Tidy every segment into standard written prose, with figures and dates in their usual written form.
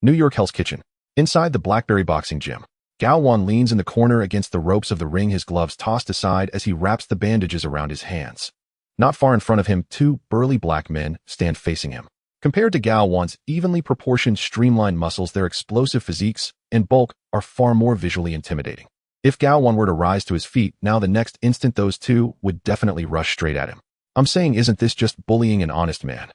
New York Hell's Kitchen. Inside the Blackberry boxing gym, Hao Wan leans in the corner against the ropes of the ring, his gloves tossed aside as he wraps the bandages around his hands. Not far in front of him, two burly black men stand facing him. Compared to Hao Wan's evenly proportioned, streamlined muscles, their explosive physiques and bulk are far more visually intimidating. If Hao Wan were to rise to his feet now, the next instant those two would definitely rush straight at him. I'm saying, isn't this just bullying an honest man?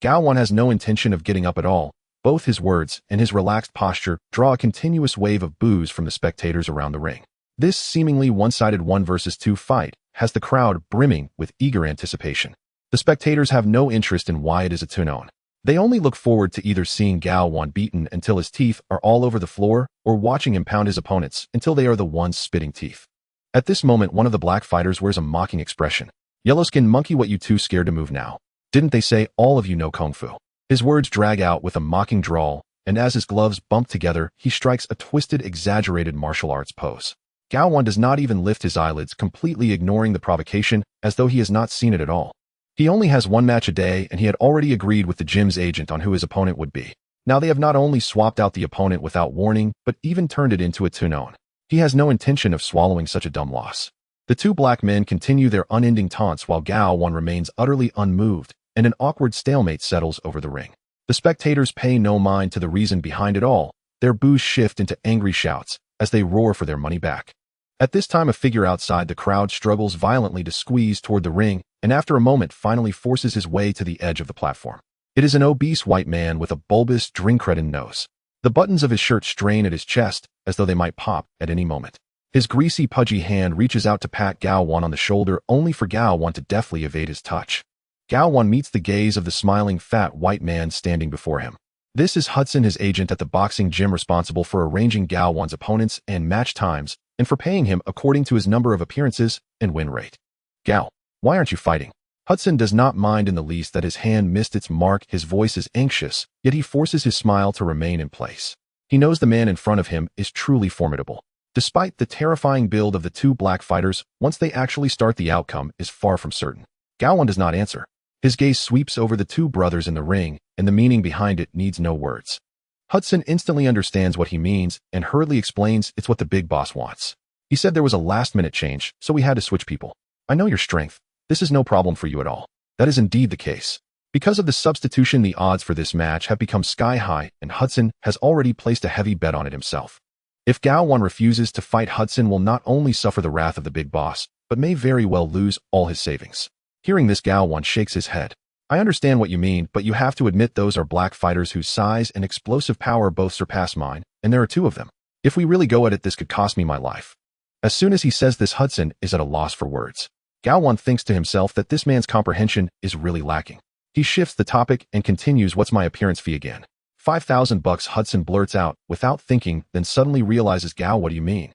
Hao Wan has no intention of getting up at all. Both his words and his relaxed posture draw a continuous wave of boos from the spectators around the ring. This seemingly one-sided 1-versus-2 fight has the crowd brimming with eager anticipation. The spectators have no interest in why it is a 2-0. They only look forward to either seeing Hao Wan beaten until his teeth are all over the floor or watching him pound his opponents until they are the ones spitting teeth. At this moment, one of the black fighters wears a mocking expression. "Yellow-skinned monkey, what you too scared to move now? Didn't they say all of you know kung fu?" His words drag out with a mocking drawl, and as his gloves bump together, he strikes a twisted, exaggerated martial arts pose. Hao Wan does not even lift his eyelids, completely ignoring the provocation as though he has not seen it at all. He only has one match a day, and he had already agreed with the gym's agent on who his opponent would be. Now they have not only swapped out the opponent without warning, but even turned it into a 2-0. He has no intention of swallowing such a dumb loss. The two black men continue their unending taunts while Hao Wan remains utterly unmoved, and an awkward stalemate settles over the ring. The spectators pay no mind to the reason behind it all. Their boos shift into angry shouts as they roar for their money back. At this time, a figure outside the crowd struggles violently to squeeze toward the ring, and after a moment finally forces his way to the edge of the platform. It is an obese white man with a bulbous, drink-reddened nose. The buttons of his shirt strain at his chest as though they might pop at any moment. His greasy, pudgy hand reaches out to pat Hao Wan on the shoulder, only for Hao Wan to deftly evade his touch. Hao Wan meets the gaze of the smiling, fat white man standing before him. This is Hudson, his agent at the boxing gym, responsible for arranging Hao Wan's opponents and match times, and for paying him according to his number of appearances and win rate. "Hao, why aren't you fighting?" Hudson does not mind in the least that his hand missed its mark. His voice is anxious, yet he forces his smile to remain in place. He knows the man in front of him is truly formidable. Despite the terrifying build of the two black fighters, once they actually start, the outcome is far from certain. Hao Wan does not answer. His gaze sweeps over the two brothers in the ring, and the meaning behind it needs no words. Hudson instantly understands what he means and hurriedly explains it's what the big boss wants. He said there was a last-minute change, so we had to switch people. "I know your strength. This is no problem for you at all." That is indeed the case. Because of the substitution, the odds for this match have become sky-high, and Hudson has already placed a heavy bet on it himself. If Hao Wan refuses to fight, Hudson will not only suffer the wrath of the big boss, but may very well lose all his savings. Hearing this, Hao Wan shakes his head. "I understand what you mean, but you have to admit those are black fighters whose size and explosive power both surpass mine, and there are two of them. If we really go at it, this could cost me my life." As soon as he says this, Hudson is at a loss for words. Hao Wan thinks to himself that this man's comprehension is really lacking. He shifts the topic and continues, "What's my appearance fee again?" $5,000, Hudson blurts out without thinking, then suddenly realizes, "Hao, what do you mean?"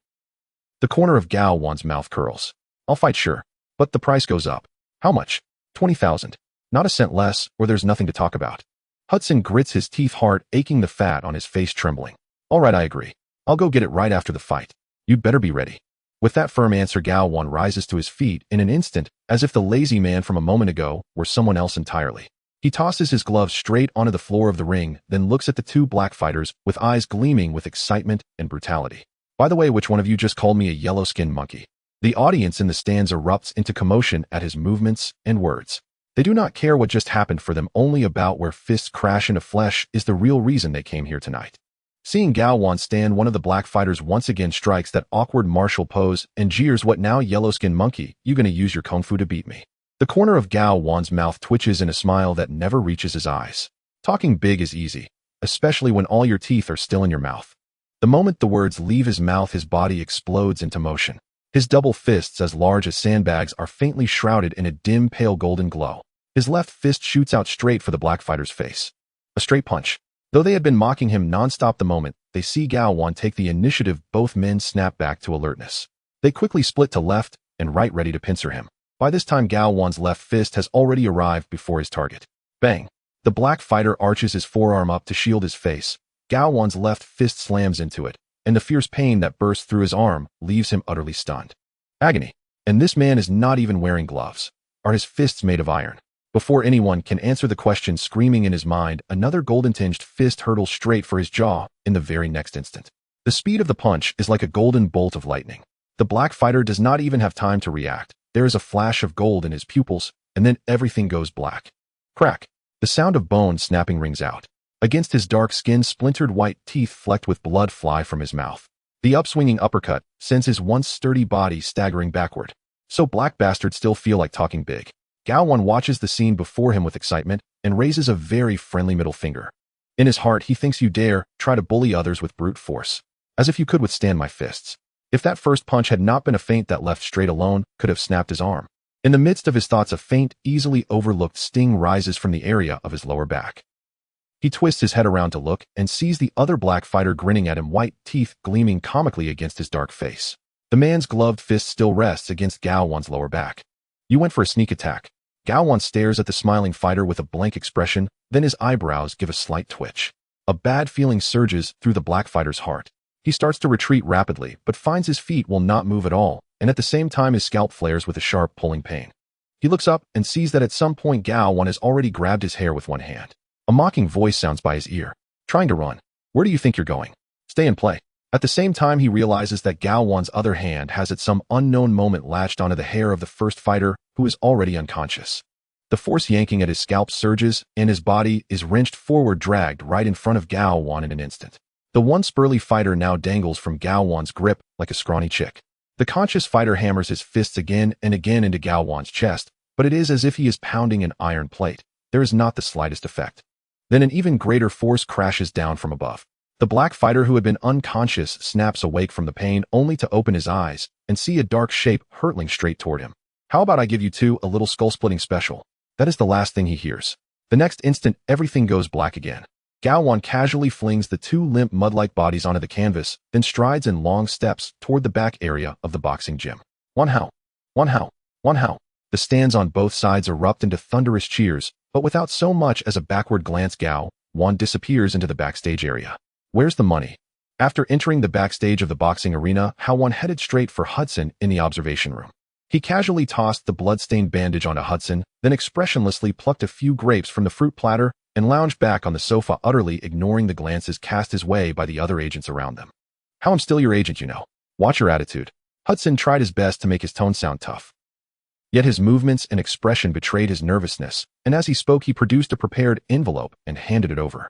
The corner of Hao Wan's mouth curls. "I'll fight, sure, but the price goes up." "How much?" "20,000. Not a cent less, or there's nothing to talk about." Hudson grits his teeth hard, aching the fat on his face trembling. "All right, I agree. I'll go get it right after the fight. You'd better be ready." With that firm answer, Hao Wan rises to his feet in an instant, as if the lazy man from a moment ago were someone else entirely. He tosses his gloves straight onto the floor of the ring, then looks at the two black fighters with eyes gleaming with excitement and brutality. "By the way, which one of you just called me a yellow-skinned monkey?" The audience in the stands erupts into commotion at his movements and words. They do not care what just happened for them, only about where fists crash into flesh is the real reason they came here tonight. Seeing Hao Wan stand, one of the black fighters once again strikes that awkward martial pose and jeers, "What now, yellow-skinned monkey? You gonna use your kung fu to beat me?" The corner of Hao Wan's mouth twitches in a smile that never reaches his eyes. Talking big is easy, especially when all your teeth are still in your mouth. The moment the words leave his mouth, his body explodes into motion. His double fists, as large as sandbags, are faintly shrouded in a dim, pale golden glow. His left fist shoots out straight for the black fighter's face. A straight punch. Though they had been mocking him nonstop, the moment they see Hao Wan take the initiative, both men snap back to alertness. They quickly split to left and right, ready to pincer him. By this time, Hao Wan's left fist has already arrived before his target. Bang! The black fighter arches his forearm up to shield his face. Hao Wan's left fist slams into it, and the fierce pain that bursts through his arm leaves him utterly stunned. Agony. And this man is not even wearing gloves. Are his fists made of iron? Before anyone can answer the question screaming in his mind, another golden-tinged fist hurtles straight for his jaw in the very next instant. The speed of the punch is like a golden bolt of lightning. The black fighter does not even have time to react. There is a flash of gold in his pupils, and then everything goes black. Crack! The sound of bone snapping rings out. Against his dark skin, splintered white teeth flecked with blood fly from his mouth. The upswinging uppercut sends his once sturdy body staggering backward. So black bastards still feel like talking big. Gowan watches the scene before him with excitement and raises a very friendly middle finger. In his heart, he thinks you dare try to bully others with brute force. As if you could withstand my fists. If that first punch had not been a feint that left straight alone, could have snapped his arm. In the midst of his thoughts, a faint, easily overlooked sting rises from the area of his lower back. He twists his head around to look and sees the other black fighter grinning at him, white teeth gleaming comically against his dark face. The man's gloved fist still rests against Gowan's lower back. You went for a sneak attack. Gowan stares at the smiling fighter with a blank expression, then his eyebrows give a slight twitch. A bad feeling surges through the black fighter's heart. He starts to retreat rapidly, but finds his feet will not move at all, and at the same time his scalp flares with a sharp pulling pain. He looks up and sees that at some point Gowan has already grabbed his hair with one hand. A mocking voice sounds by his ear. Trying to run. Where do you think you're going? Stay and play. At the same time he realizes that Gowan's other hand has at some unknown moment latched onto the hair of the first fighter, who is already unconscious. The force yanking at his scalp surges, and his body is wrenched forward, dragged right in front of Gowan in an instant. The once burly fighter now dangles from Gowan's grip like a scrawny chick. The conscious fighter hammers his fists again and again into Gowan's chest, but it is as if he is pounding an iron plate. There is not the slightest effect. Then an even greater force crashes down from above. The black fighter, who had been unconscious, snaps awake from the pain only to open his eyes and see a dark shape hurtling straight toward him. How about I give you two a little skull-splitting special? That is the last thing he hears. The next instant, everything goes black again. Gowan casually flings the two limp mud-like bodies onto the canvas, then strides in long steps toward the back area of the boxing gym. One Hao! One Hao! One Hao! The stands on both sides erupt into thunderous cheers, but without so much as a backward glance, Gowan disappears into the backstage area. Where's the money? After entering the backstage of the boxing arena, Hao Wan headed straight for Hudson in the observation room. He casually tossed the blood-stained bandage onto Hudson, then expressionlessly plucked a few grapes from the fruit platter and lounged back on the sofa, utterly ignoring the glances cast his way by the other agents around them. How I'm still your agent, you know. Watch your attitude. Hudson tried his best to make his tone sound tough. Yet his movements and expression betrayed his nervousness, and as he spoke he produced a prepared envelope and handed it over.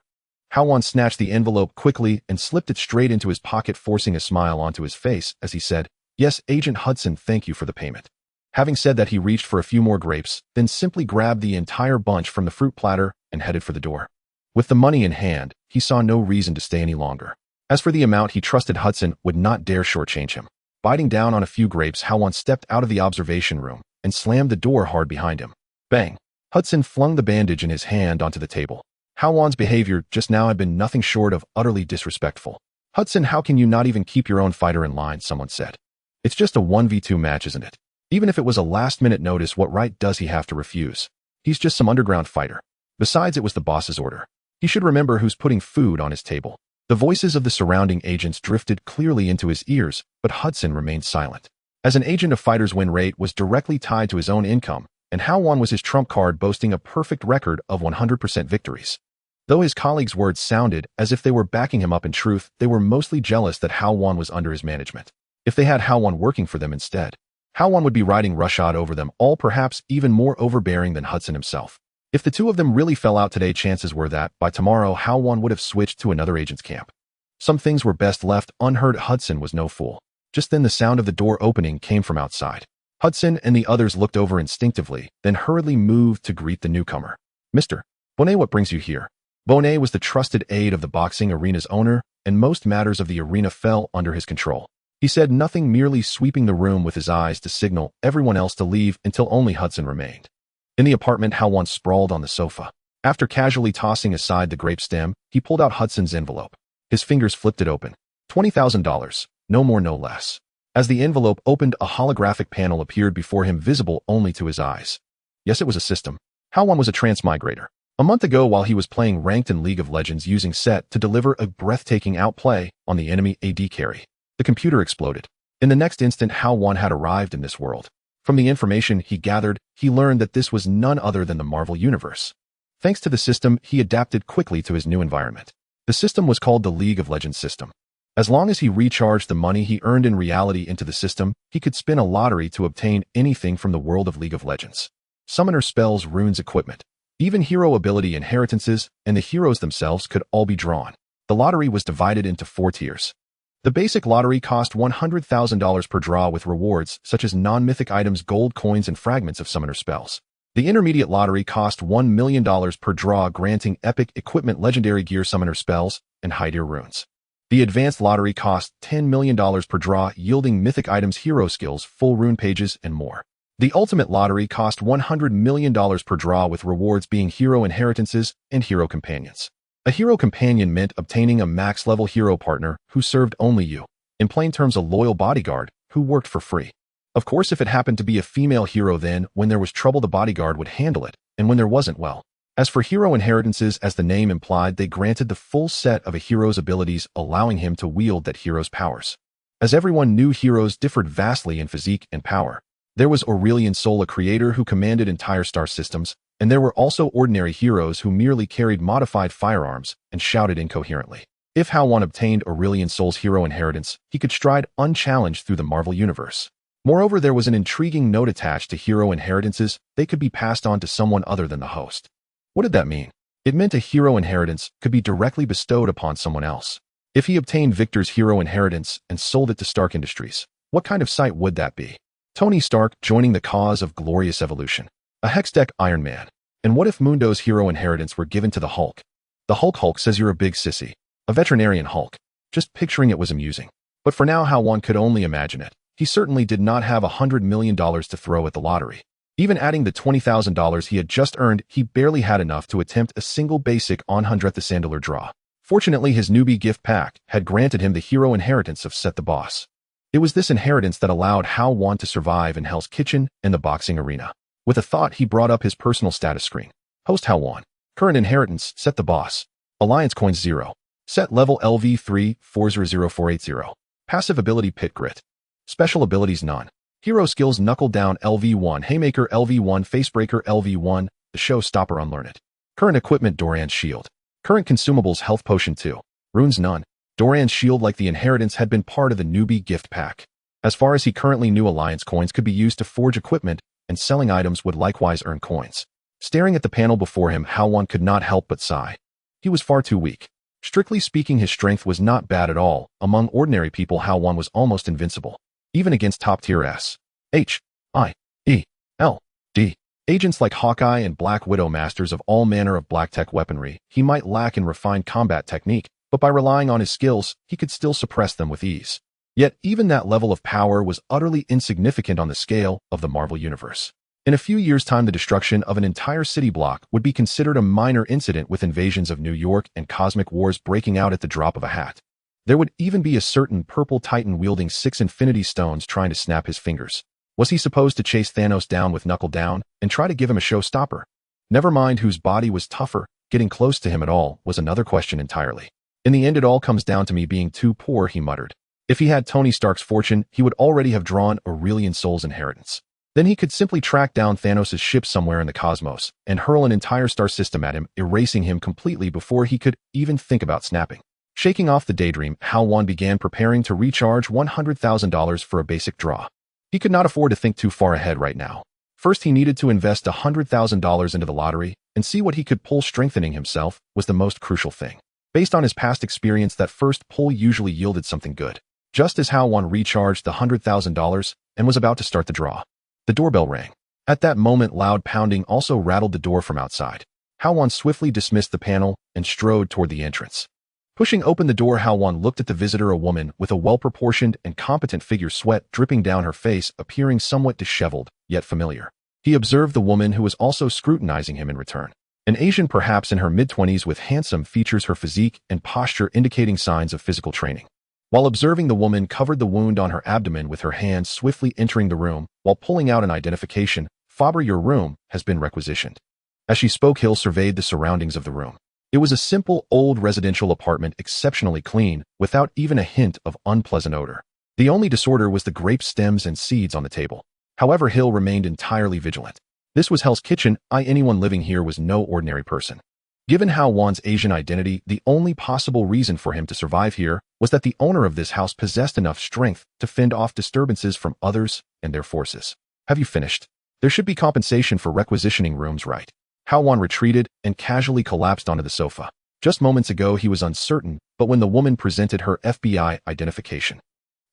Hao Wan snatched the envelope quickly and slipped it straight into his pocket, forcing a smile onto his face as he said, "Yes, Agent Hudson, thank you for the payment." Having said that, he reached for a few more grapes, then simply grabbed the entire bunch from the fruit platter and headed for the door. With the money in hand, he saw no reason to stay any longer. As for the amount, he trusted Hudson would not dare shortchange him. Biting down on a few grapes, Hao Wan stepped out of the observation room and slammed the door hard behind him. Bang! Hudson flung the bandage in his hand onto the table. Hao Wan's behavior just now had been nothing short of utterly disrespectful. "Hudson, how can you not even keep your own fighter in line?" someone said. "It's just a 1v2 match, isn't it? Even if it was a last-minute notice, what right does he have to refuse? He's just some underground fighter. Besides, it was the boss's order. He should remember who's putting food on his table." The voices of the surrounding agents drifted clearly into his ears, but Hudson remained silent. As an agent, a fighter's win rate was directly tied to his own income, and Hao Wan was his trump card, boasting a perfect record of 100% victories. Though his colleagues' words sounded as if they were backing him up, in truth, they were mostly jealous that Hao Wan was under his management. If they had Hao Wan working for them instead, Hao Wan would be riding roughshod over them all, perhaps even more overbearing than Hudson himself. If the two of them really fell out today, chances were that, by tomorrow, Hao Wan would have switched to another agent's camp. Some things were best left unheard. Hudson was no fool. Just then the sound of the door opening came from outside. Hudson and the others looked over instinctively, then hurriedly moved to greet the newcomer. "Mr. Bonnet, what brings you here?" Bonnet was the trusted aide of the boxing arena's owner, and most matters of the arena fell under his control. He said nothing, merely sweeping the room with his eyes to signal everyone else to leave until only Hudson remained. In the apartment, Hao Wan sprawled on the sofa. After casually tossing aside the grape stem, he pulled out Hudson's envelope. His fingers flipped it open. $20,000, no more no less. As the envelope opened, a holographic panel appeared before him, visible only to his eyes. Yes, it was a system. Hao Wan was a transmigrator. A month ago, while he was playing ranked in League of Legends using Sett to deliver a breathtaking outplay on the enemy AD carry, the computer exploded. In the next instant, Hao Wan had arrived in this world. From the information he gathered, he learned that this was none other than the Marvel Universe. Thanks to the system, he adapted quickly to his new environment. The system was called the League of Legends system. As long as he recharged the money he earned in reality into the system, he could spin a lottery to obtain anything from the world of League of Legends. Summoner spells, runes, equipment. Even hero ability inheritances and the heroes themselves could all be drawn. The lottery was divided into 4 tiers. The basic lottery cost $100,000 per draw with rewards such as non-mythic items, gold coins, and fragments of summoner spells. The intermediate lottery cost $1 million per draw, granting epic equipment, legendary gear, summoner spells, and high-tier runes. The advanced lottery cost $10 million per draw, yielding mythic items, hero skills, full rune pages, and more. The ultimate lottery cost $100 million per draw, with rewards being hero inheritances and hero companions. A hero companion meant obtaining a max-level hero partner who served only you. In plain terms, a loyal bodyguard who worked for free. Of course, if it happened to be a female hero, then when there was trouble, the bodyguard would handle it, and when there wasn't, well. As for hero inheritances, as the name implied, they granted the full set of a hero's abilities, allowing him to wield that hero's powers. As everyone knew, heroes differed vastly in physique and power. There was Aurelian Sol, a creator who commanded entire star systems, and there were also ordinary heroes who merely carried modified firearms and shouted incoherently. If Hao Wan obtained Aurelian Sol's hero inheritance, he could stride unchallenged through the Marvel Universe. Moreover, there was an intriguing note attached to hero inheritances: they could be passed on to someone other than the host. What did that mean? It meant a hero inheritance could be directly bestowed upon someone else. If he obtained Victor's hero inheritance and sold it to Stark Industries, what kind of sight would that be? Tony Stark joining the cause of glorious evolution. A Hextech Iron Man. And what if Mundo's hero inheritance were given to the Hulk? The Hulk says you're a big sissy. A Veterinarian Hulk. Just picturing it was amusing. But for now, Hao Wan could only imagine it. He certainly did not have $100 million to throw at the lottery. Even adding the $20,000 he had just earned, he barely had enough to attempt a single basic $100,000 draw. Fortunately, his newbie gift pack had granted him the hero inheritance of Sett the Boss. It was this inheritance that allowed Hao Wan to survive in Hell's Kitchen and the boxing arena. With a thought, he brought up his personal status screen. Host Hao Wan. Current inheritance, Sett the Boss. Alliance coins 0. Sett level LV3 400480. Passive ability Pit Grit. Special abilities none. Hero skills Knuckle Down LV1, Haymaker LV1, Facebreaker LV1, the Showstopper Unlearned. Current equipment Doran's Shield. Current consumables Health Potion 2. Runes none. Doran's Shield, like the inheritance, had been part of the newbie gift pack. As far as he currently knew, Alliance coins could be used to forge equipment, and selling items would likewise earn coins. Staring at the panel before him, Hao Wan could not help but sigh. He was far too weak. Strictly speaking, his strength was not bad at all. Among ordinary people, Hao Wan was almost invincible. Even against top-tier S.H.I.E.L.D. agents like Hawkeye and Black Widow, masters of all manner of black tech weaponry, he might lack in refined combat technique, but by relying on his skills, he could still suppress them with ease. Yet, even that level of power was utterly insignificant on the scale of the Marvel Universe. In a few years' time, the destruction of an entire city block would be considered a minor incident, with invasions of New York and cosmic wars breaking out at the drop of a hat. There would even be a certain purple titan wielding 6 infinity stones trying to snap his fingers. Was he supposed to chase Thanos down with Knuckle Down and try to give him a showstopper? Never mind whose body was tougher, getting close to him at all was another question entirely. In the end, it all comes down to me being too poor, he muttered. If he had Tony Stark's fortune, he would already have drawn Aurelian Sol's inheritance. Then he could simply track down Thanos' ship somewhere in the cosmos and hurl an entire star system at him, erasing him completely before he could even think about snapping. Shaking off the daydream, Hao Wan began preparing to recharge $100,000 for a basic draw. He could not afford to think too far ahead right now. First, he needed to invest $100,000 into the lottery and see what he could pull. Strengthening himself was the most crucial thing. Based on his past experience, that first pull usually yielded something good. Just as Hao Wan recharged the $100,000 and was about to start the draw, the doorbell rang. At that moment, loud pounding also rattled the door from outside. Hao Wan swiftly dismissed the panel and strode toward the entrance. Pushing open the door, Hao Wan looked at the visitor, a woman with a well-proportioned and competent figure, sweat dripping down her face, appearing somewhat disheveled, yet familiar. He observed the woman, who was also scrutinizing him in return. An Asian, perhaps in her mid-20s, with handsome features, her physique and posture indicating signs of physical training. While observing, the woman covered the wound on her abdomen with her hands, swiftly entering the room while pulling out an identification. Faber, your room has been requisitioned. As she spoke, Hill surveyed the surroundings of the room. It was a simple, old residential apartment, exceptionally clean, without even a hint of unpleasant odor. The only disorder was the grape stems and seeds on the table. However, Hill remained entirely vigilant. This was Hell's Kitchen. Anyone living here was no ordinary person. Given Hao Wan's Asian identity, the only possible reason for him to survive here was that the owner of this house possessed enough strength to fend off disturbances from others and their forces. Have you finished? There should be compensation for requisitioning rooms, right? Hao Wan retreated and casually collapsed onto the sofa. Just moments ago he was uncertain, but when the woman presented her FBI identification,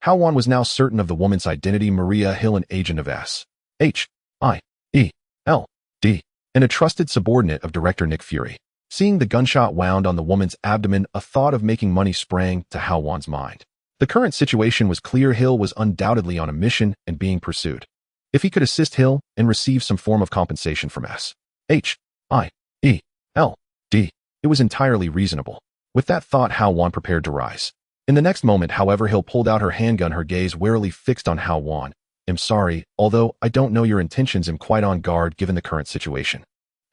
Hao Wan was now certain of the woman's identity: Maria Hill, an agent of S.H.I.E.L.D. and a trusted subordinate of Director Nick Fury. Seeing the gunshot wound on the woman's abdomen, a thought of making money sprang to Hao Wan's mind. The current situation was clear. Hill was undoubtedly on a mission and being pursued. If he could assist Hill and receive some form of compensation from S.H.I.E.L.D., it was entirely reasonable. With that thought, Hao Wan prepared to rise. In the next moment, however, Hill pulled out her handgun, her gaze warily fixed on Hao Wan. I'm sorry, although I don't know your intentions. I'm quite on guard given the current situation.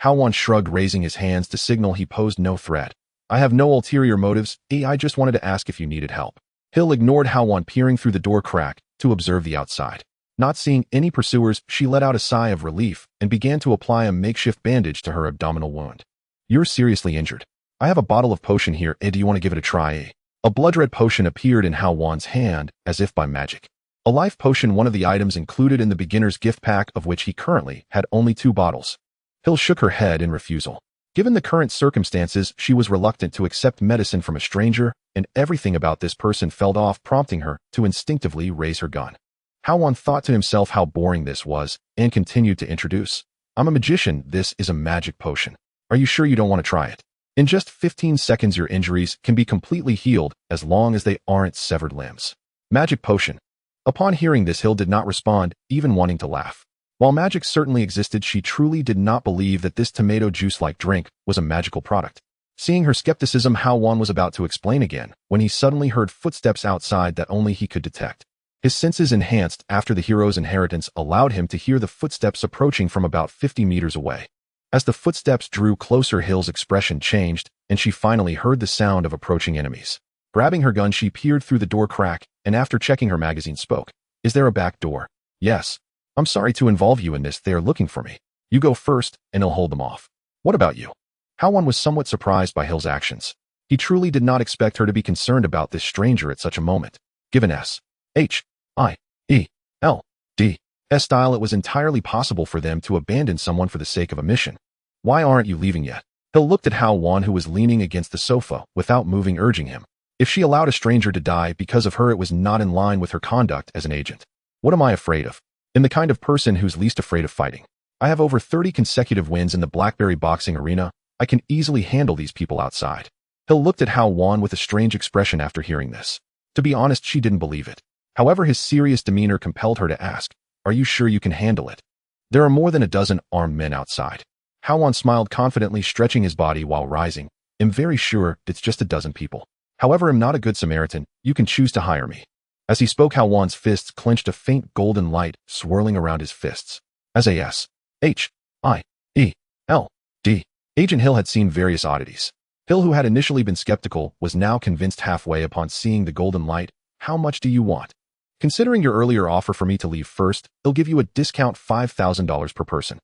Hao Wan shrugged, raising his hands to signal he posed no threat. I have no ulterior motives. I just wanted to ask if you needed help. Hill ignored Hao Wan, peering through the door crack to observe the outside. Not seeing any pursuers, she let out a sigh of relief and began to apply a makeshift bandage to her abdominal wound. You're seriously injured. I have a bottle of potion here. Do you want to give it a try? A blood-red potion appeared in Hao Wan's hand as if by magic. A life potion, one of the items included in the beginner's gift pack, of which he currently had only 2 bottles. Hill shook her head in refusal. Given the current circumstances, she was reluctant to accept medicine from a stranger, and everything about this person felt off, prompting her to instinctively raise her gun. Hao Wan thought to himself how boring this was, and continued to introduce. I'm a magician. This is a magic potion. Are you sure you don't want to try it? In just 15 seconds your injuries can be completely healed as long as they aren't severed limbs. Magic potion. Upon hearing this, Hill did not respond, even wanting to laugh. While magic certainly existed, she truly did not believe that this tomato juice-like drink was a magical product. Seeing her skepticism, Hao Wan was about to explain again when he suddenly heard footsteps outside that only he could detect. His senses, enhanced after the hero's inheritance, allowed him to hear the footsteps approaching from about 50 meters away. As the footsteps drew closer, Hill's expression changed, and she finally heard the sound of approaching enemies. Grabbing her gun, she peered through the door crack, and after checking her magazine, spoke. Is there a back door? Yes. I'm sorry to involve you in this. They are looking for me. You go first, and I'll hold them off. What about you? Hao Wan was somewhat surprised by Hill's actions. He truly did not expect her to be concerned about this stranger at such a moment. Given S.H.I.E.L.D.'s style, it was entirely possible for them to abandon someone for the sake of a mission. Why aren't you leaving yet? Hill looked at Hao Wan, who was leaning against the sofa, without moving, urging him. If she allowed a stranger to die because of her, it was not in line with her conduct as an agent. What am I afraid of? I'm the kind of person who's least afraid of fighting. I have over 30 consecutive wins in the Blackberry boxing arena. I can easily handle these people outside. Hill looked at Hao Wan with a strange expression after hearing this. To be honest, she didn't believe it. However, his serious demeanor compelled her to ask, are you sure you can handle it? There are more than a dozen armed men outside. Hao Wan smiled confidently, stretching his body while rising. I'm very sure it's just a dozen people. However, I'm not a good Samaritan. You can choose to hire me. As he spoke, Hao Wan's fists clenched, a faint golden light swirling around his fists. As a S.H.I.E.L.D. agent, Hill had seen various oddities. Hill, who had initially been skeptical, was now convinced halfway upon seeing the golden light. How much do you want? Considering your earlier offer for me to leave first, they'll give you a discount, $5,000 per person.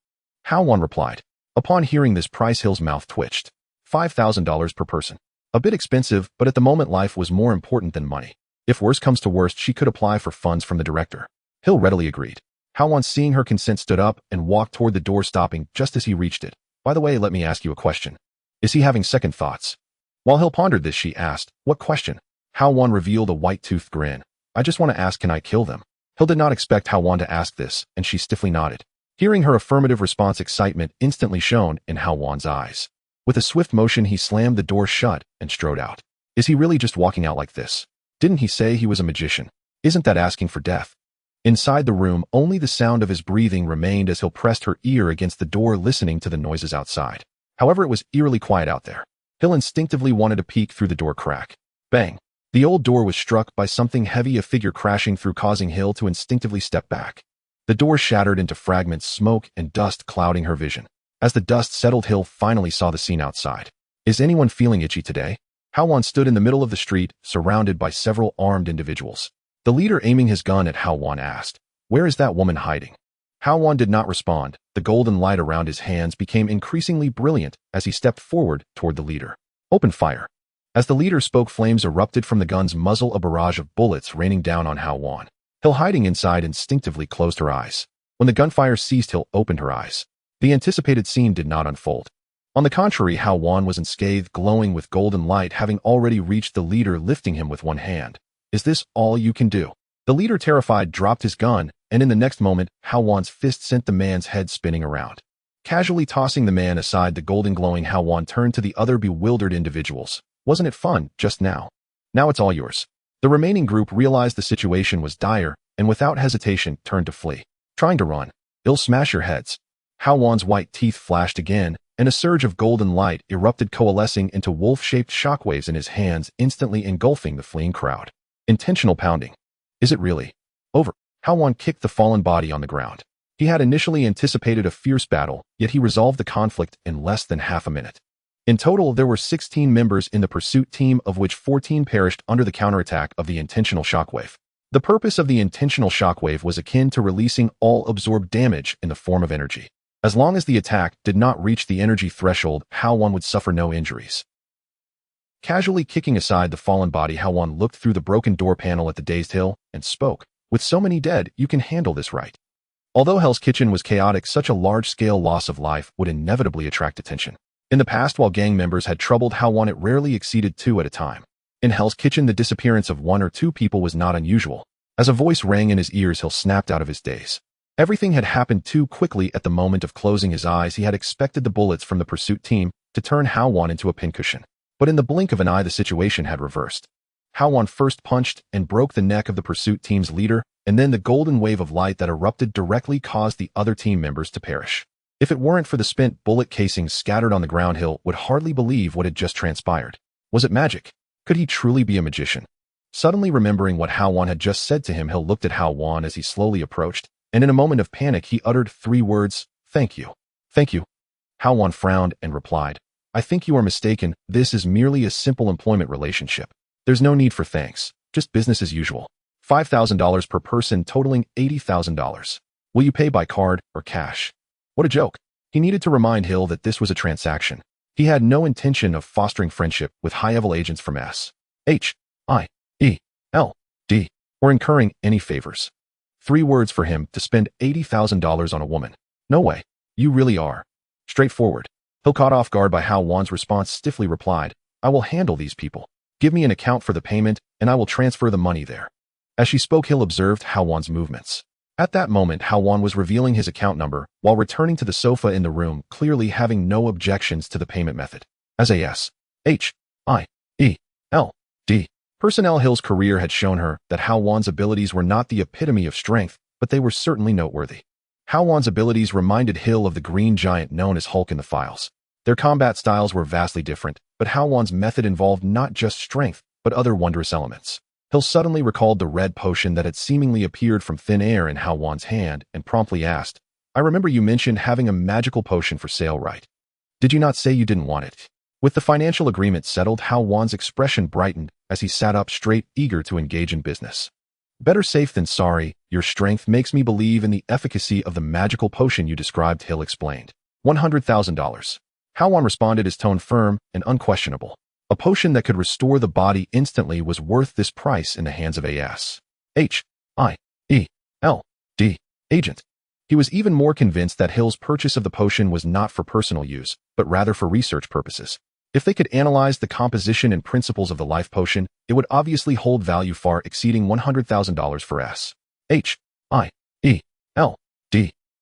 Hao Wan replied. Upon hearing this price, Hill's mouth twitched. $5,000 per person. A bit expensive, but at the moment life was more important than money. If worse comes to worst, she could apply for funds from the director. Hill readily agreed. Hao Wan, seeing her consent, stood up and walked toward the door, stopping just as he reached it. By the way, let me ask you a question. Is he having second thoughts? While Hill pondered this, she asked, what question? Hao Wan revealed a white-toothed grin. I just want to ask, can I kill them? Hill did not expect Hao Wan to ask this, and she stiffly nodded. Hearing her affirmative response, excitement instantly shone in Hao Wan's eyes. With a swift motion, he slammed the door shut and strode out. Is he really just walking out like this? Didn't he say he was a magician? Isn't that asking for death? Inside the room, only the sound of his breathing remained as Hill pressed her ear against the door, listening to the noises outside. However, it was eerily quiet out there. Hill instinctively wanted to peek through the door crack. Bang! The old door was struck by something heavy, a figure crashing through, causing Hill to instinctively step back. The door shattered into fragments, smoke and dust clouding her vision. As the dust settled, Hill finally saw the scene outside. Is anyone feeling itchy today? Hao Wan stood in the middle of the street, surrounded by several armed individuals. The leader, aiming his gun at Hao Wan, asked, where is that woman hiding? Hao Wan did not respond. The golden light around his hands became increasingly brilliant as he stepped forward toward the leader. Open fire. As the leader spoke, flames erupted from the gun's muzzle, a barrage of bullets raining down on Hao Wan. Hill, hiding inside, instinctively closed her eyes. When the gunfire ceased, Hill opened her eyes. The anticipated scene did not unfold. On the contrary, Hao Wan was unscathed, glowing with golden light, having already reached the leader, lifting him with one hand. Is this all you can do? The leader, terrified, dropped his gun, and in the next moment, Hao Wan's fist sent the man's head spinning around. Casually tossing the man aside, the golden glowing Hao Wan turned to the other bewildered individuals. Wasn't it fun just now? Now it's all yours. The remaining group realized the situation was dire, and without hesitation turned to flee. Trying to run. It'll smash your heads. Hao Wan's white teeth flashed again, and a surge of golden light erupted, coalescing into wolf-shaped shockwaves in his hands, instantly engulfing the fleeing crowd. Intentional pounding. Is it really over? Hao Wan kicked the fallen body on the ground. He had initially anticipated a fierce battle, yet he resolved the conflict in less than half a minute. In total, there were 16 members in the pursuit team, of which 14 perished under the counterattack of the intentional shockwave. The purpose of the intentional shockwave was akin to releasing all absorbed damage in the form of energy. As long as the attack did not reach the energy threshold, Hao Wan would suffer no injuries. Casually kicking aside the fallen body, Hao Wan looked through the broken door panel at the dazed Hill and spoke. With so many dead, you can handle this, right? Although Hell's Kitchen was chaotic, such a large-scale loss of life would inevitably attract attention. In the past, while gang members had troubled Hao Wan, it rarely exceeded 2 at a time. In Hell's Kitchen, the disappearance of 1 or 2 people was not unusual. As a voice rang in his ears, Hill snapped out of his daze. Everything had happened too quickly. At the moment of closing his eyes, he had expected the bullets from the pursuit team to turn Hao Wan into a pincushion. But in the blink of an eye, the situation had reversed. Hao Wan first punched and broke the neck of the pursuit team's leader, and then the golden wave of light that erupted directly caused the other team members to perish. If it weren't for the spent bullet casings scattered on the ground, Hill would hardly believe what had just transpired. Was it magic? Could he truly be a magician? Suddenly remembering what Hao Wan had just said to him, Hill looked at Hao Wan as he slowly approached, and in a moment of panic, he uttered 3 words, "Thank you. Thank you." Hao Wan frowned and replied, "I think you are mistaken. This is merely a simple employment relationship. There's no need for thanks, just business as usual. $5,000 per person, totaling $80,000. Will you pay by card or cash?" What a joke. He needed to remind Hill that this was a transaction. He had no intention of fostering friendship with high-level agents from Shell, or incurring any favors. 3 words for him to spend $80,000 on a woman. No way. You really are straightforward. Hill, caught off guard by Hao Wan's response, stiffly replied, "I will handle these people. Give me an account for the payment, and I will transfer the money there." As she spoke, Hill observed Hao Wan's movements. At that moment, Hao Wan was revealing his account number while returning to the sofa in the room, clearly having no objections to the payment method. As a Shell personnel, Hill's career had shown her that Hao Wan's abilities were not the epitome of strength, but they were certainly noteworthy. Hao Wan's abilities reminded Hill of the green giant known as Hulk in the files. Their combat styles were vastly different, but Hao Wan's method involved not just strength, but other wondrous elements. Hill suddenly recalled the red potion that had seemingly appeared from thin air in Hao Wan's hand and promptly asked, "I remember you mentioned having a magical potion for sale, right? Did you not say you didn't want it?" With the financial agreement settled, Hao Wan's expression brightened as he sat up straight, eager to engage in business. "Better safe than sorry. Your strength makes me believe in the efficacy of the magical potion you described," Hill explained. $100,000. Hao Wan responded, his tone firm and unquestionable. A potion that could restore the body instantly was worth this price in the hands of a Shell agent. He was even more convinced that Hill's purchase of the potion was not for personal use, but rather for research purposes. If they could analyze the composition and principles of the life potion, it would obviously hold value far exceeding $100,000 for Shell.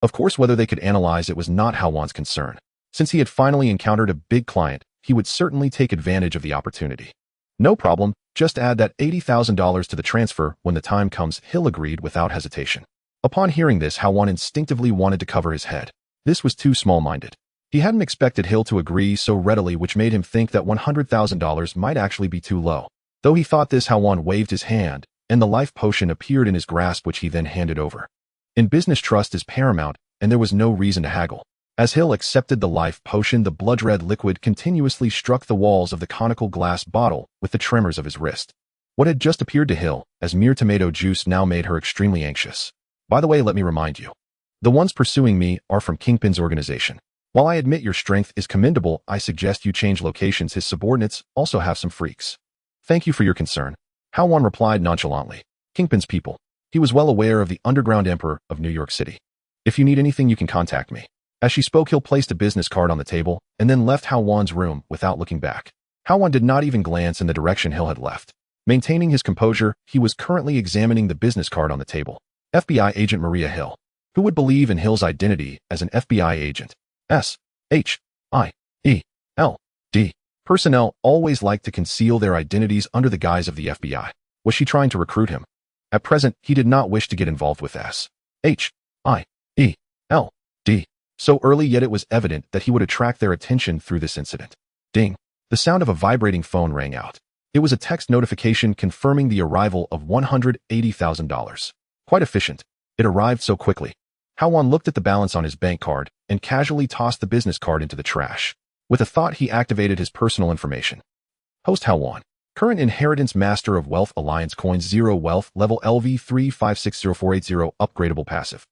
Of course, whether they could analyze it was not Hao Wan's concern. Since he had finally encountered a big client, he would certainly take advantage of the opportunity. "No problem, just add that $80,000 to the transfer when the time comes," Hill agreed without hesitation. Upon hearing this, Hao Wan instinctively wanted to cover his head. This was too small-minded. He hadn't expected Hill to agree so readily, which made him think that $100,000 might actually be too low. Though he thought this, Hao Wan waved his hand, and the life potion appeared in his grasp, which he then handed over. In business, trust is paramount, and there was no reason to haggle. As Hill accepted the life potion, the blood-red liquid continuously struck the walls of the conical glass bottle with the tremors of his wrist. What had just appeared to Hill as mere tomato juice now made her extremely anxious. "By the way, let me remind you. The ones pursuing me are from Kingpin's organization. While I admit your strength is commendable, I suggest you change locations. His subordinates also have some freaks. Thank you for your concern. Hao Wan replied nonchalantly. Kingpin's people. He was well aware of the underground emperor of New York City. If you need anything, you can contact me. As she spoke, Hill placed a business card on the table and then left Hao Wan's room without looking back. Hao Wan did not even glance in the direction Hill had left. Maintaining his composure, he was currently examining the business card on the table. FBI agent Maria Hill. Who would believe in Hill's identity as an FBI agent? S-H-I-E-L-D. Personnel always like to conceal their identities under the guise of the FBI. Was she trying to recruit him? At present, he did not wish to get involved with S-H-I-E-L-D. So early, yet it was evident that he would attract their attention through this incident. Ding. The sound of a vibrating phone rang out. It was a text notification confirming the arrival of $180,000. Quite efficient. It arrived so quickly. Hao Wan looked at the balance on his bank card and casually tossed the business card into the trash. With a thought, he activated his personal information. Host Hao Wan. Current inheritance Master of Wealth Alliance Coins 0 Wealth Level LV3560480 Upgradable Passive.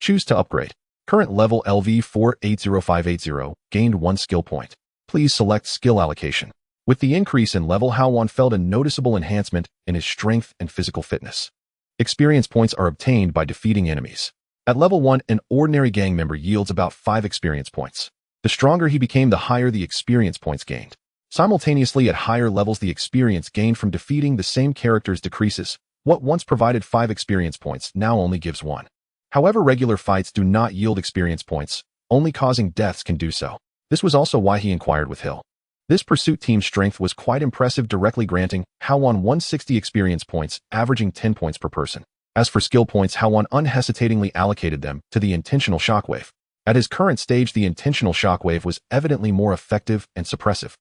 Choose to upgrade. Current level LV480580 Gained 1 skill point. Please select skill allocation. With the increase in level, Hao Wan felt a noticeable enhancement in his strength and physical fitness. Experience points are obtained by defeating enemies. At level 1, an ordinary gang member yields about 5 experience points. The stronger he became, the higher the experience points gained. Simultaneously, at higher levels, the experience gained from defeating the same characters decreases. What once provided 5 experience points now only gives 1. However, regular fights do not yield experience points, only causing deaths can do so. This was also why he inquired with Hill. This pursuit team strength was quite impressive, directly granting Hao Wan 160 experience points, averaging 10 points per person. As for skill points, Hao Wan unhesitatingly allocated them to the intentional shockwave. At his current stage, the intentional shockwave was evidently more effective and suppressive.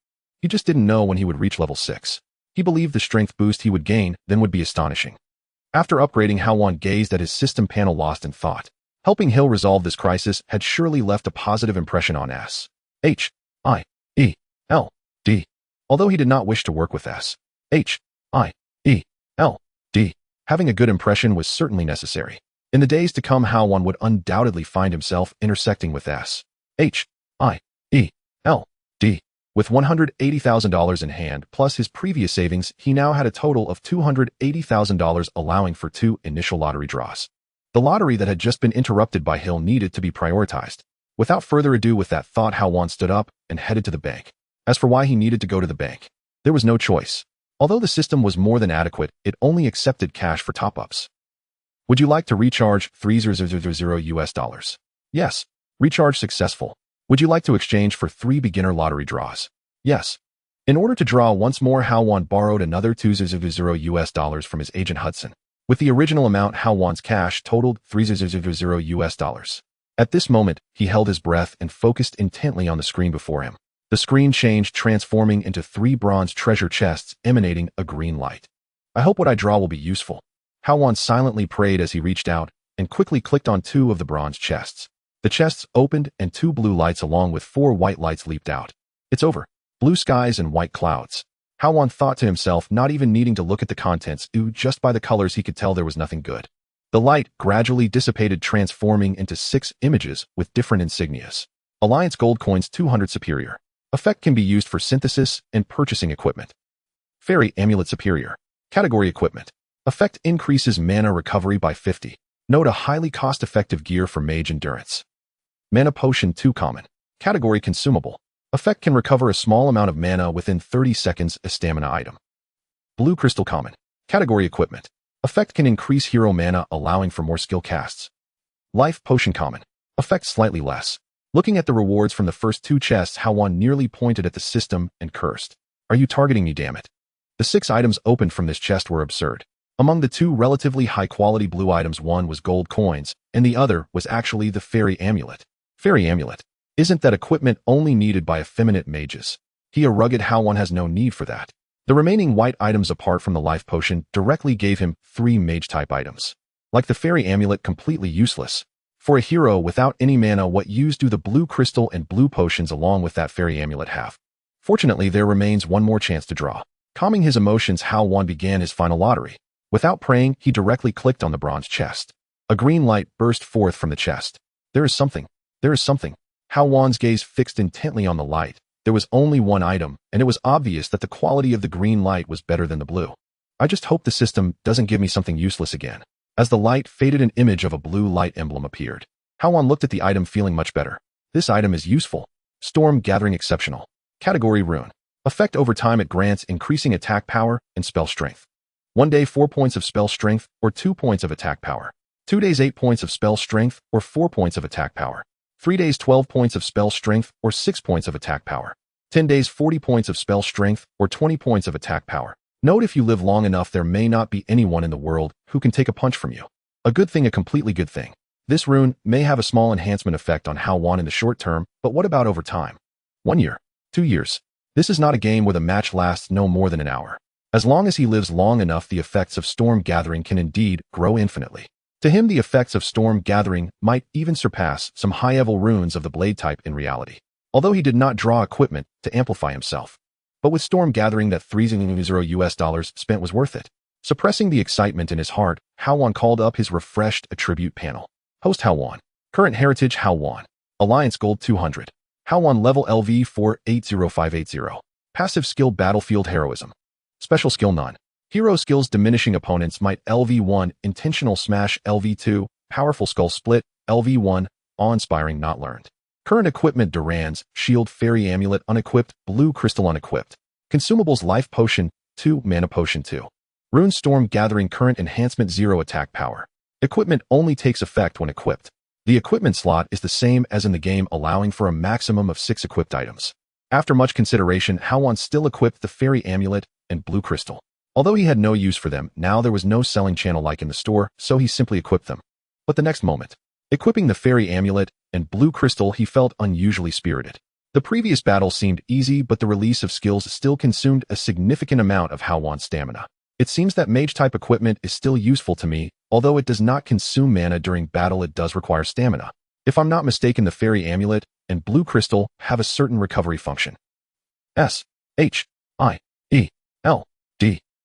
He just didn't know when he would reach level 6. He believed the strength boost he would gain then would be astonishing. After upgrading, Hao Wan gazed at his system panel, lost in thought. Helping Hill resolve this crisis had surely left a positive impression on S-H-I-E-L-D. Although he did not wish to work with S-H-I-E-L-D, having a good impression was certainly necessary. In the days to come, Hao Wan would undoubtedly find himself intersecting with S-H-I-E-L-D. With $180,000 in hand, plus his previous savings, he now had a total of $280,000, allowing for 2 initial lottery draws. The lottery that had just been interrupted by Hill needed to be prioritized. Without further ado, with that thought, Hao Wan stood up and headed to the bank. As for why he needed to go to the bank, there was no choice. Although the system was more than adequate, it only accepted cash for top-ups. Would you like to recharge $3,000 US? Yes. Recharge successful. Would you like to exchange for 3 beginner lottery draws? Yes. In order to draw once more, Hao Wan borrowed another $2,000 US from his agent Hudson. With the original amount, Hao Wan's cash totaled $3,000 US. At this moment, he held his breath and focused intently on the screen before him. The screen changed, transforming into 3 bronze treasure chests emanating a green light. I hope what I draw will be useful. Hao Wan silently prayed as he reached out and quickly clicked on 2 of the bronze chests. The chests opened and 2 blue lights along with 4 white lights leaped out. It's over. Blue skies and white clouds. Hao Wan thought to himself, not even needing to look at the contents. Just by the colors he could tell there was nothing good. The light gradually dissipated, transforming into 6 images with different insignias. Alliance Gold Coins 200 Superior. Effect can be used for synthesis and purchasing equipment. Fairy Amulet Superior. Category Equipment. Effect increases mana recovery by 50. Note: a highly cost-effective gear for mage endurance. Mana Potion 2 Common. Category Consumable. Effect can recover a small amount of mana within 30 seconds. A stamina item. Blue Crystal Common. Category Equipment. Effect can increase hero mana, allowing for more skill casts. Life Potion Common. Effect slightly less. Looking at the rewards from the first 2 chests, Hao Wan nearly pointed at the system and cursed. Are you targeting me, damn it? The 6 items opened from this chest were absurd. Among the 2 relatively high-quality blue items, one was gold coins, and the other was actually the Fairy Amulet. Fairy Amulet. Isn't that equipment only needed by effeminate mages? A rugged Hao Wan has no need for that. The remaining white items, apart from the life potion, directly gave him 3 mage-type items. Like the Fairy Amulet, completely useless. For a hero without any mana, what use do the blue crystal and blue potions along with that Fairy Amulet have? Fortunately, there remains one more chance to draw. Calming his emotions, Hao Wan began his final lottery. Without praying, he directly clicked on the bronze chest. A green light burst forth from the chest. There is something. There is something. Hao Wan's gaze fixed intently on the light. There was only one item, and it was obvious that the quality of the green light was better than the blue. I just hope the system doesn't give me something useless again. As the light faded, an image of a blue light emblem appeared. Hao Wan looked at the item, feeling much better. This item is useful. Storm Gathering Exceptional. Category Rune. Effect over time, it grants increasing attack power and spell strength. 1 day 4 points of spell strength or 2 points of attack power. 2 days 8 points of spell strength or 4 points of attack power. 3 days 12 points of spell strength or 6 points of attack power. 10 days 40 points of spell strength or 20 points of attack power. Note, if you live long enough, there may not be anyone in the world who can take a punch from you. A good thing, a completely good thing. This rune may have a small enhancement effect on Hao Wan in the short term, but what about over time? 1 year? 2 years? This is not a game where the match lasts no more than an hour. As long as he lives long enough, the effects of Storm Gathering can indeed grow infinitely. To him, the effects of Storm Gathering might even surpass some high-level runes of the blade type in reality, although he did not draw equipment to amplify himself. But with Storm Gathering, that $300 spent was worth it. Suppressing the excitement in his heart, Hao Wan called up his refreshed attribute panel. Host Hao Wan. Current heritage Hao Wan. Alliance Gold 200. Hao Wan level LV 480580. Passive skill Battlefield Heroism. Special skill none. Hero skills diminishing opponents might LV1, intentional smash LV2, powerful skull split LV1, awe-inspiring not learned. Current equipment Duran's, shield fairy amulet unequipped, blue crystal unequipped. Consumables life potion 2, mana potion 2. Rune Storm Gathering current enhancement 0 attack power. Equipment only takes effect when equipped. The equipment slot is the same as in the game, allowing for a maximum of 6 equipped items. After much consideration, Hao Wan still equipped the fairy amulet and blue crystal. Although he had no use for them, now there was no selling channel like in the store, so he simply equipped them. But the next moment, equipping the fairy amulet and blue crystal, he felt unusually spirited. The previous battle seemed easy, but the release of skills still consumed a significant amount of Hao Wan's stamina. It seems that mage-type equipment is still useful to me, although it does not consume mana during battle. It does require stamina. If I'm not mistaken, the fairy amulet and blue crystal have a certain recovery function. S-H-I-E-L-D.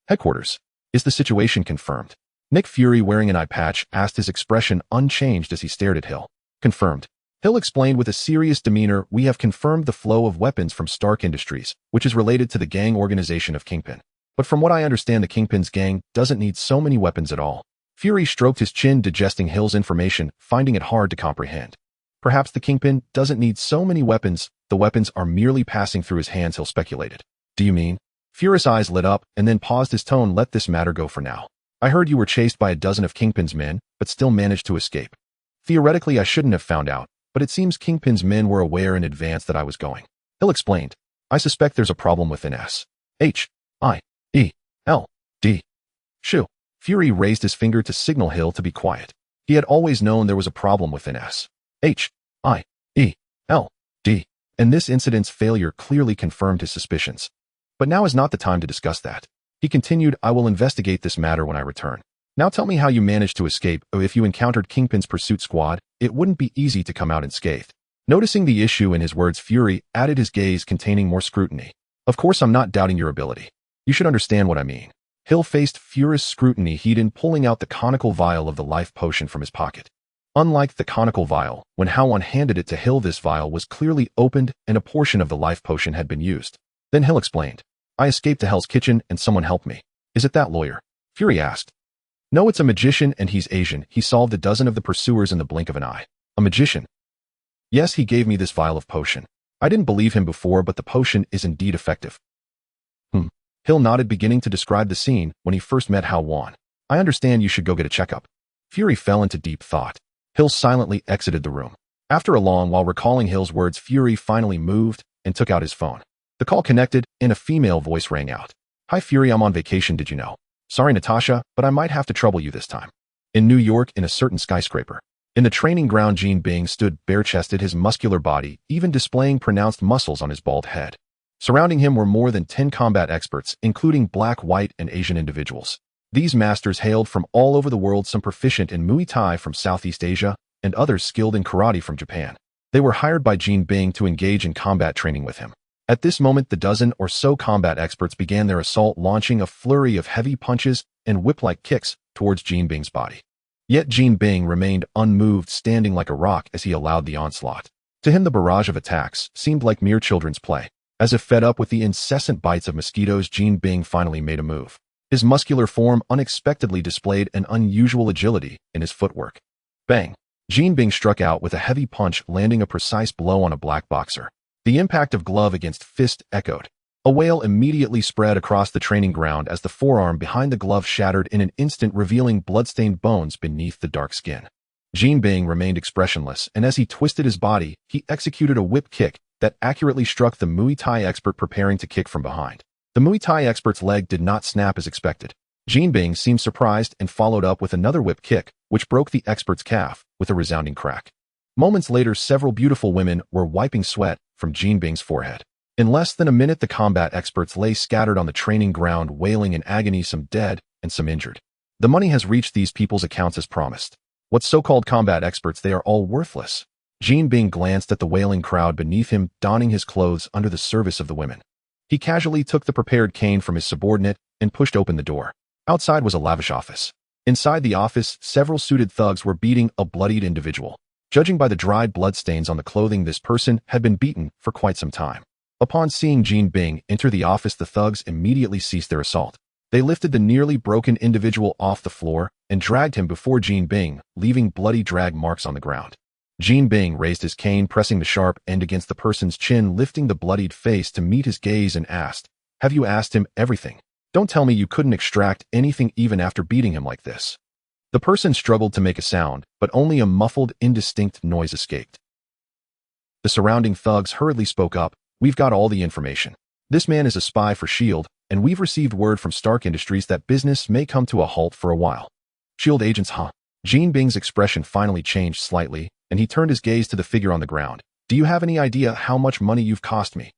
Headquarters. Is the situation confirmed? Nick Fury, wearing an eye patch, asked, his expression unchanged as he stared at Hill. Confirmed. Hill explained with a serious demeanor, we have confirmed the flow of weapons from Stark Industries, which is related to the gang organization of Kingpin. But from what I understand, the Kingpin's gang doesn't need so many weapons at all. Fury stroked his chin, digesting Hill's information, finding it hard to comprehend. Perhaps the Kingpin doesn't need so many weapons, the weapons are merely passing through his hands, Hill speculated. Do you mean? Fury's eyes lit up and then paused, his tone, let this matter go for now. I heard you were chased by a dozen of Kingpin's men, but still managed to escape. Theoretically, I shouldn't have found out, but it seems Kingpin's men were aware in advance that I was going. Hill explained. I suspect there's a problem within S-H-I-E-L-D. Shoo. Fury raised his finger to signal Hill to be quiet. He had always known there was a problem within S-H-I-E-L-D, and this incident's failure clearly confirmed his suspicions. But now is not the time to discuss that. He continued, I will investigate this matter when I return. Now tell me how you managed to escape. If you encountered Kingpin's pursuit squad, it wouldn't be easy to come out unscathed. Noticing the issue in his words, Fury added, his gaze containing more scrutiny. Of course, I'm not doubting your ability. You should understand what I mean. Hill faced furious scrutiny, Hedon pulling out the conical vial of the life potion from his pocket. Unlike the conical vial, when Hao Wan handed it to Hill, this vial was clearly opened and a portion of the life potion had been used. Then Hill explained. I escaped to Hell's Kitchen and someone helped me. Is it that lawyer? Fury asked. No, it's a magician and he's Asian. He solved a dozen of the pursuers in the blink of an eye. A magician? Yes, he gave me this vial of potion. I didn't believe him before, but the potion is indeed effective. Hill nodded, beginning to describe the scene when he first met Hao Wan. I understand you should go get a checkup. Fury fell into deep thought. Hill silently exited the room. After a long while recalling Hill's words, Fury finally moved and took out his phone. The call connected and a female voice rang out. Hi Fury, I'm on vacation, did you know? Sorry Natasha, but I might have to trouble you this time. In New York, in a certain skyscraper. In the training ground, Jean Bing stood bare-chested, his muscular body even displaying pronounced muscles on his bald head. Surrounding him were more than 10 combat experts, including black, white, and Asian individuals. These masters hailed from all over the world, some proficient in Muay Thai from Southeast Asia, and others skilled in karate from Japan. They were hired by Jean Bing to engage in combat training with him. At this moment, the dozen or so combat experts began their assault, launching a flurry of heavy punches and whip-like kicks towards Jean Bing's body. Yet Jean Bing remained unmoved, standing like a rock as he allowed the onslaught. To him, the barrage of attacks seemed like mere children's play. As if fed up with the incessant bites of mosquitoes, Jean Bing finally made a move. His muscular form unexpectedly displayed an unusual agility in his footwork. Bang! Jean Bing struck out with a heavy punch, landing a precise blow on a black boxer. The impact of glove against fist echoed. A wail immediately spread across the training ground as the forearm behind the glove shattered in an instant, revealing bloodstained bones beneath the dark skin. Jean Bing remained expressionless, and as he twisted his body, he executed a whip kick that accurately struck the Muay Thai expert preparing to kick from behind. The Muay Thai expert's leg did not snap as expected. Jean Bing seemed surprised and followed up with another whip kick, which broke the expert's calf with a resounding crack. Moments later, several beautiful women were wiping sweat from Jean Bing's forehead. In less than a minute, the combat experts lay scattered on the training ground, wailing in agony, some dead and some injured. The money has reached these people's accounts as promised. What so-called combat experts, they are all worthless. Jean Bing glanced at the wailing crowd beneath him, donning his clothes under the service of the women. He casually took the prepared cane from his subordinate and pushed open the door. Outside was a lavish office. Inside the office, several suited thugs were beating a bloodied individual. Judging by the dried bloodstains on the clothing, this person had been beaten for quite some time. Upon seeing Jean Bing enter the office, the thugs immediately ceased their assault. They lifted the nearly broken individual off the floor and dragged him before Jean Bing, leaving bloody drag marks on the ground. Jean Bing raised his cane, pressing the sharp end against the person's chin, lifting the bloodied face to meet his gaze, and asked, "Have you asked him everything? Don't tell me you couldn't extract anything even after beating him like this." The person struggled to make a sound, but only a muffled, indistinct noise escaped. The surrounding thugs hurriedly spoke up, "We've got all the information. This man is a spy for S.H.I.E.L.D., and we've received word from Stark Industries that business may come to a halt for a while." "S.H.I.E.L.D. agents, huh?" Jean Bing's expression finally changed slightly, and he turned his gaze to the figure on the ground. "Do you have any idea how much money you've cost me?"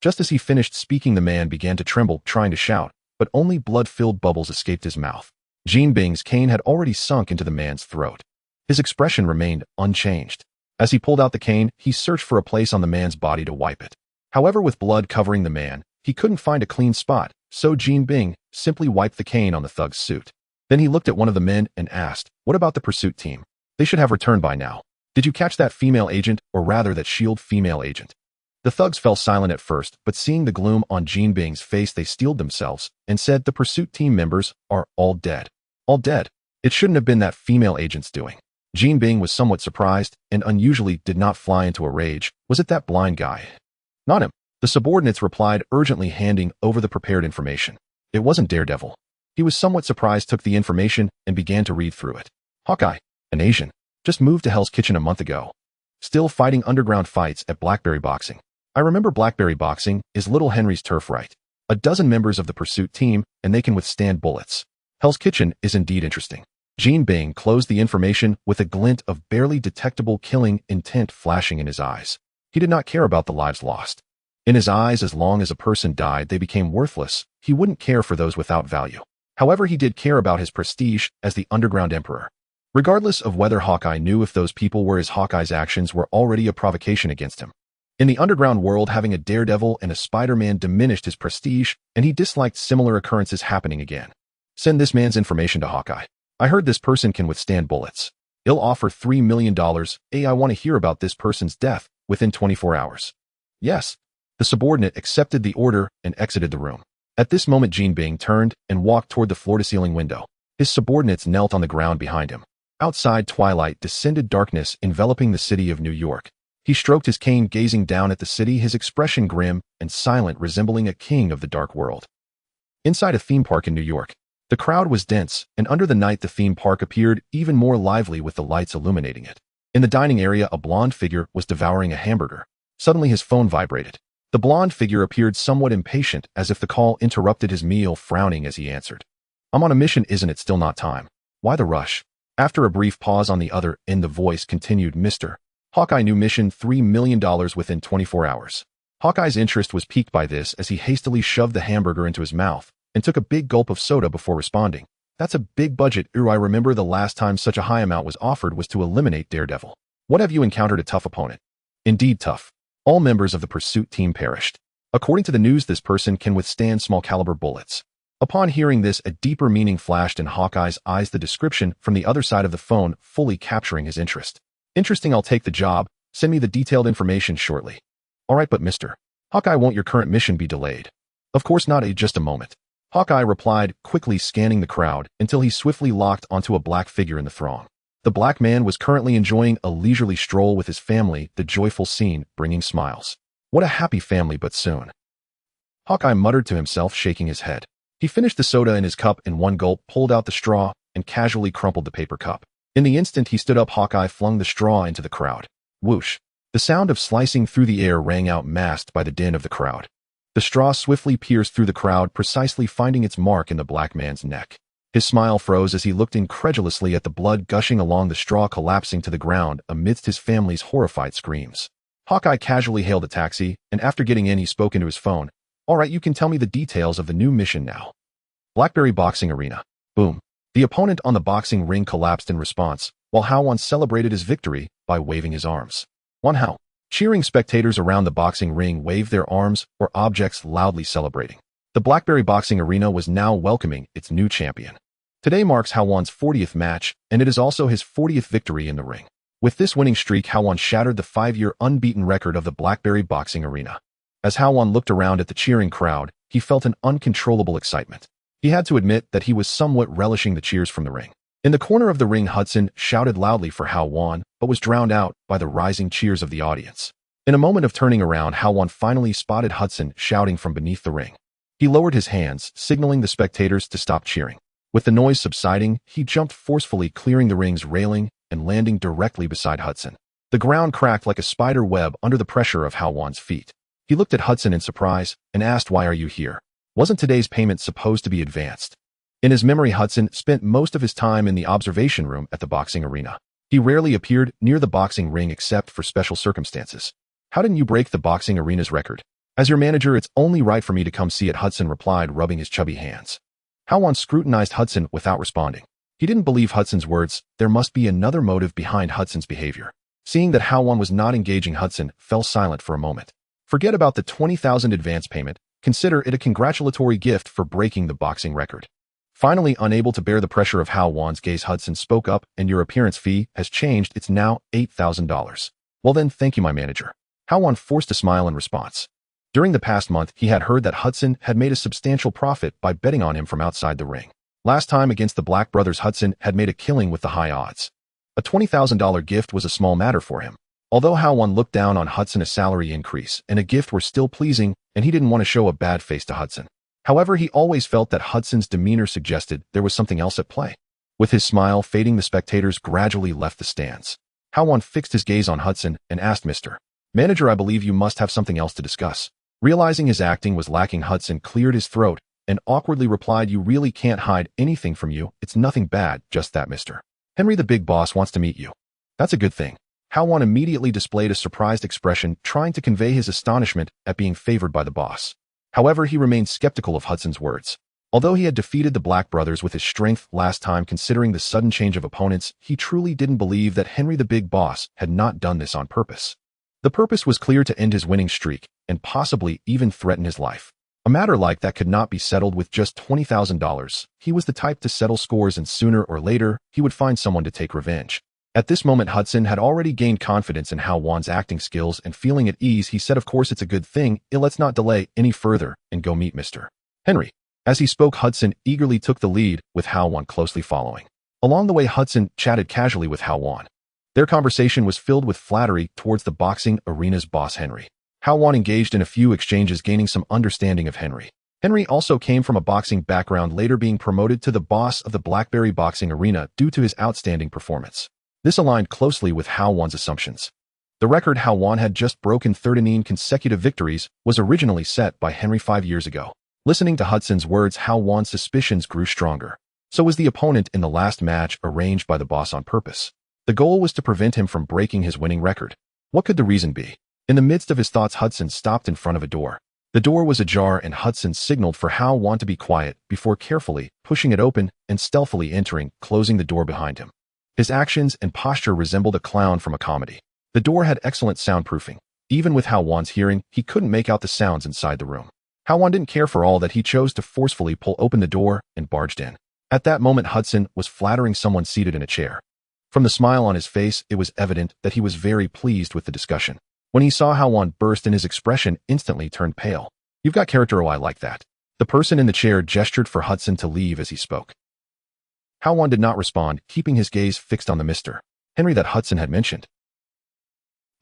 Just as he finished speaking, the man began to tremble, trying to shout, but only blood-filled bubbles escaped his mouth. Jean Bing's cane had already sunk into the man's throat. His expression remained unchanged. As he pulled out the cane, he searched for a place on the man's body to wipe it. However, with blood covering the man, he couldn't find a clean spot, so Jean Bing simply wiped the cane on the thug's suit. Then he looked at one of the men and asked, "What about the pursuit team? They should have returned by now. Did you catch that female agent, or rather that S.H.I.E.L.D. female agent?" The thugs fell silent at first, but seeing the gloom on Jean Bing's face, they steeled themselves and said, "The pursuit team members are all dead." All dead? It shouldn't have been that female agent's doing. Jean Bing was somewhat surprised and unusually did not fly into a rage. Was it that blind guy? Not him. The subordinates replied, urgently handing over the prepared information. It wasn't Daredevil. He was somewhat surprised, took the information, and began to read through it. Hawkeye, an Asian, just moved to Hell's Kitchen a month ago. Still fighting underground fights at Blackberry Boxing. I remember Blackberry Boxing is Little Henry's turf, right? A dozen members of the pursuit team, and they can withstand bullets. Hell's Kitchen is indeed interesting. Jean Bing closed the information with a glint of barely detectable killing intent flashing in his eyes. He did not care about the lives lost. In his eyes, as long as a person died, they became worthless. He wouldn't care for those without value. However, he did care about his prestige as the Underground Emperor. Regardless of whether Hawkeye knew if those people were his, Hawkeye's actions were already a provocation against him. In the underground world, having a Daredevil and a Spider-Man diminished his prestige, and he disliked similar occurrences happening again. Send this man's information to Hawkeye. I heard this person can withstand bullets. He'll offer $3 million. I want to hear about this person's death within 24 hours. Yes. The subordinate accepted the order and exited the room. At this moment, Jean Bing turned and walked toward the floor-to-ceiling window. His subordinates knelt on the ground behind him. Outside, twilight descended, darkness enveloping the city of New York. He stroked his cane, gazing down at the city, his expression grim and silent, resembling a king of the dark world. Inside a theme park in New York, the crowd was dense, and under the night the theme park appeared even more lively with the lights illuminating it. In the dining area, a blonde figure was devouring a hamburger. Suddenly his phone vibrated. The blonde figure appeared somewhat impatient, as if the call interrupted his meal, frowning as he answered. "I'm on a mission, isn't it still not time? Why the rush?" After a brief pause on the other end, the voice continued, "Mr. Hawkeye, new mission, $3 million within 24 hours. Hawkeye's interest was piqued by this as he hastily shoved the hamburger into his mouth and took a big gulp of soda before responding. "That's a big budget. I remember the last time such a high amount was offered was to eliminate Daredevil. What have you encountered? A tough opponent?" "Indeed tough. All members of the pursuit team perished. According to the news, this person can withstand small caliber bullets." Upon hearing this, a deeper meaning flashed in Hawkeye's eyes, the description from the other side of the phone fully capturing his interest. Interesting, I'll take the job. Send me the detailed information shortly. All right, but Mr. Hawkeye, won't your current mission be delayed? Of course not, just a moment. Hawkeye replied, quickly scanning the crowd until he swiftly locked onto a black figure in the throng. The black man was currently enjoying a leisurely stroll with his family, the joyful scene bringing smiles. What a happy family, but soon. Hawkeye muttered to himself, shaking his head. He finished the soda in his cup in one gulp, pulled out the straw, and casually crumpled the paper cup. In the instant he stood up, Hawkeye flung the straw into the crowd. Whoosh! The sound of slicing through the air rang out, masked by the din of the crowd. The straw swiftly pierced through the crowd, precisely finding its mark in the black man's neck. His smile froze as he looked incredulously at the blood gushing along the straw, collapsing to the ground amidst his family's horrified screams. Hawkeye casually hailed a taxi, and after getting in he spoke into his phone. All right, you can tell me the details of the new mission now. Blackberry Boxing Arena. Boom. The opponent on the boxing ring collapsed in response, while Hao Wan celebrated his victory by waving his arms. One Hao. Cheering spectators around the boxing ring waved their arms or objects, loudly celebrating. The Blackberry Boxing Arena was now welcoming its new champion. Today marks Hao Wan's 40th match, and it is also his 40th victory in the ring. With this winning streak, Hao Wan shattered the 5-year unbeaten record of the Blackberry Boxing Arena. As Hao Wan looked around at the cheering crowd, he felt an uncontrollable excitement. He had to admit that he was somewhat relishing the cheers from the ring. In the corner of the ring, Hudson shouted loudly for Hao Wan, but was drowned out by the rising cheers of the audience. In a moment of turning around, Hao Wan finally spotted Hudson shouting from beneath the ring. He lowered his hands, signaling the spectators to stop cheering. With the noise subsiding, he jumped forcefully, clearing the ring's railing and landing directly beside Hudson. The ground cracked like a spider web under the pressure of Hao Wan's feet. He looked at Hudson in surprise and asked, "Why are you here? Wasn't today's payment supposed to be advanced?" In his memory, Hudson spent most of his time in the observation room at the boxing arena. He rarely appeared near the boxing ring except for special circumstances. How didn't you break the boxing arena's record? As your manager, it's only right for me to come see it, Hudson replied, rubbing his chubby hands. Hao Wan scrutinized Hudson without responding. He didn't believe Hudson's words. There must be another motive behind Hudson's behavior. Seeing that Hao Wan was not engaging, Hudson fell silent for a moment. Forget about the 20,000 advance payment. Consider it a congratulatory gift for breaking the boxing record. Finally, unable to bear the pressure of Hao Wan's gaze, Hudson spoke up, and your appearance fee has changed. It's now $8,000. Well then, thank you, my manager. Hao Wan forced a smile in response. During the past month, he had heard that Hudson had made a substantial profit by betting on him from outside the ring. Last time against the Black brothers, Hudson had made a killing with the high odds. A $20,000 gift was a small matter for him. Although Hao Wan looked down on Hudson, a salary increase and a gift were still pleasing, and he didn't want to show a bad face to Hudson. However, he always felt that Hudson's demeanor suggested there was something else at play. With his smile fading, the spectators gradually left the stands. Hao Wan fixed his gaze on Hudson and asked, "Mr. Manager, I believe you must have something else to discuss." Realizing his acting was lacking, Hudson cleared his throat and awkwardly replied, "You really can't hide anything from you. It's nothing bad, just that Mr. Henry, the big boss, wants to meet you." "That's a good thing." Hao Wan immediately displayed a surprised expression, trying to convey his astonishment at being favored by the boss. However, he remained skeptical of Hudson's words. Although he had defeated the Black brothers with his strength last time, considering the sudden change of opponents, he truly didn't believe that Henry the Big Boss had not done this on purpose. The purpose was clear: to end his winning streak and possibly even threaten his life. A matter like that could not be settled with just $20,000. He was the type to settle scores, and sooner or later, he would find someone to take revenge. At this moment, Hudson had already gained confidence in Hao Wan's acting skills, and feeling at ease, he said, "Of course, it's a good thing. Let's not delay any further and go meet Mr. Henry." As he spoke, Hudson eagerly took the lead, with Hao Wan closely following. Along the way, Hudson chatted casually with Hao Wan. Their conversation was filled with flattery towards the boxing arena's boss, Henry. Hao Wan engaged in a few exchanges, gaining some understanding of Henry. Henry also came from a boxing background, later being promoted to the boss of the Blackberry Boxing Arena due to his outstanding performance. This aligned closely with Hao Wan's assumptions. The record Hao Wan had just broken, 13 consecutive victories, was originally set by Henry 5 years ago. Listening to Hudson's words, Hao Wan's suspicions grew stronger. So was the opponent in the last match arranged by the boss on purpose. The goal was to prevent him from breaking his winning record. What could the reason be? In the midst of his thoughts, Hudson stopped in front of a door. The door was ajar, and Hudson signaled for Hao Wan to be quiet before carefully pushing it open and stealthily entering, closing the door behind him. His actions and posture resembled a clown from a comedy. The door had excellent soundproofing. Even with Hao Wan's hearing, he couldn't make out the sounds inside the room. Hao Wan didn't care for all that. He chose to forcefully pull open the door and barged in. At that moment, Hudson was flattering someone seated in a chair. From the smile on his face, it was evident that he was very pleased with the discussion. When he saw Hao Wan burst in, his expression instantly turned pale. "You've got character, oh, I like that." The person in the chair gestured for Hudson to leave as he spoke. Hao Wan did not respond, keeping his gaze fixed on the Mr. Henry that Hudson had mentioned.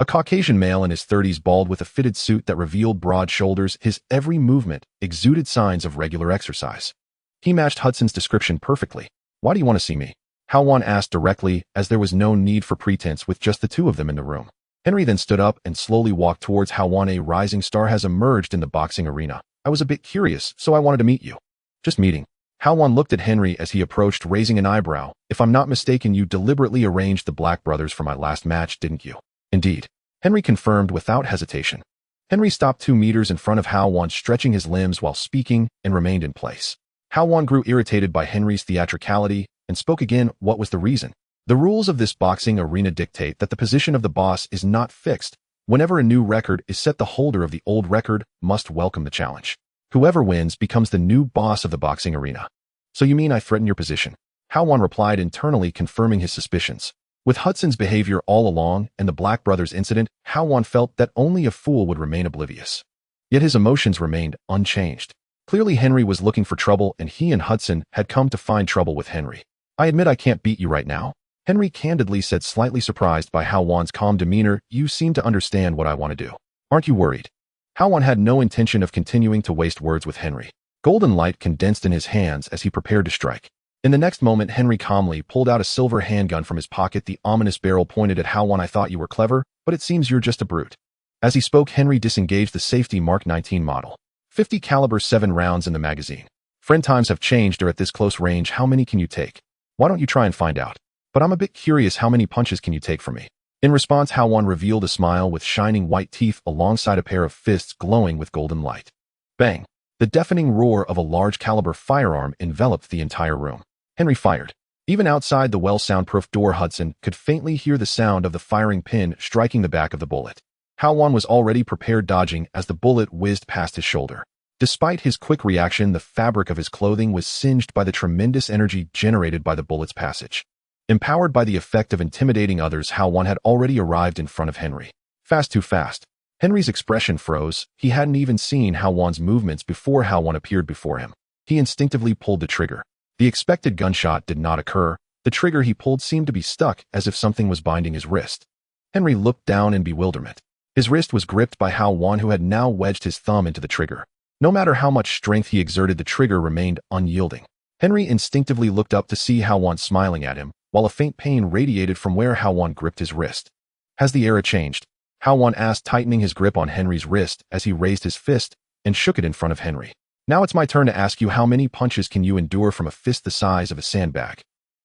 A Caucasian male in his 30s, bald with a fitted suit that revealed broad shoulders. His every movement exuded signs of regular exercise. He matched Hudson's description perfectly. "Why do you want to see me?" Hao Wan asked directly, as there was no need for pretense with just the two of them in the room. Henry then stood up and slowly walked towards Hao Wan. "A rising star has emerged in the boxing arena. I was a bit curious, so I wanted to meet you." "Just meeting." Hao Wan looked at Henry as he approached, raising an eyebrow. "If I'm not mistaken, you deliberately arranged the Black brothers for my last match, didn't you?" "Indeed," Henry confirmed without hesitation. Henry stopped 2 meters in front of Hao Wan, stretching his limbs while speaking, and remained in place. Hao Wan grew irritated by Henry's theatricality and spoke again. "What was the reason?" "The rules of this boxing arena dictate that the position of the boss is not fixed. Whenever a new record is set, the holder of the old record must welcome the challenge. Whoever wins becomes the new boss of the boxing arena." "So you mean I threaten your position?" Hao Wan replied, internally confirming his suspicions. With Hudson's behavior all along and the Black brothers incident, Hao Wan felt that only a fool would remain oblivious. Yet his emotions remained unchanged. Clearly Henry was looking for trouble, and he and Hudson had come to find trouble with Henry. "I admit I can't beat you right now," Henry candidly said, slightly surprised by Hao Wan's calm demeanor. "You seem to understand what I want to do. Aren't you worried?" Hao Wan had no intention of continuing to waste words with Henry. Golden light condensed in his hands as he prepared to strike. In the next moment, Henry calmly pulled out a silver handgun from his pocket, the ominous barrel pointed at Hao Wan. "I thought you were clever, but it seems you're just a brute." As he spoke, Henry disengaged the safety Mark 19 model. 50 caliber 7 rounds in the magazine. "Friend, times have changed, or at this close range, how many can you take? Why don't you try and find out? But I'm a bit curious, how many punches can you take from me?" In response, Hao Wan revealed a smile with shining white teeth alongside a pair of fists glowing with golden light. Bang! The deafening roar of a large caliber firearm enveloped the entire room. Henry fired. Even outside the well-soundproofed door, Hudson could faintly hear the sound of the firing pin striking the back of the bullet. Hao Wan was already prepared, dodging as the bullet whizzed past his shoulder. Despite his quick reaction, the fabric of his clothing was singed by the tremendous energy generated by the bullet's passage. Empowered by the effect of intimidating others, Hao Wan had already arrived in front of Henry. Fast, too fast. Henry's expression froze. He hadn't even seen Hao Wan's movements before Hao Wan appeared before him. He instinctively pulled the trigger. The expected gunshot did not occur. The trigger he pulled seemed to be stuck, as if something was binding his wrist. Henry looked down in bewilderment. His wrist was gripped by Hao Wan, who had now wedged his thumb into the trigger. No matter how much strength he exerted, the trigger remained unyielding. Henry instinctively looked up to see Hao Wan smiling at him, while a faint pain radiated from where Hao Wan gripped his wrist. "Has the era changed?" Hao Wan asked, tightening his grip on Henry's wrist as he raised his fist and shook it in front of Henry. "Now it's my turn to ask you, how many punches can you endure from a fist the size of a sandbag?"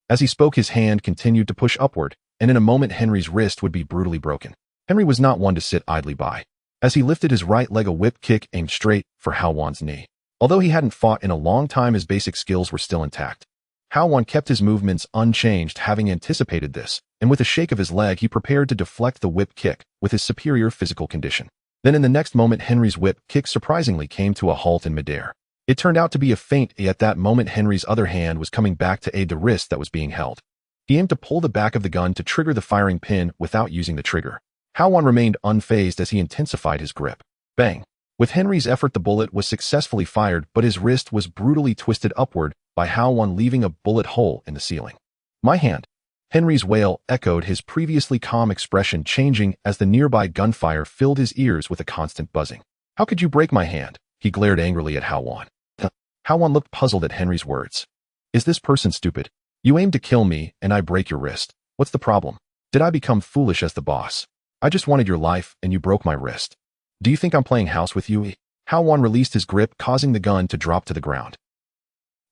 As he spoke, his hand continued to push upward, and in a moment Henry's wrist would be brutally broken. Henry was not one to sit idly by. As he lifted his right leg, a whip kick aimed straight for Hao Wan's knee. Although he hadn't fought in a long time, his basic skills were still intact. Hao Wan kept his movements unchanged, having anticipated this, and with a shake of his leg he prepared to deflect the whip kick with his superior physical condition. Then in the next moment, Henry's whip kick surprisingly came to a halt in midair. It turned out to be a feint. At that moment, Henry's other hand was coming back to aid the wrist that was being held. He aimed to pull the back of the gun to trigger the firing pin without using the trigger. Hao Wan remained unfazed as he intensified his grip. Bang! With Henry's effort, the bullet was successfully fired, but his wrist was brutally twisted upward by Hao Wan, leaving a bullet hole in the ceiling. "My hand!" Henry's wail echoed, his previously calm expression changing as the nearby gunfire filled his ears with a constant buzzing. "How could you break my hand?" He glared angrily at Hao Wan. Hao Wan looked puzzled at Henry's words. "Is this person stupid? You aimed to kill me, and I break your wrist. What's the problem? Did I become foolish as the boss? I just wanted your life, and you broke my wrist. Do you think I'm playing house with you?" Hao Wan released his grip, causing the gun to drop to the ground.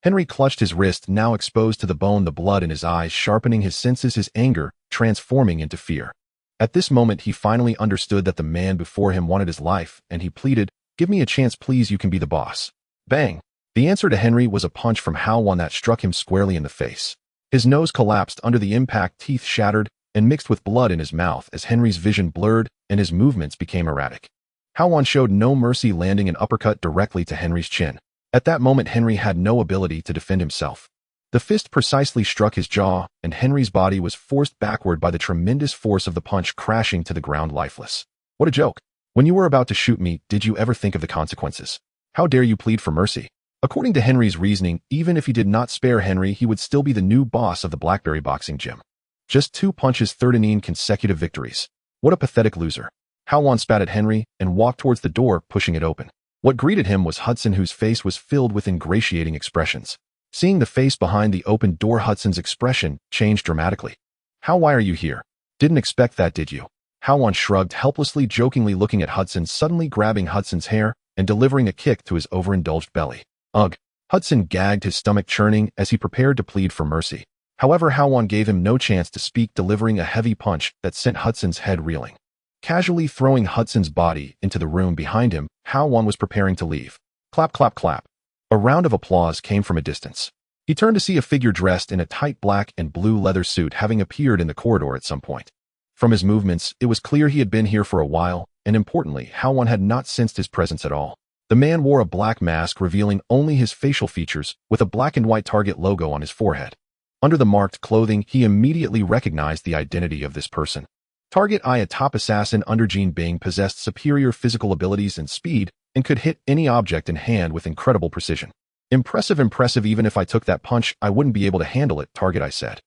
Henry clutched his wrist, now exposed to the bone, the blood in his eyes sharpening his senses, his anger transforming into fear. At this moment, he finally understood that the man before him wanted his life, and he pleaded, "Give me a chance, please. You can be the boss." Bang! The answer to Henry was a punch from Hao Wan that struck him squarely in the face. His nose collapsed under the impact, teeth shattered, and mixed with blood in his mouth as Henry's vision blurred and his movements became erratic. Hao Wan showed no mercy, landing an uppercut directly to Henry's chin. At that moment, Henry had no ability to defend himself. The fist precisely struck his jaw, and Henry's body was forced backward by the tremendous force of the punch, crashing to the ground lifeless. What a joke. When you were about to shoot me, did you ever think of the consequences? How dare you plead for mercy? According to Henry's reasoning, even if he did not spare Henry, he would still be the new boss of the Blackberry boxing gym. Just 2 punches, 13 consecutive victories. What a pathetic loser. Hao Wan spat at Henry and walked towards the door, pushing it open. What greeted him was Hudson, whose face was filled with ingratiating expressions. Seeing the face behind the open door, Hudson's expression changed dramatically. Why are you here? Didn't expect that, did you? Hao Wan shrugged helplessly, jokingly looking at Hudson, suddenly grabbing Hudson's hair and delivering a kick to his overindulged belly. Ugh. Hudson gagged, his stomach churning as he prepared to plead for mercy. However, Hao Wan gave him no chance to speak, delivering a heavy punch that sent Hudson's head reeling. Casually throwing Hudson's body into the room behind him, Hao Wan was preparing to leave. Clap, clap, clap. A round of applause came from a distance. He turned to see a figure dressed in a tight black and blue leather suit having appeared in the corridor at some point. From his movements, it was clear he had been here for a while, and importantly, Hao Wan had not sensed his presence at all. The man wore a black mask revealing only his facial features, with a black and white Target logo on his forehead. Under the marked clothing, he immediately recognized the identity of this person. Target I, a top assassin under Jean Bing, possessed superior physical abilities and speed, and could hit any object in hand with incredible precision. Impressive, even if I took that punch, I wouldn't be able to handle it, Target I said.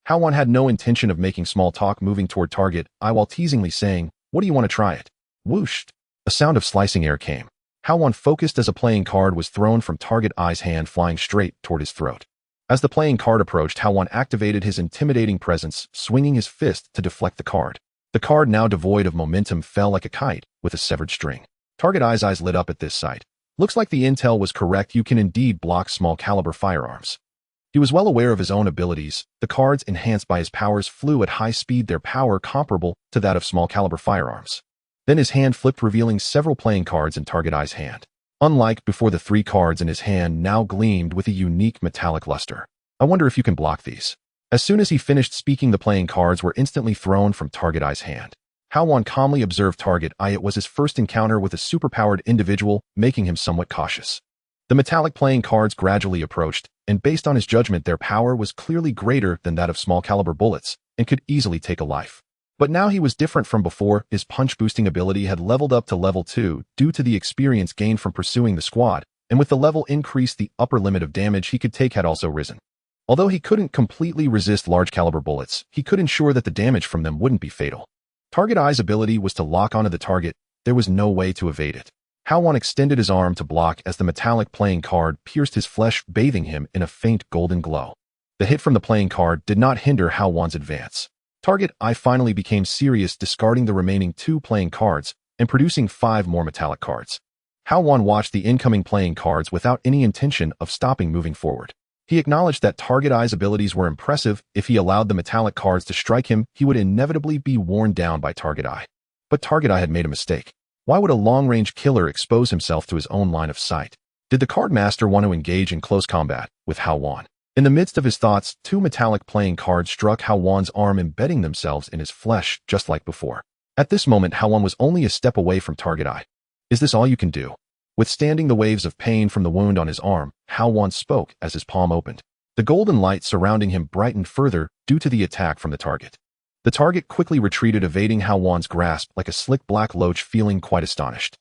Hao Wan had no intention of making small talk, moving toward Target I while teasingly saying, "What do you want to try it?" Whoosh! A sound of slicing air came. Hao Wan focused as a playing card was thrown from Target I's hand, flying straight toward his throat. As the playing card approached, Hao Wan activated his intimidating presence, swinging his fist to deflect the card. The card, now devoid of momentum, fell like a kite with a severed string. Target I's eyes lit up at this sight. Looks like the intel was correct. You can indeed block small caliber firearms. He was well aware of his own abilities. The cards, enhanced by his powers, flew at high speed, their power comparable to that of small caliber firearms. Then his hand flipped, revealing several playing cards in Target I's hand. Unlike before, the 3 cards in his hand now gleamed with a unique metallic luster. I wonder if you can block these. As soon as he finished speaking, the playing cards were instantly thrown from Target I's hand. Hao Wan calmly observed Target I. It was his first encounter with a superpowered individual, making him somewhat cautious. The metallic playing cards gradually approached, and based on his judgment, their power was clearly greater than that of small caliber bullets, and could easily take a life. But now he was different from before. His punch-boosting ability had leveled up to level 2 due to the experience gained from pursuing the squad, and with the level increase, the upper limit of damage he could take had also risen. Although he couldn't completely resist large-caliber bullets, he could ensure that the damage from them wouldn't be fatal. Target I's ability was to lock onto the target. There was no way to evade it. Hao Wan extended his arm to block as the metallic playing card pierced his flesh, bathing him in a faint golden glow. The hit from the playing card did not hinder Hao Wan's advance. Target I finally became serious, discarding the remaining 2 playing cards and producing 5 more metallic cards. Hao Wan watched the incoming playing cards without any intention of stopping moving forward. He acknowledged that Target I's abilities were impressive. If he allowed the metallic cards to strike him, he would inevitably be worn down by Target I. But Target I had made a mistake. Why would a long-range killer expose himself to his own line of sight? Did the card master want to engage in close combat with Hao Wan? In the midst of his thoughts, 2 metallic playing cards struck Hao Wan's arm, embedding themselves in his flesh, just like before. At this moment, Hao Wan was only a step away from Target I. Is this all you can do? Withstanding the waves of pain from the wound on his arm, Hao Wan spoke as his palm opened. The golden light surrounding him brightened further due to the attack from the target. The target quickly retreated, evading Hao Wan's grasp like a slick black loach, feeling quite astonished.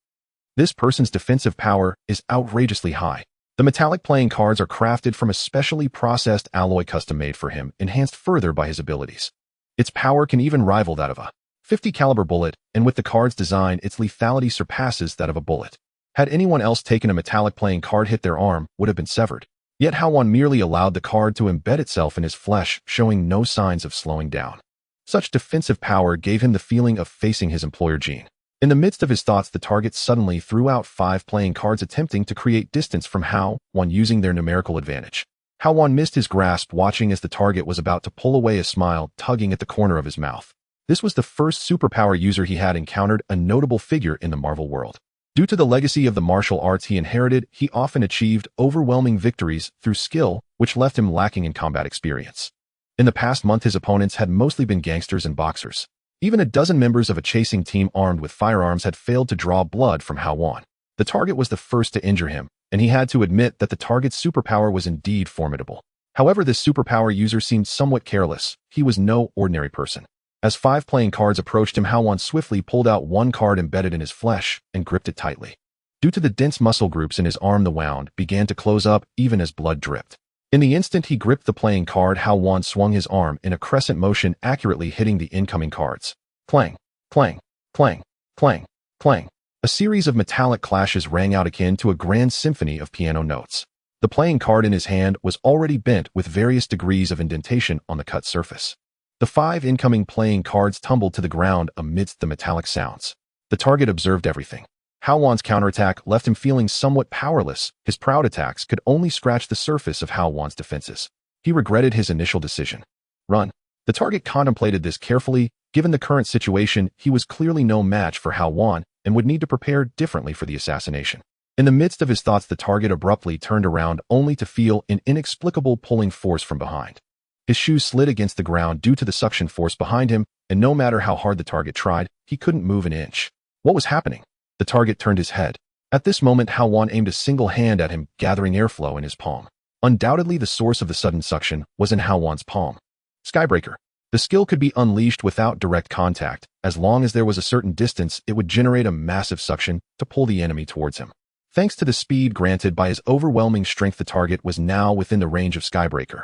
This person's defensive power is outrageously high. The metallic playing cards are crafted from a specially processed alloy custom-made for him, enhanced further by his abilities. Its power can even rival that of a .50 caliber bullet, and with the card's design, its lethality surpasses that of a bullet. Had anyone else taken a metallic playing card, hit their arm would have been severed. Yet Hao Wan merely allowed the card to embed itself in his flesh, showing no signs of slowing down. Such defensive power gave him the feeling of facing his employer Jean. In the midst of his thoughts, the target suddenly threw out 5 playing cards, attempting to create distance from Hao Wan using their numerical advantage. Hao Wan missed his grasp, watching as the target was about to pull away, a smile tugging at the corner of his mouth. This was the first superpower user he had encountered, a notable figure in the Marvel world. Due to the legacy of the martial arts he inherited, he often achieved overwhelming victories through skill, which left him lacking in combat experience. In the past month, his opponents had mostly been gangsters and boxers. Even a dozen members of a chasing team armed with firearms had failed to draw blood from Hao Wan. The target was the first to injure him, and he had to admit that the target's superpower was indeed formidable. However, this superpower user seemed somewhat careless. He was no ordinary person. As 5 playing cards approached him, Hao Wan swiftly pulled out one card embedded in his flesh and gripped it tightly. Due to the dense muscle groups in his arm, the wound began to close up even as blood dripped. In the instant he gripped the playing card, Hao Wan swung his arm in a crescent motion, accurately hitting the incoming cards. Clang, clang, clang, clang, clang. A series of metallic clashes rang out akin to a grand symphony of piano notes. The playing card in his hand was already bent with various degrees of indentation on the cut surface. The 5 incoming playing cards tumbled to the ground amidst the metallic sounds. The target observed everything. Hao Wan's counterattack left him feeling somewhat powerless. His proud attacks could only scratch the surface of Hao Wan's defenses. He regretted his initial decision. Run. The target contemplated this carefully. Given the current situation, he was clearly no match for Hao Wan and would need to prepare differently for the assassination. In the midst of his thoughts, the target abruptly turned around only to feel an inexplicable pulling force from behind. His shoes slid against the ground due to the suction force behind him, and no matter how hard the target tried, he couldn't move an inch. What was happening? The target turned his head. At this moment, Hao Wan aimed a single hand at him, gathering airflow in his palm. Undoubtedly, the source of the sudden suction was in Hao Wan's palm. Skybreaker. The skill could be unleashed without direct contact. As long as there was a certain distance, it would generate a massive suction to pull the enemy towards him. Thanks to the speed granted by his overwhelming strength, the target was now within the range of Skybreaker.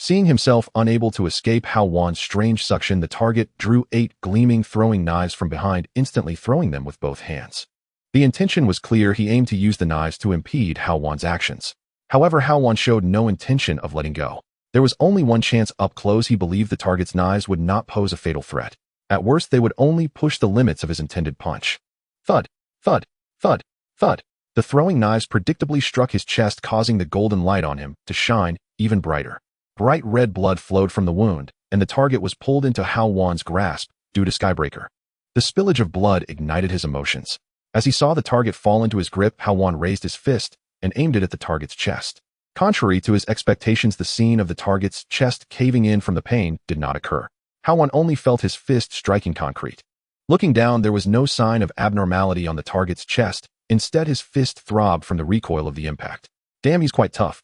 Seeing himself unable to escape Hao Wan's strange suction, the target drew 8 gleaming throwing knives from behind, instantly throwing them with both hands. The intention was clear. He aimed to use the knives to impede Hao Wan's actions. However, Hao Wan showed no intention of letting go. There was only one chance up close. He believed the target's knives would not pose a fatal threat. At worst, they would only push the limits of his intended punch. Thud, thud, thud, thud. The throwing knives predictably struck his chest, causing the golden light on him to shine even brighter. Bright red blood flowed from the wound, and the target was pulled into Hao Wan's grasp due to Skybreaker. The spillage of blood ignited his emotions. As he saw the target fall into his grip, Hao Wan raised his fist and aimed it at the target's chest. Contrary to his expectations, the scene of the target's chest caving in from the pain did not occur. Hao Wan only felt his fist striking concrete. Looking down, there was no sign of abnormality on the target's chest. Instead, his fist throbbed from the recoil of the impact. Damn, he's quite tough.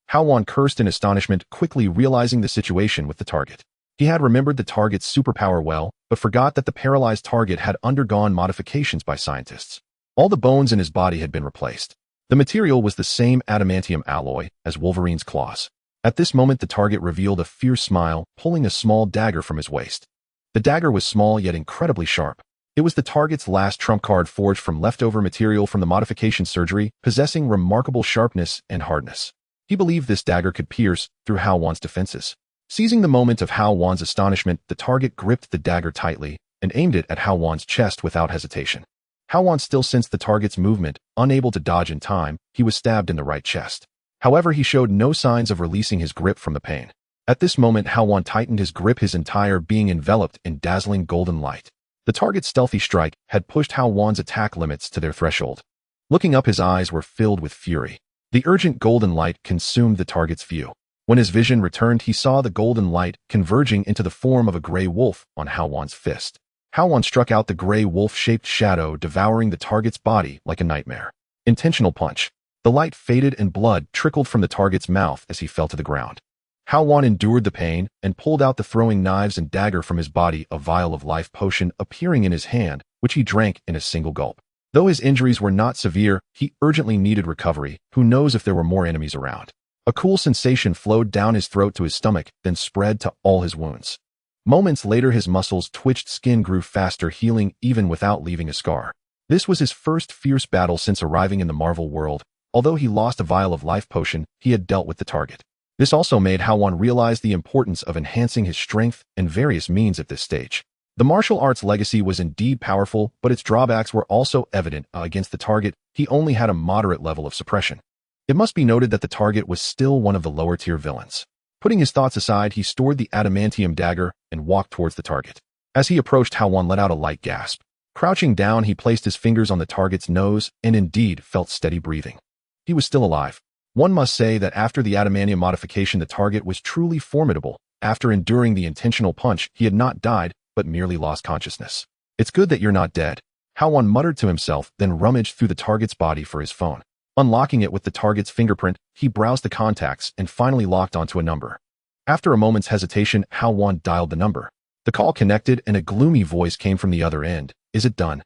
Hao Wan cursed in astonishment, quickly realizing the situation with the target. He had remembered the target's superpower well, but forgot that the paralyzed target had undergone modifications by scientists. All the bones in his body had been replaced. The material was the same adamantium alloy as Wolverine's claws. At this moment, the target revealed a fierce smile, pulling a small dagger from his waist. The dagger was small yet incredibly sharp. It was the target's last trump card, forged from leftover material from the modification surgery, possessing remarkable sharpness and hardness. He believed this dagger could pierce through Hao Wan's defenses. Seizing the moment of Hao Wan's astonishment, the target gripped the dagger tightly and aimed it at Hao Wan's chest without hesitation. Hao Wan still sensed the target's movement. Unable to dodge in time, he was stabbed in the right chest. However, he showed no signs of releasing his grip from the pain. At this moment, Hao Wan tightened his grip, his entire being enveloped in dazzling golden light. The target's stealthy strike had pushed Hao Wan's attack limits to their threshold. Looking up, his eyes were filled with fury. The urgent golden light consumed the target's view. When his vision returned, he saw the golden light converging into the form of a gray wolf on Hao Wan's fist. Hao Wan struck out the gray wolf-shaped shadow, devouring the target's body like a nightmare. Intentional punch. The light faded and blood trickled from the target's mouth as he fell to the ground. Hao Wan endured the pain and pulled out the throwing knives and dagger from his body, a vial of life potion appearing in his hand, which he drank in a single gulp. Though his injuries were not severe, he urgently needed recovery. Who knows if there were more enemies around? A cool sensation flowed down his throat to his stomach, then spread to all his wounds. Moments later, his muscles twitched, skin grew faster, healing even without leaving a scar. This was his first fierce battle since arriving in the Marvel world. Although he lost a vial of life potion, he had dealt with the target. This also made Hao Wan realize the importance of enhancing his strength and various means at this stage. The martial arts legacy was indeed powerful, but its drawbacks were also evident. Against the target, he only had a moderate level of suppression. It must be noted that the target was still one of the lower-tier villains. Putting his thoughts aside, he stored the adamantium dagger and walked towards the target. As he approached, Hao Wan let out a light gasp. Crouching down, he placed his fingers on the target's nose and indeed felt steady breathing. He was still alive. One must say that after the adamantium modification, the target was truly formidable. After enduring the intentional punch, he had not died, but merely lost consciousness. It's good that you're not dead, Hao Wan muttered to himself, then rummaged through the target's body for his phone. Unlocking it with the target's fingerprint, he browsed the contacts and finally locked onto a number. After a moment's hesitation, Hao Wan dialed the number. The call connected and a gloomy voice came from the other end. Is it done?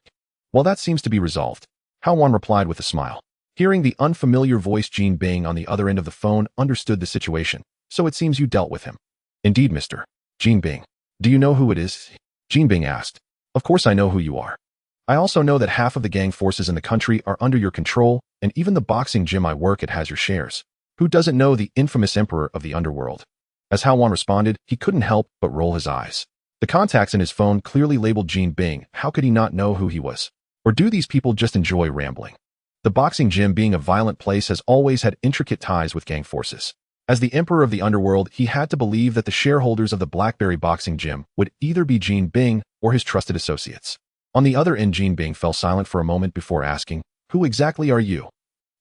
Well, that seems to be resolved, Hao Wan replied with a smile. Hearing the unfamiliar voice, Jin Bing on the other end of the phone understood the situation. So it seems you dealt with him. Indeed, Mr. Jin Bing. Do you know who it is? Jin Bing asked. Of course I know who you are. I also know that half of the gang forces in the country are under your control, and even the boxing gym I work at has your shares. Who doesn't know the infamous emperor of the underworld? As Hao Wan responded, he couldn't help but roll his eyes. The contacts in his phone clearly labeled Jin Bing. How could he not know who he was? Or do these people just enjoy rambling? The boxing gym, being a violent place, has always had intricate ties with gang forces. As the emperor of the underworld, he had to believe that the shareholders of the Blackberry Boxing Gym would either be Jin Bing or his trusted associates. On the other end, Jin Bing fell silent for a moment before asking, "Who exactly are you?"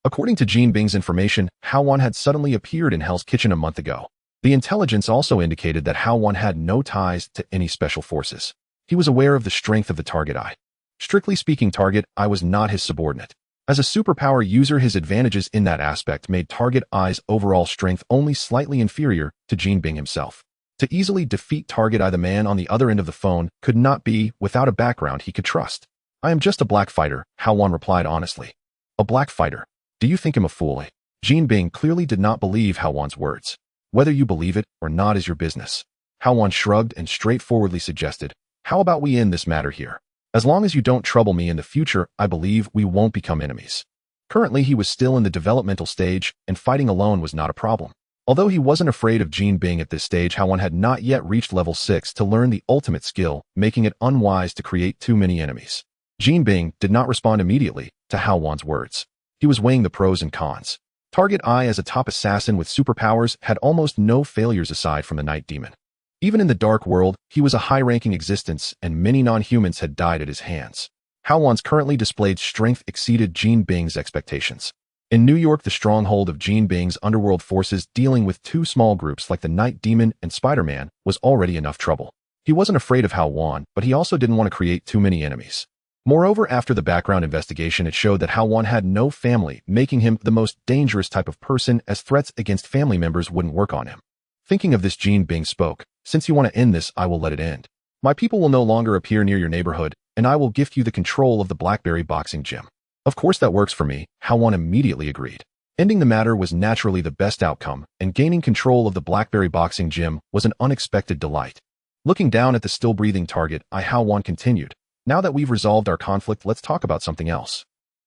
According to Jin Bing's information, Hao Wan had suddenly appeared in Hell's Kitchen a month ago. The intelligence also indicated that Hao Wan had no ties to any special forces. He was aware of the strength of the Target Eye. Strictly speaking, Target Eye was not his subordinate. As a superpower user, his advantages in that aspect made Target Eye's overall strength only slightly inferior to Jin Bing himself. To easily defeat Target Eye, the man on the other end of the phone could not be without a background he could trust. "I am just a black fighter," Hao Wan replied honestly. "A black fighter? Do you think him a fool?" Jin Bing clearly did not believe Hao Wan's words. "Whether you believe it or not is your business." Hao Wan shrugged and straightforwardly suggested, "How about we end this matter here? As long as you don't trouble me in the future, I believe we won't become enemies." Currently, he was still in the developmental stage, and fighting alone was not a problem. Although he wasn't afraid of Jin Bing at this stage, Hao Wan had not yet reached level 6 to learn the ultimate skill, making it unwise to create too many enemies. Jin Bing did not respond immediately to Hao Wan's words. He was weighing the pros and cons. Target Eye, as a top assassin with superpowers, had almost no failures aside from the Night Demon. Even in the dark world, he was a high-ranking existence, and many non-humans had died at his hands. Hao Wan's currently displayed strength exceeded Jin Bing's expectations. In New York, the stronghold of Jin Bing's underworld forces, dealing with two small groups like the Night Demon and Spider-Man, was already enough trouble. He wasn't afraid of Hao Wan, but he also didn't want to create too many enemies. Moreover, after the background investigation, it showed that Hao Wan had no family, making him the most dangerous type of person, as threats against family members wouldn't work on him. Thinking of this, Jin Bing spoke. "Since you want to end this, I will let it end. My people will no longer appear near your neighborhood, and I will gift you the control of the Blackberry Boxing Gym." "Of course that works for me," Hao Wan immediately agreed. Ending the matter was naturally the best outcome, and gaining control of the Blackberry Boxing Gym was an unexpected delight. Looking down at the still-breathing Target Eye, Hao Wan continued, "Now that we've resolved our conflict, let's talk about something else."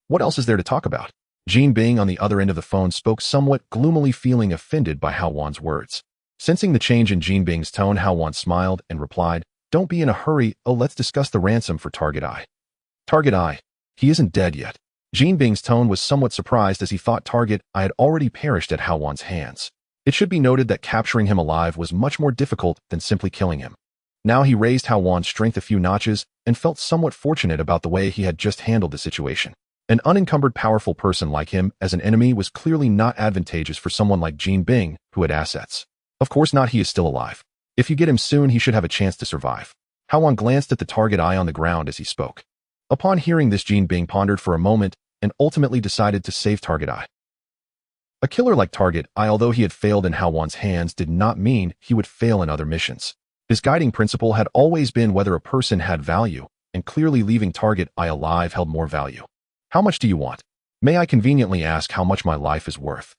"What else is there to talk about?" Jin Bing on the other end of the phone spoke, somewhat gloomily, feeling offended by Hao Wan's words. Sensing the change in Jin Bing's tone, Hao Wan smiled and replied, "Don't be in a hurry. Let's discuss the ransom for Target Eye." "Target Eye? He isn't dead yet." Jin Bing's tone was somewhat surprised, as he thought Target Eye had already perished at Hao Wan's hands. It should be noted that capturing him alive was much more difficult than simply killing him. Now he raised Hao Wan's strength a few notches and felt somewhat fortunate about the way he had just handled the situation. An unencumbered, powerful person like him as an enemy was clearly not advantageous for someone like Jin Bing, who had assets. Of course not, he is still alive. If you get him soon, he should have a chance to survive. Hao Wan glanced at the Target Eye on the ground as he spoke. Upon hearing this, Jin Bing pondered for a moment and ultimately decided to save Target Eye. A killer like Target Eye, although he had failed in Hao Wan's hands, did not mean he would fail in other missions. His guiding principle had always been whether a person had value, and clearly leaving Target Eye alive held more value. "How much do you want? May I conveniently ask how much my life is worth?"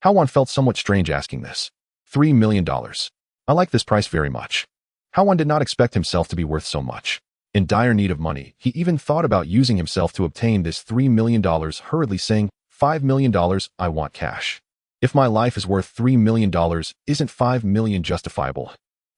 Hao Wan felt somewhat strange asking this. $3 million. I like this price very much. Hao Wan did not expect himself to be worth so much. In dire need of money, he even thought about using himself to obtain this $3 million, hurriedly saying, $5 million, I want cash. If my life is worth $3 million, isn't $5 million justifiable?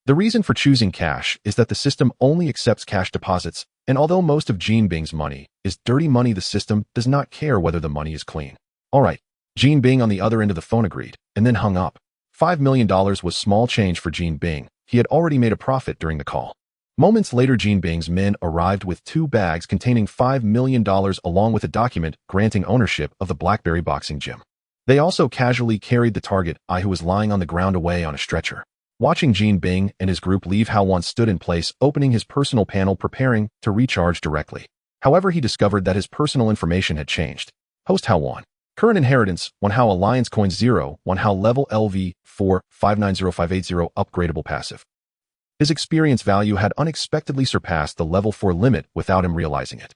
The reason for choosing cash is that the system only accepts cash deposits, and although most of Jin Bing's money is dirty money, the system does not care whether the money is clean. All right, Jin Bing on the other end of the phone agreed, and then hung up. $5 million was small change for Jin Bing. He had already made a profit during the call. Moments later, Jin Bing's men arrived with 2 bags containing $5 million along with a document granting ownership of the Blackberry Boxing Gym. They also casually carried the Target Eye, who was lying on the ground, away on a stretcher. Watching Jean Bing and his group leave, Hao Wan stood in place, opening his personal panel, preparing to recharge directly. However, he discovered that his personal information had changed. Host Hao Wan. Current inheritance, 1 Hao Alliance Coins 0, 1 Hao Level LV 4, 590580 upgradable passive. His experience value had unexpectedly surpassed the level 4 limit without him realizing it.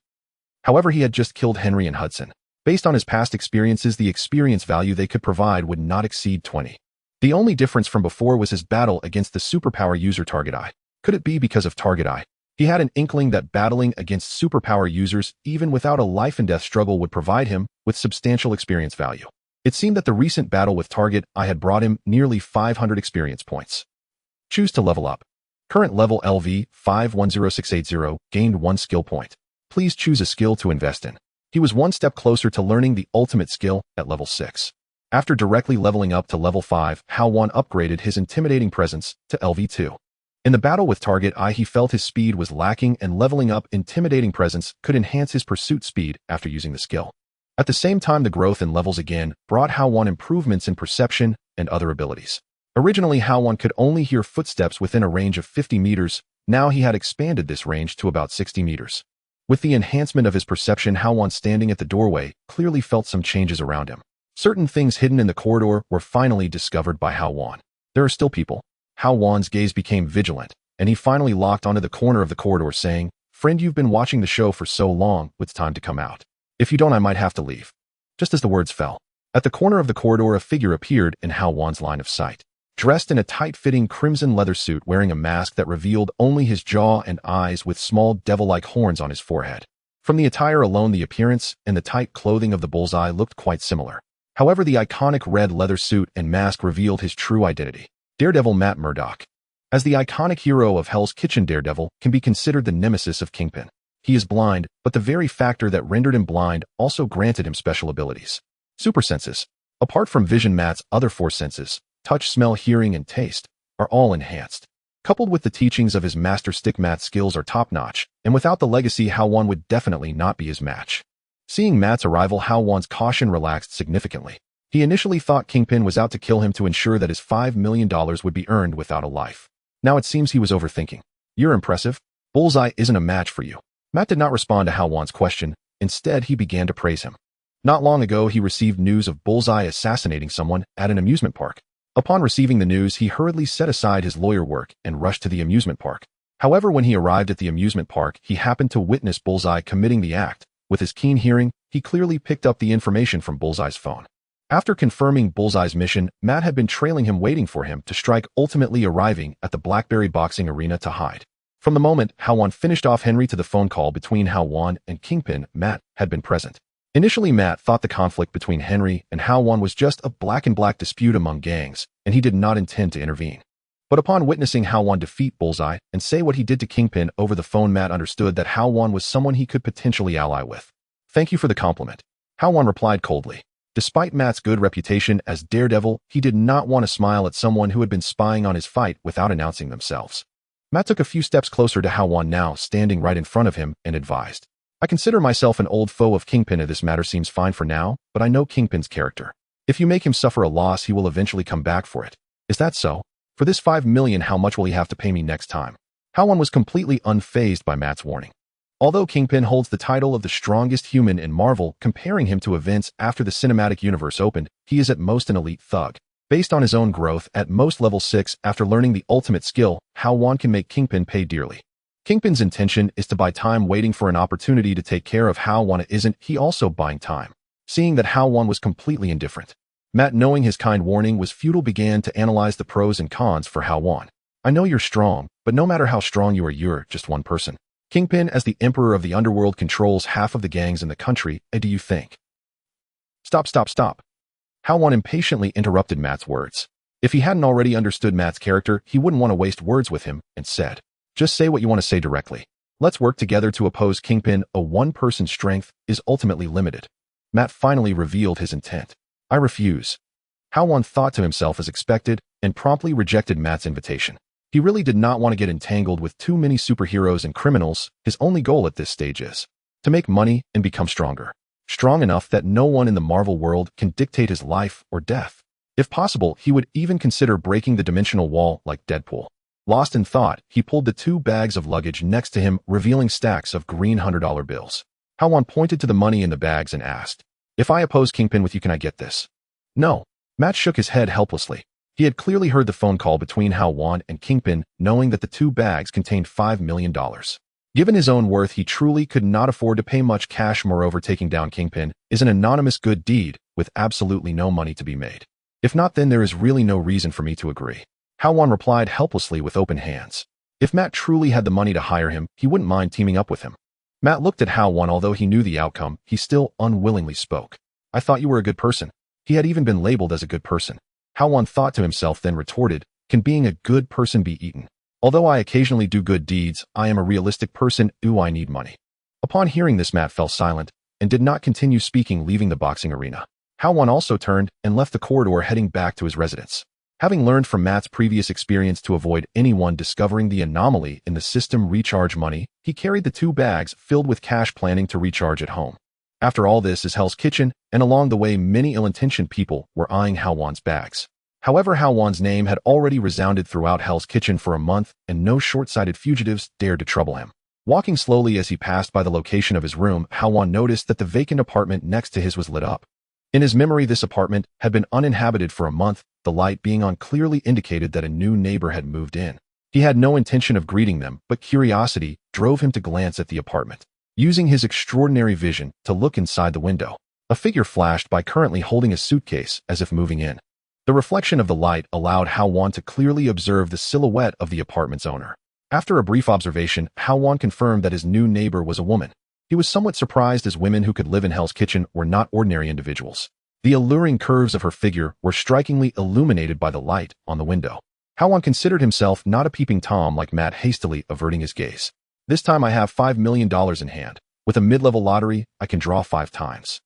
However, he had just killed Henry and Hudson. Based on his past experiences, the experience value they could provide would not exceed 20. The only difference from before was his battle against the superpower user Target Eye. Could it be because of Target Eye? He had an inkling that battling against superpower users, even without a life-and-death struggle, would provide him with substantial experience value. It seemed that the recent battle with Target Eye had brought him nearly 500 experience points. Choose to level up. Current level LV 510680, gained 1 skill point. Please choose a skill to invest in. He was one step closer to learning the ultimate skill at level 6. After directly leveling up to level 5, Hao Wan upgraded his intimidating presence to LV2. In the battle with Target Eye, he felt his speed was lacking, and leveling up intimidating presence could enhance his pursuit speed after using the skill. At the same time, the growth in levels again brought Hao Wan improvements in perception and other abilities. Originally, Hao Wan could only hear footsteps within a range of 50 meters. Now he had expanded this range to about 60 meters. With the enhancement of his perception, Hao Wan, standing at the doorway, clearly felt some changes around him. Certain things hidden in the corridor were finally discovered by Hao Wan. There are still people. Hao Wan's gaze became vigilant, and he finally locked onto the corner of the corridor, saying, "Friend, you've been watching the show for so long, it's time to come out. If you don't, I might have to leave." Just as the words fell, at the corner of the corridor, a figure appeared in Hao Wan's line of sight. Dressed in a tight-fitting crimson leather suit, wearing a mask that revealed only his jaw and eyes, with small devil-like horns on his forehead. From the attire alone, the appearance and the tight clothing of the Bullseye looked quite similar. However, the iconic red leather suit and mask revealed his true identity. Daredevil Matt Murdock. As the iconic hero of Hell's Kitchen, Daredevil can be considered the nemesis of Kingpin. He is blind, but the very factor that rendered him blind also granted him special abilities. Super senses. Apart from vision, Matt's other 4 senses, touch, smell, hearing, and taste, are all enhanced. Coupled with the teachings of his master stick, Matt's skills are top-notch, and without the legacy, Hao Wan would definitely not be his match. Seeing Matt's arrival, Hao Wan's caution relaxed significantly. He initially thought Kingpin was out to kill him to ensure that his $5 million would be earned without a life. Now it seems he was overthinking. "You're impressive. Bullseye isn't a match for you." Matt did not respond to Hao Wan's question. Instead, he began to praise him. Not long ago, he received news of Bullseye assassinating someone at an amusement park. Upon receiving the news, he hurriedly set aside his lawyer work and rushed to the amusement park. However, when he arrived at the amusement park, he happened to witness Bullseye committing the act. With his keen hearing, he clearly picked up the information from Bullseye's phone. After confirming Bullseye's mission, Matt had been trailing him, waiting for him to strike, ultimately arriving at the Blackberry boxing arena to hide. From the moment Hao Wan finished off Henry to the phone call between Hao Wan and Kingpin, Matt had been present. Initially, Matt thought the conflict between Henry and Hao Wan was just a black-and-black dispute among gangs, and he did not intend to intervene. But upon witnessing Hao Wan defeat Bullseye and say what he did to Kingpin over the phone, Matt understood that Hao Wan was someone he could potentially ally with. "Thank you for the compliment," Hao Wan replied coldly. Despite Matt's good reputation as Daredevil, he did not want to smile at someone who had been spying on his fight without announcing themselves. Matt took a few steps closer to Hao Wan, now standing right in front of him, and advised, "I consider myself an old foe of Kingpin. This matter seems fine for now, but I know Kingpin's character. If you make him suffer a loss, he will eventually come back for it. Is that so? For this $5 million, how much will he have to pay me next time?" Hao Wan was completely unfazed by Matt's warning. Although Kingpin holds the title of the strongest human in Marvel, comparing him to events after the cinematic universe opened, he is at most an elite thug. Based on his own growth, at most level 6, after learning the ultimate skill, Hao Wan can make Kingpin pay dearly. Kingpin's intention is to buy time, waiting for an opportunity to take care of Hao Wan. Isn't he also buying time? Seeing that Hao Wan was completely indifferent, Matt, knowing his kind warning was futile, began to analyze the pros and cons for Hao Wan. "I know you're strong, but no matter how strong you are, you're just one person. Kingpin, as the emperor of the underworld, controls half of the gangs in the country. Do you think—" Stop. Hao Wan impatiently interrupted Matt's words. If he hadn't already understood Matt's character, he wouldn't want to waste words with him, and said, "Just say what you want to say directly. Let's work together to oppose Kingpin. A one-person's strength is ultimately limited." Matt finally revealed his intent. "I refuse." Hao Wan thought to himself as expected, and promptly rejected Matt's invitation. He really did not want to get entangled with too many superheroes and criminals. His only goal at this stage is to make money and become stronger. Strong enough that no one in the Marvel world can dictate his life or death. If possible, he would even consider breaking the dimensional wall like Deadpool. Lost in thought, he pulled the 2 bags of luggage next to him, revealing stacks of green $100 bills. Hao Wan pointed to the money in the bags and asked, "If I oppose Kingpin with you, can I get this?" "No." Matt shook his head helplessly. He had clearly heard the phone call between Hao Wan and Kingpin, knowing that the 2 bags contained $5 million. Given his own worth, he truly could not afford to pay much cash. Moreover, taking down Kingpin is an anonymous good deed with absolutely no money to be made. If not, then there is really no reason for me to agree. Hao Wan replied helplessly with open hands. If Matt truly had the money to hire him, he wouldn't mind teaming up with him. Matt looked at Hao Wan. Although he knew the outcome, he still unwillingly spoke. "I thought you were a good person." He had even been labeled as a good person. Hao Wan thought to himself, then retorted, "Can being a good person be eaten? Although I occasionally do good deeds, I am a realistic person. Do I need money?" Upon hearing this, Matt fell silent and did not continue speaking, leaving the boxing arena. Hao Wan also turned and left the corridor, heading back to his residence. Having learned from Matt's previous experience to avoid anyone discovering the anomaly in the system recharge money, he carried the 2 bags filled with cash, planning to recharge at home. After all, this is Hell's Kitchen, and along the way many ill-intentioned people were eyeing Hao Wan's bags. However, Hao Wan's name had already resounded throughout Hell's Kitchen for a month, and no short-sighted fugitives dared to trouble him. Walking slowly as he passed by the location of his room, Hao Wan noticed that the vacant apartment next to his was lit up. In his memory, this apartment had been uninhabited for a month. The light being on clearly indicated that a new neighbor had moved in. He had no intention of greeting them, but curiosity drove him to glance at the apartment. Using his extraordinary vision to look inside the window, a figure flashed by, currently holding a suitcase as if moving in. The reflection of the light allowed Hao Wan to clearly observe the silhouette of the apartment's owner. After a brief observation, Hao Wan confirmed that his new neighbor was a woman. He was somewhat surprised, as women who could live in Hell's Kitchen were not ordinary individuals. The alluring curves of her figure were strikingly illuminated by the light on the window. Hao Wan considered himself not a peeping Tom like Matt, hastily averting his gaze. "This time I have $5 million in hand. With a mid-level lottery, I can draw 5 times.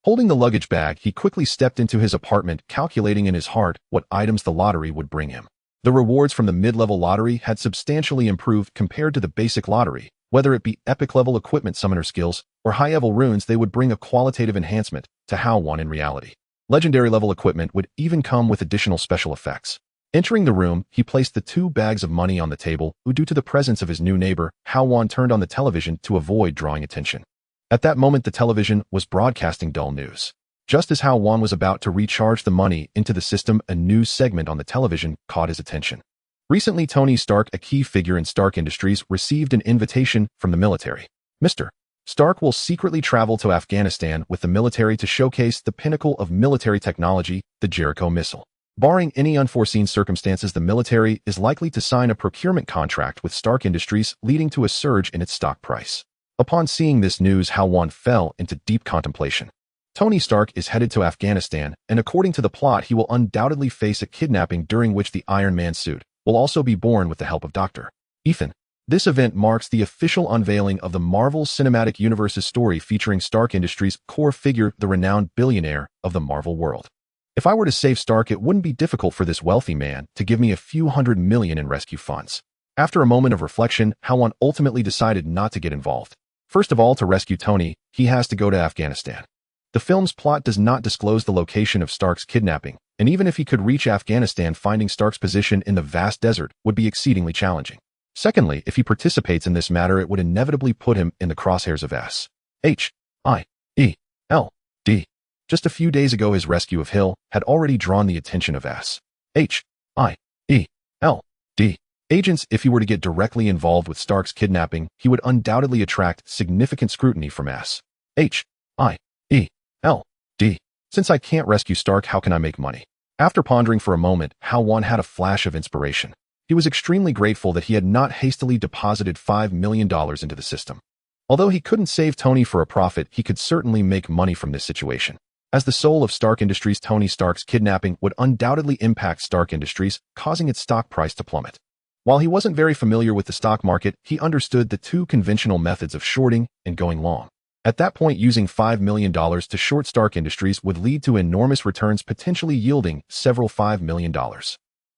Holding the luggage bag, he quickly stepped into his apartment, calculating in his heart what items the lottery would bring him. The rewards from the mid-level lottery had substantially improved compared to the basic lottery. Whether it be epic-level equipment, summoner skills, or high-level runes, they would bring a qualitative enhancement to Hao Wan in reality. Legendary-level equipment would even come with additional special effects. Entering the room, he placed the 2 bags of money on the table, due to the presence of his new neighbor. Hao Wan turned on the television to avoid drawing attention. At that moment, the television was broadcasting dull news. Just as Hao Wan was about to recharge the money into the system, a news segment on the television caught his attention. Recently, Tony Stark, a key figure in Stark Industries, received an invitation from the military. Mr. Stark will secretly travel to Afghanistan with the military to showcase the pinnacle of military technology, the Jericho missile. Barring any unforeseen circumstances, the military is likely to sign a procurement contract with Stark Industries, leading to a surge in its stock price. Upon seeing this news, Hao Wan fell into deep contemplation. Tony Stark is headed to Afghanistan, and according to the plot, he will undoubtedly face a kidnapping, during which the Iron Man suit will also be born with the help of Dr. Ethan. This event marks the official unveiling of the Marvel Cinematic Universe's story, featuring Stark Industries' core figure, the renowned billionaire of the Marvel world. If I were to save Stark, it wouldn't be difficult for this wealthy man to give me a few $100 million in rescue funds. After a moment of reflection, Hao Wan ultimately decided not to get involved. First of all, to rescue Tony, he has to go to Afghanistan. The film's plot does not disclose the location of Stark's kidnapping, and even if he could reach Afghanistan, finding Stark's position in the vast desert would be exceedingly challenging. Secondly, if he participates in this matter, it would inevitably put him in the crosshairs of S.H.I.E.L.D. Just a few days ago, his rescue of Hill had already drawn the attention of S.H.I.E.L.D. agents. If he were to get directly involved with Stark's kidnapping, he would undoubtedly attract significant scrutiny from S.H.I.E.L.D. Since I can't rescue Stark, how can I make money? After pondering for a moment, Hao Wan had a flash of inspiration. He was extremely grateful that he had not hastily deposited $5 million into the system. Although he couldn't save Tony for a profit, he could certainly make money from this situation. As the soul of Stark Industries, Tony Stark's kidnapping would undoubtedly impact Stark Industries, causing its stock price to plummet. While he wasn't very familiar with the stock market, he understood the 2 conventional methods of shorting and going long. At that point, using $5 million to short Stark Industries would lead to enormous returns, potentially yielding several $5 million.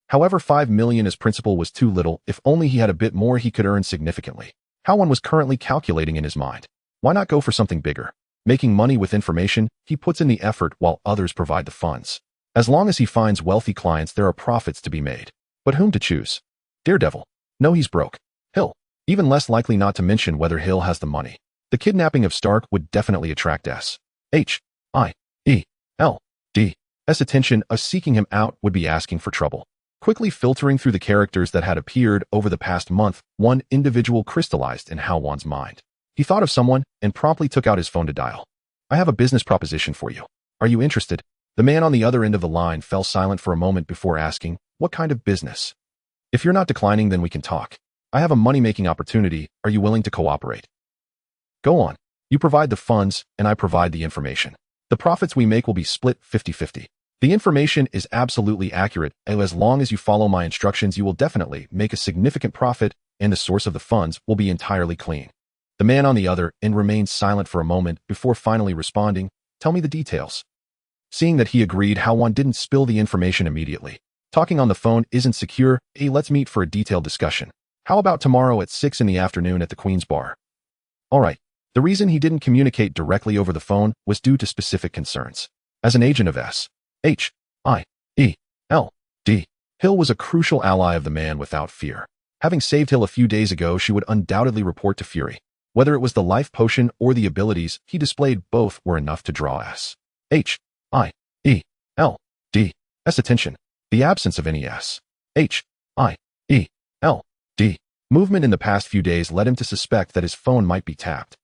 However, $5 million as principal was too little. If only he had a bit more, he could earn significantly. Hao Wan was currently calculating in his mind. Why not go for something bigger? Making money with information, he puts in the effort while others provide the funds. As long as he finds wealthy clients, there are profits to be made. But whom to choose? Daredevil. No, he's broke. Hill. Even less likely, not to mention whether Hill has the money. The kidnapping of Stark would definitely attract S.H.I.E.L.D.'s attention. Us seeking him out would be asking for trouble. Quickly filtering through the characters that had appeared over the past month, one individual crystallized in Hao Wan's mind. He thought of someone and promptly took out his phone to dial. I have a business proposition for you. Are you interested? The man on the other end of the line fell silent for a moment before asking, what kind of business? If you're not declining, then we can talk. I have a money-making opportunity. Are you willing to cooperate? Go on. You provide the funds, and I provide the information. The profits we make will be split 50-50. The information is absolutely accurate, and as long as you follow my instructions, you will definitely make a significant profit, and the source of the funds will be entirely clean. The man on the other end remained silent for a moment before finally responding, tell me the details. Seeing that he agreed, Hao Wan didn't spill the information immediately. Talking on the phone isn't secure. Hey, let's meet for a detailed discussion. How about tomorrow at 6 in the afternoon at the Queen's Bar? All right. The reason he didn't communicate directly over the phone was due to specific concerns. As an agent of S.H.I.E.L.D., Hill was a crucial ally of the man without fear. Having saved Hill a few days ago, she would undoubtedly report to Fury. Whether it was the life potion or the abilities he displayed, both were enough to draw S.H.I.E.L.D.'s attention. The absence of any S.H.I.E.L.D. movement in the past few days led him to suspect that his phone might be tapped.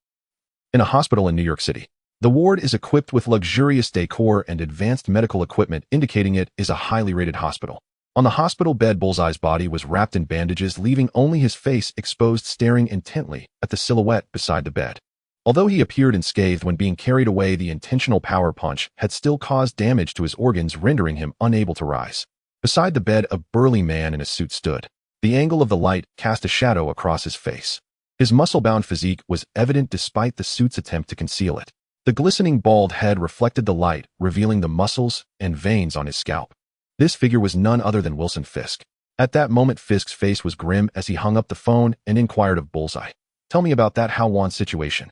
In a hospital in New York City, the ward is equipped with luxurious decor and advanced medical equipment, indicating it is a highly rated hospital. On the hospital bed, Bullseye's body was wrapped in bandages, leaving only his face exposed, staring intently at the silhouette beside the bed. Although he appeared unscathed when being carried away, the intentional power punch had still caused damage to his organs, rendering him unable to rise. Beside the bed, a burly man in a suit stood. The angle of the light cast a shadow across his face. His muscle-bound physique was evident despite the suit's attempt to conceal it. The glistening bald head reflected the light, revealing the muscles and veins on his scalp. This figure was none other than Wilson Fisk. At that moment, Fisk's face was grim as he hung up the phone and inquired of Bullseye. Tell me about that Hao Wan situation.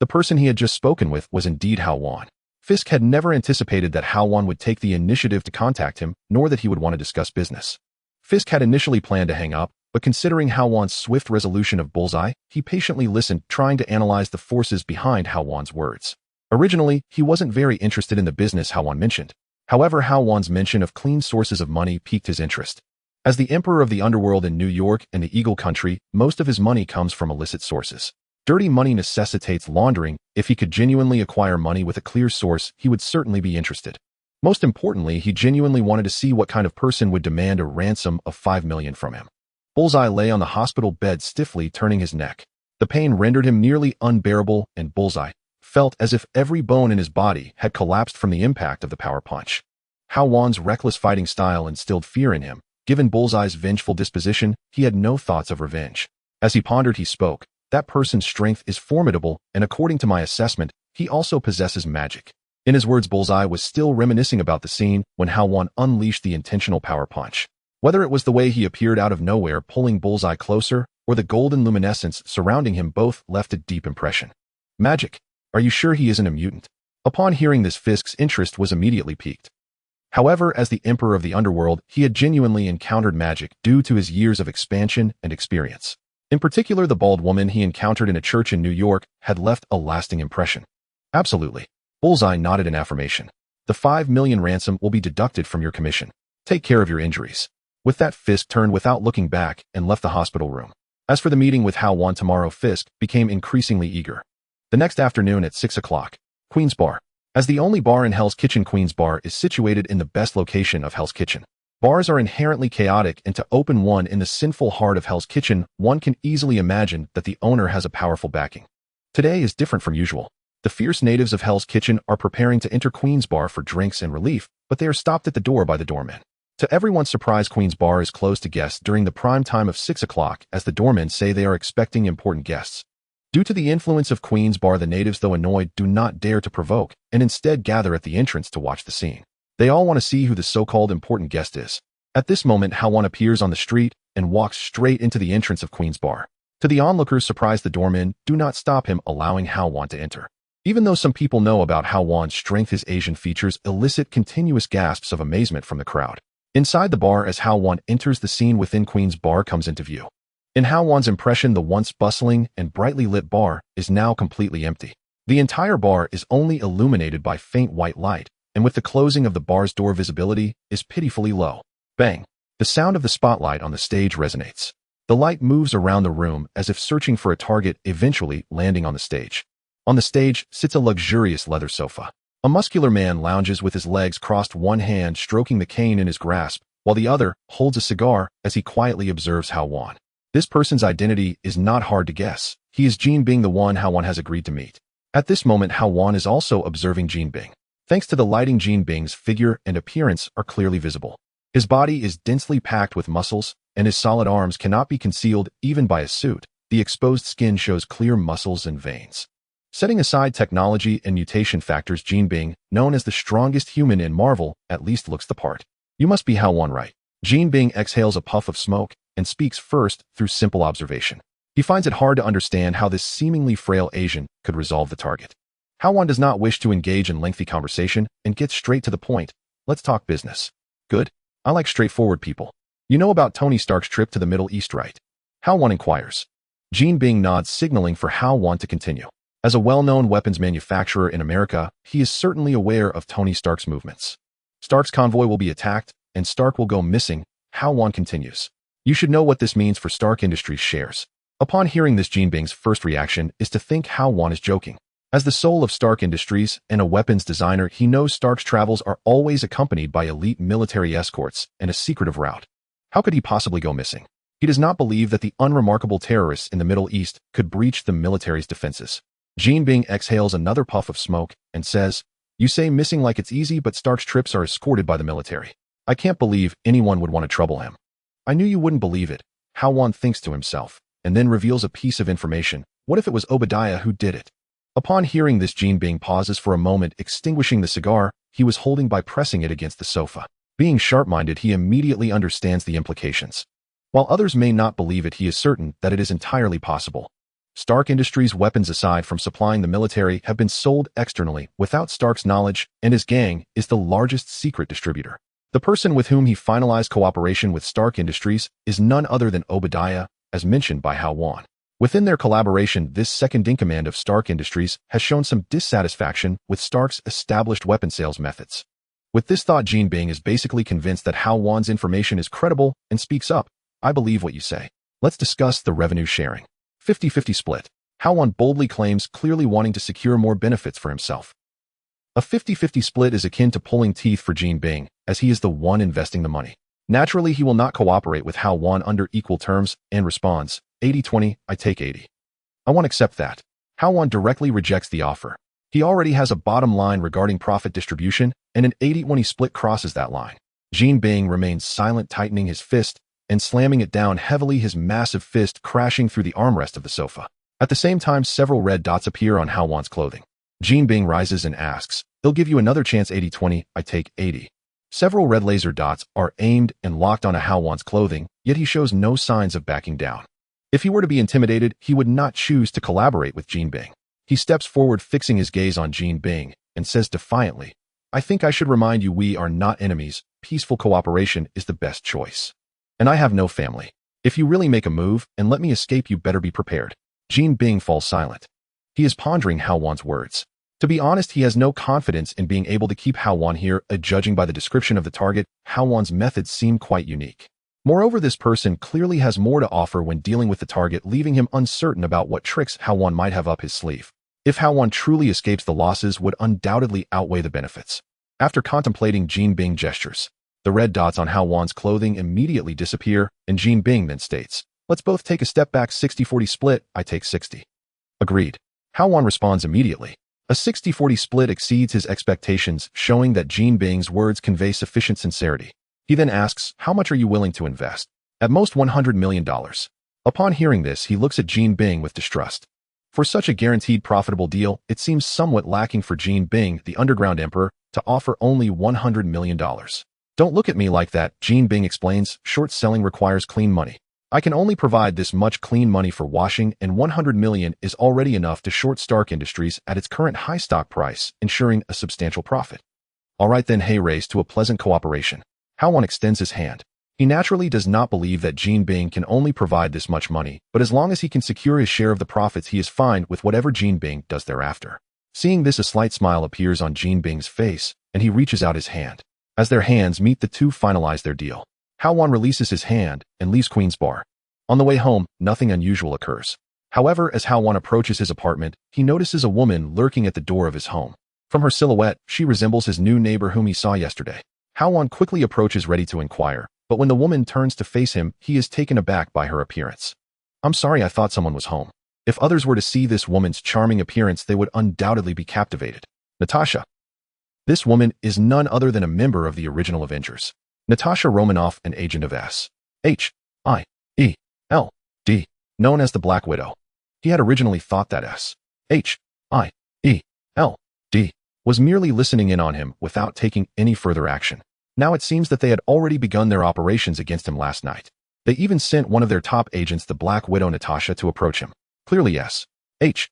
The person he had just spoken with was indeed Hao Wan. Fisk had never anticipated that Hao Wan would take the initiative to contact him, nor that he would want to discuss business. Fisk had initially planned to hang up, but considering Hao Wan's swift resolution of Bullseye, he patiently listened, trying to analyze the forces behind Hao Wan's words. Originally, he wasn't very interested in the business Hao Wan mentioned. However, Hao Wan's mention of clean sources of money piqued his interest. As the emperor of the underworld in New York and the Eagle Country, most of his money comes from illicit sources. Dirty money necessitates laundering. If he could genuinely acquire money with a clear source, he would certainly be interested. Most importantly, he genuinely wanted to see what kind of person would demand a ransom of $5 million from him. Bullseye lay on the hospital bed, stiffly turning his neck. The pain rendered him nearly unbearable, and Bullseye felt as if every bone in his body had collapsed from the impact of the power punch. Hao Wan's reckless fighting style instilled fear in him. Given Bullseye's vengeful disposition, he had no thoughts of revenge. As he pondered, he spoke. That person's strength is formidable, and according to my assessment, he also possesses magic. In his words, Bullseye was still reminiscing about the scene when Hao Wan unleashed the intentional power punch. Whether it was the way he appeared out of nowhere, pulling Bullseye closer, or the golden luminescence surrounding him, both left a deep impression. Magic. Are you sure he isn't a mutant? Upon hearing this, Fisk's interest was immediately piqued. However, as the emperor of the underworld, he had genuinely encountered magic due to his years of expansion and experience. In particular, the bald woman he encountered in a church in New York had left a lasting impression. Absolutely. Bullseye nodded in affirmation. The $5 million ransom will be deducted from your commission. Take care of your injuries. With that, Fisk turned without looking back and left the hospital room. As for the meeting with Hao Wan tomorrow, Fisk became increasingly eager. The next afternoon at 6 o'clock, Queen's Bar. As the only bar in Hell's Kitchen, Queen's Bar is situated in the best location of Hell's Kitchen. Bars are inherently chaotic, and to open one in the sinful heart of Hell's Kitchen, one can easily imagine that the owner has a powerful backing. Today is different from usual. The fierce natives of Hell's Kitchen are preparing to enter Queen's Bar for drinks and relief, but they are stopped at the door by the doorman. To everyone's surprise, Queen's Bar is closed to guests during the prime time of 6 o'clock, as the doormen say they are expecting important guests. Due to the influence of Queen's Bar, the natives, though annoyed, do not dare to provoke, and instead gather at the entrance to watch the scene. They all want to see who the so-called important guest is. At this moment, Hao Wan appears on the street and walks straight into the entrance of Queen's Bar. To the onlookers' surprise, the doormen do not stop him, allowing Hao Wan to enter. Even though some people know about Hao Wan's strength, his Asian features elicit continuous gasps of amazement from the crowd. Inside the bar, as Hao Wan enters the scene within, Queen's bar comes into view. In Hao Wan's impression, the once bustling and brightly lit bar is now completely empty. The entire bar is only illuminated by faint white light, and with the closing of the bar's door, visibility is pitifully low. Bang! The sound of the spotlight on the stage resonates. The light moves around the room as if searching for a target, eventually landing on the stage. On the stage sits a luxurious leather sofa. A muscular man lounges with his legs crossed, one hand stroking the cane in his grasp, while the other holds a cigar as he quietly observes Hao Wan. This person's identity is not hard to guess. He is Jin Bing, the one Hao Wan has agreed to meet. At this moment, Hao Wan is also observing Jin Bing. Thanks to the lighting, Jin Bing's figure and appearance are clearly visible. His body is densely packed with muscles, and his solid arms cannot be concealed even by a suit. The exposed skin shows clear muscles and veins. Setting aside technology and mutation factors, Jin Bing, known as the strongest human in Marvel, at least looks the part. You must be Hao Wan, right? Jin Bing exhales a puff of smoke and speaks first through simple observation. He finds it hard to understand how this seemingly frail Asian could resolve the target. Hao Wan does not wish to engage in lengthy conversation and gets straight to the point. Let's talk business. Good. I like straightforward people. You know about Tony Stark's trip to the Middle East, right? Hao Wan inquires. Jin Bing nods, signaling for Hao Wan to continue. As a well-known weapons manufacturer in America, he is certainly aware of Tony Stark's movements. Stark's convoy will be attacked, and Stark will go missing. Hao Wan continues. You should know what this means for Stark Industries shares. Upon hearing this, Jin Bing's first reaction is to think Hao Wan is joking. As the soul of Stark Industries and a weapons designer, he knows Stark's travels are always accompanied by elite military escorts and a secretive route. How could he possibly go missing? He does not believe that the unremarkable terrorists in the Middle East could breach the military's defenses. Jin Bing exhales another puff of smoke and says, You say missing like it's easy, but Stark's trips are escorted by the military. I can't believe anyone would want to trouble him. I knew you wouldn't believe it, Hao Wan thinks to himself, and then reveals a piece of information. What if it was Obadiah who did it? Upon hearing this, Jin Bing pauses for a moment, extinguishing the cigar he was holding by pressing it against the sofa. Being sharp-minded, he immediately understands the implications. While others may not believe it, he is certain that it is entirely possible. Stark Industries' weapons, aside from supplying the military, have been sold externally without Stark's knowledge, and his gang is the largest secret distributor. The person with whom he finalized cooperation with Stark Industries is none other than Obadiah, as mentioned by Hao Wan. Within their collaboration, this second-in-command of Stark Industries has shown some dissatisfaction with Stark's established weapon sales methods. With this thought, Jin Bing is basically convinced that Hao Wan's information is credible and speaks up. I believe what you say. Let's discuss the revenue sharing. 50-50 split. Hao Wan boldly claims, clearly wanting to secure more benefits for himself. A 50-50 split is akin to pulling teeth for Jin Bing, as he is the one investing the money. Naturally, he will not cooperate with Hao Wan under equal terms and responds, 80-20, I take 80. I won't accept that. Hao Wan directly rejects the offer. He already has a bottom line regarding profit distribution, and an 80-20 split crosses that line. Jin Bing remains silent, tightening his fist and slamming it down heavily, his massive fist crashing through the armrest of the sofa. At the same time, several red dots appear on Hao Wan's clothing. Jin Bing rises and asks, They'll give you another chance, 80-20, I take 80. Several red laser dots are aimed and locked onto Hao Wan's clothing, yet he shows no signs of backing down. If he were to be intimidated, he would not choose to collaborate with Jin Bing. He steps forward, fixing his gaze on Jin Bing, and says defiantly, I think I should remind you we are not enemies. Peaceful cooperation is the best choice. And I have no family. If you really make a move and let me escape, you better be prepared. Jin Bing falls silent. He is pondering Hao Wan's words. To be honest, he has no confidence in being able to keep Hao Wan here. Judging by the description of the target, Hao Wan's methods seem quite unique. Moreover, this person clearly has more to offer when dealing with the target, leaving him uncertain about what tricks Hao Wan might have up his sleeve. If Hao Wan truly escapes, the losses would undoubtedly outweigh the benefits. After contemplating, Jin Bing gestures. The red dots on Hao Wan's clothing immediately disappear, and Jin Bing then states, Let's both take a step back. 60-40 split, I take 60. Agreed. Hao Wan responds immediately. A 60-40 split exceeds his expectations, showing that Jin Bing's words convey sufficient sincerity. He then asks, How much are you willing to invest? At most $100 million. Upon hearing this, he looks at Jin Bing with distrust. For such a guaranteed profitable deal, it seems somewhat lacking for Jin Bing, the underground emperor, to offer only $100 million. Don't look at me like that, Jin Bing explains. Short selling requires clean money. I can only provide this much clean money for washing, and 100 million is already enough to short Stark Industries at its current high stock price, ensuring a substantial profit. All right then, hey, race to a pleasant cooperation. Hao Wan extends his hand. He naturally does not believe that Jean Bing can only provide this much money, but as long as he can secure his share of the profits, he is fine with whatever Jean Bing does thereafter. Seeing this, a slight smile appears on Jean Bing's face, and he reaches out his hand. As their hands meet, the two finalize their deal. Hao Wan releases his hand and leaves Queen's Bar. On the way home, nothing unusual occurs. However, as Hao Wan approaches his apartment, he notices a woman lurking at the door of his home. From her silhouette, she resembles his new neighbor whom he saw yesterday. Hao Wan quickly approaches, ready to inquire, but when the woman turns to face him, he is taken aback by her appearance. I'm sorry, I thought someone was home. If others were to see this woman's charming appearance, they would undoubtedly be captivated. Natasha. This woman is none other than a member of the original Avengers. Natasha Romanoff, an agent of Sett, known as the Black Widow. He had originally thought that Sett was merely listening in on him without taking any further action. Now it seems that they had already begun their operations against him last night. They even sent one of their top agents, the Black Widow Natasha, to approach him. Clearly Sett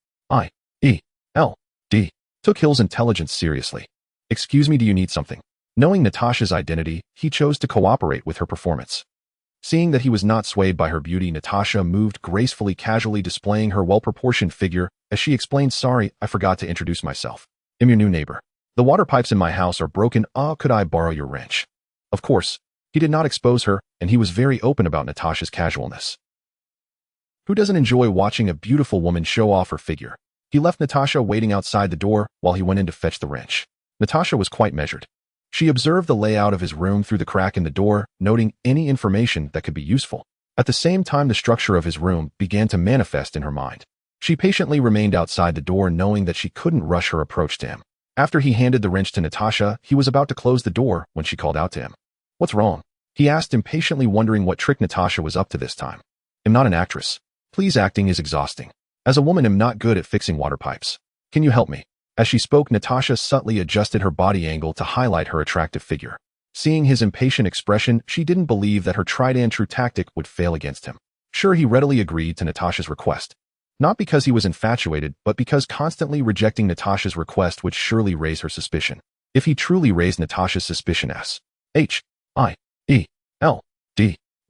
took Hill's intelligence seriously. Excuse me, do you need something? Knowing Natasha's identity, he chose to cooperate with her performance. Seeing that he was not swayed by her beauty, Natasha moved gracefully, casually displaying her well-proportioned figure as she explained, sorry, I forgot to introduce myself. I'm your new neighbor. The water pipes in my house are broken. Could I borrow your wrench? Of course. He did not expose her, and he was very open about Natasha's casualness. Who doesn't enjoy watching a beautiful woman show off her figure? He left Natasha waiting outside the door while he went in to fetch the wrench. Natasha was quite measured. She observed the layout of his room through the crack in the door, noting any information that could be useful. At the same time, the structure of his room began to manifest in her mind. She patiently remained outside the door, knowing that she couldn't rush her approach to him. After he handed the wrench to Natasha, he was about to close the door when she called out to him. What's wrong? He asked impatiently, wondering what trick Natasha was up to this time. I'm not an actress. Please, acting is exhausting. As a woman, I'm not good at fixing water pipes. Can you help me? As she spoke, Natasha subtly adjusted her body angle to highlight her attractive figure. Seeing his impatient expression, she didn't believe that her tried-and-true tactic would fail against him. Sure, he readily agreed to Natasha's request. Not because he was infatuated, but because constantly rejecting Natasha's request would surely raise her suspicion. If he truly raised Natasha's suspicion, Sett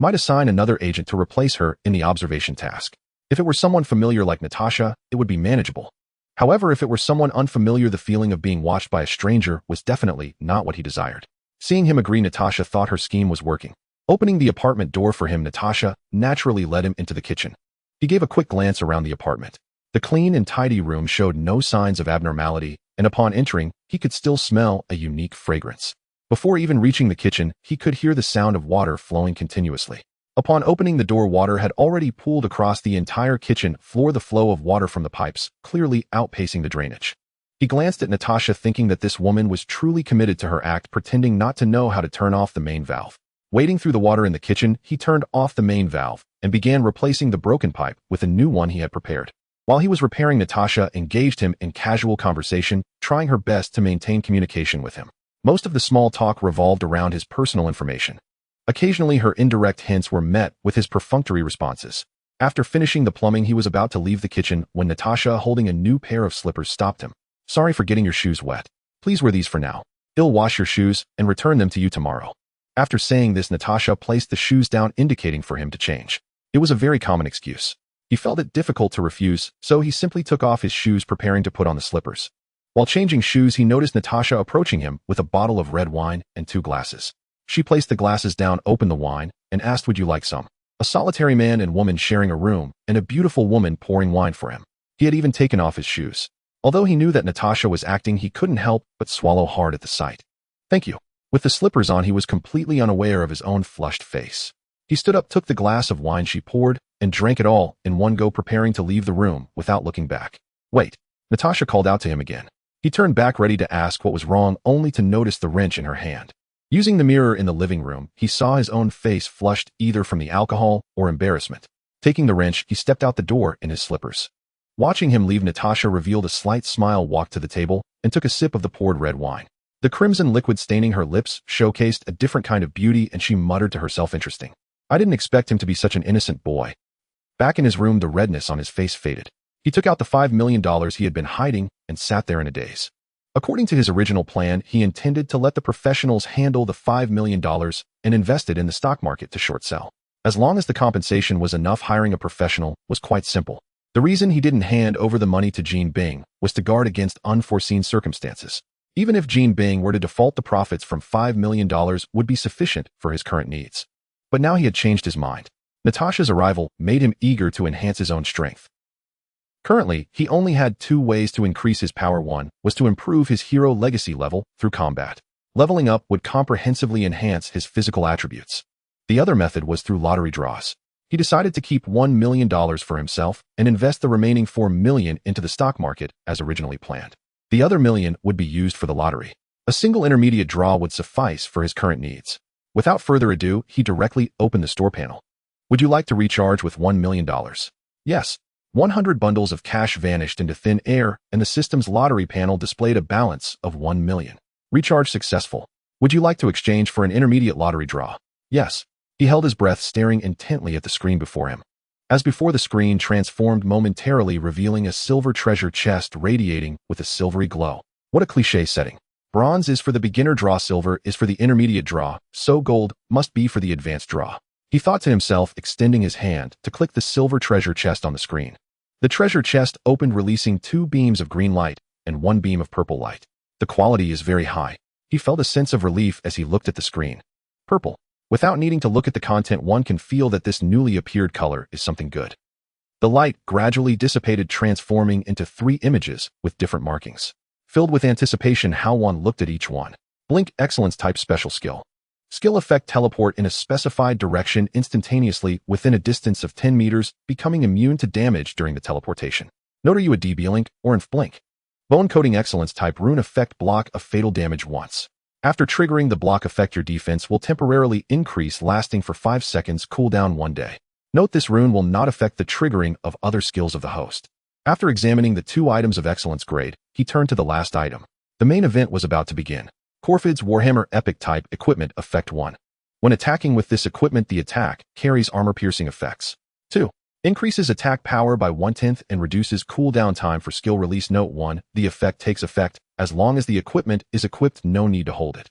might assign another agent to replace her in the observation task. If it were someone familiar like Natasha, it would be manageable. However, if it were someone unfamiliar, the feeling of being watched by a stranger was definitely not what he desired. Seeing him agree, Natasha thought her scheme was working. Opening the apartment door for him, Natasha naturally led him into the kitchen. He gave a quick glance around the apartment. The clean and tidy room showed no signs of abnormality, and upon entering, he could still smell a unique fragrance. Before even reaching the kitchen, he could hear the sound of water flowing continuously. Upon opening the door, water had already pooled across the entire kitchen floor, the flow of water from the pipes, clearly outpacing the drainage. He glanced at Natasha, thinking that this woman was truly committed to her act, pretending not to know how to turn off the main valve. Wading through the water in the kitchen, he turned off the main valve and began replacing the broken pipe with a new one he had prepared. While he was repairing, Natasha engaged him in casual conversation, trying her best to maintain communication with him. Most of the small talk revolved around his personal information. Occasionally, her indirect hints were met with his perfunctory responses. After finishing the plumbing, he was about to leave the kitchen when Natasha, holding a new pair of slippers, stopped him. Sorry for getting your shoes wet. Please wear these for now. I'll wash your shoes and return them to you tomorrow. After saying this, Natasha placed the shoes down, indicating for him to change. It was a very common excuse. He felt it difficult to refuse, so he simply took off his shoes, preparing to put on the slippers. While changing shoes, he noticed Natasha approaching him with a bottle of red wine and 2 glasses. She placed the glasses down, opened the wine, and asked, would you like some? A solitary man and woman sharing a room, and a beautiful woman pouring wine for him. He had even taken off his shoes. Although he knew that Natasha was acting, he couldn't help but swallow hard at the sight. Thank you. With the slippers on, he was completely unaware of his own flushed face. He stood up, took the glass of wine she poured, and drank it all in one go, preparing to leave the room without looking back. Wait. Natasha called out to him again. He turned back, ready to ask what was wrong, only to notice the wrench in her hand. Using the mirror in the living room, he saw his own face, flushed either from the alcohol or embarrassment. Taking the wrench, he stepped out the door in his slippers. Watching him leave, Natasha revealed a slight smile, walked to the table, and took a sip of the poured red wine. The crimson liquid staining her lips showcased a different kind of beauty, and she muttered to herself, interesting. I didn't expect him to be such an innocent boy. Back in his room, the redness on his face faded. He took out the $5 million he had been hiding and sat there in a daze. According to his original plan, he intended to let the professionals handle the $5 million and invest it in the stock market to short sell. As long as the compensation was enough, hiring a professional was quite simple. The reason he didn't hand over the money to Jean Bing was to guard against unforeseen circumstances. Even if Jean Bing were to default, the profits from $5 million would be sufficient for his current needs. But now he had changed his mind. Natasha's arrival made him eager to enhance his own strength. Currently, he only had two ways to increase his power. One was to improve his hero legacy level through combat. Leveling up would comprehensively enhance his physical attributes. The other method was through lottery draws. He decided to keep $1 million for himself and invest the remaining $4 million into the stock market as originally planned. The other $1 million would be used for the lottery. A single intermediate draw would suffice for his current needs. Without further ado, he directly opened the store panel. Would you like to recharge with $1 million? Yes. 100 bundles of cash vanished into thin air, and the system's lottery panel displayed a balance of $1 million. Recharge successful. Would you like to exchange for an intermediate lottery draw? Yes. He held his breath, staring intently at the screen before him. As before, the screen transformed momentarily, revealing a silver treasure chest radiating with a silvery glow. What a cliché setting. Bronze is for the beginner draw, silver is for the intermediate draw, so gold must be for the advanced draw. He thought to himself, extending his hand to click the silver treasure chest on the screen. The treasure chest opened, releasing 2 beams of green light and 1 beam of purple light. The quality is very high. He felt a sense of relief as he looked at the screen. Purple. Without needing to look at the content, one can feel that this newly appeared color is something good. The light gradually dissipated, transforming into 3 images with different markings. Filled with anticipation, Hao Wan looked at each one. Blink, excellence type, special skill. Skill effect, teleport in a specified direction instantaneously within a distance of 10 meters, becoming immune to damage during the teleportation. Note, are you a DB Link or inf blink? Bone coating, excellence type, rune effect, block a fatal damage once. After triggering the block effect, your defense will temporarily increase, lasting for 5 seconds, cooldown 1 day. Note, this rune will not affect the triggering of other skills of the host. After examining the 2 items of excellence grade, he turned to the last item. The main event was about to begin. Corfid's Warhammer Epic Type Equipment Effect 1. When attacking with this equipment, the attack carries armor-piercing effects. 2. Increases attack power by 1/10 and reduces cooldown time for skill release. Note 1. The effect takes effect as long as the equipment is equipped, no need to hold it.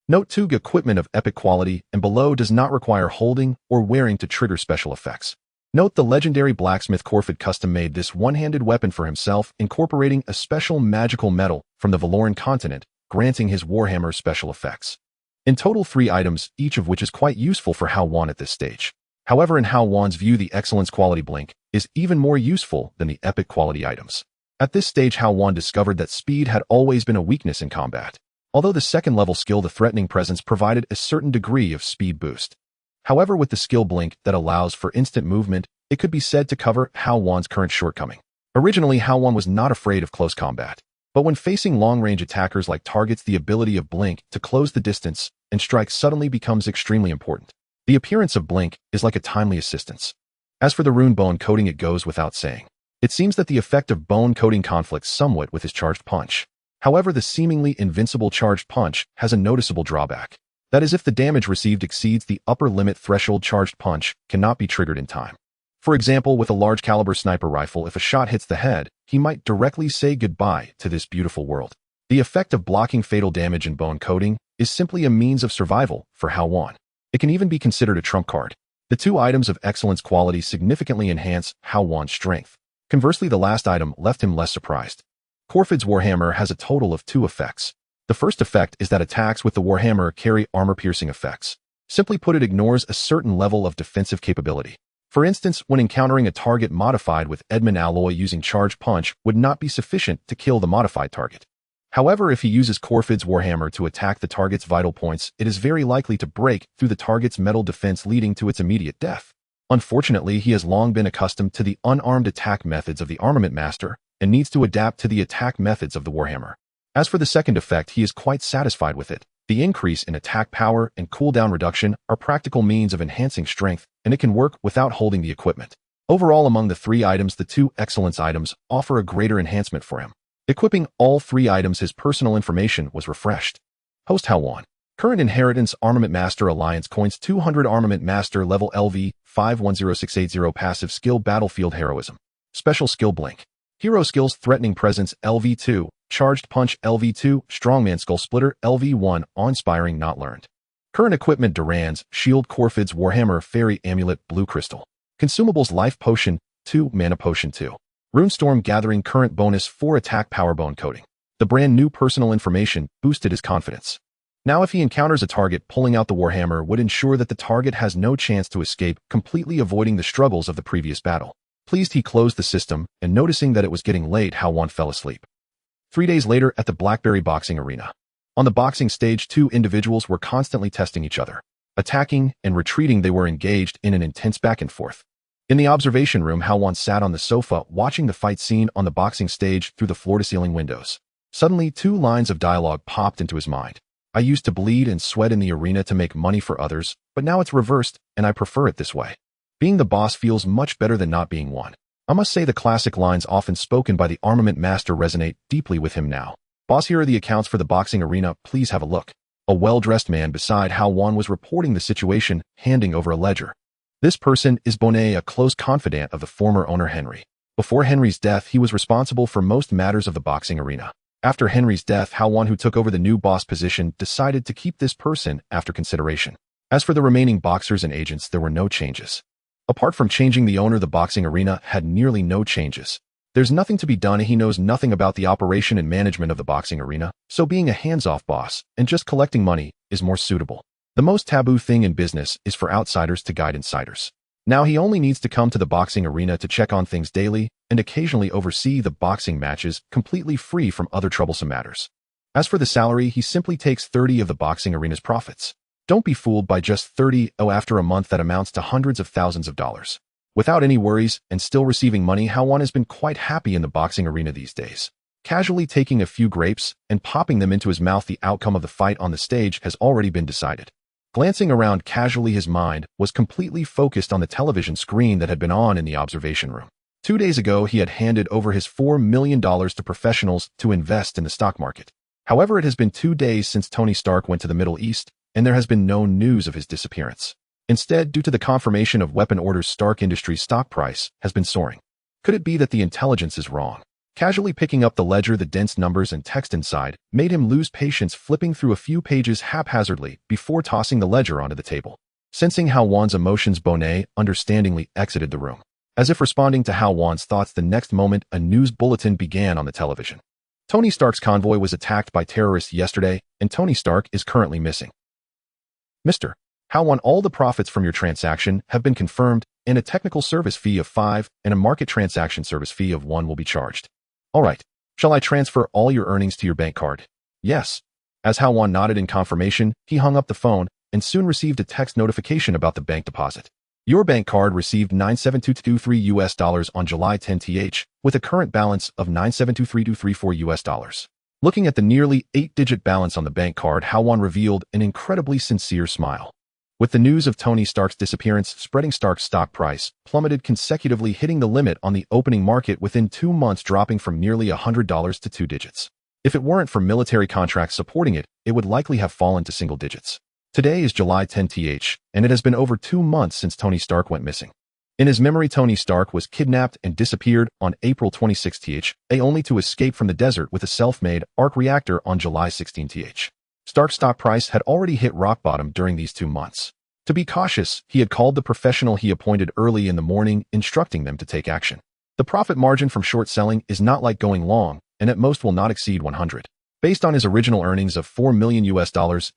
Note 2. Equipment of epic quality and below does not require holding or wearing to trigger special effects. Note, the legendary blacksmith Corfid custom-made this one-handed weapon for himself, incorporating a special magical metal from the Valoran continent, granting his Warhammer special effects. In total, 3 items, each of which is quite useful for Hao Wan at this stage. However, in Hao Wan's view, the excellence quality blink is even more useful than the epic quality items. At this stage, Hao Wan discovered that speed had always been a weakness in combat. Although the second-level skill, the threatening presence, provided a certain degree of speed boost. However, with the skill blink that allows for instant movement, it could be said to cover Hao Wan's current shortcoming. Originally, Hao Wan was not afraid of close combat. But when facing long-range attackers like targets, the ability of blink to close the distance and strike suddenly becomes extremely important. The appearance of blink is like a timely assistance. As for the rune bone coating, it goes without saying. It seems that the effect of bone coating conflicts somewhat with his charged punch. However, the seemingly invincible charged punch has a noticeable drawback. That is, if the damage received exceeds the upper limit threshold, charged punch cannot be triggered in time. For example, with a large caliber sniper rifle, if a shot hits the head, he might directly say goodbye to this beautiful world. The effect of blocking fatal damage in bone coating is simply a means of survival for Hao Wan. It can even be considered a trump card. The 2 items of excellence quality significantly enhance Hao Wan's strength. Conversely, the last item left him less surprised. Corfid's Warhammer has a total of 2 effects. The first effect is that attacks with the Warhammer carry armor-piercing effects. Simply put, it ignores a certain level of defensive capability. For instance, when encountering a target modified with Edmund alloy, using charged punch would not be sufficient to kill the modified target. However, if he uses Corfid's Warhammer to attack the target's vital points, it is very likely to break through the target's metal defense, leading to its immediate death. Unfortunately, he has long been accustomed to the unarmed attack methods of the Armament Master and needs to adapt to the attack methods of the Warhammer. As for the second effect, he is quite satisfied with it. The increase in attack power and cooldown reduction are practical means of enhancing strength, and it can work without holding the equipment. Overall, among the 3 items, the 2 excellence items offer a greater enhancement for him. Equipping all 3 items, his personal information was refreshed. Host Hao Wan. Current Inheritance Armament Master Alliance Coins 200 Armament Master Level LV 510680 Passive Skill Battlefield Heroism. Special Skill Blink. Hero Skills Threatening Presence LV2, Charged Punch LV2, Strongman Skull Splitter LV1, Awe-Inspiring Not Learned. Current Equipment Durans, Shield Corfids Warhammer Fairy Amulet Blue Crystal. Consumables Life Potion 2, Mana Potion 2. Runestorm Gathering Current Bonus 4 Attack Powerbone Coating. The brand new personal information boosted his confidence. Now if he encounters a target, pulling out the Warhammer would ensure that the target has no chance to escape, completely avoiding the struggles of the previous battle. Pleased he closed the system, and noticing that it was getting late, Hao Wan fell asleep. 3 days later at the Blackberry Boxing Arena. On the boxing stage, two individuals were constantly testing each other. Attacking and retreating, they were engaged in an intense back and forth. In the observation room, Hao Wan sat on the sofa watching the fight scene on the boxing stage through the floor-to-ceiling windows. Suddenly, two lines of dialogue popped into his mind. I used to bleed and sweat in the arena to make money for others, but now it's reversed, and I prefer it this way. Being the boss feels much better than not being one. I must say the classic lines often spoken by the Armament Master resonate deeply with him now. Boss, here are the accounts for the boxing arena, please have a look. A well-dressed man beside Hao Wan was reporting the situation, handing over a ledger. This person is Bonnet, a close confidant of the former owner Henry. Before Henry's death, he was responsible for most matters of the boxing arena. After Henry's death, Hao Wan, who took over the new boss position, decided to keep this person after consideration. As for the remaining boxers and agents, there were no changes. Apart from changing the owner, the boxing arena had nearly no changes. There's nothing to be done, and he knows nothing about the operation and management of the boxing arena, so being a hands-off boss and just collecting money is more suitable. The most taboo thing in business is for outsiders to guide insiders. Now he only needs to come to the boxing arena to check on things daily and occasionally oversee the boxing matches, completely free from other troublesome matters. As for the salary, he simply takes 30 of the boxing arena's profits. Don't be fooled by just 30. After a month that amounts to hundreds of thousands of dollars. Without any worries and still receiving money, Hao Wan has been quite happy in the boxing arena these days. Casually taking a few grapes and popping them into his mouth, the outcome of the fight on the stage has already been decided. Glancing around casually, his mind was completely focused on the television screen that had been on in the observation room. 2 days ago, he had handed over his $4 million to professionals to invest in the stock market. However, it has been 2 days since Tony Stark went to the Middle East, and there has been no news of his disappearance. Instead, due to the confirmation of weapon orders, Stark Industries' stock price has been soaring. Could it be that the intelligence is wrong? Casually picking up the ledger, the dense numbers and text inside made him lose patience, flipping through a few pages haphazardly before tossing the ledger onto the table. Sensing Hao Wan's emotions, Bonnet understandingly exited the room. As if responding to Hao Wan's thoughts, the next moment, a news bulletin began on the television. Tony Stark's convoy was attacked by terrorists yesterday, and Tony Stark is currently missing. Mr. Hao Wan, all the profits from your transaction have been confirmed, and a technical service fee of 5 and a market transaction service fee of 1 will be charged. All right. Shall I transfer all your earnings to your bank card? Yes. As Hao Wan nodded in confirmation, he hung up the phone and soon received a text notification about the bank deposit. Your bank card received $97223 on July 10th, with a current balance of $9723234. Looking at the nearly 8-digit balance on the bank card, Hao Wan revealed an incredibly sincere smile. With the news of Tony Stark's disappearance spreading, Stark's stock price plummeted consecutively, hitting the limit on the opening market within 2 months, dropping from nearly $100 to 2 digits. If it weren't for military contracts supporting it, it would likely have fallen to single digits. Today is July 10th, and it has been over 2 months since Tony Stark went missing. In his memory, Tony Stark was kidnapped and disappeared on April 26th, only to escape from the desert with a self-made arc reactor on July 16th. Stark's stock price had already hit rock bottom during these 2 months. To be cautious, he had called the professional he appointed early in the morning, instructing them to take action. The profit margin from short selling is not like going long, and at most will not exceed 100. Based on his original earnings of $4 million,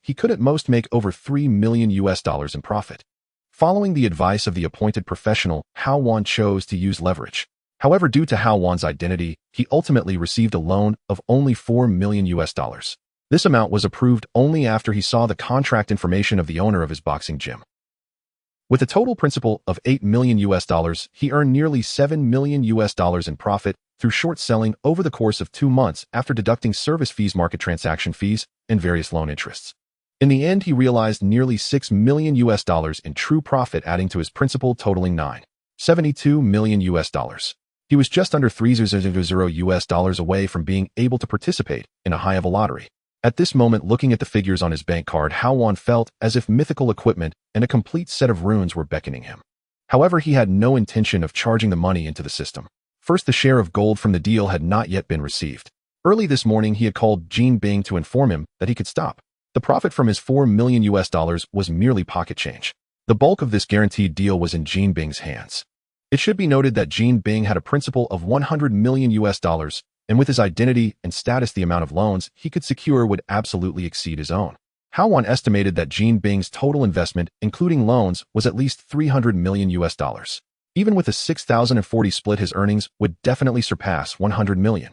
he could at most make over $3 million in profit. Following the advice of the appointed professional, Hao Wan chose to use leverage. However, due to Hao Wan's identity, he ultimately received a loan of only $4 million. This amount was approved only after he saw the contract information of the owner of his boxing gym. With a total principal of $8 million, he earned nearly $7 million in profit through short selling over the course of 2 months after deducting service fees, market transaction fees, and various loan interests. In the end, he realized nearly $6 million in true profit, adding to his principal totaling $9.72 million. He was just under $300 away from being able to participate in a high of a lottery. At this moment, looking at the figures on his bank card, Hao Wan felt as if mythical equipment and a complete set of runes were beckoning him. However, he had no intention of charging the money into the system. First, the share of gold from the deal had not yet been received. Early this morning, he had called Jean Bing to inform him that he could stop. The profit from his $4 million was merely pocket change. The bulk of this guaranteed deal was in Jean Bing's hands. It should be noted that Jean Bing had a principal of $100 million, and with his identity and status, the amount of loans he could secure would absolutely exceed his own. Hao Wan estimated that Jean Bing's total investment, including loans, was at least $300 million. Even with a 6,040 split, his earnings would definitely surpass $100 million.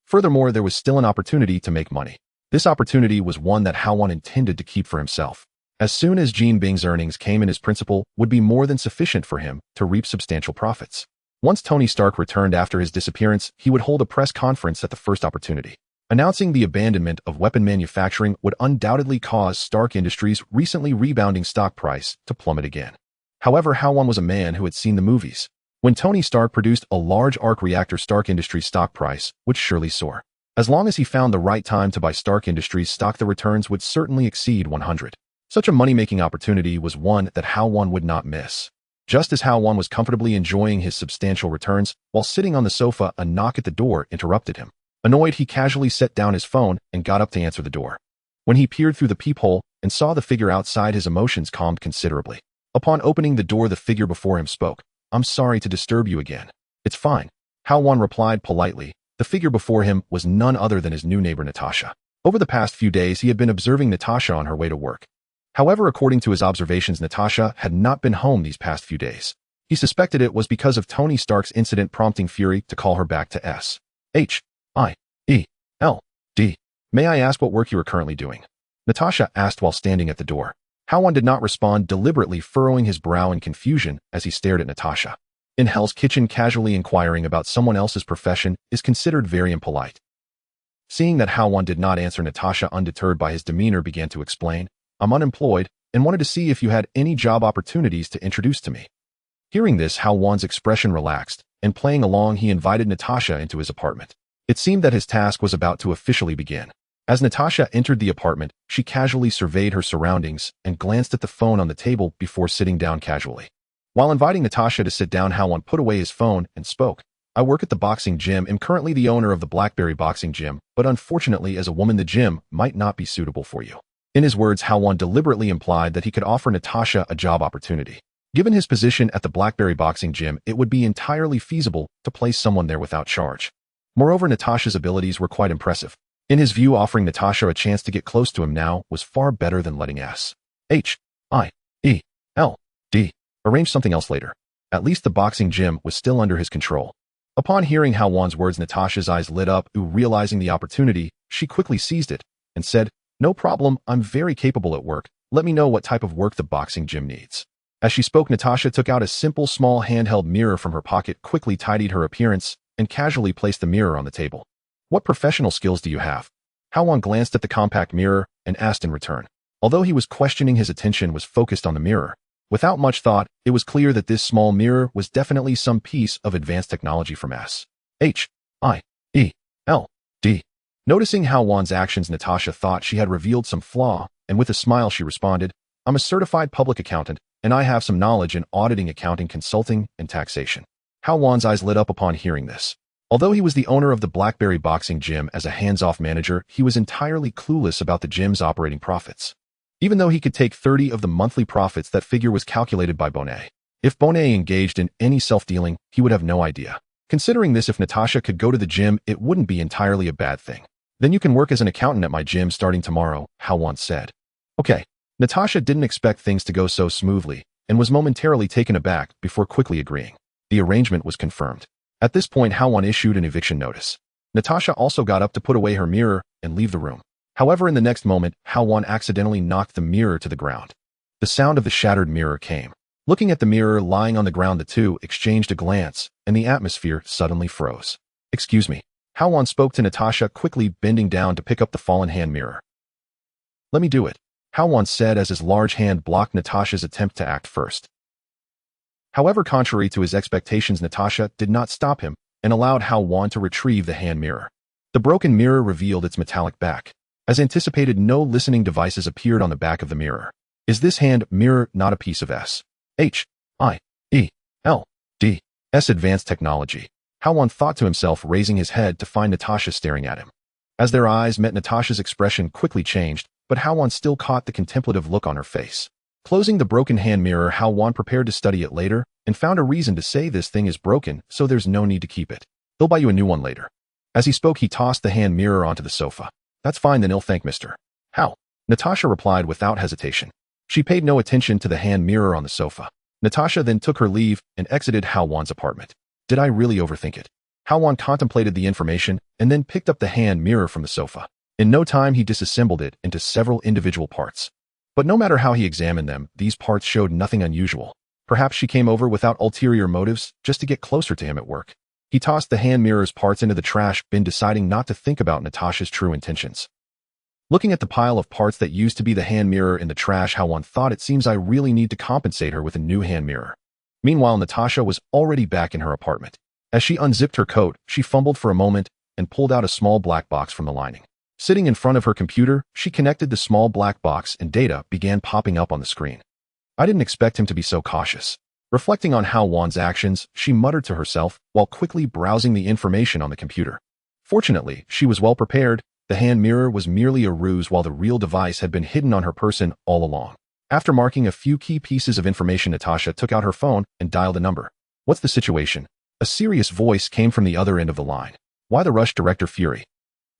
Furthermore, there was still an opportunity to make money. This opportunity was one that Hao Wan intended to keep for himself. As soon as Jean Bing's earnings came in, his principal would be more than sufficient for him to reap substantial profits. Once Tony Stark returned after his disappearance, he would hold a press conference at the first opportunity. Announcing the abandonment of weapon manufacturing would undoubtedly cause Stark Industries' recently rebounding stock price to plummet again. However, Hao Wan was a man who had seen the movies. When Tony Stark produced a large arc reactor, Stark Industries' stock price would surely soar. As long as he found the right time to buy Stark Industries stock, the returns would certainly exceed 100. Such a money-making opportunity was one that Hao Wan would not miss. Just as Hao Wan was comfortably enjoying his substantial returns, while sitting on the sofa, a knock at the door interrupted him. Annoyed, he casually set down his phone and got up to answer the door. When he peered through the peephole and saw the figure outside, his emotions calmed considerably. Upon opening the door, the figure before him spoke. "I'm sorry to disturb you again." "It's fine," Hao Wan replied politely. The figure before him was none other than his new neighbor, Natasha. Over the past few days, he had been observing Natasha on her way to work. However, according to his observations, Natasha had not been home these past few days. He suspected it was because of Tony Stark's incident, prompting Fury to call her back to S-H-I-E-L-D. "May I ask what work you are currently doing?" Natasha asked while standing at the door. Hao Wan did not respond, deliberately furrowing his brow in confusion as he stared at Natasha. In Hell's Kitchen, casually inquiring about someone else's profession is considered very impolite. Seeing that Hao Wan did not answer, Natasha, undeterred by his demeanor, began to explain. "I'm unemployed and wanted to see if you had any job opportunities to introduce to me." Hearing this, Hao Wan's expression relaxed, and playing along, he invited Natasha into his apartment. It seemed that his task was about to officially begin. As Natasha entered the apartment, she casually surveyed her surroundings and glanced at the phone on the table before sitting down casually. While inviting Natasha to sit down, Hao Wan put away his phone and spoke. "I work at the boxing gym, am currently the owner of the Blackberry Boxing Gym, but unfortunately, as a woman, the gym might not be suitable for you." In his words, Hao Wan deliberately implied that he could offer Natasha a job opportunity. Given his position at the Blackberry Boxing Gym, it would be entirely feasible to place someone there without charge. Moreover, Natasha's abilities were quite impressive. In his view, offering Natasha a chance to get close to him now was far better than letting S-H-I-E-L-D arrange something else later. At least the boxing gym was still under his control. Upon hearing Hao Wan's words, Natasha's eyes lit up. Realizing the opportunity, she quickly seized it and said, "No problem, I'm very capable at work. Let me know what type of work the boxing gym needs." As she spoke, Natasha took out a simple small handheld mirror from her pocket, quickly tidied her appearance, and casually placed the mirror on the table. "What professional skills do you have?" Hao Wan glanced at the compact mirror and asked in return. Although he was questioning, his attention was focused on the mirror. Without much thought, it was clear that this small mirror was definitely some piece of advanced technology from S-H-I-E-L-D. Noticing Hao Wan's actions, Natasha thought she had revealed some flaw, and with a smile she responded, "I'm a certified public accountant, and I have some knowledge in auditing, accounting, consulting, and taxation." Hao Wan's eyes lit up upon hearing this. Although he was the owner of the Blackberry Boxing Gym, as a hands-off manager, he was entirely clueless about the gym's operating profits. Even though he could take 30 of the monthly profits, that figure was calculated by Bonet. If Bonet engaged in any self-dealing, he would have no idea. Considering this, if Natasha could go to the gym, it wouldn't be entirely a bad thing. "Then you can work as an accountant at my gym starting tomorrow," Hao Wan said. "Okay." Natasha didn't expect things to go so smoothly and was momentarily taken aback before quickly agreeing. The arrangement was confirmed. At this point, Hao Wan issued an eviction notice. Natasha also got up to put away her mirror and leave the room. However, in the next moment, Hao Wan accidentally knocked the mirror to the ground. The sound of the shattered mirror came. Looking at the mirror lying on the ground, the two exchanged a glance, and the atmosphere suddenly froze. "Excuse me." Hao Wan spoke to Natasha, quickly bending down to pick up the fallen hand mirror. "Let me do it," Hao Wan said as his large hand blocked Natasha's attempt to act first. However, contrary to his expectations, Natasha did not stop him and allowed Hao Wan to retrieve the hand mirror. The broken mirror revealed its metallic back. As anticipated, no listening devices appeared on the back of the mirror. Is this hand mirror not a piece of S.H.I.E.L.D.'s advanced technology? Hao Wan thought to himself, raising his head to find Natasha staring at him. As their eyes met, Natasha's expression quickly changed, but Hao Wan still caught the contemplative look on her face. Closing the broken hand mirror, Hao Wan prepared to study it later and found a reason to say this thing is broken, so there's no need to keep it. He'll buy you a new one later. As he spoke, he tossed the hand mirror onto the sofa. That's fine then, he'll thank Mr. Hao. Natasha replied without hesitation. She paid no attention to the hand mirror on the sofa. Natasha then took her leave and exited Hao Wan's apartment. Did I really overthink it? Hao Wan contemplated the information and then picked up the hand mirror from the sofa. In no time, he disassembled it into several individual parts. But no matter how he examined them, these parts showed nothing unusual. Perhaps she came over without ulterior motives, just to get closer to him at work. He tossed the hand mirror's parts into the trash bin, deciding not to think about Natasha's true intentions. Looking at the pile of parts that used to be the hand mirror in the trash, Hao Wan thought, it seems I really need to compensate her with a new hand mirror. Meanwhile, Natasha was already back in her apartment. As she unzipped her coat, she fumbled for a moment and pulled out a small black box from the lining. Sitting in front of her computer, she connected the small black box and data began popping up on the screen. I didn't expect him to be so cautious. Reflecting on Hao Wan's actions, she muttered to herself while quickly browsing the information on the computer. Fortunately, she was well prepared. The hand mirror was merely a ruse, while the real device had been hidden on her person all along. After marking a few key pieces of information, Natasha took out her phone and dialed a number. What's the situation? A serious voice came from the other end of the line. Why the rush, Director Fury?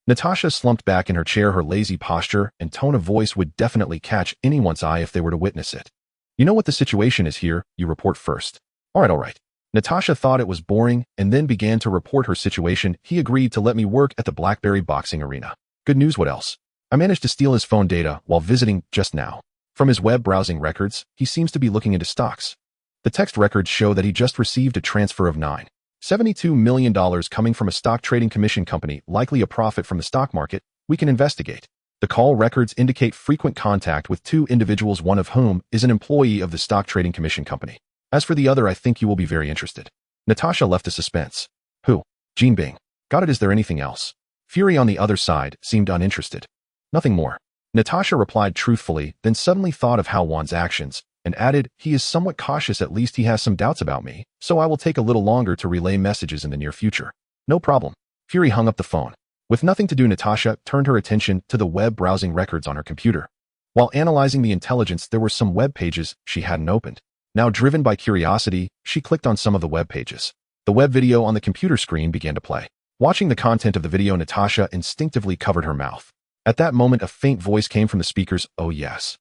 Natasha slumped back in her chair. Her lazy posture and tone of voice would definitely catch anyone's eye if they were to witness it. You know what the situation is here, you report first. All right. Natasha thought it was boring and then began to report her situation. He agreed to let me work at the Blackberry boxing arena. Good news, what else? I managed to steal his phone data while visiting just now. From his web browsing records, he seems to be looking into stocks. The text records show that he just received a transfer of $9.72 million coming from a stock trading commission company, likely a profit from the stock market. We can investigate. The call records indicate frequent contact with two individuals, one of whom is an employee of the stock trading commission company. As for the other, I think you will be very interested. Natasha left a suspense. Who? Jean Bing. Got it. Is there anything else? Fury on the other side seemed uninterested. Nothing more. Natasha replied truthfully, then suddenly thought of Hao Wan's actions and added, he is somewhat cautious, at least he has some doubts about me, so I will take a little longer to relay messages in the near future. No problem. Fury hung up the phone. With nothing to do, Natasha turned her attention to the web browsing records on her computer. While analyzing the intelligence, there were some web pages she hadn't opened. Now, driven by curiosity, she clicked on some of the web pages. The web video on the computer screen began to play. Watching the content of the video, Natasha instinctively covered her mouth. At that moment, a faint voice came from the speakers. Oh yes.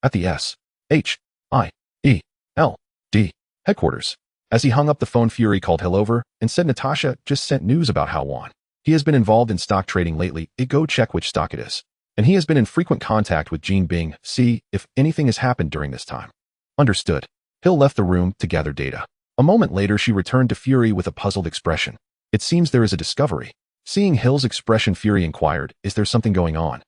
At the S.H.I.E.L.D. headquarters. As he hung up the phone, Fury called Hill over and said, Natasha just sent news about Hao Wan. He has been involved in stock trading lately. Go check which stock it is. And he has been in frequent contact with Jean Bing. See if anything has happened during this time. Understood. Hill left the room to gather data. A moment later, she returned to Fury with a puzzled expression. It seems there is a discovery. Seeing Hill's expression, Fury inquired, is there something going on?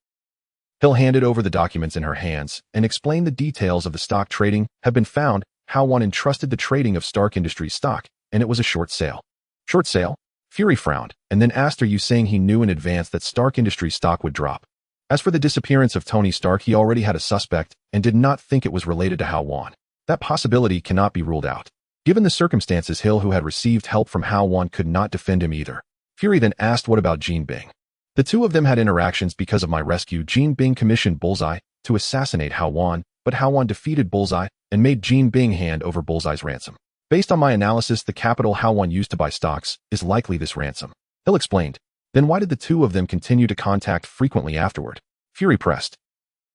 Hill handed over the documents in her hands and explained the details of the stock trading have been found. Hao Wan entrusted the trading of Stark Industries stock, and it was a short sale. Short sale? Fury frowned, and then asked, are you saying he knew in advance that Stark Industries stock would drop? As for the disappearance of Tony Stark, he already had a suspect and did not think it was related to Hao Wan. That possibility cannot be ruled out. Given the circumstances, Hill, who had received help from Hao Wan, could not defend him either. Fury then asked, what about Jean Bing? The two of them had interactions because of my rescue. Jean Bing commissioned Bullseye to assassinate Hao Wan, but Hao Wan defeated Bullseye and made Jean Bing hand over Bullseye's ransom. Based on my analysis, the capital Hao Wan used to buy stocks is likely this ransom. Hill explained. Then why did the two of them continue to contact frequently afterward? Fury pressed.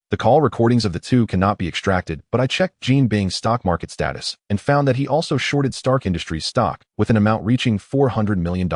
The call recordings of the two cannot be extracted, but I checked Jean Bing's stock market status and found that he also shorted Stark Industries stock with an amount reaching $400 million.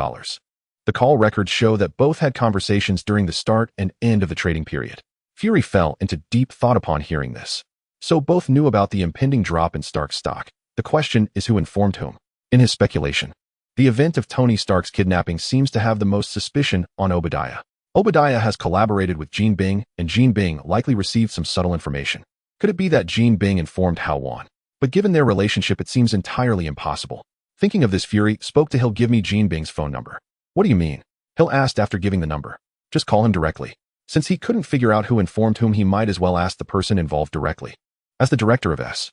The call records show that both had conversations during the start and end of the trading period. Fury fell into deep thought upon hearing this. So both knew about the impending drop in Stark's stock. The question is who informed whom. In his speculation, the event of Tony Stark's kidnapping seems to have the most suspicion on Obadiah. Obadiah has collaborated with Jean Bing, and Jean Bing likely received some subtle information. Could it be that Jean Bing informed Hao Wan? But given their relationship, it seems entirely impossible. Thinking of this, Fury spoke to Hill. Give me Jean Bing's phone number. What do you mean? Hill asked after giving the number. Just call him directly. Since he couldn't figure out who informed whom, he might as well ask the person involved directly. As the director of S.H.I.E.L.D.,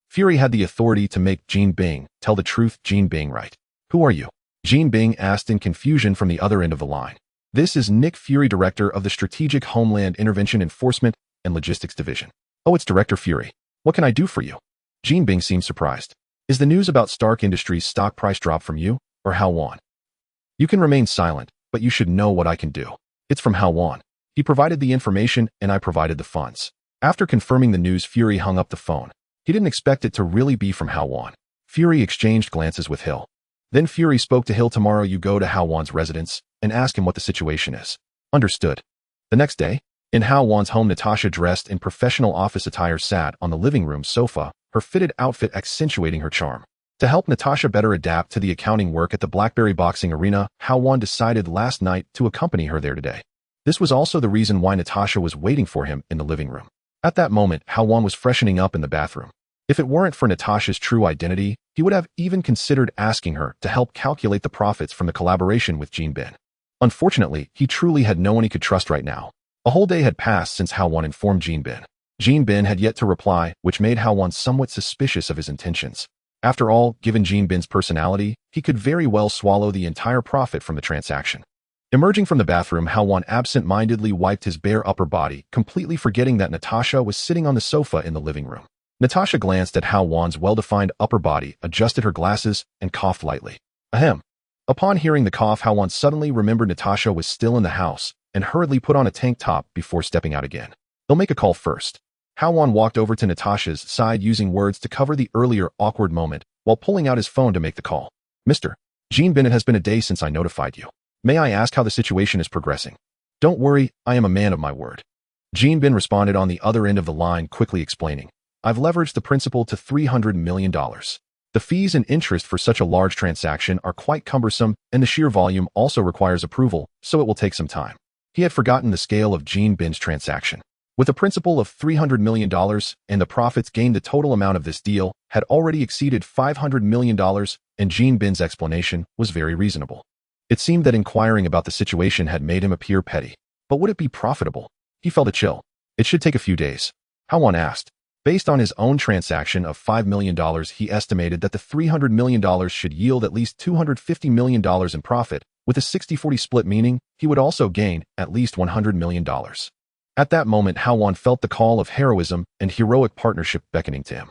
Fury had the authority to make Jean Bing tell the truth. Jean Bing, right? Who are you? Jean Bing asked in confusion from the other end of the line. This is Nick Fury, director of the Strategic Homeland Intervention Enforcement and Logistics Division. Oh, it's Director Fury. What can I do for you? Jean Bing seemed surprised. Is the news about Stark Industries' stock price drop from you, or Hao Wan? You can remain silent, but you should know what I can do. It's from Hao Wan. He provided the information and I provided the funds. After confirming the news, Fury hung up the phone. He didn't expect it to really be from Hao Wan. Fury exchanged glances with Hill. Then Fury spoke to Hill. Tomorrow you go to Hao Wan's residence and ask him what the situation is. Understood. The next day, in Hao Wan's home, Natasha, dressed in professional office attire, sat on the living room sofa, her fitted outfit accentuating her charm. To help Natasha better adapt to the accounting work at the Blackberry Boxing Arena, Hao Wan decided last night to accompany her there today. This was also the reason why Natasha was waiting for him in the living room. At that moment, Hao Wan was freshening up in the bathroom. If it weren't for Natasha's true identity, he would have even considered asking her to help calculate the profits from the collaboration with Jean Bing. Unfortunately, he truly had no one he could trust right now. A whole day had passed since Hao Wan informed Jean Bing. Jean Bing had yet to reply, which made Hao Wan somewhat suspicious of his intentions. After all, given Jean Bing's personality, he could very well swallow the entire profit from the transaction. Emerging from the bathroom, Hao Wan absent-mindedly wiped his bare upper body, completely forgetting that Natasha was sitting on the sofa in the living room. Natasha glanced at Hao Wan's well-defined upper body, adjusted her glasses, and coughed lightly. Ahem. Upon hearing the cough, Hao Wan suddenly remembered Natasha was still in the house and hurriedly put on a tank top before stepping out again. He'll make a call first. Hao Wan walked over to Natasha's side, using words to cover the earlier awkward moment while pulling out his phone to make the call. Mr. Jean Bing, it has been a day since I notified you. May I ask how the situation is progressing? Don't worry, I am a man of my word. Jean Bing responded on the other end of the line, quickly explaining. I've leveraged the principal to $300 million. The fees and interest for such a large transaction are quite cumbersome, and the sheer volume also requires approval, so it will take some time. He had forgotten the scale of Jean Bing's transaction. With a principal of $300 million and the profits gained, the total amount of this deal had already exceeded $500 million, and Jean Bing's explanation was very reasonable. It seemed that inquiring about the situation had made him appear petty. But would it be profitable? He felt a chill. It should take a few days. Hao Wan asked. Based on his own transaction of $5 million, he estimated that the $300 million should yield at least $250 million in profit, with a 60-40 split, meaning he would also gain at least $100 million. At that moment, Hao Wan felt the call of heroism and heroic partnership beckoning to him.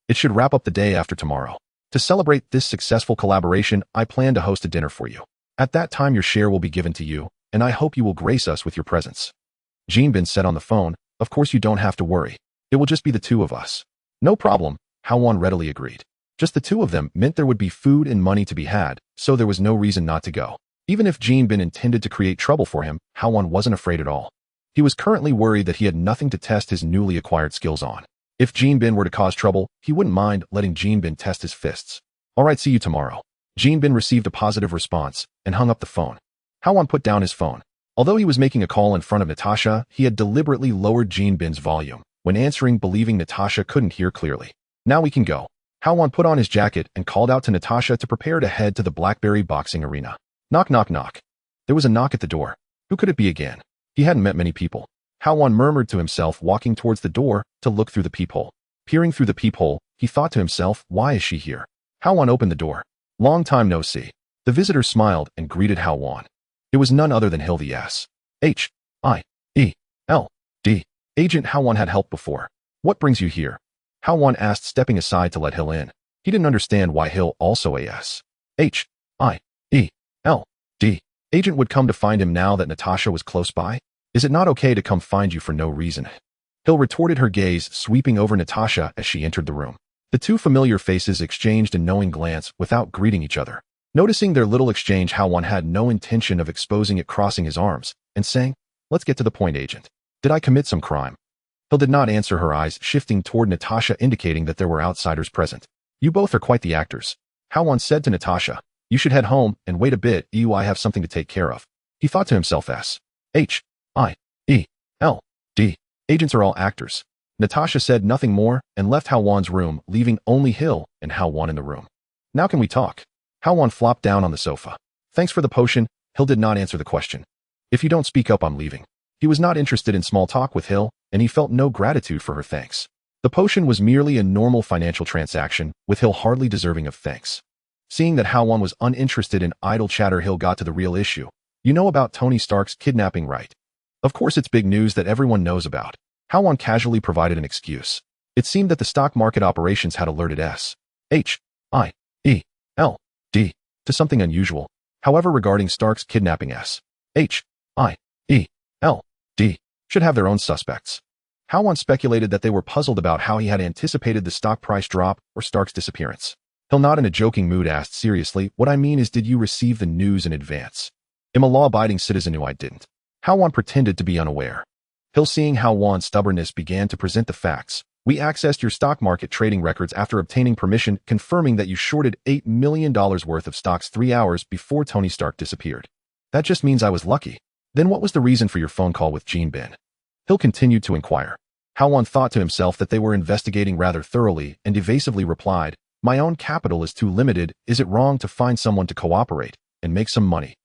It should wrap up the day after tomorrow. To celebrate this successful collaboration, I plan to host a dinner for you. At that time, your share will be given to you, and I hope you will grace us with your presence. Jean Bing said on the phone, Of course you don't have to worry. It will just be the two of us. No problem, Hao Wan readily agreed. Just the two of them meant there would be food and money to be had, so there was no reason not to go. Even if Jean Bing intended to create trouble for him, Hao Wan wasn't afraid at all. He was currently worried that he had nothing to test his newly acquired skills on. If Jean Bing were to cause trouble, he wouldn't mind letting Jean Bing test his fists. All right, see you tomorrow. Jean Bing received a positive response and hung up the phone. Hao Wan put down his phone. Although he was making a call in front of Natasha, he had deliberately lowered Jean Bing's volume when answering, believing Natasha couldn't hear clearly. Now we can go. Hao Wan put on his jacket and called out to Natasha to prepare to head to the Blackberry Boxing Arena. Knock, knock, knock. There was a knock at the door. Who could it be again? He hadn't met many people. Hao Wan murmured to himself, walking towards the door to look through the peephole. Peering through the peephole, he thought to himself, why is she here? Hao Wan opened the door. Long time no see. The visitor smiled and greeted Hao Wan. It was none other than Hill, the S.H.I.E.L.D. agent Hao Wan had helped before. What brings you here? Hao Wan asked, stepping aside to let Hill in. He didn't understand why Hill, also a S.H.I.E.L.D. agent, would come to find him now that Natasha was close by. Is it not okay to come find you for no reason? Hill retorted, her gaze sweeping over Natasha as she entered the room. The two familiar faces exchanged a knowing glance without greeting each other. Noticing their little exchange, Hao Wan had no intention of exposing it, crossing his arms and saying, Let's get to the point, agent. Did I commit some crime? Hill did not answer, her eyes shifting toward Natasha, indicating that there were outsiders present. You both are quite the actors. Hao Wan said to Natasha. You should head home and wait a bit. I have something to take care of. He thought to himself, S.H.I.E.L.D. agents are all actors. Natasha said nothing more and left Hao Wan's room, leaving only Hill and Hao Wan in the room. Now can we talk? Hao Wan flopped down on the sofa. Thanks for the potion, Hill did not answer the question. If you don't speak up, I'm leaving. He was not interested in small talk with Hill, and he felt no gratitude for her thanks. The potion was merely a normal financial transaction, with Hill hardly deserving of thanks. Seeing that Hao Wan was uninterested in idle chatter, Hill got to the real issue. You know about Tony Stark's kidnapping, right? Of course, it's big news that everyone knows about. Hao Wan casually provided an excuse. It seemed that the stock market operations had alerted Sett to something unusual. However, regarding Stark's kidnapping, Sett should have their own suspects. Hao Wan speculated that they were puzzled about how he had anticipated the stock price drop or Stark's disappearance. Hill, not in a joking mood, asked seriously, what I mean is, did you receive the news in advance? I'm a law-abiding citizen who I didn't. Hao Wan pretended to be unaware. Hill, seeing Hao Wan's stubbornness, began to present the facts. We accessed your stock market trading records after obtaining permission, confirming that you shorted $8 million worth of stocks 3 hours before Tony Stark disappeared. That just means I was lucky. Then what was the reason for your phone call with Bin? Hill continued to inquire. Hao Wan thought to himself that they were investigating rather thoroughly and evasively replied, my own capital is too limited. Is it wrong to find someone to cooperate and make some money?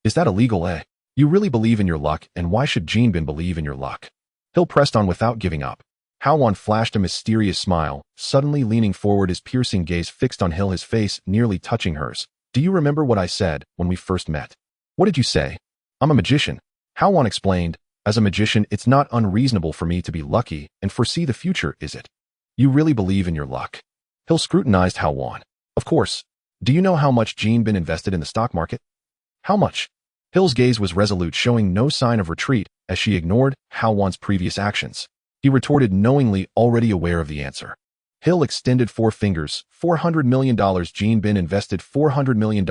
Is that illegal, eh? You really believe in your luck, and why should Bin believe in your luck? Hill pressed on without giving up. Hao Wan flashed a mysterious smile, suddenly leaning forward, his piercing gaze fixed on Hill, his face nearly touching hers. Do you remember what I said when we first met? What did you say? I'm a magician. Hao Wan explained. As a magician, it's not unreasonable for me to be lucky and foresee the future, is it? You really believe in your luck? Hill scrutinized Hao Wan. Of course. Do you know how much Bin invested in the stock market? How much? Hill's gaze was resolute, showing no sign of retreat as she ignored Hao Wan's previous actions. He retorted knowingly, already aware of the answer. Hill extended 4 fingers. $400 million. Bin invested $400 million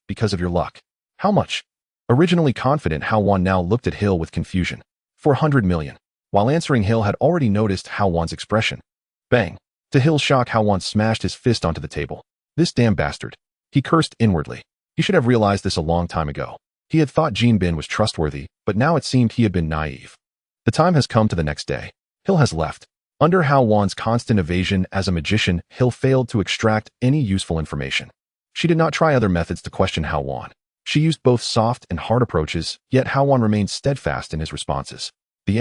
because of your luck. How much? Originally confident, Hao Wan now looked at Hill with confusion. 400 million. While answering, Hill had already noticed Hao Wan's expression. Bang. To Hill's shock, Hao Wan smashed his fist onto the table. This damn bastard. He cursed inwardly. He should have realized this a long time ago. He had thought Bin was trustworthy, but now it seemed he had been naive. The time has come to the next day. Hill has left. Under Hao Wan's constant evasion as a magician, Hill failed to extract any useful information. She did not try other methods to question Hao Wan. She used both soft and hard approaches, yet Hao Wan remained steadfast in his responses. The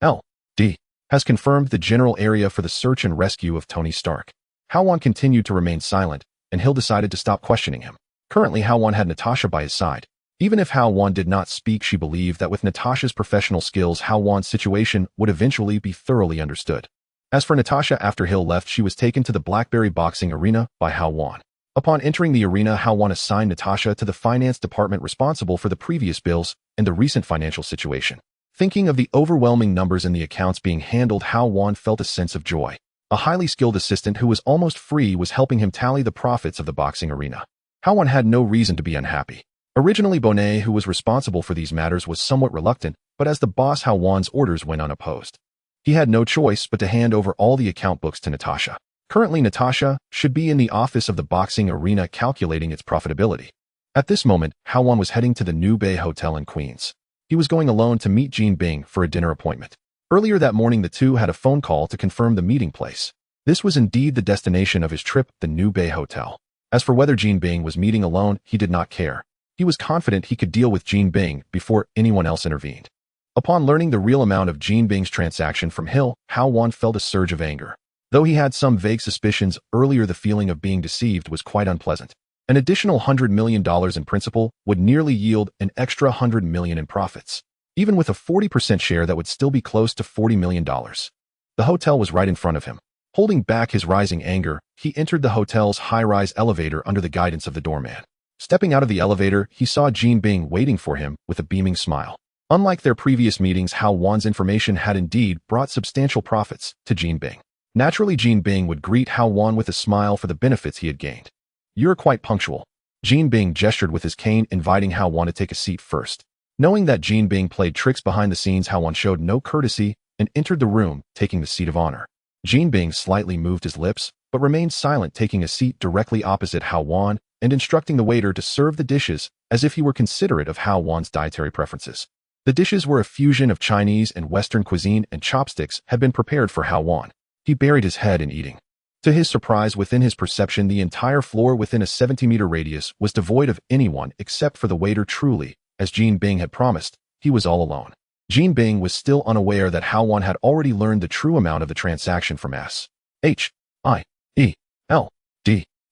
SHIELD has confirmed the general area for the search and rescue of Tony Stark. Hao Wan continued to remain silent, and Hill decided to stop questioning him. Currently, Hao Wan had Natasha by his side. Even if Hao Wan did not speak, she believed that with Natasha's professional skills, Hao Wan's situation would eventually be thoroughly understood. As for Natasha, after Hill left, she was taken to the Blackberry boxing arena by Hao Wan. Upon entering the arena, Hao Wan assigned Natasha to the finance department responsible for the previous bills and the recent financial situation. Thinking of the overwhelming numbers in the accounts being handled, Hao Wan felt a sense of joy. A highly skilled assistant who was almost free was helping him tally the profits of the boxing arena. Hao Wan had no reason to be unhappy. Originally, Bonet, who was responsible for these matters, was somewhat reluctant, but as the boss, Hao Wan's orders went unopposed. He had no choice but to hand over all the account books to Natasha. Currently, Natasha should be in the office of the boxing arena calculating its profitability. At this moment, Hao Wan was heading to the New Bay Hotel in Queens. He was going alone to meet Bin for a dinner appointment. Earlier that morning, the two had a phone call to confirm the meeting place. This was indeed the destination of his trip, the New Bay Hotel. As for whether Bin was meeting alone, he did not care. He was confident he could deal with Bin before anyone else intervened. Upon learning the real amount of Bin's transaction from Hill, Hao Wan felt a surge of anger. Though he had some vague suspicions earlier, the feeling of being deceived was quite unpleasant. An additional $100 million in principal would nearly yield an extra $100 million in profits. Even with a 40% share, that would still be close to $40 million. The hotel was right in front of him. Holding back his rising anger, he entered the hotel's high-rise elevator under the guidance of the doorman. Stepping out of the elevator, he saw Bin waiting for him with a beaming smile. Unlike their previous meetings, Hao Wan's information had indeed brought substantial profits to Bin. Naturally, Bin would greet Hao Wan with a smile for the benefits he had gained. You're quite punctual. Bin gestured with his cane, inviting Hao Wan to take a seat first. Knowing that Bin played tricks behind the scenes, Hao Wan showed no courtesy and entered the room, taking the seat of honor. Bin slightly moved his lips, but remained silent, taking a seat directly opposite Hao Wan and instructing the waiter to serve the dishes as if he were considerate of Hao Wan's dietary preferences. The dishes were a fusion of Chinese and Western cuisine, and chopsticks had been prepared for Hao Wan. He buried his head in eating. To his surprise, within his perception, the entire floor within a 70-meter radius was devoid of anyone except for the waiter. Truly, as Jean Bing had promised, he was all alone. Jean Bing was still unaware that Hao Wan had already learned the true amount of the transaction from Sett,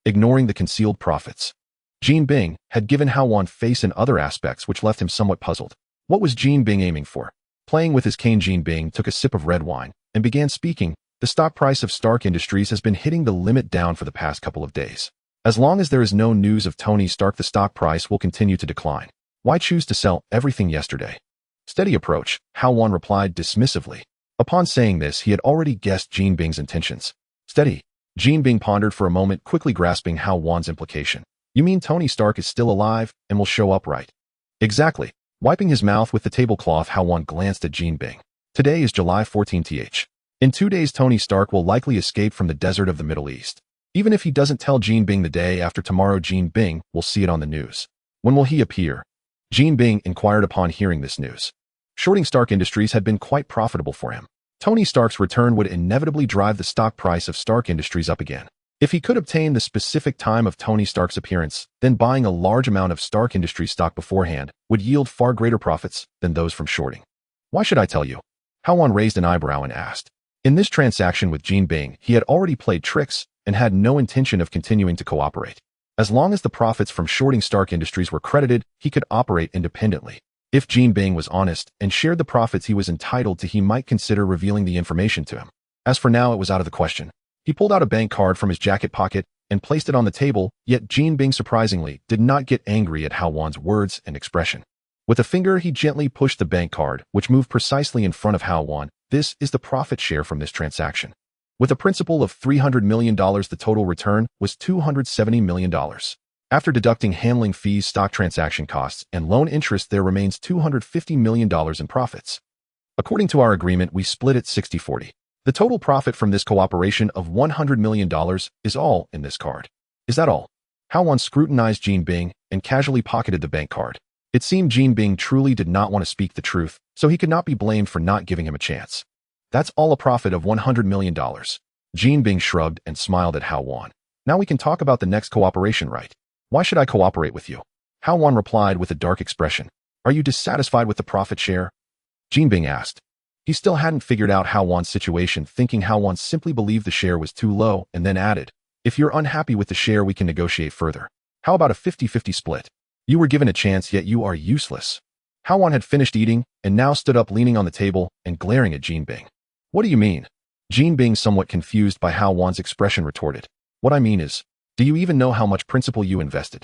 ignoring the concealed profits. Jean Bing had given Hao Wan face and other aspects which left him somewhat puzzled. What was Jean Bing aiming for? Playing with his cane, Jean Bing took a sip of red wine and began speaking. The stock price of Stark Industries has been hitting the limit down for the past couple of days. As long as there is no news of Tony Stark, the stock price will continue to decline. Why choose to sell everything yesterday? Steady approach, Hao Wan replied dismissively. Upon saying this, he had already guessed Jean Bing's intentions. Steady. Jean Bing pondered for a moment, quickly grasping Hao Wan's implication. You mean Tony Stark is still alive and will show up, right? Exactly. Wiping his mouth with the tablecloth, Hao Wan glanced at Jean Bing. Today is July 14th. In 2 days, Tony Stark will likely escape from the desert of the Middle East. Even if he doesn't tell Jean Bing the day after tomorrow, Jean Bing will see it on the news. When will he appear? Jean Bing inquired upon hearing this news. Shorting Stark Industries had been quite profitable for him. Tony Stark's return would inevitably drive the stock price of Stark Industries up again. If he could obtain the specific time of Tony Stark's appearance, then buying a large amount of Stark Industries stock beforehand would yield far greater profits than those from shorting. Why should I tell you? Hao Wan raised an eyebrow and asked. In this transaction with Jean Bing, he had already played tricks and had no intention of continuing to cooperate. As long as the profits from shorting Stark Industries were credited, he could operate independently. If Jean Bing was honest and shared the profits he was entitled to, he might consider revealing the information to him. As for now, it was out of the question. He pulled out a bank card from his jacket pocket and placed it on the table, yet Jean Bing surprisingly did not get angry at Hao Wan's words and expression. With a finger, he gently pushed the bank card, which moved precisely in front of Hao Wan. This is the profit share from this transaction. With a principal of $300 million, the total return was $270 million. After deducting handling fees, stock transaction costs, and loan interest, there remains $250 million in profits. According to our agreement, we split it 60-40. The total profit from this cooperation of $100 million is all in this card. Is that all? Hao Wan scrutinized Jean Bing and casually pocketed the bank card. It seemed Jean Bing truly did not want to speak the truth, so he could not be blamed for not giving him a chance. That's all, a profit of $100 million. Jean Bing shrugged and smiled at Hao Wan. Now we can talk about the next cooperation, right? Why should I cooperate with you? Hao Wan replied with a dark expression. Are you dissatisfied with the profit share? Jean Bing asked. He still hadn't figured out Hao Wan's situation, thinking Hao Wan simply believed the share was too low, and then added, if you're unhappy with the share, we can negotiate further. How about a 50-50 split? You were given a chance, yet you are useless. Hao Wan had finished eating and now stood up, leaning on the table and glaring at Jean Bing. What do you mean? Jean Bing, somewhat confused by Hao Wan's expression, retorted. What I mean is, do you even know how much principal you invested?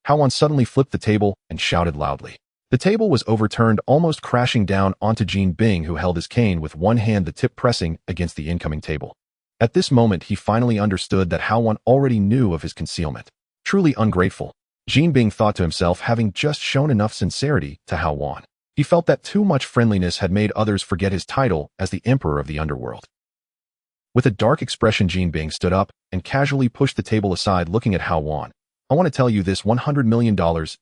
Hao Wan suddenly flipped the table and shouted loudly. The table was overturned, almost crashing down onto Jean Bing, who held his cane with one hand, the tip pressing against the incoming table. At this moment, he finally understood that Hao Wan already knew of his concealment. Truly ungrateful. Jean Bing thought to himself, having just shown enough sincerity to Hao Wan. He felt that too much friendliness had made others forget his title as the Emperor of the Underworld. With a dark expression, Jean Bing stood up and casually pushed the table aside, looking at Hao Wan. I want to tell you, this $100 million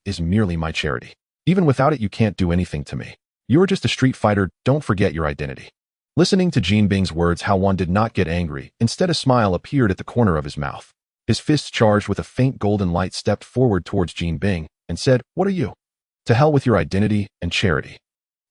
is merely my charity. Even without it, you can't do anything to me. You're just a street fighter, don't forget your identity. Listening to Jean Bing's words, Hao Wan did not get angry. Instead, a smile appeared at the corner of his mouth. His fists, charged with a faint golden light, stepped forward towards Jean Bing and said, What are you? To hell with your identity and charity.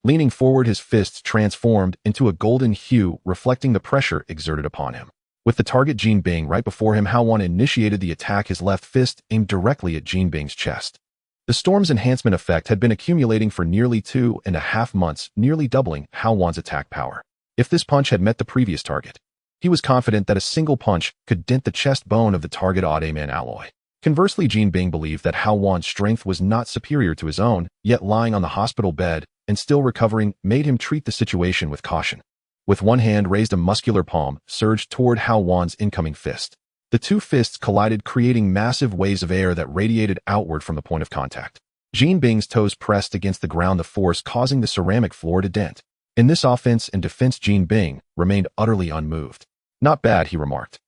Leaning forward, his fists transformed into a golden hue, reflecting the pressure exerted upon him. With the target Jean Bing right before him, Hao Wan initiated the attack, his left fist aimed directly at Jean Bing's chest. The storm's enhancement effect had been accumulating for nearly 2.5 months, nearly doubling Hao Wan's attack power. If this punch had met the previous target, he was confident that a single punch could dent the chest bone of the target Audiman alloy. Conversely, Jean Bing believed that Hao Wan's strength was not superior to his own, yet lying on the hospital bed and still recovering made him treat the situation with caution. With one hand raised, a muscular palm surged toward Hao Wan's incoming fist. The two fists collided, creating massive waves of air that radiated outward from the point of contact. Jean Bing's toes pressed against the ground, the force causing the ceramic floor to dent. In this offense and defense, Jean Bing remained utterly unmoved. Not bad, he remarked.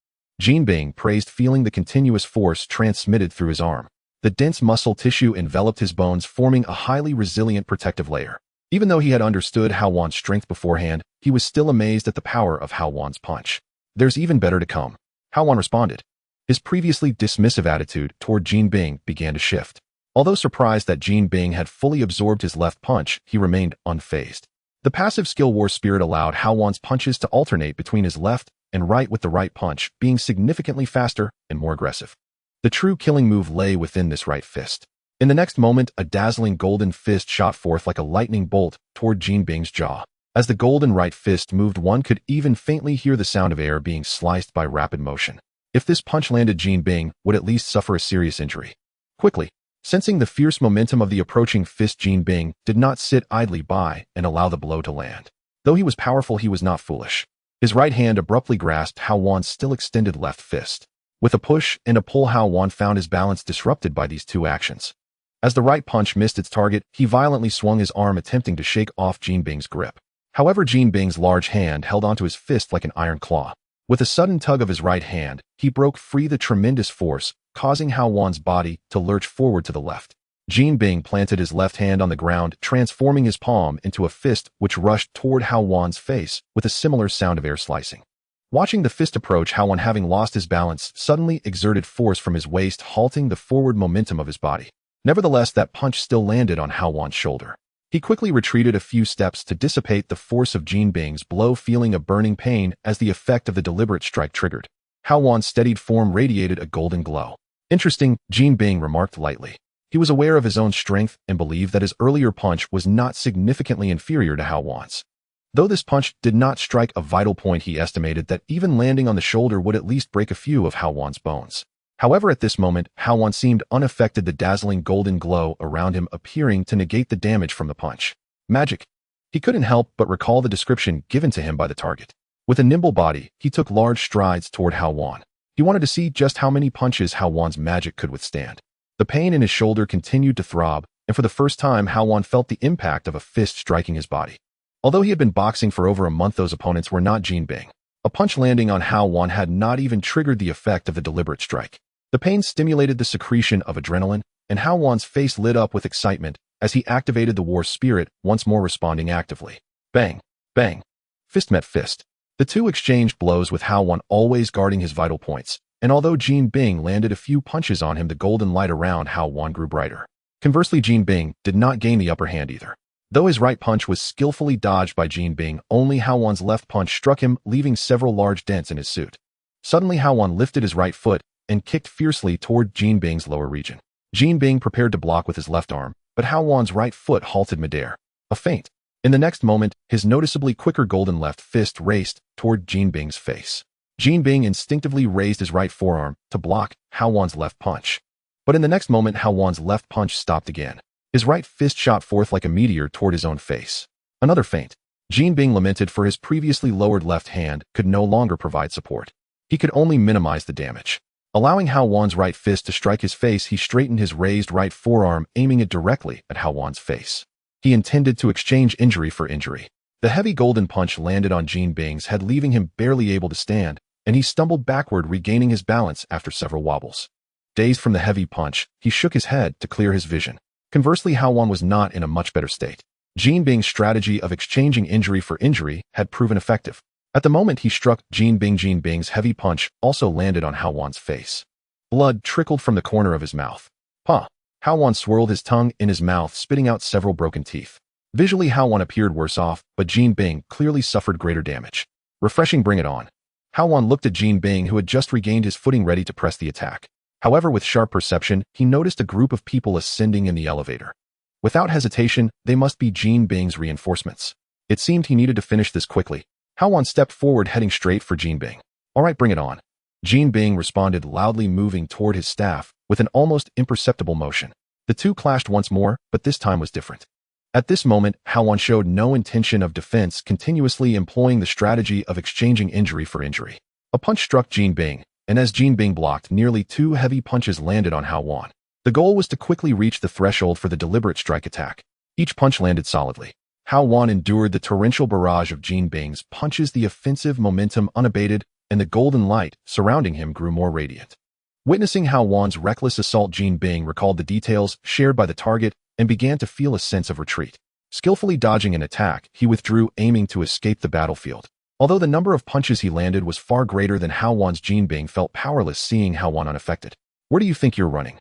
Jean Bing praised, feeling the continuous force transmitted through his arm. The dense muscle tissue enveloped his bones, forming a highly resilient protective layer. Even though he had understood Hao Wan's strength beforehand, he was still amazed at the power of Hao Wan's punch. There's even better to come. Hao Wan responded. His previously dismissive attitude toward Jin Bing began to shift. Although surprised that Jin Bing had fully absorbed his left punch, he remained unfazed. The passive skill war spirit allowed Hao Wan's punches to alternate between his left and right, with the right punch being significantly faster and more aggressive. The true killing move lay within this right fist. In the next moment, a dazzling golden fist shot forth like a lightning bolt toward Jin Bing's jaw. As the golden right fist moved, one could even faintly hear the sound of air being sliced by rapid motion. If this punch landed, Jin Bing would at least suffer a serious injury. Quickly, sensing the fierce momentum of the approaching fist, Jin Bing did not sit idly by and allow the blow to land. Though he was powerful, he was not foolish. His right hand abruptly grasped Hao Wan's still extended left fist. With a push and a pull, Hao Wan found his balance disrupted by these two actions. As the right punch missed its target, he violently swung his arm, attempting to shake off Jin Bing's grip. However, Jin Bing's large hand held onto his fist like an iron claw. With a sudden tug of his right hand, he broke free the tremendous force, causing Hao Wan's body to lurch forward to the left. Jin Bing planted his left hand on the ground, transforming his palm into a fist which rushed toward Hao Wan's face with a similar sound of air slicing. Watching the fist approach, Hao Wan, having lost his balance, suddenly exerted force from his waist, halting the forward momentum of his body. Nevertheless, that punch still landed on Hao Wan's shoulder. He quickly retreated a few steps to dissipate the force of Jin Bing's blow, feeling a burning pain as the effect of the deliberate strike triggered. Hao Wan's steadied form radiated a golden glow. Interesting, Jin Bing remarked lightly. He was aware of his own strength and believed that his earlier punch was not significantly inferior to Hao Wan's. Though this punch did not strike a vital point, he estimated that even landing on the shoulder would at least break a few of Hao Wan's bones. However, at this moment, Hao Wan seemed unaffected, the dazzling golden glow around him appearing to negate the damage from the punch. Magic. He couldn't help but recall the description given to him by the target. With a nimble body, he took large strides toward Hao Wan. He wanted to see just how many punches Hao Wan's magic could withstand. The pain in his shoulder continued to throb, and for the first time, Hao Wan felt the impact of a fist striking his body. Although he had been boxing for over a month, those opponents were not Jin Bing. A punch landing on Hao Wan had not even triggered the effect of the deliberate strike. The pain stimulated the secretion of adrenaline, and Hao Wan's face lit up with excitement as he activated the war spirit, once more responding actively. Bang! Bang! Fist met fist. The two exchanged blows, with Hao Wan always guarding his vital points, and although Jin Bing landed a few punches on him, the golden light around Hao Wan grew brighter. Conversely, Jin Bing did not gain the upper hand either. Though his right punch was skillfully dodged by Jin Bing, only Hao Wan's left punch struck him, leaving several large dents in his suit. Suddenly, Hao Wan lifted his right foot and kicked fiercely toward Jin Bing's lower region. Jin Bing prepared to block with his left arm, but Hao Wan's right foot halted midair. A feint. In the next moment, his noticeably quicker golden left fist raced toward Jin Bing's face. Jin Bing instinctively raised his right forearm to block Hao Wan's left punch. But in the next moment, Hao Wan's left punch stopped again. His right fist shot forth like a meteor toward his own face. Another feint. Jin Bing lamented, for his previously lowered left hand could no longer provide support. He could only minimize the damage. Allowing Hao Wan's right fist to strike his face, he straightened his raised right forearm, aiming it directly at Hao Wan's face. He intended to exchange injury for injury. The heavy golden punch landed on Jin Bing's head, leaving him barely able to stand, and he stumbled backward, regaining his balance after several wobbles. Dazed from the heavy punch, he shook his head to clear his vision. Conversely, Hao Wan was not in a much better state. Jin Bing's strategy of exchanging injury for injury had proven effective. At the moment he struck Jin Bing's heavy punch also landed on Hao Wan's face. Blood trickled from the corner of his mouth. Huh. Hao Wan swirled his tongue in his mouth, spitting out several broken teeth. Visually, Hao Wan appeared worse off, but Jin Bing clearly suffered greater damage. Refreshing, bring it on. Hao Wan looked at Jin Bing, who had just regained his footing, ready to press the attack. However, with sharp perception, he noticed a group of people ascending in the elevator. Without hesitation, they must be Jin Bing's reinforcements. It seemed he needed to finish this quickly. Hao Wan stepped forward, heading straight for Jin Bing. All right, bring it on. Jin Bing responded loudly, moving toward his staff with an almost imperceptible motion. The two clashed once more, but this time was different. At this moment, Hao Wan showed no intention of defense, continuously employing the strategy of exchanging injury for injury. A punch struck Jin Bing, and as Jin Bing blocked, nearly two heavy punches landed on Hao Wan. The goal was to quickly reach the threshold for the deliberate strike attack. Each punch landed solidly. Hao Wan endured the torrential barrage of Jin Bing's punches, the offensive momentum unabated, and the golden light surrounding him grew more radiant. Witnessing Hao Wan's reckless assault, Jin Bing recalled the details shared by the target and began to feel a sense of retreat. Skillfully dodging an attack, he withdrew, aiming to escape the battlefield. Although the number of punches he landed was far greater than Hao Wan's, Jin Bing felt powerless seeing Hao Wan unaffected. Where do you think you're running?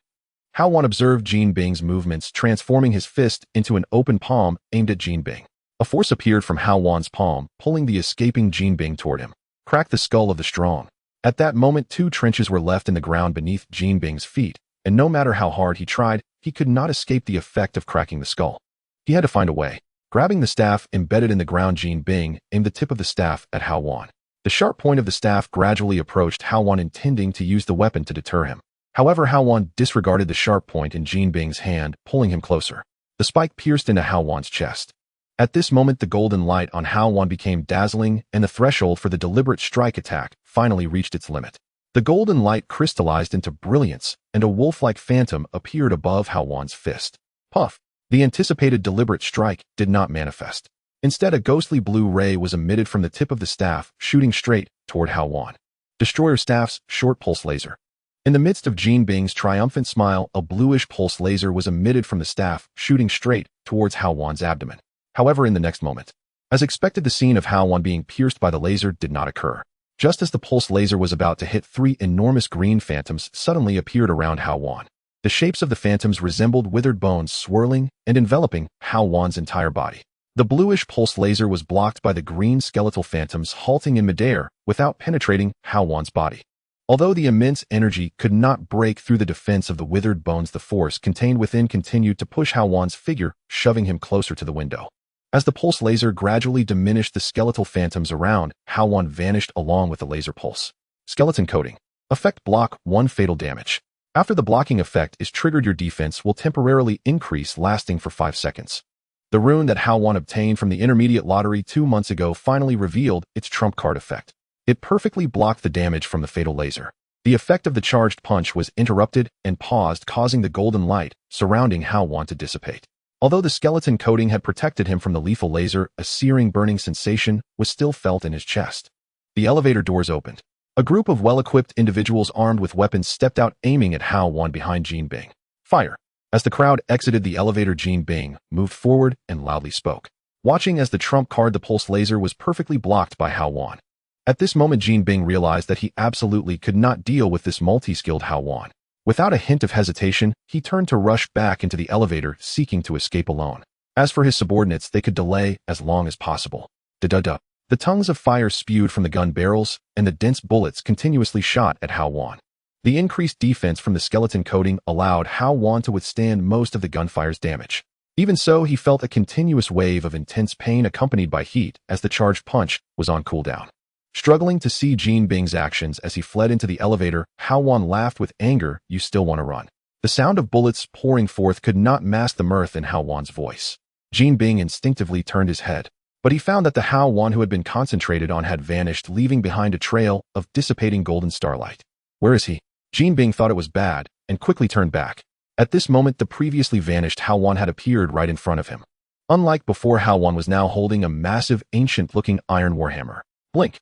Hao Wan observed Jin Bing's movements, transforming his fist into an open palm aimed at Jin Bing. A force appeared from Hao Wan's palm, pulling the escaping Jin Bing toward him. Crack the skull of the strong. At that moment, 2 trenches were left in the ground beneath Jin Bing's feet, and no matter how hard he tried, he could not escape the effect of cracking the skull. He had to find a way. Grabbing the staff embedded in the ground, Jin Bing aimed the tip of the staff at Hao Wan. The sharp point of the staff gradually approached Hao Wan, intending to use the weapon to deter him. However, Hao Wan disregarded the sharp point in Jin Bing's hand, pulling him closer. The spike pierced into Hao Wan's chest. At this moment, the golden light on Hao Wan became dazzling, and the threshold for the deliberate strike attack finally reached its limit. The golden light crystallized into brilliance, and a wolf-like phantom appeared above Hao Wan's fist. Puff! The anticipated deliberate strike did not manifest. Instead, a ghostly blue ray was emitted from the tip of the staff, shooting straight toward Hao Wan. Destroyer Staff's short pulse laser. In the midst of Jin Bing's triumphant smile, a bluish pulse laser was emitted from the staff, shooting straight towards Hao Wan's abdomen. However, in the next moment, as expected, the scene of Hao Wan being pierced by the laser did not occur. Just as the pulse laser was about to hit, 3 enormous green phantoms suddenly appeared around Hao Wan. The shapes of the phantoms resembled withered bones, swirling and enveloping Hao Wan's entire body. The bluish pulse laser was blocked by the green skeletal phantoms, halting in midair without penetrating Hao Wan's body. Although the immense energy could not break through the defense of the withered bones, the force contained within continued to push Hao Wan's figure, shoving him closer to the window. As the pulse laser gradually diminished the skeletal phantoms around, Hao Wan vanished along with the laser pulse. Skeleton coating. Effect: block 1 fatal damage. After the blocking effect is triggered, your defense will temporarily increase, lasting for 5 seconds. The rune that Hao Wan obtained from the intermediate lottery 2 months ago finally revealed its trump card effect. It perfectly blocked the damage from the fatal laser. The effect of the charged punch was interrupted and paused, causing the golden light surrounding Hao Wan to dissipate. Although the skeleton coating had protected him from the lethal laser, a searing, burning sensation was still felt in his chest. The elevator doors opened. A group of well-equipped individuals armed with weapons stepped out, aiming at Hao Wan behind Jin Bing. Fire! As the crowd exited the elevator, Jin Bing moved forward and loudly spoke. Watching as the trump card, the pulse laser, was perfectly blocked by Hao Wan. At this moment, Jin Bing realized that he absolutely could not deal with this multi-skilled Hao Wan. Without a hint of hesitation, he turned to rush back into the elevator, seeking to escape alone. As for his subordinates, they could delay as long as possible. Da-da-da. The tongues of fire spewed from the gun barrels, and the dense bullets continuously shot at Hao Wan. The increased defense from the skeleton coating allowed Hao Wan to withstand most of the gunfire's damage. Even so, he felt a continuous wave of intense pain accompanied by heat as the charged punch was on cooldown. Struggling to see Jin Bing's actions as he fled into the elevator, Hao Wan laughed with anger. You still want to run? The sound of bullets pouring forth could not mask the mirth in Hao Wan's voice. Jin Bing instinctively turned his head, but he found that the Hao Wan who had been concentrated on had vanished, leaving behind a trail of dissipating golden starlight. Where is he? Jin Bing thought it was bad and quickly turned back. At this moment, the previously vanished Hao Wan had appeared right in front of him. Unlike before, Hao Wan was now holding a massive, ancient-looking iron warhammer. Blink.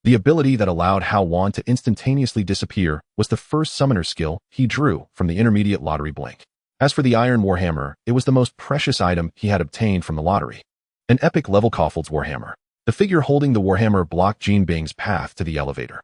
The ability that allowed Hao Wan to instantaneously disappear was the first summoner skill he drew from the intermediate lottery blink. As for the iron warhammer, it was the most precious item he had obtained from the lottery. An epic level Koffel's warhammer. The figure holding the warhammer blocked Jin Bing's path to the elevator.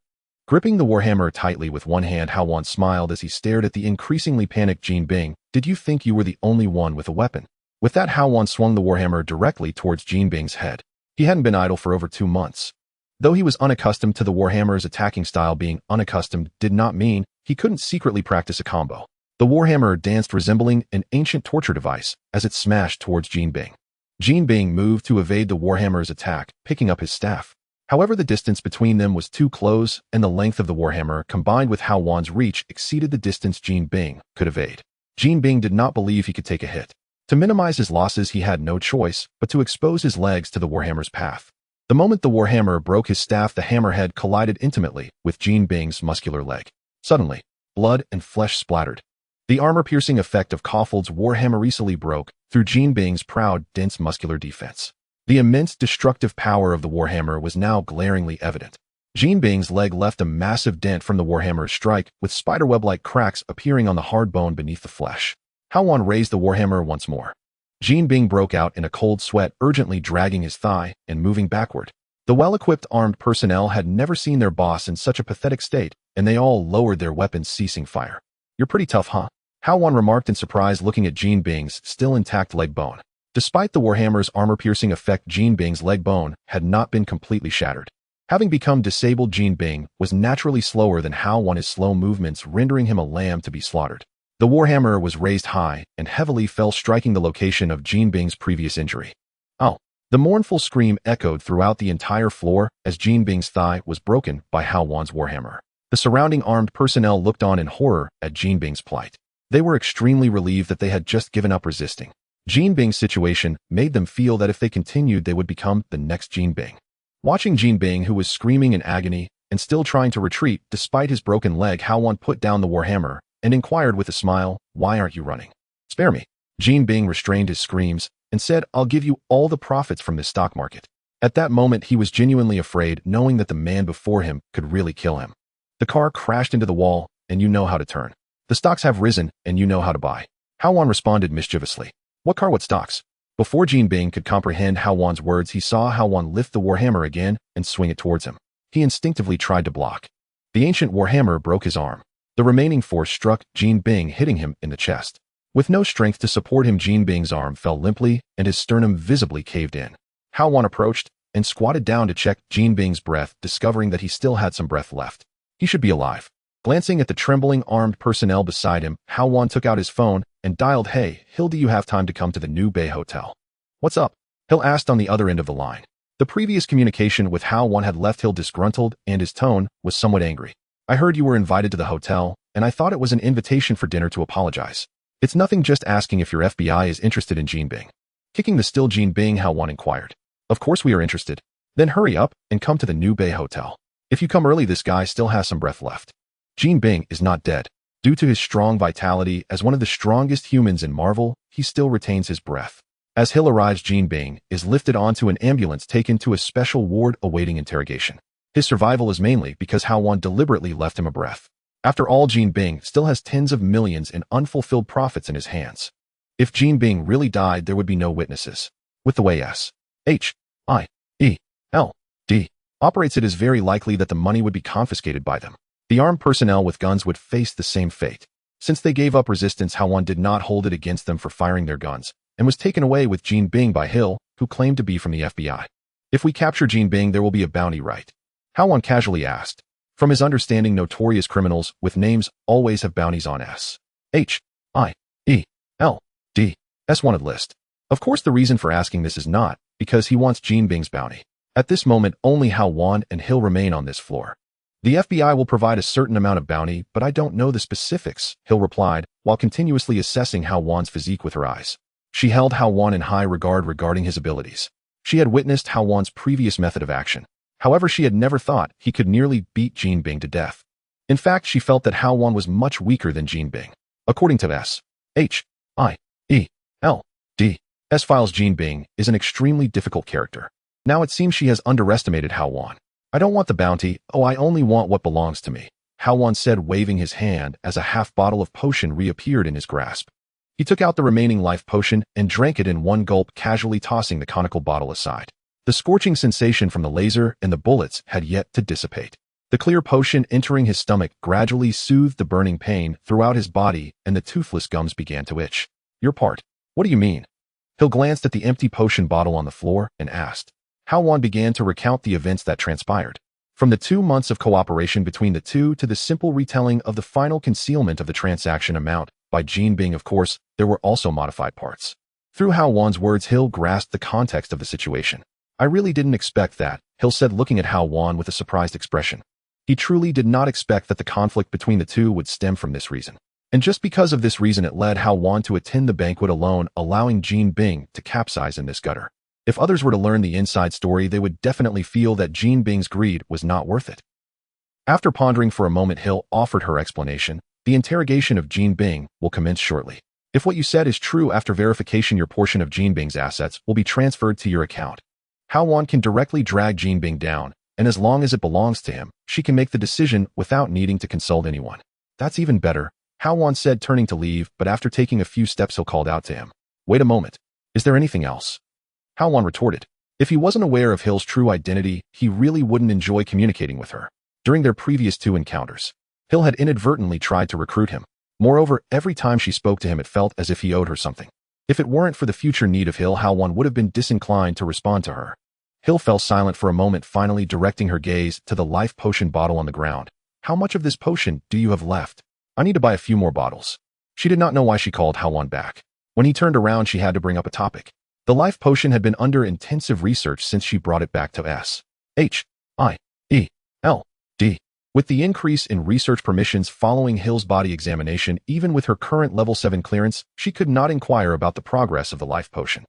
Gripping the warhammer tightly with one hand, Hao Wan smiled as he stared at the increasingly panicked Jin Bing. Did you think you were the only one with a weapon? With that, Hao Wan swung the warhammer directly towards Jin Bing's head. He hadn't been idle for over 2 months. Though he was unaccustomed to the warhammer's attacking style, being unaccustomed did not mean he couldn't secretly practice a combo. The warhammer danced, resembling an ancient torture device, as it smashed towards Jin Bing. Jin Bing moved to evade the warhammer's attack, picking up his staff. However, the distance between them was too close, and the length of the warhammer, combined with Hao Wan's reach, exceeded the distance Jin Bing could evade. Jin Bing did not believe he could take a hit. To minimize his losses, he had no choice but to expose his legs to the warhammer's path. The moment the warhammer broke his staff, the hammerhead collided intimately with Jin Bing's muscular leg. Suddenly, blood and flesh splattered. The armor-piercing effect of Koffel's warhammer easily broke through Jin Bing's proud, dense muscular defense. The immense destructive power of the warhammer was now glaringly evident. Jin Bing's leg left a massive dent from the warhammer's strike, with spiderweb-like cracks appearing on the hard bone beneath the flesh. Hao Wan raised the warhammer once more. Jin Bing broke out in a cold sweat, urgently dragging his thigh and moving backward. The well-equipped armed personnel had never seen their boss in such a pathetic state, and they all lowered their weapons, ceasing fire. "You're pretty tough, huh?" Hao Wan remarked in surprise, looking at Jean Bing's still intact leg bone. Despite the Warhammer's armor-piercing effect, Jean Bing's leg bone had not been completely shattered. Having become disabled, Jean Bing was naturally slower than Hao Wan, his slow movements rendering him a lamb to be slaughtered. The Warhammer was raised high and heavily fell, striking the location of Jean Bing's previous injury. "Oh!" The mournful scream echoed throughout the entire floor as Jean Bing's thigh was broken by Hao Wan's Warhammer. The surrounding armed personnel looked on in horror at Jean Bing's plight. They were extremely relieved that they had just given up resisting. Jean Bing's situation made them feel that if they continued, they would become the next Jean Bing. Watching Jean Bing, who was screaming in agony and still trying to retreat despite his broken leg, Hao Wan put down the Warhammer and inquired with a smile, "Why aren't you running?" "Spare me." Jean Bing restrained his screams and said, "I'll give you all the profits from this stock market." At that moment, he was genuinely afraid, knowing that the man before him could really kill him. "The car crashed into the wall, and you know how to turn. The stocks have risen, and you know how to buy." Hao Wan responded mischievously. "What car, what stocks?" Before Jean Bing could comprehend Hao Wan's words, he saw Hao Wan lift the Warhammer again and swing it towards him. He instinctively tried to block. The ancient Warhammer broke his arm. The remaining force struck Jean Bing, hitting him in the chest. With no strength to support him, Jean Bing's arm fell limply and his sternum visibly caved in. Hao Wan approached and squatted down to check Jean Bing's breath, discovering that he still had some breath left. He should be alive. Glancing at the trembling armed personnel beside him, Hao Wan took out his phone and dialed, "Hey, Hill, do you have time to come to the New Bay Hotel?" "What's up?" Hill asked on the other end of the line. The previous communication with Hao Wan had left Hill disgruntled, and his tone was somewhat angry. "I heard you were invited to the hotel, and I thought it was an invitation for dinner to apologize. It's nothing, just asking if your FBI is interested in Jean Bing." Kicking the still Jean Bing, Hao Wan inquired. "Of course we are interested." "Then hurry up and come to the New Bay Hotel. If you come early, this guy still has some breath left." Jean Bing is not dead. Due to his strong vitality, as one of the strongest humans in Marvel, he still retains his breath. As Hill arrives, Jean Bing is lifted onto an ambulance, taken to a special ward awaiting interrogation. His survival is mainly because Hao Wan deliberately left him a breath. After all, Jean Bing still has tens of millions in unfulfilled profits in his hands. If Jean Bing really died, there would be no witnesses. With the way SHIELD operates, it is very likely that the money would be confiscated by them. The armed personnel with guns would face the same fate. Since they gave up resistance, Hao Wan did not hold it against them for firing their guns, and was taken away with Jean Bing by Hill, who claimed to be from the FBI. "If we capture Jean Bing, there will be a bounty, right?" Hao Wan casually asked. From his understanding, notorious criminals with names always have bounties on SHIELD's wanted list. Of course, the reason for asking this is not because he wants Jean Bing's bounty. At this moment, only Hao Wan and Hill remain on this floor. "The FBI will provide a certain amount of bounty, but I don't know the specifics," Hill replied, while continuously assessing Hao Wan's physique with her eyes. She held Hao Wan in high regard regarding his abilities. She had witnessed Hao Wan's previous method of action. However, she had never thought he could nearly beat Jean Bing to death. In fact, she felt that Hao Wan was much weaker than Jean Bing. According to SHIELD's files, Jean Bing is an extremely difficult character. Now it seems she has underestimated Hao Wan. "I don't want the bounty, I only want what belongs to me," Hao Wan said, waving his hand as a half bottle of potion reappeared in his grasp. He took out the remaining life potion and drank it in one gulp, casually tossing the conical bottle aside. The scorching sensation from the laser and the bullets had yet to dissipate. The clear potion entering his stomach gradually soothed the burning pain throughout his body, and the toothless gums began to itch. "Your part? What do you mean?" Hill glanced at the empty potion bottle on the floor and asked. Hao Wan began to recount the events that transpired. From the 2 months of cooperation between the two to the simple retelling of the final concealment of the transaction amount by Jean Bing. Of course, there were also modified parts. Through Hao Wan's words, Hill grasped the context of the situation. "I really didn't expect that," Hill said, looking at Hao Wan with a surprised expression. He truly did not expect that the conflict between the two would stem from this reason. And just because of this reason, it led Hao Wan to attend the banquet alone, allowing Jean Bing to capsize in this gutter. If others were to learn the inside story, they would definitely feel that Jean Bing's greed was not worth it. After pondering for a moment, Hill offered her explanation. "The interrogation of Jean Bing will commence shortly. If what you said is true, after verification, your portion of Jean Bing's assets will be transferred to your account. Hao Wan can directly drag Jean Bing down, and as long as it belongs to him, she can make the decision without needing to consult anyone." "That's even better," Hao Wan said, turning to leave, but after taking a few steps, Hill called out to him. "Wait a moment. Is there anything else?" Hao Wan retorted. If he wasn't aware of Hill's true identity, he really wouldn't enjoy communicating with her. During their previous 2 encounters, Hill had inadvertently tried to recruit him. Moreover, every time she spoke to him it felt as if he owed her something. If it weren't for the future need of Hill, Hao Wan would have been disinclined to respond to her. Hill fell silent for a moment, finally directing her gaze to the life potion bottle on the ground. How much of this potion do you have left? I need to buy a few more bottles. She did not know why she called Hao Wan back. When he turned around, she had to bring up a topic. The life potion had been under intensive research since she brought it back to S.H.I.E.L.D. With the increase in research permissions following Hill's body examination, even with her current level 7 clearance, she could not inquire about the progress of the life potion.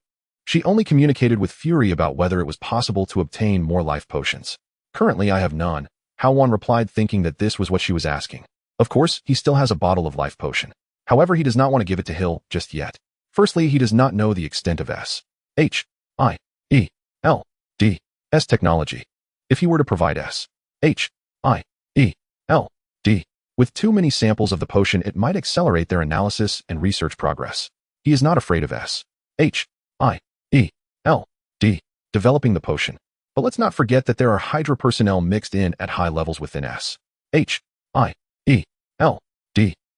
She only communicated with Fury about whether it was possible to obtain more life potions. Currently, I have none, Hao Wan replied, thinking that this was what she was asking. Of course, he still has a bottle of life potion. However, he does not want to give it to Hill just yet. Firstly, he does not know the extent of S.H.I.E.L.D.'s technology. If he were to provide S.H.I.E.L.D. with too many samples of the potion, it might accelerate their analysis and research progress. He is not afraid of S.H.I.E.L.D. developing the potion. But let's not forget that there are Hydra personnel mixed in at high levels within S.H.I.E.L.D.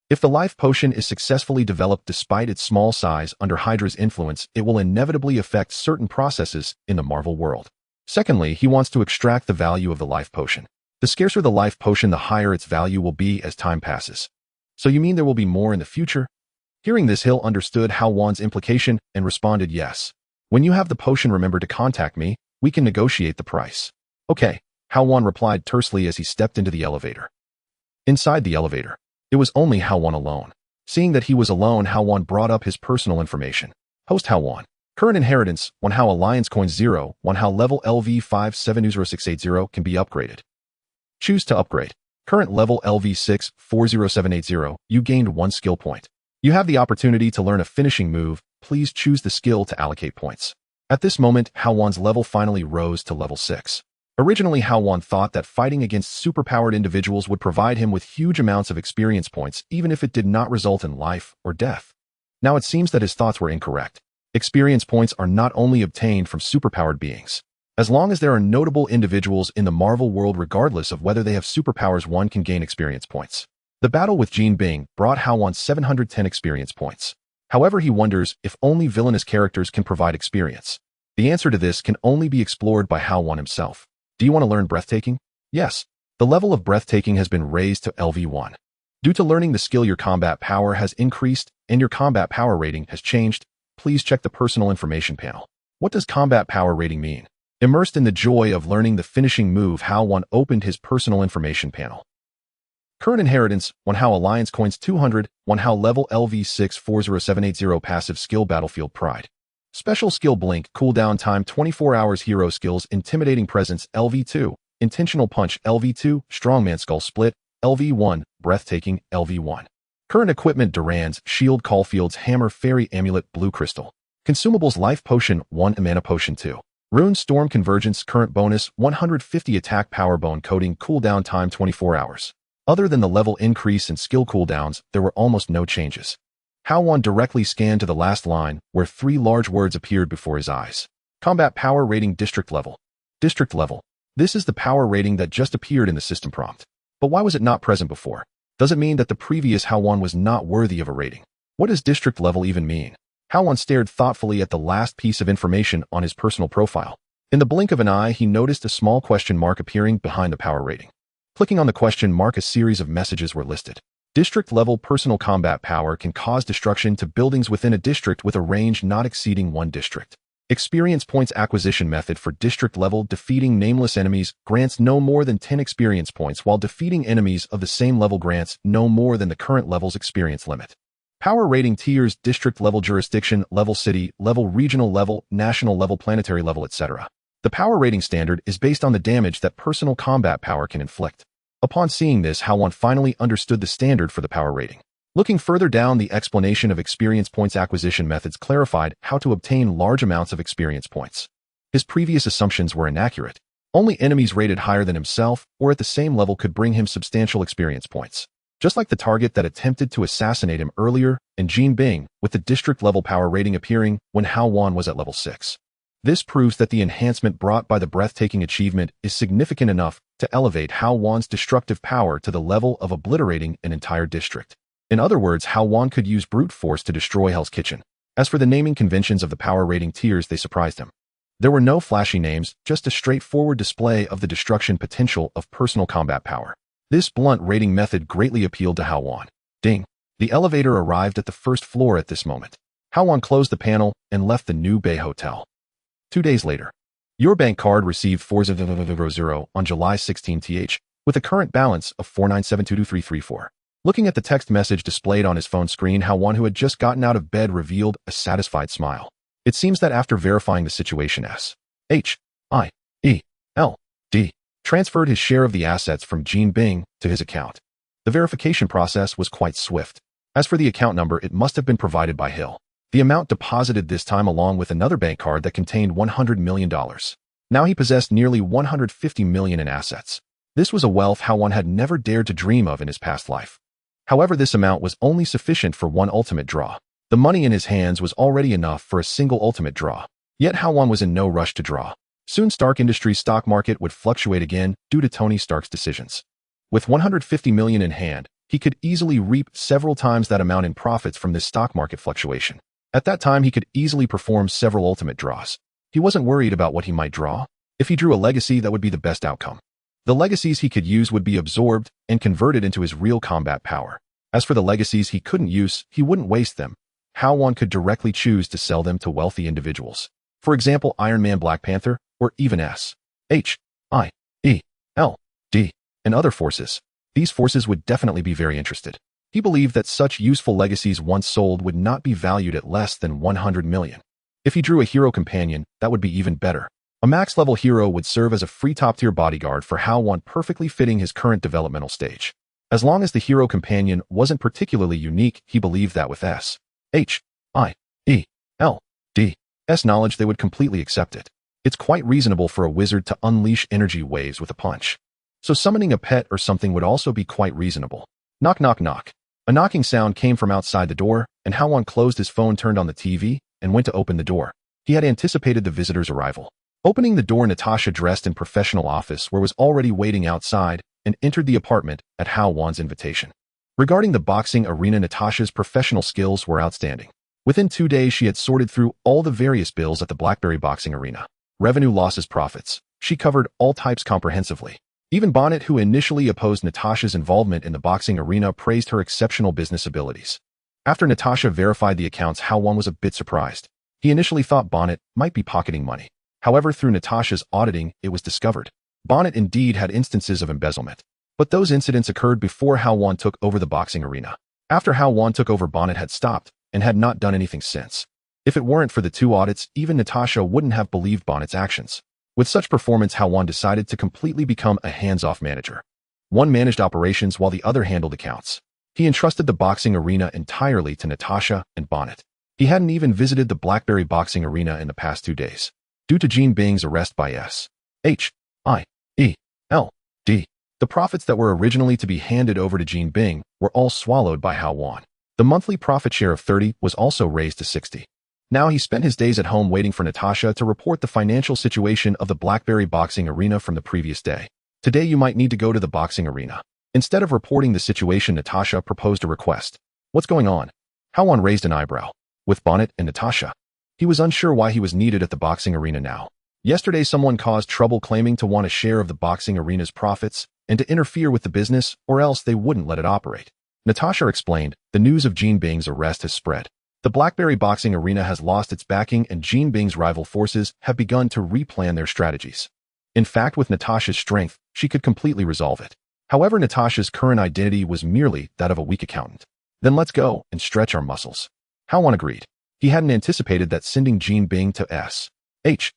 If the life potion is successfully developed despite its small size under Hydra's influence, it will inevitably affect certain processes in the Marvel world. Secondly, he wants to extract the value of the life potion. The scarcer the life potion, the higher its value will be as time passes. So you mean there will be more in the future? Hearing this, Hill understood Hao Wan's implication and responded, yes. When you have the potion, remember to contact me. We can negotiate the price. Okay, Hao Wan replied tersely as he stepped into the elevator. Inside the elevator, it was only Hao Wan alone. Seeing that he was alone, Hao Wan brought up his personal information. Host Hao Wan. Current inheritance, 1 Hao Alliance Coins 0, 1 Hao level LV570680 can be upgraded. Choose to upgrade. Current level LV640780, you gained 1 skill point. You have the opportunity to learn a finishing move. Please choose the skill to allocate points. At this moment, Hao Wan's level finally rose to level 6. Originally, Hao Wan thought that fighting against superpowered individuals would provide him with huge amounts of experience points, even if it did not result in life or death. Now it seems that his thoughts were incorrect. Experience points are not only obtained from superpowered beings. As long as there are notable individuals in the Marvel world, regardless of whether they have superpowers, one can gain experience points. The battle with Jean Bing brought Hao Wan 710 experience points. However, he wonders if only villainous characters can provide experience. The answer to this can only be explored by Hao Wan himself. Do you want to learn breathtaking? Yes. The level of breathtaking has been raised to LV1. Due to learning the skill, your combat power has increased and your combat power rating has changed. Please check the personal information panel. What does combat power rating mean? Immersed in the joy of learning the finishing move, Hao Wan opened his personal information panel. Current inheritance, 1 Hao Alliance Coins 200, 1 Hao level LV640780 passive skill Battlefield Pride. Special skill Blink, cooldown time 24 hours, hero skills Intimidating Presence LV2, Intentional Punch LV2, Strongman Skull Split LV1, Breathtaking LV1. Current equipment Duran's Shield, Caulfield's Hammer, Fairy Amulet, Blue Crystal. Consumables Life Potion 1, Mana Potion 2. Rune Storm Convergence, current bonus 150 attack, Power Bone Coating, cooldown time 24 hours. Other than the level increase and skill cooldowns, there were almost no changes. Hao Wan directly scanned to the last line, where 3 large words appeared before his eyes. Combat Power Rating District Level. District Level. This is the power rating that just appeared in the system prompt. But why was it not present before? Does it mean that the previous Hao Wan was not worthy of a rating? What does district level even mean? Hao Wan stared thoughtfully at the last piece of information on his personal profile. In the blink of an eye, he noticed a small question mark appearing behind the power rating. Clicking on the question mark, a series of messages were listed. District level personal combat power can cause destruction to buildings within a district with a range not exceeding 1 district. Experience points acquisition method for district level. Defeating nameless enemies grants no more than 10 experience points, while defeating enemies of the same level grants no more than the current level's experience limit. Power rating tiers: district level, jurisdiction level, city level, regional level, national level, planetary level, etc. The power rating standard is based on the damage that personal combat power can inflict. Upon seeing this, Hao Wan finally understood the standard for the power rating. Looking further down, the explanation of experience points acquisition methods clarified how to obtain large amounts of experience points. His previous assumptions were inaccurate. Only enemies rated higher than himself or at the same level could bring him substantial experience points. Just like the target that attempted to assassinate him earlier, and Jean Bing, with the district level power rating appearing when Hao Wan was at level 6. This proves that the enhancement brought by the breathtaking achievement is significant enough to elevate Hao Wan's destructive power to the level of obliterating an entire district. In other words, Hao Wan could use brute force to destroy Hell's Kitchen. As for the naming conventions of the power rating tiers, they surprised him. There were no flashy names, just a straightforward display of the destruction potential of personal combat power. This blunt rating method greatly appealed to Hao Wan. Ding! The elevator arrived at the first floor at this moment. Hao Wan closed the panel and left the New Bay Hotel. 2 days later. Your bank card received 4000 on July 16th, with a current balance of 497223334. Looking at the text message displayed on his phone screen, Hao Wan, who had just gotten out of bed, revealed a satisfied smile. It seems that after verifying the situation, H-I-E-L-D transferred his share of the assets from Jean Bing to his account. The verification process was quite swift. As for the account number, it must have been provided by Hill. The amount deposited this time along with another bank card that contained $100 million. Now he possessed nearly $150 million in assets. This was a wealth Hao Wan had never dared to dream of in his past life. However, this amount was only sufficient for one ultimate draw. The money in his hands was already enough for a single ultimate draw. Yet Hao Wan was in no rush to draw. Soon Stark Industries' stock market would fluctuate again due to Tony Stark's decisions. With $150 million in hand, he could easily reap several times that amount in profits from this stock market fluctuation. At that time, he could easily perform several ultimate draws. He wasn't worried about what he might draw. If he drew a legacy, that would be the best outcome. The legacies he could use would be absorbed and converted into his real combat power. As for the legacies he couldn't use, he wouldn't waste them. Hao Wan could directly choose to sell them to wealthy individuals. For example, Iron Man, Black Panther, or even S.H.I.E.L.D. and other forces. These forces would definitely be very interested. He believed that such useful legacies once sold would not be valued at less than $100 million. If he drew a hero companion, that would be even better. A max-level hero would serve as a free top-tier bodyguard for Hao Wan, perfectly fitting his current developmental stage. As long as the hero companion wasn't particularly unique, he believed that with S.H.I.E.L.D.'s knowledge, they would completely accept it. It's quite reasonable for a wizard to unleash energy waves with a punch. So summoning a pet or something would also be quite reasonable. Knock, knock, knock. A knocking sound came from outside the door, and Hao Wan closed his phone, turned on the TV, and went to open the door. He had anticipated the visitor's arrival. Opening the door, Natasha, dressed in professional office wear, was already waiting outside and entered the apartment at Hao Wan's invitation. Regarding the boxing arena, Natasha's professional skills were outstanding. Within 2 days, she had sorted through all the various bills at the Blackberry boxing arena. Revenue, losses, profits. She covered all types comprehensively. Even Bonnet, who initially opposed Natasha's involvement in the boxing arena, praised her exceptional business abilities. After Natasha verified the accounts, Hao Wan was a bit surprised. He initially thought Bonnet might be pocketing money. However, through Natasha's auditing, it was discovered. Bonnet indeed had instances of embezzlement. But those incidents occurred before Hao Wan took over the boxing arena. After Hao Wan took over, Bonnet had stopped and had not done anything since. If it weren't for the 2 audits, even Natasha wouldn't have believed Bonnet's actions. With such performance, Hao Wan decided to completely become a hands-off manager. One managed operations while the other handled accounts. He entrusted the boxing arena entirely to Natasha and Bonnet. He hadn't even visited the Blackberry boxing arena in the past 2 days. Due to Jean Bing's arrest by S.H.I.E.L.D., the profits that were originally to be handed over to Jean Bing were all swallowed by Hao Wan. The monthly profit share of 30 was also raised to 60. Now he spent his days at home waiting for Natasha to report the financial situation of the Blackberry boxing arena from the previous day. Today you might need to go to the boxing arena. Instead of reporting the situation, Natasha proposed a request. What's going on? Hao Wan raised an eyebrow. With Bonnet and Natasha. He was unsure why he was needed at the boxing arena now. Yesterday someone caused trouble, claiming to want a share of the boxing arena's profits and to interfere with the business, or else they wouldn't let it operate. Natasha explained, the news of Jean Bing's arrest has spread. The Blackberry boxing arena has lost its backing and Jean Bing's rival forces have begun to replan their strategies. In fact, with Natasha's strength, she could completely resolve it. However, Natasha's current identity was merely that of a weak accountant. Then let's go and stretch our muscles. Hao Wan agreed. He hadn't anticipated that sending Jean Bing to S.H.I.E.L.D.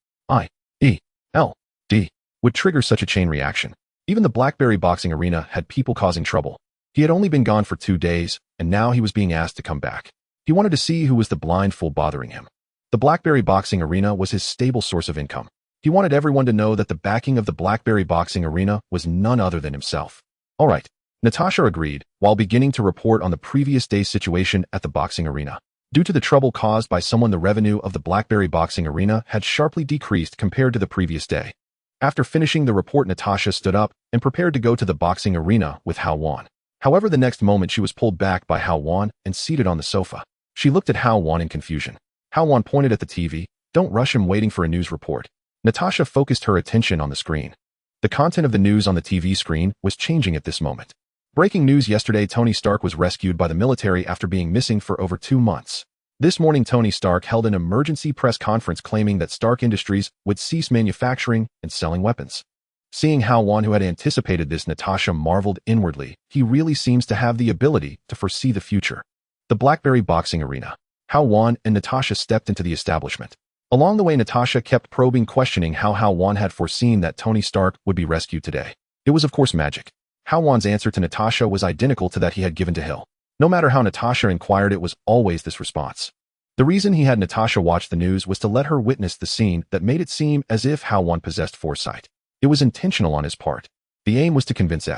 would trigger such a chain reaction. Even the Blackberry boxing arena had people causing trouble. He had only been gone for 2 days, and now he was being asked to come back. He wanted to see who was the blind fool bothering him. The Blackberry boxing arena was his stable source of income. He wanted everyone to know that the backing of the Blackberry boxing arena was none other than himself. All right, Natasha agreed, while beginning to report on the previous day's situation at the boxing arena. Due to the trouble caused by someone, the revenue of the Blackberry Boxing Arena had sharply decreased compared to the previous day. After finishing the report, Natasha stood up and prepared to go to the boxing arena with Hao Wan. However, the next moment she was pulled back by Hao Wan and seated on the sofa. She looked at Hao Wan in confusion. Hao Wan pointed at the TV. "Don't rush him waiting for a news report." Natasha focused her attention on the screen. The content of the news on the TV screen was changing at this moment. Breaking news yesterday: Tony Stark was rescued by the military after being missing for over 2 months. This morning, Tony Stark held an emergency press conference claiming that Stark Industries would cease manufacturing and selling weapons. Seeing Hao Wan, who had anticipated this, Natasha marveled inwardly. He really seems to have the ability to foresee the future. The Blackberry Boxing Arena. Hao Wan and Natasha stepped into the establishment. Along the way, Natasha kept probing, questioning how Hao Wan had foreseen that Tony Stark would be rescued today. It was, of course, magic. Hao Wan's answer to Natasha was identical to that he had given to Hill. No matter how Natasha inquired, it was always this response. The reason he had Natasha watch the news was to let her witness the scene that made it seem as if Hao Wan possessed foresight. It was intentional on his part. The aim was to convince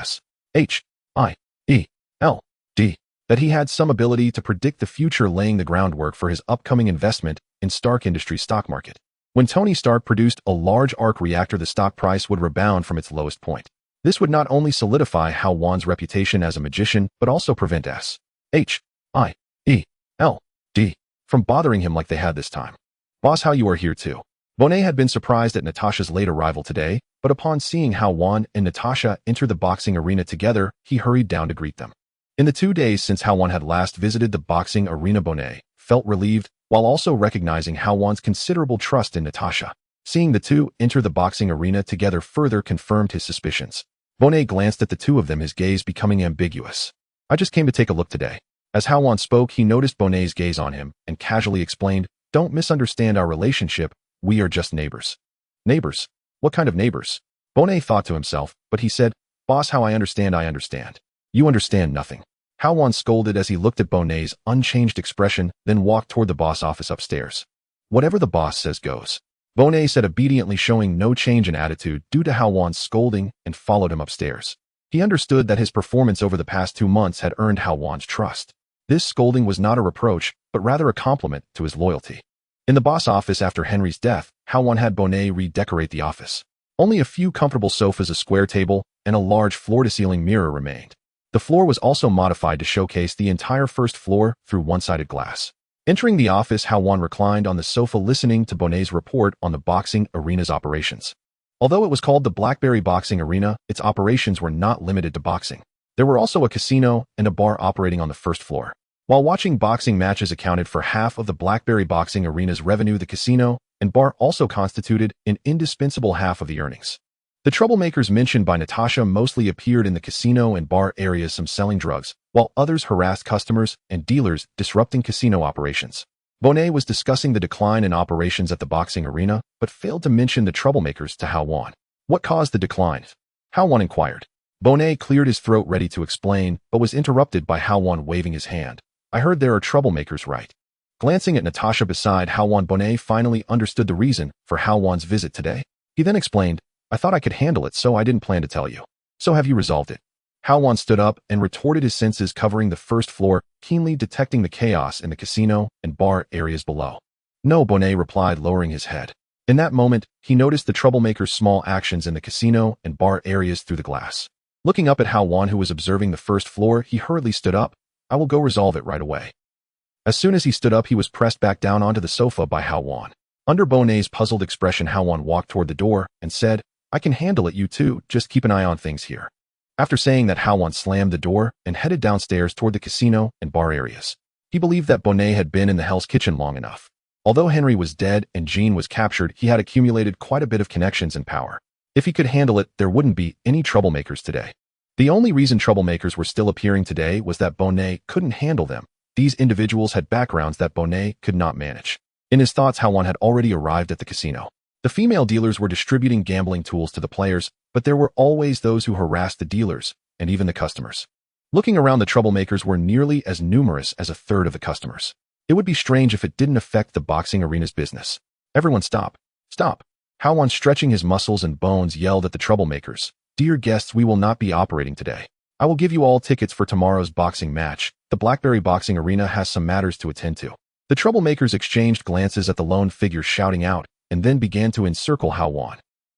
H-I-E-L-D that he had some ability to predict the future, laying the groundwork for his upcoming investment in Stark Industries stock market. When Tony Stark produced a large arc reactor, the stock price would rebound from its lowest point. This would not only solidify Hao Wan's reputation as a magician, but also prevent H-I-E-L-D from bothering him like they had this time. "Boss, how you are here too." Bonet had been surprised at Natasha's late arrival today, but upon seeing Hao Wan and Natasha enter the boxing arena together, he hurried down to greet them. In the 2 days since Hao Wan had last visited the boxing arena, Bonet felt relieved, while also recognizing Hao Wan's considerable trust in Natasha. Seeing the two enter the boxing arena together further confirmed his suspicions. Bonet glanced at the two of them, his gaze becoming ambiguous. "I just came to take a look today." As Hao Wan spoke, he noticed Bonet's gaze on him and casually explained, "Don't misunderstand our relationship. We are just neighbors." "Neighbors? What kind of neighbors?" Bonet thought to himself, but he said, "Boss, how I understand. You understand nothing." Hao Wan scolded as he looked at Bonet's unchanged expression, then walked toward the boss office upstairs. "Whatever the boss says goes," Bonet said obediently, showing no change in attitude due to Hao Wan's scolding, and followed him upstairs. He understood that his performance over the past 2 months had earned Hao Wan's trust. This scolding was not a reproach, but rather a compliment to his loyalty. In the boss office after Henry's death, Hao Wan had Bonet redecorate the office. Only a few comfortable sofas, a square table, and a large floor-to-ceiling mirror remained. The floor was also modified to showcase the entire first floor through one-sided glass. Entering the office, Hao Wan reclined on the sofa listening to Bonet's report on the boxing arena's operations. Although it was called the Blackberry Boxing Arena, its operations were not limited to boxing. There were also a casino and a bar operating on the first floor. While watching boxing matches accounted for half of the Blackberry Boxing Arena's revenue, the casino and bar also constituted an indispensable half of the earnings. The troublemakers mentioned by Natasha mostly appeared in the casino and bar areas, some selling drugs, while others harassed customers and dealers, disrupting casino operations. Bonet was discussing the decline in operations at the boxing arena, but failed to mention the troublemakers to Hao Wan. "What caused the decline?" Hao Wan inquired. Bonet cleared his throat, ready to explain, but was interrupted by Hao Wan waving his hand. "I heard there are troublemakers, right?" Glancing at Natasha beside Hao Wan, Bonet finally understood the reason for Hao Wan's visit today. He then explained, "I thought I could handle it, so I didn't plan to tell you." "So have you resolved it?" Hao Wan stood up and retorted, his senses covering the first floor, keenly detecting the chaos in the casino and bar areas below. "No," Bonet replied, lowering his head. In that moment, he noticed the troublemakers' small actions in the casino and bar areas through the glass. Looking up at Hao Wan, who was observing the first floor, he hurriedly stood up. "I will go resolve it right away." As soon as he stood up, he was pressed back down onto the sofa by Hao Wan. Under Bonet's puzzled expression, Hao Wan walked toward the door and said, "I can handle it, you two, just keep an eye on things here." After saying that, Hao Wan slammed the door and headed downstairs toward the casino and bar areas. He believed that Bonet had been in the Hell's Kitchen long enough. Although Henry was dead and Jean was captured, he had accumulated quite a bit of connections and power. If he could handle it, there wouldn't be any troublemakers today. The only reason troublemakers were still appearing today was that Bonet couldn't handle them. These individuals had backgrounds that Bonet could not manage. In his thoughts, Hao Wan had already arrived at the casino. The female dealers were distributing gambling tools to the players, but there were always those who harassed the dealers, and even the customers. Looking around, the troublemakers were nearly as numerous as a third of the customers. It would be strange if it didn't affect the boxing arena's business. "Everyone stop. Stop." Hao Wan, stretching his muscles and bones, yelled at the troublemakers. "Dear guests, we will not be operating today. I will give you all tickets for tomorrow's boxing match. The Blackberry Boxing Arena has some matters to attend to." The troublemakers exchanged glances at the lone figure shouting out, and then began to encircle Hao Wan.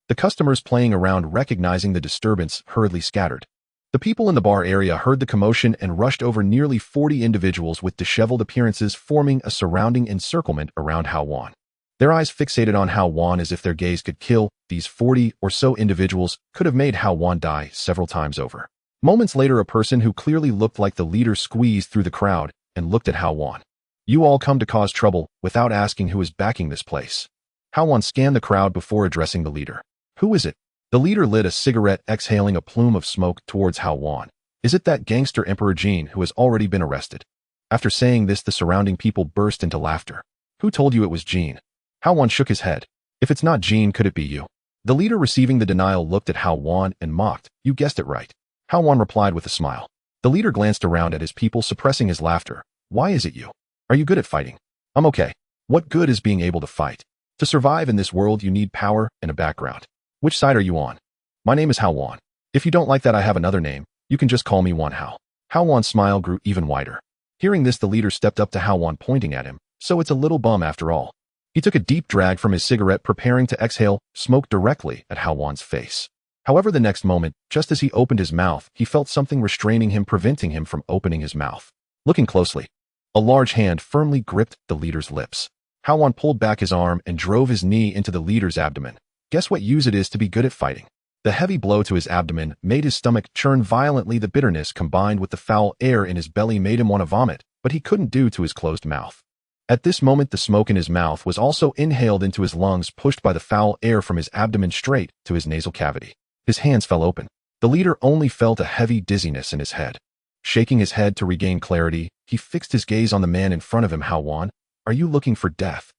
The customers playing around, recognizing the disturbance, hurriedly scattered. The people in the bar area heard the commotion and rushed over. Nearly 40 individuals with disheveled appearances forming a surrounding encirclement around Hao Wan. Their eyes fixated on Hao Wan as if their gaze could kill. These 40 or so individuals could have made Hao Wan die several times over. Moments later, a person who clearly looked like the leader squeezed through the crowd and looked at Hao Wan. "You all come to cause trouble without asking who is backing this place." Hao Wan scanned the crowd before addressing the leader. "Who is it?" The leader lit a cigarette, exhaling a plume of smoke towards Hao Wan. "Is it that gangster Emperor Jean who has already been arrested?" After saying this, the surrounding people burst into laughter. "Who told you it was Jean?" Hao Wan shook his head. "If it's not Jean, could it be you?" The leader, receiving the denial, looked at Hao Wan and mocked. "You guessed it right." Hao Wan replied with a smile. The leader glanced around at his people, suppressing his laughter. "Why is it you? Are you good at fighting?" "I'm okay." "What good is being able to fight? To survive in this world, you need power and a background. Which side are you on?" "My name is Hao Wan. If you don't like that, I have another name. You can just call me Wan Hao." Hao Wan's smile grew even wider. Hearing this, the leader stepped up to Hao Wan, pointing at him. "So it's a little bum after all." He took a deep drag from his cigarette, preparing to exhale smoke directly at Hao Wan's face. However, the next moment, just as he opened his mouth, he felt something restraining him, preventing him from opening his mouth. Looking closely, a large hand firmly gripped the leader's lips. Hao Wan pulled back his arm and drove his knee into the leader's abdomen. Guess what use it is to be good at fighting? The heavy blow to his abdomen made his stomach churn violently. The bitterness combined with the foul air in his belly made him want to vomit, but he couldn't due to his closed mouth. At this moment, the smoke in his mouth was also inhaled into his lungs, pushed by the foul air from his abdomen straight to his nasal cavity. His hands fell open. The leader only felt a heavy dizziness in his head. Shaking his head to regain clarity, he fixed his gaze on the man in front of him. "Hao Wan, are you looking for death?"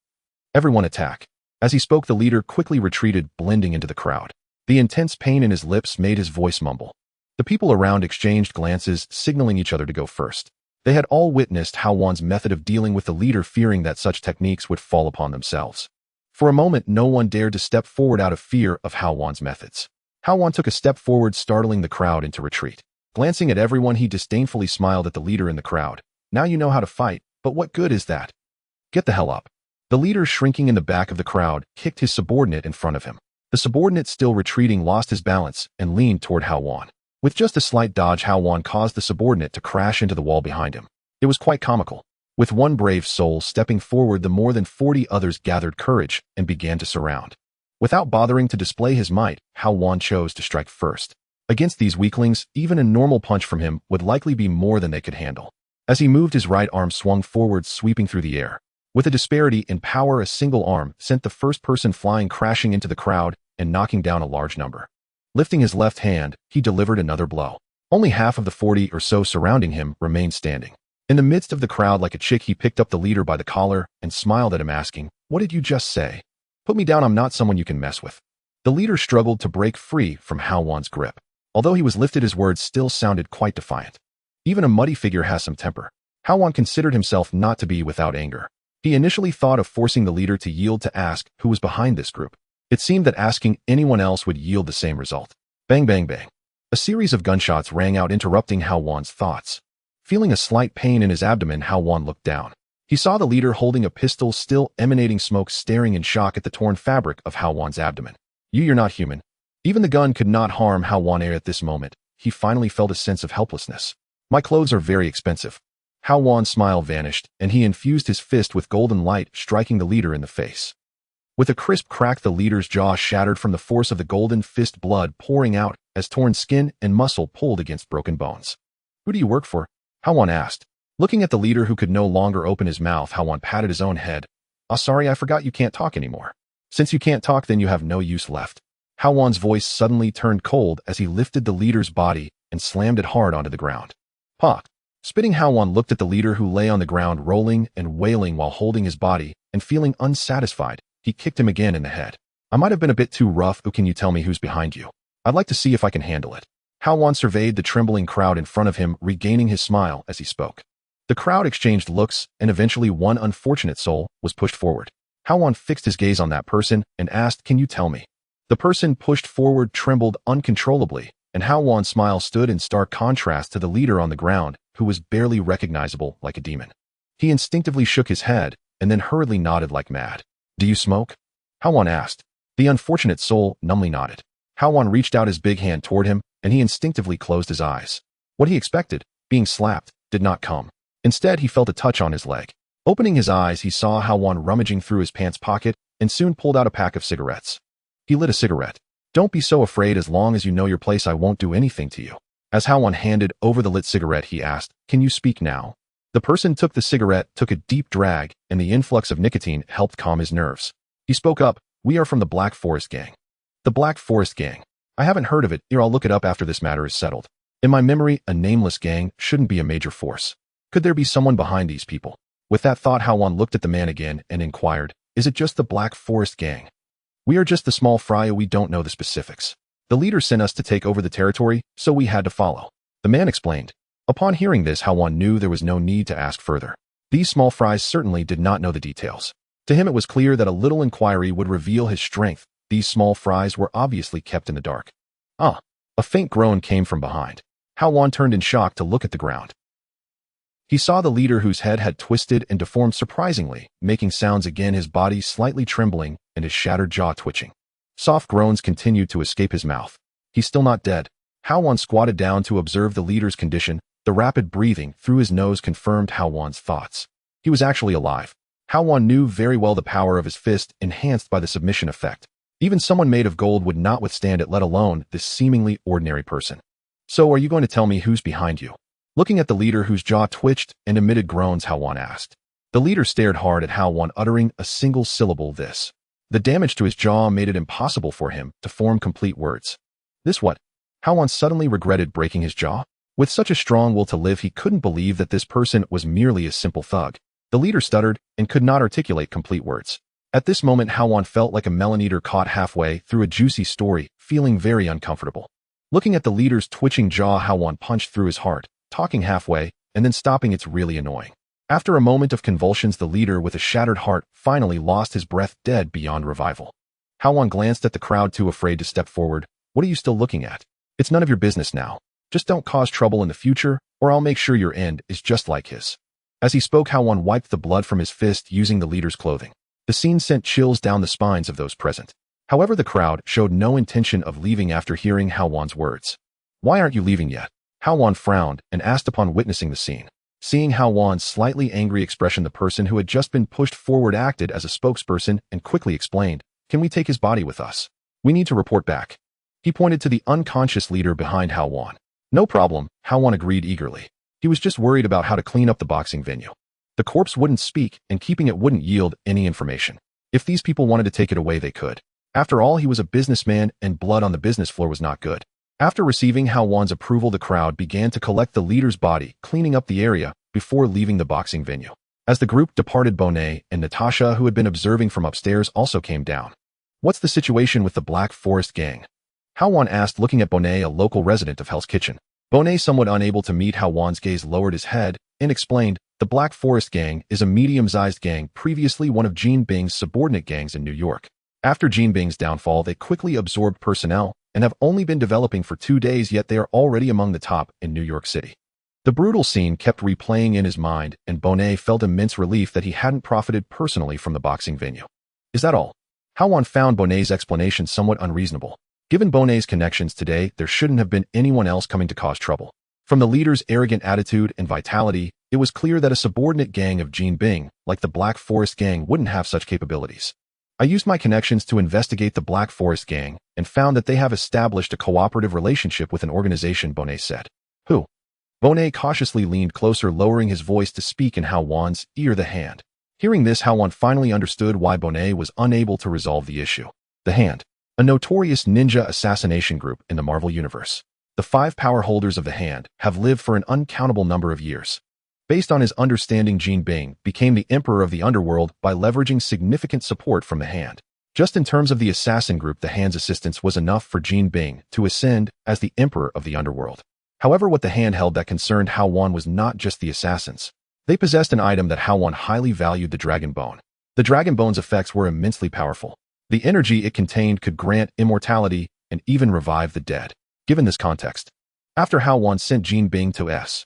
"Everyone attack." As he spoke, the leader quickly retreated, blending into the crowd. The intense pain in his lips made his voice mumble. The people around exchanged glances, signaling each other to go first. They had all witnessed Hao Wan's method of dealing with the leader, fearing that such techniques would fall upon themselves. For a moment, no one dared to step forward out of fear of Hao Wan's methods. Hao Wan took a step forward, startling the crowd into retreat. Glancing at everyone, he disdainfully smiled at the leader in the crowd. "Now you know how to fight, but what good is that? Get the hell up." The leader, shrinking in the back of the crowd, kicked his subordinate in front of him. The subordinate, still retreating, lost his balance and leaned toward Hao Wan. With just a slight dodge, Hao Wan caused the subordinate to crash into the wall behind him. It was quite comical. With one brave soul stepping forward, the more than 40 others gathered courage and began to surround. Without bothering to display his might, Hao Wan chose to strike first. Against these weaklings, even a normal punch from him would likely be more than they could handle. As he moved, his right arm swung forward, sweeping through the air. With a disparity in power, a single arm sent the first person flying, crashing into the crowd and knocking down a large number. Lifting his left hand, he delivered another blow. Only half of the 40 or so surrounding him remained standing. In the midst of the crowd, like a chick, he picked up the leader by the collar and smiled at him, asking, "What did you just say?" "Put me down, I'm not someone you can mess with." The leader struggled to break free from Hao Wan's grip. Although he was lifted, his words still sounded quite defiant. Even a muddy figure has some temper. Hao Wan considered himself not to be without anger. He initially thought of forcing the leader to yield, to ask who was behind this group. It seemed that asking anyone else would yield the same result. Bang, bang, bang. A series of gunshots rang out, interrupting Hao Wan's thoughts. Feeling a slight pain in his abdomen, Hao Wan looked down. He saw the leader holding a pistol, still emanating smoke, staring in shock at the torn fabric of Hao Wan's abdomen. You're not human." Even the gun could not harm Hao Wan. At this moment, he finally felt a sense of helplessness. "My clothes are very expensive." Hao Wan's smile vanished, and he infused his fist with golden light, striking the leader in the face. With a crisp crack, the leader's jaw shattered from the force of the golden fist, blood pouring out as torn skin and muscle pulled against broken bones. "Who do you work for?" Hao Wan asked. Looking at the leader, who could no longer open his mouth, Hao Wan patted his own head. "Oh, sorry, I forgot you can't talk anymore." "Since you can't talk, then you have no use left." Hao Wan's voice suddenly turned cold as he lifted the leader's body and slammed it hard onto the ground. "Pock." Spitting, Hao Wan looked at the leader, who lay on the ground, rolling and wailing while holding his body, and feeling unsatisfied, he kicked him again in the head. "I might have been a bit too rough. Can you tell me who's behind you? I'd like to see if I can handle it." Hao Wan surveyed the trembling crowd in front of him, regaining his smile as he spoke. The crowd exchanged looks, and eventually one unfortunate soul was pushed forward. Hao Wan fixed his gaze on that person and asked, "Can you tell me?" The person pushed forward trembled uncontrollably, and Hao Wan's smile stood in stark contrast to the leader on the ground, who was barely recognizable, like a demon. He instinctively shook his head and then hurriedly nodded like mad. Do you smoke? Hao Wan asked. The unfortunate soul numbly nodded. Hao Wan reached out his big hand toward him, and he instinctively closed his eyes. What he expected, being slapped, did not come. Instead, he felt a touch on his leg. Opening his eyes, he saw Hao Wan rummaging through his pants pocket and soon pulled out a pack of cigarettes. He lit a cigarette. Don't be so afraid, as long as you know your place I won't do anything to you. As Hao Wan handed over the lit cigarette, he asked, Can you speak now? The person took the cigarette, took a deep drag, and the influx of nicotine helped calm his nerves. He spoke up, We are from the Black Forest Gang. The Black Forest Gang. I haven't heard of it. Here, I'll look it up after this matter is settled. In my memory, a nameless gang shouldn't be a major force. Could there be someone behind these people? With that thought, Hao Wan looked at the man again and inquired, Is it just the Black Forest Gang? We are just the small fry, we don't know the specifics. The leader sent us to take over the territory, so we had to follow. The man explained. Upon hearing this, Hao Wan knew there was no need to ask further. These small fries certainly did not know the details. To him, it was clear that a little inquiry would reveal his strength. These small fries were obviously kept in the dark. A faint groan came from behind. Hao Wan turned in shock to look at the ground. He saw the leader, whose head had twisted and deformed surprisingly, making sounds again, his body slightly trembling and his shattered jaw twitching. Soft groans continued to escape his mouth. He's still not dead. Hao Wan squatted down to observe the leader's condition. The rapid breathing through his nose confirmed Hao Wan's thoughts. He was actually alive. Hao Wan knew very well the power of his fist, enhanced by the submission effect. Even someone made of gold would not withstand it, let alone this seemingly ordinary person. So are you going to tell me who's behind you? Looking at the leader, whose jaw twitched and emitted groans, Hao Wan asked. The leader stared hard at Hao Wan, uttering a single syllable, this. The damage to his jaw made it impossible for him to form complete words. This what? Hao Wan suddenly regretted breaking his jaw. With such a strong will to live, he couldn't believe that this person was merely a simple thug. The leader stuttered and could not articulate complete words. At this moment, Hao Wan felt like a melon eater caught halfway through a juicy story, feeling very uncomfortable. Looking at the leader's twitching jaw, Hao Wan punched through his heart, talking halfway, and then stopping. It's really annoying. After a moment of convulsions, the leader, with a shattered heart, finally lost his breath, dead beyond revival. Hao Wan glanced at the crowd, too afraid to step forward. What are you still looking at? It's none of your business now. Just don't cause trouble in the future, or I'll make sure your end is just like his. As he spoke, Hao Wan wiped the blood from his fist using the leader's clothing. The scene sent chills down the spines of those present. However, the crowd showed no intention of leaving after hearing Hao Wan's words. Why aren't you leaving yet? Hao Wan frowned and asked upon witnessing the scene. Seeing Hao Wan's slightly angry expression, the person who had just been pushed forward acted as a spokesperson and quickly explained, Can we take his body with us? We need to report back. He pointed to the unconscious leader behind Hao Wan. No problem, Hao Wan agreed eagerly. He was just worried about how to clean up the boxing venue. The corpse wouldn't speak, and keeping it wouldn't yield any information. If these people wanted to take it away, they could. After all, he was a businessman, and blood on the business floor was not good. After receiving Hao Wan's approval, the crowd began to collect the leader's body, cleaning up the area before leaving the boxing venue. As the group departed, Bonet and Natasha, who had been observing from upstairs, also came down. What's the situation with the Black Forest Gang? Hao Wan asked, looking at Bonet, a local resident of Hell's Kitchen. Bonet, somewhat unable to meet Hao Wan's gaze, lowered his head and explained, The Black Forest Gang is a medium-sized gang, previously one of Jean Bing's subordinate gangs in New York. After Jean Bing's downfall, they quickly absorbed personnel and have only been developing for 2 days, yet they are already among the top in New York City. The brutal scene kept replaying in his mind, and Bonet felt immense relief that he hadn't profited personally from the boxing venue. Is that all? Hao Wan found Bonet's explanation somewhat unreasonable. Given Bonet's connections today, there shouldn't have been anyone else coming to cause trouble. From the leader's arrogant attitude and vitality, it was clear that a subordinate gang of Jean Bing, like the Black Forest Gang, wouldn't have such capabilities. I used my connections to investigate the Black Forest Gang and found that they have established a cooperative relationship with an organization, Bonet said. Who? Bonet cautiously leaned closer, lowering his voice to speak in Hao Wan's ear. The Hand. Hearing this, Hao Wan finally understood why Bonet was unable to resolve the issue. The Hand. A notorious ninja assassination group in the Marvel Universe. The 5 power holders of the Hand have lived for an uncountable number of years. Based on his understanding, Jean Bing became the emperor of the underworld by leveraging significant support from the Hand. Just in terms of the assassin group, the Hand's assistance was enough for Jean Bing to ascend as the emperor of the underworld. However, what the Hand held that concerned Hao Wan was not just the assassins. They possessed an item that Hao Wan highly valued, the Dragon Bone. The Dragon Bone's effects were immensely powerful. The energy it contained could grant immortality and even revive the dead. Given this context, after Hao Wan sent Jean Bing to S.H.I.E.L.D.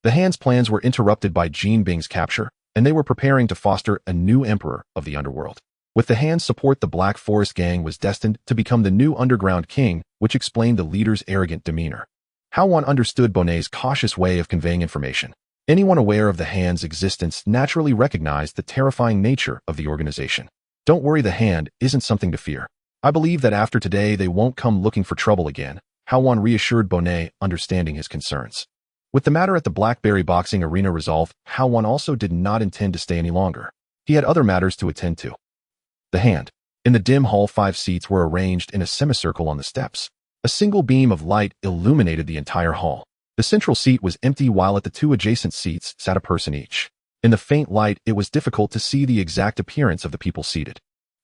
The Hand's plans were interrupted by Jean Bing's capture, and they were preparing to foster a new emperor of the underworld. With the Hand's support, the Black Forest gang was destined to become the new underground king, which explained the leader's arrogant demeanor. Hao Wan understood Bonnet's cautious way of conveying information. Anyone aware of the Hand's existence naturally recognized the terrifying nature of the organization. Don't worry, the Hand isn't something to fear. I believe that after today they won't come looking for trouble again, Hao Wan reassured Bonnet, understanding his concerns. With the matter at the Blackberry Boxing Arena resolved, Hao Wan also did not intend to stay any longer. He had other matters to attend to. The Hand. In the dim hall, 5 seats were arranged in a semicircle on the steps. A single beam of light illuminated the entire hall. The central seat was empty, while at the 2 adjacent seats sat a person each. In the faint light, it was difficult to see the exact appearance of the people seated.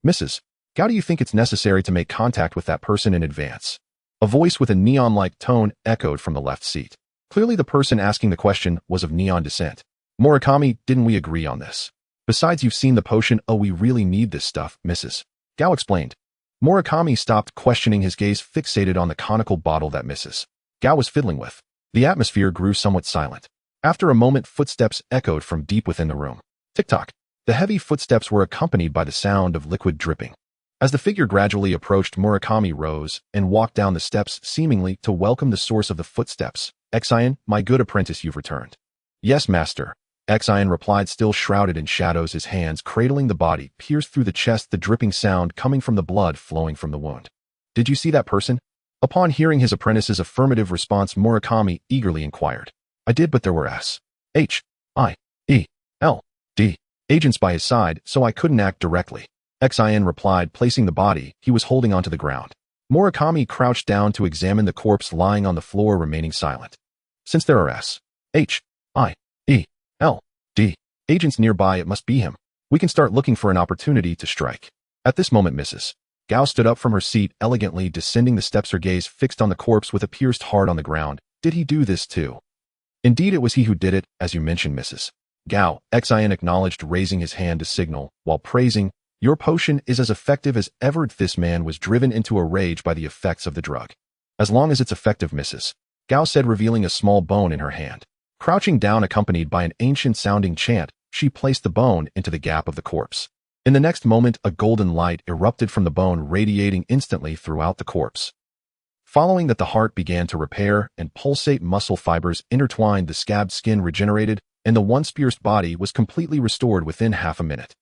Mrs. Gao, do you think it's necessary to make contact with that person in advance? A voice with a neon-like tone echoed from the left seat. Clearly the person asking the question was of neon descent. Murakami, didn't we agree on this? Besides, you've seen the potion. Oh, we really need this stuff, Mrs. Gao explained. Murakami stopped questioning, his gaze fixated on the conical bottle that Mrs. Gao was fiddling with. The atmosphere grew somewhat silent. After a moment, footsteps echoed from deep within the room. Tick-tock. The heavy footsteps were accompanied by the sound of liquid dripping. As the figure gradually approached, Murakami rose and walked down the steps, seemingly to welcome the source of the footsteps. Exion, my good apprentice, you've returned. Yes, master. Exion replied, still shrouded in shadows, his hands cradling the body, pierced through the chest, the dripping sound coming from the blood flowing from the wound. Did you see that person? Upon hearing his apprentice's affirmative response, Murakami eagerly inquired. I did, but there were S.H.I.E.L.D. agents by his side, so I couldn't act directly. Exion replied, placing the body he was holding onto the ground. Murakami crouched down to examine the corpse lying on the floor, remaining silent. Since there are S.H.I.E.L.D. agents nearby, it must be him. We can start looking for an opportunity to strike. At this moment, Mrs. Gao stood up from her seat, elegantly descending the steps, her gaze fixed on the corpse with a pierced heart on the ground. Did he do this too? Indeed, it was he who did it, as you mentioned, Mrs. Gao. Exion acknowledged, raising his hand to signal, while praising, your potion is as effective as ever. This man was driven into a rage by the effects of the drug. As long as it's effective, Mrs. Gao said, revealing a small bone in her hand. Crouching down, accompanied by an ancient-sounding chant, she placed the bone into the gap of the corpse. In the next moment, a golden light erupted from the bone, radiating instantly throughout the corpse. Following that, the heart began to repair and pulsate, muscle fibers intertwined, the scabbed skin regenerated, and the once pierced body was completely restored within half a minute.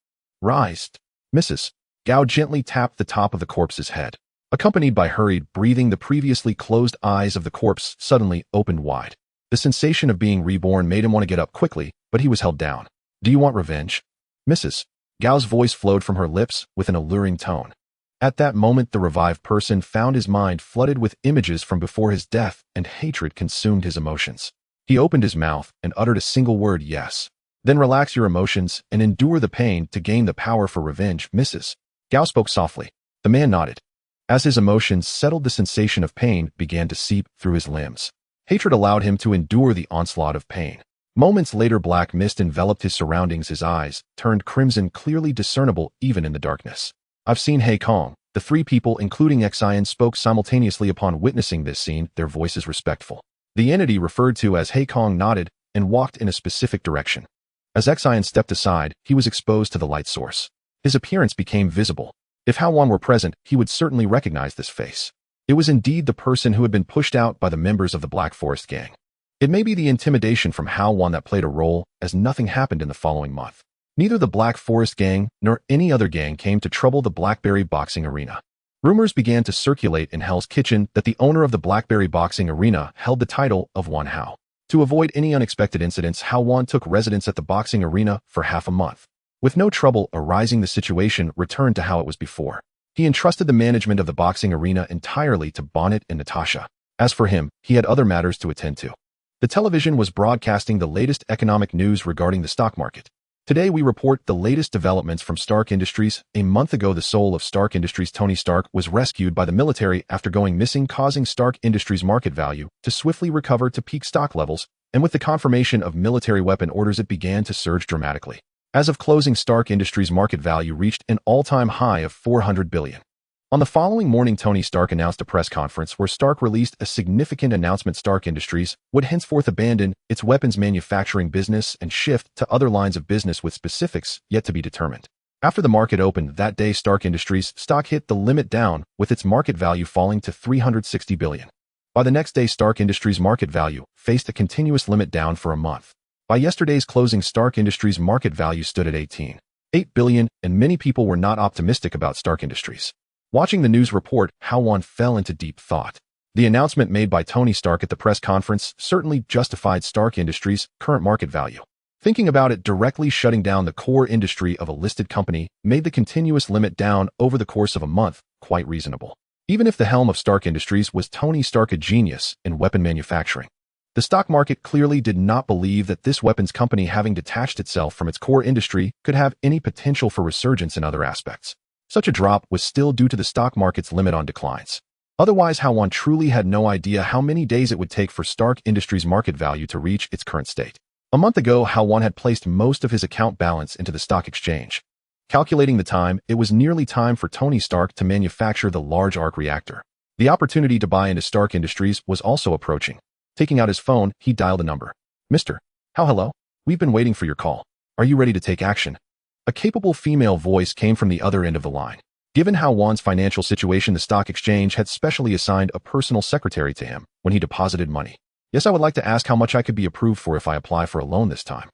Rise. Mrs. Gao gently tapped the top of the corpse's head. Accompanied by hurried breathing, the previously closed eyes of the corpse suddenly opened wide. The sensation of being reborn made him want to get up quickly, but he was held down. Do you want revenge? Mrs. Gao's voice flowed from her lips with an alluring tone. At that moment, the revived person found his mind flooded with images from before his death, and hatred consumed his emotions. He opened his mouth and uttered a single word, yes. Then relax your emotions and endure the pain to gain the power for revenge, Mrs. Gao spoke softly. The man nodded. As his emotions settled, the sensation of pain began to seep through his limbs. Hatred allowed him to endure the onslaught of pain. Moments later, black mist enveloped his surroundings. His eyes turned crimson, clearly discernible even in the darkness. I've seen Hei Kong. The 3 people, including Exion, spoke simultaneously upon witnessing this scene, their voices respectful. The entity referred to as Hei Kong nodded and walked in a specific direction. As Exion stepped aside, he was exposed to the light source. His appearance became visible. If Hao Wan were present, he would certainly recognize this face. It was indeed the person who had been pushed out by the members of the Black Forest gang. It may be the intimidation from Hao Wan that played a role, as nothing happened in the following month. Neither the Black Forest gang nor any other gang came to trouble the Blackberry Boxing Arena. Rumors began to circulate in Hell's Kitchen that the owner of the Blackberry Boxing Arena held the title of Wan Hao. To avoid any unexpected incidents, Hao Wan took residence at the boxing arena for half a month. With no trouble arising, the situation returned to how it was before. He entrusted the management of the boxing arena entirely to Bonnet and Natasha. As for him, he had other matters to attend to. The television was broadcasting the latest economic news regarding the stock market. Today we report the latest developments from Stark Industries. A month ago, the soul of Stark Industries, Tony Stark, was rescued by the military after going missing, causing Stark Industries' market value to swiftly recover to peak stock levels, and with the confirmation of military weapon orders, it began to surge dramatically. As of closing, Stark Industries' market value reached an all-time high of $400 billion. On the following morning, Tony Stark announced a press conference where Stark released a significant announcement. Stark Industries would henceforth abandon its weapons manufacturing business and shift to other lines of business with specifics yet to be determined. After the market opened that day, Stark Industries stock hit the limit down, with its market value falling to $360 billion. By the next day, Stark Industries' market value faced a continuous limit down for a month. By yesterday's closing, Stark Industries' market value stood at $18.8 billion, and many people were not optimistic about Stark Industries. Watching the news report, Hao Wan fell into deep thought. The announcement made by Tony Stark at the press conference certainly justified Stark Industries' current market value. Thinking about it, directly shutting down the core industry of a listed company made the continuous limit down over the course of a month quite reasonable. Even if the helm of Stark Industries was Tony Stark, a genius in weapon manufacturing, the stock market clearly did not believe that this weapons company, having detached itself from its core industry, could have any potential for resurgence in other aspects. Such a drop was still due to the stock market's limit on declines. Otherwise, Hao Wan truly had no idea how many days it would take for Stark Industries' market value to reach its current state. A month ago, Hao Wan had placed most of his account balance into the stock exchange. Calculating the time, it was nearly time for Tony Stark to manufacture the large arc reactor. The opportunity to buy into Stark Industries was also approaching. Taking out his phone, he dialed a number. "Mr. Hao, hello? We've been waiting for your call. Are you ready to take action?" A capable female voice came from the other end of the line. Given Hao Wan's financial situation, the stock exchange had specially assigned a personal secretary to him when he deposited money. "Yes, I would like to ask how much I could be approved for if I apply for a loan this time,"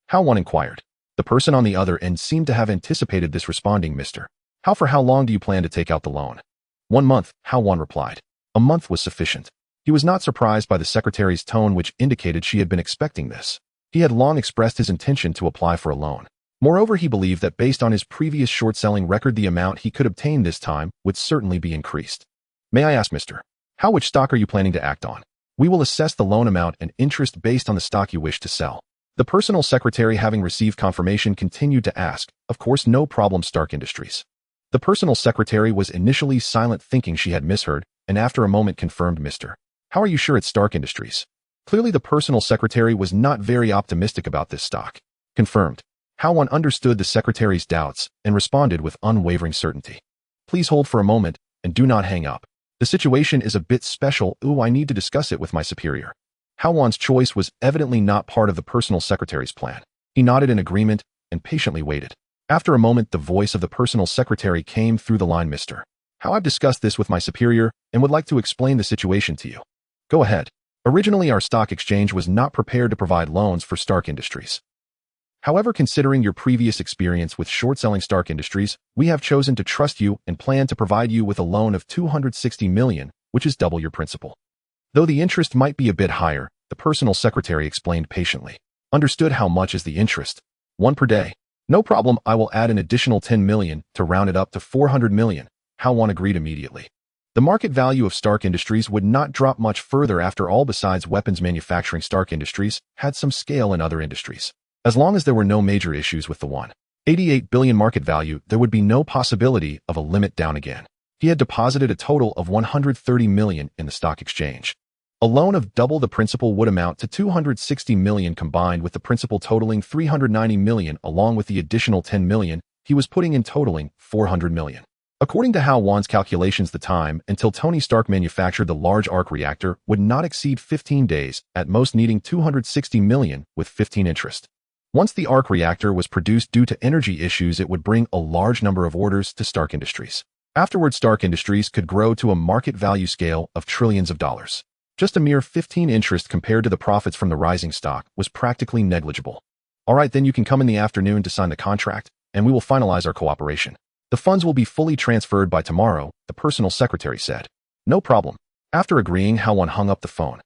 Hao Wan inquired. The person on the other end seemed to have anticipated this, responding, "Mr. Hao, for how long do you plan to take out the loan?" "1 month, Hao Wan replied. A month was sufficient. He was not surprised by the secretary's tone, which indicated she had been expecting this. He had long expressed his intention to apply for a loan. Moreover, he believed that based on his previous short-selling record, the amount he could obtain this time would certainly be increased. "May I ask, Mr. Hao, which stock are you planning to act on? We will assess the loan amount and interest based on the stock you wish to sell." The personal secretary, having received confirmation, continued to ask, "Of course, no problem, Stark Industries." The personal secretary was initially silent, thinking she had misheard, and after a moment confirmed, "Mr. How are you sure it's Stark Industries?" Clearly, the personal secretary was not very optimistic about this stock. "Confirmed." Hao Wan understood the secretary's doubts and responded with unwavering certainty. "Please hold for a moment and do not hang up. The situation is a bit special. I need to discuss it with my superior." Hao Wan's choice was evidently not part of the personal secretary's plan. He nodded in agreement and patiently waited. After a moment, the voice of the personal secretary came through the line. "Mr. Hao, I've discussed this with my superior and would like to explain the situation to you." "Go ahead." Originally, our stock exchange was not prepared to provide loans for Stark Industries. However, considering your previous experience with short-selling Stark Industries, we have chosen to trust you and plan to provide you with a loan of $260 million, which is double your principal. Though the interest might be a bit higher, the personal secretary explained patiently. "Understood. How much is the interest?" "1 per day." "No problem. I will add an additional $10 million to round it up to $400 million. Hao Wan agreed immediately. The market value of Stark Industries would not drop much further. After all, besides weapons manufacturing, Stark Industries had some scale in other industries. As long as there were no major issues with the $188 billion market value, there would be no possibility of a limit down again. He had deposited a total of $130 million in the stock exchange. A loan of double the principal would amount to $260 million, combined with the principal totaling $390 million, along with the additional $10 million he was putting in, totaling $400 million. According to Hao Wan's calculations, the time until Tony Stark manufactured the large arc reactor would not exceed 15 days, at most needing $260 million with 15 interest. Once the arc reactor was produced, due to energy issues, it would bring a large number of orders to Stark Industries. Afterwards, Stark Industries could grow to a market value scale of trillions of dollars. Just a mere 15 interest compared to the profits from the rising stock was practically negligible. "All right, then you can come in the afternoon to sign the contract, and we will finalize our cooperation. The funds will be fully transferred by tomorrow," the personal secretary said. "No problem." After agreeing, Hao Wan hung up the phone.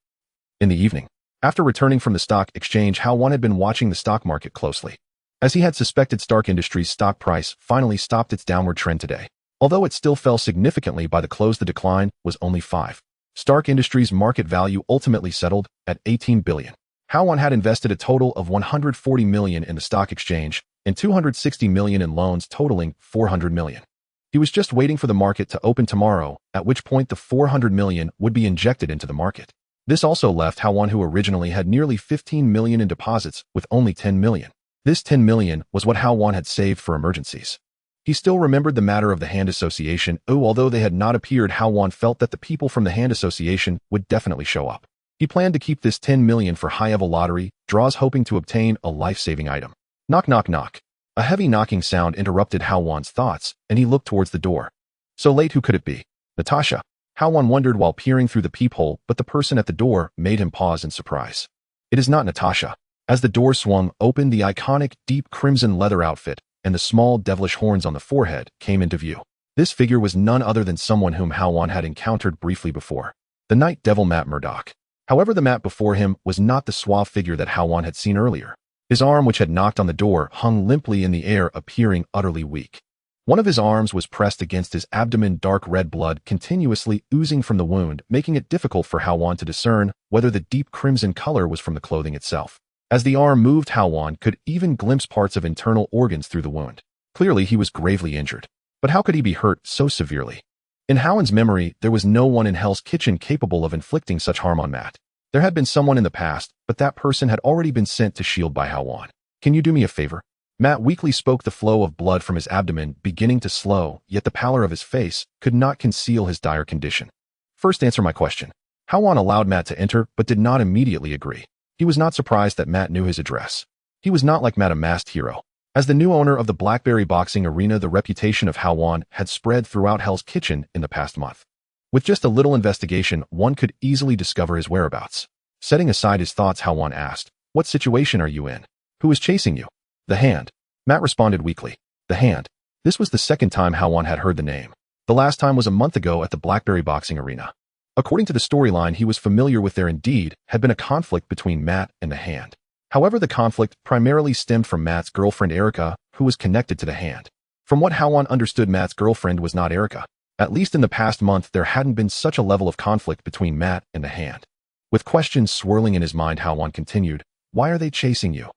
In the evening, after returning from the stock exchange, Hao Wan had been watching the stock market closely. As he had suspected, Stark Industries' stock price finally stopped its downward trend today. Although it still fell significantly by the close, the decline was only 5. Stark Industries' market value ultimately settled at $18 billion. Hao Wan had invested a total of $140 million in the stock exchange and $260 million in loans, totaling $400 million. He was just waiting for the market to open tomorrow, at which point the $400 million would be injected into the market. This also left Hao Wan, who originally had nearly $15 million in deposits, with only $10 million. This $10 million was what Hao Wan had saved for emergencies. He still remembered the matter of the Hand Association. Although they had not appeared, Hao Wan felt that the people from the Hand Association would definitely show up. He planned to keep this 10 million for high-level lottery draws, hoping to obtain a life-saving item. Knock, knock, knock. A heavy knocking sound interrupted Hao Wan's thoughts, and he looked towards the door. So late, who could it be? Natasha. Hao Wan wondered while peering through the peephole, but the person at the door made him pause in surprise. It is not Natasha. As the door swung open, the iconic deep crimson leather outfit and the small devilish horns on the forehead came into view. This figure was none other than someone whom Hao Wan had encountered briefly before. The Night Devil Matt Murdock. However, the Matt before him was not the suave figure that Hao Wan had seen earlier. His arm, which had knocked on the door, hung limply in the air, appearing utterly weak. One of his arms was pressed against his abdomen, dark red blood continuously oozing from the wound, making it difficult for Hao Wan to discern whether the deep crimson color was from the clothing itself. As the arm moved, Hao Wan could even glimpse parts of internal organs through the wound. Clearly, he was gravely injured. But how could he be hurt so severely? In Hao Wan's memory, there was no one in Hell's Kitchen capable of inflicting such harm on Matt. There had been someone in the past, but that person had already been sent to shield by Hao Wan. Can you do me a favor? Matt weakly spoke, the flow of blood from his abdomen beginning to slow, yet the pallor of his face could not conceal his dire condition. First, answer my question. Hao Wan allowed Matt to enter, but did not immediately agree. He was not surprised that Matt knew his address. He was not like Matt, a masked hero. As the new owner of the Blackberry Boxing Arena, the reputation of Hao Wan had spread throughout Hell's Kitchen in the past month. With just a little investigation, one could easily discover his whereabouts. Setting aside his thoughts, Hao Wan asked, "What situation are you in? Who is chasing you?" "The Hand." Matt responded weakly. The Hand. This was the second time Hao Wan had heard the name. The last time was a month ago at the Blackberry Boxing Arena. According to the storyline, he was familiar with there indeed had been a conflict between Matt and the Hand. However, the conflict primarily stemmed from Matt's girlfriend Erica, who was connected to the Hand. From what Hao Wan understood, Matt's girlfriend was not Erica. At least in the past month, there hadn't been such a level of conflict between Matt and the Hand. With questions swirling in his mind, Hao Wan continued, "Why are they chasing you?"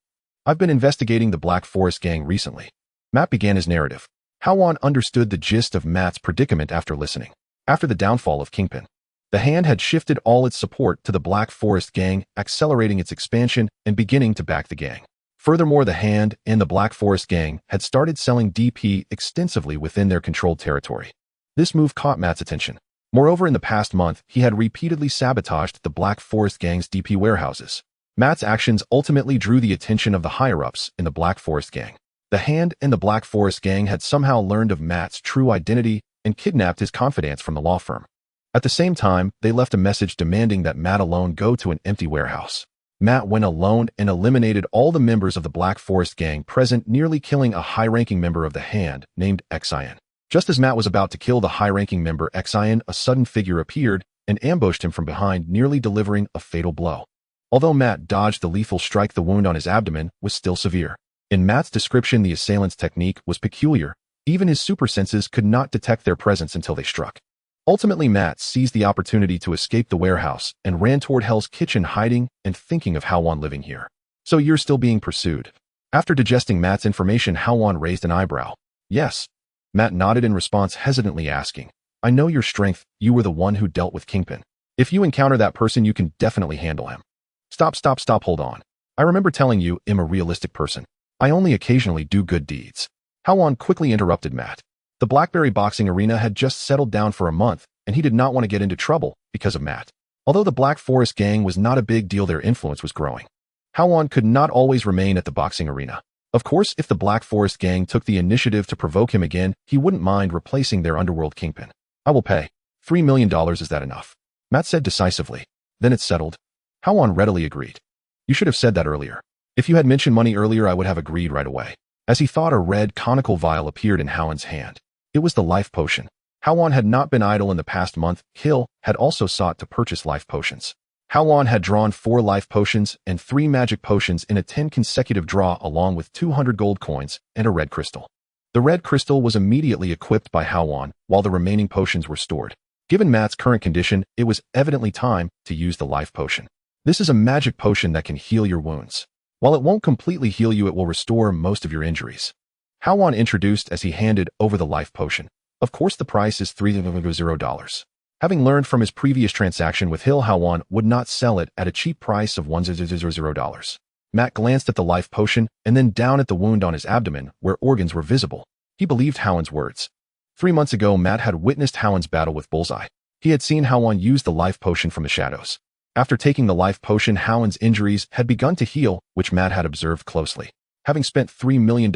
"I've been investigating the Black Forest gang recently." Matt began his narrative. Hao Wan understood the gist of Matt's predicament after listening. After the downfall of Kingpin, the Hand had shifted all its support to the Black Forest gang, accelerating its expansion and beginning to back the gang. Furthermore, the Hand and the Black Forest gang had started selling DP extensively within their controlled territory. This move caught Matt's attention. Moreover, in the past month, he had repeatedly sabotaged the Black Forest gang's DP warehouses. Matt's actions ultimately drew the attention of the higher-ups in the Black Forest gang. The Hand and the Black Forest gang had somehow learned of Matt's true identity and kidnapped his confidants from the law firm. At the same time, they left a message demanding that Matt alone go to an empty warehouse. Matt went alone and eliminated all the members of the Black Forest gang present, nearly killing a high-ranking member of the Hand named Xian. Just as Matt was about to kill the high-ranking member Xian, a sudden figure appeared and ambushed him from behind, nearly delivering a fatal blow. Although Matt dodged the lethal strike, the wound on his abdomen was still severe. In Matt's description, the assailant's technique was peculiar. Even his super senses could not detect their presence until they struck. Ultimately, Matt seized the opportunity to escape the warehouse and ran toward Hell's Kitchen, hiding and thinking of Hao Wan living here. "So you're still being pursued?" After digesting Matt's information, Hao Wan raised an eyebrow. "Yes." Matt nodded in response, hesitantly asking, "I know your strength. You were the one who dealt with Kingpin. If you encounter that person, you can definitely handle him." Stop, hold on. I remember telling you I'm a realistic person. I only occasionally do good deeds." Hao Wan quickly interrupted Matt. The Blackberry Boxing Arena had just settled down for a month, and he did not want to get into trouble because of Matt. Although the Black Forest gang was not a big deal, their influence was growing. Hao Wan could not always remain at the boxing arena. Of course, if the Black Forest gang took the initiative to provoke him again, he wouldn't mind replacing their underworld kingpin. "I will pay. $3 million, is that enough?" Matt said decisively. "Then it's settled." Hao Wan readily agreed. "You should have said that earlier. If you had mentioned money earlier, I would have agreed right away." As he thought, a red conical vial appeared in Hao Wan's hand. It was the life potion. Hao Wan had not been idle in the past month. Hill had also sought to purchase life potions. Hao Wan had drawn 4 life potions and 3 magic potions in a 10 consecutive draw, along with 200 gold coins and a red crystal. The red crystal was immediately equipped by Hao Wan, while the remaining potions were stored. Given Matt's current condition, it was evidently time to use the life potion. This is a magic potion that can heal your wounds. While it won't completely heal you, it will restore most of your injuries. Hao Wan introduced as he handed over the life potion. Of course, the price is $300. Having learned from his previous transaction with Hill, Hao Wan would not sell it at a cheap price of $100. Matt glanced at the life potion and then down at the wound on his abdomen where organs were visible. He believed Hao Wan's words. 3 months ago, Matt had witnessed Hao Wan's battle with Bullseye. He had seen Hao Wan use the life potion from the shadows. After taking the life potion, Hao Wan's injuries had begun to heal, which Matt had observed closely. Having spent $3 million,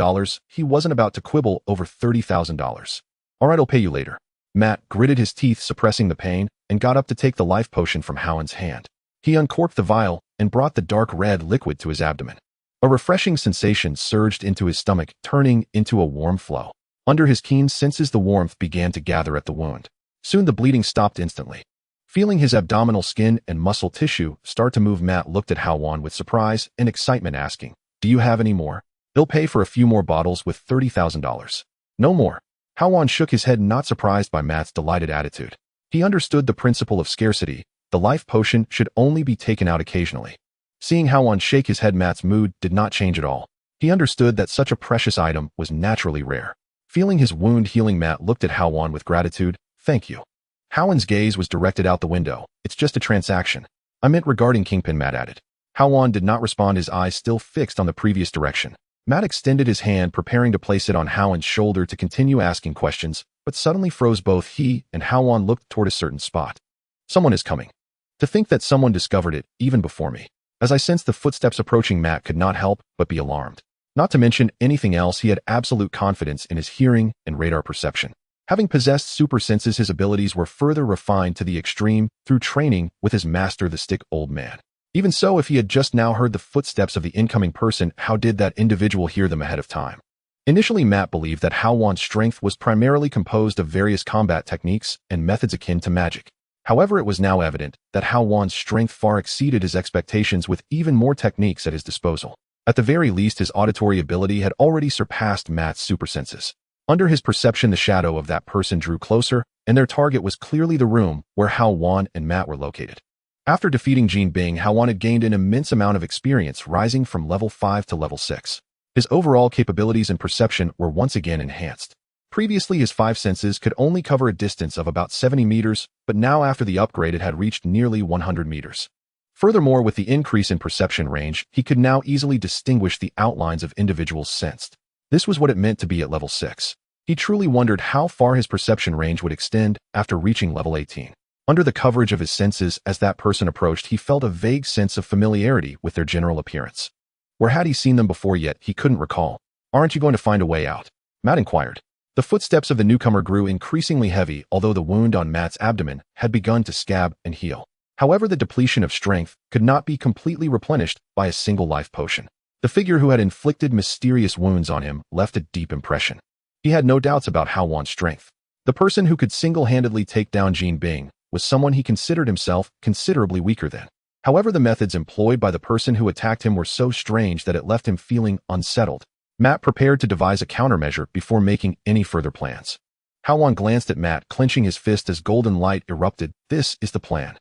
he wasn't about to quibble over $30,000. All right, I'll pay you later. Matt gritted his teeth, suppressing the pain, and got up to take the life potion from Hao Wan's hand. He uncorked the vial and brought the dark red liquid to his abdomen. A refreshing sensation surged into his stomach, turning into a warm flow. Under his keen senses, the warmth began to gather at the wound. Soon the bleeding stopped instantly. Feeling his abdominal skin and muscle tissue start to move, Matt looked at Hao Wan with surprise and excitement, asking, "Do you have any more?" "They'll pay for a few more bottles with $30,000. No more." Hao Wan shook his head, not surprised by Matt's delighted attitude. He understood the principle of scarcity. The life potion should only be taken out occasionally. Seeing Hao Wan shake his head, Matt's mood did not change at all. He understood that such a precious item was naturally rare. Feeling his wound healing, Matt looked at Hao Wan with gratitude. "Thank you." Hao Wan's gaze was directed out the window. "It's just a transaction." "I meant regarding Kingpin," Matt added. Hao Wan did not respond, his eyes still fixed on the previous direction. Matt extended his hand, preparing to place it on Hao Wan's shoulder to continue asking questions, but suddenly froze. Both he and Hao Wan looked toward a certain spot. "Someone is coming." To think that someone discovered it, even before me. As I sensed the footsteps approaching, Matt could not help but be alarmed. Not to mention anything else, he had absolute confidence in his hearing and radar perception. Having possessed super senses, his abilities were further refined to the extreme through training with his master, the Stick Old Man. Even so, if he had just now heard the footsteps of the incoming person, how did that individual hear them ahead of time? Initially, Matt believed that Hao Wan's strength was primarily composed of various combat techniques and methods akin to magic. However, it was now evident that Hao Wan's strength far exceeded his expectations, with even more techniques at his disposal. At the very least, his auditory ability had already surpassed Matt's super senses. Under his perception, the shadow of that person drew closer, and their target was clearly the room where Hao Wan and Matt were located. After defeating Jin Bing, Hao Wan had gained an immense amount of experience, rising from level 5 to level 6. His overall capabilities and perception were once again enhanced. Previously, his 5 senses could only cover a distance of about 70 meters, but now after the upgrade it had reached nearly 100 meters. Furthermore, with the increase in perception range, he could now easily distinguish the outlines of individuals sensed. This was what it meant to be at level 6. He truly wondered how far his perception range would extend after reaching level 18. Under the coverage of his senses, as that person approached, he felt a vague sense of familiarity with their general appearance. Where had he seen them before? Yet he couldn't recall. "Aren't you going to find a way out?" Matt inquired. The footsteps of the newcomer grew increasingly heavy, although the wound on Matt's abdomen had begun to scab and heal. However, the depletion of strength could not be completely replenished by a single life potion. The figure who had inflicted mysterious wounds on him left a deep impression. He had no doubts about Hao Wan's strength. The person who could single-handedly take down Jin Bing was someone he considered himself considerably weaker than. However, the methods employed by the person who attacked him were so strange that it left him feeling unsettled. Matt prepared to devise a countermeasure before making any further plans. Hao Wan glanced at Matt, clenching his fist as golden light erupted. "This is the plan."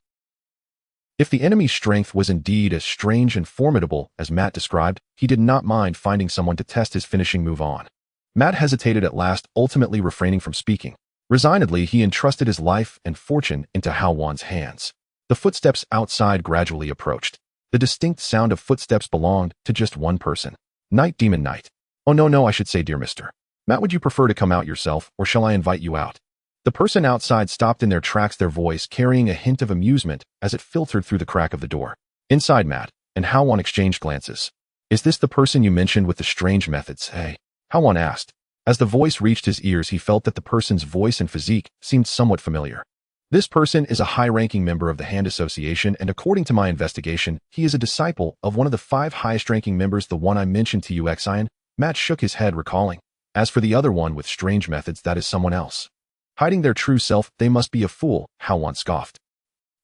If the enemy's strength was indeed as strange and formidable as Matt described, he did not mind finding someone to test his finishing move on. Matt hesitated at last, ultimately refraining from speaking. Resignedly, he entrusted his life and fortune into Hao Wan's hands. The footsteps outside gradually approached. The distinct sound of footsteps belonged to just one person. Night Demon Knight. "Oh no, I should say, dear Mr. Matt, would you prefer to come out yourself, or shall I invite you out?" The person outside stopped in their tracks, their voice carrying a hint of amusement as it filtered through the crack of the door. Inside, Matt and Hao Wan exchanged glances. "Is this the person you mentioned with the strange methods, eh?" Hao Wan asked. As the voice reached his ears, he felt that the person's voice and physique seemed somewhat familiar. "This person is a high-ranking member of the Hand Association, and according to my investigation, he is a disciple of one of the 5 highest-ranking members, the one I mentioned to you, Xian." Matt shook his head, recalling. "As for the other one with strange methods, that is someone else. Hiding their true self, they must be a fool," Hao Wan scoffed.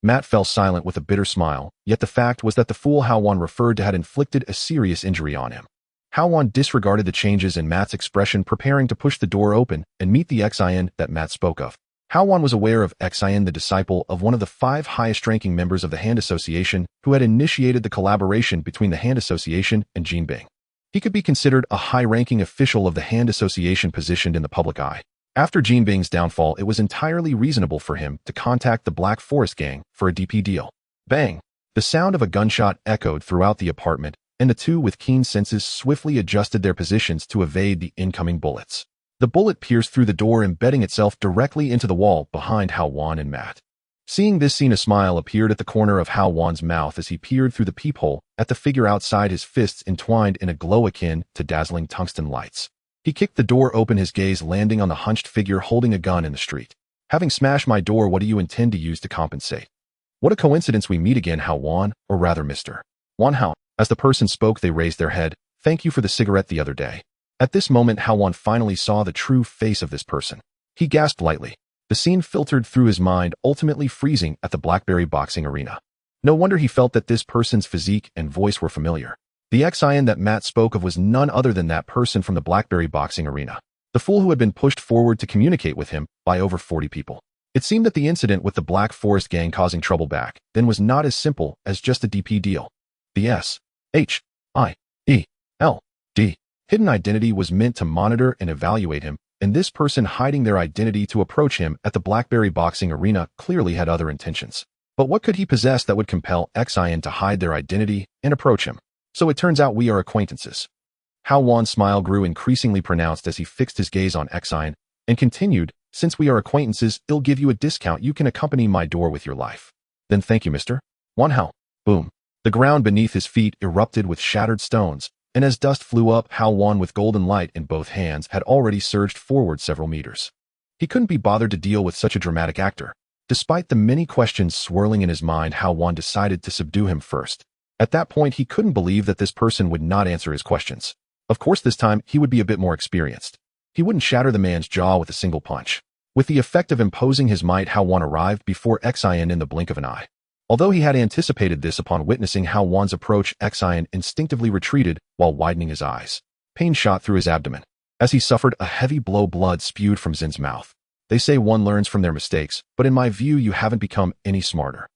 Matt fell silent with a bitter smile, yet the fact was that the fool Hao Wan referred to had inflicted a serious injury on him. Hao Wan disregarded the changes in Matt's expression, preparing to push the door open and meet the Xian that Matt spoke of. Hao Wan was aware of Xian, the disciple of one of the 5 highest-ranking members of the Hand Association, who had initiated the collaboration between the Hand Association and Jin Bing. He could be considered a high-ranking official of the Hand Association, positioned in the public eye. After Jin Bing's downfall, it was entirely reasonable for him to contact the Black Forest Gang for a DP deal. Bang! The sound of a gunshot echoed throughout the apartment, and the two with keen senses swiftly adjusted their positions to evade the incoming bullets. The The bullet pierced through the door, embedding itself directly into the wall behind Hao Wan and Matt. Seeing this scene, a smile appeared at the corner of Hao Wan's mouth as he peered through the peephole at the figure outside, his fists entwined in a glow akin to dazzling tungsten lights. He kicked the door open, his gaze landing on the hunched figure holding a gun in the street. Having smashed my door, what do you intend to use to compensate? What a coincidence we meet again, Hao Wan, or rather Mr. Wan Hao. As the person spoke, they raised their head. Thank you for the cigarette the other day. At this moment, Hao Wan finally saw the true face of this person. He gasped lightly. The scene filtered through his mind, ultimately freezing at the Blackberry boxing arena. No wonder he felt that this person's physique and voice were familiar. The Xian that Matt spoke of was none other than that person from the Blackberry boxing arena. The fool who had been pushed forward to communicate with him by over 40 people. It seemed that the incident with the Black Forest gang causing trouble back then was not as simple as just a DP deal. The S-H-I-E-L-D hidden identity was meant to monitor and evaluate him, and this person hiding their identity to approach him at the Blackberry boxing arena clearly had other intentions. But what could he possess that would compel Xian to hide their identity and approach him? So it turns out we are acquaintances. Hao Wan's smile grew increasingly pronounced as he fixed his gaze on Xian and continued, since we are acquaintances, I'll give you a discount. You can accompany my door with your life. Then thank you, Mr. Wan Hao. Boom. The ground beneath his feet erupted with shattered stones, and as dust flew up, Hao Wan, with golden light in both hands, had already surged forward several meters. He couldn't be bothered to deal with such a dramatic actor. Despite the many questions swirling in his mind, Hao Wan decided to subdue him first. At that point, he couldn't believe that this person would not answer his questions. Of course, this time, he would be a bit more experienced. He wouldn't shatter the man's jaw with a single punch. With the effect of imposing his might, Hao Wan arrived before Xian in the blink of an eye. Although he had anticipated this, upon witnessing Hao Wan's approach, Xian instinctively retreated while widening his eyes. Pain shot through his abdomen. As he suffered a heavy blow, blood spewed from Zin's mouth. They say one learns from their mistakes, but in my view, you haven't become any smarter.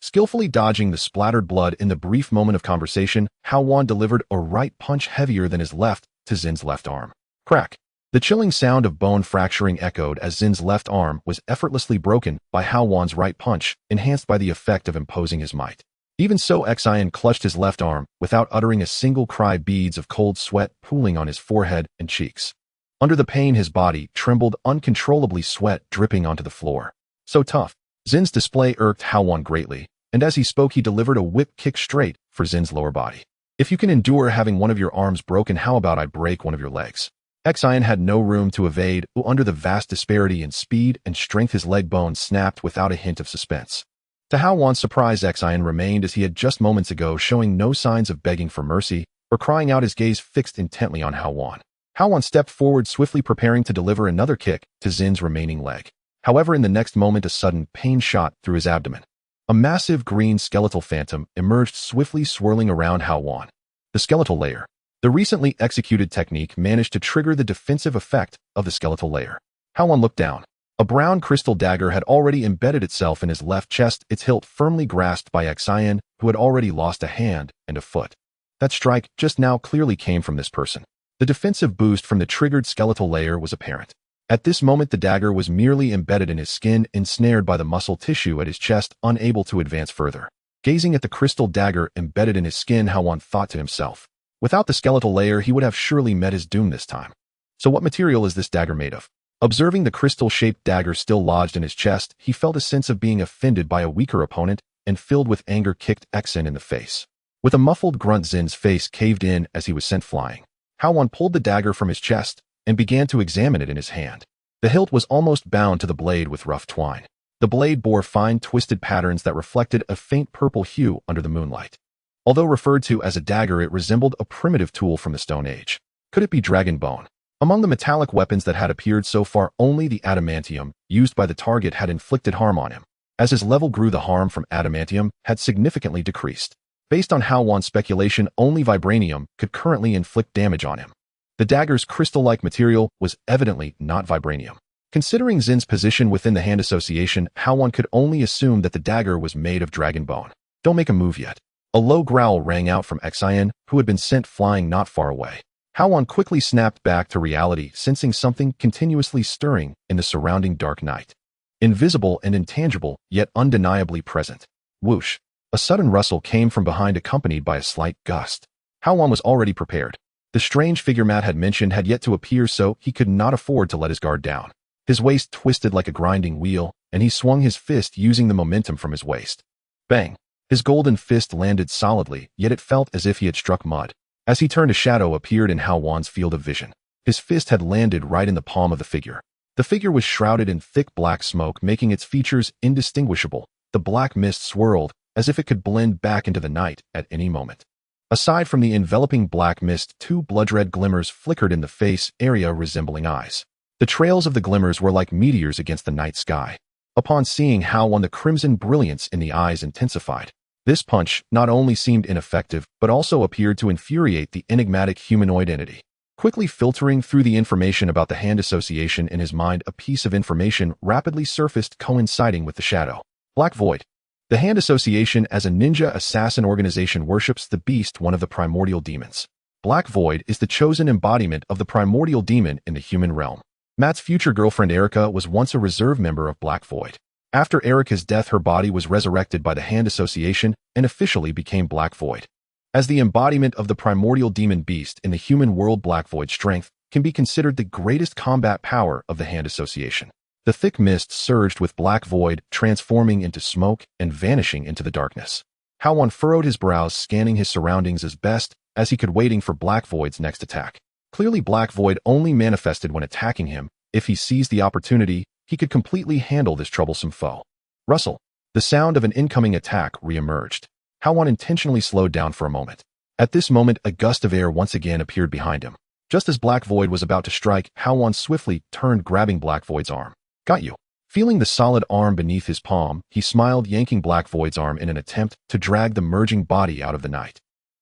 Skillfully dodging the splattered blood in the brief moment of conversation, Hao Wan delivered a right punch heavier than his left to Zin's left arm. Crack. The chilling sound of bone fracturing echoed as Zin's left arm was effortlessly broken by Hao Wan's right punch, enhanced by the effect of imposing his might. Even so, Xian clutched his left arm without uttering a single cry, beads of cold sweat pooling on his forehead and cheeks. Under the pain, his body trembled uncontrollably, sweat dripping onto the floor. So tough. Zin's display irked Hao Wan greatly, and as he spoke, he delivered a whip kick straight for Zin's lower body. If you can endure having one of your arms broken, how about I break one of your legs? Xian had no room to evade. Under the vast disparity in speed and strength, his leg bone snapped without a hint of suspense. To Hao Wan's surprise, Xian remained as he had just moments ago, showing no signs of begging for mercy or crying out, his gaze fixed intently on Hao Wan. Hao Wan stepped forward, swiftly preparing to deliver another kick to Zin's remaining leg. However, in the next moment, a sudden pain shot through his abdomen. A massive green skeletal phantom emerged, swiftly swirling around Hao Wan. The skeletal layer. The recently executed technique managed to trigger the defensive effect of the skeletal layer. Hao Wan looked down. A brown crystal dagger had already embedded itself in his left chest, its hilt firmly grasped by Xian, who had already lost a hand and a foot. That strike just now clearly came from this person. The defensive boost from the triggered skeletal layer was apparent. At this moment, the dagger was merely embedded in his skin, ensnared by the muscle tissue at his chest, unable to advance further. Gazing at the crystal dagger embedded in his skin, Hao Wan thought to himself. Without the skeletal layer, he would have surely met his doom this time. So what material is this dagger made of? Observing the crystal-shaped dagger still lodged in his chest, he felt a sense of being offended by a weaker opponent and, filled with anger, kicked Xian in the face. With a muffled grunt, Zin's face caved in as he was sent flying. Hao Wan pulled the dagger from his chest and began to examine it in his hand. The hilt was almost bound to the blade with rough twine. The blade bore fine twisted patterns that reflected a faint purple hue under the moonlight. Although referred to as a dagger, it resembled a primitive tool from the Stone Age. Could it be dragon bone? Among the metallic weapons that had appeared so far, only the adamantium used by the target had inflicted harm on him. As his level grew, the harm from adamantium had significantly decreased. Based on Hao Wan's speculation, only vibranium could currently inflict damage on him. The dagger's crystal-like material was evidently not vibranium. Considering Zin's position within the hand association, Hao Wan could only assume that the dagger was made of dragon bone. Don't make a move yet. A low growl rang out from Xian, who had been sent flying not far away. Hao Wan quickly snapped back to reality, sensing something continuously stirring in the surrounding dark night. Invisible and intangible, yet undeniably present. Whoosh! A sudden rustle came from behind, accompanied by a slight gust. Hao Wan was already prepared. The strange figure Matt had mentioned had yet to appear, so he could not afford to let his guard down. His waist twisted like a grinding wheel, and he swung his fist using the momentum from his waist. Bang! His golden fist landed solidly, yet it felt as if he had struck mud. As he turned, a shadow appeared in Hao Wan's field of vision. His fist had landed right in the palm of the figure. The figure was shrouded in thick black smoke, making its features indistinguishable. The black mist swirled, as if it could blend back into the night at any moment. Aside from the enveloping black mist, two blood-red glimmers flickered in the face area resembling eyes. The trails of the glimmers were like meteors against the night sky. Upon seeing Hao Wan, the crimson brilliance in the eyes intensified. This punch not only seemed ineffective, but also appeared to infuriate the enigmatic humanoid entity. Quickly filtering through the information about the hand association in his mind, a piece of information rapidly surfaced coinciding with the shadow. Black Void. The Hand Association as a ninja assassin organization worships the beast, one of the primordial demons. Black Void is the chosen embodiment of the primordial demon in the human realm. Matt's future girlfriend Erica was once a reserve member of Black Void. After Erica's death, her body was resurrected by the Hand Association and officially became Black Void. As the embodiment of the primordial demon beast in the human world, Black Void's strength can be considered the greatest combat power of the Hand Association. The thick mist surged with Black Void, transforming into smoke and vanishing into the darkness. Hao Wan furrowed his brows, scanning his surroundings as best as he could, waiting for Black Void's next attack. Clearly, Black Void only manifested when attacking him. If he seized the opportunity, he could completely handle this troublesome foe. Rustle. The sound of an incoming attack re-emerged. Hao Wan intentionally slowed down for a moment. At this moment, a gust of air once again appeared behind him. Just as Black Void was about to strike, Hao Wan swiftly turned, grabbing Black Void's arm. Got you. Feeling the solid arm beneath his palm, he smiled, yanking Black Void's arm in an attempt to drag the merging body out of the night.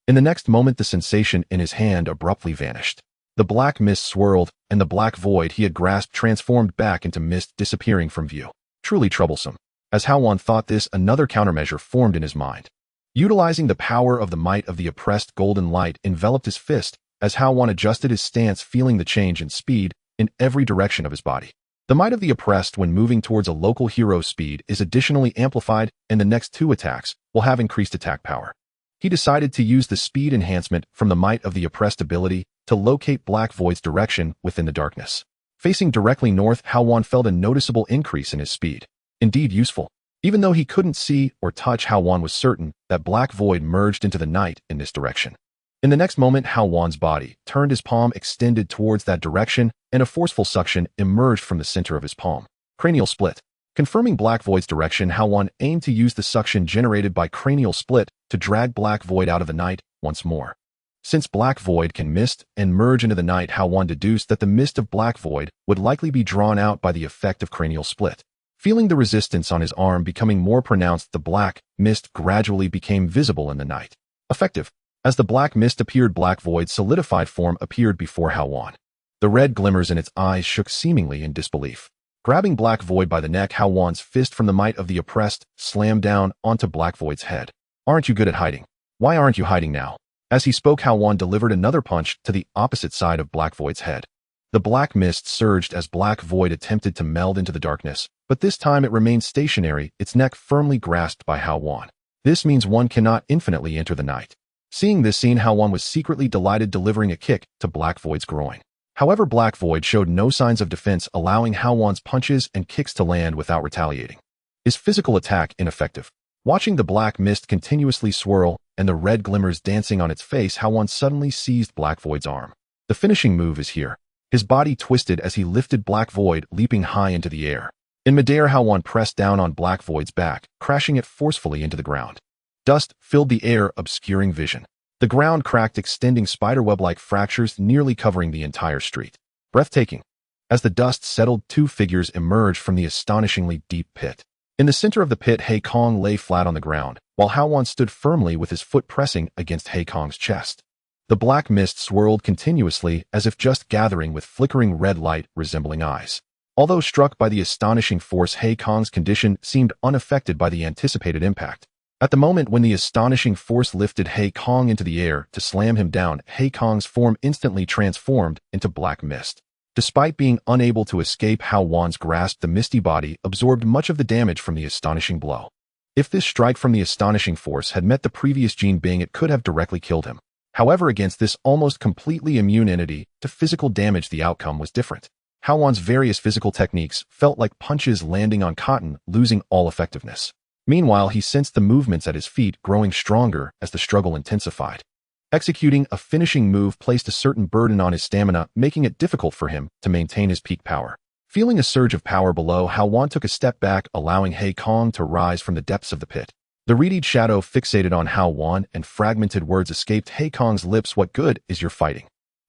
In the next moment, the sensation in his hand abruptly vanished. The black mist swirled, and the Black Void he had grasped transformed back into mist, disappearing from view. Truly troublesome. As Hao Wan thought this, another countermeasure formed in his mind. Utilizing the power of the might of the oppressed, golden light enveloped his fist as Hao Wan adjusted his stance, feeling the change in speed in every direction of his body. The might of the oppressed when moving towards a local hero's speed is additionally amplified, and the next two attacks will have increased attack power. He decided to use the speed enhancement from the might of the oppressed ability to locate Black Void's direction within the darkness. Facing directly north, Hao Wan felt a noticeable increase in his speed. Indeed useful. Even though he couldn't see or touch, Hao Wan was certain that Black Void merged into the night in this direction. In the next moment, Hao Wan's body turned, his palm extended towards that direction, and a forceful suction emerged from the center of his palm. Cranial split. Confirming Black Void's direction, Hao Wan aimed to use the suction generated by cranial split to drag Black Void out of the night once more. Since Black Void can mist and merge into the night, Hao Wan deduced that the mist of Black Void would likely be drawn out by the effect of cranial split. Feeling the resistance on his arm becoming more pronounced, the black mist gradually became visible in the night. Effective. As the black mist appeared, Black Void's solidified form appeared before Hao Wan. The red glimmers in its eyes shook seemingly in disbelief. Grabbing Black Void by the neck, Hao Wan's fist from the might of the oppressed slammed down onto Black Void's head. Aren't you good at hiding? Why aren't you hiding now? As he spoke, Hao Wan delivered another punch to the opposite side of Black Void's head. The black mist surged as Black Void attempted to meld into the darkness, but this time it remained stationary, its neck firmly grasped by Hao Wan. This means one cannot infinitely enter the night. Seeing this scene, Hao Wan was secretly delighted, delivering a kick to Black Void's groin. However, Black Void showed no signs of defense, allowing Hao Wan's punches and kicks to land without retaliating. His physical attack ineffective. Watching the black mist continuously swirl and the red glimmers dancing on its face, Hao Wan suddenly seized Black Void's arm. The finishing move is here. His body twisted as he lifted Black Void, leaping high into the air. In midair, Hao Wan pressed down on Black Void's back, crashing it forcefully into the ground. Dust filled the air, obscuring vision. The ground cracked, extending spiderweb-like fractures nearly covering the entire street. Breathtaking. As the dust settled, two figures emerged from the astonishingly deep pit. In the center of the pit, Hei Kong lay flat on the ground, while Hao Wan stood firmly with his foot pressing against Hei Kong's chest. The black mist swirled continuously, as if just gathering, with flickering red light resembling eyes. Although struck by the astonishing force, Hei Kong's condition seemed unaffected by the anticipated impact. At the moment when the astonishing force lifted Hei Kong into the air to slam him down, Hei Kong's form instantly transformed into black mist. Despite being unable to escape Hao Wan's grasp, the misty body absorbed much of the damage from the astonishing blow. If this strike from the astonishing force had met the previous Jin Bing, it could have directly killed him. However, against this almost completely immune entity to physical damage, the outcome was different. Hao Wan's various physical techniques felt like punches landing on cotton, losing all effectiveness. Meanwhile, he sensed the movements at his feet growing stronger as the struggle intensified. Executing a finishing move placed a certain burden on his stamina, making it difficult for him to maintain his peak power. Feeling a surge of power below, Hao Wan took a step back, allowing Hei Kong to rise from the depths of the pit. The reedied shadow fixated on Hao Wan, and fragmented words escaped Hei Kong's lips. "What good is your fighting,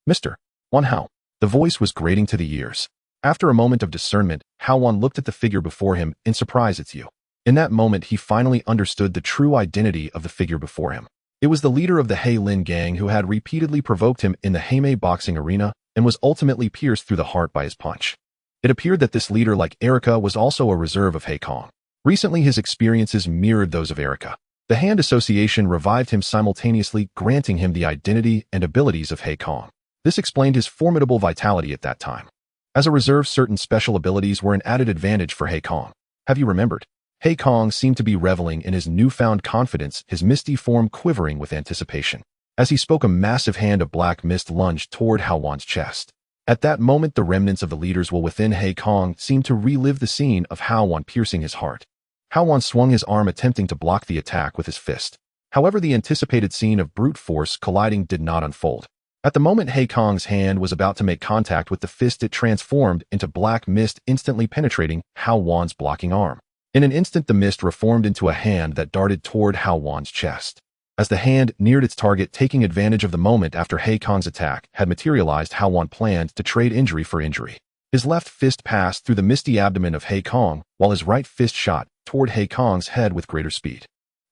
Mr. Wan Hao?" The voice was grating to the ears. After a moment of discernment, Hao Wan looked at the figure before him in surprise. "It's you." In that moment, he finally understood the true identity of the figure before him. It was the leader of the Hei Lin gang who had repeatedly provoked him in the Heimei boxing arena and was ultimately pierced through the heart by his punch. It appeared that this leader, like Erica, was also a reserve of Hei Kong. Recently, his experiences mirrored those of Erica. The hand association revived him simultaneously, granting him the identity and abilities of Hei Kong. This explained his formidable vitality at that time. As a reserve, certain special abilities were an added advantage for Hei Kong. Have you remembered? Hei Kong seemed to be reveling in his newfound confidence, his misty form quivering with anticipation. As he spoke, a massive hand of black mist lunged toward Hao Wan's chest. At that moment, the remnants of the leader's will within Hei Kong seemed to relive the scene of Hao Wan piercing his heart. Hao Wan swung his arm, attempting to block the attack with his fist. However, the anticipated scene of brute force colliding did not unfold. At the moment Hei Kong's hand was about to make contact with the fist, it transformed into black mist, instantly penetrating Hao Wan's blocking arm. In an instant, the mist reformed into a hand that darted toward Hao Wan's chest. As the hand neared its target, taking advantage of the moment after Hei Kong's attack had materialized, Hao Wan planned to trade injury for injury. His left fist passed through the misty abdomen of Hei Kong, while his right fist shot toward Hei Kong's head with greater speed.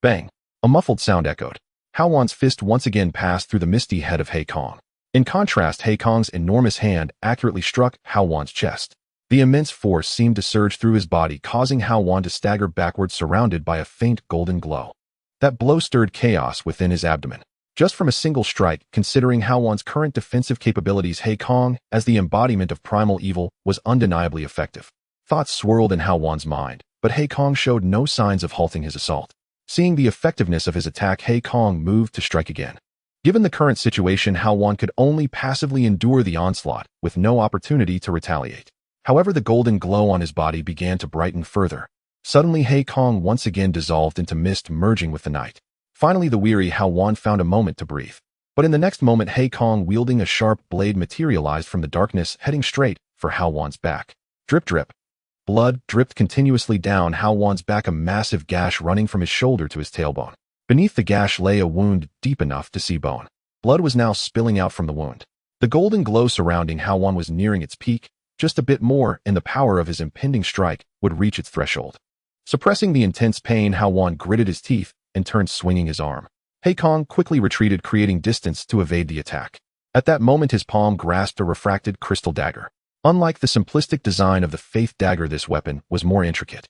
Bang! A muffled sound echoed. Hao Wan's fist once again passed through the misty head of Hei Kong. In contrast, Hei Kong's enormous hand accurately struck Hao Wan's chest. The immense force seemed to surge through his body, causing Hao Wan to stagger backwards, surrounded by a faint golden glow. That blow stirred chaos within his abdomen. Just from a single strike, considering Hao Wan's current defensive capabilities, Hei Kong, as the embodiment of primal evil, was undeniably effective. Thoughts swirled in Hao Wan's mind, but Hei Kong showed no signs of halting his assault. Seeing the effectiveness of his attack, Hei Kong moved to strike again. Given the current situation, Hao Wan could only passively endure the onslaught, with no opportunity to retaliate. However, the golden glow on his body began to brighten further. Suddenly, Hei Kong once again dissolved into mist, merging with the night. Finally, the weary Hao Wan found a moment to breathe. But in the next moment, Hei Kong, wielding a sharp blade, materialized from the darkness, heading straight for Hao Wan's back. Drip, drip. Blood dripped continuously down Hao Wan's back, a massive gash running from his shoulder to his tailbone. Beneath the gash lay a wound deep enough to see bone. Blood was now spilling out from the wound. The golden glow surrounding Hao Wan was nearing its peak. Just a bit more, and the power of his impending strike would reach its threshold. Suppressing the intense pain, Hao Wan gritted his teeth and turned, swinging his arm. Hei Kong quickly retreated, creating distance to evade the attack. At that moment, his palm grasped a refracted crystal dagger. Unlike the simplistic design of the Faith dagger, this weapon was more intricate.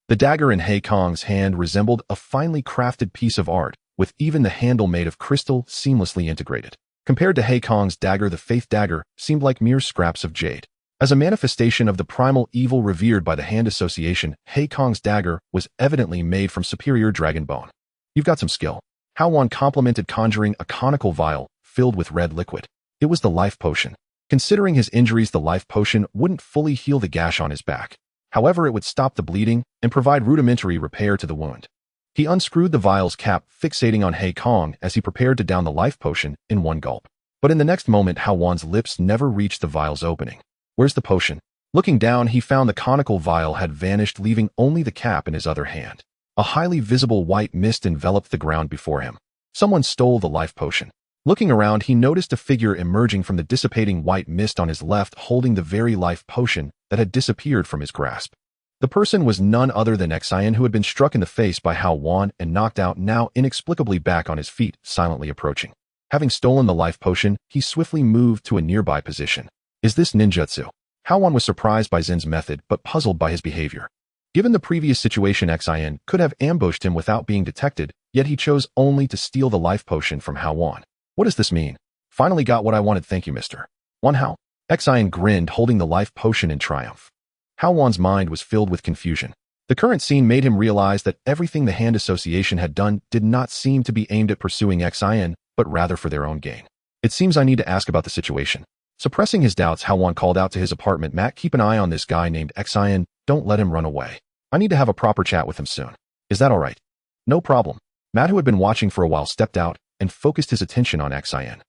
The dagger in Hei Kong's hand resembled a finely crafted piece of art, with even the handle made of crystal seamlessly integrated. Compared to Hei Kong's dagger, the Faith dagger seemed like mere scraps of jade. As a manifestation of the primal evil revered by the Hand Association, Hei Kong's dagger was evidently made from superior dragon bone. "You've got some skill." Hao Wan complimented, conjuring a conical vial filled with red liquid. It was the life potion. Considering his injuries, the life potion wouldn't fully heal the gash on his back. However, it would stop the bleeding and provide rudimentary repair to the wound. He unscrewed the vial's cap, fixating on Hei Kong as he prepared to down the life potion in one gulp. But in the next moment, Hao Wan's lips never reached the vial's opening. "Where's the potion?" Looking down, he found the conical vial had vanished, leaving only the cap in his other hand. A highly visible white mist enveloped the ground before him. Someone stole the life potion. Looking around, he noticed a figure emerging from the dissipating white mist on his left, holding the very life potion that had disappeared from his grasp. The person was none other than Xian, who had been struck in the face by Hao Wan and knocked out, now inexplicably back on his feet, silently approaching. Having stolen the life potion, he swiftly moved to a nearby position. "Is this ninjutsu?" Hao Wan was surprised by Zen's method, but puzzled by his behavior. Given the previous situation, Xian could have ambushed him without being detected, yet he chose only to steal the life potion from Hao Wan. "What does this mean?" "Finally got what I wanted, thank you, Mr. Wan Hao." Xian grinned, holding the life potion in triumph. Hao Wan's mind was filled with confusion. The current scene made him realize that everything the Hand Association had done did not seem to be aimed at pursuing Xian, but rather for their own gain. It seems I need to ask about the situation. Suppressing his doubts, Hao Wan called out to his apartment, Matt, keep an eye on this guy named Xian. Don't let him run away. I need to have a proper chat with him soon. Is that all right? No problem. Matt, who had been watching for a while, stepped out and focused his attention on Xian.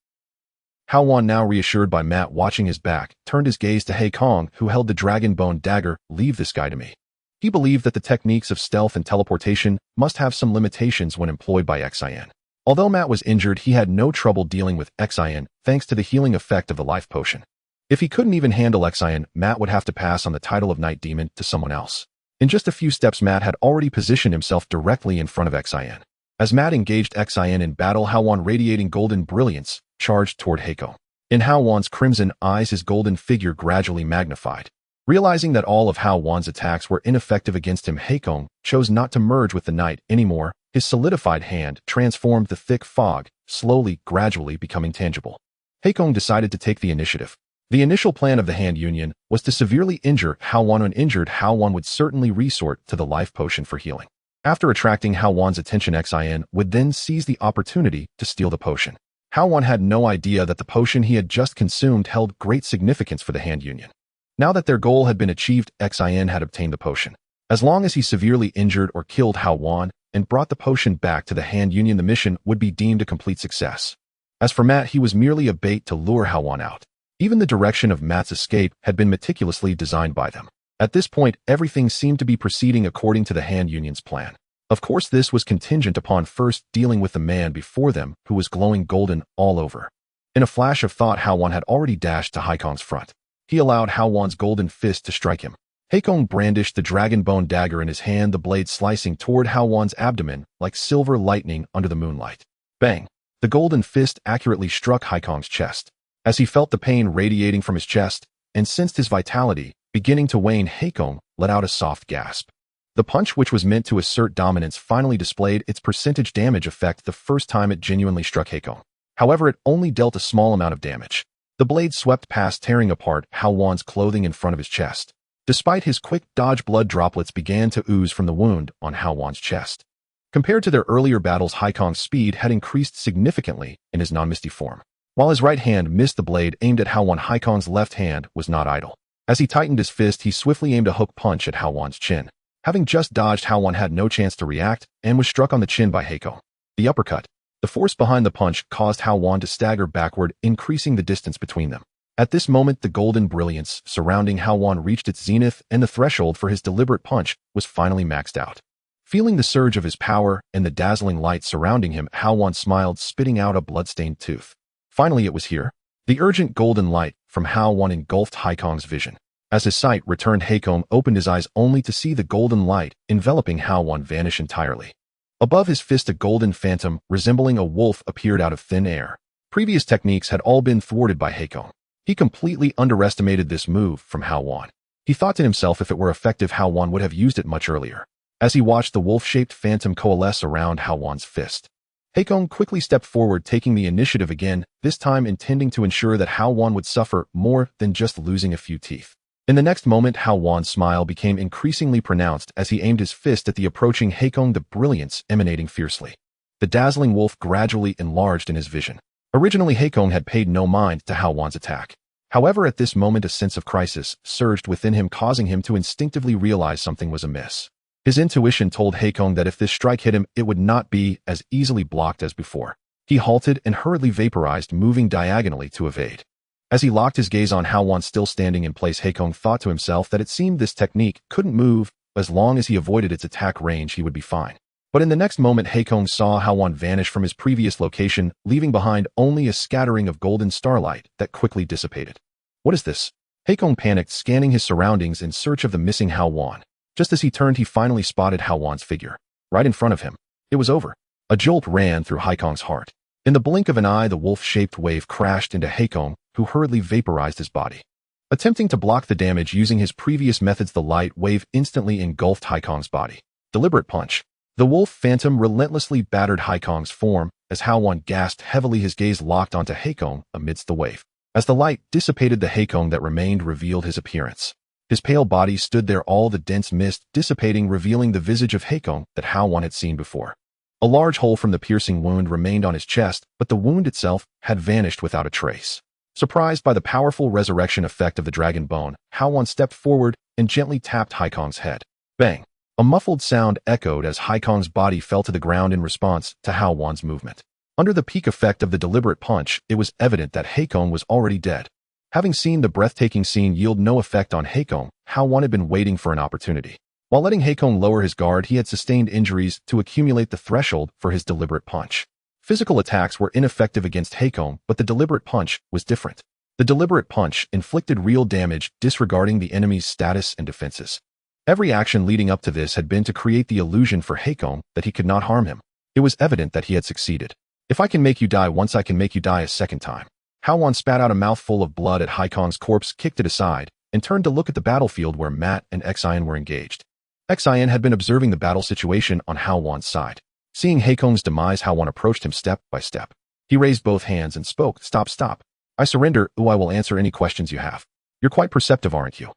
Hao Wan, now reassured by Matt watching his back, turned his gaze to He Kong, who held the dragon bone dagger. Leave this guy to me. He believed that the techniques of stealth and teleportation must have some limitations when employed by Xian. Although Matt was injured, he had no trouble dealing with Xian thanks to the healing effect of the life potion. If he couldn't even handle Xian, Matt would have to pass on the title of Night Demon to someone else. In just a few steps, Matt had already positioned himself directly in front of Xian. As Matt engaged Xian in battle, Hao Wan, radiating golden brilliance, charged toward He Kong. In Hao Wan's crimson eyes, his golden figure gradually magnified. Realizing that all of Hao Wan's attacks were ineffective against him, He Kong chose not to merge with the knight anymore. His solidified hand transformed the thick fog, slowly, gradually becoming tangible. He Kong decided to take the initiative. The initial plan of the hand union was to severely injure Hao Wan. When injured, Hao Wan would certainly resort to the life potion for healing. After attracting Hao Wan's attention, Xian would then seize the opportunity to steal the potion. Hao Wan had no idea that the potion he had just consumed held great significance for the hand union. Now that their goal had been achieved, Xian had obtained the potion. As long as he severely injured or killed Hao Wan and brought the potion back to the hand union, the mission would be deemed a complete success. As for Matt, he was merely a bait to lure Hao Wan out. Even the direction of Matt's escape had been meticulously designed by them. At this point, everything seemed to be proceeding according to the hand union's plan. Of course, this was contingent upon first dealing with the man before them, who was glowing golden all over. In a flash of thought, Hao Wan had already dashed to He Kong's front. He allowed Hao Wan's golden fist to strike him. He Kong brandished the dragon bone dagger in his hand, the blade slicing toward Hao Wan's abdomen like silver lightning under the moonlight. Bang! The golden fist accurately struck He Kong's chest. As he felt the pain radiating from his chest and sensed his vitality beginning to wane, He Kong let out a soft gasp. The punch, which was meant to assert dominance, finally displayed its percentage damage effect the first time it genuinely struck He Kong. However, it only dealt a small amount of damage. The blade swept past, tearing apart Hao Wan's clothing in front of his chest. Despite his quick dodge, blood droplets began to ooze from the wound on Hao Wan's chest. Compared to their earlier battles, He Kong's speed had increased significantly in his non-misty form. While his right hand missed the blade aimed at Hao Wan, He Kong's left hand was not idle. As he tightened his fist, he swiftly aimed a hook punch at Hao Wan's chin. Having just dodged, Hao Wan had no chance to react and was struck on the chin by He Kong. The uppercut. The force behind the punch caused Hao Wan to stagger backward, increasing the distance between them. At this moment, the golden brilliance surrounding Hao Wan reached its zenith, and the threshold for his deliberate punch was finally maxed out. Feeling the surge of his power and the dazzling light surrounding him, Hao Wan smiled, spitting out a blood-stained tooth. Finally, it was here. The urgent golden light from Hao Wan engulfed He Kong's vision. As his sight returned, He Kong opened his eyes only to see the golden light enveloping Hao Wan vanish entirely. Above his fist, a golden phantom resembling a wolf appeared out of thin air. Previous techniques had all been thwarted by He Kong. He completely underestimated this move from Hao Wan. He thought to himself, if it were effective, Hao Wan would have used it much earlier. As he watched the wolf-shaped phantom coalesce around Hao Wan's fist, He Kong quickly stepped forward, taking the initiative again, this time intending to ensure that Hao Wan would suffer more than just losing a few teeth. In the next moment, Hao Wan's smile became increasingly pronounced as he aimed his fist at the approaching He Kong, the brilliance emanating fiercely. The dazzling wolf gradually enlarged in his vision. Originally, He Kong had paid no mind to Hao Wan's attack. However, at this moment, a sense of crisis surged within him, causing him to instinctively realize something was amiss. His intuition told He Kong that if this strike hit him, it would not be as easily blocked as before. He halted and hurriedly vaporized, moving diagonally to evade. As he locked his gaze on Hao Wan still standing in place, He Kong thought to himself that it seemed this technique couldn't move. As long as he avoided its attack range, he would be fine. But in the next moment, He Kong saw Hao Wan vanish from his previous location, leaving behind only a scattering of golden starlight that quickly dissipated. What is this? He Kong panicked, scanning his surroundings in search of the missing Hao Wan. Just as he turned, he finally spotted Hao Wan's figure. Right in front of him. It was over. A jolt ran through He Kong's heart. In the blink of an eye, the wolf-shaped wave crashed into He Kong, who hurriedly vaporized his body. Attempting to block the damage using his previous methods, the light wave instantly engulfed He Kong's body. Deliberate punch. The wolf phantom relentlessly battered He Kong's form as Hao Wan gasped heavily, his gaze locked onto He Kong amidst the wave. As the light dissipated, the He Kong that remained revealed his appearance. His pale body stood there, all the dense mist dissipating, revealing the visage of He Kong that Hao Wan had seen before. A large hole from the piercing wound remained on his chest, but the wound itself had vanished without a trace. Surprised by the powerful resurrection effect of the dragon bone, Hao Wan stepped forward and gently tapped Haikong's head. Bang! A muffled sound echoed as Haikong's body fell to the ground in response to Hao Wan's movement. Under the peak effect of the deliberate punch, it was evident that Haikong was already dead. Having seen the breathtaking scene yield no effect on Haikong, Hao Wan had been waiting for an opportunity. While letting Haikong lower his guard, he had sustained injuries to accumulate the threshold for his deliberate punch. Physical attacks were ineffective against Haikong, but the deliberate punch was different. The deliberate punch inflicted real damage, disregarding the enemy's status and defenses. Every action leading up to this had been to create the illusion for Haikong that he could not harm him. It was evident that he had succeeded. If I can make you die once, I can make you die a second time. Hao Wan spat out a mouthful of blood at Haikong's corpse, kicked it aside, and turned to look at the battlefield where Matt and Xian were engaged. Xian had been observing the battle situation on Hao Wan's side. Seeing Haikong's demise, Hao Wan approached him step by step. He raised both hands and spoke, Stop. I surrender, or I will answer any questions you have. You're quite perceptive, aren't you?"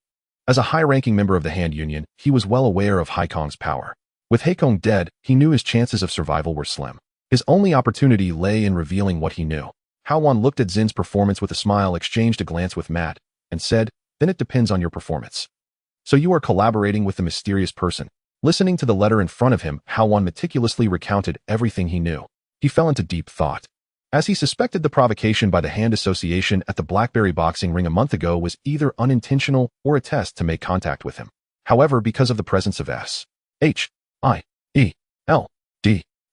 As a high-ranking member of the Hand Union, he was well aware of Haikong's power. With Haikong dead, he knew his chances of survival were slim. His only opportunity lay in revealing what he knew. Hao Wan looked at Zin's performance with a smile, exchanged a glance with Matt, and said, "Then it depends on your performance. So you are collaborating with the mysterious person." Listening to the letter in front of him, Hao Wan meticulously recounted everything he knew. He fell into deep thought. As he suspected, the provocation by the Hand Association at the Blackberry boxing ring a month ago was either unintentional or a test to make contact with him. However, because of the presence of S.H.I.E.L.D.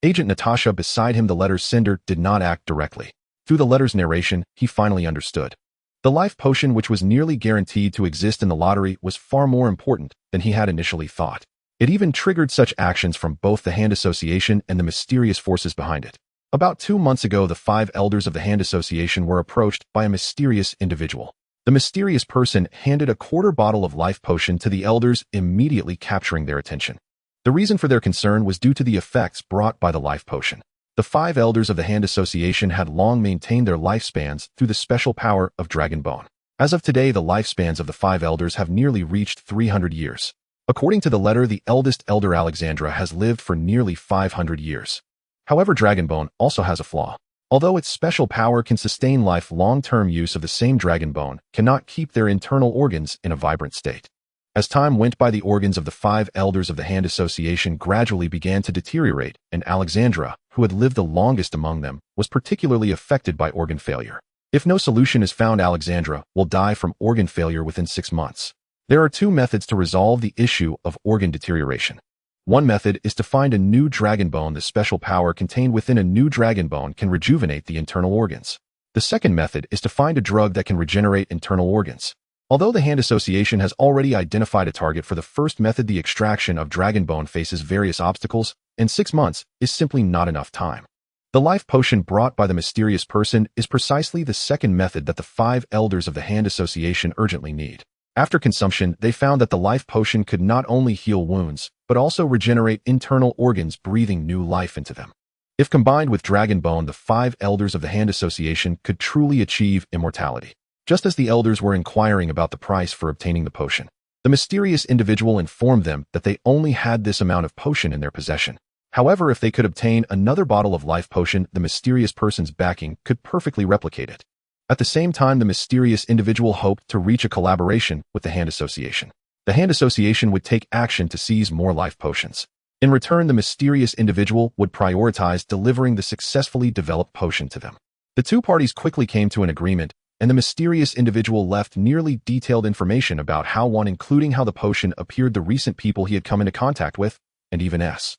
agent Natasha beside him, the letter's sender did not act directly. Through the letter's narration, he finally understood. The life potion, which was nearly guaranteed to exist in the lottery, was far more important than he had initially thought. It even triggered such actions from both the Hand Association and the mysterious forces behind it. About 2 months ago, the 5 elders of the Hand Association were approached by a mysterious individual. The mysterious person handed a quarter bottle of life potion to the elders, immediately capturing their attention. The reason for their concern was due to the effects brought by the life potion. The 5 elders of the Hand Association had long maintained their lifespans through the special power of Dragon Bone. As of today, the lifespans of the 5 elders have nearly reached 300 years. According to the letter, the eldest elder, Alexandra, has lived for nearly 500 years. However, Dragon Bone also has a flaw. Although its special power can sustain life, long-term use of the same Dragon Bone cannot keep their internal organs in a vibrant state. As time went by, the organs of the 5 elders of the Hand Association gradually began to deteriorate, and Alexandra, who had lived the longest among them, was particularly affected by organ failure. If no solution is found, Alexandra will die from organ failure within 6 months. There are 2 methods to resolve the issue of organ deterioration. One method is to find a new Dragon Bone. The special power contained within a new Dragon Bone can rejuvenate the internal organs. The second method is to find a drug that can regenerate internal organs. Although the Hand Association has already identified a target for the first method, the extraction of Dragon Bone faces various obstacles, and 6 months is simply not enough time. The life potion brought by the mysterious person is precisely the second method that the 5 elders of the Hand Association urgently need. After consumption, they found that the life potion could not only heal wounds, but also regenerate internal organs, breathing new life into them. If combined with Dragon Bone, the 5 elders of the Hand Association could truly achieve immortality. Just as the elders were inquiring about the price for obtaining the potion, the mysterious individual informed them that they only had this amount of potion in their possession. However, if they could obtain another bottle of life potion, the mysterious person's backing could perfectly replicate it. At the same time, the mysterious individual hoped to reach a collaboration with the Hand Association. The Hand Association would take action to seize more life potions. In return, the mysterious individual would prioritize delivering the successfully developed potion to them. The 2 parties quickly came to an agreement, and the mysterious individual left nearly detailed information about Hao Wan, including how the potion appeared, the recent people he had come into contact with, and even S.H.I.E.L.D.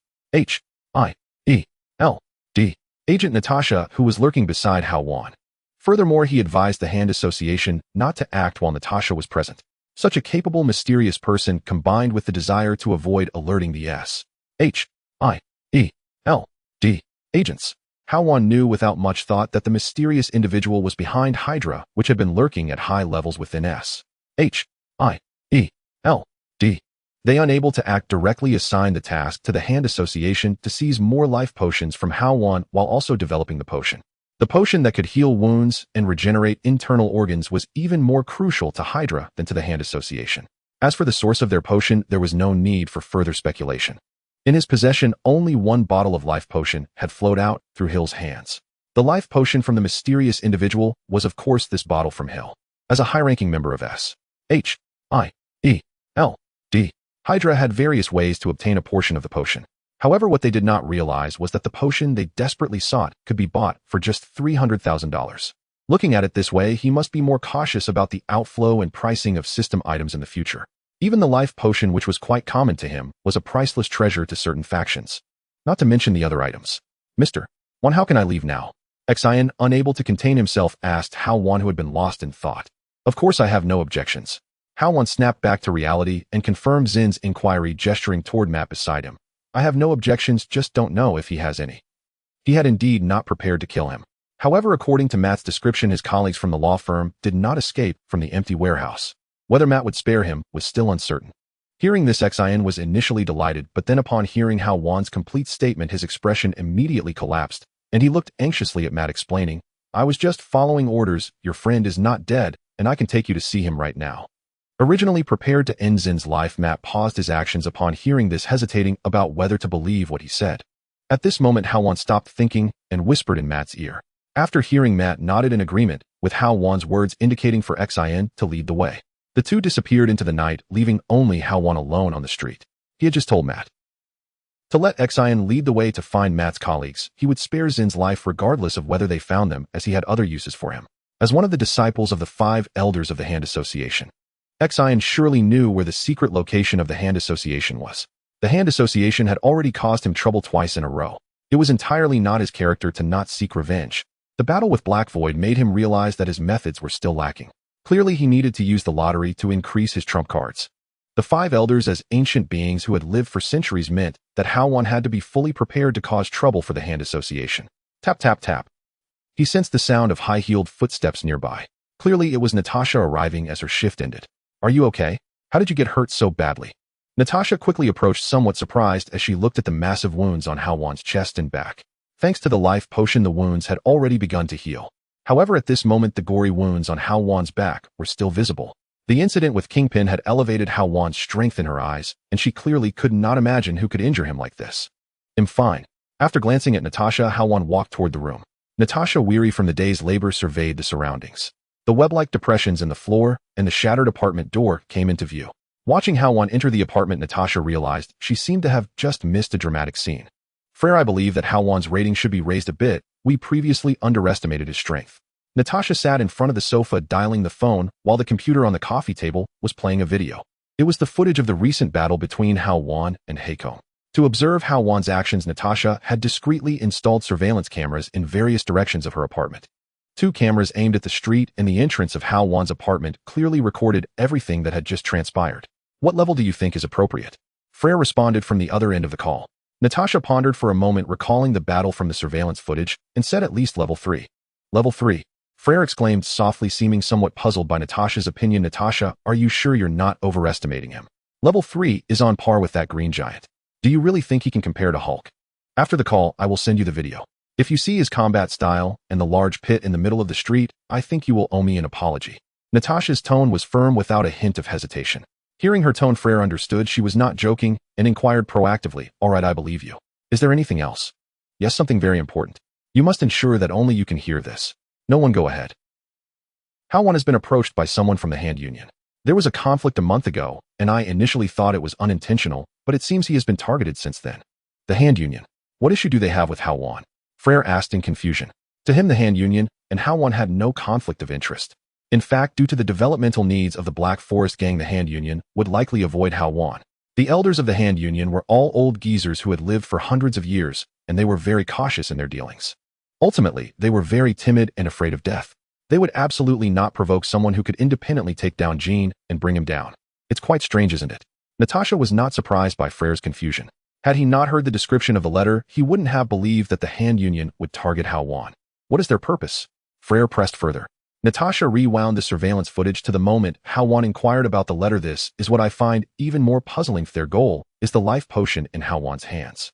agent Natasha, who was lurking beside Hao Wan. Furthermore, he advised the Hand Association not to act while Natasha was present. Such a capable, mysterious person, combined with the desire to avoid alerting the S.H.I.E.L.D. agents. Hao Wan knew without much thought that the mysterious individual was behind Hydra, which had been lurking at high levels within S.H.I.E.L.D. They, unable to act directly, assigned the task to the Hand Association to seize more life potions from Hao Wan while also developing the potion. The potion that could heal wounds and regenerate internal organs was even more crucial to Hydra than to the Hand Association. As for the source of their potion, there was no need for further speculation. In his possession, only one bottle of life potion had flowed out through Hill's hands. The life potion from the mysterious individual was of course this bottle from Hill. As a high-ranking member of S.H.I.E.L.D., Hydra had various ways to obtain a portion of the potion. However, what they did not realize was that the potion they desperately sought could be bought for just $300,000. Looking at it this way, he must be more cautious about the outflow and pricing of system items in the future. Even the life potion, which was quite common to him, was a priceless treasure to certain factions. Not to mention the other items. Mr. Wan, how can I leave now? Xian, unable to contain himself, asked Hao Wan, who had been lost in thought. Of course I have no objections. Hao Wan snapped back to reality and confirmed Zin's inquiry, gesturing toward Matt beside him. I have no objections, just don't know if he has any. He had indeed not prepared to kill him. However, according to Matt's description, his colleagues from the law firm did not escape from the empty warehouse. Whether Matt would spare him was still uncertain. Hearing this, Xian was initially delighted, but then upon hearing Hao Wan's complete statement, his expression immediately collapsed, and he looked anxiously at Matt, explaining, I was just following orders, your friend is not dead, and I can take you to see him right now. Originally prepared to end Zin's life, Matt paused his actions upon hearing this, hesitating about whether to believe what he said. At this moment, Hao Wan stopped thinking and whispered in Matt's ear. After hearing, Matt nodded in agreement, with Hao Wan's words indicating for Xian to lead the way. The two disappeared into the night, leaving only Hao Wan alone on the street. He had just told Matt to let Xian lead the way to find Matt's colleagues. He would spare Zin's life regardless of whether they found them, as he had other uses for him. As one of the disciples of the 5 elders of the Hand Association, Xian surely knew where the secret location of the Hand Association was. The Hand Association had already caused him trouble twice in a row. It was entirely not his character to not seek revenge. The battle with Black Void made him realize that his methods were still lacking. Clearly, he needed to use the lottery to increase his trump cards. The 5 elders, as ancient beings who had lived for centuries, meant that Hao Wan had to be fully prepared to cause trouble for the Hand Association. Tap, tap, tap. He sensed the sound of high-heeled footsteps nearby. Clearly, it was Natasha arriving as her shift ended. Are you okay? How did you get hurt so badly? Natasha quickly approached, somewhat surprised as she looked at the massive wounds on Hao Wan's chest and back. Thanks to the life potion, the wounds had already begun to heal. However, at this moment, the gory wounds on Hao Wan's back were still visible. The incident with Kingpin had elevated Hao Wan's strength in her eyes, and she clearly could not imagine who could injure him like this. I'm fine. After glancing at Natasha, Hao Wan walked toward the room. Natasha, weary from the day's labor, surveyed the surroundings. The web-like depressions in the floor and the shattered apartment door came into view. Watching Hao Wan enter the apartment, Natasha realized she seemed to have just missed a dramatic scene. Frere, I believe that Hao Wan's rating should be raised a bit. We previously underestimated his strength. Natasha sat in front of the sofa dialing the phone while the computer on the coffee table was playing a video. It was the footage of the recent battle between Hao Wan and Heiko. To observe Hao Wan's actions, Natasha had discreetly installed surveillance cameras in various directions of her apartment. 2 cameras aimed at the street and the entrance of Hao Wan's apartment clearly recorded everything that had just transpired. What level do you think is appropriate? Frere responded from the other end of the call. Natasha pondered for a moment, recalling the battle from the surveillance footage, and said at least level 3. Level 3. Frere exclaimed softly, seeming somewhat puzzled by Natasha's opinion. Natasha, are you sure you're not overestimating him? Level 3 is on par with that green giant. Do you really think he can compare to Hulk? After the call, I will send you the video. If you see his combat style and the large pit in the middle of the street, I think you will owe me an apology. Natasha's tone was firm without a hint of hesitation. Hearing her tone, Frere understood she was not joking and inquired proactively, all right, I believe you. Is there anything else? Yes, something very important. You must ensure that only you can hear this. No one go ahead. Hao Wan has been approached by someone from the Hand Union. There was a conflict a month ago, and I initially thought it was unintentional, but it seems he has been targeted since then. The Hand Union. What issue do they have with Hao Wan? Frere asked in confusion. To him, the Hand Union and Hao Wan had no conflict of interest. In fact, due to the developmental needs of the Black Forest gang, the Hand Union would likely avoid Hao Wan. The elders of the Hand Union were all old geezers who had lived for hundreds of years, and they were very cautious in their dealings. Ultimately, they were very timid and afraid of death. They would absolutely not provoke someone who could independently take down Jean and bring him down. It's quite strange, isn't it? Natasha was not surprised by Frere's confusion. Had he not heard the description of the letter, he wouldn't have believed that the Hand Union would target Hao Wan. What is their purpose? Frere pressed further. Natasha rewound the surveillance footage to the moment Hao Wan inquired about the letter. This is what I find even more puzzling. Their goal is the life potion in Hao Wan's hands.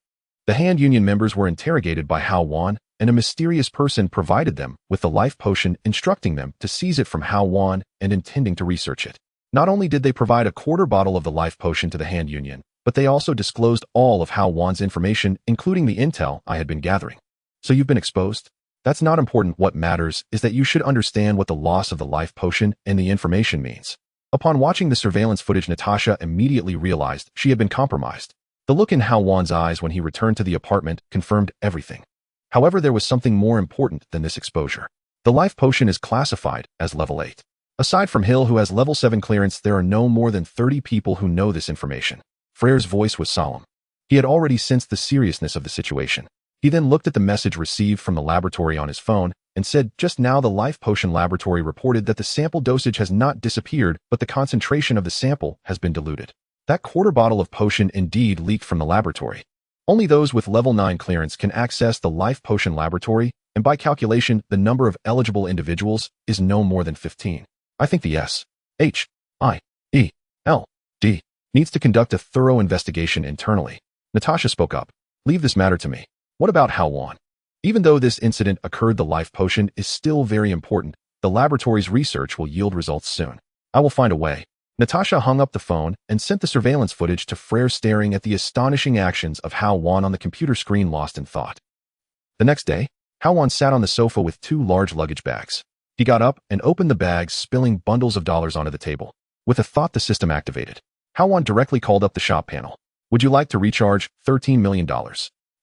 The Hand Union members were interrogated by Hao Wan, and a mysterious person provided them with the life potion, instructing them to seize it from Hao Wan and intending to research it. Not only did they provide a quarter bottle of the life potion to the Hand Union, but they also disclosed all of Hao Wan's information, including the intel I had been gathering. So you've been exposed? That's not important. What matters is that you should understand what the loss of the life potion and the information means. Upon watching the surveillance footage, Natasha immediately realized she had been compromised. The look in Hao Wan's eyes when he returned to the apartment confirmed everything. However, there was something more important than this exposure. The life potion is classified as level 8. Aside from Hill, who has level 7 clearance, there are no more than 30 people who know this information. Frere's voice was solemn. He had already sensed the seriousness of the situation. He then looked at the message received from the laboratory on his phone and said, "Just now the life potion laboratory reported that the sample dosage has not disappeared, but the concentration of the sample has been diluted." That quarter bottle of potion indeed leaked from the laboratory. Only those with level 9 clearance can access the life potion laboratory, and by calculation, the number of eligible individuals is no more than 15. I think the SHIELD needs to conduct a thorough investigation internally. Natasha spoke up. "Leave this matter to me. What about Hao Wan? Even though this incident occurred, the life potion is still very important. The laboratory's research will yield results soon. I will find a way." Natasha hung up the phone and sent the surveillance footage to Frere, staring at the astonishing actions of Hao Wan on the computer screen, lost in thought. The next day, Hao Wan sat on the sofa with 2 large luggage bags. He got up and opened the bags, spilling bundles of dollars onto the table. With a thought, the system activated. Hao Wan directly called up the shop panel. "Would you like to recharge $13 million?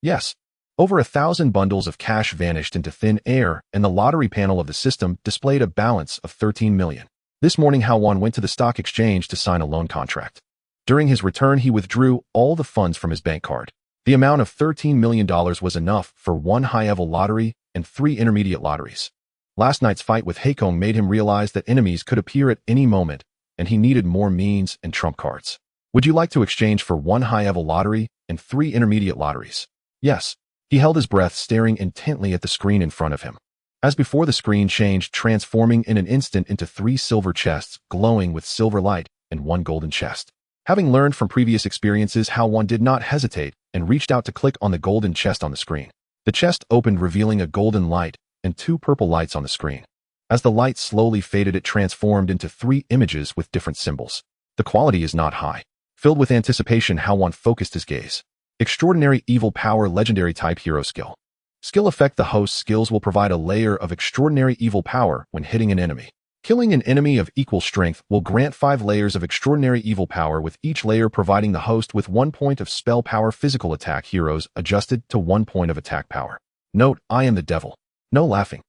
Yes. Over 1,000 bundles of cash vanished into thin air, and the lottery panel of the system displayed a balance of $13 million. This morning, Hao Wan went to the stock exchange to sign a loan contract. During his return, he withdrew all the funds from his bank card. The amount of $13 million was enough for 1 high-level lottery and 3 intermediate lotteries. Last night's fight with Hekong made him realize that enemies could appear at any moment, and he needed more means and trump cards. Would you like to exchange for 1 high-level lottery and 3 intermediate lotteries? Yes. He held his breath, staring intently at the screen in front of him. As before, the screen changed, transforming in an instant into 3 silver chests, glowing with silver light, and 1 golden chest. Having learned from previous experiences, Hao Wan did not hesitate and reached out to click on the golden chest on the screen. The chest opened, revealing a golden light and 2 purple lights on the screen. As the light slowly faded, it transformed into 3 images with different symbols. The quality is not high. Filled with anticipation, Hao Wan focused his gaze. Extraordinary Evil Power, Legendary Type Hero Skill. Skill effect: the host's skills will provide a layer of extraordinary evil power when hitting an enemy. Killing an enemy of equal strength will grant 5 layers of extraordinary evil power, with each layer providing the host with 1 point of spell power. Physical attack heroes adjusted to 1 point of attack power. Note: I am the devil. No laughing.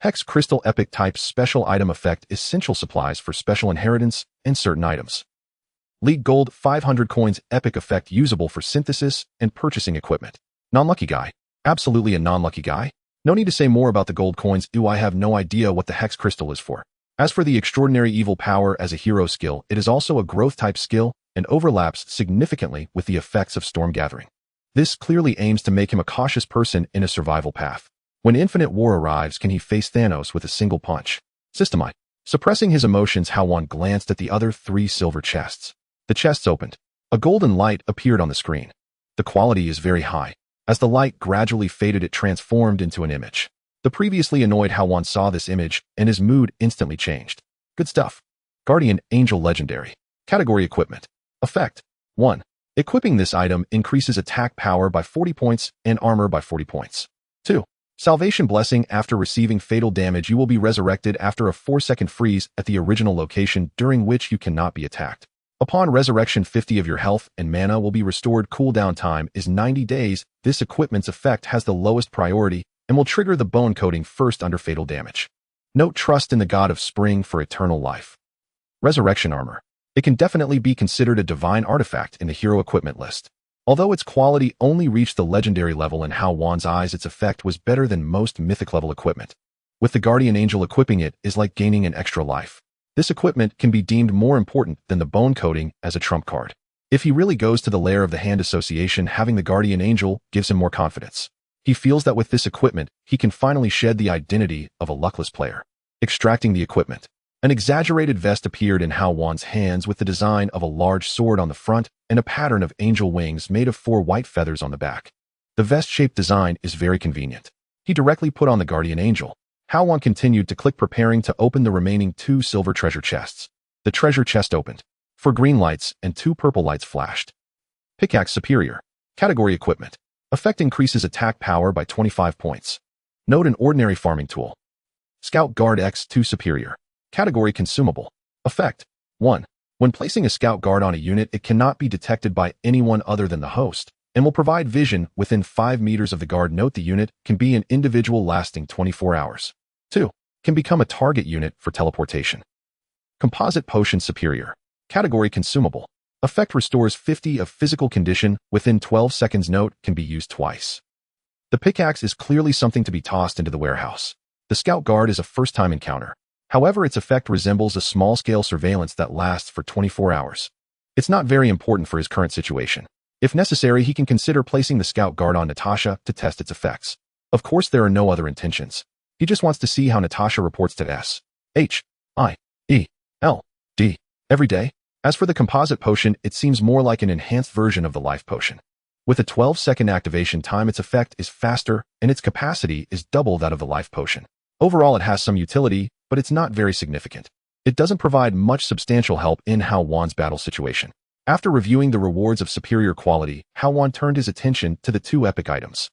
Hex Crystal Epic Type Special Item Effect: essential supplies for special inheritance and certain items. League Gold 500 coins. Epic effect usable for synthesis and purchasing equipment. Non-lucky guy. Absolutely a non-lucky guy. No need to say more about the gold coins. I have no idea what the Hex Crystal is for. As for the Extraordinary Evil Power as a hero skill, it is also a growth type skill and overlaps significantly with the effects of Storm Gathering. This clearly aims to make him a cautious person in a survival path. When Infinite War arrives, can he face Thanos with a single punch? Systemite. Suppressing his emotions, Hao Wan glanced at the other 3 silver chests. The chests opened. A golden light appeared on the screen. The quality is very high. As the light gradually faded, it transformed into an image. The previously annoyed Hao Wan saw this image, and his mood instantly changed. Good stuff. Guardian Angel Legendary. Category: Equipment. Effect: 1. Equipping this item increases attack power by 40 points and armor by 40 points. 2. Salvation Blessing. After receiving fatal damage, you will be resurrected after a 4-second freeze at the original location, during which you cannot be attacked. Upon resurrection, 50 of your health and mana will be restored. Cooldown time is 90 days. This equipment's effect has the lowest priority and will trigger the bone coating first under fatal damage. Note: trust in the God of Spring for eternal life. Resurrection Armor. It can definitely be considered a divine artifact in the hero equipment list. Although its quality only reached the legendary level, in Hao Wan's eyes its effect was better than most mythic level equipment. With the Guardian Angel, equipping it is like gaining an extra life. This equipment can be deemed more important than the bone coating as a trump card. If he really goes to the lair of the Hand Association, having the Guardian Angel gives him more confidence. He feels that with this equipment, he can finally shed the identity of a luckless player. Extracting the equipment. An exaggerated vest appeared in Hao Wan's hands with the design of a large sword on the front and a pattern of angel wings made of 4 white feathers on the back. The vest-shaped design is very convenient. He directly put on the Guardian Angel. Hao Wan continued to click, preparing to open the remaining 2 silver treasure chests. The treasure chest opened. 4 green lights and 2 purple lights flashed. Pickaxe superior. Category equipment. Effect increases attack power by 25 points. Note an ordinary farming tool. Scout Guard X2 superior. Category consumable. Effect. 1. When placing a scout guard on a unit, it cannot be detected by anyone other than the host, and will provide vision within 5 meters of the guard. Note the unit can be an individual lasting 24 hours. 2. Can become a target unit for teleportation. Composite Potion superior. Category consumable. Effect restores 50 of physical condition within 12 seconds. Note can be used twice. The pickaxe is clearly something to be tossed into the warehouse. The scout guard is a first-time encounter. However, its effect resembles a small-scale surveillance that lasts for 24 hours. It's not very important for his current situation. If necessary, he can consider placing the scout guard on Natasha to test its effects. Of course, there are no other intentions. He just wants to see how Natasha reports to S-H-I-E-L-D every day. As for the composite potion, it seems more like an enhanced version of the life potion. With a 12-second activation time, its effect is faster, and its capacity is double that of the life potion. Overall, it has some utility, but it's not very significant. It doesn't provide much substantial help in Hao Wan's battle situation. After reviewing the rewards of superior quality, Hao Wan turned his attention to the 2 epic items.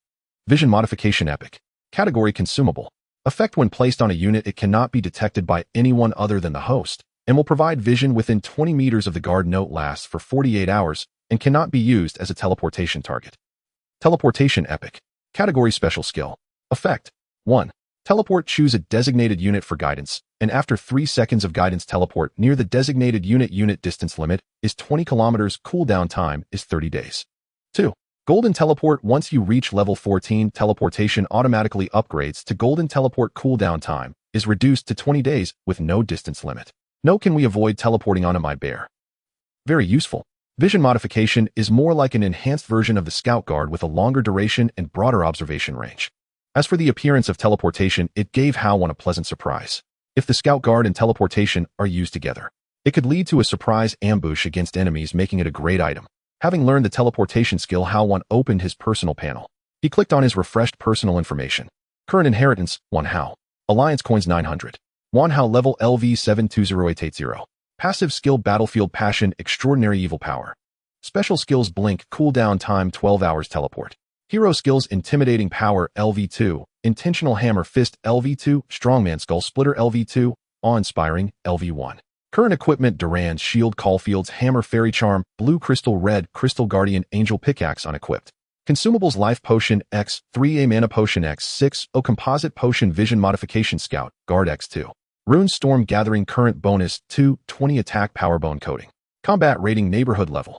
Vision Modification Epic. Category consumable. Effect when placed on a unit, it cannot be detected by anyone other than the host, and will provide vision within 20 meters of the guard. Note lasts for 48 hours, and cannot be used as a teleportation target. Teleportation Epic. Category special skill. Effect. 1. Teleport. Choose a designated unit for guidance, and after 3 seconds of guidance teleport near the designated unit. Unit distance limit is 20 kilometers. Cooldown time is 30 days. 2. Golden Teleport. Once you reach level 14, teleportation automatically upgrades to Golden Teleport. Cooldown time is reduced to 20 days with no distance limit. No, can we avoid teleporting onto my bear? Very useful. Vision Modification is more like an enhanced version of the Scout Guard with a longer duration and broader observation range. As for the appearance of teleportation, it gave Hao Wan a pleasant surprise. If the Scout Guard and teleportation are used together, it could lead to a surprise ambush against enemies, making it a great item. Having learned the teleportation skill, Hao Wan opened his personal panel. He clicked on his refreshed personal information. Current inheritance, 1 Hao. Alliance coins 900. 1 Hao level LV720880. Passive skill Battlefield Passion Extraordinary Evil Power. Special skills Blink Cooldown time 12 hours Teleport. Hero skills Intimidating Power LV2, Intentional Hammer Fist LV2, Strongman Skull Splitter LV2, Awe-Inspiring LV1. Current equipment Duran's Shield Caulfield's Hammer Fairy Charm, Blue Crystal Red Crystal Guardian Angel Pickaxe unequipped. Consumables Life Potion X, 3A Mana Potion X, 6O Composite Potion Vision Modification Scout, Guard X2. Rune Storm Gathering Current Bonus 2, 20 Attack Power Bone Coating. Combat Rating Neighborhood Level.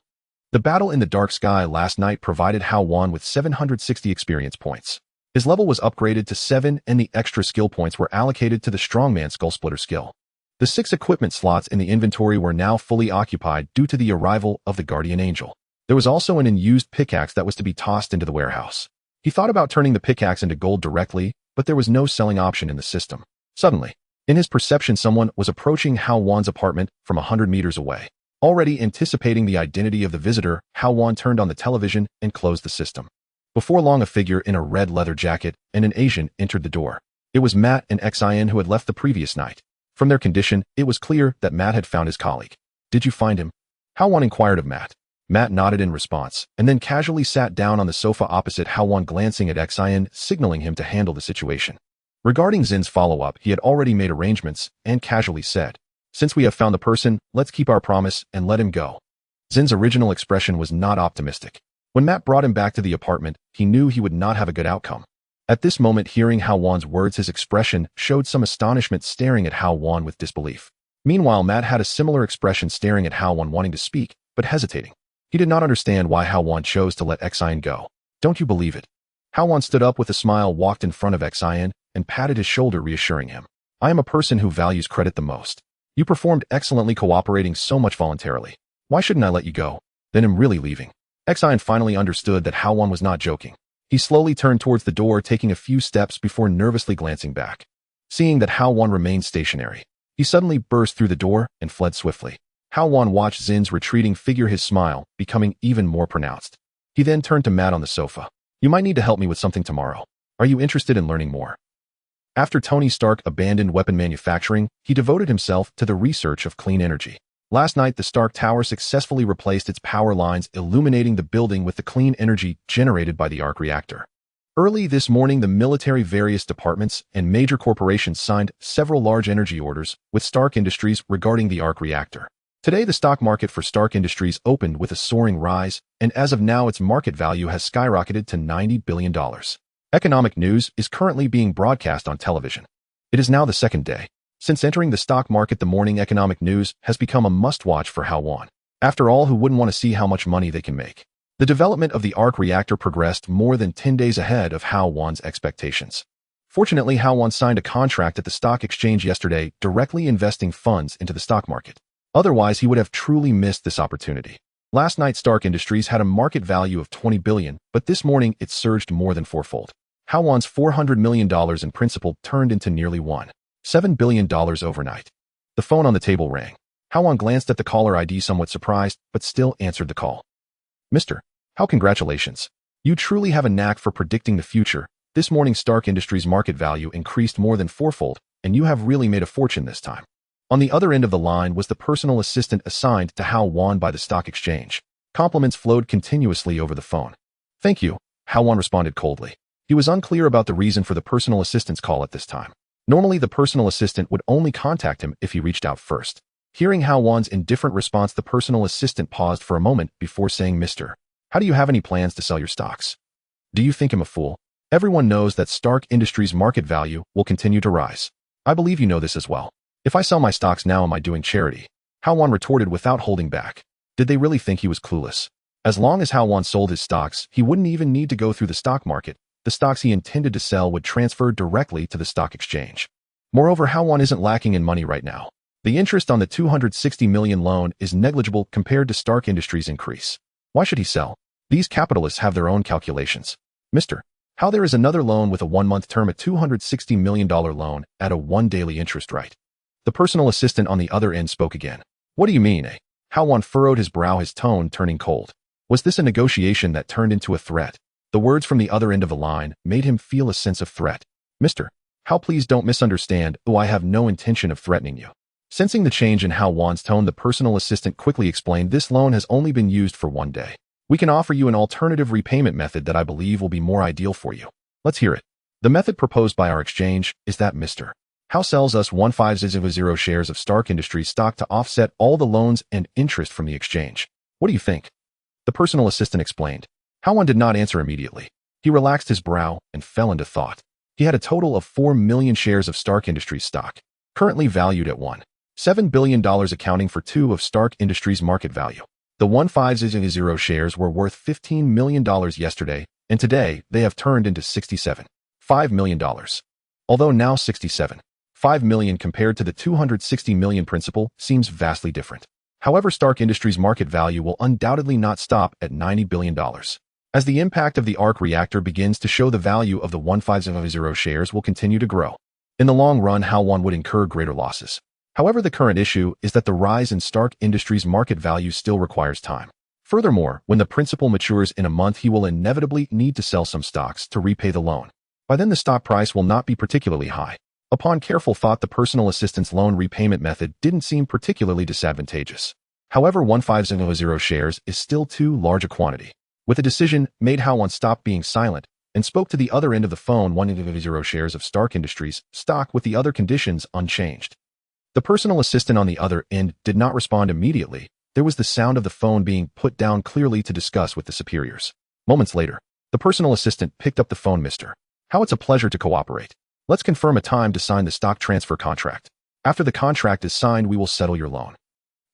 The battle in the dark sky last night provided Hao Wan with 760 experience points. His level was upgraded to 7 and the extra skill points were allocated to the Strongman Skull Splitter skill. The 6 equipment slots in the inventory were now fully occupied due to the arrival of the Guardian Angel. There was also an unused pickaxe that was to be tossed into the warehouse. He thought about turning the pickaxe into gold directly, but there was no selling option in the system. Suddenly, in his perception, someone was approaching Hao Wan's apartment from 100 meters away. Already anticipating the identity of the visitor, Hao Wan turned on the television and closed the system. Before long, a figure in a red leather jacket and an Asian entered the door. It was Matt and Xin who had left the previous night. From their condition, it was clear that Matt had found his colleague. Did you find him? Hao Wan inquired of Matt. Matt nodded in response, and then casually sat down on the sofa opposite Hao Wan, glancing at Xin, signaling him to handle the situation. Regarding Zin's follow-up, he had already made arrangements and casually said, "Since we have found the person, let's keep our promise and let him go." Zin's original expression was not optimistic. When Matt brought him back to the apartment, he knew he would not have a good outcome. At this moment, hearing Hao Wan's words, his expression showed some astonishment, staring at Hao Wan with disbelief. Meanwhile, Matt had a similar expression, staring at Hao Wan, wanting to speak, but hesitating. He did not understand why Hao Wan chose to let Xin go. "Don't you believe it?" Hao Wan stood up with a smile, walked in front of Xin, and patted his shoulder, reassuring him. "I am a person who values credit the most. You performed excellently, cooperating so much voluntarily. Why shouldn't I let you go? Then I'm really leaving." Xin finally understood that Hao Wan was not joking. He slowly turned towards the door, taking a few steps before nervously glancing back. Seeing that Hao Wan remained stationary, he suddenly burst through the door and fled swiftly. Hao Wan watched Zin's retreating figure, his smile becoming even more pronounced. He then turned to Matt on the sofa. "You might need to help me with something tomorrow. Are you interested in learning more?" After Tony Stark abandoned weapon manufacturing, he devoted himself to the research of clean energy. Last night, the Stark Tower successfully replaced its power lines, illuminating the building with the clean energy generated by the arc reactor. Early this morning, the military, various departments, and major corporations signed several large energy orders with Stark Industries regarding the arc reactor. Today, the stock market for Stark Industries opened with a soaring rise, and as of now, its market value has skyrocketed to $90 billion. Economic news is currently being broadcast on television. It is now the second day. Since entering the stock market, the morning economic news has become a must-watch for Hao Wan. After all, who wouldn't want to see how much money they can make? The development of the arc reactor progressed more than 10 days ahead of Hao Wan's expectations. Fortunately, Hao Wan signed a contract at the stock exchange yesterday, directly investing funds into the stock market. Otherwise, he would have truly missed this opportunity. Last night, Stark Industries had a market value of $20 billion, but this morning it surged more than fourfold. Hao Wan's $400 million in principal turned into nearly $7 billion overnight. The phone on the table rang. Hao Wan glanced at the caller ID, somewhat surprised, but still answered the call. Mr. How, congratulations. You truly have a knack for predicting the future. This morning, Stark Industries' market value increased more than fourfold, and you have really made a fortune this time. On the other end of the line was the personal assistant assigned to Hao Wan by the stock exchange. Compliments flowed continuously over the phone. Thank you, Hao Wan responded coldly. He was unclear about the reason for the personal assistant's call at this time. Normally, the personal assistant would only contact him if he reached out first. Hearing Hao Wan's indifferent response, the personal assistant paused for a moment before saying, Mr. How do you have any plans to sell your stocks? Do you think I'm a fool? Everyone knows that Stark Industries' market value will continue to rise. I believe you know this as well. If I sell my stocks now, am I doing charity? Hao Wan retorted without holding back. Did they really think he was clueless? As long as Hao Wan sold his stocks, he wouldn't even need to go through the stock market. The stocks he intended to sell would transfer directly to the stock exchange. Moreover, Hao Wan isn't lacking in money right now. The interest on the $260 million loan is negligible compared to Stark Industries' increase. Why should he sell? These capitalists have their own calculations. Mr. How, there is another loan with a 1-month term, a $260 million loan at a 1 daily interest rate. The personal assistant on the other end spoke again. What do you mean, eh? Hao Wan furrowed his brow, his tone turning cold. Was this a negotiation that turned into a threat? The words from the other end of the line made him feel a sense of threat. Mr. Hao, please don't misunderstand. I have no intention of threatening you. Sensing the change in Hao Wan's tone, the personal assistant quickly explained, this loan has only been used for 1 day. We can offer you an alternative repayment method that I believe will be more ideal for you. Let's hear it. The method proposed by our exchange is that Mr. Hao sells us 1500 shares of Stark Industries stock to offset all the loans and interest from the exchange. What do you think? The personal assistant explained. Hao Wan did not answer immediately. He relaxed his brow and fell into thought. He had a total of 4 million shares of Stark Industries stock, currently valued at $7 billion, accounting for 2 of Stark Industries' market value. The 1500 shares were worth $15 million yesterday, and today they have turned into $67.5 million. Although now $67.5 million compared to the $260 million principal seems vastly different. However, Stark Industries' market value will undoubtedly not stop at $90 billion. As the impact of the arc reactor begins to show, the value of the 1500 shares will continue to grow. In the long run, Hao Wan would incur greater losses. However, the current issue is that the rise in Stark Industries' market value still requires time. Furthermore, when the principal matures in a month, he will inevitably need to sell some stocks to repay the loan. By then, the stock price will not be particularly high. Upon careful thought, the personal assistant's loan repayment method didn't seem particularly disadvantageous. However, 1500 shares is still too large a quantity. With a decision made, Hao Wan stopped being silent and spoke to the other end of the phone, 100 shares of Stark Industries stock with the other conditions unchanged. The personal assistant on the other end did not respond immediately. There was the sound of the phone being put down, clearly to discuss with the superiors. Moments later, the personal assistant picked up the phone. Mr. Hao, it's a pleasure to cooperate. Let's confirm a time to sign the stock transfer contract. After the contract is signed, we will settle your loan.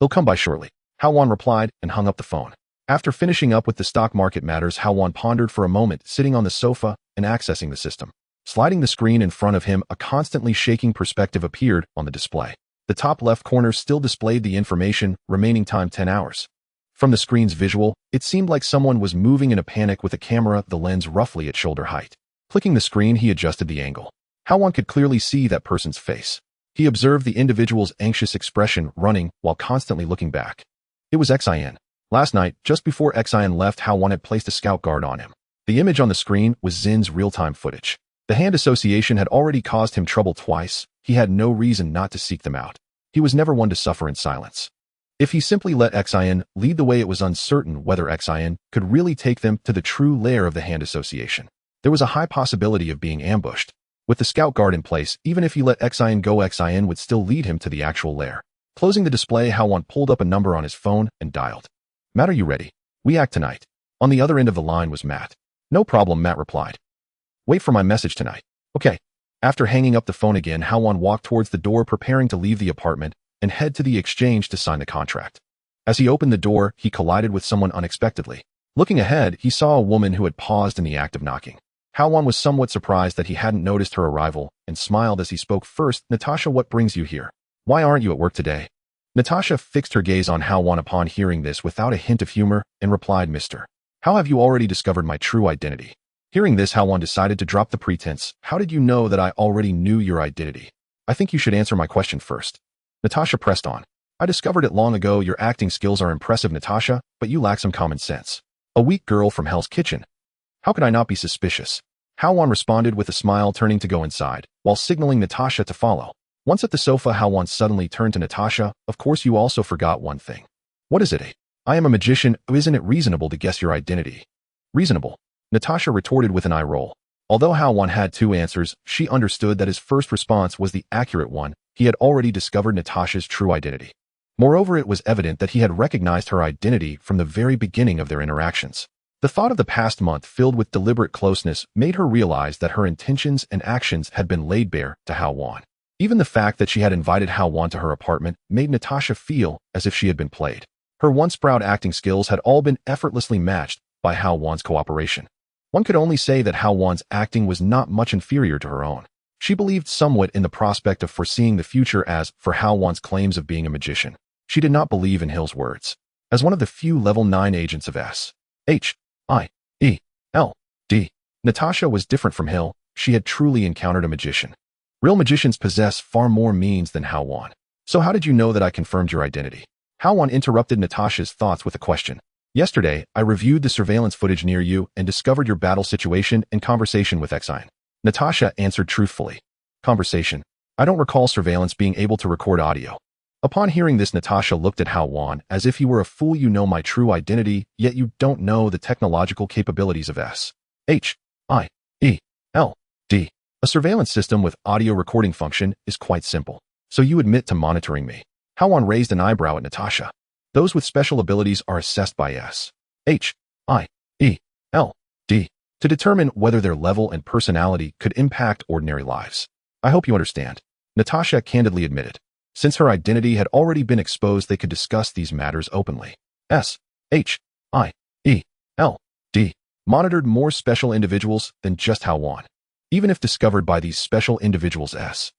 They'll come by shortly, Hao Wan replied and hung up the phone. After finishing up with the stock market matters, Hao Wan pondered for a moment, sitting on the sofa and accessing the system. Sliding the screen in front of him, a constantly shaking perspective appeared on the display. The top left corner still displayed the information, remaining time 10 hours. From the screen's visual, it seemed like someone was moving in a panic with a camera, the lens roughly at shoulder height. Clicking the screen, he adjusted the angle. Hao Wan could clearly see that person's face. He observed the individual's anxious expression running while constantly looking back. It was Xian. Last night, just before Xian left, Hao Wan had placed a scout guard on him. The image on the screen was Zin's real-time footage. The hand association had already caused him trouble twice. He had no reason not to seek them out. He was never one to suffer in silence. If he simply let Xin lead the way, it was uncertain whether Xin could really take them to the true lair of the Hand Association. There was a high possibility of being ambushed. With the scout guard in place, even if he let Xin go, Xin would still lead him to the actual lair. Closing the display, Hao Wan pulled up a number on his phone and dialed. "Matt, are you ready? We act tonight." On the other end of the line was Matt. "No problem," Matt replied. "Wait for my message tonight." "Okay." After hanging up the phone again, Hao Wan walked towards the door, preparing to leave the apartment and head to the exchange to sign the contract. As he opened the door, he collided with someone unexpectedly. Looking ahead, he saw a woman who had paused in the act of knocking. Hao Wan was somewhat surprised that he hadn't noticed her arrival and smiled as he spoke. "First, Natasha, what brings you here? Why aren't you at work today?" Natasha fixed her gaze on Hao Wan upon hearing this without a hint of humor and replied, "Mister, how have you already discovered my true identity?" Hearing this, Hao Wan decided to drop the pretense. "How did you know that I already knew your identity? I think you should answer my question first." Natasha pressed on. "I discovered it long ago. Your acting skills are impressive, Natasha, but you lack some common sense. A weak girl from Hell's Kitchen. How could I not be suspicious?" Hao Wan responded with a smile, turning to go inside, while signaling Natasha to follow. Once at the sofa, Hao Wan suddenly turned to Natasha. "Of course you also forgot one thing." "What is it?" "I am a magician. Isn't it reasonable to guess your identity?" "Reasonable?" Natasha retorted with an eye roll. Although Hao Wan had two answers, she understood that his first response was the accurate one. He had already discovered Natasha's true identity. Moreover, it was evident that he had recognized her identity from the very beginning of their interactions. The thought of the past month filled with deliberate closeness made her realize that her intentions and actions had been laid bare to Hao Wan. Even the fact that she had invited Hao Wan to her apartment made Natasha feel as if she had been played. Her once proud acting skills had all been effortlessly matched by Hao Wan's cooperation. One could only say that Hao Wan's acting was not much inferior to her own. She believed somewhat in the prospect of foreseeing the future. As for Hao Wan's claims of being a magician, she did not believe in Hill's words. As one of the few level 9 agents of Sheld, Natasha was different from Hill. She had truly encountered a magician. Real magicians possess far more means than Hao Wan. "So how did you know that I confirmed your identity?" Hao Wan interrupted Natasha's thoughts with a question. "Yesterday, I reviewed the surveillance footage near you and discovered your battle situation and conversation with Xin." Natasha answered truthfully. "Conversation? I don't recall surveillance being able to record audio." Upon hearing this, Natasha looked at Hao Wan as if he were a fool. "You know my true identity, yet you don't know the technological capabilities of Sheld. A surveillance system with audio recording function is quite simple. So you admit to monitoring me?" Hao Wan raised an eyebrow at Natasha. "Those with special abilities are assessed by Sheld to determine whether their level and personality could impact ordinary lives. I hope you understand," Natasha candidly admitted. Since her identity had already been exposed, they could discuss these matters openly. Sheld monitored more special individuals than just Hao Wan. Even if discovered by these special individuals, Sheld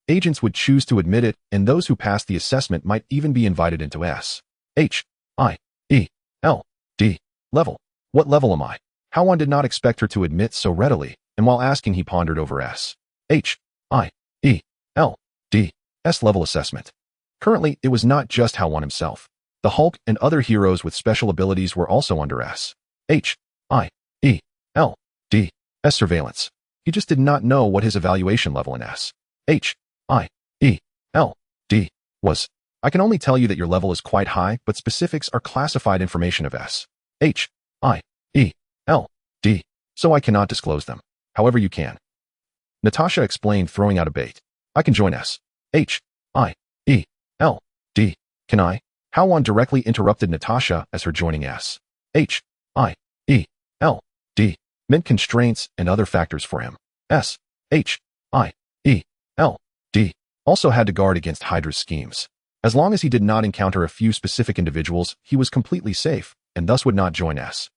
agents would choose to admit it, and those who passed the assessment might even be invited into Sheld level. "What level am I?" Hao Wan did not expect her to admit so readily, and while asking, he pondered over Sheld's level assessment. Currently, it was not just Hao Wan himself. The Hulk and other heroes with special abilities were also under Sheld's surveillance. He just did not know what his evaluation level in Sheld was. "I can only tell you that your level is quite high, but specifics are classified information of Sheld, so I cannot disclose them. However, you can." Natasha explained, throwing out a bait. "I can join Sheld. Can I?" Hao Wan directly interrupted Natasha, as her joining Sheld meant constraints and other factors for him. Sheld also had to guard against Hydra's schemes. As long as he did not encounter a few specific individuals, he was completely safe, and thus would not join Sheld.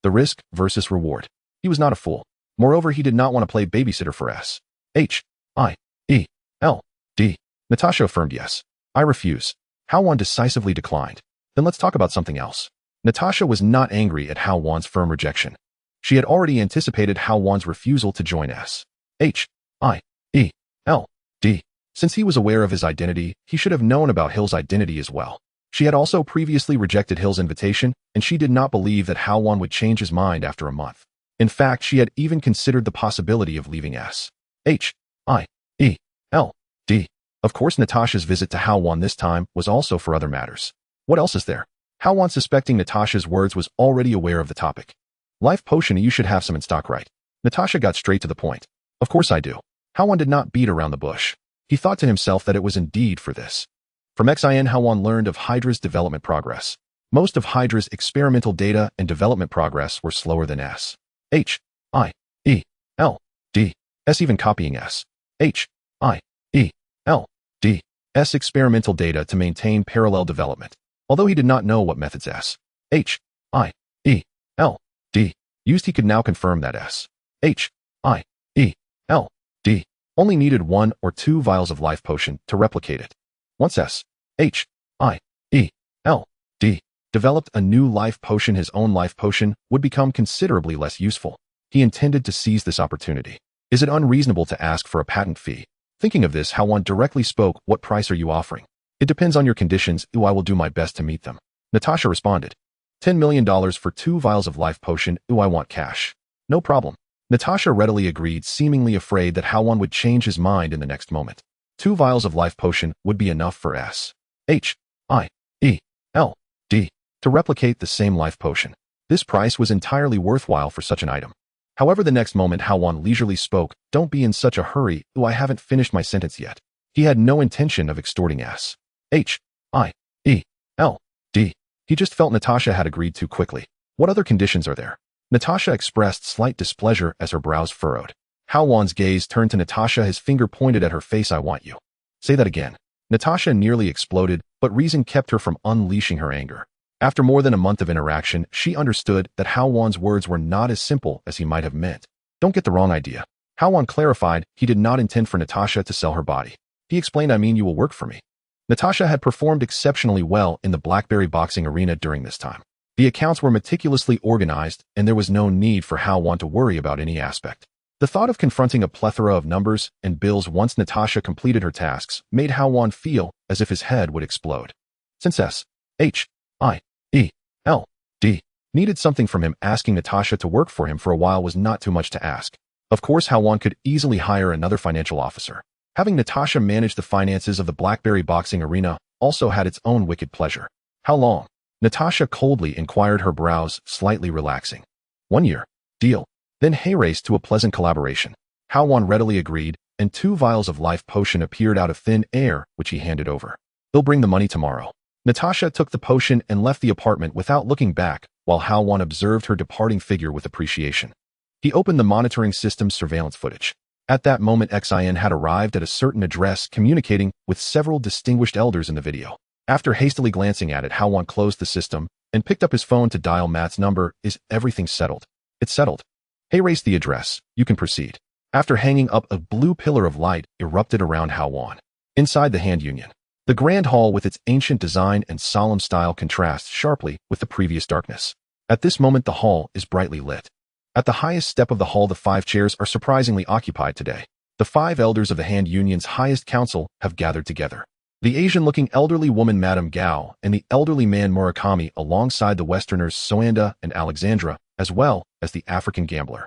The risk versus reward. He was not a fool. Moreover, he did not want to play babysitter for Sheld. Natasha affirmed yes. "I refuse." Hao Wan decisively declined. "Then let's talk about something else." Natasha was not angry at Hao Wan's firm rejection. She had already anticipated Hao Wan's refusal to join Sheld. Since he was aware of his identity, he should have known about Hill's identity as well. She had also previously rejected Hill's invitation, and she did not believe that Hao Wan would change his mind after a month. In fact, she had even considered the possibility of leaving Sheld D. Of course, Natasha's visit to Hao Wan this time was also for other matters. What else is there? Hao Wan, suspecting Natasha's words, was already aware of the topic. Life potion, you should have some in stock, right? Natasha got straight to the point. Of course I do. Hao Wan did not beat around the bush. He thought to himself that it was indeed for this. From XIN, Hao Wan learned of Hydra's development progress. Most of Hydra's experimental data and development progress were slower than S. H. I. E. L. D. S. Even copying S. H. I. E. L. D. S. experimental data to maintain parallel development. Although he did not know what methods S. H. I. E. L. D. used, he could now confirm that S. H. I. E. L. D. only needed 1 or 2 vials of life potion to replicate it. Once S. H. I. E. L. D. developed a new life potion, his own life potion would become considerably less useful. He intended to seize this opportunity. Is it unreasonable to ask for a patent fee? Thinking of this, Hao Wan directly spoke, "What price are you offering?" "It depends on your conditions. I will do my best to meet them." Natasha responded, $10 million for 2 vials of life potion. I want cash. No problem. Natasha readily agreed, seemingly afraid that Hao Wan would change his mind in the next moment. 2 vials of life potion would be enough for S. H. I. E. L. D. to replicate the same life potion. This price was entirely worthwhile for such an item. However, the next moment Hao Wan leisurely spoke, "Don't be in such a hurry. I haven't finished my sentence yet." He had no intention of extorting S. H. I. E. L. D. He just felt Natasha had agreed too quickly. What other conditions are there? Natasha expressed slight displeasure as her brows furrowed. Hao Wan's gaze turned to Natasha, his finger pointed at her face. "I want you." "Say that again." Natasha nearly exploded, but reason kept her from unleashing her anger. After more than a month of interaction, she understood that Hao Wan's words were not as simple as he might have meant. "Don't get the wrong idea." Hao Wan clarified he did not intend for Natasha to sell her body. He explained, "I mean, you will work for me." Natasha had performed exceptionally well in the Blackberry boxing arena during this time. The accounts were meticulously organized, and there was no need for Hao Wan to worry about any aspect. The thought of confronting a plethora of numbers and bills once Natasha completed her tasks made Hao Wan feel as if his head would explode. Since S. H. I. E. L. D. needed something from him, asking Natasha to work for him for a while was not too much to ask. Of course, Hao Wan could easily hire another financial officer. Having Natasha manage the finances of the Blackberry boxing arena also had its own wicked pleasure. "How long?" Natasha coldly inquired, her brows slightly relaxing. 1 year. Deal. Then Hay raced to a pleasant collaboration. Hao Wan readily agreed, and 2 vials of life potion appeared out of thin air, which he handed over. "They'll bring the money tomorrow." Natasha took the potion and left the apartment without looking back, while Hao Wan observed her departing figure with appreciation. He opened the monitoring system's surveillance footage. At that moment, XIN had arrived at a certain address, communicating with several distinguished elders in the video. After hastily glancing at it, Hao Wan closed the system and picked up his phone to dial Matt's number. "Is everything settled?" "It's settled." Hay raced the address. "You can proceed." After hanging up, a blue pillar of light erupted around Hao Wan. Inside the Hand Union, the grand hall with its ancient design and solemn style contrasts sharply with the previous darkness. At this moment, the hall is brightly lit. At the highest step of the hall, the 5 chairs are surprisingly occupied today. The 5 elders of the Hand Union's highest council have gathered together. The Asian-looking elderly woman Madame Gao and the elderly man Murakami, alongside the Westerners Soanda and Alexandra, as well as the African gambler.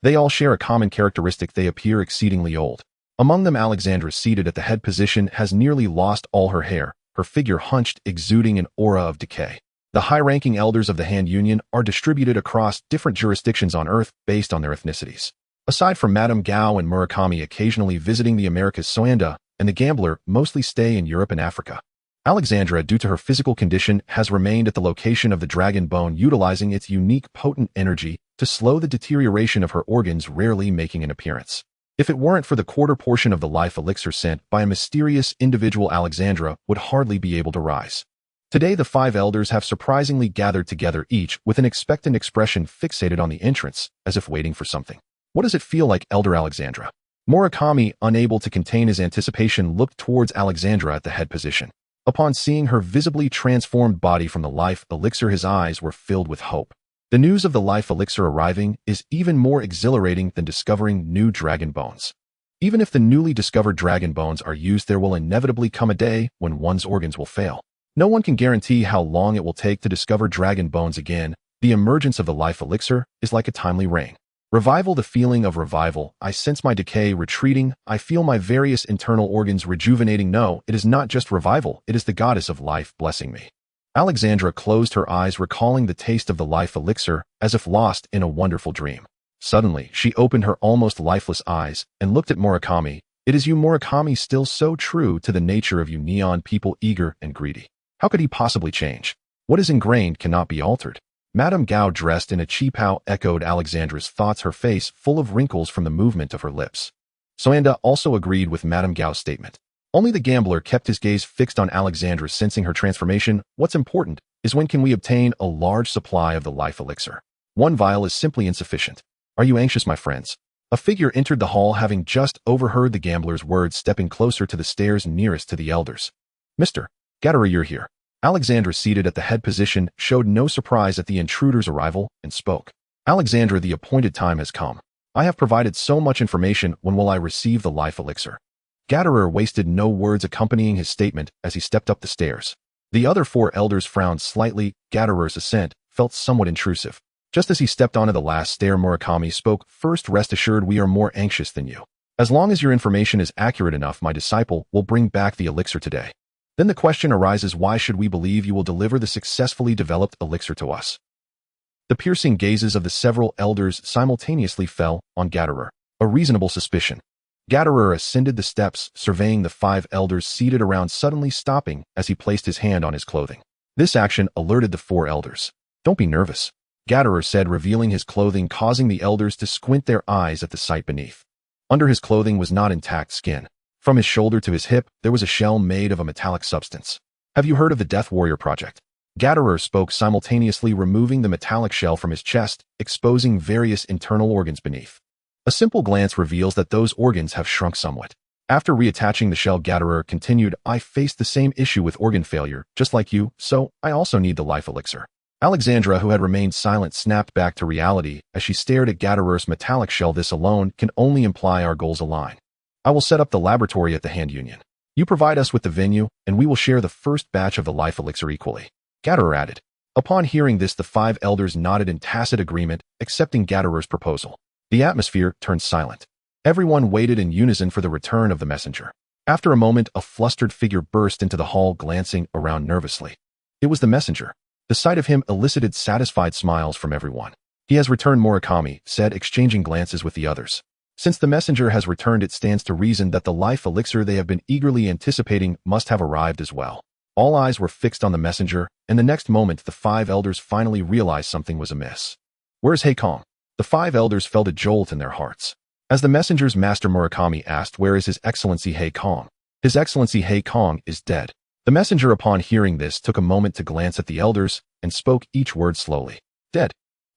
They all share a common characteristic: they appear exceedingly old. Among them, Alexandra, seated at the head position, has nearly lost all her hair, her figure hunched, exuding an aura of decay. The high-ranking elders of the Hand Union are distributed across different jurisdictions on Earth based on their ethnicities. Aside from Madame Gao and Murakami occasionally visiting the Americas, Soanda and the gambler mostly stay in Europe and Africa. Alexandra, due to her physical condition, has remained at the location of the dragon bone, utilizing its unique potent energy to slow the deterioration of her organs, rarely making an appearance. If it weren't for the quarter portion of the life elixir sent by a mysterious individual, Alexandra would hardly be able to rise. Today, the 5 elders have surprisingly gathered together, each with an expectant expression fixated on the entrance, as if waiting for something. "What does it feel like, Elder Alexandra?" Murakami, unable to contain his anticipation, looked towards Alexandra at the head position. Upon seeing her visibly transformed body from the life elixir, his eyes were filled with hope. The news of the life elixir arriving is even more exhilarating than discovering new dragon bones. Even if the newly discovered dragon bones are used, there will inevitably come a day when one's organs will fail. No one can guarantee how long it will take to discover dragon bones again. The emergence of the life elixir is like a timely rain. Revival, the feeling of revival. I sense my decay retreating. I feel my various internal organs rejuvenating. No, it is not just revival. It is the goddess of life blessing me. Alexandra closed her eyes, recalling the taste of the life elixir, as if lost in a wonderful dream. Suddenly, she opened her almost lifeless eyes and looked at Murakami. It is you, Murakami, still so true to the nature of you neon people, eager and greedy. How could he possibly change? What is ingrained cannot be altered. Madame Gao, dressed in a cheapao, echoed Alexandra's thoughts, her face full of wrinkles from the movement of her lips. Soanda also agreed with Madame Gao's statement. Only the gambler kept his gaze fixed on Alexandra, sensing her transformation. What's important is when can we obtain a large supply of the life elixir? One vial is simply insufficient. Are you anxious, my friends? A figure entered the hall, having just overheard the gambler's words, stepping closer to the stairs nearest to the elders. Mr. Gatterer, you're here. Alexandra, seated at the head position, showed no surprise at the intruder's arrival and spoke. Alexandra, the appointed time has come. I have provided so much information. When will I receive the life elixir? Gatterer wasted no words accompanying his statement as he stepped up the stairs. The other four elders frowned slightly. Gatterer's assent felt somewhat intrusive. Just as he stepped onto the last stair, Murakami spoke. First, rest assured, we are more anxious than you. As long as your information is accurate enough, my disciple will bring back the elixir today. Then the question arises, why should we believe you will deliver the successfully developed elixir to us? The piercing gazes of the several elders simultaneously fell on Gatterer. A reasonable suspicion. Gatterer ascended the steps, surveying the five elders seated around, suddenly stopping as he placed his hand on his clothing. This action alerted the four elders. Don't be nervous, Gatterer said, revealing his clothing, causing the elders to squint their eyes at the sight beneath. Under his clothing was not intact skin. From his shoulder to his hip, there was a shell made of a metallic substance. Have you heard of the Death Warrior Project? Gatterer spoke, simultaneously removing the metallic shell from his chest, exposing various internal organs beneath. A simple glance reveals that those organs have shrunk somewhat. After reattaching the shell, Gatterer continued, I faced the same issue with organ failure, just like you, so I also need the life elixir. Alexandra, who had remained silent, snapped back to reality as she stared at Gatterer's metallic shell. This alone can only imply our goals align. I will set up the laboratory at the Hand Union. You provide us with the venue, and we will share the first batch of the life elixir equally. Gatterer added. Upon hearing this, the five elders nodded in tacit agreement, accepting Gatterer's proposal. The atmosphere turned silent. Everyone waited in unison for the return of the messenger. After a moment, a flustered figure burst into the hall, glancing around nervously. It was the messenger. The sight of him elicited satisfied smiles from everyone. He has returned, Murakami said, exchanging glances with the others. Since the messenger has returned, it stands to reason that the life elixir they have been eagerly anticipating must have arrived as well. All eyes were fixed on the messenger, and the next moment the five elders finally realized something was amiss. Where's Kong? The five elders felt a jolt in their hearts. As the messenger's master, Murakami asked, where is His Excellency Kong? His Excellency Kong is dead. The messenger, upon hearing this, took a moment to glance at the elders and spoke each word slowly. Dead.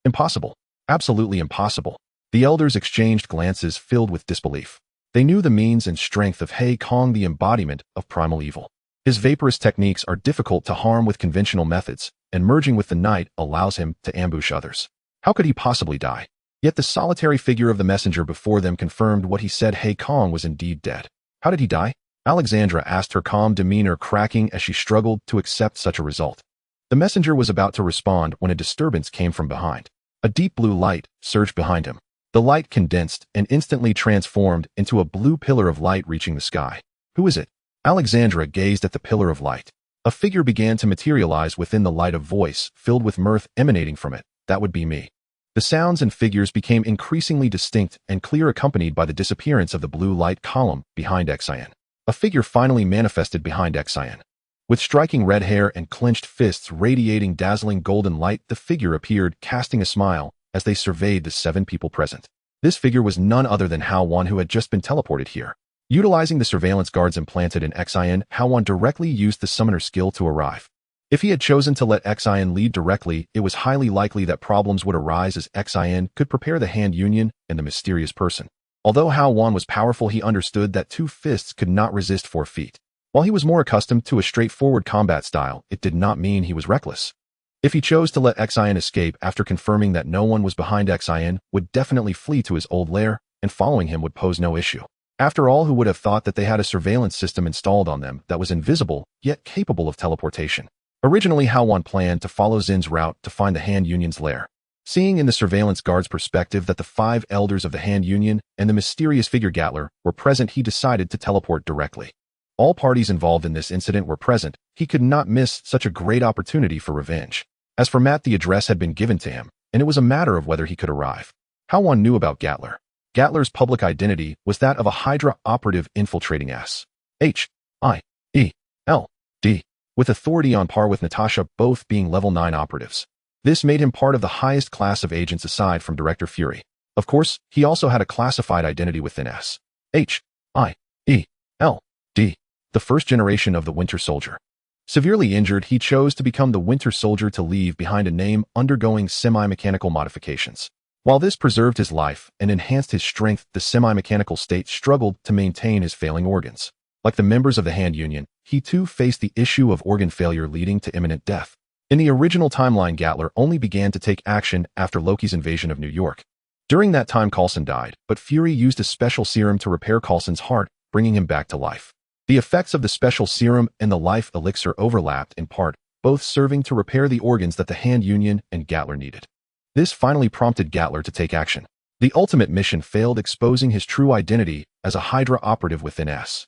Impossible. Absolutely impossible. The elders exchanged glances filled with disbelief. They knew the means and strength of Kong, the embodiment of primal evil. His vaporous techniques are difficult to harm with conventional methods, and merging with the night allows him to ambush others. How could he possibly die? Yet the solitary figure of the messenger before them confirmed what he said. Kong was indeed dead. How did he die? Alexandra asked, her calm demeanor cracking as she struggled to accept such a result. The messenger was about to respond when a disturbance came from behind. A deep blue light surged behind him. The light condensed and instantly transformed into a blue pillar of light reaching the sky. Who is it? Alexandra gazed at the pillar of light. A figure began to materialize within the light, a voice filled with mirth emanating from it. That would be me. The sounds and figures became increasingly distinct and clear, accompanied by the disappearance of the blue light column behind Xian. A figure finally manifested behind Xian. With striking red hair and clenched fists radiating dazzling golden light, the figure appeared, casting a smile as they surveyed the 7 people present. This figure was none other than Hao Wan, who had just been teleported here. Utilizing the surveillance guards implanted in Xian, Hao Wan directly used the summoner skill to arrive. If he had chosen to let Xian lead directly, it was highly likely that problems would arise, as Xian could prepare the Hand Union and the mysterious person. Although Hao Wan was powerful, he understood that 2 fists could not resist 4 feet. While he was more accustomed to a straightforward combat style, it did not mean he was reckless. If he chose to let Xian escape after confirming that no one was behind, Xian would definitely flee to his old lair, and following him would pose no issue. After all, who would have thought that they had a surveillance system installed on them that was invisible, yet capable of teleportation? Originally, Hao Wan planned to follow Zin's route to find the Hand Union's lair. Seeing in the surveillance guard's perspective that the 5 elders of the Hand Union and the mysterious figure Gatler were present, he decided to teleport directly. All parties involved in this incident were present. He could not miss such a great opportunity for revenge. As for Matt, the address had been given to him, and it was a matter of whether he could arrive. Hao Wan knew about Gatler. Gatler's public identity was that of a Hydra operative infiltrating S.H.I.E.L.D., with authority on par with Natasha, both being level 9 operatives. This made him part of the highest class of agents aside from Director Fury. Of course, he also had a classified identity within S.H.I.E.L.D., the first generation of the Winter Soldier. Severely injured, he chose to become the Winter Soldier to leave behind a name undergoing semi-mechanical modifications. While this preserved his life and enhanced his strength, the semi-mechanical state struggled to maintain his failing organs. Like the members of the Hand Union, he too faced the issue of organ failure leading to imminent death. In the original timeline, Gatler only began to take action after Loki's invasion of New York. During that time, Coulson died, but Fury used a special serum to repair Coulson's heart, bringing him back to life. The effects of the special serum and the life elixir overlapped in part, both serving to repair the organs that the Hand Union and Gatler needed. This finally prompted Gatler to take action. The ultimate mission failed, exposing his true identity as a Hydra operative within S.H.I.E.L.D.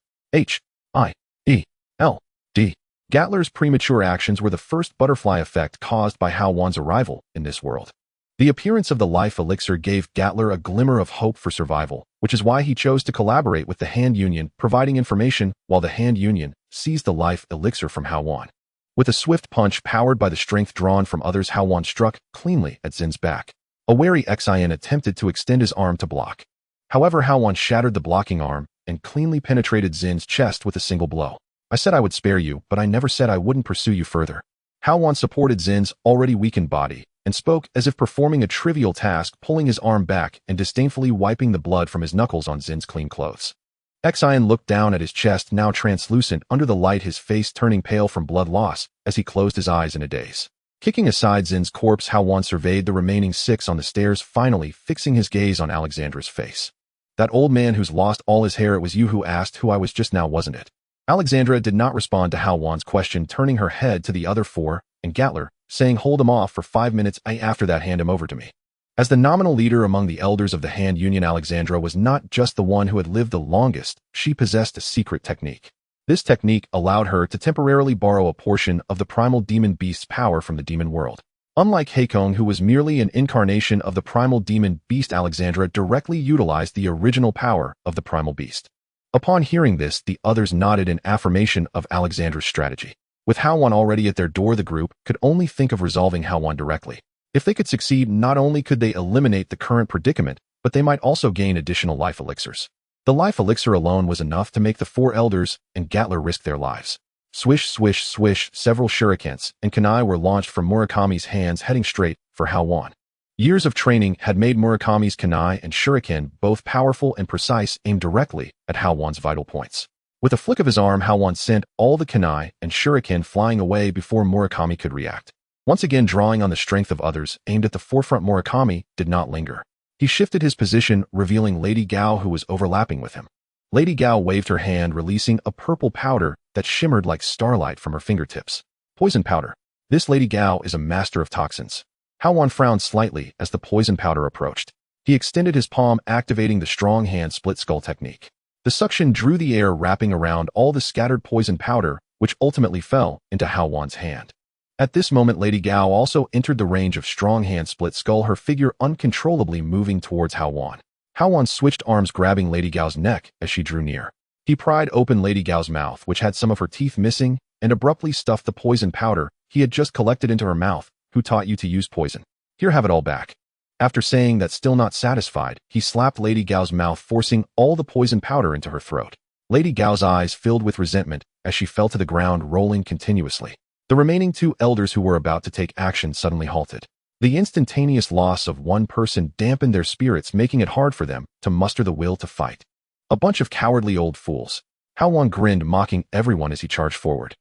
Gatler's premature actions were the first butterfly effect caused by Hao Wan's arrival in this world. The appearance of the life elixir gave Gatler a glimmer of hope for survival, which is why he chose to collaborate with the Hand Union, providing information while the Hand Union seized the life elixir from Hao Wan. With a swift punch powered by the strength drawn from others, Hao Wan struck cleanly at Zin's back. A wary Xian attempted to extend his arm to block. However, Hao Wan shattered the blocking arm and cleanly penetrated Zin's chest with a single blow. "I said I would spare you, but I never said I wouldn't pursue you further." Hao Wan supported Zin's already weakened body and spoke as if performing a trivial task, pulling his arm back and disdainfully wiping the blood from his knuckles on Zin's clean clothes. Xian looked down at his chest, now translucent under the light, his face turning pale from blood loss as he closed his eyes in a daze. Kicking aside Zin's corpse, Hao Wan surveyed the remaining 6 on the stairs, finally fixing his gaze on Alexandra's face. "That old man who's lost all his hair, it was you who asked who I was just now, wasn't it?" Alexandra did not respond to Hao Wan's question, turning her head to the other 4, and Gatler, saying, "Hold him off for 5 minutes, after that hand him over to me." As the nominal leader among the elders of the Hand Union, Alexandra was not just the one who had lived the longest, she possessed a secret technique. This technique allowed her to temporarily borrow a portion of the primal demon beast's power from the demon world. Unlike Haekong, who was merely an incarnation of the primal demon beast, Alexandra directly utilized the original power of the primal beast. Upon hearing this, the others nodded in affirmation of Alexandra's strategy. With Hao Wan already at their door, the group could only think of resolving Hao Wan directly. If they could succeed, not only could they eliminate the current predicament, but they might also gain additional life elixirs. The life elixir alone was enough to make the 4 elders and Gatler risk their lives. Swish, swish, swish, several shurikens and kunai were launched from Murakami's hands, heading straight for Hao Wan. Years of training had made Murakami's kunai and shuriken both powerful and precise, aimed directly at Hao Wan's vital points. With a flick of his arm, Hao Wan sent all the kunai and shuriken flying away before Murakami could react. Once again, drawing on the strength of others aimed at the forefront, Murakami did not linger. He shifted his position, revealing Lady Gao, who was overlapping with him. Lady Gao waved her hand, releasing a purple powder that shimmered like starlight from her fingertips. Poison powder. This Lady Gao is a master of toxins. Hao Wan frowned slightly as the poison powder approached. He extended his palm, activating the strong hand split skull technique. The suction drew the air, wrapping around all the scattered poison powder, which ultimately fell into Hao Wan's hand. At this moment, Lady Gao also entered the range of strong hand split skull, her figure uncontrollably moving towards Hao Wan. Hao Wan switched arms, grabbing Lady Gao's neck as she drew near. He pried open Lady Gao's mouth, which had some of her teeth missing, and abruptly stuffed the poison powder he had just collected into her mouth. "Who taught you to use poison? Here, have it all back." After saying that, still not satisfied, he slapped Lady Gao's mouth, forcing all the poison powder into her throat. Lady Gao's eyes filled with resentment as she fell to the ground, rolling continuously. The remaining 2 elders who were about to take action suddenly halted. The instantaneous loss of one person dampened their spirits, making it hard for them to muster the will to fight. "A bunch of cowardly old fools." Hao Wan grinned, mocking everyone as he charged forward.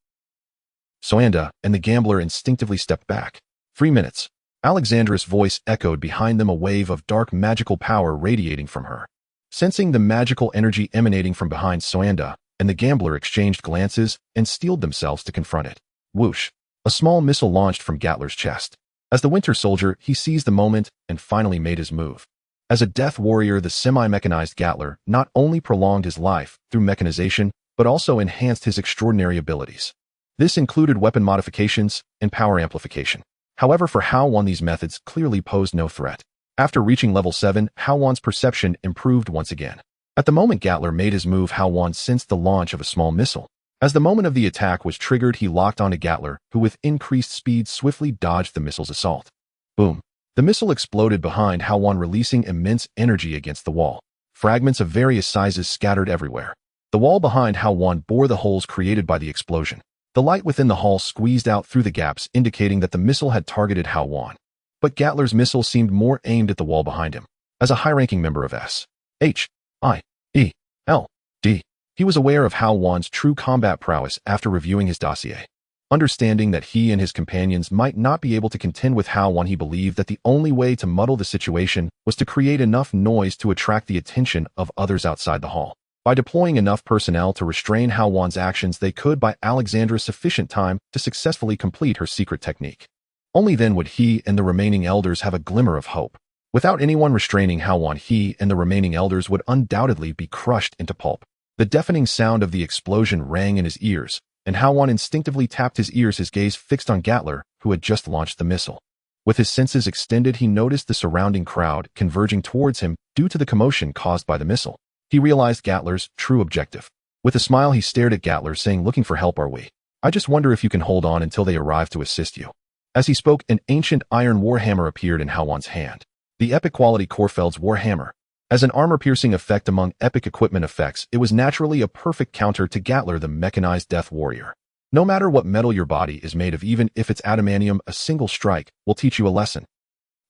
Soanda and the gambler instinctively stepped back. 3 minutes. Alexandra's voice echoed behind them, a wave of dark magical power radiating from her. Sensing the magical energy emanating from behind, Soanda and the gambler exchanged glances and steeled themselves to confront it. Whoosh! A small missile launched from Gatler's chest. As the Winter Soldier, he seized the moment and finally made his move. As a death warrior, the semi-mechanized Gatler not only prolonged his life through mechanization, but also enhanced his extraordinary abilities. This included weapon modifications and power amplification. However, for Hao Wan, these methods clearly posed no threat. After reaching level 7, Hao Wan's perception improved once again. At the moment Gatler made his move, Hao Wan sensed the launch of a small missile. As the moment of the attack was triggered, he locked onto Gatler, who with increased speed swiftly dodged the missile's assault. Boom. The missile exploded behind Hao Wan, releasing immense energy against the wall. Fragments of various sizes scattered everywhere. The wall behind Hao Wan bore the holes created by the explosion. The light within the hall squeezed out through the gaps, indicating that the missile had targeted Hao Wan. But Gatler's missile seemed more aimed at the wall behind him. As a high-ranking member of S.H.I.E.L.D., he was aware of Hao Wan's true combat prowess after reviewing his dossier. Understanding that he and his companions might not be able to contend with Hao Wan, he believed that the only way to muddle the situation was to create enough noise to attract the attention of others outside the hall. By deploying enough personnel to restrain Hao Wan's actions, they could buy Alexandra sufficient time to successfully complete her secret technique. Only then would he and the remaining elders have a glimmer of hope. Without anyone restraining Hao Wan, he and the remaining elders would undoubtedly be crushed into pulp. The deafening sound of the explosion rang in his ears, and Hao Wan instinctively tapped his ears, his gaze fixed on Gatler, who had just launched the missile. With his senses extended, he noticed the surrounding crowd converging towards him due to the commotion caused by the missile. He realized Gatler's true objective. With a smile, he stared at Gatler, saying, "Looking for help, are we? I just wonder if you can hold on until they arrive to assist you." As he spoke, an ancient iron warhammer appeared in Hao Wan's hand. The epic quality Korfeld's warhammer. As an armor-piercing effect among epic equipment effects, it was naturally a perfect counter to Gatler, the mechanized death warrior. No matter what metal your body is made of, even if it's adamantium, a single strike will teach you a lesson.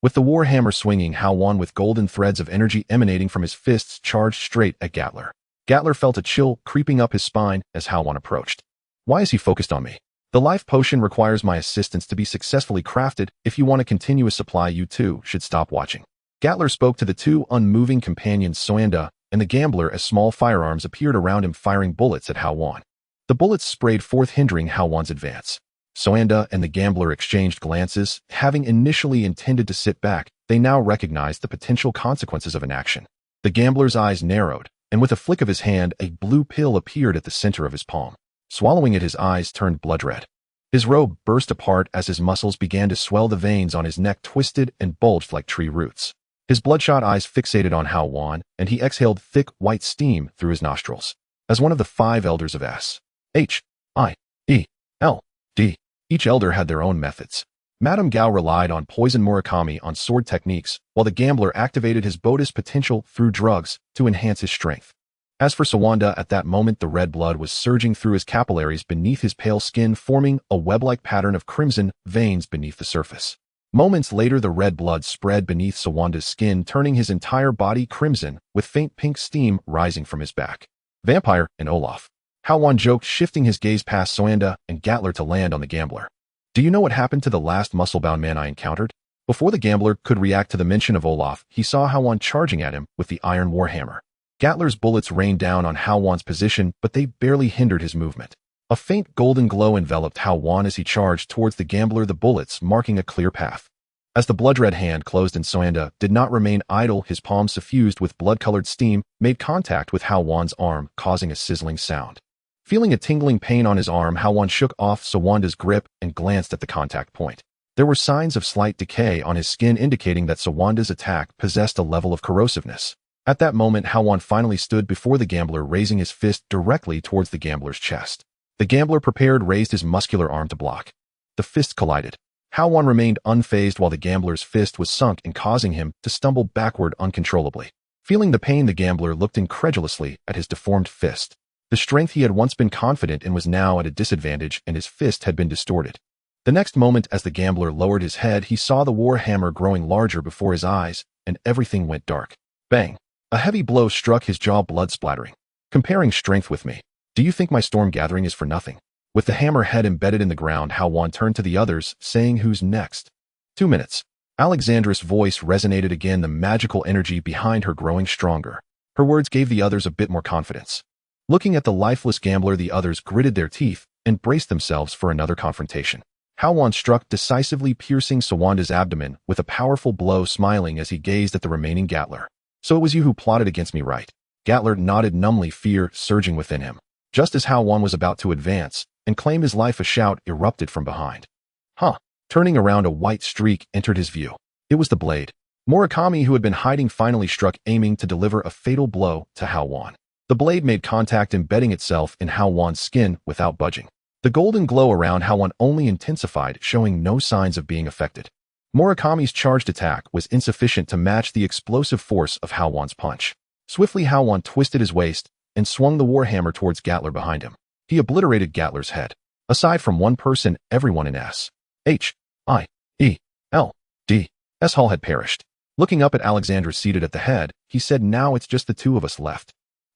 With the warhammer swinging, Hao Wan, with golden threads of energy emanating from his fists, charged straight at Gatler. Gatler felt a chill creeping up his spine as Hao Wan approached. Why is he focused on me? The life potion requires my assistance to be successfully crafted. If you want a continuous supply, you too should stop watching. Gatler spoke to the two unmoving companions, Soanda and the gambler, as small firearms appeared around him, firing bullets at Hao Wan. The bullets sprayed forth, hindering Hao Wan's advance. Soanda and the gambler exchanged glances. Having initially intended to sit back, they now recognized the potential consequences of inaction. The gambler's eyes narrowed, and with a flick of his hand, a blue pill appeared at the center of his palm. Swallowing it, his eyes turned blood red. His robe burst apart as his muscles began to swell. The veins on his neck twisted and bulged like tree roots. His bloodshot eyes fixated on Hao Wan, and he exhaled thick, white steam through his nostrils. As one of the 5 elders of S.H.I.E.L.D., each elder had their own methods. Madame Gao relied on poison Murakami on sword techniques, while the gambler activated his Bodhi's potential through drugs to enhance his strength. As for Soanda, at that moment the red blood was surging through his capillaries beneath his pale skin, forming a web-like pattern of crimson veins beneath the surface. Moments later, the red blood spread beneath Soanda's skin, turning his entire body crimson, with faint pink steam rising from his back. Vampire and Olaf. Hao Wan joked, shifting his gaze past Soanda and Gatler to land on the gambler. Do you know what happened to the last muscle-bound man I encountered? Before the gambler could react to the mention of Olaf, he saw Hao Wan charging at him with the iron warhammer. Gatler's bullets rained down on Hao Wan's position, but they barely hindered his movement. A faint golden glow enveloped Hao Wan as he charged towards the gambler, the bullets marking a clear path. As the blood-red hand closed and Soanda did not remain idle, his palm, suffused with blood-colored steam, made contact with Hao Wan's arm, causing a sizzling sound. Feeling a tingling pain on his arm, Hao Wan shook off Soanda's grip and glanced at the contact point. There were signs of slight decay on his skin, indicating that Soanda's attack possessed a level of corrosiveness. At that moment, Hao Wan finally stood before the gambler, raising his fist directly towards the gambler's chest. The gambler, prepared, raised his muscular arm to block. The fists collided. Hao Wan remained unfazed while the gambler's fist was sunk and causing him to stumble backward uncontrollably. Feeling the pain, the gambler looked incredulously at his deformed fist. The strength he had once been confident in was now at a disadvantage, and his fist had been distorted. The next moment, as the gambler lowered his head, he saw the war hammer growing larger before his eyes, and everything went dark. Bang! A heavy blow struck his jaw, blood splattering. Comparing strength with me. Do you think my storm gathering is for nothing? With the hammer head embedded in the ground, Hao Wan turned to the others, saying, "Who's next?" 2 minutes. Alexandra's voice resonated again, the magical energy behind her growing stronger. Her words gave the others a bit more confidence. Looking at the lifeless gambler, the others gritted their teeth and braced themselves for another confrontation. Hao Wan struck decisively, piercing Sawanda's abdomen with a powerful blow, smiling as he gazed at the remaining Gatler. So it was you who plotted against me, right? Gatler nodded numbly, fear surging within him. Just as Hao Wan was about to advance and claim his life, a shout erupted from behind. Huh. Turning around, a white streak entered his view. It was the blade. Murakami, who had been hiding, finally struck, aiming to deliver a fatal blow to Hao Wan. The blade made contact, embedding itself in Hao Wan's skin without budging. The golden glow around Hao Wan only intensified, showing no signs of being affected. Murakami's charged attack was insufficient to match the explosive force of Hao Wan's punch. Swiftly, Hao Wan twisted his waist and swung the warhammer towards Gatler behind him. He obliterated Gatler's head. Aside from one person, everyone in S. H. I. E. L. D. S. Hall had perished. Looking up at Alexandra seated at the head, he said, "Now it's just the two of us left."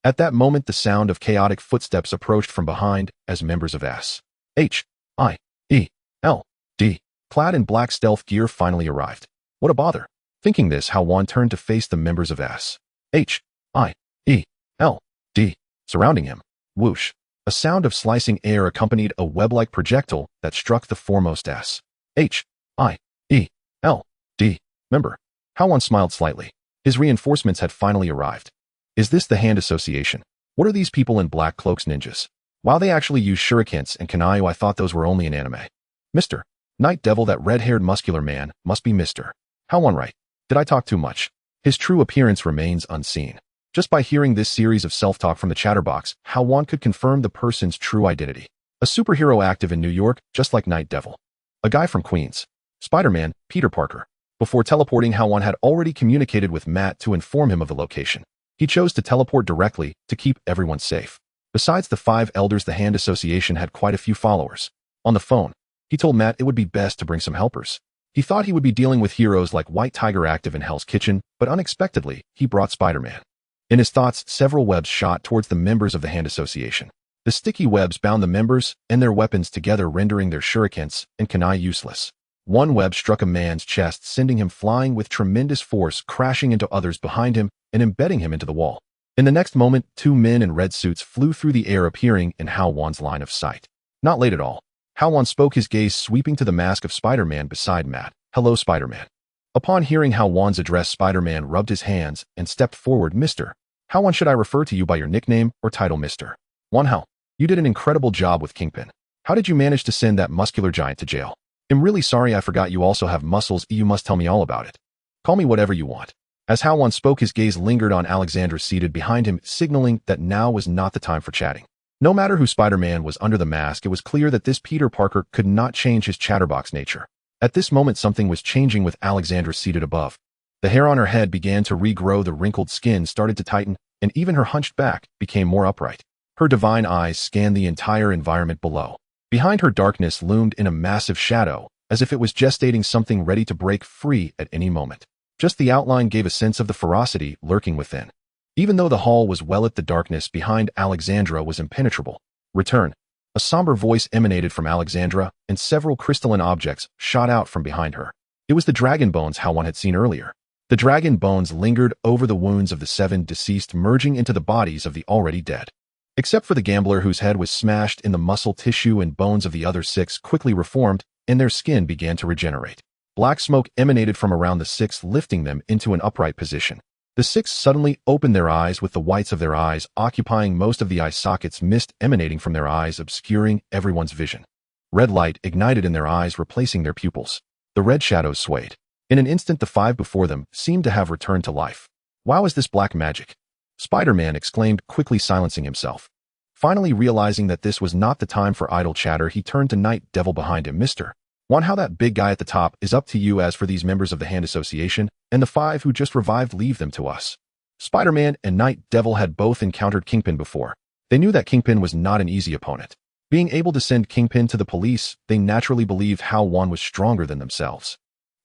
At that moment, the sound of chaotic footsteps approached from behind as members of S. H. I. E. L. D. clad in black stealth gear finally arrived. What a bother. Thinking this, Hao Wan turned to face the members of S. H. I. E. L. D. surrounding him. Whoosh. A sound of slicing air accompanied a web-like projectile that struck the foremost S. H. I. E. L. D. member. Hao Wan smiled slightly. His reinforcements had finally arrived. Is this the Hand Association? What are these people in black cloaks, ninjas? While they actually use shurikens and kunai, I thought those were only in anime. Mr. Night Devil, that red-haired muscular man, must be Mr. Hao Wan, right? Did I talk too much? His true appearance remains unseen. Just by hearing this series of self-talk from the chatterbox, Hao Wan could confirm the person's true identity. A superhero active in New York, just like Night Devil. A guy from Queens. Spider-Man, Peter Parker. Before teleporting, Hao Wan had already communicated with Matt to inform him of the location. He chose to teleport directly to keep everyone safe. Besides the 5 elders, the Hand Association had quite a few followers. On the phone, he told Matt it would be best to bring some helpers. He thought he would be dealing with heroes like White Tiger active in Hell's Kitchen, but unexpectedly, he brought Spider-Man. In his thoughts, several webs shot towards the members of the Hand Association. The sticky webs bound the members and their weapons together, rendering their shurikens and kunai useless. One web struck a man's chest, sending him flying with tremendous force, crashing into others behind him and embedding him into the wall. In the next moment, 2 men in red suits flew through the air, appearing in Hao Wan's line of sight. Not late at all. Hao Wan spoke, his gaze sweeping to the mask of Spider-Man beside Matt. "Hello, Spider-Man." Upon hearing Hao Wan's address, Spider-Man rubbed his hands and stepped forward. "Mr. Hao Wan, should I refer to you by your nickname or title, Mr. Wan Hao? You did an incredible job with Kingpin. How did you manage to send that muscular giant to jail? I'm really sorry, I forgot you also have muscles. You must tell me all about it. Call me whatever you want." As Hao Wan spoke, his gaze lingered on Alexandra seated behind him, signaling that now was not the time for chatting. No matter who Spider-Man was under the mask, it was clear that this Peter Parker could not change his chatterbox nature. At this moment, something was changing with Alexandra seated above. The hair on her head began to regrow, the wrinkled skin started to tighten, and even her hunched back became more upright. Her divine eyes scanned the entire environment below. Behind her, darkness loomed in a massive shadow, as if it was gestating something ready to break free at any moment. Just the outline gave a sense of the ferocity lurking within. Even though the hall was well lit, the darkness behind Alexandra was impenetrable. "Return." A somber voice emanated from Alexandra, and several crystalline objects shot out from behind her. It was the dragon bones Hao Wan had seen earlier. The dragon bones lingered over the wounds of the 7 deceased, merging into the bodies of the already dead. Except for the gambler, whose head was smashed in, the muscle tissue and bones of the other 6 quickly reformed, and their skin began to regenerate. Black smoke emanated from around the 6, lifting them into an upright position. The 6 suddenly opened their eyes, with the whites of their eyes occupying most of the eye sockets, mist emanating from their eyes obscuring everyone's vision. Red light ignited in their eyes, replacing their pupils. The red shadows swayed. In an instant, the 5 before them seemed to have returned to life. "Wow, is this black magic?" Spider-Man exclaimed, quickly silencing himself. Finally realizing that this was not the time for idle chatter, he turned to Night Devil behind him. "Mr. Wan, how that big guy at the top is up to you. As for these members of the Hand Association and the 5 who just revived, leave them to us." Spider-Man and Night Devil had both encountered Kingpin before. They knew that Kingpin was not an easy opponent. Being able to send Kingpin to the police, they naturally believed Hao Wan was stronger than themselves.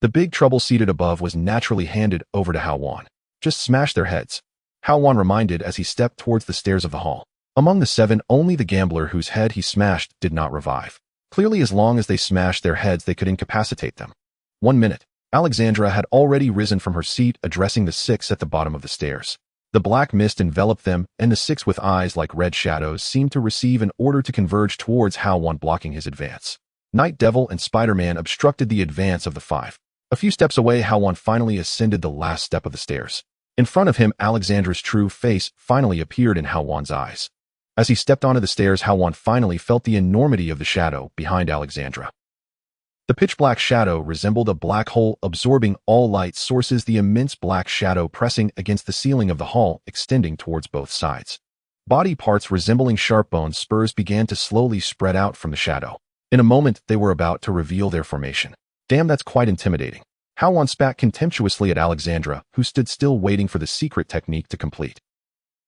The big trouble seated above was naturally handed over to Hao Wan. "Just smash their heads," Hao Wan reminded as he stepped towards the stairs of the hall. Among the 7, only the gambler whose head he smashed did not revive. Clearly, as long as they smashed their heads, they could incapacitate them. 1 minute. Alexandra had already risen from her seat, addressing the 6 at the bottom of the stairs. The black mist enveloped them, and the 6 with eyes like red shadows seemed to receive an order to converge towards Hao Wan, blocking his advance. Night Devil and Spider-Man obstructed the advance of the five. A few steps away, Hao Wan finally ascended the last step of the stairs. In front of him, Alexandra's true face finally appeared in Hao Wan's eyes. As he stepped onto the stairs, Hao Wan finally felt the enormity of the shadow behind Alexandra. The pitch-black shadow resembled a black hole absorbing all light sources, the immense black shadow pressing against the ceiling of the hall, extending towards both sides. Body parts resembling sharp bone spurs began to slowly spread out from the shadow. In a moment, they were about to reveal their formation. Damn, that's quite intimidating. Hao Wan spat contemptuously at Alexandra, who stood still waiting for the secret technique to complete.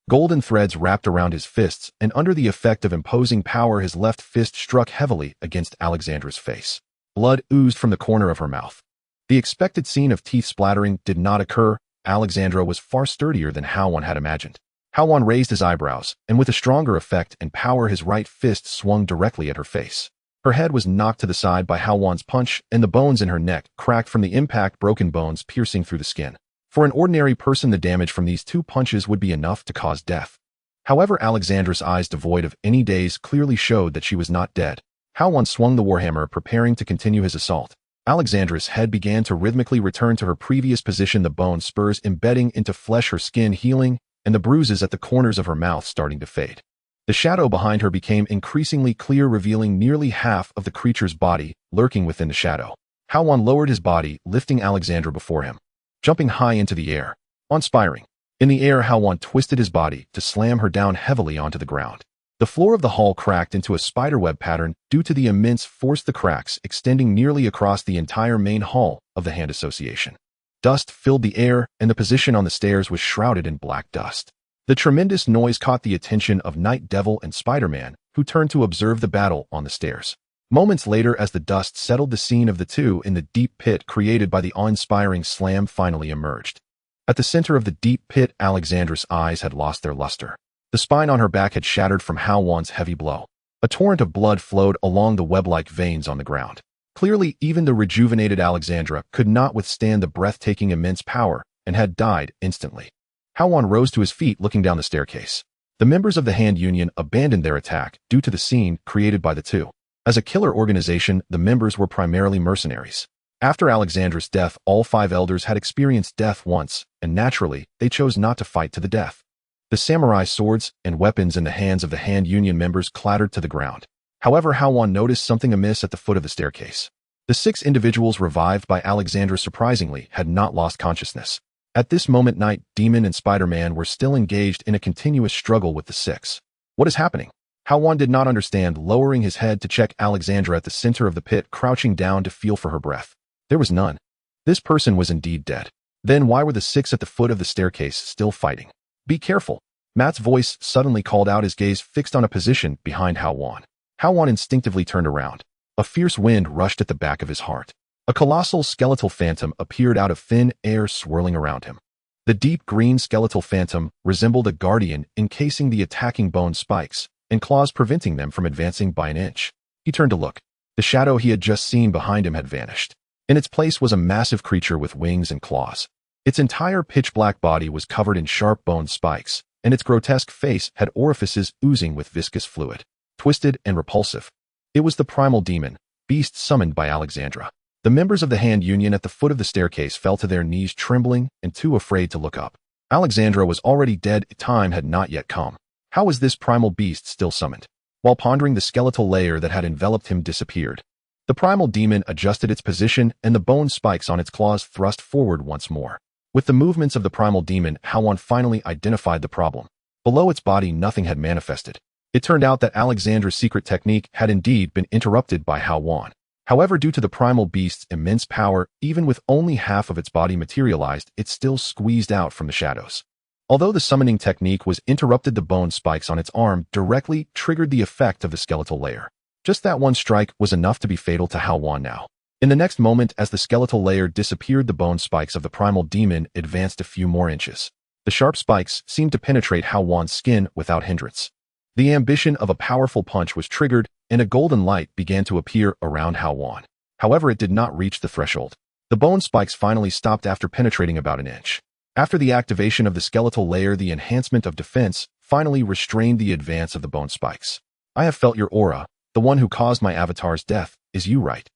Golden threads wrapped around his fists, and under the effect of imposing power, his left fist struck heavily against Alexandra's face. Blood oozed from the corner of her mouth. The expected scene of teeth splattering did not occur. Alexandra was far sturdier than Hao Wan had imagined. Hao Wan raised his eyebrows, and with a stronger effect and power, his right fist swung directly at her face. Her head was knocked to the side by Hao Wan's punch, and the bones in her neck cracked from the impact, broken bones piercing through the skin. For an ordinary person, the damage from these two punches would be enough to cause death. However, Alexandra's eyes, devoid of any daze, clearly showed that she was not dead. Hao Wan swung the warhammer, preparing to continue his assault. Alexandra's head began to rhythmically return to her previous position, the bone spurs embedding into flesh, her skin healing, and the bruises at the corners of her mouth starting to fade. The shadow behind her became increasingly clear, revealing nearly half of the creature's body lurking within the shadow. Hao Wan lowered his body, lifting Alexandra before him, jumping high into the air. Inspiring. In the air, Hao Wan twisted his body to slam her down heavily onto the ground. The floor of the hall cracked into a spiderweb pattern due to the immense force, the cracks extending nearly across the entire main hall of the Hand Association. Dust filled the air, and the position on the stairs was shrouded in black dust. The tremendous noise caught the attention of Night Devil and Spider-Man, who turned to observe the battle on the stairs. Moments later, as the dust settled, the scene of the two in the deep pit created by the awe-inspiring slam finally emerged. At the center of the deep pit, Alexandra's eyes had lost their luster. The spine on her back had shattered from Hao Wan's heavy blow. A torrent of blood flowed along the web-like veins on the ground. Clearly, even the rejuvenated Alexandra could not withstand the breathtaking immense power and had died instantly. Hao Wan rose to his feet, looking down the staircase. The members of the Hand Union abandoned their attack due to the scene created by the two. As a killer organization, the members were primarily mercenaries. After Alexandra's death, all five elders had experienced death once, and naturally, they chose not to fight to the death. The samurai swords and weapons in the hands of the Hand Union members clattered to the ground. However, Hao Wan noticed something amiss at the foot of the staircase. The 6 individuals revived by Alexandra surprisingly had not lost consciousness. At this moment, Night Demon and Spider-Man were still engaged in a continuous struggle with the 6. What is happening? Hao Wan did not understand, lowering his head to check Alexandra at the center of the pit, crouching down to feel for her breath. There was none. This person was indeed dead. Then why were the 6 at the foot of the staircase still fighting? Be careful. Matt's voice suddenly called out, his gaze fixed on a position behind Hao Wan. Hao Wan instinctively turned around. A fierce wind rushed at the back of his heart. A colossal skeletal phantom appeared out of thin air, swirling around him. The deep green skeletal phantom resembled a guardian, encasing the attacking bone spikes and claws, preventing them from advancing by an inch. He turned to look. The shadow he had just seen behind him had vanished. In its place was a massive creature with wings and claws. Its entire pitch-black body was covered in sharp bone spikes, and its grotesque face had orifices oozing with viscous fluid. Twisted and repulsive, it was the primal demon, beast summoned by Alexandra. The members of the Hand Union at the foot of the staircase fell to their knees, trembling and too afraid to look up. Alexandra was already dead. Time had not yet come. How was this primal beast still summoned? While pondering, the skeletal layer that had enveloped him disappeared. The primal demon adjusted its position, and the bone spikes on its claws thrust forward once more. With the movements of the primal demon, Hao Wan finally identified the problem. Below its body, nothing had manifested. It turned out that Alexandra's secret technique had indeed been interrupted by Hao Wan. However, due to the primal beast's immense power, even with only half of its body materialized, it still squeezed out from the shadows. Although the summoning technique was interrupted, the bone spikes on its arm directly triggered the effect of the skeletal layer. Just that one strike was enough to be fatal to Hao Wan now. In the next moment, as the skeletal layer disappeared, the bone spikes of the primal demon advanced a few more inches. The sharp spikes seemed to penetrate Hao Wan's skin without hindrance. The ambition of a powerful punch was triggered, and a golden light began to appear around Hao Wan. However, it did not reach the threshold. The bone spikes finally stopped after penetrating about an inch. After the activation of the skeletal layer, the enhancement of defense finally restrained the advance of the bone spikes. I have felt your aura. The one who caused my avatar's death is you, right?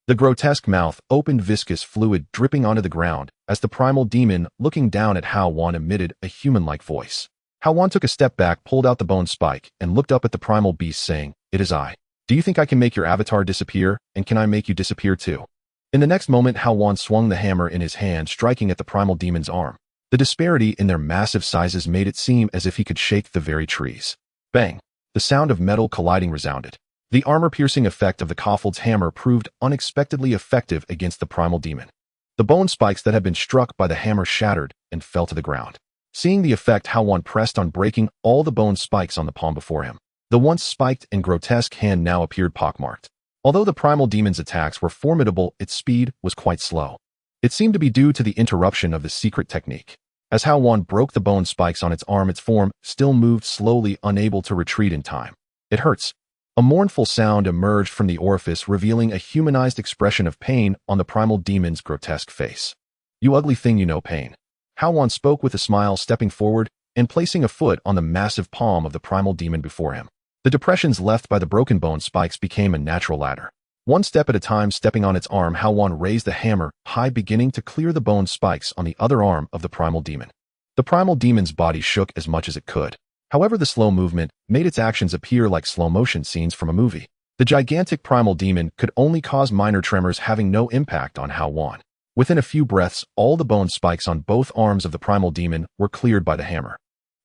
The grotesque mouth opened, viscous fluid dripping onto the ground as the primal demon, looking down at Hao Wan, emitted a human-like voice. Hao Wan took a step back, pulled out the bone spike, and looked up at the primal beast, saying, "It is I. Do you think I can make your avatar disappear, and can I make you disappear too?" In the next moment, Hao Wan swung the hammer in his hand, striking at the primal demon's arm. The disparity in their massive sizes made it seem as if he could shake the very trees. Bang! The sound of metal colliding resounded. The armor-piercing effect of the Kofold's hammer proved unexpectedly effective against the primal demon. The bone spikes that had been struck by the hammer shattered and fell to the ground. Seeing the effect, Hao Wan pressed on, breaking all the bone spikes on the palm before him. The once spiked and grotesque hand now appeared pockmarked. Although the primal demon's attacks were formidable, its speed was quite slow. It seemed to be due to the interruption of the secret technique. As Hao Wan broke the bone spikes on its arm, its form still moved slowly, unable to retreat in time. "It hurts." A mournful sound emerged from the orifice, revealing a humanized expression of pain on the primal demon's grotesque face. "You ugly thing, you know pain." Hao Wan spoke with a smile, stepping forward and placing a foot on the massive palm of the primal demon before him. The depressions left by the broken bone spikes became a natural ladder. One step at a time, stepping on its arm, Hao Wan raised the hammer high, beginning to clear the bone spikes on the other arm of the primal demon. The primal demon's body shook as much as it could. However, the slow movement made its actions appear like slow-motion scenes from a movie. The gigantic primal demon could only cause minor tremors, having no impact on Hao Wan. Within a few breaths, all the bone spikes on both arms of the primal demon were cleared by the hammer.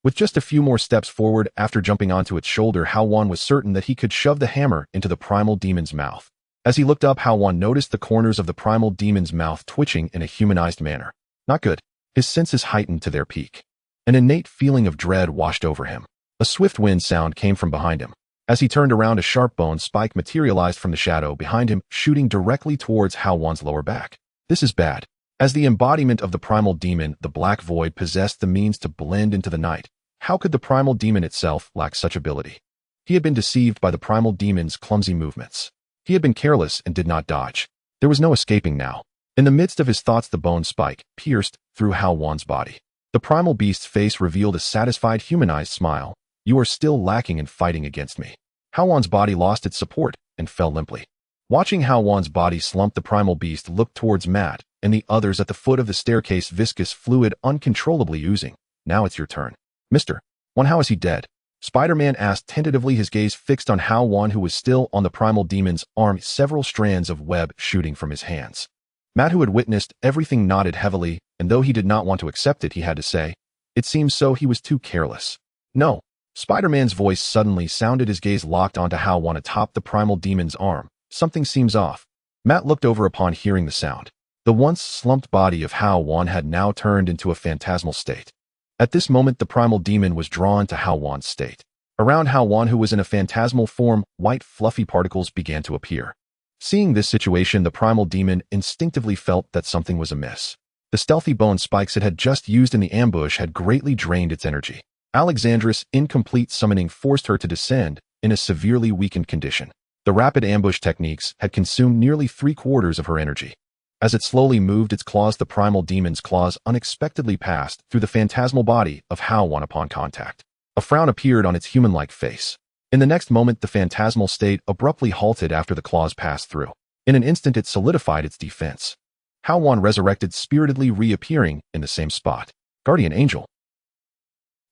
With just a few more steps forward, after jumping onto its shoulder, Hao Wan was certain that he could shove the hammer into the primal demon's mouth. As he looked up, Hao Wan noticed the corners of the primal demon's mouth twitching in a humanized manner. Not good. His senses heightened to their peak. An innate feeling of dread washed over him. A swift wind sound came from behind him. As he turned around, a sharp bone spike materialized from the shadow behind him, shooting directly towards Hao Wan's lower back. This is bad. As the embodiment of the primal demon, the Black Void possessed the means to blend into the night. How could the primal demon itself lack such ability? He had been deceived by the primal demon's clumsy movements. He had been careless and did not dodge. There was no escaping now. In the midst of his thoughts, the bone spike pierced through Hao Wan's body. The primal beast's face revealed a satisfied, humanized smile. "You are still lacking in fighting against me." Hao Wan's body lost its support and fell limply. Watching Hao Wan's body slump, the primal beast looked towards Matt and the others at the foot of the staircase, viscous fluid uncontrollably oozing. "Now it's your turn." "Mr. Wan, how is he dead?" Spider-Man asked tentatively, his gaze fixed on Hao Wan, who was still on the primal demon's arm, several strands of web shooting from his hands. Matt, who had witnessed everything, nodded heavily, and though he did not want to accept it, he had to say, "It seems so. He was too careless." "No." Spider-Man's voice suddenly sounded, his gaze locked onto Hao Wan atop the primal demon's arm. "Something seems off." Matt looked over upon hearing the sound. The once slumped body of Hao Wan had now turned into a phantasmal state. At this moment, the primal demon was drawn to Hao Wan's state. Around Hao Wan, who was in a phantasmal form, white fluffy particles began to appear. Seeing this situation, the primal demon instinctively felt that something was amiss. The stealthy bone spikes it had just used in the ambush had greatly drained its energy. Alexandra's incomplete summoning forced her to descend in a severely weakened condition. The rapid ambush techniques had consumed nearly 3/4 of her energy. As it slowly moved its claws, the primal demon's claws unexpectedly passed through the phantasmal body of Hao Wan upon contact. A frown appeared on its human-like face. In the next moment, the phantasmal state abruptly halted after the claws passed through. In an instant, it solidified its defense. Hao Wan resurrected, spiritedly reappearing in the same spot. "Guardian Angel."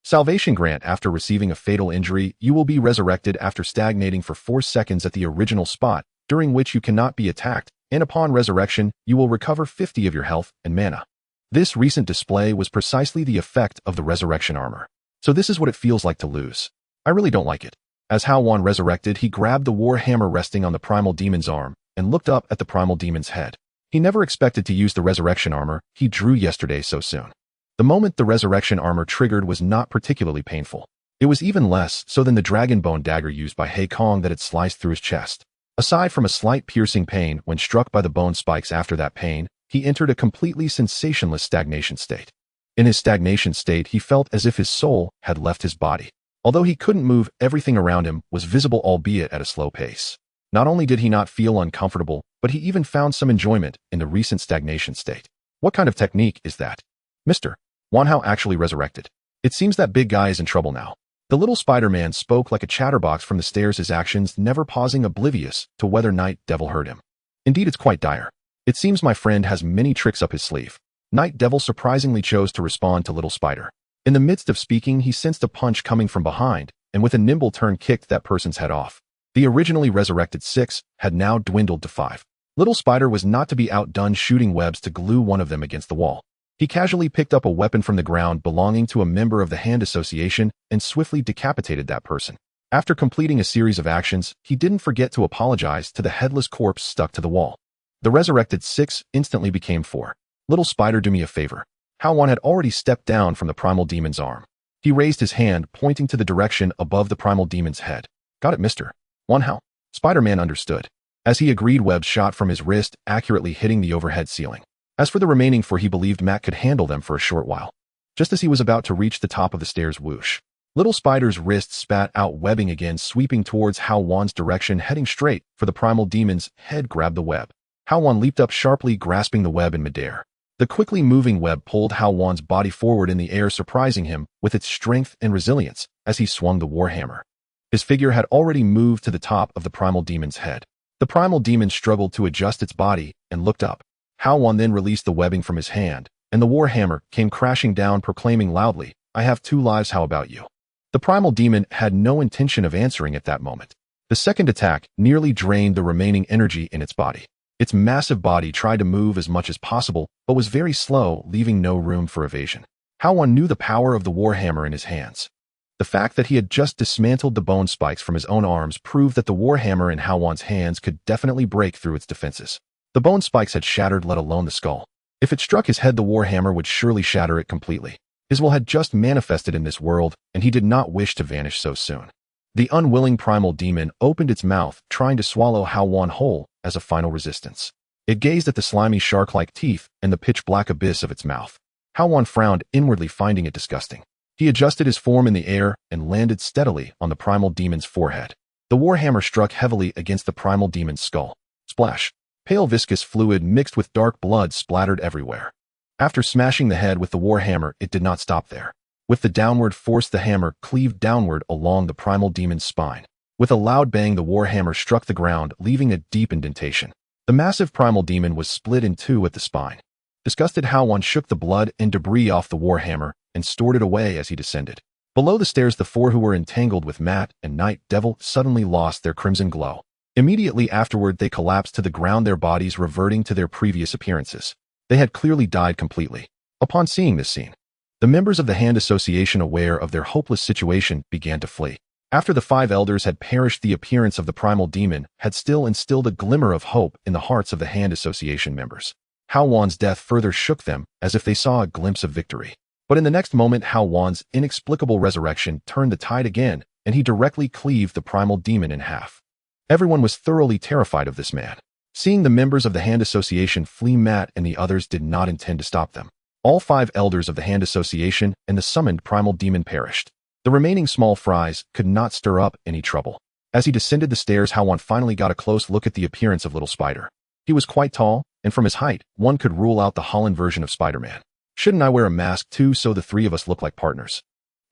Salvation grant. After receiving a fatal injury, you will be resurrected after stagnating for 4 seconds at the original spot, during which you cannot be attacked, and upon resurrection, you will recover 50 of your health and mana. This recent display was precisely the effect of the resurrection armor. So this is what it feels like to lose. I really don't like it. As Hao Wan resurrected, he grabbed the war hammer resting on the primal demon's arm and looked up at the primal demon's head. He never expected to use the resurrection armor he drew yesterday so soon. The moment the resurrection armor triggered was not particularly painful. It was even less so than the dragon bone dagger used by Hei Kong that had sliced through his chest. Aside from a slight piercing pain when struck by the bone spikes, after that pain, he entered a completely sensationless stagnation state. In his stagnation state, he felt as if his soul had left his body. Although he couldn't move, everything around him was visible, albeit at a slow pace. Not only did he not feel uncomfortable, but he even found some enjoyment in the recent stagnation state. What kind of technique is that? Mr. Wan, how actually resurrected? It seems that big guy is in trouble now. The little Spider-Man spoke like a chatterbox from the stairs, his actions never pausing, oblivious to whether Night Devil heard him. Indeed, it's quite dire. It seems my friend has many tricks up his sleeve. Night Devil surprisingly chose to respond to Little Spider. In the midst of speaking, he sensed a punch coming from behind, and with a nimble turn kicked that person's head off. The originally resurrected 6 had now dwindled to 5. Little Spider was not to be outdone, shooting webs to glue one of them against the wall. He casually picked up a weapon from the ground belonging to a member of the Hand Association and swiftly decapitated that person. After completing a series of actions, he didn't forget to apologize to the headless corpse stuck to the wall. The resurrected 6 instantly became 4. Little Spider, do me a favor. Hao Wan had already stepped down from the primal demon's arm. He raised his hand, pointing to the direction above the primal demon's head. Got it, Mr. Wan Hao. Spider-Man understood. As he agreed, webs shot from his wrist, accurately hitting the overhead ceiling. As for the remaining 4, he believed Matt could handle them for a short while. Just as he was about to reach the top of the stairs, whoosh. Little Spider's wrist spat out webbing again, sweeping towards Hao Wan's direction, heading straight for the primal demon's head. Grabbed the web. Hao Wan leaped up sharply, grasping the web in midair. The quickly moving web pulled Hao Wan's body forward in the air, surprising him with its strength and resilience as he swung the warhammer. His figure had already moved to the top of the primal demon's head. The primal demon struggled to adjust its body and looked up. Hao Wan then released the webbing from his hand, and the warhammer came crashing down, proclaiming loudly, "I have 2 lives, how about you?" The primal demon had no intention of answering at that moment. The second attack nearly drained the remaining energy in its body. Its massive body tried to move as much as possible, but was very slow, leaving no room for evasion. Hao Wan knew the power of the warhammer in his hands. The fact that he had just dismantled the bone spikes from his own arms proved that the warhammer in Hao Wan's hands could definitely break through its defenses. The bone spikes had shattered, let alone the skull. If it struck his head, the warhammer would surely shatter it completely. His will had just manifested in this world, and he did not wish to vanish so soon. The unwilling primal demon opened its mouth, trying to swallow Hao Wan whole as a final resistance. It gazed at the slimy shark-like teeth and the pitch-black abyss of its mouth. Hao Wan frowned inwardly, finding it disgusting. He adjusted his form in the air and landed steadily on the primal demon's forehead. The warhammer struck heavily against the primal demon's skull. Splash! Pale viscous fluid mixed with dark blood splattered everywhere. After smashing the head with the warhammer, it did not stop there. With the downward force, the hammer cleaved downward along the primal demon's spine. With a loud bang, the warhammer struck the ground, leaving a deep indentation. The massive primal demon was split in 2 at the spine. Disgusted, Hao Wan shook the blood and debris off the warhammer and stored it away as he descended. Below the stairs, the 4 who were entangled with Matt and Night Devil suddenly lost their crimson glow. Immediately afterward, they collapsed to the ground, their bodies reverting to their previous appearances. They had clearly died completely. Upon seeing this scene, the members of the Hand Association, aware of their hopeless situation, began to flee. After the 5 elders had perished, the appearance of the primal demon had still instilled a glimmer of hope in the hearts of the Hand Association members. Hao Wan's death further shook them, as if they saw a glimpse of victory. But in the next moment, Hao Wan's inexplicable resurrection turned the tide again, and he directly cleaved the primal demon in half. Everyone was thoroughly terrified of this man. Seeing the members of the Hand Association flee, Matt and the others did not intend to stop them. All 5 elders of the Hand Association and the summoned primal demon perished. The remaining small fries could not stir up any trouble. As he descended the stairs, Hao Wan finally got a close look at the appearance of Little Spider. He was quite tall, and from his height, one could rule out the Holland version of Spider-Man. Shouldn't I wear a mask too, so the 3 of us look like partners?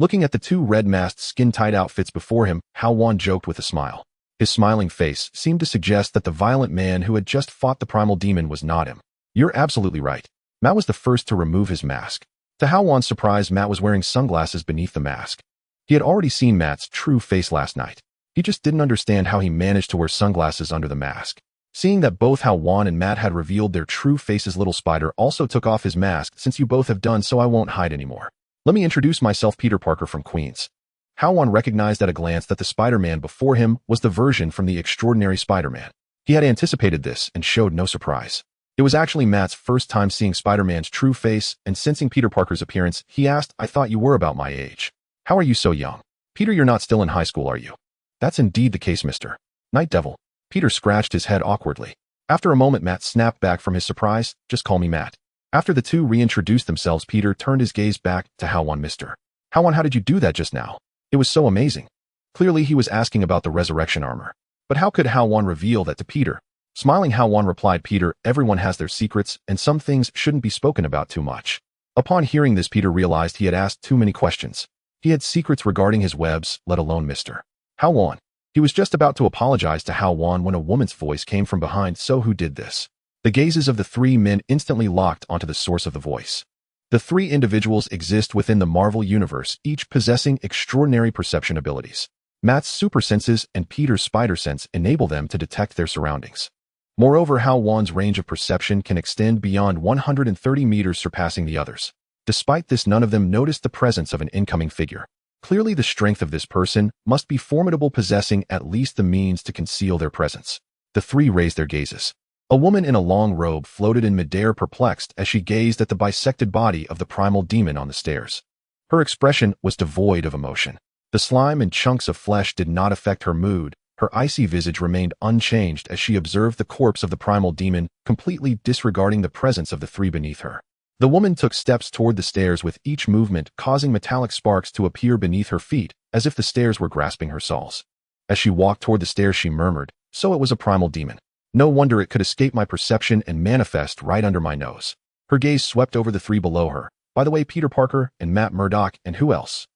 Looking at the 2 red-masked, skin-tight outfits before him, Hao Wan joked with a smile. His smiling face seemed to suggest that the violent man who had just fought the primal demon was not him. You're absolutely right. Matt was the first to remove his mask. To Hao Wan's surprise, Matt was wearing sunglasses beneath the mask. He had already seen Matt's true face last night. He just didn't understand how he managed to wear sunglasses under the mask. Seeing that both Hao Wan and Matt had revealed their true faces, Little Spider also took off his mask. Since you both have done so, I won't hide anymore. Let me introduce myself, Peter Parker from Queens. Hao Wan recognized at a glance that the Spider-Man before him was the version from the Extraordinary Spider-Man. He had anticipated this and showed no surprise. It was actually Matt's first time seeing Spider-Man's true face, and sensing Peter Parker's appearance, he asked, I thought you were about my age. How are you so young? Peter, you're not still in high school, are you? That's indeed the case, Mr. Night Devil. Peter scratched his head awkwardly. After a moment, Matt snapped back from his surprise, just call me Matt. After the 2 reintroduced themselves, Peter turned his gaze back to Hao Wan. Mr. Hao Wan, how did you do that just now? It was so amazing. Clearly he was asking about the resurrection armor. But how could Hao Wan reveal that to Peter? Smiling, Hao Wan replied, Peter, everyone has their secrets, and some things shouldn't be spoken about too much. Upon hearing this, Peter realized he had asked too many questions. He had secrets regarding his webs, let alone Mr. Hao Wan. He was just about to apologize to Hao Wan when a woman's voice came from behind. So who did this? The gazes of the three men instantly locked onto the source of the voice. The three individuals exist within the Marvel Universe, each possessing extraordinary perception abilities. Matt's super senses and Peter's spider sense enable them to detect their surroundings. Moreover, Hao Wan's range of perception can extend beyond 130 meters, surpassing the others. Despite this, none of them noticed the presence of an incoming figure. Clearly, the strength of this person must be formidable, possessing at least the means to conceal their presence. The three raised their gazes. A woman in a long robe floated in midair, perplexed as she gazed at the bisected body of the primal demon on the stairs. Her expression was devoid of emotion. The slime and chunks of flesh did not affect her mood. Her icy visage remained unchanged as she observed the corpse of the primal demon, completely disregarding the presence of the three beneath her. The woman took steps toward the stairs, with each movement causing metallic sparks to appear beneath her feet, as if the stairs were grasping her soles. As she walked toward the stairs, she murmured, "So it was a primal demon. No wonder it could escape my perception and manifest right under my nose." Her gaze swept over the three below her. "By the way, Peter Parker and Matt Murdock, and who else?"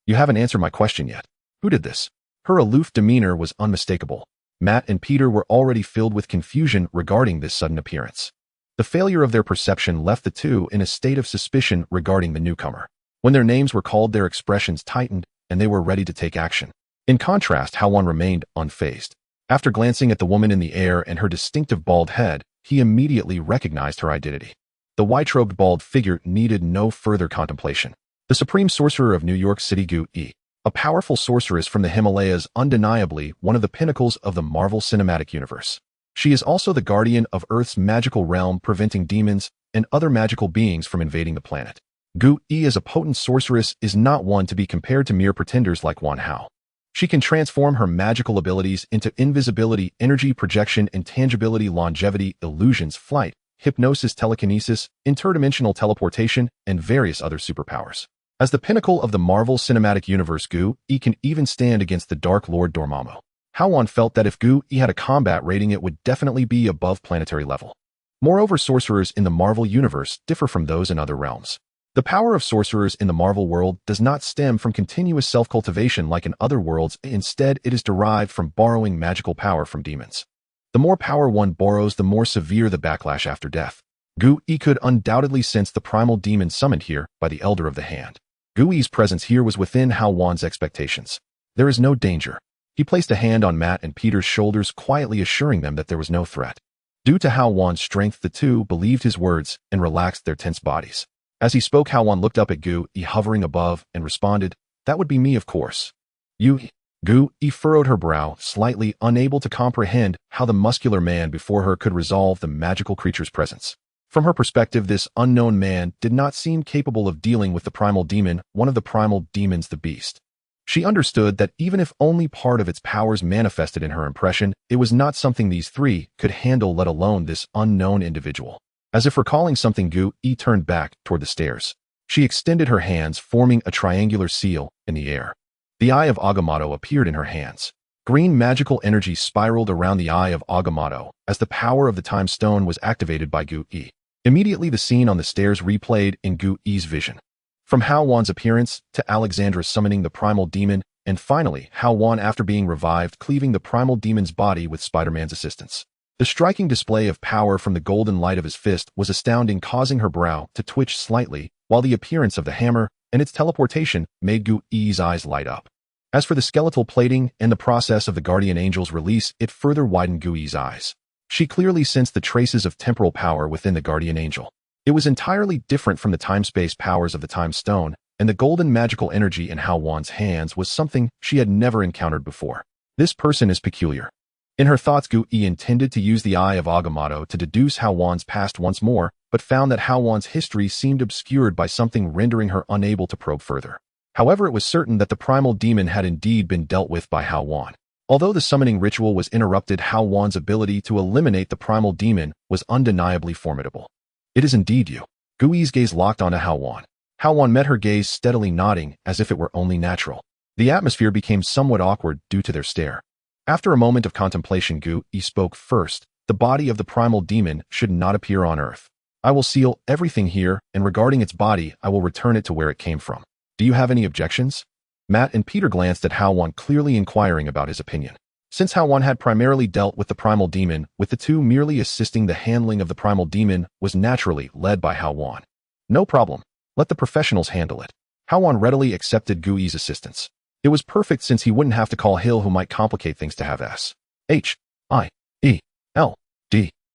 "You haven't answered my question yet. Who did this?" Her aloof demeanor was unmistakable. Matt and Peter were already filled with confusion regarding this sudden appearance. The failure of their perception left the two in a state of suspicion regarding the newcomer. When their names were called, their expressions tightened, and they were ready to take action. In contrast, Hao Wan remained unfazed. After glancing at the woman in the air and her distinctive bald head, he immediately recognized her identity. The white-robed bald figure needed no further contemplation. The Supreme Sorcerer of New York City, Gu-E, a powerful sorceress from the Himalayas, undeniably one of the pinnacles of the Marvel Cinematic Universe. She is also the guardian of Earth's magical realm, preventing demons and other magical beings from invading the planet. Gu-E, as a potent sorceress, is not one to be compared to mere pretenders like Wan Hao. She can transform her magical abilities into invisibility, energy projection, intangibility, longevity, illusions, flight, hypnosis, telekinesis, interdimensional teleportation, and various other superpowers. As the pinnacle of the Marvel Cinematic Universe, Gu-E can even stand against the Dark Lord Dormammu. Hao Wan felt that if Gu-E had a combat rating, it would definitely be above planetary level. Moreover, sorcerers in the Marvel Universe differ from those in other realms. The power of sorcerers in the Marvel world does not stem from continuous self-cultivation like in other worlds. Instead, it is derived from borrowing magical power from demons. The more power one borrows, the more severe the backlash after death. Gu-E could undoubtedly sense the primal demon summoned here by the Elder of the Hand. Gu-E's presence here was within Hao Wan's expectations. There is no danger. He placed a hand on Matt and Peter's shoulders, quietly assuring them that there was no threat. Due to Hao Wan's strength, the two believed his words and relaxed their tense bodies. As he spoke, Hao Wan looked up at Gu-E hovering above and responded, "That would be me, of course." "You?" Gu-E furrowed her brow, slightly unable to comprehend how the muscular man before her could resolve the magical creature's presence. From her perspective, this unknown man did not seem capable of dealing with the primal demon, one of the primal demons, the beast. She understood that even if only part of its powers manifested in her impression, it was not something these three could handle, let alone this unknown individual. As if recalling something, Gu-E turned back toward the stairs. She extended her hands, forming a triangular seal in the air. The Eye of Agamotto appeared in her hands. Green magical energy spiraled around the Eye of Agamotto as the power of the Time Stone was activated by Gu-E. Immediately, the scene on the stairs replayed in Gu-E's vision. From Hao Wan's appearance to Alexandra summoning the primal demon, and finally, Hao Wan, after being revived, cleaving the primal demon's body with Spider-Man's assistance. The striking display of power from the golden light of his fist was astounding, causing her brow to twitch slightly, while the appearance of the hammer and its teleportation made Gu-E's eyes light up. As for the skeletal plating and the process of the Guardian Angel's release, it further widened Gu-E's eyes. She clearly sensed the traces of temporal power within the Guardian Angel. It was entirely different from the time-space powers of the Time Stone, and the golden magical energy in Hao Wan's hands was something she had never encountered before. This person is peculiar. In her thoughts, Gu-E intended to use the Eye of Agamotto to deduce Hao Wan's past once more, but found that Hao Wan's history seemed obscured by something, rendering her unable to probe further. However, it was certain that the primal demon had indeed been dealt with by Hao Wan. Although the summoning ritual was interrupted, Hao Wan's ability to eliminate the primal demon was undeniably formidable. "It is indeed you." Gu-E's gaze locked onto Hao Wan. Hao Wan met her gaze, steadily nodding as if it were only natural. The atmosphere became somewhat awkward due to their stare. After a moment of contemplation, Gu-E spoke first. "The body of the primal demon should not appear on Earth. I will seal everything here, and regarding its body, I will return it to where it came from." Do you have any objections? Matt and Peter glanced at Hao Wan, clearly inquiring about his opinion. Since Hao Wan had primarily dealt with the primal demon, with the two merely assisting the handling of the primal demon was naturally led by Hao Wan. No problem. Let the professionals handle it. Hao Wan readily accepted Gui's assistance. It was perfect since he wouldn't have to call Hill, who might complicate things to have S-H-I-E-L-D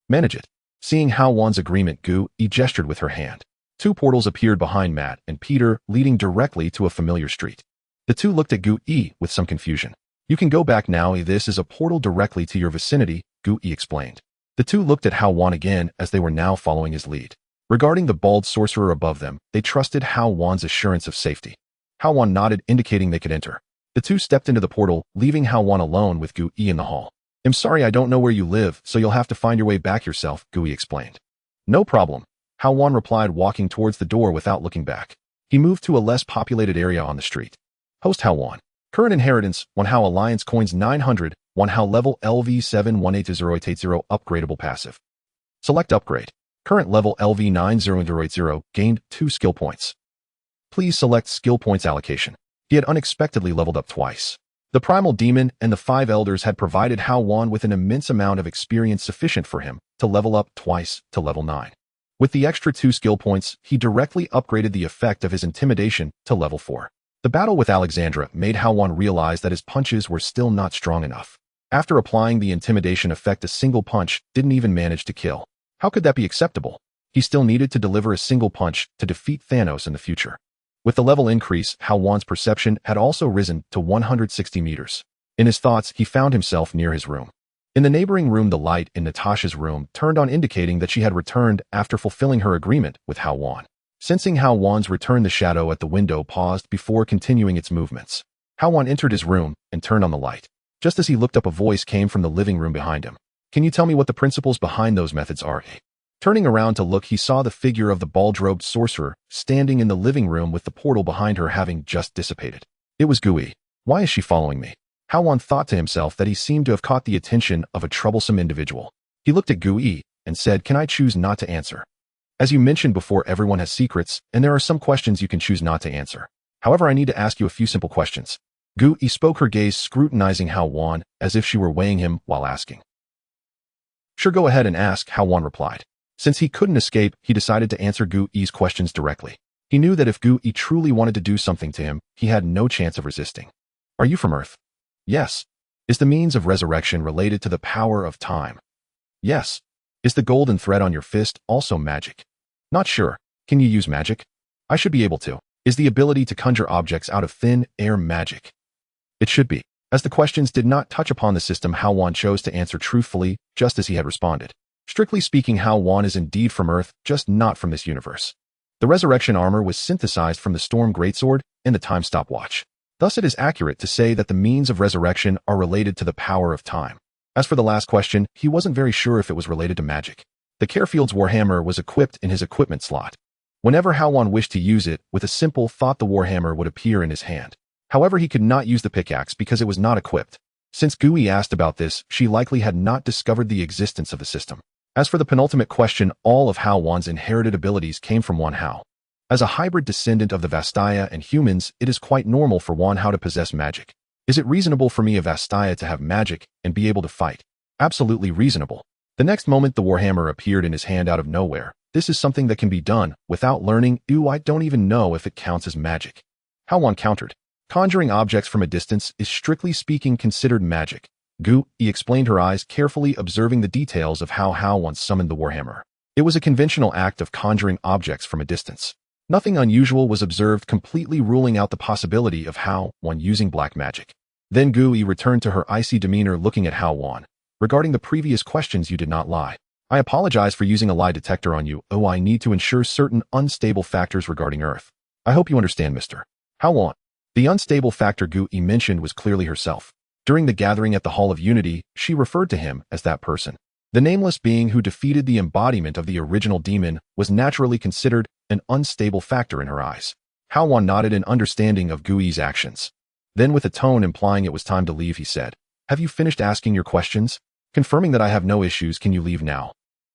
manage it. Seeing Hao Wan's agreement, Gui gestured with her hand. Two portals appeared behind Matt and Peter, leading directly to a familiar street. The two looked at Gui with some confusion. You can go back now. This is a portal directly to your vicinity, Gui explained. The two looked at Hao Wan again as they were now following his lead. Regarding the bald sorcerer above them, they trusted Hao Wan's assurance of safety. Hao Wan nodded, indicating they could enter. The two stepped into the portal, leaving Hao Wan alone with Gui in the hall. I'm sorry, I don't know where you live, so you'll have to find your way back yourself, Gui explained. No problem, Hao Wan replied, walking towards the door without looking back. He moved to a less populated area on the street. Host Hao Wan. Current inheritance, 1 Hao Alliance coins 900, 1 Hao level LV718080 upgradable passive. Select upgrade. Current level LV9080 gained 2 skill points. Please select skill points allocation. He had unexpectedly leveled up twice. The primal demon and the 5 elders had provided Hao Wan with an immense amount of experience sufficient for him to level up twice to level 9. With the extra 2 skill points, he directly upgraded the effect of his intimidation to level 4. The battle with Alexandra made Hao Wan realize that his punches were still not strong enough. After applying the intimidation effect, a single punch didn't even manage to kill. How could that be acceptable? He still needed to deliver a single punch to defeat Thanos in the future. With the level increase, Hao Wan's perception had also risen to 160 meters. In his thoughts, he found himself near his room. In the neighboring room, the light in Natasha's room turned on, indicating that she had returned after fulfilling her agreement with Hao Wan. Sensing Hao Wan's return, the shadow at the window paused before continuing its movements. Hao Wan entered his room and turned on the light. Just as he looked up, a voice came from the living room behind him. Can you tell me what the principles behind those methods are? Turning around to look, he saw the figure of the bald-robed sorcerer standing in the living room with the portal behind her having just dissipated. It was Gui. Why is she following me? Hao Wan thought to himself that he seemed to have caught the attention of a troublesome individual. He looked at Gui and said, "Can I choose not to answer? As you mentioned before, everyone has secrets, and there are some questions you can choose not to answer. However, I need to ask you a few simple questions." Gui spoke, her gaze scrutinizing Hao Wan as if she were weighing him while asking. "Sure, go ahead and ask," Hao Wan replied. Since he couldn't escape, he decided to answer Gui's questions directly. He knew that if Gui truly wanted to do something to him, he had no chance of resisting. "Are you from Earth?" "Yes." "Is the means of resurrection related to the power of time?" "Yes." "Is the golden thread on your fist also magic?" "Not sure. Can you use magic?" "I should be able to." "Is the ability to conjure objects out of thin air magic?" "It should be." As the questions did not touch upon the system, Hao Wan chose to answer truthfully, just as he had responded. Strictly speaking, Hao Wan is indeed from Earth, just not from this universe. The resurrection armor was synthesized from the Storm Greatsword and the Time Stopwatch. Thus it is accurate to say that the means of resurrection are related to the power of time. As for the last question, he wasn't very sure if it was related to magic. The Carefield's Warhammer was equipped in his equipment slot. Whenever Hao Wan wished to use it, with a simple thought, the Warhammer would appear in his hand. However, he could not use the pickaxe because it was not equipped. Since Gui asked about this, she likely had not discovered the existence of the system. As for the penultimate question, all of Hao Wan's inherited abilities came from 1 Hao. As a hybrid descendant of the Vastaya and humans, it is quite normal for 1 Hao to possess magic. Is it reasonable for me, a Vastaya, to have magic and be able to fight? Absolutely reasonable. The next moment, the Warhammer appeared in his hand out of nowhere. This is something that can be done without learning. I don't even know if it counts as magic. Hao Wan countered. Conjuring objects from a distance is strictly speaking considered magic. Gui explained, her eyes carefully observing the details of how Hao Wan summoned the Warhammer. It was a conventional act of conjuring objects from a distance. Nothing unusual was observed, completely ruling out the possibility of Hao Wan using black magic. Then Gui returned to her icy demeanor, looking at Hao Wan. "Regarding the previous questions, you did not lie. I apologize for using a lie detector on you. I need to ensure certain unstable factors regarding Earth. I hope you understand, Mr. Hao Wan." The unstable factor Gui mentioned was clearly herself. During the gathering at the Hall of Unity, she referred to him as that person. The nameless being who defeated the embodiment of the original demon was naturally considered an unstable factor in her eyes. Hao Wan nodded in understanding of Gui's actions. Then, with a tone implying it was time to leave, he said, "Have you finished asking your questions? Confirming that I have no issues, can you leave now?"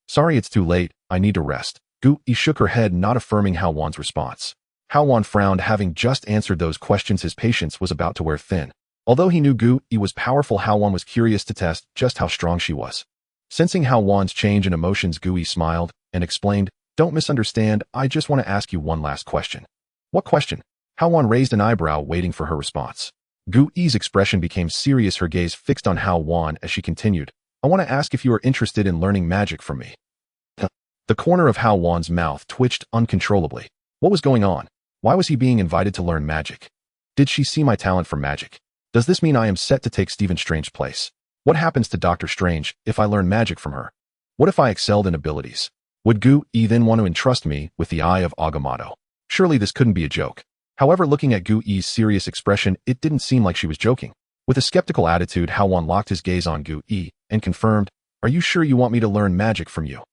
"Sorry, it's too late. I need to rest." Gui shook her head, not affirming Hao Wan's response. Hao Wan frowned, having just answered those questions. His patience was about to wear thin. Although he knew Gu-yi was powerful, Hao Wan was curious to test just how strong she was. Sensing Hao Wan's change in emotions, Gu-yi smiled and explained, "Don't misunderstand, I just want to ask you one last question." "What question?" Hao Wan raised an eyebrow, waiting for her response. Gu-yi's expression became serious, her gaze fixed on Hao Wan as she continued, "I want to ask if you are interested in learning magic from me." The corner of Hao Wan's mouth twitched uncontrollably. What was going on? Why was he being invited to learn magic? Did she see my talent for magic? Does this mean I am set to take Stephen Strange's place? What happens to Doctor Strange if I learn magic from her? What if I excelled in abilities? Would Gu-yi then want to entrust me with the Eye of Agamotto? Surely this couldn't be a joke. However, looking at Gu-yi's serious expression, it didn't seem like she was joking. With a skeptical attitude, Hao Wan locked his gaze on Gu-yi and confirmed, "Are you sure you want me to learn magic from you?"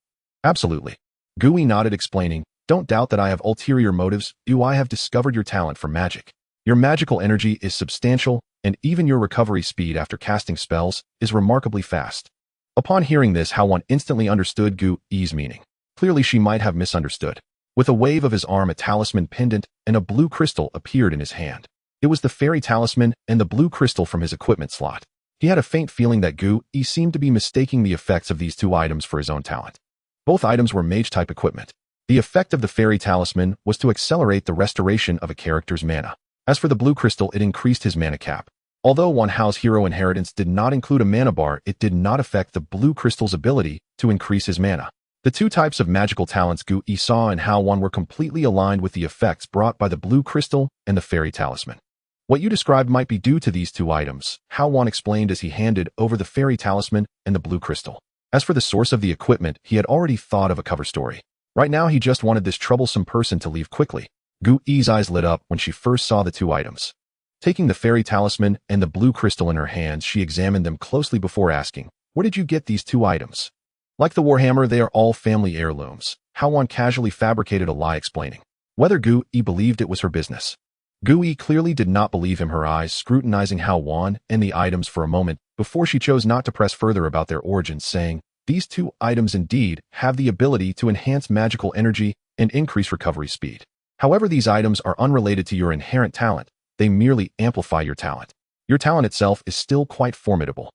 "Absolutely." Gu-yi nodded, explaining, "Don't doubt that I have ulterior motives. I have discovered your talent for magic. Your magical energy is substantial, and even your recovery speed after casting spells is remarkably fast." Upon hearing this, Hao Wan instantly understood Gu-yi's meaning. Clearly, she might have misunderstood. With a wave of his arm, a talisman pendant and a blue crystal appeared in his hand. It was the fairy talisman and the blue crystal from his equipment slot. He had a faint feeling that Gu-yi seemed to be mistaking the effects of these two items for his own talent. Both items were mage-type equipment. The effect of the fairy talisman was to accelerate the restoration of a character's mana. As for the blue crystal, it increased his mana cap. Although Wan Hao's hero inheritance did not include a mana bar, it did not affect the blue crystal's ability to increase his mana. The two types of magical talents Gu-yi saw in Hao Wan were completely aligned with the effects brought by the blue crystal and the fairy talisman. "What you described might be due to these two items," Hao Wan explained as he handed over the fairy talisman and the blue crystal. As for the source of the equipment, he had already thought of a cover story. Right now, he just wanted this troublesome person to leave quickly. Gu-yi's eyes lit up when she first saw the two items. Taking the fairy talisman and the blue crystal in her hands, she examined them closely before asking, "Where did you get these two items?" "Like the Warhammer, they are all family heirlooms," Hao Wan casually fabricated a lie, explaining. Whether Gu-yi believed it was her business. Gu-yi clearly did not believe him, her eyes scrutinizing Hao Wan and the items for a moment before she chose not to press further about their origins, saying, "These two items indeed have the ability to enhance magical energy and increase recovery speed. However, these items are unrelated to your inherent talent. They merely amplify your talent. Your talent itself is still quite formidable."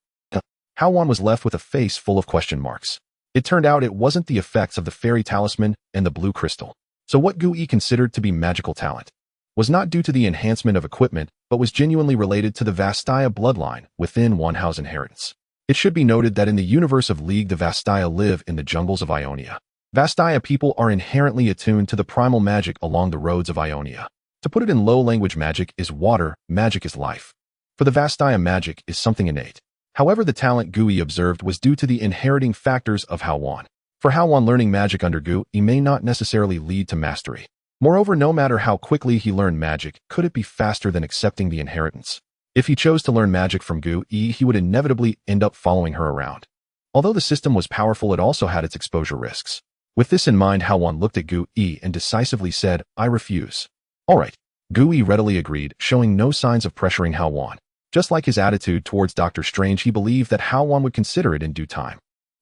Hao Wan was left with a face full of question marks. It turned out it wasn't the effects of the fairy talisman and the blue crystal. So what Gu-yi considered to be magical talent was not due to the enhancement of equipment, but was genuinely related to the Vastaya bloodline within Wan Hao's inheritance. It should be noted that in the universe of League, the Vastaya live in the jungles of Ionia. Vastaya people are inherently attuned to the primal magic along the roads of Ionia. To put it in low language, magic is water, magic is life. For the Vastaya, magic is something innate. However, the talent Gu-yi observed was due to the inheriting factors of Hao Wan. For Hao Wan, learning magic under Gu-yi may not necessarily lead to mastery. Moreover, no matter how quickly he learned magic, could it be faster than accepting the inheritance? If he chose to learn magic from Gu-yi, he would inevitably end up following her around. Although the system was powerful, it also had its exposure risks. With this in mind, Hao Wan looked at Gu-yi and decisively said, "I refuse." "All right." Gu-yi readily agreed, showing no signs of pressuring Hao Wan. Just like his attitude towards Doctor Strange, he believed that Hao Wan would consider it in due time.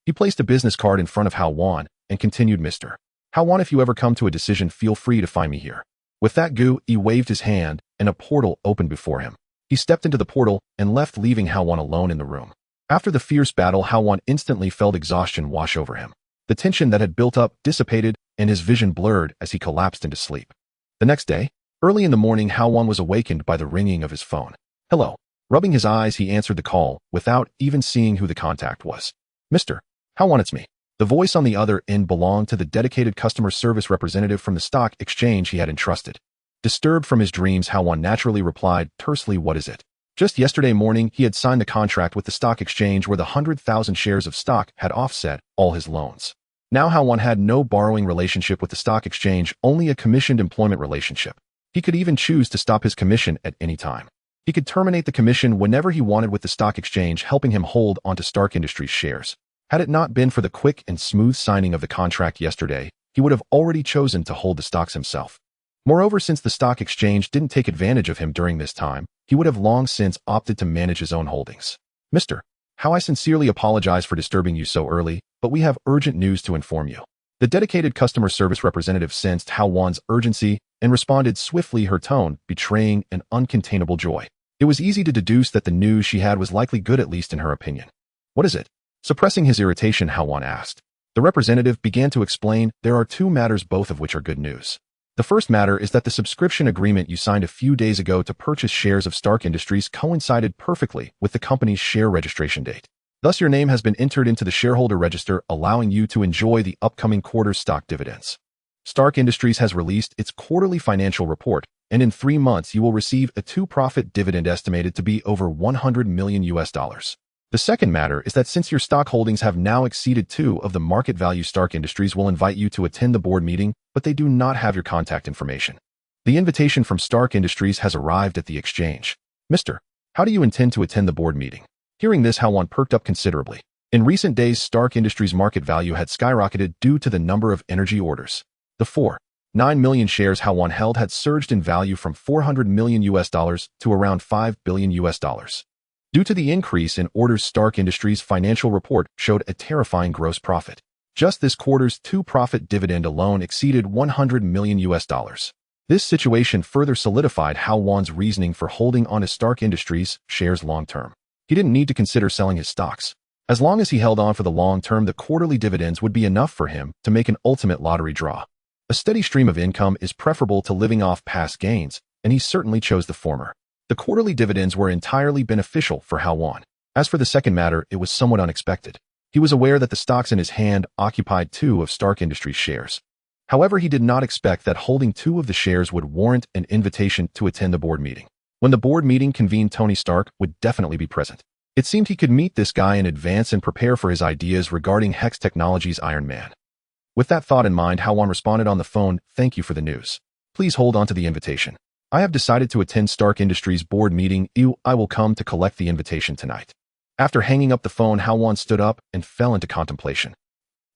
He placed a business card in front of Hao Wan and continued, "Mr. Hao Wan, if you ever come to a decision, feel free to find me here." With that, Gu-yi waved his hand and a portal opened before him. He stepped into the portal and left, leaving Hao Wan alone in the room. After the fierce battle, Hao Wan instantly felt exhaustion wash over him. The tension that had built up dissipated and his vision blurred as he collapsed into sleep. The next day, early in the morning, Hao Wan was awakened by the ringing of his phone. "Hello." Rubbing his eyes, he answered the call without even seeing who the contact was. "Mr. Hao Wan, it's me." The voice on the other end belonged to the dedicated customer service representative from the stock exchange he had entrusted. Disturbed from his dreams, Hao Wan naturally replied tersely, "What is it?" Just yesterday morning, he had signed the contract with the stock exchange where the 100,000 shares of stock had offset all his loans. Now Hao Wan had no borrowing relationship with the stock exchange, only a commissioned employment relationship. He could even choose to stop his commission at any time. He could terminate the commission whenever he wanted with the stock exchange, helping him hold onto Stark Industries shares. Had it not been for the quick and smooth signing of the contract yesterday, he would have already chosen to hold the stocks himself. Moreover, since the stock exchange didn't take advantage of him during this time, he would have long since opted to manage his own holdings. "Mr. Hao, I sincerely apologize for disturbing you so early, but we have urgent news to inform you. The dedicated customer service representative sensed Hao Wan's urgency and responded swiftly, her tone betraying an uncontainable joy. It was easy to deduce that the news she had was likely good, at least in her opinion. What is it? Suppressing his irritation, Hao Wan asked. The representative began to explain, there are two matters, both of which are good news. The first matter is that the subscription agreement you signed a few days ago to purchase shares of Stark Industries coincided perfectly with the company's share registration date. Thus, your name has been entered into the shareholder register, allowing you to enjoy the upcoming quarter's stock dividends. Stark Industries has released its quarterly financial report, and in 3 months you will receive a profit dividend estimated to be over $100 million. The second matter is that since your stock holdings have now exceeded 2 of the market value, Stark Industries will invite you to attend the board meeting, but they do not have your contact information. The invitation from Stark Industries has arrived at the exchange. Mr. How do you intend to attend the board meeting? Hearing this, Hao Wan perked up considerably. In recent days, Stark Industries' market value had skyrocketed due to the number of energy orders. The 4.9 million shares Hao Wan held had surged in value from $400 million to around $5 billion. Due to the increase in orders, Stark Industries' financial report showed a terrifying gross profit. Just this quarter's profit dividend alone exceeded $100 million. This situation further solidified Hao Wan's reasoning for holding on to Stark Industries shares long-term. He didn't need to consider selling his stocks. As long as he held on for the long term, the quarterly dividends would be enough for him to make an ultimate lottery draw. A steady stream of income is preferable to living off past gains, and he certainly chose the former. The quarterly dividends were entirely beneficial for Hao Wan. As for the second matter, it was somewhat unexpected. He was aware that the stocks in his hand occupied 2 of Stark Industries' shares. However, he did not expect that holding 2 of the shares would warrant an invitation to attend the board meeting. When the board meeting convened, Tony Stark would definitely be present. It seemed he could meet this guy in advance and prepare for his ideas regarding Hextech Iron Man. With that thought in mind, Hao Wan responded on the phone, "Thank you for the news. Please hold on to the invitation. I have decided to attend Stark Industries' board meeting. I will come to collect the invitation tonight." After hanging up the phone, Hao Wan stood up and fell into contemplation.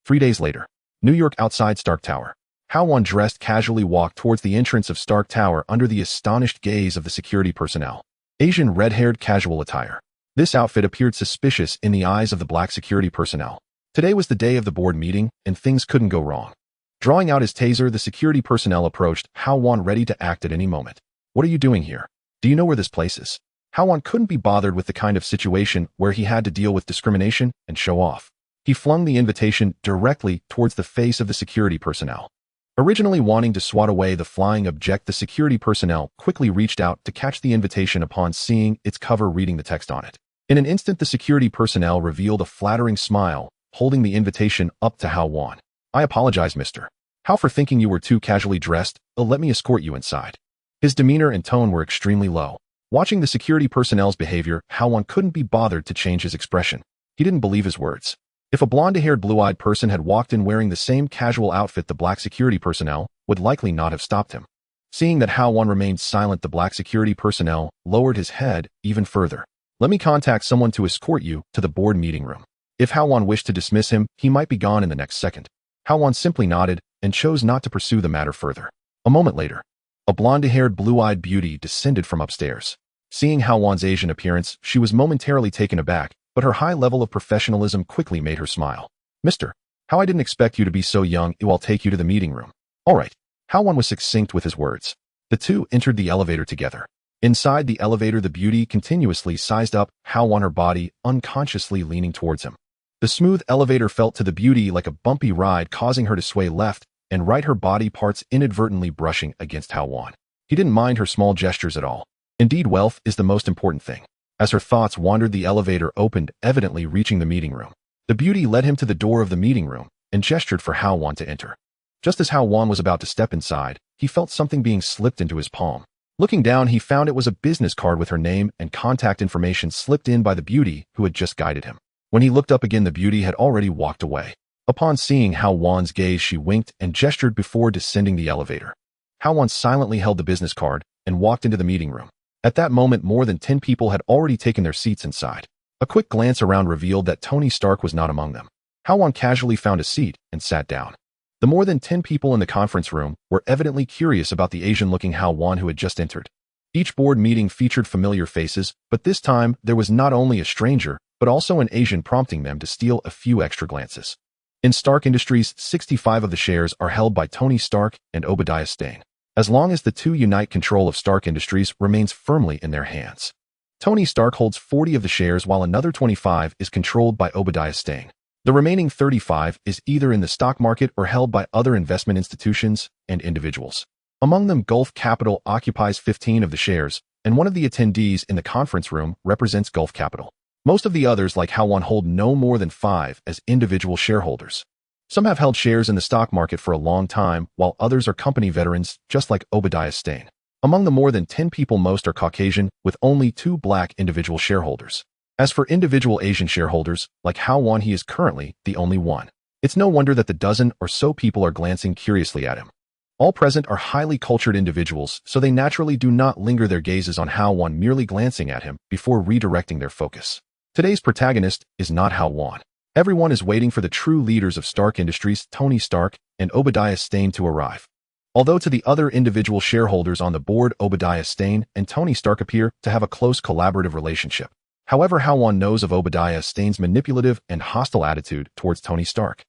3 days later, New York, outside Stark Tower. Hao Wan, dressed casually, walked towards the entrance of Stark Tower under the astonished gaze of the security personnel. Asian red-haired casual attire. This outfit appeared suspicious in the eyes of the black security personnel. Today was the day of the board meeting, and things couldn't go wrong. Drawing out his taser, the security personnel approached Hao Wan, ready to act at any moment. "What are you doing here? Do you know where this place is?" Hao Wan couldn't be bothered with the kind of situation where he had to deal with discrimination and show off. He flung the invitation directly towards the face of the security personnel. Originally wanting to swat away the flying object, the security personnel quickly reached out to catch the invitation upon seeing its cover reading the text on it. In an instant, the security personnel revealed a flattering smile, holding the invitation up to Hao Wan. "I apologize, Mr. Hao, for thinking you were too casually dressed. Let me escort you inside." His demeanor and tone were extremely low. Watching the security personnel's behavior, Hao Wan couldn't be bothered to change his expression. He didn't believe his words. If a blonde-haired, blue-eyed person had walked in wearing the same casual outfit, the black security personnel would likely not have stopped him. Seeing that Hao Wan remained silent, the black security personnel lowered his head even further. "Let me contact someone to escort you to the board meeting room." If Hao Wan wished to dismiss him, he might be gone in the next second. Hao Wan simply nodded and chose not to pursue the matter further. A moment later, a blonde-haired, blue-eyed beauty descended from upstairs. Seeing Hao Wan's Asian appearance, she was momentarily taken aback, but her high level of professionalism quickly made her smile. "Mr. Hao, I didn't expect you to be so young. I'll take you to the meeting room." "All right." Hao Wan was succinct with his words. The two entered the elevator together. Inside the elevator, the beauty continuously sized up Hao Wan, her body unconsciously leaning towards him. The smooth elevator felt to the beauty like a bumpy ride, causing her to sway left and right, her body parts inadvertently brushing against Hao Wan. He didn't mind her small gestures at all. Indeed, wealth is the most important thing. As her thoughts wandered, the elevator opened, evidently reaching the meeting room. The beauty led him to the door of the meeting room and gestured for Hao Wan to enter. Just as Hao Wan was about to step inside, he felt something being slipped into his palm. Looking down, he found it was a business card with her name and contact information slipped in by the beauty who had just guided him. When he looked up again, the beauty had already walked away. Upon seeing Hao Wan's gaze, she winked and gestured before descending the elevator. Hao Wan silently held the business card and walked into the meeting room. At that moment, more than 10 people had already taken their seats inside. A quick glance around revealed that Tony Stark was not among them. Hao Wan casually found a seat and sat down. The more than 10 people in the conference room were evidently curious about the Asian-looking Hao Wan who had just entered. Each board meeting featured familiar faces, but this time there was not only a stranger, but also an Asian, prompting them to steal a few extra glances. In Stark Industries, 65 of the shares are held by Tony Stark and Obadiah Stane. As long as the two unite, control of Stark Industries remains firmly in their hands. Tony Stark holds 40 of the shares while another 25 is controlled by Obadiah Stane. The remaining 35 is either in the stock market or held by other investment institutions and individuals. Among them, Gulf Capital occupies 15 of the shares, and one of the attendees in the conference room represents Gulf Capital. Most of the others, like Hao Wan, hold no more than 5 as individual shareholders. Some have held shares in the stock market for a long time, while others are company veterans, just like Obadiah Stane. Among the more than 10 people, most are Caucasian, with only 2 black individual shareholders. As for individual Asian shareholders, like Hao Wan, he is currently the only one. It's no wonder that the dozen or so people are glancing curiously at him. All present are highly cultured individuals, so they naturally do not linger their gazes on Hao Wan, merely glancing at him before redirecting their focus. Today's protagonist is not Hao Wan. Everyone is waiting for the true leaders of Stark Industries, Tony Stark and Obadiah Stane, to arrive. Although to the other individual shareholders on the board, Obadiah Stane and Tony Stark appear to have a close collaborative relationship. However, Hao Wan knows of Obadiah Stane's manipulative and hostile attitude towards Tony Stark.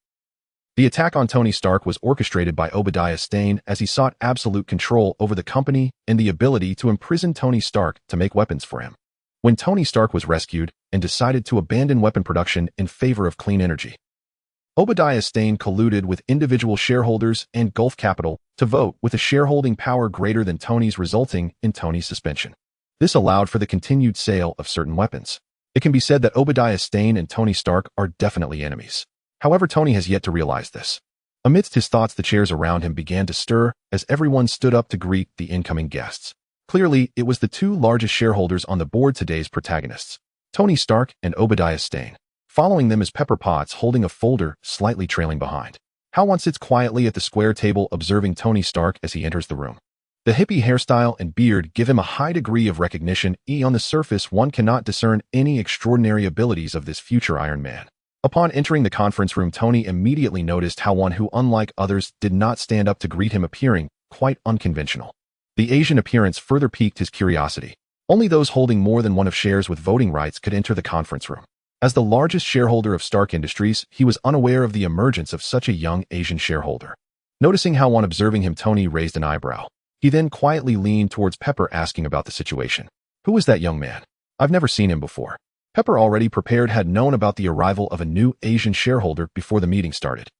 The attack on Tony Stark was orchestrated by Obadiah Stane as he sought absolute control over the company and the ability to imprison Tony Stark to make weapons for him. When Tony Stark was rescued and decided to abandon weapon production in favor of clean energy, Obadiah Stane colluded with individual shareholders and Gulf Capital to vote with a shareholding power greater than Tony's, resulting in Tony's suspension. This allowed for the continued sale of certain weapons. It can be said that Obadiah Stane and Tony Stark are definitely enemies. However, Tony has yet to realize this. Amidst his thoughts, the chairs around him began to stir as everyone stood up to greet the incoming guests. Clearly, it was the 2 largest shareholders on the board, today's protagonists, Tony Stark and Obadiah Stane. Following them is Pepper Potts, holding a folder, slightly trailing behind. Hao Wan sits quietly at the square table, observing Tony Stark as he enters the room. The hippie hairstyle and beard give him a high degree of recognition. On the surface, one cannot discern any extraordinary abilities of this future Iron Man. Upon entering the conference room, Tony immediately noticed Hao Wan, who, unlike others, did not stand up to greet him, appearing quite unconventional. The Asian appearance further piqued his curiosity. Only those holding more than one of shares with voting rights could enter the conference room. As the largest shareholder of Stark Industries, he was unaware of the emergence of such a young Asian shareholder. Noticing Hao Wan observing him, Tony raised an eyebrow. He then quietly leaned towards Pepper, asking about the situation. "Who is that young man? I've never seen him before." Pepper, already prepared, had known about the arrival of a new Asian shareholder before the meeting started.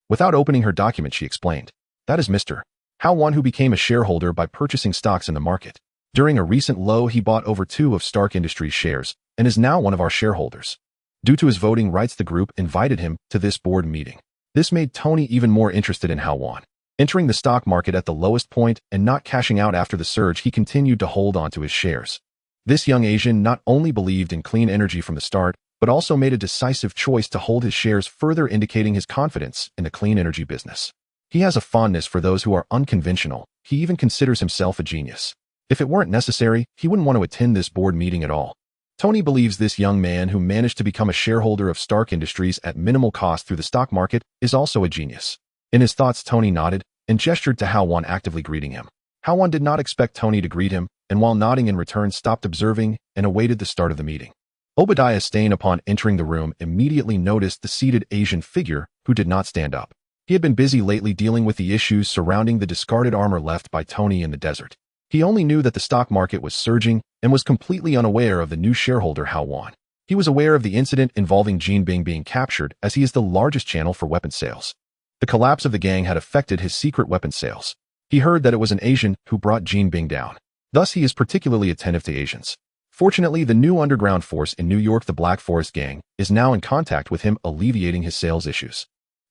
Without opening her document, she explained, "That is Mr. Hao Wan, who became a shareholder by purchasing stocks in the market. During a recent low, he bought over 2 of Stark Industries shares and is now one of our shareholders. Due to his voting rights, the group invited him to this board meeting." This made Tony even more interested in Hao Wan. Entering the stock market at the lowest point and not cashing out after the surge, he continued to hold on to his shares. This young Asian not only believed in clean energy from the start, but also made a decisive choice to hold his shares, further indicating his confidence in the clean energy business. He has a fondness for those who are unconventional. He even considers himself a genius. If it weren't necessary, he wouldn't want to attend this board meeting at all. Tony believes this young man, who managed to become a shareholder of Stark Industries at minimal cost through the stock market, is also a genius. In his thoughts, Tony nodded and gestured to Hao Wan, actively greeting him. Hao Wan did not expect Tony to greet him, and while nodding in return, stopped observing and awaited the start of the meeting. Obadiah Stane, upon entering the room, immediately noticed the seated Asian figure, who did not stand up. He had been busy lately dealing with the issues surrounding the discarded armor left by Tony in the desert. He only knew that the stock market was surging and was completely unaware of the new shareholder, Hao Wan. He was aware of the incident involving Jin Bing being captured, as he is the largest channel for weapon sales. The collapse of the gang had affected his secret weapon sales. He heard that it was an Asian who brought Jin Bing down. Thus, he is particularly attentive to Asians. Fortunately, the new underground force in New York, the Black Forest Gang, is now in contact with him, alleviating his sales issues.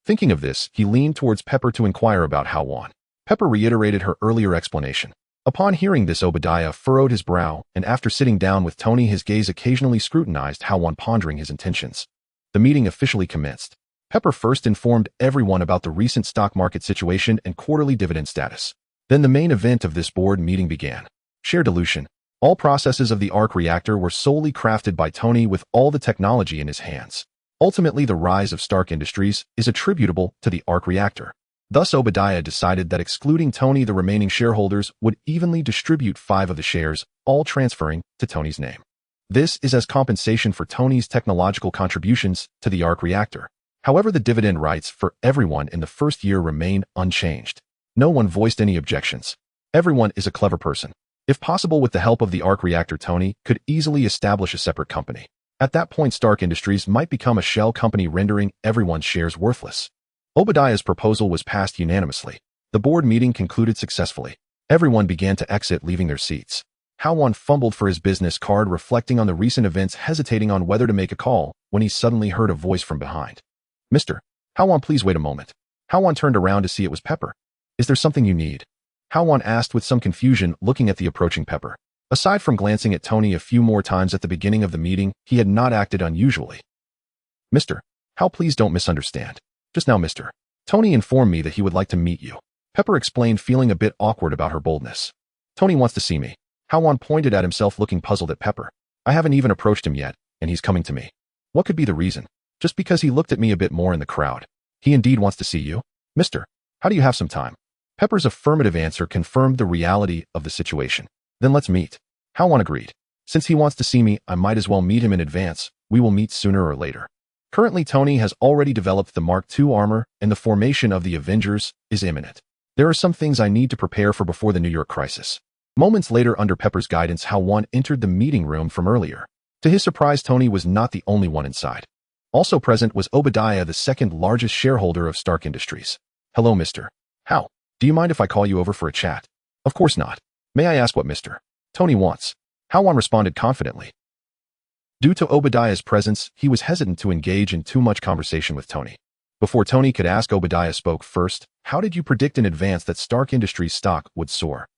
Thinking of this, he leaned towards Pepper to inquire about Hao Wan. Pepper reiterated her earlier explanation. Upon hearing this, Obadiah furrowed his brow, and after sitting down with Tony, his gaze occasionally scrutinized Hao Wan, pondering his intentions. The meeting officially commenced. Pepper first informed everyone about the recent stock market situation and quarterly dividend status. Then the main event of this board meeting began. Share dilution. All processes of the arc reactor were solely crafted by Tony, with all the technology in his hands. Ultimately, the rise of Stark Industries is attributable to the arc reactor. Thus, Obadiah decided that excluding Tony, the remaining shareholders would evenly distribute 5 of the shares, all transferring to Tony's name. This is as compensation for Tony's technological contributions to the arc reactor. However, the dividend rights for everyone in the first year remain unchanged. No one voiced any objections. Everyone is a clever person. If possible, with the help of the arc reactor, Tony could easily establish a separate company. At that point, Stark Industries might become a shell company, rendering everyone's shares worthless. Obadiah's proposal was passed unanimously. The board meeting concluded successfully. Everyone began to exit, leaving their seats. Hao Wan fumbled for his business card, reflecting on the recent events, hesitating on whether to make a call, when he suddenly heard a voice from behind. "Mr. Hao Wan, please wait a moment." Hao Wan turned around to see it was Pepper. "Is there something you need?" Hao Wan asked with some confusion, looking at the approaching Pepper. Aside from glancing at Tony a few more times at the beginning of the meeting, he had not acted unusually. "Mr. Hao, please don't misunderstand. Just now, Mr. Tony informed me that he would like to meet you." Pepper explained, feeling a bit awkward about her boldness. "Tony wants to see me." Hao Wan pointed at himself, looking puzzled at Pepper. "I haven't even approached him yet, and he's coming to me. What could be the reason? Just because he looked at me a bit more in the crowd. He indeed wants to see you? Mr. How do you have some time?" Pepper's affirmative answer confirmed the reality of the situation. "Then let's meet." Hao Wan agreed. "Since he wants to see me, I might as well meet him in advance. We will meet sooner or later." Currently, Tony has already developed the Mark II armor, and the formation of the Avengers is imminent. "There are some things I need to prepare for before the New York crisis." Moments later, under Pepper's guidance, Hao Wan entered the meeting room from earlier. To his surprise, Tony was not the only one inside. Also present was Obadiah, the second largest shareholder of Stark Industries. "Hello, Mr. Hao. Do you mind if I call you over for a chat?" "Of course not. May I ask what Mr. Tony wants?" Hao Wan responded confidently. Due to Obadiah's presence, he was hesitant to engage in too much conversation with Tony. Before Tony could ask, Obadiah spoke first. "How did you predict in advance that Stark Industries stock would soar?"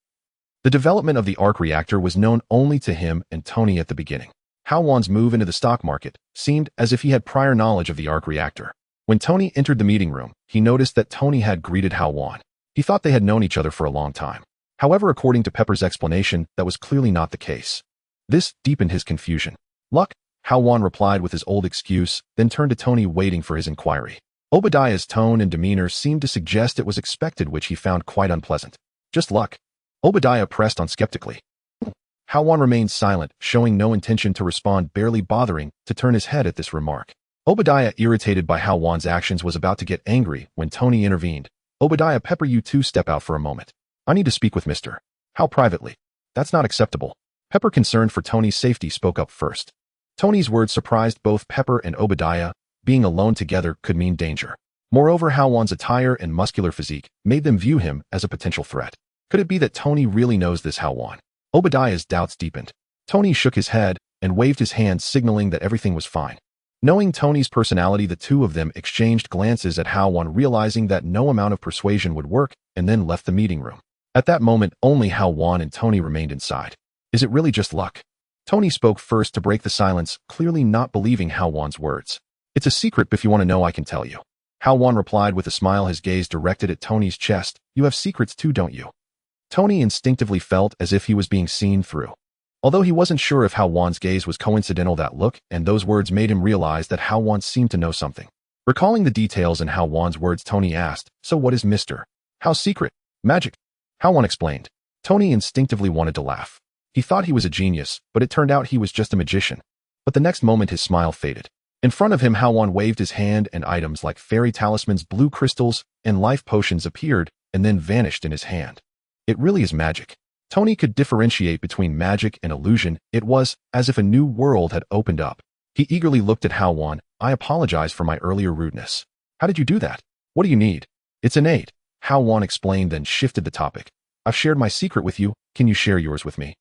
The development of the arc reactor was known only to him and Tony at the beginning. Hao Wan's move into the stock market seemed as if he had prior knowledge of the arc reactor. When Tony entered the meeting room, he noticed that Tony had greeted Hao Wan. He thought they had known each other for a long time. However, according to Pepper's explanation, that was clearly not the case. This deepened his confusion. "Luck?" Hao Wan replied with his old excuse, then turned to Tony, waiting for his inquiry. Obadiah's tone and demeanor seemed to suggest it was expected, which he found quite unpleasant. "Just luck?" Obadiah pressed on skeptically. Hao Wan remained silent, showing no intention to respond, barely bothering to turn his head at this remark. Obadiah, irritated by Hao Wan's actions, was about to get angry when Tony intervened. "Obadiah, Pepper, you two step out for a moment. I need to speak with Mr. Hao privately." "That's not acceptable." Pepper, concerned for Tony's safety, spoke up first. Tony's words surprised both Pepper and Obadiah. Being alone together could mean danger. Moreover, Hao Wan's attire and muscular physique made them view him as a potential threat. Could it be that Tony really knows this Hao Wan? Obadiah's doubts deepened. Tony shook his head and waved his hand, signaling that everything was fine. Knowing Tony's personality, the two of them exchanged glances at Hao Wan, realizing that no amount of persuasion would work, and then left the meeting room. At that moment, only Hao Wan and Tony remained inside. "Is it really just luck?" Tony spoke first to break the silence, clearly not believing Hao Wan's words. "It's a secret, but if you want to know, I can tell you." Hao Wan replied with a smile, his gaze directed at Tony's chest. "You have secrets too, don't you?" Tony instinctively felt as if he was being seen through. Although he wasn't sure if Hao Wan's gaze was coincidental, that look and those words made him realize that Hao Wan seemed to know something. Recalling the details in Hao Wan's words, Tony asked, "So what is Mr. Hao's secret?" "Magic," Hao Wan explained. Tony instinctively wanted to laugh. He thought he was a genius, but it turned out he was just a magician. But the next moment his smile faded. In front of him, Hao Wan waved his hand, and items like fairy talismans, blue crystals, and life potions appeared and then vanished in his hand. "It really is magic." Tony could differentiate between magic and illusion. It was as if a new world had opened up. He eagerly looked at Hao Wan. "I apologize for my earlier rudeness." "How did you do that? What do you need?" "It's innate," Hao Wan explained, then shifted the topic. "I've shared my secret with you. Can you share yours with me?"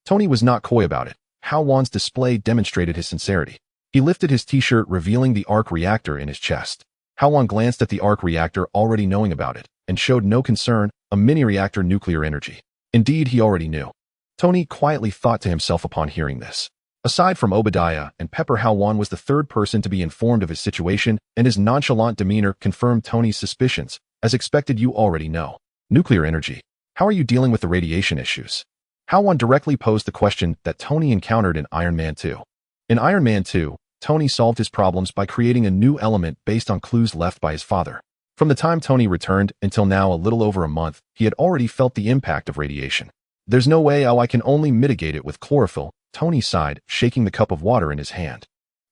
Tony was not coy about it. Hao Wan's display demonstrated his sincerity. He lifted his t-shirt, revealing the arc reactor in his chest. Hao Wan glanced at the arc reactor, already knowing about it, and showed no concern. A mini-reactor, nuclear energy. Indeed, he already knew. Tony quietly thought to himself upon hearing this. Aside from Obadiah and Pepper, Hao Wan was the third person to be informed of his situation, and his nonchalant demeanor confirmed Tony's suspicions. "As expected, you already know. Nuclear energy. How are you dealing with the radiation issues?" Hao Wan directly posed the question that Tony encountered in Iron Man 2. In Iron Man 2, Tony solved his problems by creating a new element based on clues left by his father. From the time Tony returned until now, a little over a month, he had already felt the impact of radiation. "There's no way how I can only mitigate it with chlorophyll," Tony sighed, shaking the cup of water in his hand.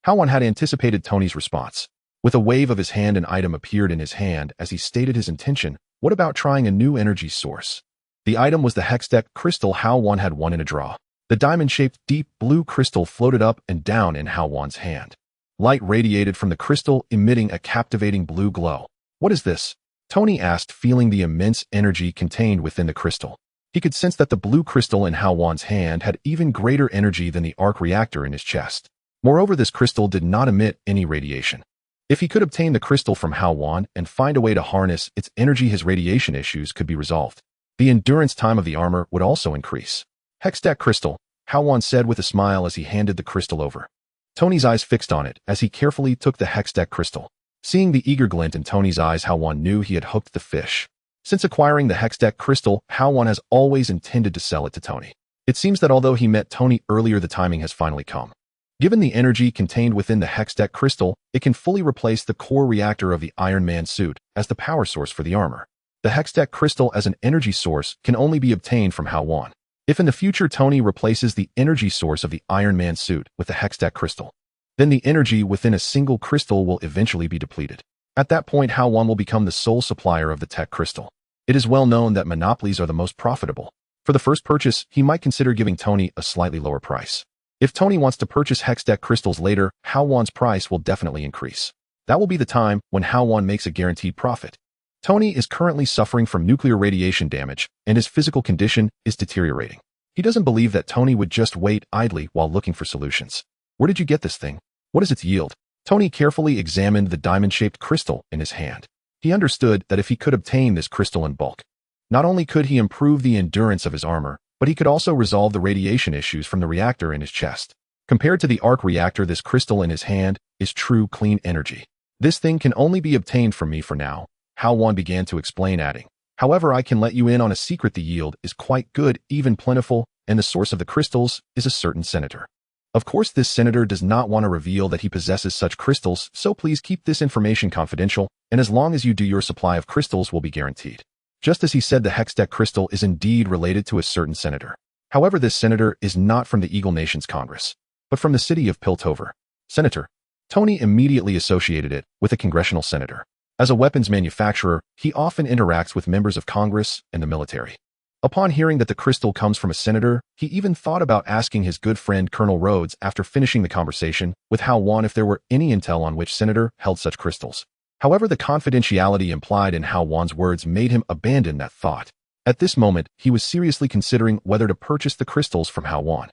Hao Wan had anticipated Tony's response. With a wave of his hand, an item appeared in his hand as he stated his intention. What about trying a new energy source? The item was the Hextech crystal Hao Wan had won in a draw. The diamond-shaped deep blue crystal floated up and down in Hao Wan's hand. Light radiated from the crystal, emitting a captivating blue glow. What is this? Tony asked, feeling the immense energy contained within the crystal. He could sense that the blue crystal in Hao Wan's hand had even greater energy than the arc reactor in his chest. Moreover, this crystal did not emit any radiation. If he could obtain the crystal from Hao Wan and find a way to harness its energy, his radiation issues could be resolved. The endurance time of the armor would also increase. Hextech crystal, Hao Wan said with a smile as he handed the crystal over. Tony's eyes fixed on it as he carefully took the Hextech crystal. Seeing the eager glint in Tony's eyes, Hao Wan knew he had hooked the fish. Since acquiring the Hextech crystal, Hao Wan has always intended to sell it to Tony. It seems that although he met Tony earlier, the timing has finally come. Given the energy contained within the Hextech crystal, it can fully replace the core reactor of the Iron Man suit as the power source for the armor. The Hextech crystal as an energy source can only be obtained from Hao Wan. If in the future Tony replaces the energy source of the Iron Man suit with the Hextech crystal, then the energy within a single crystal will eventually be depleted. At that point, Hao Wan will become the sole supplier of the tech crystal. It is well known that monopolies are the most profitable. For the first purchase, he might consider giving Tony a slightly lower price. If Tony wants to purchase Hextech crystals later, Hao Wan's price will definitely increase. That will be the time when Hao Wan makes a guaranteed profit. Tony is currently suffering from nuclear radiation damage, and his physical condition is deteriorating. He doesn't believe that Tony would just wait idly while looking for solutions. Where did you get this thing? What is its yield? Tony carefully examined the diamond-shaped crystal in his hand. He understood that if he could obtain this crystal in bulk, not only could he improve the endurance of his armor, but he could also resolve the radiation issues from the reactor in his chest. Compared to the arc reactor, this crystal in his hand is true clean energy. This thing can only be obtained from me for now, Hao Wan began to explain, adding, however, I can let you in on a secret. The yield is quite good, even plentiful, and the source of the crystals is a certain senator. Of course, this senator does not want to reveal that he possesses such crystals, so please keep this information confidential, and as long as you do, your supply of crystals will be guaranteed. Just as he said, the Hextech crystal is indeed related to a certain senator. However, this senator is not from the Eagle Nations Congress, but from the city of Piltover. Senator. Tony immediately associated it with a congressional senator. As a weapons manufacturer, he often interacts with members of Congress and the military. Upon hearing that the crystal comes from a senator, he even thought about asking his good friend Colonel Rhodes after finishing the conversation with Hao Wan if there were any intel on which senator held such crystals. However, the confidentiality implied in Hao Wan's words made him abandon that thought. At this moment, he was seriously considering whether to purchase the crystals from Hao Wan.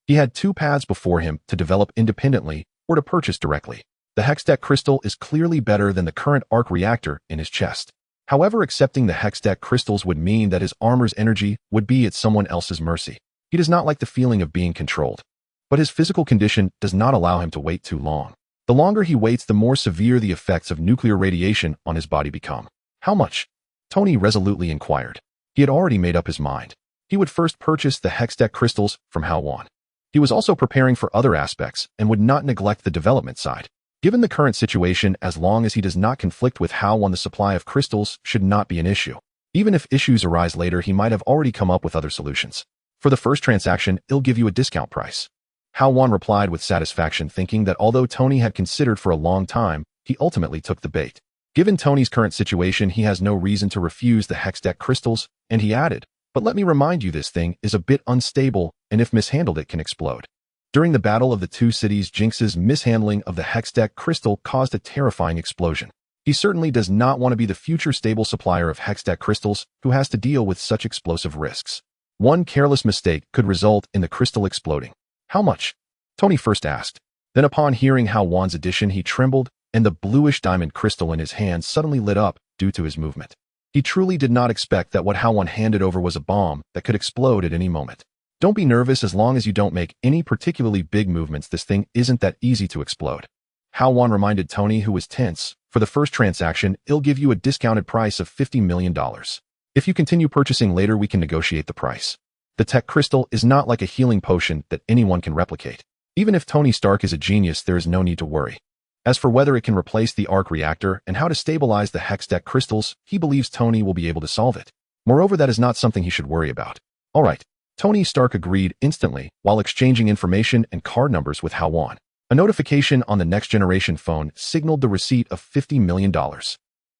He had two paths before him: to develop independently or to purchase directly. The Hextech crystal is clearly better than the current arc reactor in his chest. However, accepting the Hextech crystals would mean that his armor's energy would be at someone else's mercy. He does not like the feeling of being controlled. But his physical condition does not allow him to wait too long. The longer he waits, the more severe the effects of nuclear radiation on his body become. How much? Tony resolutely inquired. He had already made up his mind. He would first purchase the Hextech crystals from Hao Wan. He was also preparing for other aspects and would not neglect the development side. Given the current situation, as long as he does not conflict with Hao Wan, the supply of crystals should not be an issue. Even if issues arise later, he might have already come up with other solutions. For the first transaction, I'll give you a discount price. Hao Wan replied with satisfaction, thinking that although Tony had considered for a long time, he ultimately took the bait. Given Tony's current situation, he has no reason to refuse the Hextech crystals, and he added, but let me remind you, this thing is a bit unstable, and if mishandled, it can explode. During the Battle of the Two Cities, Jinx's mishandling of the Hextech crystal caused a terrifying explosion. He certainly does not want to be the future stable supplier of Hextech crystals who has to deal with such explosive risks. One careless mistake could result in the crystal exploding. How much? Tony first asked. Then upon hearing Hao Wan's addition, he trembled, and the bluish diamond crystal in his hand suddenly lit up due to his movement. He truly did not expect that what Hao Wan handed over was a bomb that could explode at any moment. Don't be nervous, as long as you don't make any particularly big movements, this thing isn't that easy to explode. Hao Wan reminded Tony, who was tense. For the first transaction, I'll give you a discounted price of $50 million. If you continue purchasing later, we can negotiate the price. The tech crystal is not like a healing potion that anyone can replicate. Even if Tony Stark is a genius, there is no need to worry. As for whether it can replace the arc reactor and how to stabilize the Hextech crystals, he believes Tony will be able to solve it. Moreover, that is not something he should worry about. All right. Tony Stark agreed instantly while exchanging information and card numbers with Hao Wan. A notification on the next-generation phone signaled the receipt of $50 million.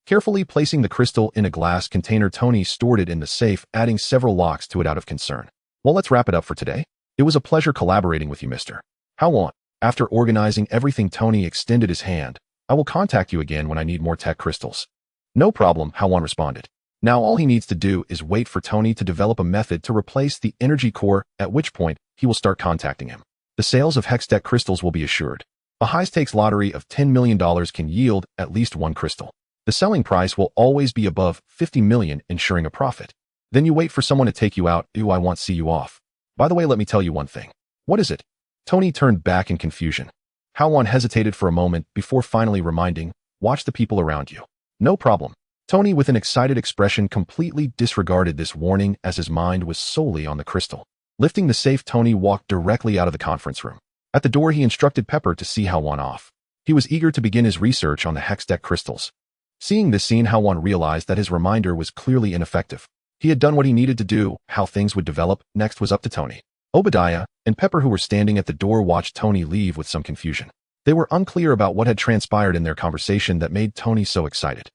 Carefully placing the crystal in a glass container, Tony stored it in the safe, adding several locks to it out of concern. Well, let's wrap it up for today. It was a pleasure collaborating with you, Mr. Hao Wan. After organizing everything, Tony extended his hand. I will contact you again when I need more tech crystals. No problem, Hao Wan responded. Now all he needs to do is wait for Tony to develop a method to replace the energy core, at which point he will start contacting him. The sales of Hextech crystals will be assured. A high-stakes lottery of $10 million can yield at least one crystal. The selling price will always be above $50 million, ensuring a profit. Then you wait for someone to take you out. I want to see you off. By the way, let me tell you one thing. What is it? Tony turned back in confusion. Hao Wan hesitated for a moment before finally reminding, watch the people around you. No problem. Tony, with an excited expression, completely disregarded this warning as his mind was solely on the crystal. Lifting the safe, Tony walked directly out of the conference room. At the door, he instructed Pepper to see Hao Wan off. He was eager to begin his research on the Hextech crystals. Seeing this scene, Hao Wan realized that his reminder was clearly ineffective. He had done what he needed to do. How things would develop next was up to Tony. Obadiah and Pepper, who were standing at the door, watched Tony leave with some confusion. They were unclear about what had transpired in their conversation that made Tony so excited.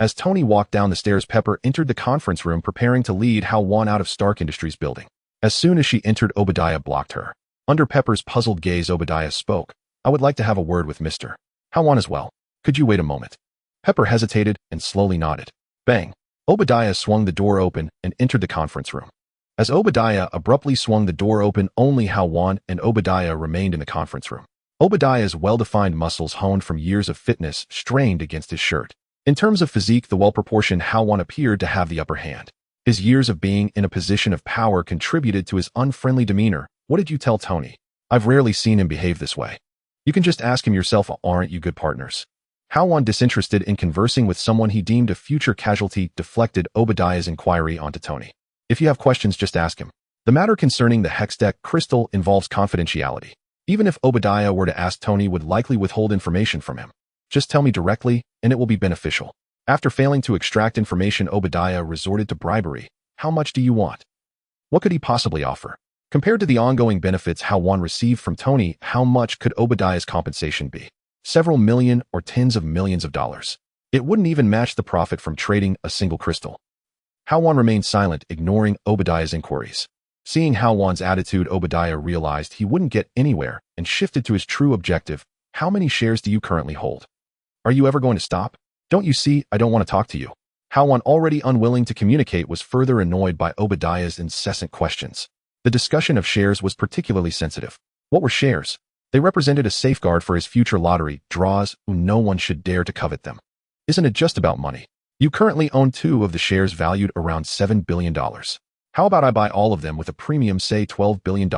As Tony walked down the stairs, Pepper entered the conference room, preparing to lead Hao Wan out of Stark Industries' building. As soon as she entered, Obadiah blocked her. Under Pepper's puzzled gaze, Obadiah spoke. I would like to have a word with Mr. Hao Wan as well. Could you wait a moment? Pepper hesitated and slowly nodded. Bang! Obadiah swung the door open and entered the conference room. As Obadiah abruptly swung the door open, only Hao Wan and Obadiah remained in the conference room. Obadiah's well-defined muscles, honed from years of fitness, strained against his shirt. In terms of physique, the well-proportioned Hao Wan appeared to have the upper hand. His years of being in a position of power contributed to his unfriendly demeanor. What did you tell Tony? I've rarely seen him behave this way. You can just ask him yourself. Aren't you good partners? Hao Wan, disinterested in conversing with someone he deemed a future casualty, deflected Obadiah's inquiry onto Tony. If you have questions, just ask him. The matter concerning the Hextech crystal involves confidentiality. Even if Obadiah were to ask, Tony would likely withhold information from him. Just tell me directly, and it will be beneficial. After failing to extract information, Obadiah resorted to bribery. How much do you want? What could he possibly offer? Compared to the ongoing benefits Hao Wan received from Tony, how much could Obadiah's compensation be? Several million or tens of millions of dollars. It wouldn't even match the profit from trading a single crystal. Hao Wan remained silent, ignoring Obadiah's inquiries. Seeing Hao Wan's attitude, Obadiah realized he wouldn't get anywhere and shifted to his true objective. How many shares do you currently hold? Are you ever going to stop? Don't you see, I don't want to talk to you. Hao Wan, already unwilling to communicate, was further annoyed by Obadiah's incessant questions. The discussion of shares was particularly sensitive. What were shares? They represented a safeguard for his future lottery draws. No one should dare to covet them. Isn't it just about money? You currently own 2 of the shares valued around $7 billion. How about I buy all of them with a premium, say $12 billion?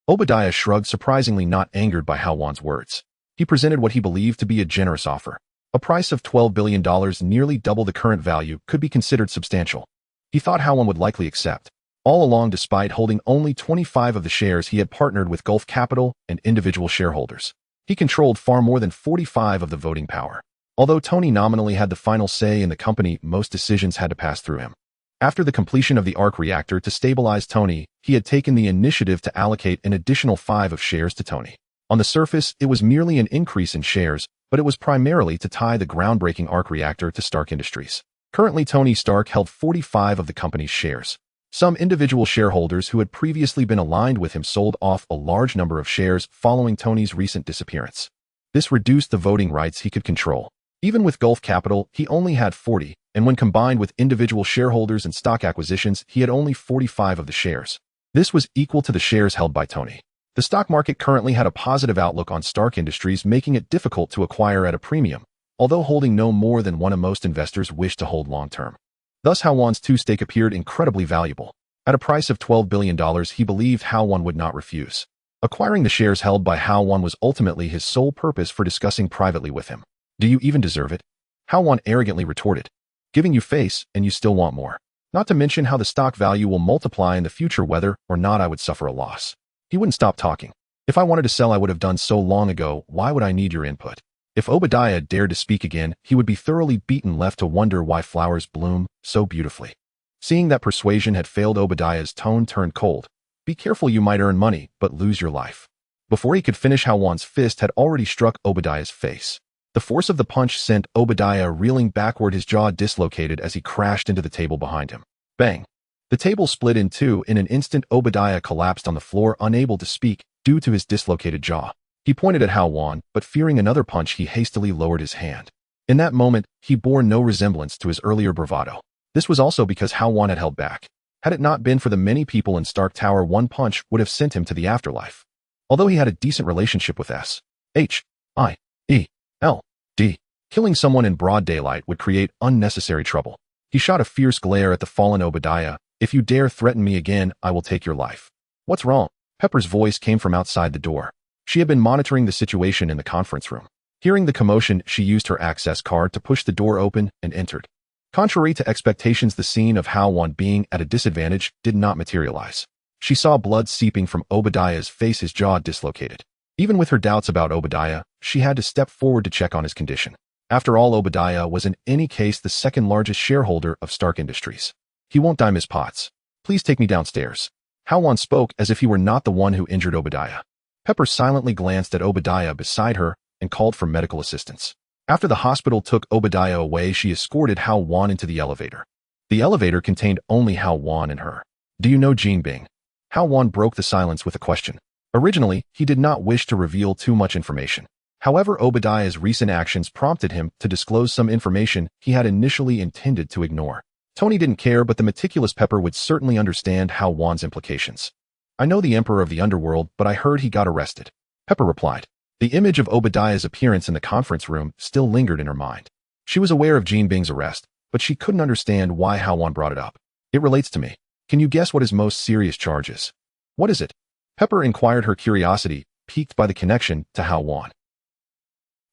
Obadiah shrugged, surprisingly not angered by Hao Wan's words. He presented what he believed to be a generous offer. A price of $12 billion, nearly double the current value, could be considered substantial. He thought Hao Wan would likely accept. All along, despite holding only 25 of the shares, he had partnered with Gulf Capital and individual shareholders. He controlled far more than 45 of the voting power. Although Tony nominally had the final say in the company, most decisions had to pass through him. After the completion of the arc reactor to stabilize Tony, he had taken the initiative to allocate an additional 5 of shares to Tony. On the surface, it was merely an increase in shares, but it was primarily to tie the groundbreaking arc reactor to Stark Industries. Currently, Tony Stark held 45 of the company's shares. Some individual shareholders who had previously been aligned with him sold off a large number of shares following Tony's recent disappearance. This reduced the voting rights he could control. Even with Gulf Capital, he only had 40, and when combined with individual shareholders and stock acquisitions, he had only 45 of the shares. This was equal to the shares held by Tony. The stock market currently had a positive outlook on Stark Industries, making it difficult to acquire at a premium, although holding no more than one of most investors wished to hold long-term. Thus, Hao Wan's stake appeared incredibly valuable. At a price of $12 billion, he believed Hao Wan would not refuse. Acquiring the shares held by Hao Wan was ultimately his sole purpose for discussing privately with him. Do you even deserve it? Hao Wan arrogantly retorted. Giving you face, and you still want more. Not to mention how the stock value will multiply in the future. Whether or not I would suffer a loss. He wouldn't stop talking. If I wanted to sell, I would have done so long ago. Why would I need your input? If Obadiah dared to speak again, he would be thoroughly beaten, left to wonder why flowers bloom so beautifully. Seeing that persuasion had failed, Obadiah's tone turned cold. Be careful, you might earn money, but lose your life. Before he could finish, Hao Wan's fist had already struck Obadiah's face. The force of the punch sent Obadiah reeling backward, his jaw dislocated as he crashed into the table behind him. Bang! The table split in two. In an instant, Obadiah collapsed on the floor, unable to speak due to his dislocated jaw. He pointed at Hao Wan, but fearing another punch, he hastily lowered his hand. In that moment, he bore no resemblance to his earlier bravado. This was also because Hao Wan had held back. Had it not been for the many people in Stark Tower, one punch would have sent him to the afterlife. Although he had a decent relationship with S.H.I.E.L.D., killing someone in broad daylight would create unnecessary trouble. He shot a fierce glare at the fallen Obadiah. "If you dare threaten me again, I will take your life." "What's wrong?" Pepper's voice came from outside the door. She had been monitoring the situation in the conference room. Hearing the commotion, she used her access card to push the door open and entered. Contrary to expectations, the scene of Hao Wan being at a disadvantage did not materialize. She saw blood seeping from Obadiah's face, his jaw dislocated. Even with her doubts about Obadiah, she had to step forward to check on his condition. After all, Obadiah was in any case the second largest shareholder of Stark Industries. "He won't die, Ms. Potts. Please take me downstairs." Hao Wan spoke as if he were not the one who injured Obadiah. Pepper silently glanced at Obadiah beside her and called for medical assistance. After the hospital took Obadiah away, she escorted Hao Wan into the elevator. The elevator contained only Hao Wan and her. "Do you know Jean Bing?" Hao Wan broke the silence with a question. Originally, he did not wish to reveal too much information. However, Obadiah's recent actions prompted him to disclose some information he had initially intended to ignore. Tony didn't care, but the meticulous Pepper would certainly understand Hao Wan's implications. "I know the Emperor of the Underworld, but I heard he got arrested," Pepper replied. The image of Obadiah's appearance in the conference room still lingered in her mind. She was aware of Jean Bing's arrest, but she couldn't understand why Hao Wan brought it up. "It relates to me. Can you guess what his most serious charge is?" "What is it?" Pepper inquired, her curiosity piqued by the connection to Hao Wan.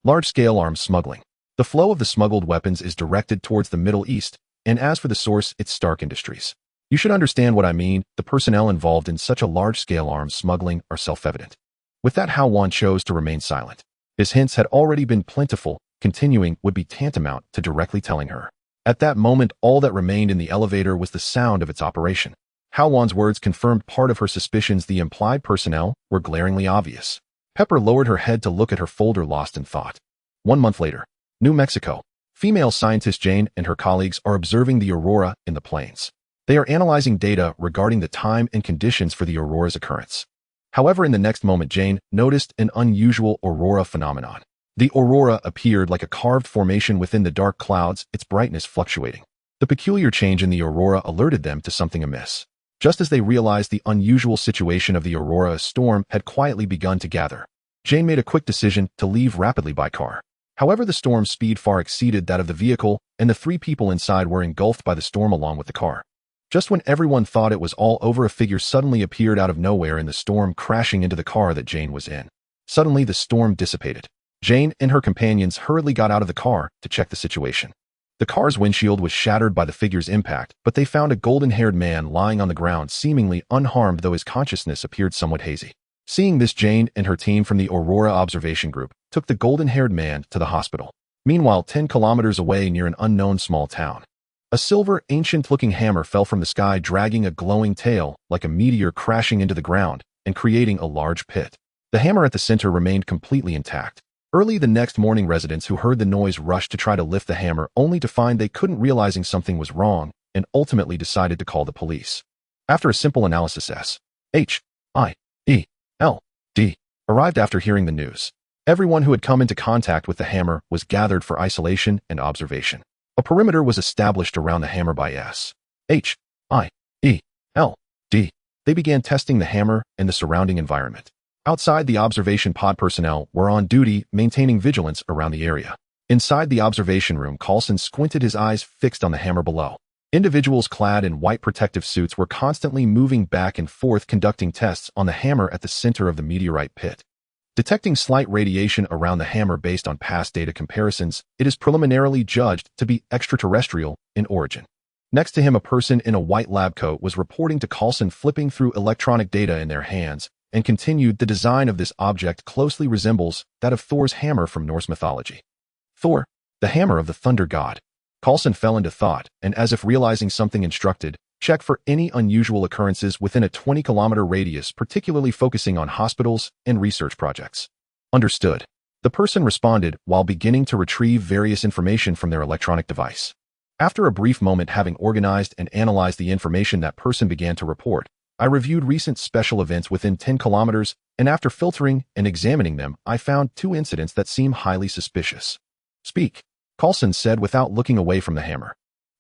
"Large-scale arms smuggling. The flow of the smuggled weapons is directed towards the Middle East, and as for the source, it's Stark Industries. You should understand what I mean. The personnel involved in such a large-scale arms smuggling are self-evident." With that, Hao Wan chose to remain silent. His hints had already been plentiful. Continuing would be tantamount to directly telling her. At that moment, all that remained in the elevator was the sound of its operation. Hao Wan's words confirmed part of her suspicions. The implied personnel were glaringly obvious. Pepper lowered her head to look at her folder, lost in thought. 1 month later, New Mexico. Female scientist Jane and her colleagues are observing the aurora in the plains. They are analyzing data regarding the time and conditions for the aurora's occurrence. However, in the next moment, Jane noticed an unusual aurora phenomenon. The aurora appeared like a carved formation within the dark clouds, its brightness fluctuating. The peculiar change in the aurora alerted them to something amiss. Just as they realized the unusual situation of the aurora, a storm had quietly begun to gather. Jane made a quick decision to leave rapidly by car. However, the storm's speed far exceeded that of the vehicle, and the 3 people inside were engulfed by the storm along with the car. Just when everyone thought it was all over, a figure suddenly appeared out of nowhere in the storm, crashing into the car that Jane was in. Suddenly, the storm dissipated. Jane and her companions hurriedly got out of the car to check the situation. The car's windshield was shattered by the figure's impact, but they found a golden-haired man lying on the ground, seemingly unharmed, though his consciousness appeared somewhat hazy. Seeing this, Jane and her team from the Aurora Observation Group took the golden-haired man to the hospital. Meanwhile, 10 kilometers away near an unknown small town, a silver, ancient-looking hammer fell from the sky, dragging a glowing tail like a meteor, crashing into the ground and creating a large pit. The hammer at the center remained completely intact. Early the next morning, residents who heard the noise rushed to try to lift the hammer, only to find they couldn't, realizing something was wrong, and ultimately decided to call the police. After a simple analysis, S.H.I.E.L.D. arrived after hearing the news. Everyone who had come into contact with the hammer was gathered for isolation and observation. A perimeter was established around the hammer by S.H.I.E.L.D. They began testing the hammer and the surrounding environment. Outside, the observation pod personnel were on duty, maintaining vigilance around the area. Inside the observation room, Coulson squinted, his eyes fixed on the hammer below. Individuals clad in white protective suits were constantly moving back and forth, conducting tests on the hammer at the center of the meteorite pit. Detecting slight radiation around the hammer based on past data comparisons, it is preliminarily judged to be extraterrestrial in origin. Next to him, a person in a white lab coat was reporting to Coulson, flipping through electronic data in their hands, and continued, "The design of this object closely resembles that of Thor's hammer from Norse mythology." Thor, the hammer of the thunder god. Coulson fell into thought, and as if realizing something, instructed, Check for any unusual occurrences within a 20-kilometer radius, particularly focusing on hospitals and research projects. Understood. The person responded while beginning to retrieve various information from their electronic device. After a brief moment having organized and analyzed the information that person began to report, I reviewed recent special events within 10 kilometers, and after filtering and examining them, I found 2 incidents that seem highly suspicious. Speak, Coulson said without looking away from the hammer.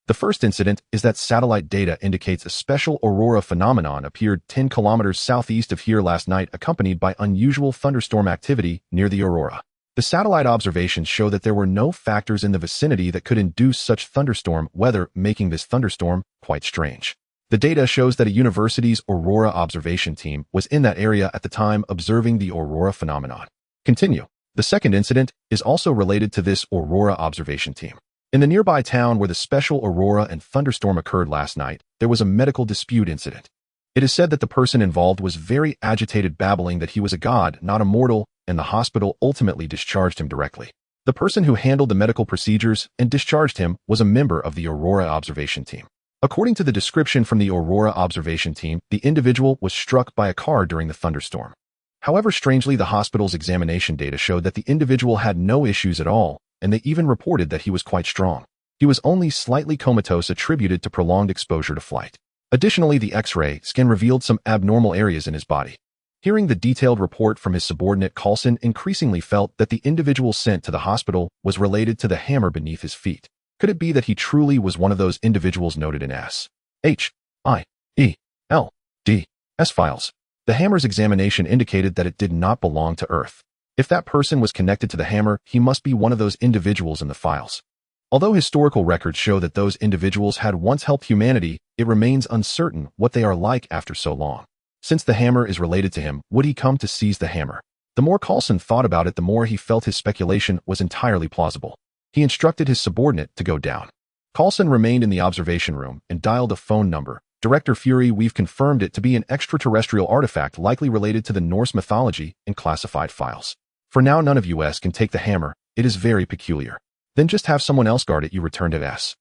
The first incident is that satellite data indicates a special aurora phenomenon appeared 10 kilometers southeast of here last night, accompanied by unusual thunderstorm activity near the aurora. The satellite observations show that there were no factors in the vicinity that could induce such thunderstorm weather, making this thunderstorm quite strange. The data shows that a university's aurora observation team was in that area at the time observing the aurora phenomenon. Continue. The second incident is also related to this aurora observation team. In the nearby town where the special aurora and thunderstorm occurred last night, there was a medical dispute incident. It is said that the person involved was very agitated, babbling that he was a god, not a mortal, and the hospital ultimately discharged him directly. The person who handled the medical procedures and discharged him was a member of the aurora observation team. According to the description from the aurora observation team, the individual was struck by a car during the thunderstorm. However, strangely, the hospital's examination data showed that the individual had no issues at all, and they even reported that he was quite strong. He was only slightly comatose, attributed to prolonged exposure to flight. Additionally, the X-ray scan revealed some abnormal areas in his body. Hearing the detailed report from his subordinate, Coulson increasingly felt that the individual sent to the hospital was related to the hammer beneath his feet. Could it be that he truly was one of those individuals noted in S.H.I.E.L.D.S. files? The hammer's examination indicated that it did not belong to Earth. If that person was connected to the hammer, he must be one of those individuals in the files. Although historical records show that those individuals had once helped humanity, it remains uncertain what they are like after so long. Since the hammer is related to him, would he come to seize the hammer? The more Coulson thought about it, the more he felt his speculation was entirely plausible. He instructed his subordinate to go down. Coulson remained in the observation room and dialed a phone number. Director Fury, we've confirmed it to be an extraterrestrial artifact likely related to the Norse mythology in classified files. For now, none of us can take the hammer. It is very peculiar. Then just have someone else guard it. You returned at S.H.I.E.L.D.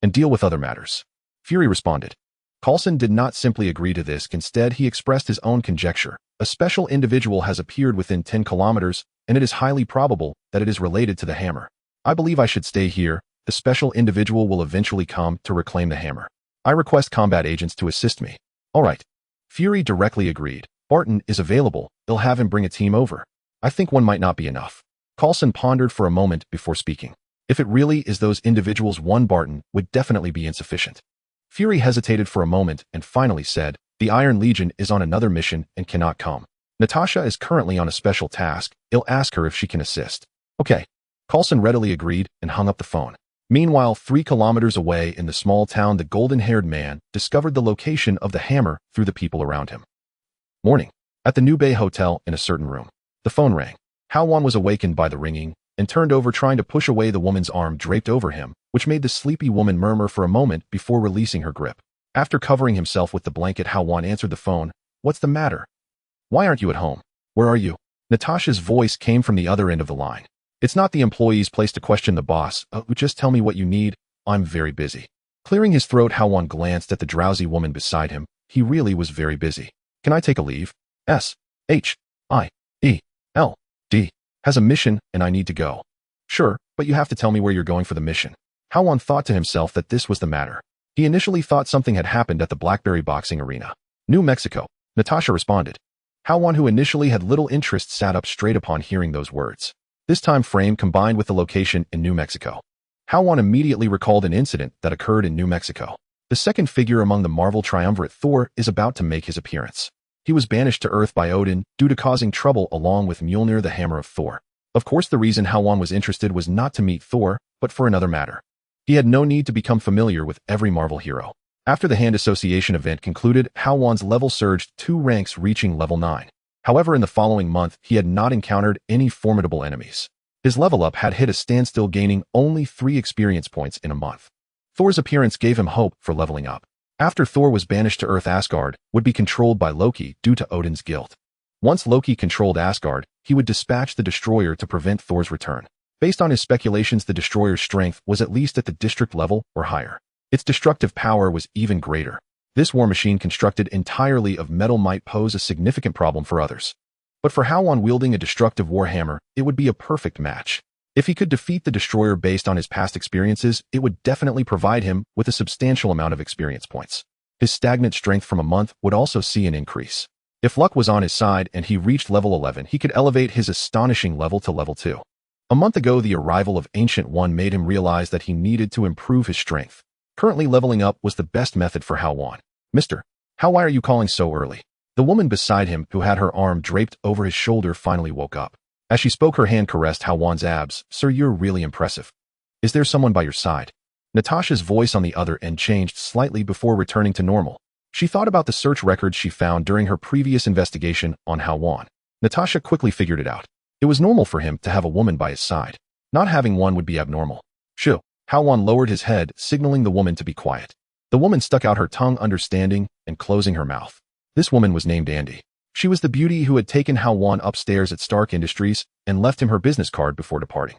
and deal with other matters. Fury responded. Coulson did not simply agree to this. Instead, he expressed his own conjecture. A special individual has appeared within 10 kilometers, and it is highly probable that it is related to the hammer. I believe I should stay here. The special individual will eventually come to reclaim the hammer. I request combat agents to assist me. All right. Fury directly agreed. Barton is available. They'll have him bring a team over. I think one might not be enough. Coulson pondered for a moment before speaking. If it really is those individuals, one Barton would definitely be insufficient. Fury hesitated for a moment and finally said, the Iron Legion is on another mission and cannot come. Natasha is currently on a special task. I'll ask her if she can assist. Okay. Coulson readily agreed and hung up the phone. Meanwhile, 3 kilometers away in the small town, the golden-haired man discovered the location of the hammer through the people around him. Morning. At the New Bay Hotel, in a certain room. The phone rang. Hao Wan was awakened by the ringing and turned over, trying to push away the woman's arm draped over him, which made the sleepy woman murmur for a moment before releasing her grip. After covering himself with the blanket, Hao Wan answered the phone. What's the matter? Why aren't you at home? Where are you? Natasha's voice came from the other end of the line. It's not the employee's place to question the boss. Just tell me what you need. I'm very busy. Clearing his throat, Hao Wan glanced at the drowsy woman beside him. He really was very busy. Can I take a leave? S.H.I.E.L.D. has a mission and I need to go. Sure, but you have to tell me where you're going for the mission. Hao Wan thought to himself that this was the matter. He initially thought something had happened at the Blackberry boxing arena. New Mexico. Natasha responded. Hao Wan, who initially had little interest, sat up straight upon hearing those words. This time frame combined with the location in New Mexico. Hao Wan immediately recalled an incident that occurred in New Mexico. The second figure among the Marvel triumvirate, Thor, is about to make his appearance. He was banished to Earth by Odin due to causing trouble along with Mjolnir, the hammer of Thor. Of course, the reason Hao Wan was interested was not to meet Thor, but for another matter. He had no need to become familiar with every Marvel hero. After the hand association event concluded, Hao Wan's level surged 2 ranks, reaching level 9. However, in the following month, he had not encountered any formidable enemies. His level up had hit a standstill, gaining only 3 experience points in a month. Thor's appearance gave him hope for leveling up. After Thor was banished to Earth, Asgard would be controlled by Loki due to Odin's guilt. Once Loki controlled Asgard, he would dispatch the Destroyer to prevent Thor's return. Based on his speculations, the destroyer's strength was at least at the district level or higher. Its destructive power was even greater. This war machine constructed entirely of metal might pose a significant problem for others. But for Hao Wan wielding a destructive warhammer, it would be a perfect match. If he could defeat the destroyer based on his past experiences, it would definitely provide him with a substantial amount of experience points. His stagnant strength from a month would also see an increase. If luck was on his side and he reached level 11, he could elevate his astonishing level to level 2. A month ago, the arrival of Ancient One made him realize that he needed to improve his strength. Currently, leveling up was the best method for Hao Wan. Mr. How, why are you calling so early? The woman beside him, who had her arm draped over his shoulder, finally woke up. As she spoke, her hand caressed Hao Wan's abs. Sir, you're really impressive. Is there someone by your side? Natasha's voice on the other end changed slightly before returning to normal. She thought about the search records she found during her previous investigation on Hao Wan. Natasha quickly figured it out. It was normal for him to have a woman by his side. Not having one would be abnormal. Shoo. Hao Wan lowered his head, signaling the woman to be quiet. The woman stuck out her tongue, understanding and closing her mouth. This woman was named Andy. She was the beauty who had taken Hao Wan upstairs at Stark Industries and left him her business card before departing.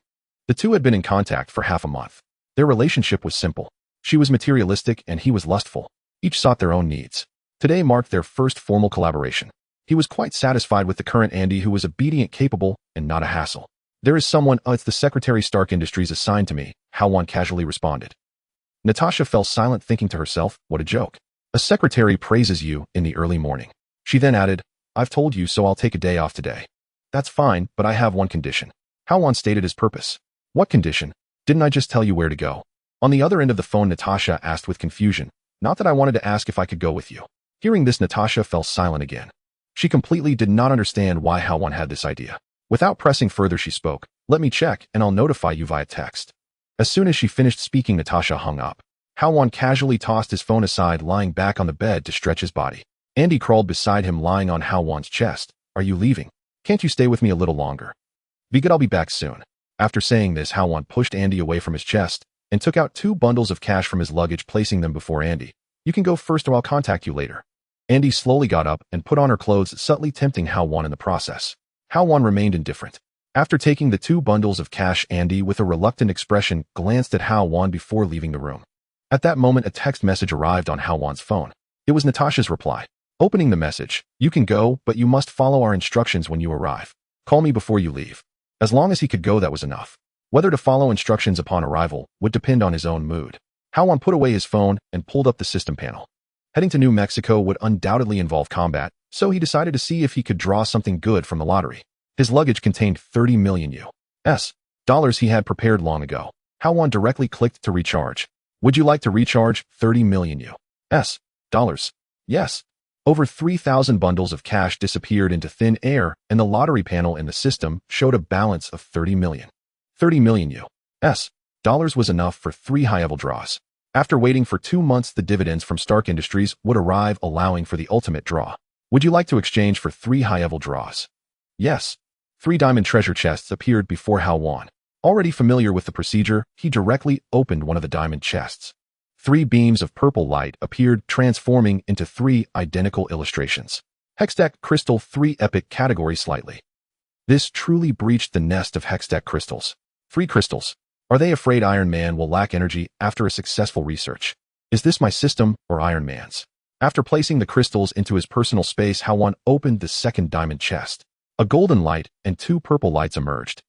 The two had been in contact for half a month. Their relationship was simple. She was materialistic and he was lustful. Each sought their own needs. Today marked their first formal collaboration. He was quite satisfied with the current Andy, who was obedient, capable, and not a hassle. There is someone, it's the Secretary Stark Industries assigned to me, Hao Wan casually responded. Natasha fell silent, thinking to herself, what a joke. A secretary praises you in the early morning. She then added, I've told you so, I'll take a day off today. That's fine, but I have one condition. Hao Wan stated his purpose. What condition? Didn't I just tell you where to go? On the other end of the phone, Natasha asked with confusion. Not that I wanted to ask if I could go with you. Hearing this, Natasha fell silent again. She completely did not understand why Hao Wan had this idea. Without pressing further, she spoke. Let me check, and I'll notify you via text. As soon as she finished speaking, Natasha hung up. Hao Wan casually tossed his phone aside, lying back on the bed to stretch his body. Andy crawled beside him, lying on Hao Wan's chest. Are you leaving? Can't you stay with me a little longer? Be good, I'll be back soon. After saying this, Hao Wan pushed Andy away from his chest and took out 2 bundles of cash from his luggage, placing them before Andy. You can go first, or I'll contact you later. Andy slowly got up and put on her clothes, subtly tempting Hao Wan in the process. Hao Wan remained indifferent. After taking the 2 bundles of cash, Andy, with a reluctant expression, glanced at Hao Wan before leaving the room. At that moment, a text message arrived on Hao Wan's phone. It was Natasha's reply. Opening the message, you can go, but you must follow our instructions when you arrive. Call me before you leave. As long as he could go, that was enough. Whether to follow instructions upon arrival would depend on his own mood. Hao Wan put away his phone and pulled up the system panel. Heading to New Mexico would undoubtedly involve combat, so he decided to see if he could draw something good from the lottery. His luggage contained 30 million US dollars he had prepared long ago. Hao Wan directly clicked to recharge. Would you like to recharge 30 million US dollars? Yes. Over 3,000 bundles of cash disappeared into thin air, and the lottery panel in the system showed a balance of 30 million. 30 million US dollars was enough for 3 high-level draws. After waiting for 2 months, the dividends from Stark Industries would arrive, allowing for the ultimate draw. Would you like to exchange for 3 high-level draws? Yes. 3 diamond treasure chests appeared before Hao Wan. Already familiar with the procedure, he directly opened one of the diamond chests. 3 beams of purple light appeared, transforming into 3 identical illustrations. Hextech Crystal 3 Epic category slightly. This truly breached the nest of Hextech crystals. 3 crystals. Are they afraid Iron Man will lack energy after a successful research? Is this my system or Iron Man's? After placing the crystals into his personal space, Hao Wan opened the second diamond chest. A golden light and 2 purple lights emerged.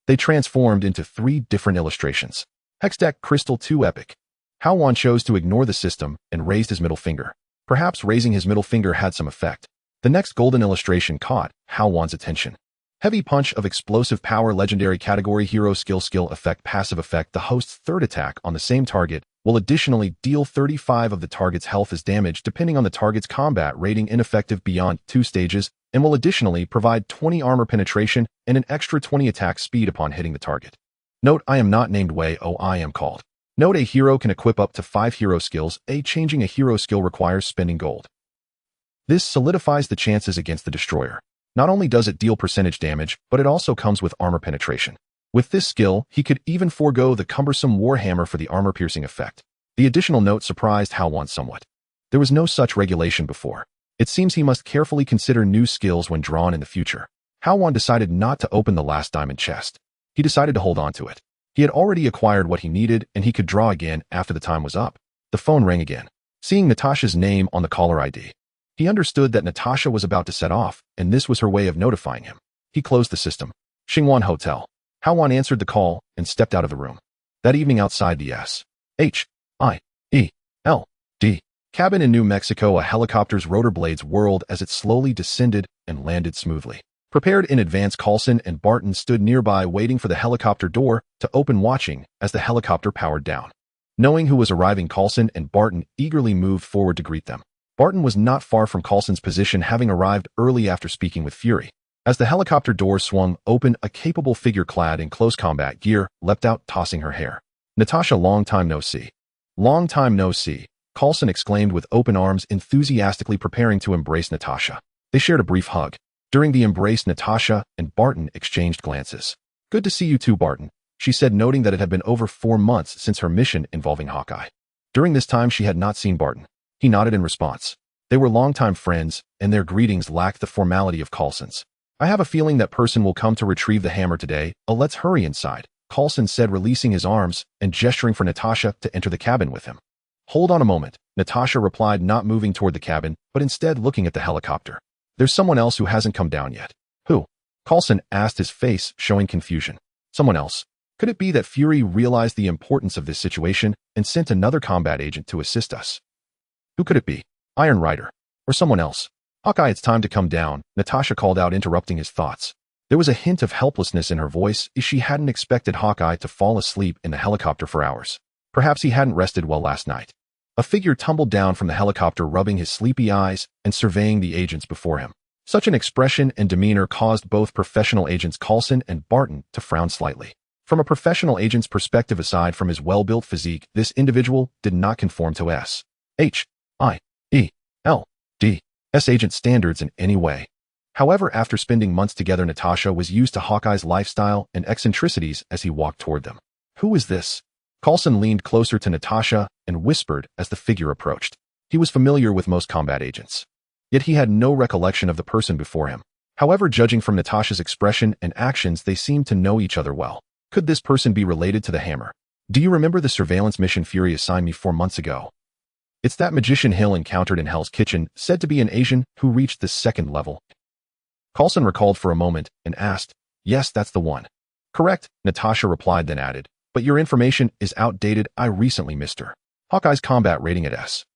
They transformed into 3 different illustrations. Hextech Crystal 2 Epic. Hao Wan chose to ignore the system and raised his middle finger. Perhaps raising his middle finger had some effect. The next golden illustration caught Hao Wan's attention. Heavy punch of explosive power, legendary category, hero skill effect, passive effect. The host's third attack on the same target will additionally deal 35 of the target's health as damage, depending on the target's combat rating, ineffective beyond 2 stages, and will additionally provide 20 armor penetration and an extra 20 attack speed upon hitting the target. Note, I am not named Wei, I am called. Note, a hero can equip up to 5 hero skills. Changing a hero skill requires spending gold. This solidifies the chances against the destroyer. Not only does it deal percentage damage, but it also comes with armor penetration. With this skill, he could even forego the cumbersome warhammer for the armor-piercing effect. The additional note surprised Hao Wan somewhat. There was no such regulation before. It seems he must carefully consider new skills when drawn in the future. Hao Wan decided not to open the last diamond chest. He decided to hold on to it. He had already acquired what he needed, and he could draw again after the time was up. The phone rang again. Seeing Natasha's name on the caller ID, he understood that Natasha was about to set off, and this was her way of notifying him. He closed the system. Xingwan Hotel. Hao Wan answered the call and stepped out of the room. That evening outside the S.H.I.E.L.D. cabin in New Mexico, a helicopter's rotor blades whirled as it slowly descended and landed smoothly. Prepared in advance, Coulson and Barton stood nearby waiting for the helicopter door to open, watching as the helicopter powered down. Knowing who was arriving, Coulson and Barton eagerly moved forward to greet them. Barton was not far from Coulson's position, having arrived early after speaking with Fury. As the helicopter doors swung open, a capable figure clad in close combat gear leapt out, tossing her hair. "Natasha, long time no see." "Long time no see," Coulson exclaimed with open arms, enthusiastically preparing to embrace Natasha. They shared a brief hug. During the embrace, Natasha and Barton exchanged glances. "Good to see you too, Barton," she said, noting that it had been over 4 months since her mission involving Hawkeye. During this time, she had not seen Barton. He nodded in response. They were longtime friends, and their greetings lacked the formality of Coulson's. "I have a feeling that person will come to retrieve the hammer today. Let's hurry inside," Coulson said, releasing his arms and gesturing for Natasha to enter the cabin with him. "Hold on a moment," Natasha replied, not moving toward the cabin, but instead looking at the helicopter. "There's someone else who hasn't come down yet." "Who?" Coulson asked, his face showing confusion. "Someone else? Could it be that Fury realized the importance of this situation and sent another combat agent to assist us? Who could it be? Iron Rider? Or someone else?" "Hawkeye, it's time to come down," Natasha called out, interrupting his thoughts. There was a hint of helplessness in her voice, as she hadn't expected Hawkeye to fall asleep in the helicopter for hours. Perhaps he hadn't rested well last night. A figure tumbled down from the helicopter, rubbing his sleepy eyes and surveying the agents before him. Such an expression and demeanor caused both professional agents Coulson and Barton to frown slightly. From a professional agent's perspective, aside from his well-built physique, this individual did not conform to S.H.I.E.L.D.'s agent standards in any way. However, after spending months together, Natasha was used to Hawkeye's lifestyle and eccentricities as he walked toward them. "Who is this?" Coulson leaned closer to Natasha and whispered as the figure approached. He was familiar with most combat agents, yet he had no recollection of the person before him. However, judging from Natasha's expression and actions, they seemed to know each other well. Could this person be related to the Hammer? "Do you remember the surveillance mission Fury assigned me 4 months ago? It's that magician Hill encountered in Hell's Kitchen, said to be an Asian who reached the 2nd level." Coulson recalled for a moment and asked, "Yes, that's the one." "Correct," Natasha replied, then added, "But your information is outdated. I recently missed her. Hawkeye's combat rating at S.H.I.E.L.D.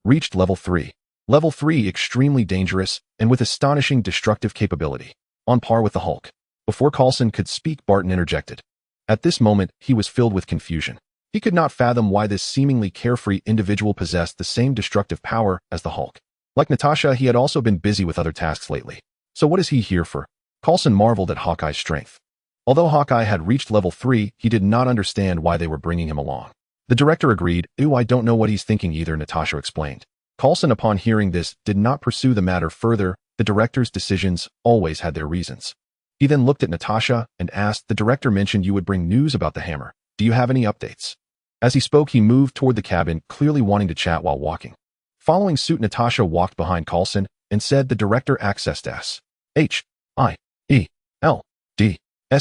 reached level 3. Level 3, extremely dangerous and with astonishing destructive capability. On par with the Hulk." Before Coulson could speak, Barton interjected. At this moment, he was filled with confusion. He could not fathom why this seemingly carefree individual possessed the same destructive power as the Hulk. Like Natasha, he had also been busy with other tasks lately. So what is he here for? Coulson marveled at Hawkeye's strength. Although Hawkeye had reached level 3, he did not understand why they were bringing him along. The director agreed. "Ew, I don't know what he's thinking either," Natasha explained. Coulson, upon hearing this, did not pursue the matter further. The director's decisions always had their reasons. He then looked at Natasha and asked, "The director mentioned you would bring news about the Hammer. Do you have any updates?" As he spoke, he moved toward the cabin, clearly wanting to chat while walking. Following suit, Natasha walked behind Coulson and said the director accessed S.H.I.E.L.D.'s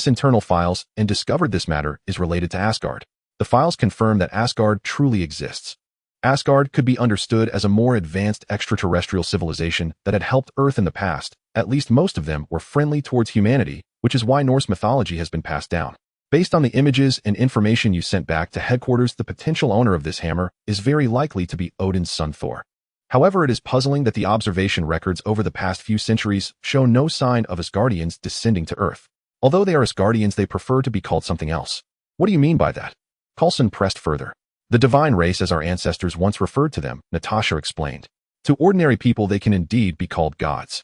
internal files and discovered this matter is related to Asgard. The files confirm that Asgard truly exists. Asgard could be understood as a more advanced extraterrestrial civilization that had helped Earth in the past. At least most of them were friendly towards humanity, which is why Norse mythology has been passed down. Based on the images and information you sent back to headquarters, the potential owner of this hammer is very likely to be Odin's son Thor. However, it is puzzling that the observation records over the past few centuries show no sign of Asgardians descending to Earth. Although they are Asgardians, they prefer to be called something else. What do you mean by that? Coulson pressed further. The divine race, as our ancestors once referred to them, Natasha explained. To ordinary people, they can indeed be called gods.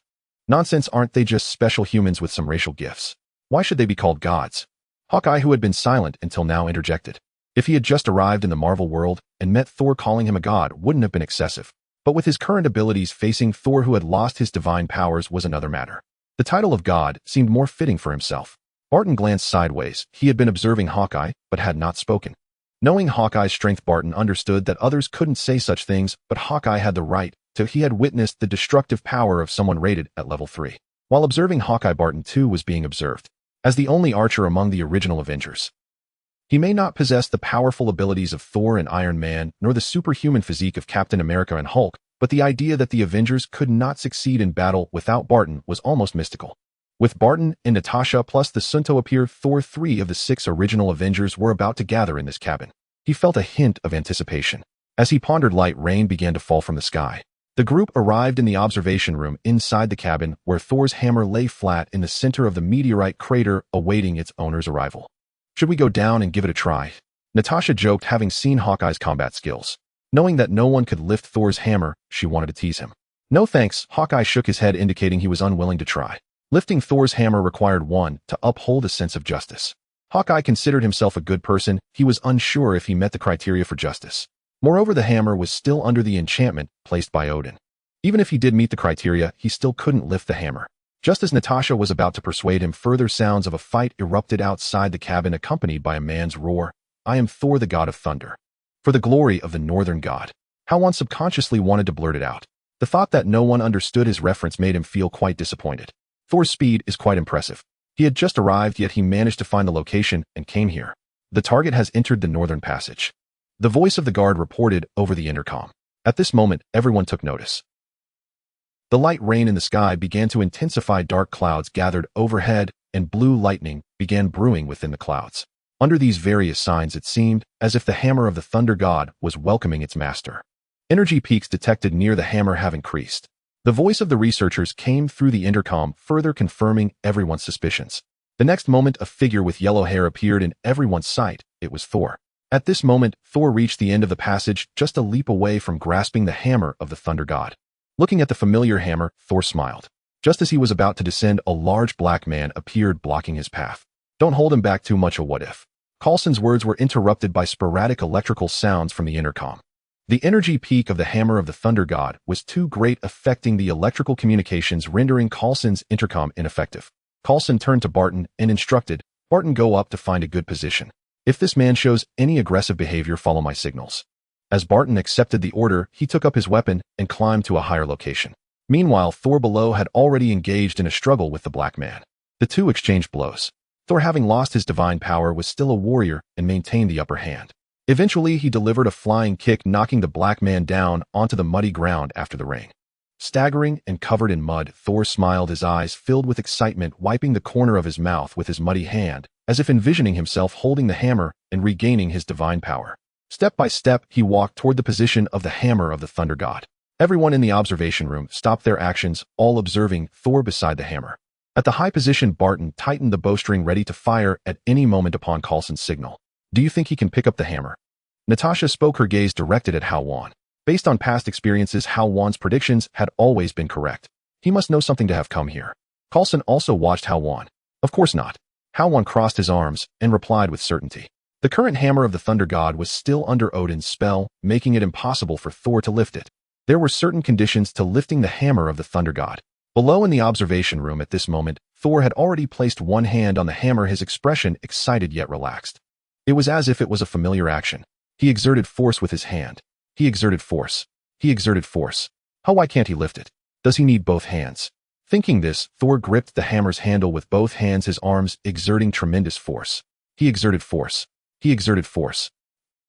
Nonsense, aren't they just special humans with some racial gifts? Why should they be called gods? Hawkeye, who had been silent until now, interjected. If he had just arrived in the Marvel world and met Thor calling him a god, wouldn't have been excessive. But with his current abilities, facing Thor, who had lost his divine powers, was another matter. The title of god seemed more fitting for himself. Barton glanced sideways. He had been observing Hawkeye, but had not spoken. Knowing Hawkeye's strength, Barton understood that others couldn't say such things, but Hawkeye had the right to. He had witnessed the destructive power of someone rated at level 3. While observing Hawkeye, Barton too was being observed. As the only archer among the original Avengers, he may not possess the powerful abilities of Thor and Iron Man, nor the superhuman physique of Captain America and Hulk, but the idea that the Avengers could not succeed in battle without Barton was almost mystical. With Barton and Natasha plus the Sunto appear, Thor, 3 of the 6 original Avengers were about to gather in this cabin. He felt a hint of anticipation. As he pondered, light rain began to fall from the sky. The group arrived in the observation room inside the cabin, where Thor's hammer lay flat in the center of the meteorite crater, awaiting its owner's arrival. Should we go down and give it a try? Natasha joked, having seen Hawkeye's combat skills. Knowing that no one could lift Thor's hammer, she wanted to tease him. No thanks, Hawkeye shook his head, indicating he was unwilling to try. Lifting Thor's hammer required one to uphold a sense of justice. Hawkeye considered himself a good person. He was unsure if he met the criteria for justice. Moreover, the hammer was still under the enchantment placed by Odin. Even if he did meet the criteria, he still couldn't lift the hammer. Just as Natasha was about to persuade him, further sounds of a fight erupted outside the cabin, accompanied by a man's roar. I am Thor, the god of thunder. For the glory of the northern god. Hao Wan subconsciously wanted to blurt it out. The thought that no one understood his reference made him feel quite disappointed. Thor's speed is quite impressive. He had just arrived, yet he managed to find the location and came here. The target has entered the northern passage. The voice of the guard reported over the intercom. At this moment, everyone took notice. The light rain in the sky began to intensify. Dark clouds gathered overhead, and blue lightning began brewing within the clouds. Under these various signs, it seemed as if the hammer of the thunder god was welcoming its master. Energy peaks detected near the hammer have increased. The voice of the researchers came through the intercom, further confirming everyone's suspicions. The next moment, a figure with yellow hair appeared in everyone's sight. It was Thor. At this moment, Thor reached the end of the passage, just a leap away from grasping the hammer of the thunder god. Looking at the familiar hammer, Thor smiled. Just as he was about to descend, a large black man appeared, blocking his path. Don't hold him back too much. A what if? Coulson's words were interrupted by sporadic electrical sounds from the intercom. The energy peak of the hammer of the thunder god was too great, affecting the electrical communications, rendering Coulson's intercom ineffective. Coulson turned to Barton and instructed, Barton, go up to find a good position. If this man shows any aggressive behavior, follow my signals. As Barton accepted the order, he took up his weapon and climbed to a higher location. Meanwhile, Thor below had already engaged in a struggle with the black man. The two exchanged blows. Thor, having lost his divine power, was still a warrior and maintained the upper hand. Eventually, he delivered a flying kick, knocking the black man down onto the muddy ground after the ring. Staggering and covered in mud, Thor smiled, his eyes filled with excitement, wiping the corner of his mouth with his muddy hand, as if envisioning himself holding the hammer and regaining his divine power. Step by step, he walked toward the position of the hammer of the thunder god. Everyone in the observation room stopped their actions, all observing Thor beside the hammer. At the high position, Barton tightened the bowstring, ready to fire at any moment upon Coulson's signal. Do you think he can pick up the hammer? Natasha spoke, her gaze directed at Hao Wan. Based on past experiences, Hao Wan's predictions had always been correct. He must know something to have come here. Coulson also watched Hao Wan. Of course not. Hao Wan crossed his arms and replied with certainty. The current hammer of the thunder god was still under Odin's spell, making it impossible for Thor to lift it. There were certain conditions to lifting the hammer of the thunder god. Below in the observation room at this moment, Thor had already placed one hand on the hammer, his expression excited yet relaxed. It was as if it was a familiar action. He exerted force with his hand. He exerted force. He exerted force. Why can't he lift it? Does he need both hands? Thinking this, Thor gripped the hammer's handle with both hands, his arms exerting tremendous force. He exerted force. He exerted force.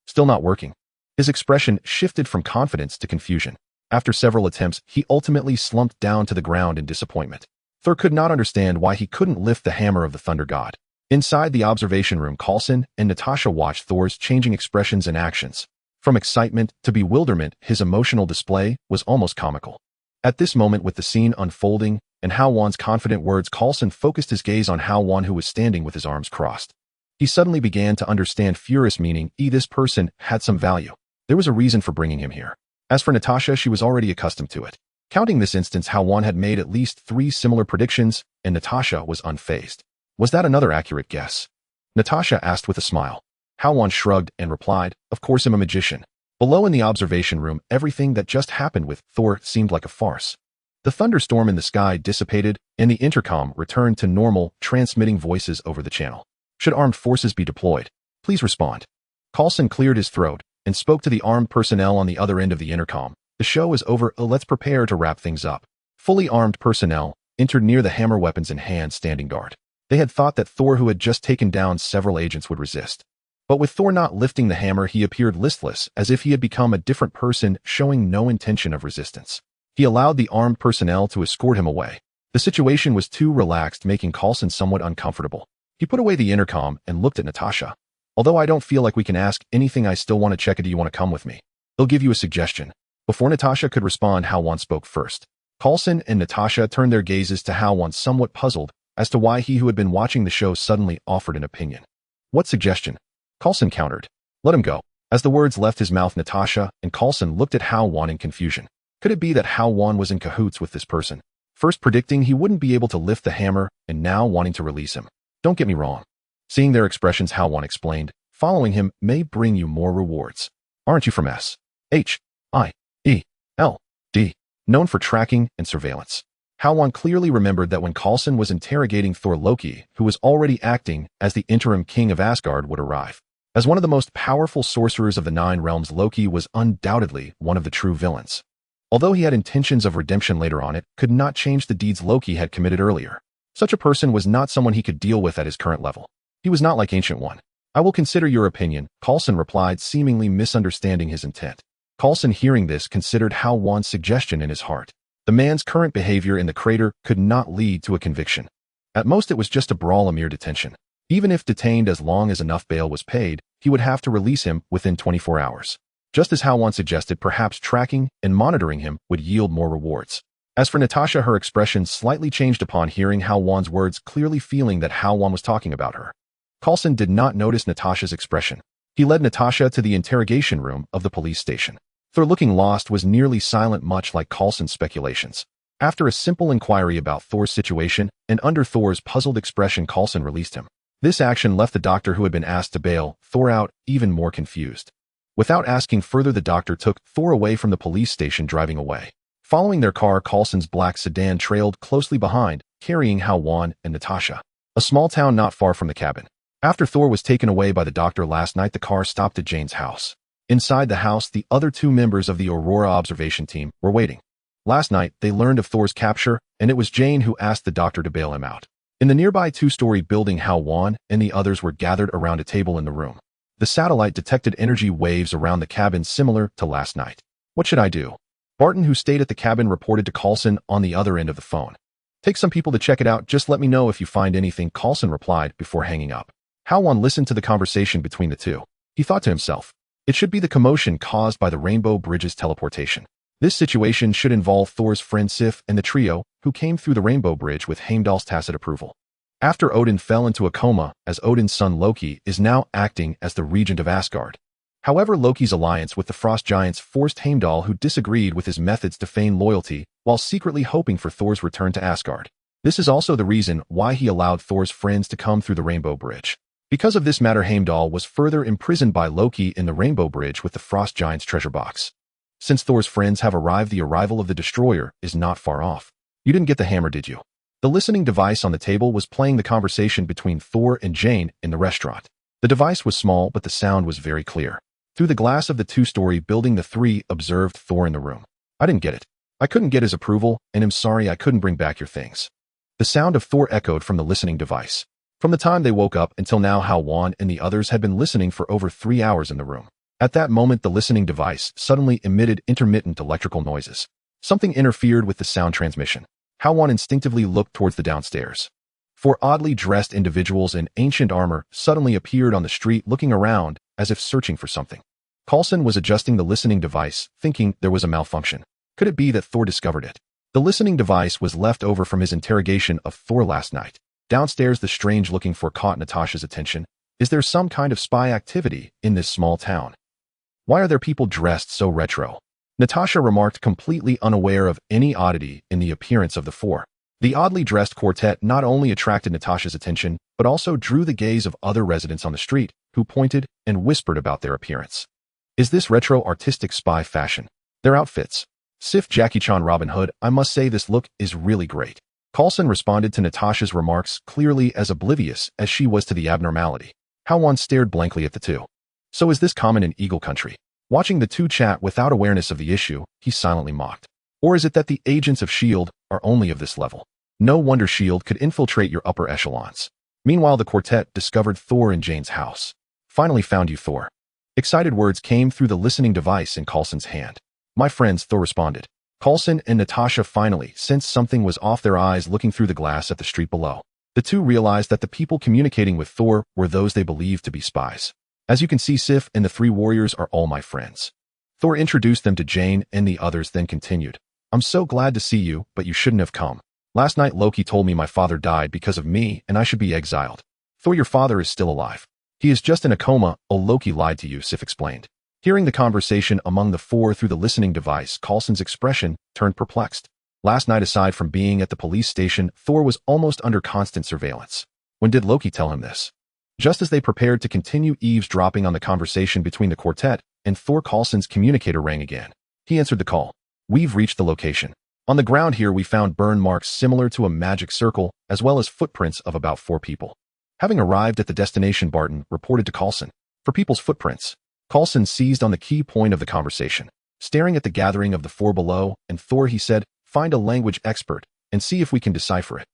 Still not working. His expression shifted from confidence to confusion. After several attempts, he ultimately slumped down to the ground in disappointment. Thor could not understand why he couldn't lift the hammer of the thunder god. Inside the observation room, Coulson and Natasha watched Thor's changing expressions and actions. From excitement to bewilderment, his emotional display was almost comical. At this moment, with the scene unfolding and Hao Wan's confident words, Coulson focused his gaze on Hao Wan, who was standing with his arms crossed. He suddenly began to understand furious meaning. This person had some value. There was a reason for bringing him here. As for Natasha, she was already accustomed to it. Counting this instance, Hao Wan had made at least 3 similar predictions, and Natasha was unfazed. Was that another accurate guess? Natasha asked with a smile. Hao Wan shrugged and replied, of course I'm a magician. Below in the observation room, everything that just happened with Thor seemed like a farce. The thunderstorm in the sky dissipated, and the intercom returned to normal, transmitting voices over the channel. Should armed forces be deployed? Please respond. Coulson cleared his throat and spoke to the armed personnel on the other end of the intercom. The show is over. Let's prepare to wrap things up. Fully armed personnel, entered near the hammer, weapons in hand, standing guard. They had thought that Thor, who had just taken down several agents, would resist. But with Thor not lifting the hammer, he appeared listless, as if he had become a different person, showing no intention of resistance. He allowed the armed personnel to escort him away. The situation was too relaxed, making Coulson somewhat uncomfortable. He put away the intercom and looked at Natasha. Although I don't feel like we can ask anything, I still want to check it. Do you want to come with me? They'll give you a suggestion. Before Natasha could respond, Hao Wan spoke first. Coulson and Natasha turned their gazes to Hao Wan, somewhat puzzled as to why he, who had been watching the show, suddenly offered an opinion. What suggestion? Coulson countered. Let him go. As the words left his mouth, Natasha and Coulson looked at Hao Wan in confusion. Could it be that Hao Wan was in cahoots with this person? First predicting he wouldn't be able to lift the hammer, and now wanting to release him. Don't get me wrong. Seeing their expressions, Hao Wan explained, following him may bring you more rewards. Aren't you from S.H.I.E.L.D., known for tracking and surveillance? Hao Wan clearly remembered that when Coulson was interrogating Thor, Loki, who was already acting as the interim king of Asgard, would arrive. As one of the most powerful sorcerers of the 9 realms, Loki was undoubtedly one of the true villains. Although he had intentions of redemption later on, it could not change the deeds Loki had committed earlier. Such a person was not someone he could deal with at his current level. He was not like Ancient One. I will consider your opinion, Coulson replied, seemingly misunderstanding his intent. Coulson, hearing this, considered Hao Wan's suggestion in his heart. The man's current behavior in the crater could not lead to a conviction. At most, it was just a brawl, a mere detention. Even if detained, as long as enough bail was paid, he would have to release him within 24 hours. Just as Hao Wan suggested, perhaps tracking and monitoring him would yield more rewards. As for Natasha, her expression slightly changed upon hearing Hao Wan's words, clearly feeling that Hao Wan was talking about her. Coulson did not notice Natasha's expression. He led Natasha to the interrogation room of the police station. Thor, looking lost, was nearly silent, much like Coulson's speculations. After a simple inquiry about Thor's situation, and under Thor's puzzled expression, Coulson released him. This action left the doctor, who had been asked to bail Thor out, even more confused. Without asking further, the doctor took Thor away from the police station, driving away. Following their car, Coulson's black sedan trailed closely behind, carrying Hao Wan and Natasha. A small town not far from the cabin. After Thor was taken away by the doctor last night, the car stopped at Jane's house. Inside the house, the other 2 members of the Aurora observation team were waiting. Last night, they learned of Thor's capture, and it was Jane who asked the doctor to bail him out. In the nearby 2-story building, Hao Wan and the others were gathered around a table in the room. The satellite detected energy waves around the cabin similar to last night. What should I do? Barton, who stayed at the cabin, reported to Coulson on the other end of the phone. Take some people to check it out. Just let me know if you find anything, Coulson replied before hanging up. Hao Wan listened to the conversation between the two. He thought to himself, it should be the commotion caused by the Rainbow Bridge's teleportation. This situation should involve Thor's friend Sif and the trio, who came through the Rainbow Bridge with Heimdall's tacit approval. After Odin fell into a coma, as Odin's son Loki is now acting as the regent of Asgard. However, Loki's alliance with the Frost Giants forced Heimdall, who disagreed with his methods, to feign loyalty while secretly hoping for Thor's return to Asgard. This is also the reason why he allowed Thor's friends to come through the Rainbow Bridge. Because of this matter, Heimdall was further imprisoned by Loki in the Rainbow Bridge with the Frost Giants' treasure box. Since Thor's friends have arrived, the arrival of the Destroyer is not far off. You didn't get the hammer, did you? The listening device on the table was playing the conversation between Thor and Jane in the restaurant. The device was small, but the sound was very clear. Through the glass of the 2-story building, the 3 observed Thor in the room. I didn't get it. I couldn't get his approval, and I'm sorry I couldn't bring back your things. The sound of Thor echoed from the listening device. From the time they woke up until now, Hao Wan and the others had been listening for over 3 hours in the room. At that moment, the listening device suddenly emitted intermittent electrical noises. Something interfered with the sound transmission. Hao Wan instinctively looked towards the downstairs. 4 oddly dressed individuals in ancient armor suddenly appeared on the street, looking around as if searching for something. Coulson was adjusting the listening device, thinking there was a malfunction. Could it be that Thor discovered it? The listening device was left over from his interrogation of Thor last night. Downstairs, the strange-looking Thor caught Natasha's attention. Is there some kind of spy activity in this small town? Why are there people dressed so retro? Natasha remarked, completely unaware of any oddity in the appearance of the 4. The oddly dressed quartet not only attracted Natasha's attention, but also drew the gaze of other residents on the street, who pointed and whispered about their appearance. Is this retro artistic spy fashion? Their outfits. Sif, Jackie Chan, Robin Hood, I must say this look is really great. Coulson responded to Natasha's remarks, clearly as oblivious as she was to the abnormality. Hao Wan stared blankly at the 2. So is this common in Eagle Country? Watching the 2 chat without awareness of the issue, he silently mocked. Or is it that the agents of S.H.I.E.L.D. are only of this level? No wonder S.H.I.E.L.D. could infiltrate your upper echelons. Meanwhile, the quartet discovered Thor in Jane's house. Finally found you, Thor. Excited words came through the listening device in Coulson's hand. My friends, Thor responded. Coulson and Natasha finally sensed something was off, their eyes looking through the glass at the street below. The two realized that the people communicating with Thor were those they believed to be spies. As you can see, Sif and the three warriors are all my friends. Thor introduced them to Jane and the others, then continued. I'm so glad to see you, but you shouldn't have come. Last night Loki told me my father died because of me and I should be exiled. Thor, your father is still alive. He is just in a coma. Oh, Loki lied to you, Sif explained. Hearing the conversation among the four through the listening device, Coulson's expression turned perplexed. Last night, aside from being at the police station, Thor was almost under constant surveillance. When did Loki tell him this? Just as they prepared to continue eavesdropping on the conversation between the quartet and Thor, Coulson's communicator rang again. He answered the call. We've reached the location. On the ground here we found burn marks similar to a magic circle, as well as footprints of about 4 people. Having arrived at the destination, Barton reported to Coulson. For people's footprints. Coulson seized on the key point of the conversation. Staring at the gathering of the 4 below, and Thor, he said, find a language expert and see if we can decipher it.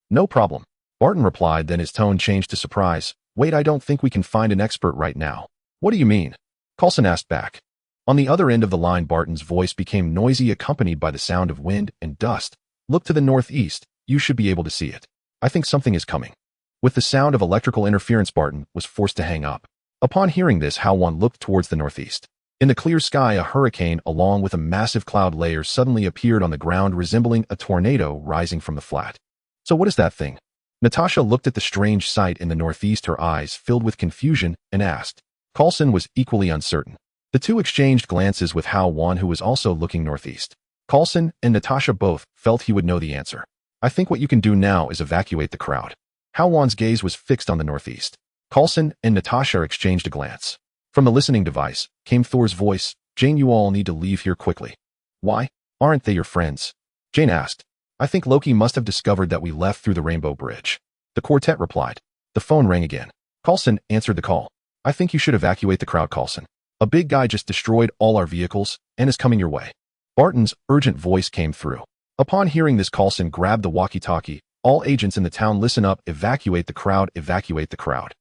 No problem. Barton replied, then his tone changed to surprise. Wait, I don't think we can find an expert right now. What do you mean? Coulson asked back. On the other end of the line, Barton's voice became noisy, accompanied by the sound of wind and dust. Look to the northeast. You should be able to see it. I think something is coming. With the sound of electrical interference, Barton was forced to hang up. Upon hearing this, Hao Wan looked towards the northeast. In the clear sky, a hurricane along with a massive cloud layer suddenly appeared on the ground, resembling a tornado rising from the flat. So what is that thing? Natasha looked at the strange sight in the northeast, her eyes filled with confusion, and asked. Coulson was equally uncertain. The two exchanged glances with Hao Wan, who was also looking northeast. Coulson and Natasha both felt he would know the answer. I think what you can do now is evacuate the crowd. Hao Wan's gaze was fixed on the northeast. Coulson and Natasha exchanged a glance. From the listening device came Thor's voice. Jane, you all need to leave here quickly. Why? Aren't they your friends? Jane asked. I think Loki must have discovered that we left through the Rainbow Bridge. The quartet replied. The phone rang again. Coulson answered the call. I think you should evacuate the crowd, Coulson. A big guy just destroyed all our vehicles and is coming your way. Barton's urgent voice came through. Upon hearing this, Coulson grabbed the walkie-talkie. All agents in the town, listen up. Evacuate the crowd. Evacuate the crowd.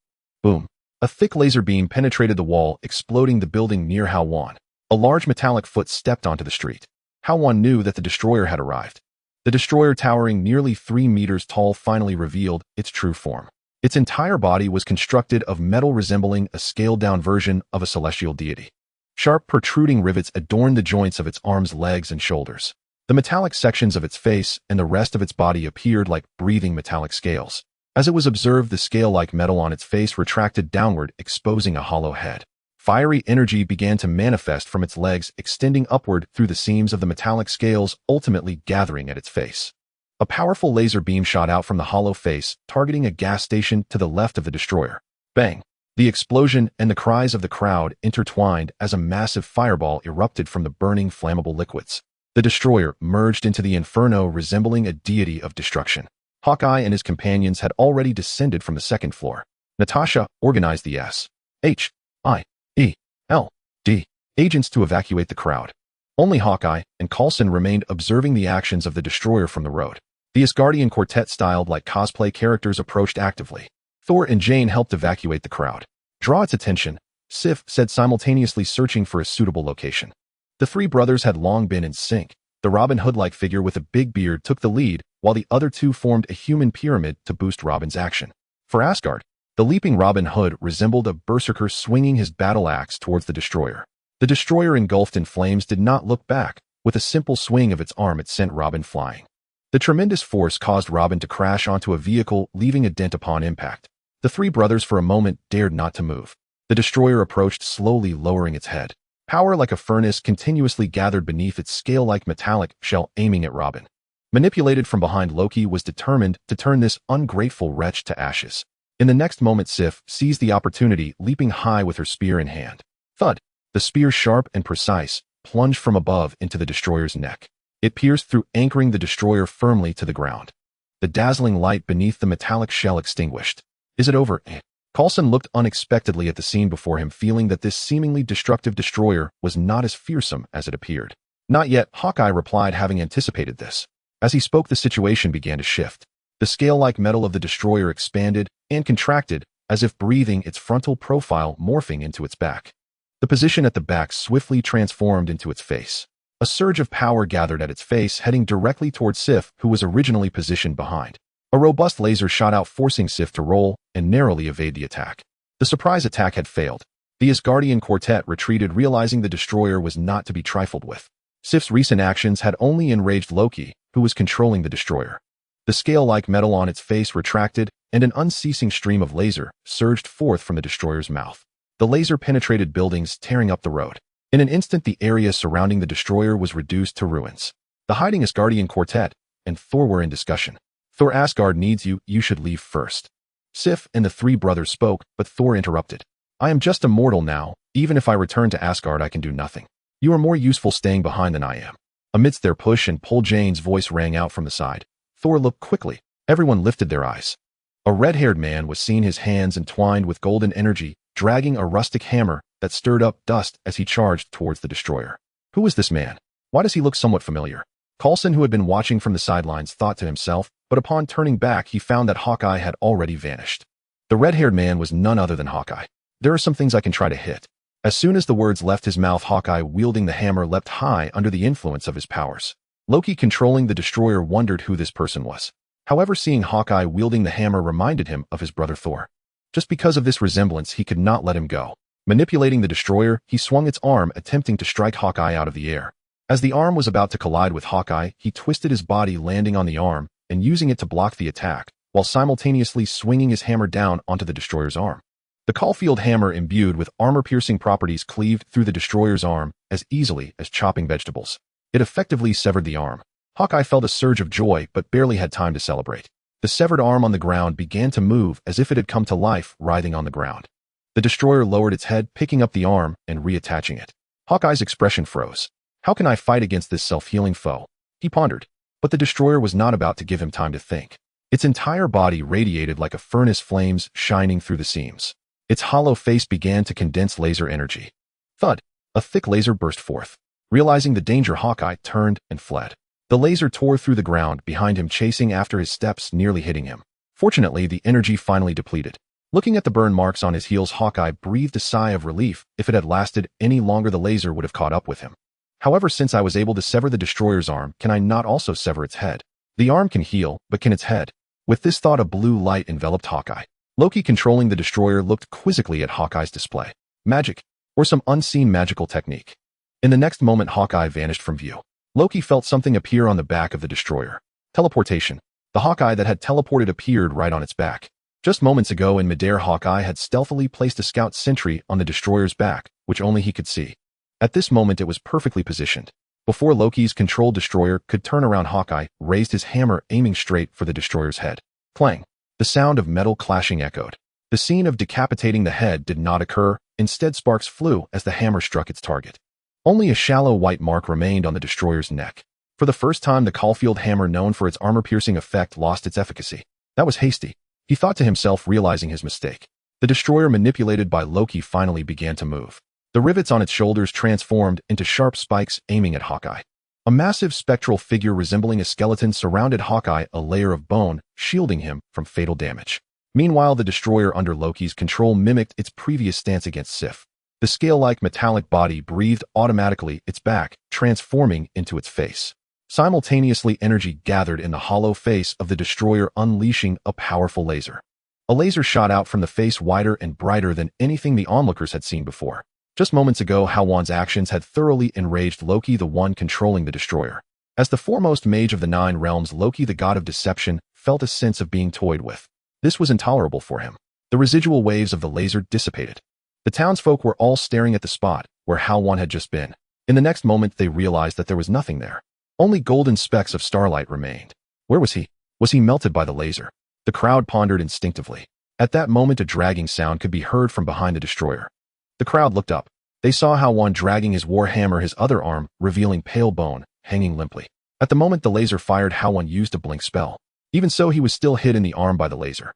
Boom. A thick laser beam penetrated the wall, exploding the building near Hao Wan. A large metallic foot stepped onto the street. Hao Wan knew that the destroyer had arrived. The destroyer, towering nearly 3 meters tall, finally revealed its true form. Its entire body was constructed of metal resembling a scaled-down version of a celestial deity. Sharp protruding rivets adorned the joints of its arms, legs, and shoulders. The metallic sections of its face and the rest of its body appeared like breathing metallic scales. As it was observed, the scale-like metal on its face retracted downward, exposing a hollow head. Fiery energy began to manifest from its legs, extending upward through the seams of the metallic scales, ultimately gathering at its face. A powerful laser beam shot out from the hollow face, targeting a gas station to the left of the destroyer. Bang! The explosion and the cries of the crowd intertwined as a massive fireball erupted from the burning flammable liquids. The destroyer merged into the inferno, resembling a deity of destruction. Hawkeye and his companions had already descended from the 2nd floor. Natasha organized the S.H.I.E.L.D. agents to evacuate the crowd. Only Hawkeye and Coulson remained, observing the actions of the destroyer from the road. The Asgardian quartet, styled like cosplay characters, approached actively. Thor and Jane helped evacuate the crowd. Draw its attention, Sif said, simultaneously searching for a suitable location. The 3 brothers had long been in sync. The Robin Hood-like figure with a big beard took the lead, while the other 2 formed a human pyramid to boost Robin's action. For Asgard, the leaping Robin Hood resembled a berserker swinging his battle axe towards the destroyer. The destroyer, engulfed in flames, did not look back. With a simple swing of its arm, it sent Robin flying. The tremendous force caused Robin to crash onto a vehicle, leaving a dent upon impact. The 3 brothers for a moment dared not to move. The destroyer approached, slowly lowering its head. Power like a furnace continuously gathered beneath its scale-like metallic shell, aiming at Robin. Manipulated from behind, Loki was determined to turn this ungrateful wretch to ashes. In the next moment, Sif seized the opportunity, leaping high with her spear in hand. Thud! The spear, sharp and precise, plunged from above into the destroyer's neck. It pierced through, anchoring the destroyer firmly to the ground. The dazzling light beneath the metallic shell extinguished. Is it over? Coulson looked unexpectedly at the scene before him, feeling that this seemingly destructive destroyer was not as fearsome as it appeared. Not yet, Hawkeye replied, having anticipated this. As he spoke, the situation began to shift. The scale-like metal of the destroyer expanded and contracted, as if breathing, its frontal profile morphing into its back. The position at the back swiftly transformed into its face. A surge of power gathered at its face, heading directly towards Sif, who was originally positioned behind. A robust laser shot out, forcing Sif to roll and narrowly evade the attack. The surprise attack had failed. The Asgardian quartet retreated, realizing the destroyer was not to be trifled with. Sif's recent actions had only enraged Loki, who was controlling the destroyer. The scale-like metal on its face retracted, and an unceasing stream of laser surged forth from the destroyer's mouth. The laser penetrated buildings, tearing up the road. In an instant, the area surrounding the destroyer was reduced to ruins. The hiding Asgardian quartet and Thor were in discussion. "Thor, Asgard needs you, you should leave first." Sif and the three brothers spoke, but Thor interrupted. "I am just a mortal now. Even if I return to Asgard, I can do nothing. You are more useful staying behind than I am." Amidst their push and pull, Jane's voice rang out from the side. Thor looked quickly. Everyone lifted their eyes. A red-haired man was seen, his hands entwined with golden energy, dragging a rustic hammer that stirred up dust as he charged towards the destroyer. Who is this man? Why does he look somewhat familiar? Coulson, who had been watching from the sidelines, thought to himself, but upon turning back he found that Hawkeye had already vanished. The red-haired man was none other than Hawkeye. "There are some things I can try to hit." As soon as the words left his mouth, Hawkeye, wielding the hammer, leapt high under the influence of his powers. Loki, controlling the destroyer, wondered who this person was. However, seeing Hawkeye wielding the hammer reminded him of his brother Thor. Just because of this resemblance, he could not let him go. Manipulating the destroyer, he swung its arm, attempting to strike Hawkeye out of the air. As the arm was about to collide with Hawkeye, he twisted his body, landing on the arm and using it to block the attack, while simultaneously swinging his hammer down onto the destroyer's arm. The Caulfield hammer, imbued with armor-piercing properties, cleaved through the destroyer's arm as easily as chopping vegetables. It effectively severed the arm. Hawkeye felt a surge of joy, but barely had time to celebrate. The severed arm on the ground began to move as if it had come to life, writhing on the ground. The destroyer lowered its head, picking up the arm and reattaching it. Hawkeye's expression froze. How can I fight against this self-healing foe? He pondered. But the destroyer was not about to give him time to think. Its entire body radiated like a furnace, flames shining through the seams. Its hollow face began to condense laser energy. Thud! A thick laser burst forth. Realizing the danger, Hawkeye turned and fled. The laser tore through the ground behind him, chasing after his steps, nearly hitting him. Fortunately, the energy finally depleted. Looking at the burn marks on his heels, Hawkeye breathed a sigh of relief. If it had lasted any longer, the laser would have caught up with him. However, since I was able to sever the destroyer's arm, can I not also sever its head? The arm can heal, but can its head? With this thought, a blue light enveloped Hawkeye. Loki, controlling the destroyer, looked quizzically at Hawkeye's display. Magic, or some unseen magical technique. In the next moment, Hawkeye vanished from view. Loki felt something appear on the back of the destroyer. Teleportation. The Hawkeye that had teleported appeared right on its back. Just moments ago in midair, Hawkeye had stealthily placed a scout sentry on the destroyer's back, which only he could see. At this moment, it was perfectly positioned. Before Loki's controlled destroyer could turn around, Hawkeye raised his hammer, aiming straight for the destroyer's head. Clang! The sound of metal clashing echoed. The scene of decapitating the head did not occur. Instead, sparks flew as the hammer struck its target. Only a shallow white mark remained on the destroyer's neck. For the first time, the Caulfield hammer, known for its armor-piercing effect, lost its efficacy. That was hasty, he thought to himself, realizing his mistake. The destroyer, manipulated by Loki, finally began to move. The rivets on its shoulders transformed into sharp spikes, aiming at Hawkeye. A massive spectral figure resembling a skeleton surrounded Hawkeye, a layer of bone, shielding him from fatal damage. Meanwhile, the destroyer under Loki's control mimicked its previous stance against Sif. The scale-like metallic body breathed automatically, its back transforming into its face. Simultaneously, energy gathered in the hollow face of the destroyer, unleashing a powerful laser. A laser shot out from the face, wider and brighter than anything the onlookers had seen before. Just moments ago, Hao Wan's actions had thoroughly enraged Loki, the one controlling the destroyer. As the foremost mage of the 9 realms, Loki, the god of deception, felt a sense of being toyed with. This was intolerable for him. The residual waves of the laser dissipated. The townsfolk were all staring at the spot where Hao Wan had just been. In the next moment, they realized that there was nothing there. Only golden specks of starlight remained. Where was he? Was he melted by the laser? The crowd pondered instinctively. At that moment, a dragging sound could be heard from behind the destroyer. The crowd looked up. They saw Hao Wan dragging his war hammer, his other arm revealing pale bone, hanging limply. At the moment the laser fired, Hao Wan used a blink spell. Even so, he was still hit in the arm by the laser.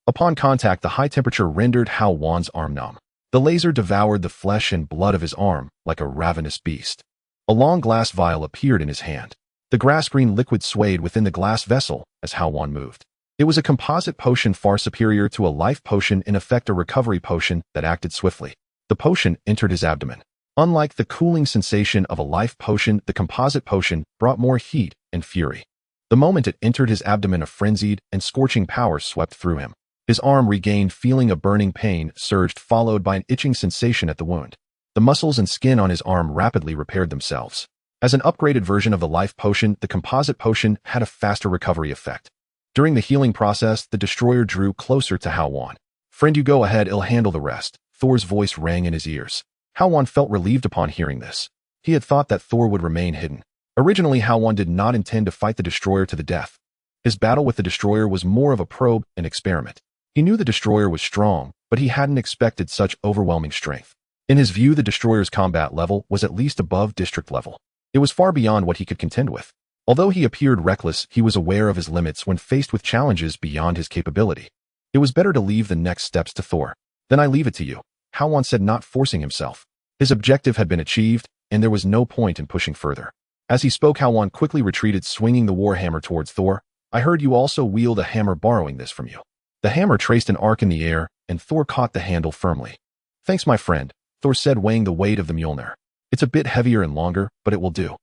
Upon contact, the high temperature rendered Hao Wan's arm numb. The laser devoured the flesh and blood of his arm like a ravenous beast. A long glass vial appeared in his hand. The grass-green liquid swayed within the glass vessel as Hao Wan moved. It was a composite potion far superior to a life potion, in effect a recovery potion that acted swiftly. The potion entered his abdomen. Unlike the cooling sensation of a life potion, the composite potion brought more heat and fury. The moment it entered his abdomen, a frenzied and scorching power swept through him. His arm regained feeling, a burning pain surged, followed by an itching sensation at the wound. The muscles and skin on his arm rapidly repaired themselves. As an upgraded version of the life potion, the composite potion had a faster recovery effect. During the healing process, the destroyer drew closer to Hao Wan. "Friend, you go ahead, I'll handle the rest." Thor's voice rang in his ears. Hao Wan felt relieved upon hearing this. He had thought that Thor would remain hidden. Originally, Hao Wan did not intend to fight the destroyer to the death. His battle with the destroyer was more of a probe, an experiment. He knew the destroyer was strong, but he hadn't expected such overwhelming strength. In his view, the destroyer's combat level was at least above district level. It was far beyond what he could contend with. Although he appeared reckless, he was aware of his limits when faced with challenges beyond his capability. It was better to leave the next steps to Thor. "Then I leave it to you," Hao Wan said, not forcing himself. His objective had been achieved, and there was no point in pushing further. As he spoke, Hao Wan quickly retreated, swinging the war hammer towards Thor. "I heard you also wield a hammer, borrowing this from you." The hammer traced an arc in the air, and Thor caught the handle firmly. "Thanks, my friend," Thor said, weighing the weight of the Mjolnir. "It's a bit heavier and longer, but it will do."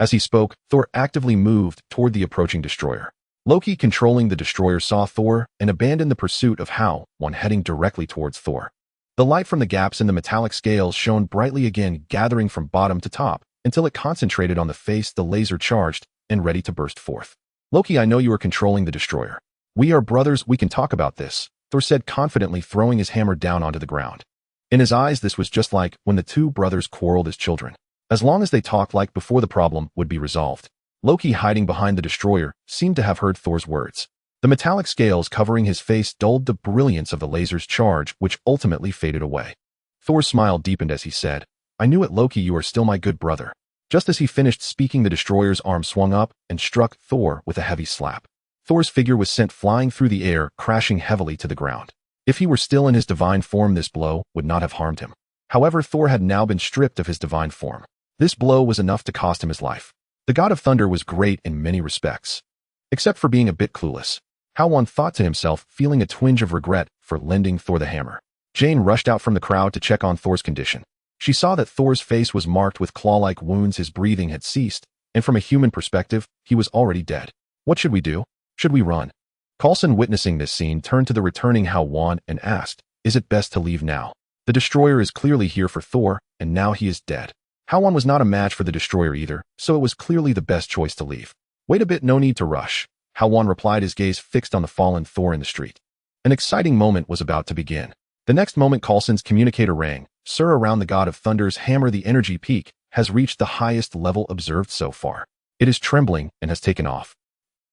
As he spoke, Thor actively moved toward the approaching destroyer. Loki, controlling the destroyer, saw Thor and abandoned the pursuit of Hao Wan, heading directly towards Thor. The light from the gaps in the metallic scales shone brightly again, gathering from bottom to top, until it concentrated on the face, the laser charged and ready to burst forth. "Loki, I know you are controlling the destroyer. We are brothers, we can talk about this," Thor said confidently, throwing his hammer down onto the ground. In his eyes, this was just like when the two brothers quarreled as children. As long as they talked like before, the problem would be resolved. Loki, hiding behind the destroyer, seemed to have heard Thor's words. The metallic scales covering his face dulled the brilliance of the laser's charge, which ultimately faded away. Thor's smile deepened as he said, "I knew it, Loki, you are still my good brother." Just as he finished speaking, the destroyer's arm swung up and struck Thor with a heavy slap. Thor's figure was sent flying through the air, crashing heavily to the ground. If he were still in his divine form, this blow would not have harmed him. However, Thor had now been stripped of his divine form. This blow was enough to cost him his life. The god of thunder was great in many respects, except for being a bit clueless. Hao Wan thought to himself, feeling a twinge of regret for lending Thor the hammer. Jane rushed out from the crowd to check on Thor's condition. She saw that Thor's face was marked with claw-like wounds, his breathing had ceased, and from a human perspective, he was already dead. "What should we do? Should we run?" Coulson, witnessing this scene, turned to the returning Hao Wan and asked, "Is it best to leave now? The destroyer is clearly here for Thor, and now he is dead." Hao Wan was not a match for the destroyer either, so it was clearly the best choice to leave. "Wait a bit, no need to rush," Hao Wan replied, his gaze fixed on the fallen Thor in the street. An exciting moment was about to begin. The next moment, Coulson's communicator rang. "Sir, around the god of thunder's hammer, the energy peak has reached the highest level observed so far. It is trembling and has taken off."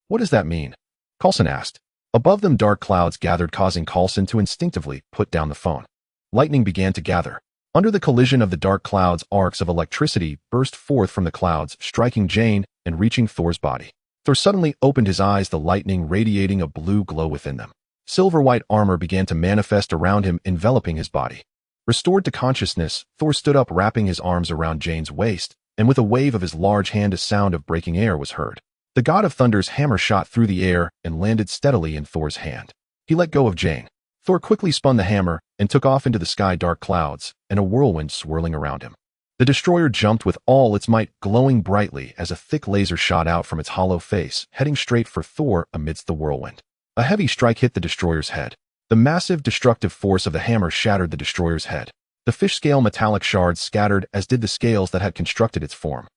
"What does that mean?" Coulson asked. Above them, dark clouds gathered, causing Coulson to instinctively put down the phone. Lightning began to gather. Under the collision of the dark clouds, arcs of electricity burst forth from the clouds, striking Jane and reaching Thor's body. Thor suddenly opened his eyes, the lightning radiating a blue glow within them. Silver-white armor began to manifest around him, enveloping his body. Restored to consciousness, Thor stood up, wrapping his arms around Jane's waist, and with a wave of his large hand, a sound of breaking air was heard. The god of thunder's hammer shot through the air and landed steadily in Thor's hand. He let go of Jane. Thor quickly spun the hammer and took off into the sky, dark clouds and a whirlwind swirling around him. The destroyer jumped with all its might, glowing brightly as a thick laser shot out from its hollow face, heading straight for Thor amidst the whirlwind. A heavy strike hit the destroyer's head. The massive destructive force of the hammer shattered the destroyer's head. The fish-scale metallic shards scattered, as did the scales that had constructed its form.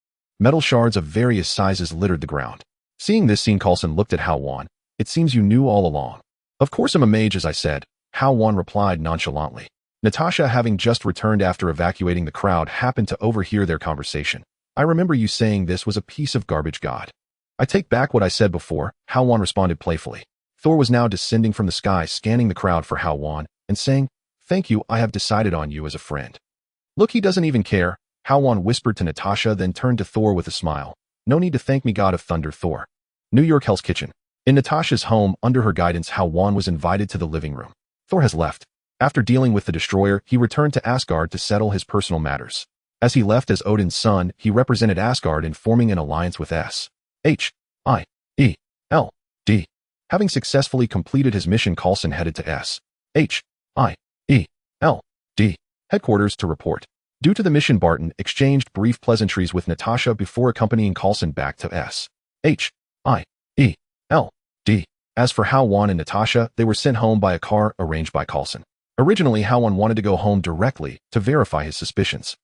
Metal shards of various sizes littered the ground. Seeing this scene, Coulson looked at Hao Wan. "It seems you knew all along." "Of course I'm a mage, as I said," Hao Wan replied nonchalantly. Natasha, having just returned after evacuating the crowd, happened to overhear their conversation. "I remember you saying this was a piece of garbage, god." "I take back what I said before," Hao Wan responded playfully. Thor was now descending from the sky, scanning the crowd for Hao Wan and saying, "Thank you, I have decided on you as a friend." "Look, he doesn't even care," Hao Wan whispered to Natasha, then turned to Thor with a smile. "No need to thank me, god of thunder, Thor." New York, Hell's Kitchen. In Natasha's home, under her guidance, Hao Wan was invited to the living room. Thor has left. After dealing with the destroyer, he returned to Asgard to settle his personal matters. As he left as Odin's son, he represented Asgard in forming an alliance with S. H-I-E-L-D. Having successfully completed his mission, Coulson headed to S-H-I-E-L-D headquarters to report. Due to the mission, Barton exchanged brief pleasantries with Natasha before accompanying Coulson back to S-H-I-E-L-D. As for Hao Wan and Natasha, they were sent home by a car arranged by Coulson. Originally, Hao Wan wanted to go home directly to verify his suspicions.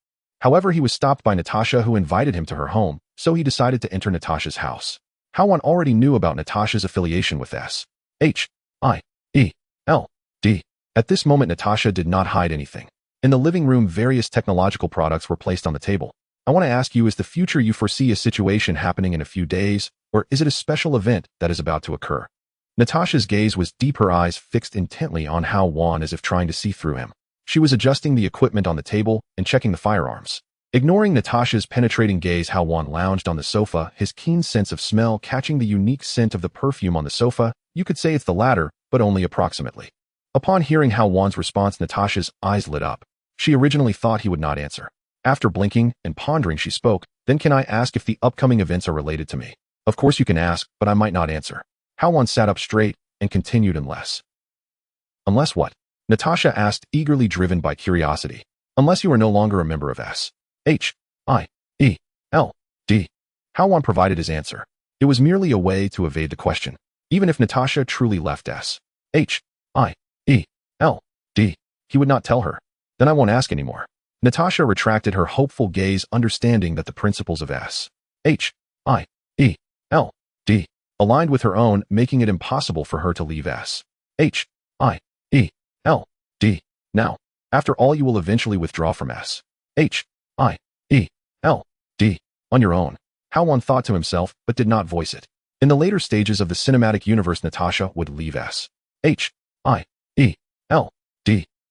However, he was stopped by Natasha, who invited him to her home, so he decided to enter Natasha's house. Hao Wan already knew about Natasha's affiliation with S-H-I-E-L-D. At this moment, Natasha did not hide anything. In the living room, various technological products were placed on the table. I want to ask you, is the future you foresee a situation happening in a few days, or is it a special event that is about to occur? Natasha's gaze was deep, her eyes fixed intently on Hao Wan as if trying to see through him. She was adjusting the equipment on the table and checking the firearms. Ignoring Natasha's penetrating gaze, Hao Wan lounged on the sofa, his keen sense of smell catching the unique scent of the perfume on the sofa. You could say it's the latter, but only approximately. Upon hearing Hao Wan's response, Natasha's eyes lit up. She originally thought he would not answer. After blinking and pondering, she spoke, "Then can I ask if the upcoming events are related to me?" "Of course you can ask, but I might not answer." Hao Wan sat up straight and continued, "Unless." "Unless what?" Natasha asked, eagerly driven by curiosity. "Unless you are no longer a member of S-H-I-E-L-D. Hao Wan provided his answer. It was merely a way to evade the question. Even if Natasha truly left S-H-I-E-L-D, he would not tell her. "Then I won't ask anymore." Natasha retracted her hopeful gaze, understanding that the principles of S-H-I-E-L-D aligned with her own, making it impossible for her to leave S-H-I-E-L-D. Now, after all, you will eventually withdraw from S-H-I-E-L-D on your own. Hao Wan thought to himself, but did not voice it. In the later stages of the cinematic universe, Natasha would leave S-H-I-E-L-D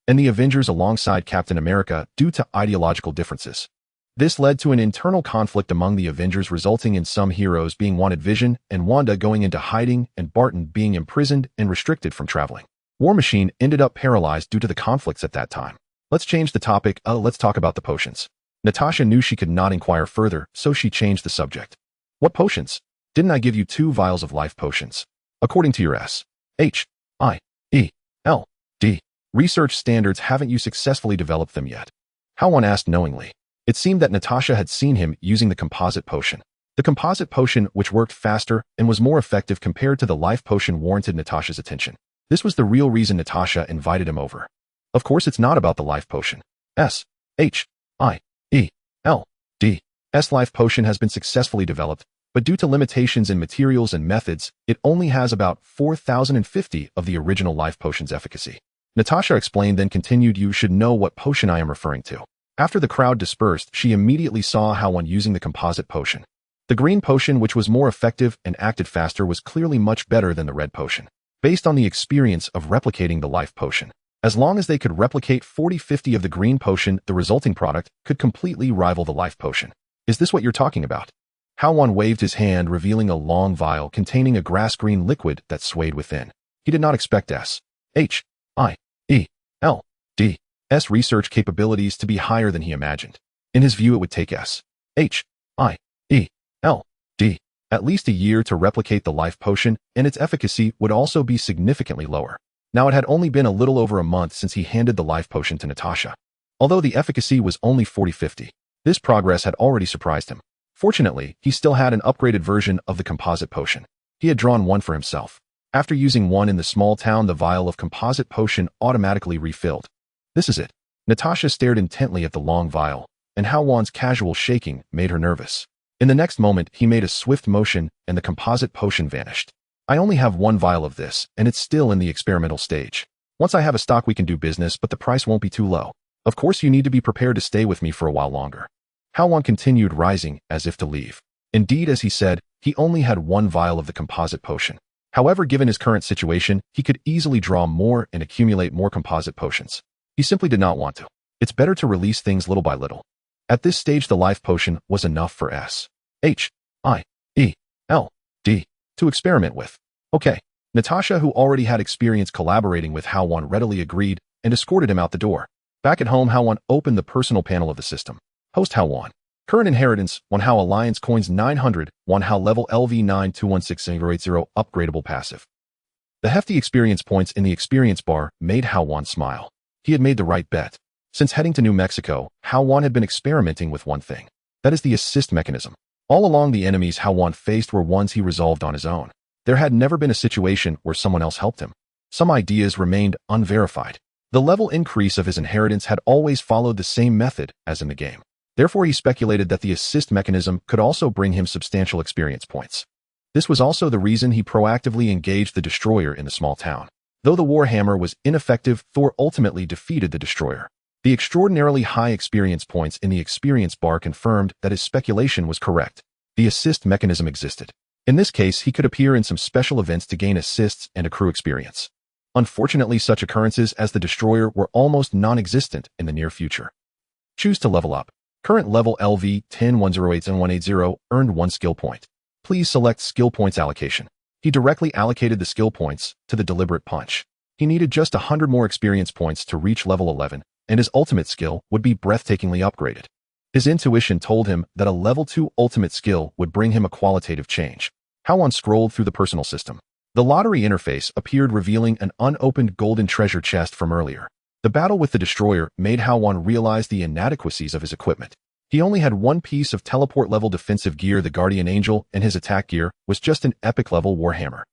and the Avengers alongside Captain America due to ideological differences. This led to an internal conflict among the Avengers, resulting in some heroes being wanted, Vision and Wanda going into hiding and Barton being imprisoned and restricted from traveling. War Machine ended up paralyzed due to the conflicts at that time. Let's change the topic. Let's talk about the potions. Natasha knew she could not inquire further, so she changed the subject. "What potions? Didn't I give you 2 vials of life potions? According to your S-H-I-E-L-D research standards, haven't you successfully developed them yet?" Hao Wan asked knowingly. It seemed that Natasha had seen him using the composite potion. The composite potion, which worked faster and was more effective compared to the life potion, warranted Natasha's attention. This was the real reason Natasha invited him over. Of course, it's not about the life potion. S-H-I-E-L-D's life potion has been successfully developed, but due to limitations in materials and methods, it only has about 4,050 of the original life potion's efficacy. Natasha explained, then continued, "You should know what potion I am referring to." After the crowd dispersed, she immediately saw Hao Wan using the composite potion. The green potion, which was more effective and acted faster, was clearly much better than the red potion. Based on the experience of replicating the life potion, as long as they could replicate 40-50 of the green potion, the resulting product could completely rival the life potion. "Is this what you're talking about?" Hao Wan waved his hand, revealing a long vial containing a grass-green liquid that swayed within. He did not expect S-H-I-E-L-D's research capabilities to be higher than he imagined. In his view, it would take S-H-I-E-L-D at least a year to replicate the life potion, and its efficacy would also be significantly lower. Now, it had only been a little over a month since he handed the life potion to Natasha. Although the efficacy was only 40-50, this progress had already surprised him. Fortunately, he still had an upgraded version of the composite potion. He had drawn one for himself. After using one in the small town, the vial of composite potion automatically refilled. "This is it." Natasha stared intently at the long vial, and Hao Wan's casual shaking made her nervous. In the next moment, he made a swift motion, and the composite potion vanished. "I only have 1 vial of this, and it's still in the experimental stage. Once I have a stock, we can do business, but the price won't be too low. Of course, you need to be prepared to stay with me for a while longer." Hao Wan continued, rising as if to leave. Indeed, as he said, he only had 1 vial of the composite potion. However, given his current situation, he could easily draw more and accumulate more composite potions. He simply did not want to. It's better to release things little by little. At this stage, the life potion was enough for S-H-I-E-L-D to experiment with. "Okay." Natasha, who already had experience collaborating with Hao Wan, readily agreed and escorted him out the door. Back at home, Hao Wan opened the personal panel of the system. "Host Hao Wan, Current inheritance, 1 Hao Alliance coins 900, 1 Hao level LV92168080 upgradable passive. The hefty experience points in the experience bar made Hao Wan smile. He had made the right bet. Since heading to New Mexico, Hao Wan had been experimenting with one thing. That is the assist mechanism. All along, the enemies Hao Wan faced were ones he resolved on his own. There had never been a situation where someone else helped him. Some ideas remained unverified. The level increase of his inheritance had always followed the same method as in the game. Therefore, he speculated that the assist mechanism could also bring him substantial experience points. This was also the reason he proactively engaged the Destroyer in the small town. Though the Warhammer was ineffective, Thor ultimately defeated the Destroyer. The extraordinarily high experience points in the experience bar confirmed that his speculation was correct. The assist mechanism existed. In this case, he could appear in some special events to gain assists and accrue experience. Unfortunately, such occurrences as the Destroyer were almost non-existent in the near future. Choose to level up. Current level LV 10108-180 earned 1 skill point. Please select skill points allocation. He directly allocated the skill points to the deliberate punch. He needed just 100 more experience points to reach level 11, and his ultimate skill would be breathtakingly upgraded. His intuition told him that a level 2 ultimate skill would bring him a qualitative change. Hao Wan scrolled through the personal system. The lottery interface appeared, revealing an unopened golden treasure chest from earlier. The battle with the Destroyer made Hao Wan realize the inadequacies of his equipment. He only had one piece of teleport-level defensive gear, the Guardian Angel, and his attack gear was just an epic-level Warhammer.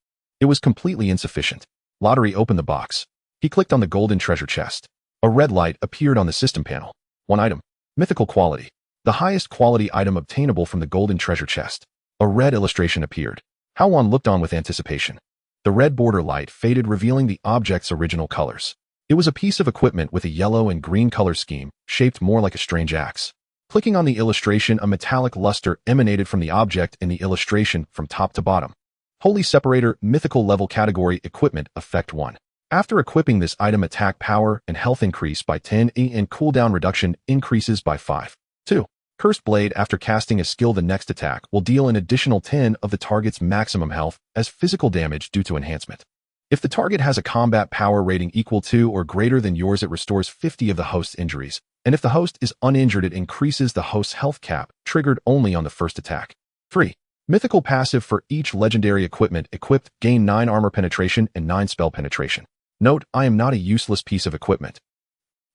It was completely insufficient. Lottery opened the box. He clicked on the golden treasure chest. A red light appeared on the system panel. 1 item. Mythical quality. The highest quality item obtainable from the golden treasure chest. A red illustration appeared. Hao Wan looked on with anticipation. The red border light faded, revealing the object's original colors. It was a piece of equipment with a yellow and green color scheme, shaped more like a strange axe. Clicking on the illustration, a metallic luster emanated from the object in the illustration from top to bottom. Holy Separator, mythical level category, equipment, effect 1. After equipping this item, attack power and health increase by 10 and cooldown reduction increases by 5. 2. Cursed Blade, after casting a skill, the next attack will deal an additional 10 of the target's maximum health as physical damage due to enhancement. If the target has a combat power rating equal to or greater than yours, it restores 50 of the host's injuries, and if the host is uninjured, it increases the host's health cap, triggered only on the first attack. 3. Mythical passive, for each legendary equipment equipped, gain 9 armor penetration and 9 spell penetration. Note, I am not a useless piece of equipment.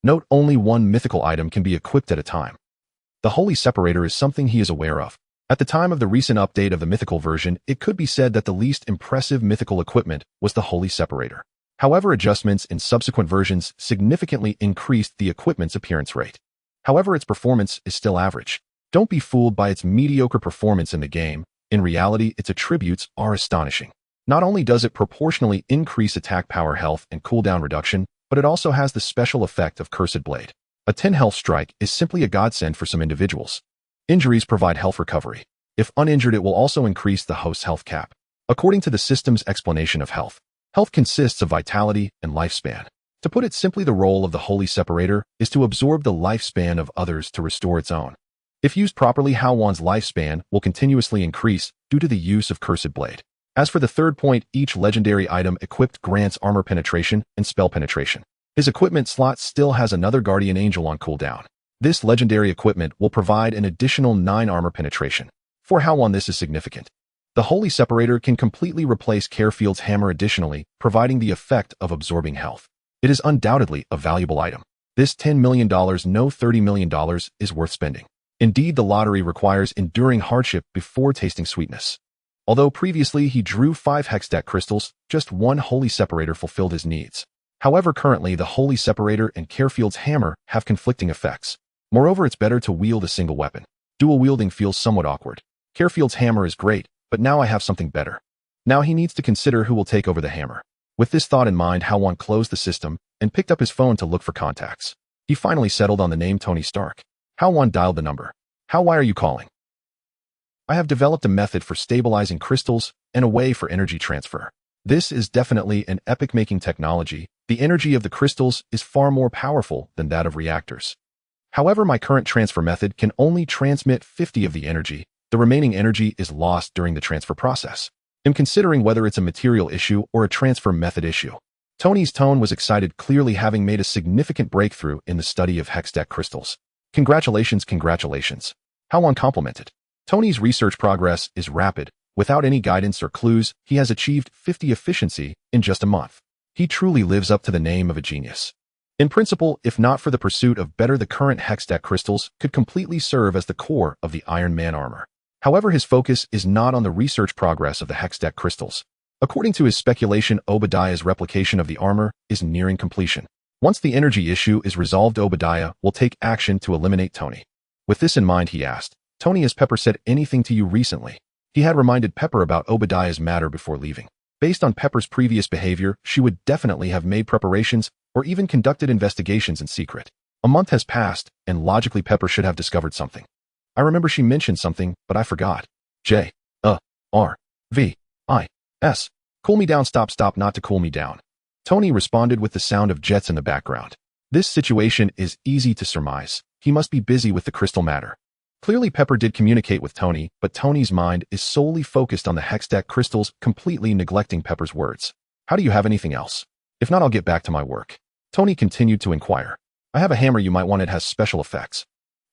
Note, only one mythical item can be equipped at a time. The Holy Separator is something he is aware of. At the time of the recent update of the mythical version, it could be said that the least impressive mythical equipment was the Holy Separator. However, adjustments in subsequent versions significantly increased the equipment's appearance rate. However, its performance is still average. Don't be fooled by its mediocre performance in the game. In reality, its attributes are astonishing. Not only does it proportionally increase attack power, health, and cooldown reduction, but it also has the special effect of Cursed Blade. A 10 health strike is simply a godsend for some individuals. Injuries provide health recovery. If uninjured, it will also increase the host's health cap. According to the system's explanation of health, health consists of vitality and lifespan. To put it simply, the role of the Holy Separator is to absorb the lifespan of others to restore its own. If used properly, Hao Wan's lifespan will continuously increase due to the use of Cursed Blade. As for the third point, each legendary item equipped grants armor penetration and spell penetration. His equipment slot still has another Guardian Angel on cooldown. This legendary equipment will provide an additional 9 armor penetration. For Hao Wan, this is significant. The Holy Separator can completely replace Carefield's hammer, additionally providing the effect of absorbing health. It is undoubtedly a valuable item. This $10 million, no $30 million, is worth spending. Indeed, the lottery requires enduring hardship before tasting sweetness. Although previously he drew 5 Hextech crystals, just 1 Holy Separator fulfilled his needs. However, currently the Holy Separator and Carefield's hammer have conflicting effects. Moreover, it's better to wield a single weapon. Dual wielding feels somewhat awkward. Carefield's hammer is great, but now I have something better. Now he needs to consider who will take over the hammer. With this thought in mind, Hao Wan closed the system and picked up his phone to look for contacts. He finally settled on the name Tony Stark. Hao Wan dialed the number. How, why are you calling? I have developed a method for stabilizing crystals and a way for energy transfer. This is definitely an epic-making technology. The energy of the crystals is far more powerful than that of reactors. However, my current transfer method can only transmit 50 of the energy. The remaining energy is lost during the transfer process. I'm considering whether it's a material issue or a transfer method issue. Tony's tone was excited, clearly having made a significant breakthrough in the study of Hextech crystals. Congratulations, congratulations. Hao Wan complimented. Tony's research progress is rapid. Without any guidance or clues, he has achieved 50 efficiency in just a month. He truly lives up to the name of a genius. In principle, if not for the pursuit of better, the current Hextech crystals could completely serve as the core of the Iron Man armor. However, his focus is not on the research progress of the Hextech crystals. According to his speculation, Obadiah's replication of the armor is nearing completion. Once the energy issue is resolved, Obadiah will take action to eliminate Tony. With this in mind, he asked, "Tony, has Pepper said anything to you recently?" He had reminded Pepper about Obadiah's matter before leaving. Based on Pepper's previous behavior, she would definitely have made preparations or even conducted investigations in secret. A month has passed, and logically Pepper should have discovered something. "I remember she mentioned something, but I forgot. J-R-V-I-S. Cool me down, stop, not to cool me down." Tony responded with the sound of jets in the background. This situation is easy to surmise. He must be busy with the crystal matter. Clearly, Pepper did communicate with Tony, but Tony's mind is solely focused on the Hextech crystals, completely neglecting Pepper's words. "How do you have anything else? If not, I'll get back to my work." Tony continued to inquire. "I have a hammer you might want. It has special effects."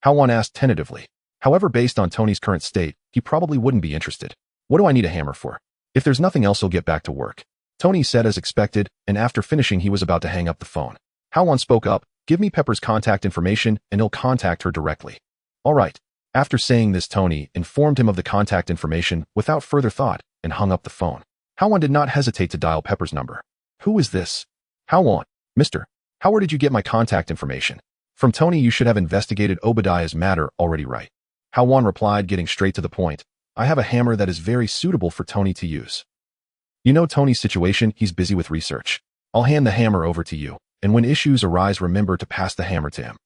Hao Wan asked tentatively. However, based on Tony's current state, he probably wouldn't be interested. "What do I need a hammer for? If there's nothing else, he'll get back to work." Tony said as expected, and after finishing, he was about to hang up the phone. Hao Wan spoke up, "Give me Pepper's contact information, and he'll contact her directly." "All right." After saying this, Tony informed him of the contact information without further thought and hung up the phone. Hao Wan did not hesitate to dial Pepper's number. "Who is this?" "Hao Wan. Mr. How, where did you get my contact information?" "From Tony. You should have investigated Obadiah's matter already, right?" Hao Wan replied, getting straight to the point. "I have a hammer that is very suitable for Tony to use. You know Tony's situation, he's busy with research. I'll hand the hammer over to you, and when issues arise, remember to pass the hammer to him."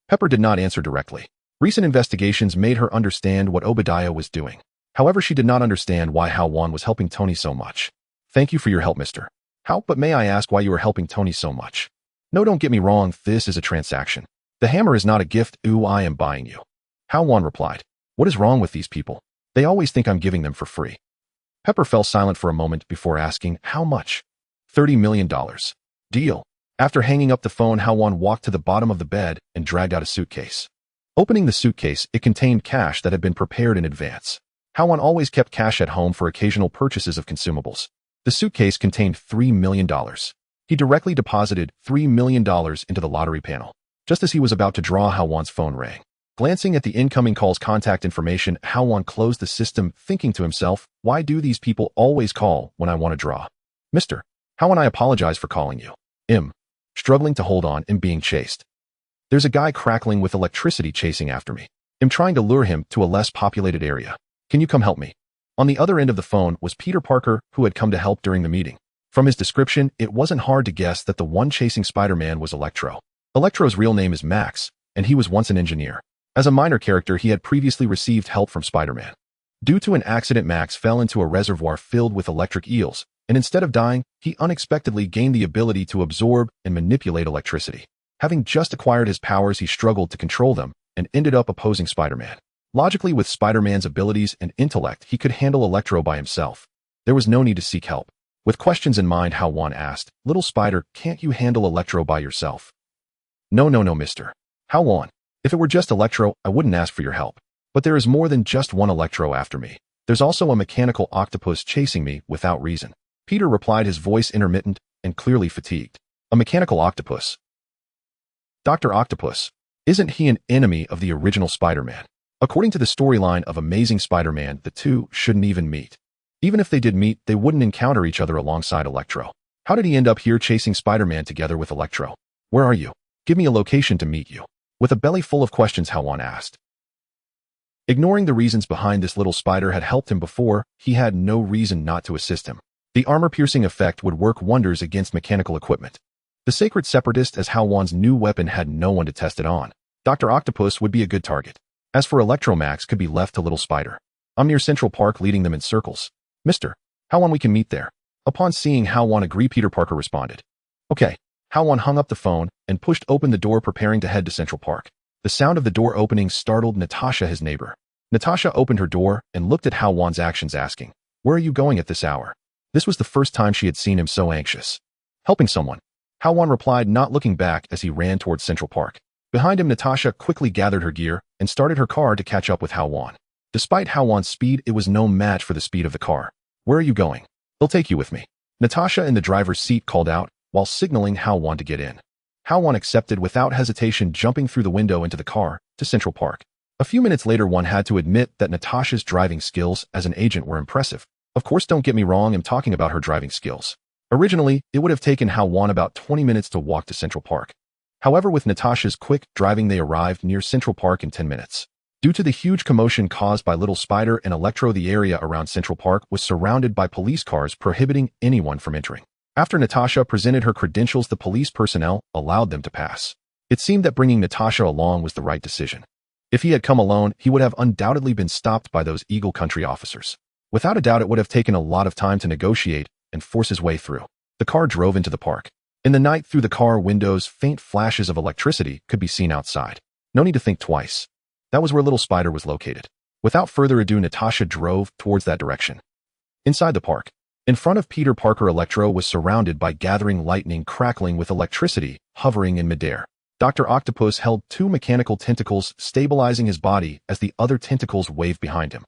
Pepper did not answer directly. Recent investigations made her understand what Obadiah was doing. However, she did not understand why Hao Wan was helping Tony so much. "Thank you for your help, Mr. How, but may I ask why you are helping Tony so much?" "No, don't get me wrong, this is a transaction. The hammer is not a gift. I am buying you." Hao Wan replied. "What is wrong with these people? They always think I'm giving them for free." Pepper fell silent for a moment before asking, "How much?" $30 million. Deal. After hanging up the phone, Hao Wan walked to the bottom of the bed and dragged out a suitcase. Opening the suitcase, it contained cash that had been prepared in advance. Hao Wan always kept cash at home for occasional purchases of consumables. The suitcase contained $3 million. He directly deposited $3 million into the lottery panel. Just as he was about to draw, Hao Wan's phone rang. Glancing at the incoming call's contact information, Hao Wan closed the system, thinking to himself, "Why do these people always call when I want to draw?" "Mr. Hao Wan, I apologize for calling you. Struggling to hold on and being chased. There's a guy crackling with electricity chasing after me. I'm trying to lure him to a less populated area. Can you come help me?" On the other end of the phone was Peter Parker, who had come to help during the meeting. From his description, it wasn't hard to guess that the one chasing Spider-Man was Electro. Electro's real name is Max, and he was once an engineer. As a minor character, he had previously received help from Spider-Man. Due to an accident, Max fell into a reservoir filled with electric eels, and instead of dying, he unexpectedly gained the ability to absorb and manipulate electricity. Having just acquired his powers, he struggled to control them and ended up opposing Spider-Man. Logically, with Spider-Man's abilities and intellect, he could handle Electro by himself. There was no need to seek help. With questions in mind, Hao Wan asked, "Little Spider, can't you handle Electro by yourself?" No, Mr. Hao Wan. If it were just Electro, I wouldn't ask for your help. But there is more than just one Electro after me. There's also a mechanical octopus chasing me without reason." Peter replied, his voice intermittent and clearly fatigued. "A mechanical octopus? Dr. Octopus. Isn't he an enemy of the original Spider-Man? According to the storyline of Amazing Spider-Man, the two shouldn't even meet. Even if they did meet, they wouldn't encounter each other alongside Electro. How did he end up here chasing Spider-Man together with Electro? Where are you? Give me a location to meet you." With a belly full of questions, Hao Wan asked. Ignoring the reasons behind this, little spider had helped him before. He had no reason not to assist him. The armor-piercing effect would work wonders against mechanical equipment. The Sacred Separatist, as Hao Wan's new weapon, had no one to test it on. Dr. Octopus would be a good target. As for Electromax, could be left to Little Spider. I'm near Central Park, leading them in circles. "Mr. Hao Wan, we can meet there." Upon seeing Hao Wan agree, Peter Parker responded. "Okay." Hao Wan hung up the phone and pushed open the door, preparing to head to Central Park. The sound of the door opening startled Natasha, his neighbor. Natasha opened her door and looked at Hao Wan's actions, asking, "Where are you going at this hour?" This was the first time she had seen him so anxious. "Helping someone." Hao Wan replied, not looking back as he ran towards Central Park. Behind him, Natasha quickly gathered her gear and started her car to catch up with Hao Wan. Despite Hao Wan's speed, it was no match for the speed of the car. "Where are you going?" "They'll take you with me," Natasha in the driver's seat called out while signaling Hao Wan to get in. Hao Wan accepted without hesitation, jumping through the window into the car to Central Park. A few minutes later, one had to admit that Natasha's driving skills as an agent were impressive. Of course, don't get me wrong, I'm talking about her driving skills. Originally, it would have taken Hao Wan about 20 minutes to walk to Central Park. However, with Natasha's quick driving, they arrived near Central Park in 10 minutes. Due to the huge commotion caused by Little Spider and Electro, the area around Central Park was surrounded by police cars prohibiting anyone from entering. After Natasha presented her credentials, the police personnel allowed them to pass. It seemed that bringing Natasha along was the right decision. If he had come alone, he would have undoubtedly been stopped by those Eagle Country officers. Without a doubt, it would have taken a lot of time to negotiate and force his way through. The car drove into the park. In the night, through the car windows, faint flashes of electricity could be seen outside. No need to think twice. That was where Little Spider was located. Without further ado, Natasha drove towards that direction. Inside the park, in front of Peter Parker, Electro was surrounded by gathering lightning, crackling with electricity, hovering in midair. Dr. Octopus held two mechanical tentacles, stabilizing his body as the other tentacles waved behind him.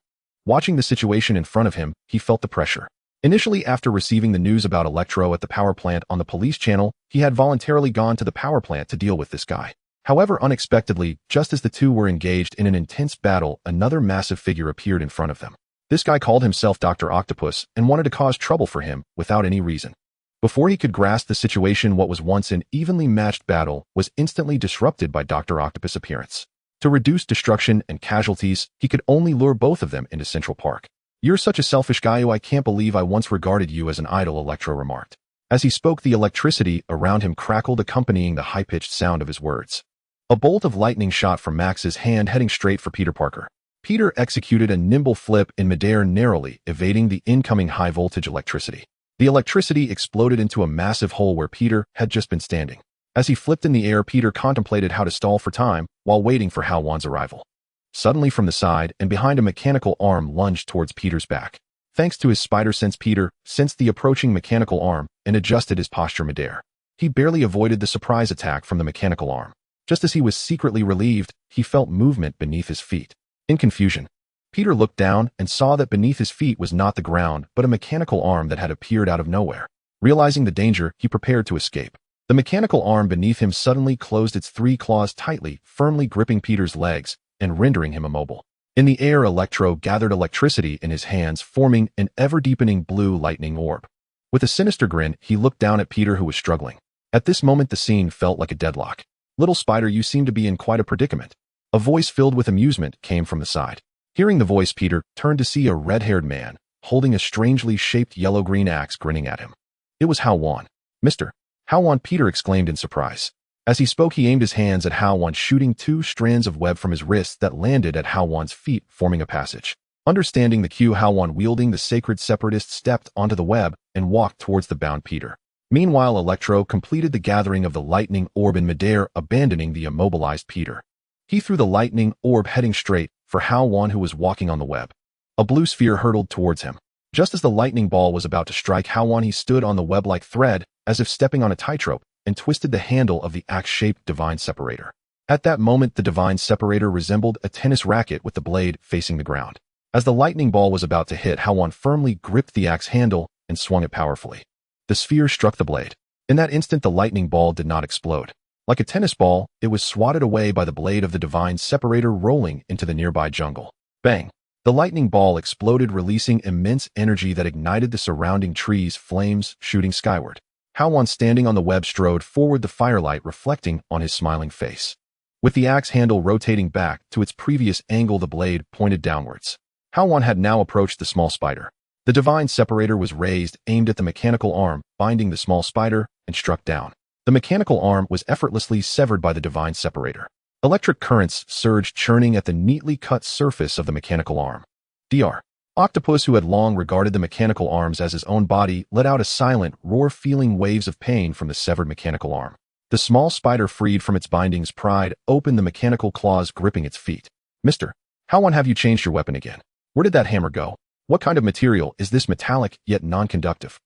Watching the situation in front of him, he felt the pressure. Initially, after receiving the news about Electro at the power plant on the police channel, he had voluntarily gone to the power plant to deal with this guy. However, unexpectedly, just as the two were engaged in an intense battle, another massive figure appeared in front of them. This guy called himself Dr. Octopus and wanted to cause trouble for him without any reason. Before he could grasp the situation, what was once an evenly matched battle was instantly disrupted by Dr. Octopus' appearance. To reduce destruction and casualties, he could only lure both of them into Central Park. "You're such a selfish guy, I can't believe I once regarded you as an idol," Electro remarked. As he spoke, the electricity around him crackled, accompanying the high-pitched sound of his words. A bolt of lightning shot from Max's hand, heading straight for Peter Parker. Peter executed a nimble flip in midair, narrowly evading the incoming high-voltage electricity. The electricity exploded into a massive hole where Peter had just been standing. As he flipped in the air, Peter contemplated how to stall for time while waiting for Hao Wan's arrival. Suddenly, from the side and behind, a mechanical arm lunged towards Peter's back. Thanks to his spider sense, Peter sensed the approaching mechanical arm and adjusted his posture midair. He barely avoided the surprise attack from the mechanical arm. Just as he was secretly relieved, he felt movement beneath his feet. In confusion, Peter looked down and saw that beneath his feet was not the ground, but a mechanical arm that had appeared out of nowhere. Realizing the danger, he prepared to escape. The mechanical arm beneath him suddenly closed its three claws tightly, firmly gripping Peter's legs and rendering him immobile. In the air, Electro gathered electricity in his hands, forming an ever-deepening blue lightning orb. With a sinister grin, he looked down at Peter, who was struggling. At this moment, the scene felt like a deadlock. "Little Spider, you seem to be in quite a predicament." A voice filled with amusement came from the side. Hearing the voice, Peter turned to see a red-haired man holding a strangely shaped yellow-green axe grinning at him. It was Hao Wan. "Mr. Hao Wan," Peter exclaimed in surprise. As he spoke, he aimed his hands at Hao Wan, shooting two strands of web from his wrists that landed at Hao Wan's feet, forming a passage. Understanding the cue, Hao Wan, wielding the sacred separatist, stepped onto the web and walked towards the bound Peter. Meanwhile, Electro completed the gathering of the lightning orb in midair, abandoning the immobilized Peter. He threw the lightning orb heading straight for Hao Wan, who was walking on the web. A blue sphere hurtled towards him. Just as the lightning ball was about to strike Hao Wan, he stood on the web-like thread, as if stepping on a tightrope, and twisted the handle of the axe-shaped divine separator. At that moment, the divine separator resembled a tennis racket with the blade facing the ground. As the lightning ball was about to hit, Hao Wan firmly gripped the axe handle and swung it powerfully. The sphere struck the blade. In that instant, the lightning ball did not explode. Like a tennis ball, it was swatted away by the blade of the divine separator, rolling into the nearby jungle. Bang! The lightning ball exploded, releasing immense energy that ignited the surrounding trees, flames shooting skyward. Hao Wan, standing on the web, strode forward, the firelight reflecting on his smiling face. With the axe handle rotating back to its previous angle, the blade pointed downwards. Hao Wan had now approached the small spider. The divine separator was raised, aimed at the mechanical arm, binding the small spider, and struck down. The mechanical arm was effortlessly severed by the divine separator. Electric currents surged, churning at the neatly cut surface of the mechanical arm. Dr. Octopus, who had long regarded the mechanical arms as his own body, let out a silent roar, feeling waves of pain from the severed mechanical arm. The small spider, freed from its bindings, pried open the mechanical claws gripping its feet. "Mr. Hao Wan, have you changed your weapon again? Where did that hammer go? What kind of material is this, metallic yet non-conductive?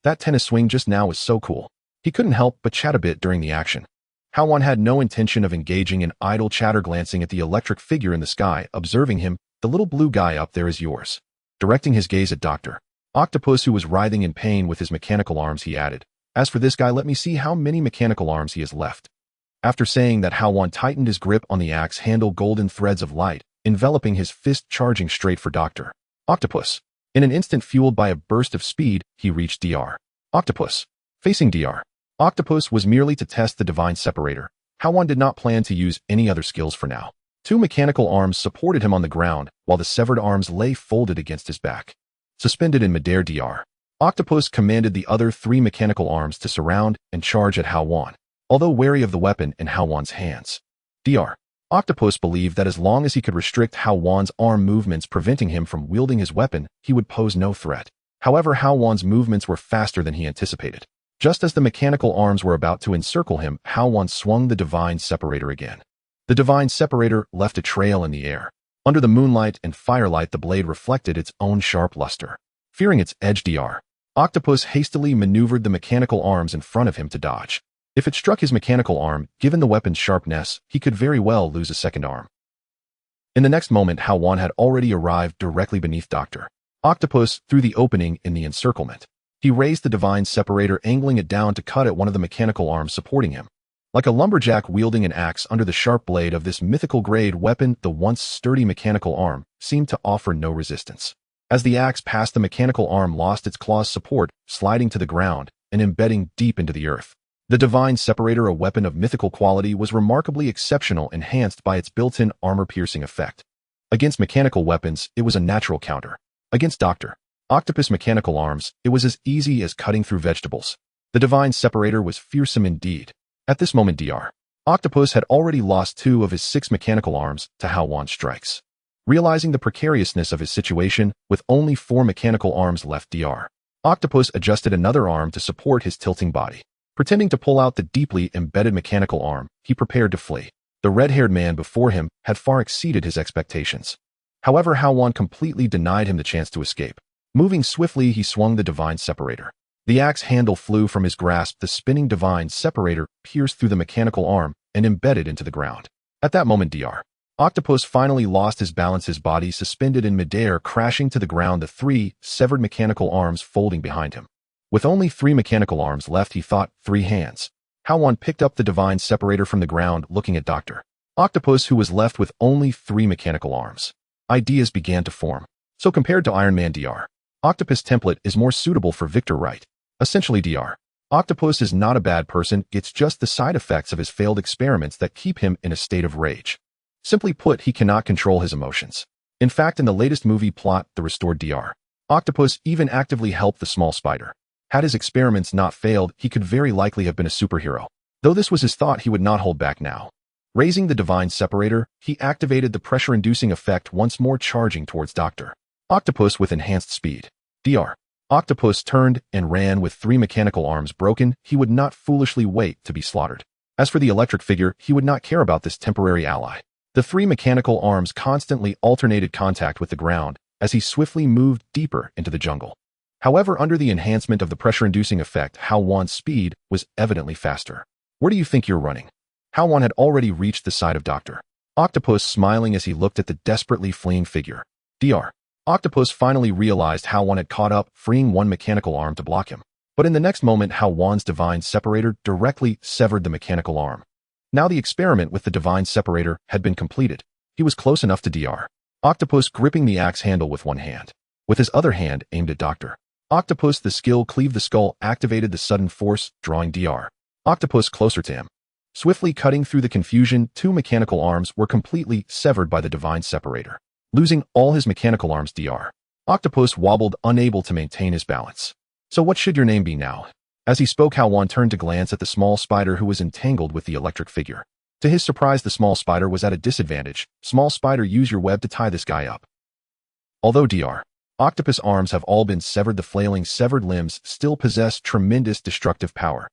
That tennis swing just now was so cool." He couldn't help but chat a bit during the action. Hao Wan had no intention of engaging in idle chatter, glancing at the electric figure in the sky, observing him. The little blue guy up there is yours. Directing his gaze at Dr. Octopus, who was writhing in pain with his mechanical arms, he added, "As for this guy, let me see how many mechanical arms he has left." After saying that, Hao Wan tightened his grip on the axe handle, golden threads of light enveloping his fist, charging straight for Dr. Octopus. In an instant, fueled by a burst of speed, he reached Dr. Octopus. Facing Dr. Octopus was merely to test the divine separator. Hao Wan did not plan to use any other skills for now. Two mechanical arms supported him on the ground, while the severed arms lay folded against his back. Suspended in midair, Dr. Octopus commanded the other three mechanical arms to surround and charge at Hao Wan, although wary of the weapon in Hao Wan's hands. Dr. Octopus believed that as long as he could restrict Hao Wan's arm movements, preventing him from wielding his weapon, he would pose no threat. However, Hao Wan's movements were faster than he anticipated. Just as the mechanical arms were about to encircle him, Hao Wan swung the divine separator again. The divine separator left a trail in the air. Under the moonlight and firelight, the blade reflected its own sharp luster. Fearing its edge, Dr. Octopus hastily maneuvered the mechanical arms in front of him to dodge. If it struck his mechanical arm, given the weapon's sharpness, he could very well lose a second arm. In the next moment, Hao Wan had already arrived directly beneath Dr. Octopus through the opening in the encirclement. He raised the divine separator, angling it down to cut at one of the mechanical arms supporting him. Like a lumberjack wielding an axe under the sharp blade of this mythical-grade weapon, the once sturdy mechanical arm seemed to offer no resistance. As the axe passed, the mechanical arm lost its claw's support, sliding to the ground and embedding deep into the earth. The divine separator, a weapon of mythical quality, was remarkably exceptional, enhanced by its built-in armor-piercing effect. Against mechanical weapons, it was a natural counter. Against Dr. Octopus' mechanical arms, it was as easy as cutting through vegetables. The divine separator was fearsome indeed. At this moment, Dr. Octopus had already lost 2 of his 6 mechanical arms to Hao Wan's strikes. Realizing the precariousness of his situation, with only 4 mechanical arms left, Dr. Octopus adjusted another arm to support his tilting body. Pretending to pull out the deeply embedded mechanical arm, he prepared to flee. The red-haired man before him had far exceeded his expectations. However, Hao Wan completely denied him the chance to escape. Moving swiftly, he swung the divine separator. The axe handle flew from his grasp. The spinning divine separator pierced through the mechanical arm and embedded into the ground. At that moment, Dr. Octopus finally lost his balance, his body suspended in midair, crashing to the ground, the 3 severed mechanical arms folding behind him. With only 3 mechanical arms left, he thought, 3 hands. Hao Wan picked up the divine separator from the ground, looking at Dr. Octopus, who was left with only 3 mechanical arms. Ideas began to form. So compared to Iron Man, Dr. Octopus' template is more suitable for Victor Wright. Essentially, Dr. Octopus is not a bad person, it's just the side effects of his failed experiments that keep him in a state of rage. Simply put, he cannot control his emotions. In fact, in the latest movie plot, The Restored, Dr. Octopus even actively helped the small spider. Had his experiments not failed, he could very likely have been a superhero. Though this was his thought, he would not hold back now. Raising the divine separator, he activated the pressure-inducing effect, once more charging towards Dr. Octopus with enhanced speed. Dr. Octopus turned and ran with 3 mechanical arms broken. He would not foolishly wait to be slaughtered. As for the electric figure, he would not care about this temporary ally. The 3 mechanical arms constantly alternated contact with the ground as he swiftly moved deeper into the jungle. However, under the enhancement of the pressure-inducing effect, Hao Wan's speed was evidently faster. Where do you think you're running? Hao Wan had already reached the side of Dr. Octopus, smiling as he looked at the desperately fleeing figure. Dr. Octopus finally realized Hao Wan had caught up, freeing 1 mechanical arm to block him. But in the next moment, Hao Wan's divine separator directly severed the mechanical arm. Now the experiment with the divine separator had been completed. He was close enough to Dr. Octopus, gripping the axe handle with one hand. With his other hand aimed at Dr. Octopus, the skill Cleave the Skull activated the sudden force, drawing Dr. Octopus closer to him. Swiftly cutting through the confusion, 2 mechanical arms were completely severed by the divine separator. Losing all his mechanical arms, Dr. Octopus wobbled, unable to maintain his balance. So what should your name be now? As he spoke, Hao Wan turned to glance at the small spider who was entangled with the electric figure. To his surprise, the small spider was at a disadvantage. Small spider, use your web to tie this guy up. Although Dr. Octopus' arms have all been severed, the flailing severed limbs still possess tremendous destructive power.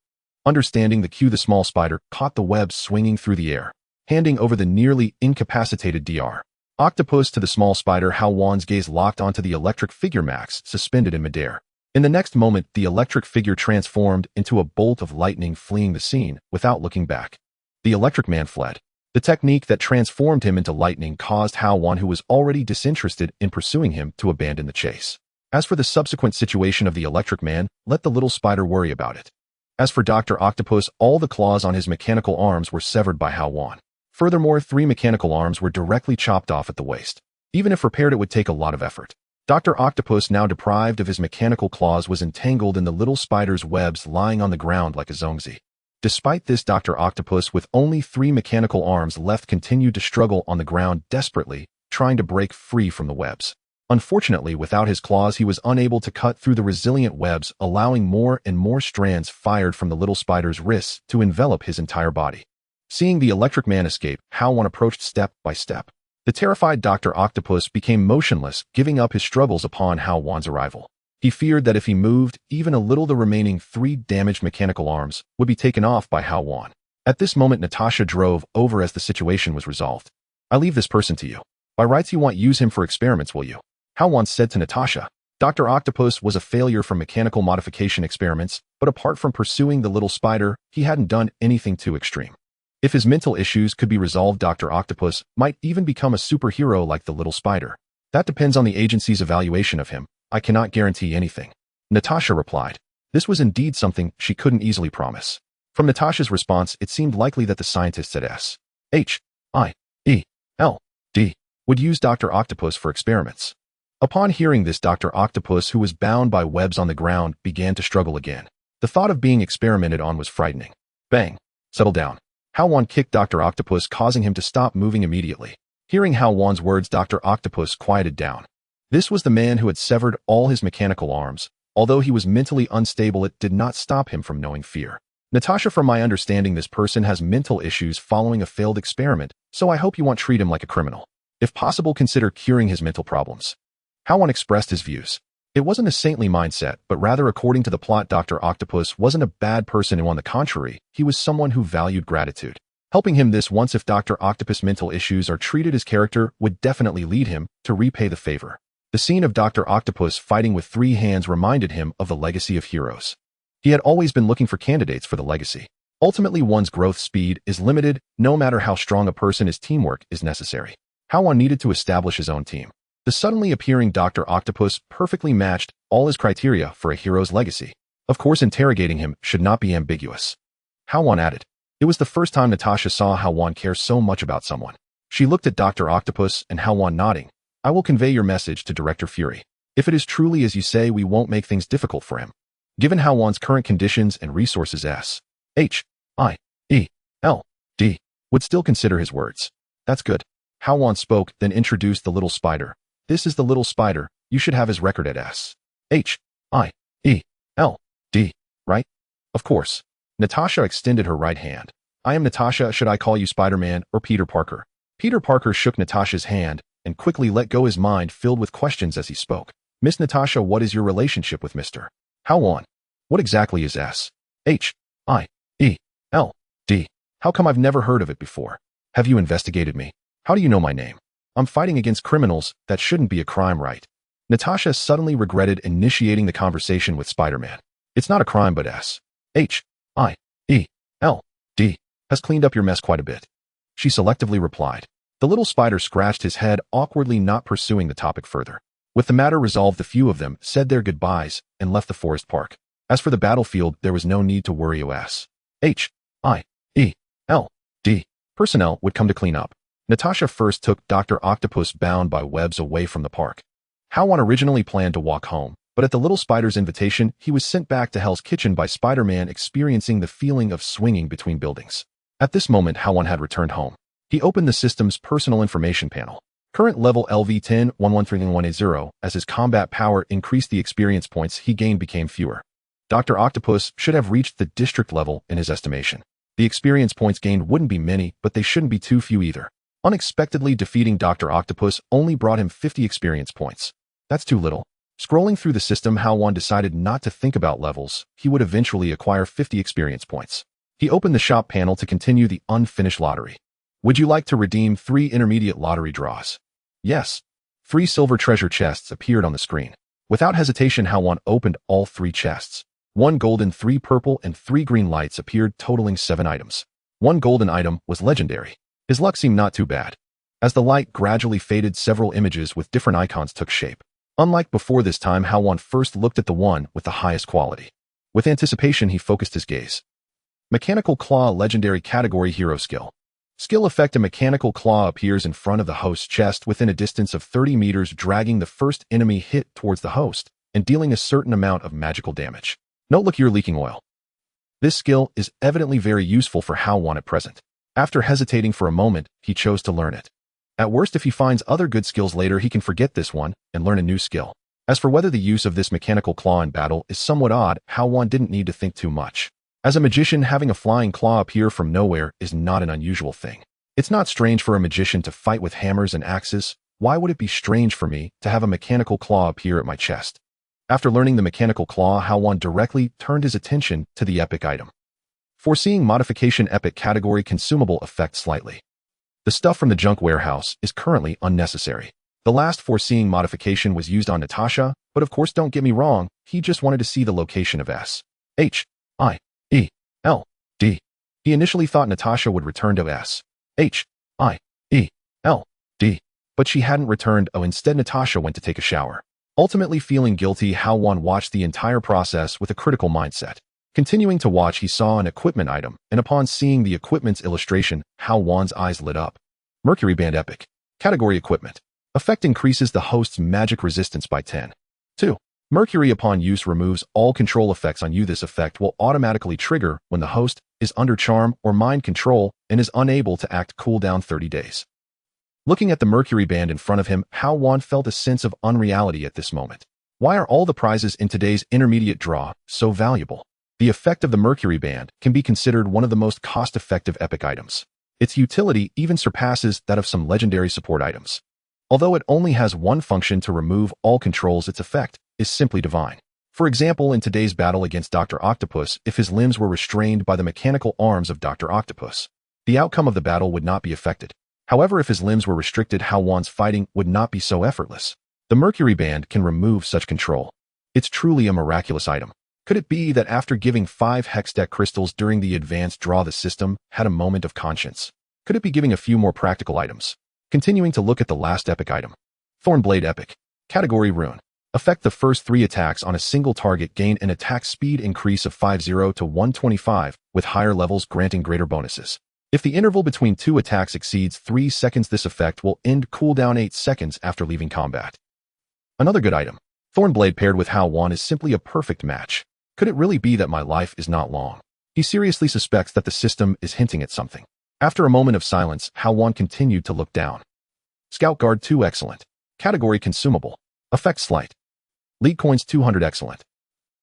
Understanding the cue, the small spider caught the web swinging through the air, handing over the nearly incapacitated Dr. Octopus to the small spider. Hao Wan's gaze locked onto the electric figure Max, suspended in midair. In the next moment, the electric figure transformed into a bolt of lightning, fleeing the scene without looking back. The Electric Man fled. The technique that transformed him into lightning caused Hao Wan, who was already disinterested in pursuing him, to abandon the chase. As for the subsequent situation of the Electric Man, let the little spider worry about it. As for Dr. Octopus, all the claws on his mechanical arms were severed by Hao Wan. Furthermore, 3 mechanical arms were directly chopped off at the waist. Even if repaired, it would take a lot of effort. Dr. Octopus, now deprived of his mechanical claws, was entangled in the little spider's webs, lying on the ground like a zombie. Despite this, Dr. Octopus, with only 3 mechanical arms left, continued to struggle on the ground desperately, trying to break free from the webs. Unfortunately, without his claws, he was unable to cut through the resilient webs, allowing more and more strands fired from the little spider's wrists to envelop his entire body. Seeing the Electric Man escape, Hao Wan approached step by step. The terrified Dr. Octopus became motionless, giving up his struggles upon Hao Wan's arrival. He feared that if he moved even a little, the remaining 3 damaged mechanical arms would be taken off by Hao Wan. At this moment, Natasha drove over as the situation was resolved. "I leave this person to you. By rights, you won't use him for experiments, will you?" Hao Wan said to Natasha. Dr. Octopus was a failure from mechanical modification experiments, but apart from pursuing the little spider, he hadn't done anything too extreme. If his mental issues could be resolved, Dr. Octopus might even become a superhero like the little spider. "That depends on the agency's evaluation of him. I cannot guarantee anything," Natasha replied. This was indeed something she couldn't easily promise. From Natasha's response, it seemed likely that the scientists at SHIELD would use Dr. Octopus for experiments. Upon hearing this, Dr. Octopus, who was bound by webs on the ground, began to struggle again. The thought of being experimented on was frightening. Bang! "Settle down." Hao Wan kicked Dr. Octopus, causing him to stop moving immediately. Hearing Hao Wan's words, Dr. Octopus quieted down. This was the man who had severed all his mechanical arms. Although he was mentally unstable, it did not stop him from knowing fear. "Natasha, from my understanding, this person has mental issues following a failed experiment, so I hope you won't treat him like a criminal. If possible, consider curing his mental problems." Hao Wan expressed his views. It wasn't a saintly mindset, but rather, according to the plot, Dr. Octopus wasn't a bad person, and on the contrary, he was someone who valued gratitude. Helping him this once, if Dr. Octopus' mental issues are treated, his character would definitely lead him to repay the favor. The scene of Dr. Octopus fighting with 3 hands reminded him of the legacy of heroes. He had always been looking for candidates for the legacy. Ultimately, one's growth speed is limited. No matter how strong a person is, teamwork is necessary. Hao Wan needed to establish his own team. The suddenly appearing Dr. Octopus perfectly matched all his criteria for a hero's legacy. Of course, interrogating him should not be ambiguous. Hao Wan added. It was the first time Natasha saw Hao Wan care so much about someone. She looked at Dr. Octopus and Hao Wan, nodding. "I will convey your message to Director Fury. If it is truly as you say, we won't make things difficult for him." Given Hao Wan's current conditions and resources, SHIELD would still consider his words. "That's good." Hao Wan spoke, then introduced the little spider. "This is the little spider. You should have his record at SHIELD, right?" "Of course." Natasha extended her right hand. "I am Natasha. Should I call you Spider-Man or Peter Parker?" Peter Parker shook Natasha's hand and quickly let go, his mind filled with questions as he spoke. "Miss Natasha, what is your relationship with Mr. Hao Wan? What exactly is SHIELD? How come I've never heard of it before? Have you investigated me? How do you know my name? I'm fighting against criminals. That shouldn't be a crime, right?" Natasha suddenly regretted initiating the conversation with Spider-Man. "It's not a crime, but SHIELD has cleaned up your mess quite a bit," she selectively replied. The little spider scratched his head awkwardly, not pursuing the topic further. With the matter resolved, the few of them said their goodbyes and left the forest park. As for the battlefield, there was no need to worry. SHIELD personnel would come to clean up. Natasha first took Dr. Octopus, bound by webs, away from the park. Hao Wan originally planned to walk home, but at the little spider's invitation, he was sent back to Hell's Kitchen by Spider-Man, experiencing the feeling of swinging between buildings. At this moment, Hao Wan had returned home. He opened the system's personal information panel. Current level LV10-113180. As his combat power increased, the experience points he gained became fewer. Dr. Octopus should have reached the district level in his estimation. The experience points gained wouldn't be many, but they shouldn't be too few either. Unexpectedly defeating Dr. Octopus only brought him 50 experience points. That's too little. Scrolling through the system, Hao Wan decided not to think about levels. He would eventually acquire 50 experience points. He opened the shop panel to continue the unfinished lottery. "Would you like to redeem 3 intermediate lottery draws?" "Yes." 3 silver treasure chests appeared on the screen. Without hesitation, Hao Wan opened all 3 chests. 1 golden, 3 purple, and 3 green lights appeared, totaling 7 items. One golden item was legendary. His luck seemed not too bad. As the light gradually faded, several images with different icons took shape. Unlike before, this time Hao Wan first looked at the one with the highest quality. With anticipation, he focused his gaze. Mechanical Claw, legendary category hero skill. Skill effect: a mechanical claw appears in front of the host's chest within a distance of 30 meters, dragging the first enemy hit towards the host and dealing a certain amount of magical damage. Note: look, you're leaking oil. This skill is evidently very useful for Hao Wan at present. After hesitating for a moment, he chose to learn it. At worst, if he finds other good skills later, he can forget this one and learn a new skill. As for whether the use of this mechanical claw in battle is somewhat odd, Hao Wan didn't need to think too much. As a magician, having a flying claw appear from nowhere is not an unusual thing. It's not strange for a magician to fight with hammers and axes. Why would it be strange for me to have a mechanical claw appear at my chest? After learning the mechanical claw, Hao Wan directly turned his attention to the epic item. Foreseeing modification, epic category, consumable effect slightly. The stuff from the junk warehouse is currently unnecessary. The last foreseeing modification was used on Natasha, but of course, don't get me wrong, he just wanted to see the location of Sett. He initially thought Natasha would return to Sett, but she hadn't returned. Instead, Natasha went to take a shower. Ultimately feeling guilty, Hao Wan watched the entire process with a critical mindset. Continuing to watch, he saw an equipment item, and upon seeing the equipment's illustration, Hao Wan's eyes lit up. Mercury Band, epic category equipment. Effect: increases the host's magic resistance by 10. 2. Mercury upon use removes all control effects on you. This effect will automatically trigger when the host is under charm or mind control and is unable to act. Cooldown 30 days. Looking at the Mercury Band in front of him, Hao Wan felt a sense of unreality at this moment. Why are all the prizes in today's intermediate draw so valuable? The effect of the Mercury Band can be considered one of the most cost-effective epic items. Its utility even surpasses that of some legendary support items. Although it only has one function to remove all controls, its effect is simply divine. For example, in today's battle against Dr. Octopus, if his limbs were restrained by the mechanical arms of Dr. Octopus, the outcome of the battle would not be affected. However, if his limbs were restricted, Hao Wan's fighting would not be so effortless. The Mercury Band can remove such control. It's truly a miraculous item. Could it be that after giving 5 Hextech crystals during the advanced draw, the system had a moment of conscience? Could it be giving a few more practical items? Continuing to look at the last epic item. Thornblade, epic category rune. Effect: the first 3 attacks on a single target gain an attack speed increase of 50 to 125, with higher levels granting greater bonuses. If the interval between 2 attacks exceeds 3 seconds, this effect will end cooldown 8 seconds after leaving combat. Another good item. Thornblade paired with Hao Wan is simply a perfect match. Could it really be that my life is not long? He seriously suspects that the system is hinting at something. After a moment of silence, Hao Wan continued to look down. Scout Guard 2, excellent. Category consumable. Effect slight. League coins 200, excellent.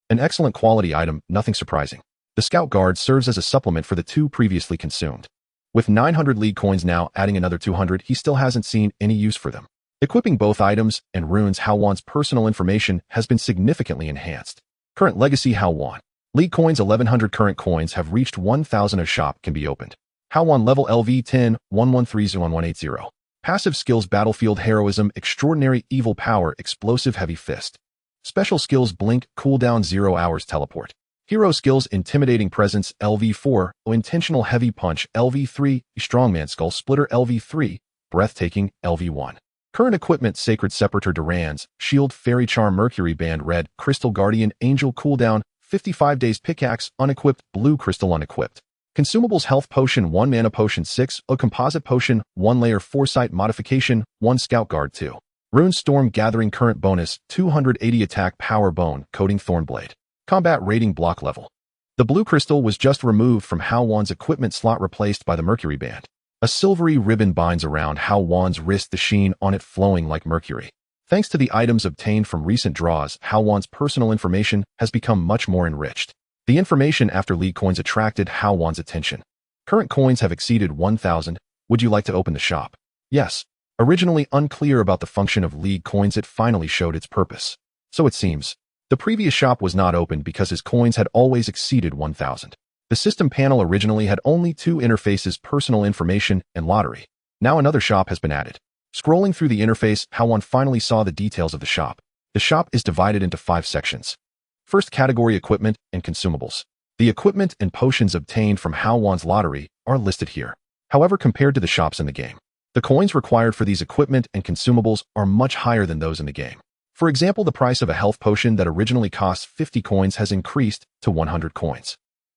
An excellent quality item, nothing surprising. The Scout Guard serves as a supplement for the 2 previously consumed. With 900 league coins now, adding another 200, he still hasn't seen any use for them. Equipping both items and runes, Hao Wan's personal information has been significantly enhanced. Current legacy: Hao Wan. League coins 1100. Current coins have reached 1000. A shop can be opened. Hao Wan level LV 10, 11301180. Passive skills: battlefield heroism, extraordinary evil power, explosive heavy fist. Special skills: blink, cooldown 0 hours, teleport. Hero skills: intimidating presence LV4, intentional heavy punch LV3, strongman skull splitter LV3, breathtaking LV1. Current equipment: sacred sepulcher Duran's, shield, fairy charm, Mercury Band red, crystal guardian, angel cooldown 55 days, pickaxe unequipped, blue crystal unequipped. Consumables: health potion 1, mana potion 6, a composite potion 1, layer foresight modification 1, Scout Guard 2. Rune Storm Gathering current bonus 280 attack power bone coating Thornblade. Combat rating block level. The blue crystal was just removed from Hao Wan's equipment slot, replaced by the Mercury Band. A silvery ribbon binds around Hao Wan's wrist, the sheen on it flowing like mercury. Thanks to the items obtained from recent draws, Hao Wan's personal information has become much more enriched. The information after league coins attracted Hao Wan's attention. Current coins have exceeded 1000. Would you like to open the shop? Yes. Originally unclear about the function of league coins, it finally showed its purpose. So it seems. The previous shop was not opened because his coins had always exceeded 1000. The system panel originally had only 2 interfaces: personal information and lottery. Now another shop has been added. Scrolling through the interface, Hao Wan finally saw the details of the shop. The shop is divided into 5 sections. First category: equipment and consumables. The equipment and potions obtained from Hao Wan's lottery are listed here. However, compared to the shops in the game, the coins required for these equipment and consumables are much higher than those in the game. For example, the price of a health potion that originally cost 50 coins has increased to 100 coins.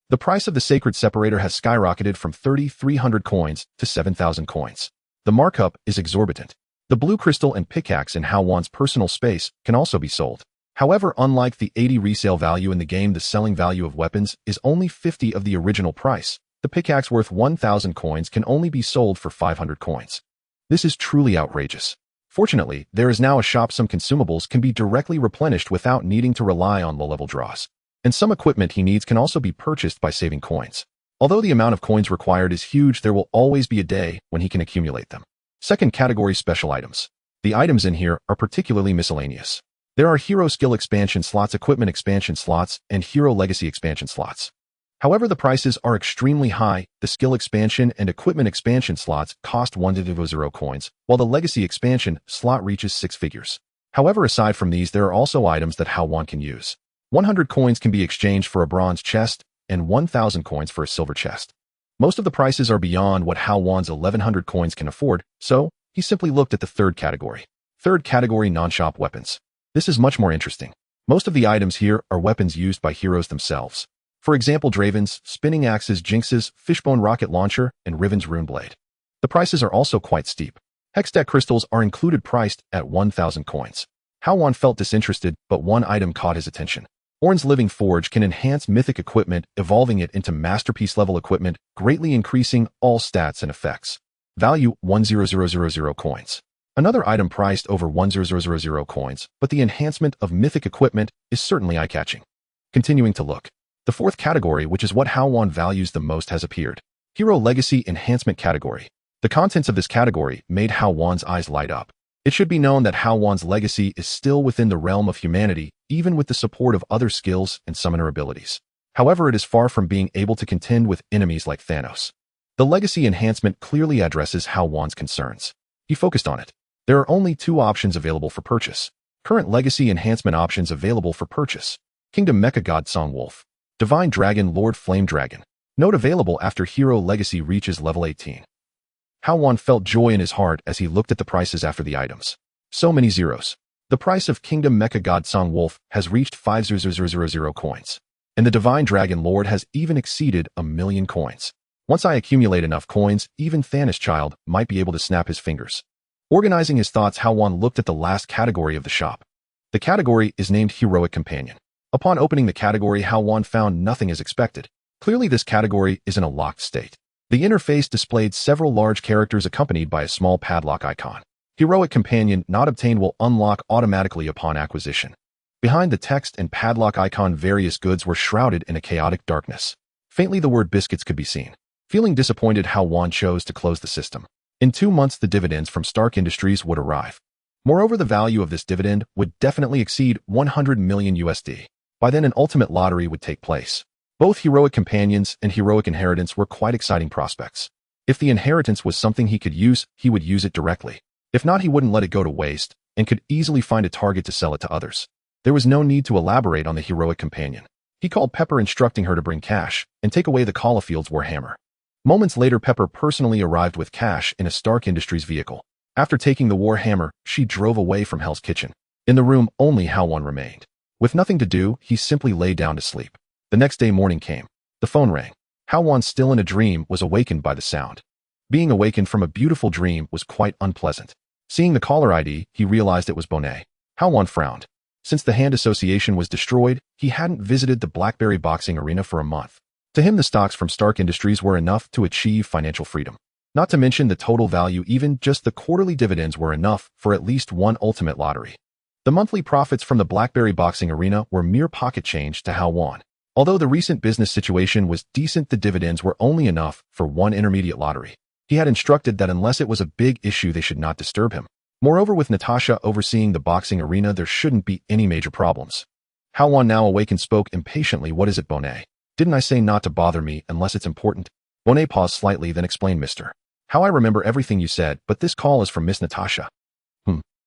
The price of the sacred separator has skyrocketed from 3,300 coins to 7,000 coins. The markup is exorbitant. The blue crystal and pickaxe in Hao Wan's personal space can also be sold. However, unlike the 80 resale value in the game, the selling value of weapons is only 50 of the original price. The pickaxe worth 1,000 coins can only be sold for 500 coins. This is truly outrageous. Fortunately, there is now a shop. Some consumables can be directly replenished without needing to rely on low-level draws. And some equipment he needs can also be purchased by saving coins. Although the amount of coins required is huge, there will always be a day when he can accumulate them. Second category, special items. The items in here are particularly miscellaneous. There are hero skill expansion slots, equipment expansion slots, and hero legacy expansion slots. However, the prices are extremely high. The skill expansion and equipment expansion slots cost 100 coins, while the legacy expansion slot reaches 6 figures. However, aside from these, there are also items that Hao Wan can use. 100 coins can be exchanged for a bronze chest, and 1,000 coins for a silver chest. Most of the prices are beyond what Hao Wan's 1,100 coins can afford, so he simply looked at the third category. Third category, non-shop weapons. This is much more interesting. Most of the items here are weapons used by heroes themselves. For example, Dravens, spinning axes, jinxes, fishbone rocket launcher, and Riven's rune blade. The prices are also quite steep. Hextech crystals are included, priced at 1,000 coins. Hao Wan felt disinterested, but one item caught his attention. Orn's Living Forge can enhance mythic equipment, evolving it into masterpiece-level equipment, greatly increasing all stats and effects. Value 1,000 coins. Another item priced over 1,000 coins, but the enhancement of mythic equipment is certainly eye-catching. Continuing to look. The fourth category, which is what Hao Wan values the most, has appeared. Hero Legacy Enhancement category. The contents of this category made Hao Wan's eyes light up. It should be known that Hao Wan's legacy is still within the realm of humanity, even with the support of other skills and summoner abilities. However, it is far from being able to contend with enemies like Thanos. The legacy enhancement clearly addresses Hao Wan's concerns. He focused on it. There are only 2 options available for purchase. Current legacy enhancement options available for purchase. Kingdom Mecha God Song Wolf. Divine Dragon Lord Flame Dragon. Note available after Hero Legacy reaches level 18. Hao Wan felt joy in his heart as he looked at the prices after the items. So many zeros. The price of Kingdom Mecha God Song Wolf has reached 5,000 coins. And the Divine Dragon Lord has even exceeded 1,000,000 coins. Once I accumulate enough coins, even Thanos Child might be able to snap his fingers. Organizing his thoughts, Hao Wan looked at the last category of the shop. The category is named Heroic Companion. Upon opening the category, Hao Wan found nothing as expected. Clearly, this category is in a locked state. The interface displayed several large characters accompanied by a small padlock icon. Heroic Companion not obtained will unlock automatically upon acquisition. Behind the text and padlock icon, various goods were shrouded in a chaotic darkness. Faintly, the word biscuits could be seen. Feeling disappointed, Hao Wan chose to close the system. In 2 months, the dividends from Stark Industries would arrive. Moreover, the value of this dividend would definitely exceed 100 million USD. By then, an ultimate lottery would take place. Both Heroic Companions and Heroic Inheritance were quite exciting prospects. If the inheritance was something he could use, he would use it directly. If not, he wouldn't let it go to waste, and could easily find a target to sell it to others. There was no need to elaborate on the Heroic Companion. He called Pepper, instructing her to bring cash and take away the Caulifield's Warhammer. Moments later, Pepper personally arrived with cash in a Stark Industries vehicle. After taking the Warhammer, she drove away from Hell's Kitchen. In the room, only Hao Wan remained. With nothing to do, he simply lay down to sleep. The next day, morning came. The phone rang. Hao Wan, still in a dream, was awakened by the sound. Being awakened from a beautiful dream was quite unpleasant. Seeing the caller ID, he realized it was Bonet. Hao Wan frowned. Since the hand association was destroyed, he hadn't visited the Blackberry boxing arena for a month. To him, the stocks from Stark Industries were enough to achieve financial freedom. Not to mention the total value, even just the quarterly dividends were enough for at least one ultimate lottery. The monthly profits from the Blackberry boxing arena were mere pocket change to Hao Wan. Although the recent business situation was decent, the dividends were only enough for one intermediate lottery. He had instructed that unless it was a big issue, they should not disturb him. Moreover, with Natasha overseeing the boxing arena, there shouldn't be any major problems. Hao Wan, now awakened, spoke impatiently. "What is it, Bonet? Didn't I say not to bother me unless it's important?" Bonet paused slightly, then explained, "Mister. How I remember everything you said, but this call is from Miss Natasha."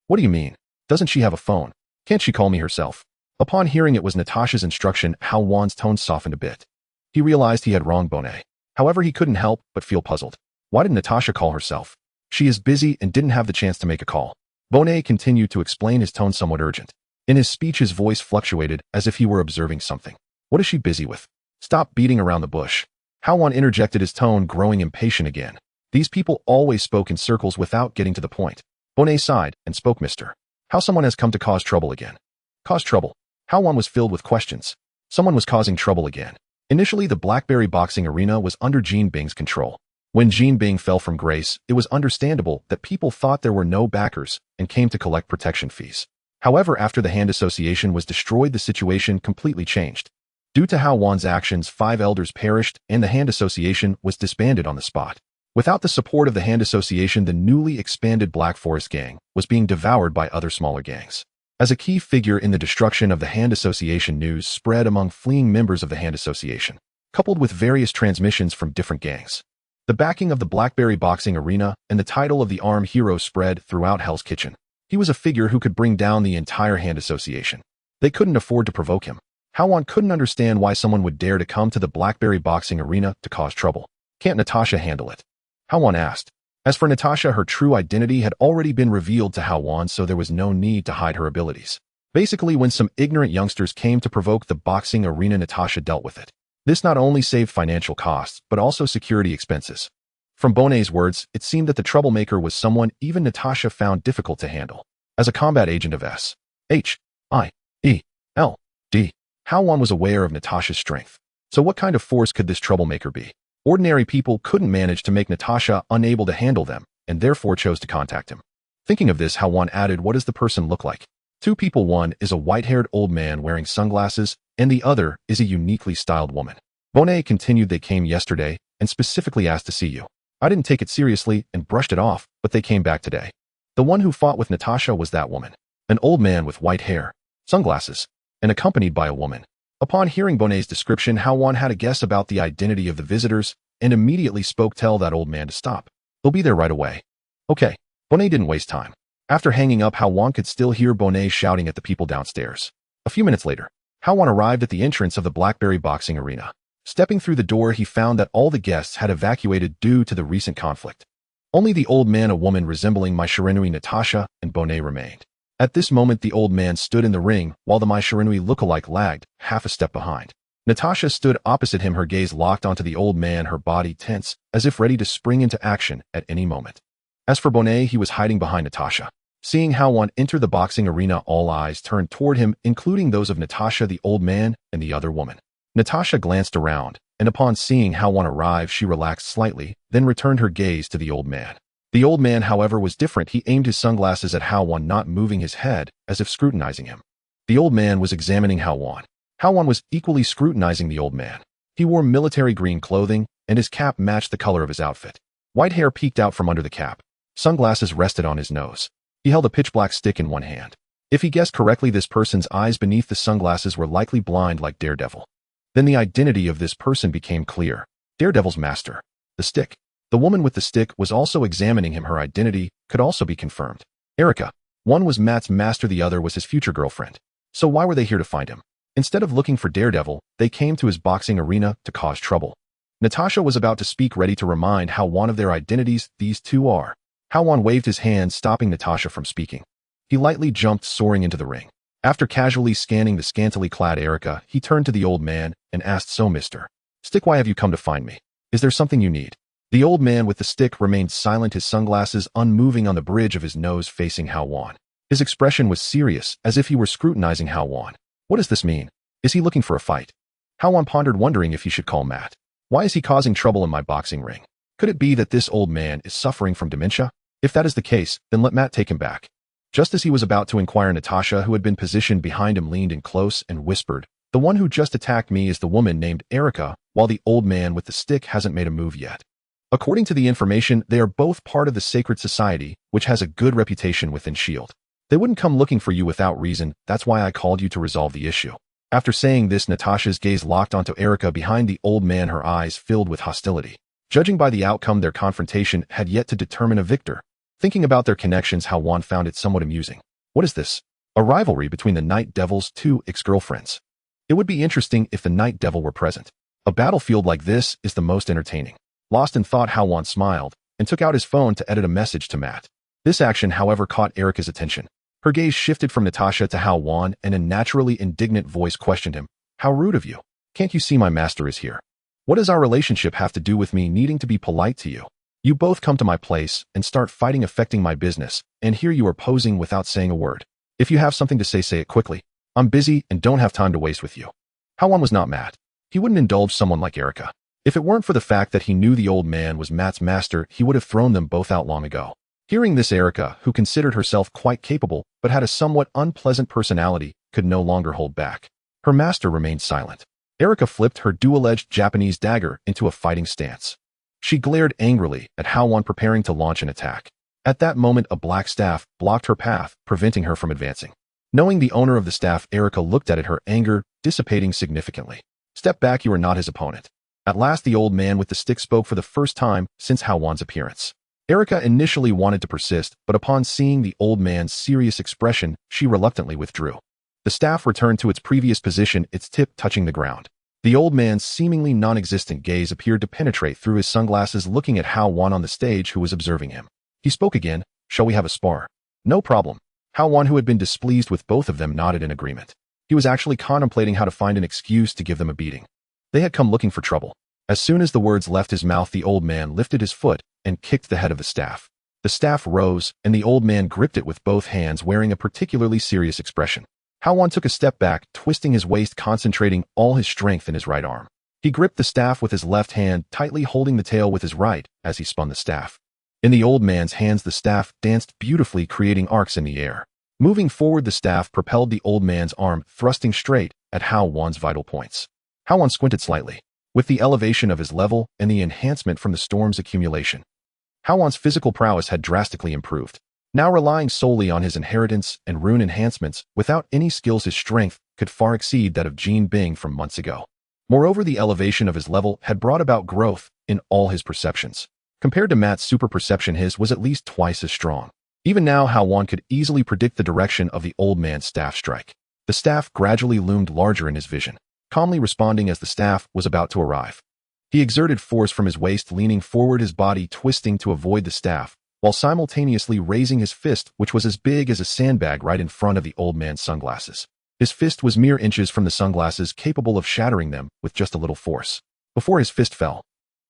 What do you mean? Doesn't she have a phone? Can't she call me herself?" Upon hearing it was Natasha's instruction, Hao Wan's tone softened a bit. He realized he had wronged Bonet. However, he couldn't help but feel puzzled. Why did Natasha call herself? She is busy and didn't have the chance to make a call. Bonet continued to explain, his tone somewhat urgent. In his speech, his voice fluctuated as if he were observing something. What is she busy with? Stop beating around the bush. Hao Wan interjected, his tone growing impatient again. These people always spoke in circles without getting to the point. Bonet sighed and spoke, Mr. How someone has come to cause trouble again. Cause trouble? Hao Wan was filled with questions. Someone was causing trouble again. Initially, the Blackberry boxing arena was under Jean Bing's control. When Jean Bing fell from grace, it was understandable that people thought there were no backers and came to collect protection fees. However, after the Hand Association was destroyed, the situation completely changed. Due to Hao Wan's actions, 5 elders perished and the Hand Association was disbanded on the spot. Without the support of the Hand Association, the newly expanded Black Forest gang was being devoured by other smaller gangs. As a key figure in the destruction of the Hand Association, news spread among fleeing members of the Hand Association, coupled with various transmissions from different gangs. The backing of the Blackberry boxing arena and the title of the armed hero spread throughout Hell's Kitchen. He was a figure who could bring down the entire Hand Association. They couldn't afford to provoke him. Hao Wan couldn't understand why someone would dare to come to the Blackberry boxing arena to cause trouble. Can't Natasha handle it? Hao Wan asked. As for Natasha, her true identity had already been revealed to Hao Wan, so there was no need to hide her abilities. Basically, when some ignorant youngsters came to provoke the boxing arena, Natasha dealt with it. This not only saved financial costs, but also security expenses. From Bonet's words, it seemed that the troublemaker was someone even Natasha found difficult to handle. As a combat agent of S.H.I.E.L.D., Hao Wan was aware of Natasha's strength. So what kind of force could this troublemaker be? Ordinary people couldn't manage to make Natasha unable to handle them, and therefore chose to contact him. Thinking of this, Hao Wan added, what does the person look like? 2 people. One is a white-haired old man wearing sunglasses, and the other is a uniquely styled woman. Bonet continued, they came yesterday, and specifically asked to see you. I didn't take it seriously and brushed it off, but they came back today. The one who fought with Natasha was that woman. An old man with white hair, sunglasses, and accompanied by a woman. Upon hearing Bonet's description, Hao Wan had a guess about the identity of the visitors and immediately spoke, tell that old man to stop. He'll be there right away. Okay. Bonet didn't waste time. After hanging up, Hao Wan could still hear Bonet shouting at the people downstairs. A few minutes later, Hao Wan arrived at the entrance of the Blackberry boxing arena. Stepping through the door, he found that all the guests had evacuated due to the recent conflict. Only the old man, a woman resembling my Shiranui Natasha, and Bonet remained. At this moment, the old man stood in the ring, while the My Shiranui lookalike lagged half a step behind. Natasha stood opposite him, her gaze locked onto the old man, her body tense, as if ready to spring into action at any moment. As for Bonet, he was hiding behind Natasha. Seeing Hao Wan enter the boxing arena, all eyes turned toward him, including those of Natasha, the old man, and the other woman. Natasha glanced around, and upon seeing Hao Wan arrive, she relaxed slightly, then returned her gaze to the old man. The old man, however, was different. He aimed his sunglasses at Hao Wan, not moving his head, as if scrutinizing him. The old man was examining Hao Wan. Hao Wan was equally scrutinizing the old man. He wore military green clothing, and his cap matched the color of his outfit. White hair peeked out from under the cap. Sunglasses rested on his nose. He held a pitch-black stick in one hand. If he guessed correctly, this person's eyes beneath the sunglasses were likely blind like Daredevil. Then the identity of this person became clear. Daredevil's master. The stick. The woman with the stick was also examining him. Her identity could also be confirmed. Erica. One was Matt's master, the other was his future girlfriend. So why were they here to find him? Instead of looking for Daredevil, they came to his boxing arena to cause trouble. Natasha was about to speak, ready to remind Hao Wan of their identities. These two are. Hao Wan waved his hand, stopping Natasha from speaking. He lightly jumped, soaring into the ring. After casually scanning the scantily clad Erica, he turned to the old man and asked, so Mr. Stick, why have you come to find me? Is there something you need? The old man with the stick remained silent, his sunglasses unmoving on the bridge of his nose, facing Hao Wan. His expression was serious, as if he were scrutinizing Hao Wan. What does this mean? Is he looking for a fight? Hao Wan pondered, wondering if he should call Matt. Why is he causing trouble in my boxing ring? Could it be that this old man is suffering from dementia? If that is the case, then let Matt take him back. Just as he was about to inquire, Natasha, who had been positioned behind him, leaned in close and whispered, the one who just attacked me is the woman named Erica, while the old man with the stick hasn't made a move yet. According to the information, they are both part of the Sacred Society, which has a good reputation within S.H.I.E.L.D. They wouldn't come looking for you without reason. That's why I called you to resolve the issue. After saying this, Natasha's gaze locked onto Erica behind the old man, her eyes filled with hostility. Judging by the outcome, their confrontation had yet to determine a victor. Thinking about their connections, Hao Wan found it somewhat amusing. What is this? A rivalry between the Night Devil's 2 ex-girlfriends. It would be interesting if the Night Devil were present. A battlefield like this is the most entertaining. Lost in thought, Hao Wan smiled and took out his phone to edit a message to Matt. This action, however, caught Erica's attention. Her gaze shifted from Natasha to Hao Wan, and a naturally indignant voice questioned him. How rude of you. Can't you see my master is here? What does our relationship have to do with me needing to be polite to you? You both come to my place and start fighting affecting my business, and here you are posing without saying a word. If you have something to say it quickly. I'm busy and don't have time to waste with you. Hao Wan was not mad. He wouldn't indulge someone like Erica. If it weren't for the fact that he knew the old man was Matt's master, he would have thrown them both out long ago. Hearing this, Erica, who considered herself quite capable but had a somewhat unpleasant personality, could no longer hold back. Her master remained silent. Erica flipped her dual-edged Japanese dagger into a fighting stance. She glared angrily at Hao Wan preparing to launch an attack. At that moment, a black staff blocked her path, preventing her from advancing. Knowing the owner of the staff, Erica looked at it, her anger dissipating significantly. Step back, you are not his opponent. At last, the old man with the stick spoke for the first time since Hao Wan's appearance. Erica initially wanted to persist, but upon seeing the old man's serious expression, she reluctantly withdrew. The staff returned to its previous position, its tip touching the ground. The old man's seemingly non-existent gaze appeared to penetrate through his sunglasses, looking at Hao Wan on the stage, who was observing him. He spoke again. Shall we have a spar? No problem. Hao Wan, who had been displeased with both of them, nodded in agreement. He was actually contemplating how to find an excuse to give them a beating. They had come looking for trouble. As soon as the words left his mouth, the old man lifted his foot and kicked the head of the staff. The staff rose, and the old man gripped it with both hands, wearing a particularly serious expression. Hao Wan took a step back, twisting his waist, concentrating all his strength in his right arm. He gripped the staff with his left hand, tightly holding the tail with his right as he spun the staff. In the old man's hands, the staff danced beautifully, creating arcs in the air. Moving forward, the staff propelled the old man's arm, thrusting straight at Hao Wan's vital points. Hao Wan squinted slightly. With the elevation of his level and the enhancement from the storm's accumulation, Hao Wan's physical prowess had drastically improved. Now relying solely on his inheritance and rune enhancements, without any skills, his strength could far exceed that of Jin Bing from months ago. Moreover, the elevation of his level had brought about growth in all his perceptions. Compared to Matt's super perception, his was at least twice as strong. Even now, Hao Wan could easily predict the direction of the old man's staff strike. The staff gradually loomed larger in his vision, calmly responding as the staff was about to arrive. He exerted force from his waist, leaning forward, his body twisting to avoid the staff, while simultaneously raising his fist, which was as big as a sandbag, right in front of the old man's sunglasses. His fist was mere inches from the sunglasses, capable of shattering them with just a little force. Before his fist fell,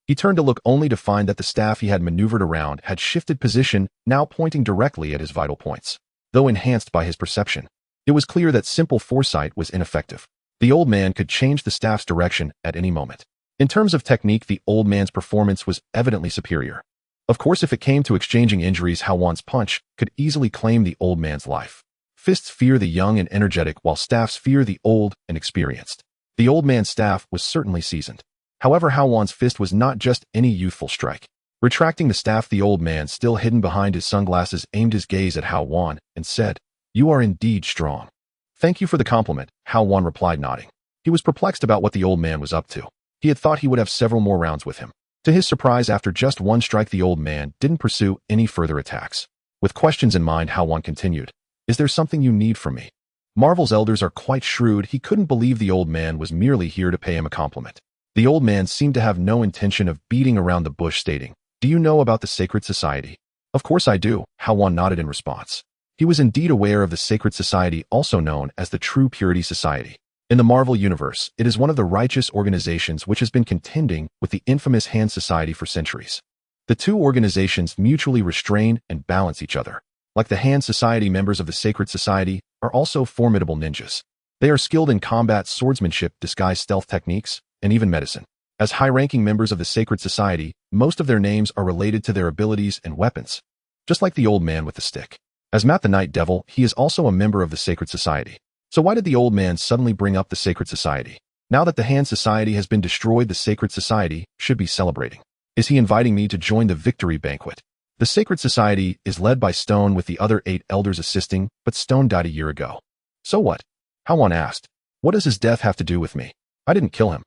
he turned to look, only to find that the staff he had maneuvered around had shifted position, now pointing directly at his vital points. Though enhanced by his perception, it was clear that simple foresight was ineffective. The old man could change the staff's direction at any moment. In terms of technique, the old man's performance was evidently superior. Of course, if it came to exchanging injuries, Hao Wan's punch could easily claim the old man's life. Fists fear the young and energetic, while staffs fear the old and experienced. The old man's staff was certainly seasoned. However, Hao Wan's fist was not just any youthful strike. Retracting the staff, the old man, still hidden behind his sunglasses, aimed his gaze at Hao Wan and said, "You are indeed strong." "Thank you for the compliment," Hao Wan replied, nodding. He was perplexed about what the old man was up to. He had thought he would have several more rounds with him. To his surprise, after just one strike, the old man didn't pursue any further attacks. With questions in mind, Hao Wan continued, "Is there something you need from me?" Marvel's elders are quite shrewd. He couldn't believe the old man was merely here to pay him a compliment. The old man seemed to have no intention of beating around the bush, stating, "Do you know about the Sacred Society?" "Of course I do," Hao Wan nodded in response. He was indeed aware of the Sacred Society, also known as the True Purity Society. In the Marvel Universe, it is one of the righteous organizations which has been contending with the infamous Hand Society for centuries. The two organizations mutually restrain and balance each other. Like the Hand Society, members of the Sacred Society are also formidable ninjas. They are skilled in combat, swordsmanship, disguise, stealth techniques, and even medicine. As high-ranking members of the Sacred Society, most of their names are related to their abilities and weapons, just like the old man with the stick. As Matt the Night Devil, he is also a member of the Sacred Society. So why did the old man suddenly bring up the Sacred Society? Now that the Hand Society has been destroyed, the Sacred Society should be celebrating. Is he inviting me to join the victory banquet? The Sacred Society is led by Stone, with the other 8 elders assisting, but Stone died a year ago. So what? Hao Wan asked. What does his death have to do with me? I didn't kill him.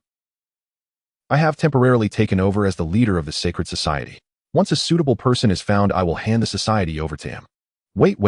I have temporarily taken over as the leader of the Sacred Society. Once a suitable person is found, I will hand the society over to him. Wait.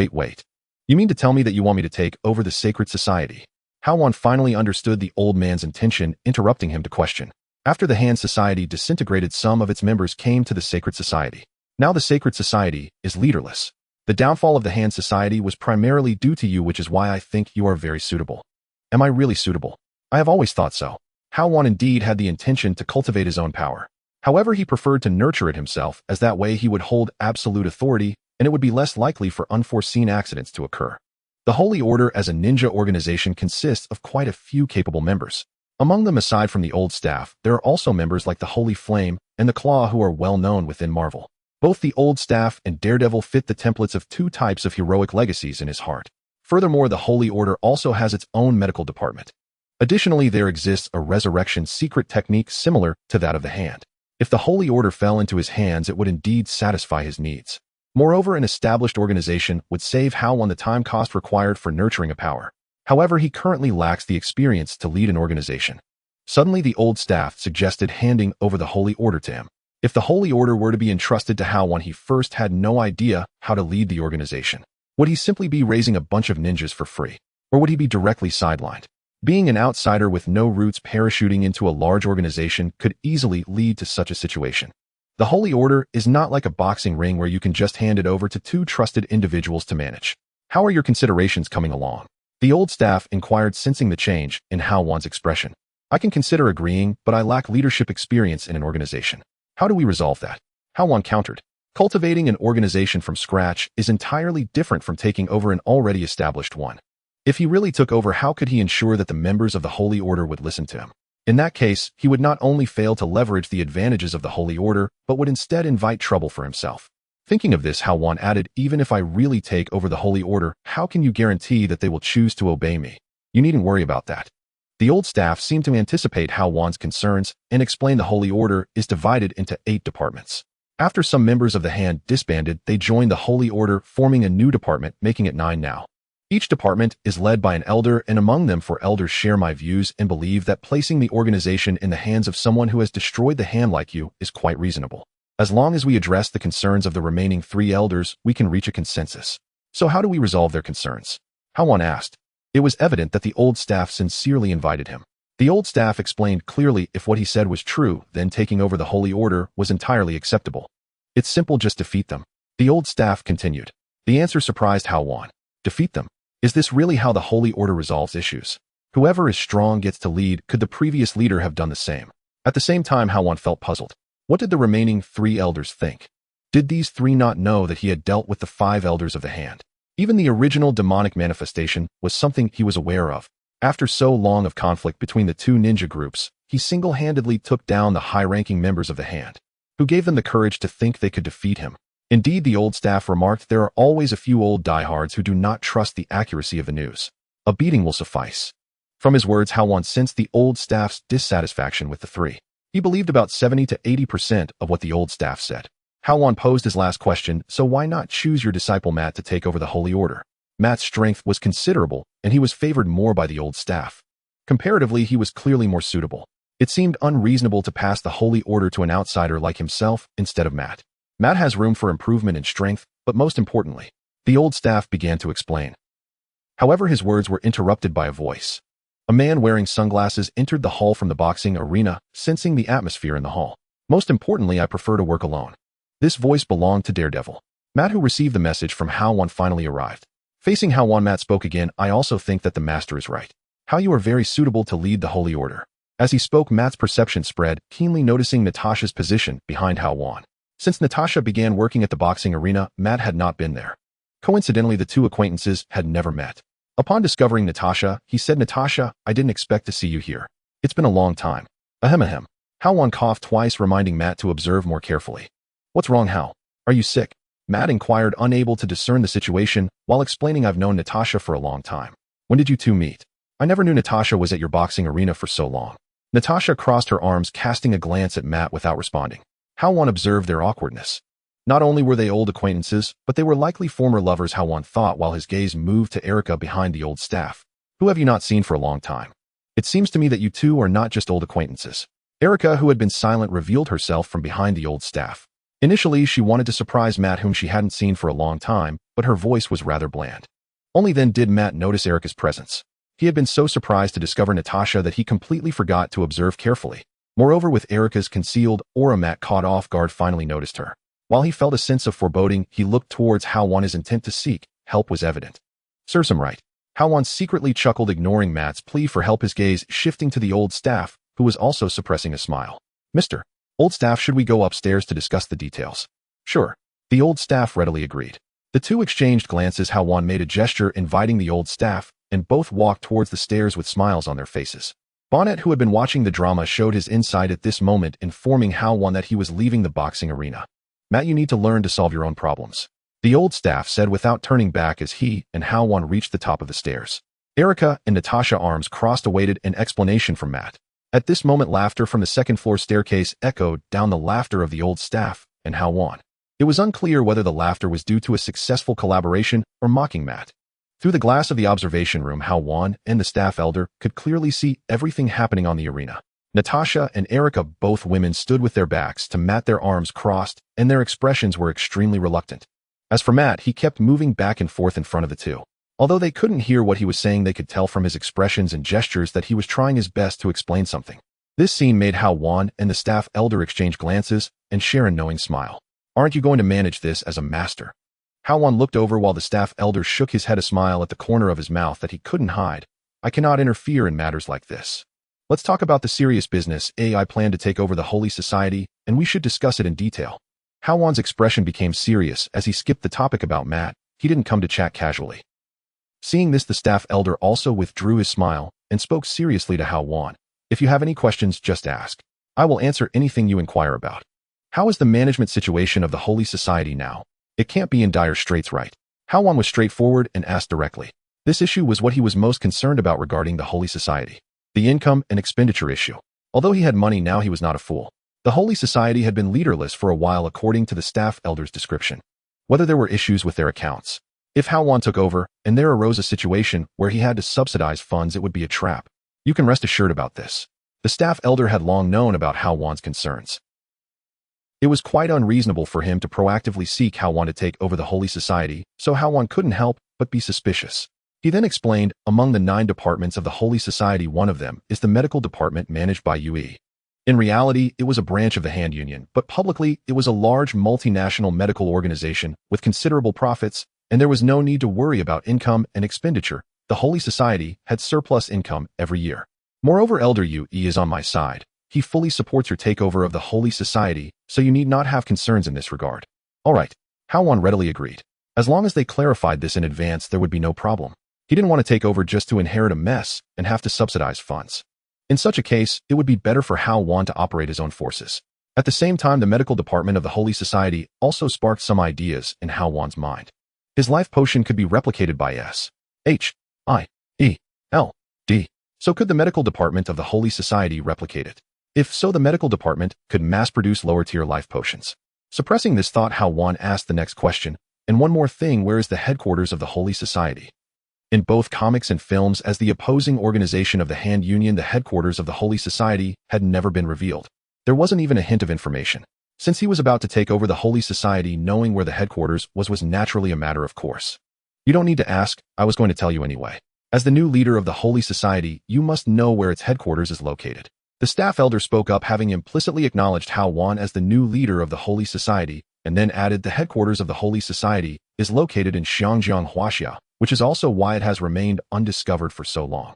You mean to tell me that you want me to take over the Sacred Society? Hao Wan finally understood the old man's intention, interrupting him to question. After the Hand Society disintegrated, some of its members came to the Sacred Society. Now the Sacred Society is leaderless. The downfall of the Hand Society was primarily due to you, which is why I think you are very suitable. Am I really suitable? I have always thought so. Hao Wan indeed had the intention to cultivate his own power. However, he preferred to nurture it himself, as that way he would hold absolute authority, and it would be less likely for unforeseen accidents to occur. The Holy Order as a ninja organization consists of quite a few capable members. Among them, aside from the old staff, there are also members like the Holy Flame and the Claw who are well known within Marvel. Both the old staff and Daredevil fit the templates of two types of heroic legacies in his heart. Furthermore, the Holy Order also has its own medical department. Additionally, there exists a resurrection secret technique similar to that of the Hand. If the Holy Order fell into his hands, it would indeed satisfy his needs. Moreover, an established organization would save Hao Wan the time cost required for nurturing a power. However, he currently lacks the experience to lead an organization. Suddenly, the old staff suggested handing over the Holy Order to him. If the Holy Order were to be entrusted to Hao Wan, he first had no idea how to lead the organization. Would he simply be raising a bunch of ninjas for free? Or would he be directly sidelined? Being an outsider with no roots, parachuting into a large organization could easily lead to such a situation. The Holy Order is not like a boxing ring where you can just hand it over to two trusted individuals to manage. How are your considerations coming along? The old staff inquired, sensing the change in Hao Wan's expression. I can consider agreeing, but I lack leadership experience in an organization. How do we resolve that? Hao Wan countered. Cultivating an organization from scratch is entirely different from taking over an already established one. If he really took over, how could he ensure that the members of the Holy Order would listen to him? In that case, he would not only fail to leverage the advantages of the Holy Order, but would instead invite trouble for himself. Thinking of this, Hao Wan added, even if I really take over the Holy Order, how can you guarantee that they will choose to obey me? You needn't worry about that. The old staff seemed to anticipate Hao Wan's concerns and explained the Holy Order is divided into 8 departments. After some members of the Hand disbanded, they joined the Holy Order, forming a new department, making it 9 now. Each department is led by an elder, and among them 4 elders share my views and believe that placing the organization in the hands of someone who has destroyed the Hand like you is quite reasonable. As long as we address the concerns of the remaining 3 elders, we can reach a consensus. So how do we resolve their concerns? Hao Wan asked. It was evident that the old staff sincerely invited him. The old staff explained clearly if what he said was true, then taking over the Holy Order was entirely acceptable. It's simple, just defeat them. The old staff continued. The answer surprised Hao Wan. Defeat them? Is this really how the Holy Order resolves issues? Whoever is strong gets to lead. Could the previous leader have done the same? At the same time, Hao Wan felt puzzled. What did the remaining 3 elders think? Did these 3 not know that he had dealt with the 5 elders of the Hand? Even the original demonic manifestation was something he was aware of. After so long of conflict between the 2 ninja groups, he single-handedly took down the high-ranking members of the Hand, who gave them the courage to think they could defeat him. Indeed, the old staff remarked, there are always a few old diehards who do not trust the accuracy of the news. A beating will suffice. From his words, Hao Wan sensed the old staff's dissatisfaction with the 3. He believed about 70 to 80% of what the old staff said. Hao Wan posed his last question, so why not choose your disciple Matt to take over the Holy Order? Matt's strength was considerable, and he was favored more by the old staff. Comparatively, he was clearly more suitable. It seemed unreasonable to pass the Holy Order to an outsider like himself instead of Matt. Matt has room for improvement in strength, but most importantly, the old staff began to explain. However, his words were interrupted by a voice. A man wearing sunglasses entered the hall from the boxing arena, sensing the atmosphere in the hall. Most importantly, I prefer to work alone. This voice belonged to Daredevil. Matt, who received the message from Hao Wan, finally arrived. Facing Hao Wan, Matt spoke again. I also think that the master is right. How you are very suitable to lead the Holy Order. As he spoke, Matt's perception spread, keenly noticing Natasha's position behind Hao Wan. Since Natasha began working at the boxing arena, Matt had not been there. Coincidentally, the 2 acquaintances had never met. Upon discovering Natasha, he said, Natasha, I didn't expect to see you here. It's been a long time. Ahem ahem. Hao Wan coughed twice, reminding Matt to observe more carefully. What's wrong, Hao? Are you sick? Matt inquired, unable to discern the situation, while explaining, I've known Natasha for a long time. When did you 2 meet? I never knew Natasha was at your boxing arena for so long. Natasha crossed her arms, casting a glance at Matt without responding. Hao Wan observed their awkwardness. Not only were they old acquaintances, but they were likely former lovers, Hao Wan thought, while his gaze moved to Erica behind the old staff. Who have you not seen for a long time? It seems to me that you 2 are not just old acquaintances. Erica, who had been silent, revealed herself from behind the old staff. Initially, she wanted to surprise Matt, whom she hadn't seen for a long time, but her voice was rather bland. Only then did Matt notice Erica's presence. He had been so surprised to discover Natasha that he completely forgot to observe carefully. Moreover, with Erica's concealed aura, Matt, caught off guard, finally noticed her. While he felt a sense of foreboding, he looked towards Hao Wan. His intent to seek help was evident. Serves him right. Hao Wan secretly chuckled, ignoring Matt's plea for help, his gaze shifting to the old staff, who was also suppressing a smile. Mr. Old Staff, should we go upstairs to discuss the details? Sure. The old staff readily agreed. The two exchanged glances. Hao Wan made a gesture inviting the old staff, and both walked towards the stairs with smiles on their faces. Bonnet, who had been watching the drama, showed his insight at this moment, informing Hao Wan that he was leaving the boxing arena. Matt, you need to learn to solve your own problems, the old staff said without turning back as he and Hao Wan reached the top of the stairs. Erica and Natasha, arms crossed, awaited an explanation from Matt. At this moment, laughter from the second-floor staircase echoed down the laughter of the old staff and Hao Wan. It was unclear whether the laughter was due to a successful collaboration or mocking Matt. Through the glass of the observation room, Hao Wan and the staff elder could clearly see everything happening on the arena. Natasha and Erica, both women, stood with their backs to Matt, their arms crossed, and their expressions were extremely reluctant. As for Matt, he kept moving back and forth in front of the two. Although they couldn't hear what he was saying, they could tell from his expressions and gestures that he was trying his best to explain something. This scene made Hao Wan and the staff elder exchange glances and share a knowing smile. Aren't you going to manage this as a master? Hao Wan looked over while the staff elder shook his head, a smile at the corner of his mouth that he couldn't hide. I cannot interfere in matters like this. Let's talk about the serious business. I plan to take over the Holy Society, and we should discuss it in detail. Hao Wan's expression became serious as he skipped the topic about Matt. He didn't come to chat casually. Seeing this, the staff elder also withdrew his smile and spoke seriously to Hao Wan. If you have any questions, just ask. I will answer anything you inquire about. How is the management situation of the Holy Society now? It can't be in dire straits, right? Hao Wan was straightforward and asked directly. This issue was what he was most concerned about regarding the Holy Society. The income and expenditure issue. Although he had money now, he was not a fool. The Holy Society had been leaderless for a while, according to the staff elder's description. Whether there were issues with their accounts. If Hao Wan took over, and there arose a situation where he had to subsidize funds, it would be a trap. You can rest assured about this. The staff elder had long known about Hao Wan's concerns. It was quite unreasonable for him to proactively seek Hao Wan to take over the Holy Society, so Hao Wan couldn't help but be suspicious. He then explained, among the 9 departments of the Holy Society, one of them is the medical department managed by UE. In reality, it was a branch of the Hand Union, but publicly, it was a large multinational medical organization with considerable profits, and there was no need to worry about income and expenditure. The Holy Society had surplus income every year. Moreover, Elder UE is on my side. He fully supports your takeover of the Holy Society, so you need not have concerns in this regard. All right. Hao Wan readily agreed. As long as they clarified this in advance, there would be no problem. He didn't want to take over just to inherit a mess and have to subsidize funds. In such a case, it would be better for Hao Wan to operate his own forces. At the same time, the medical department of the Holy Society also sparked some ideas in Hao Wan's mind. His life potion could be replicated by S-H-I-E-L-D. So could the medical department of the Holy Society replicate it? If so, the medical department could mass-produce lower-tier life potions. Suppressing this thought, Hao Wan asked the next question. And one more thing, where is the headquarters of the Holy Society? In both comics and films, as the opposing organization of the Hand Union, the headquarters of the Holy Society had never been revealed. There wasn't even a hint of information. Since he was about to take over the Holy Society, knowing where the headquarters was naturally a matter of course. You don't need to ask, I was going to tell you anyway. As the new leader of the Holy Society, you must know where its headquarters is located. The staff elder spoke up, having implicitly acknowledged Hao Wan as the new leader of the Holy Society, and then added the headquarters of the Holy Society is located in Xiangjiang, Huaxia, which is also why it has remained undiscovered for so long.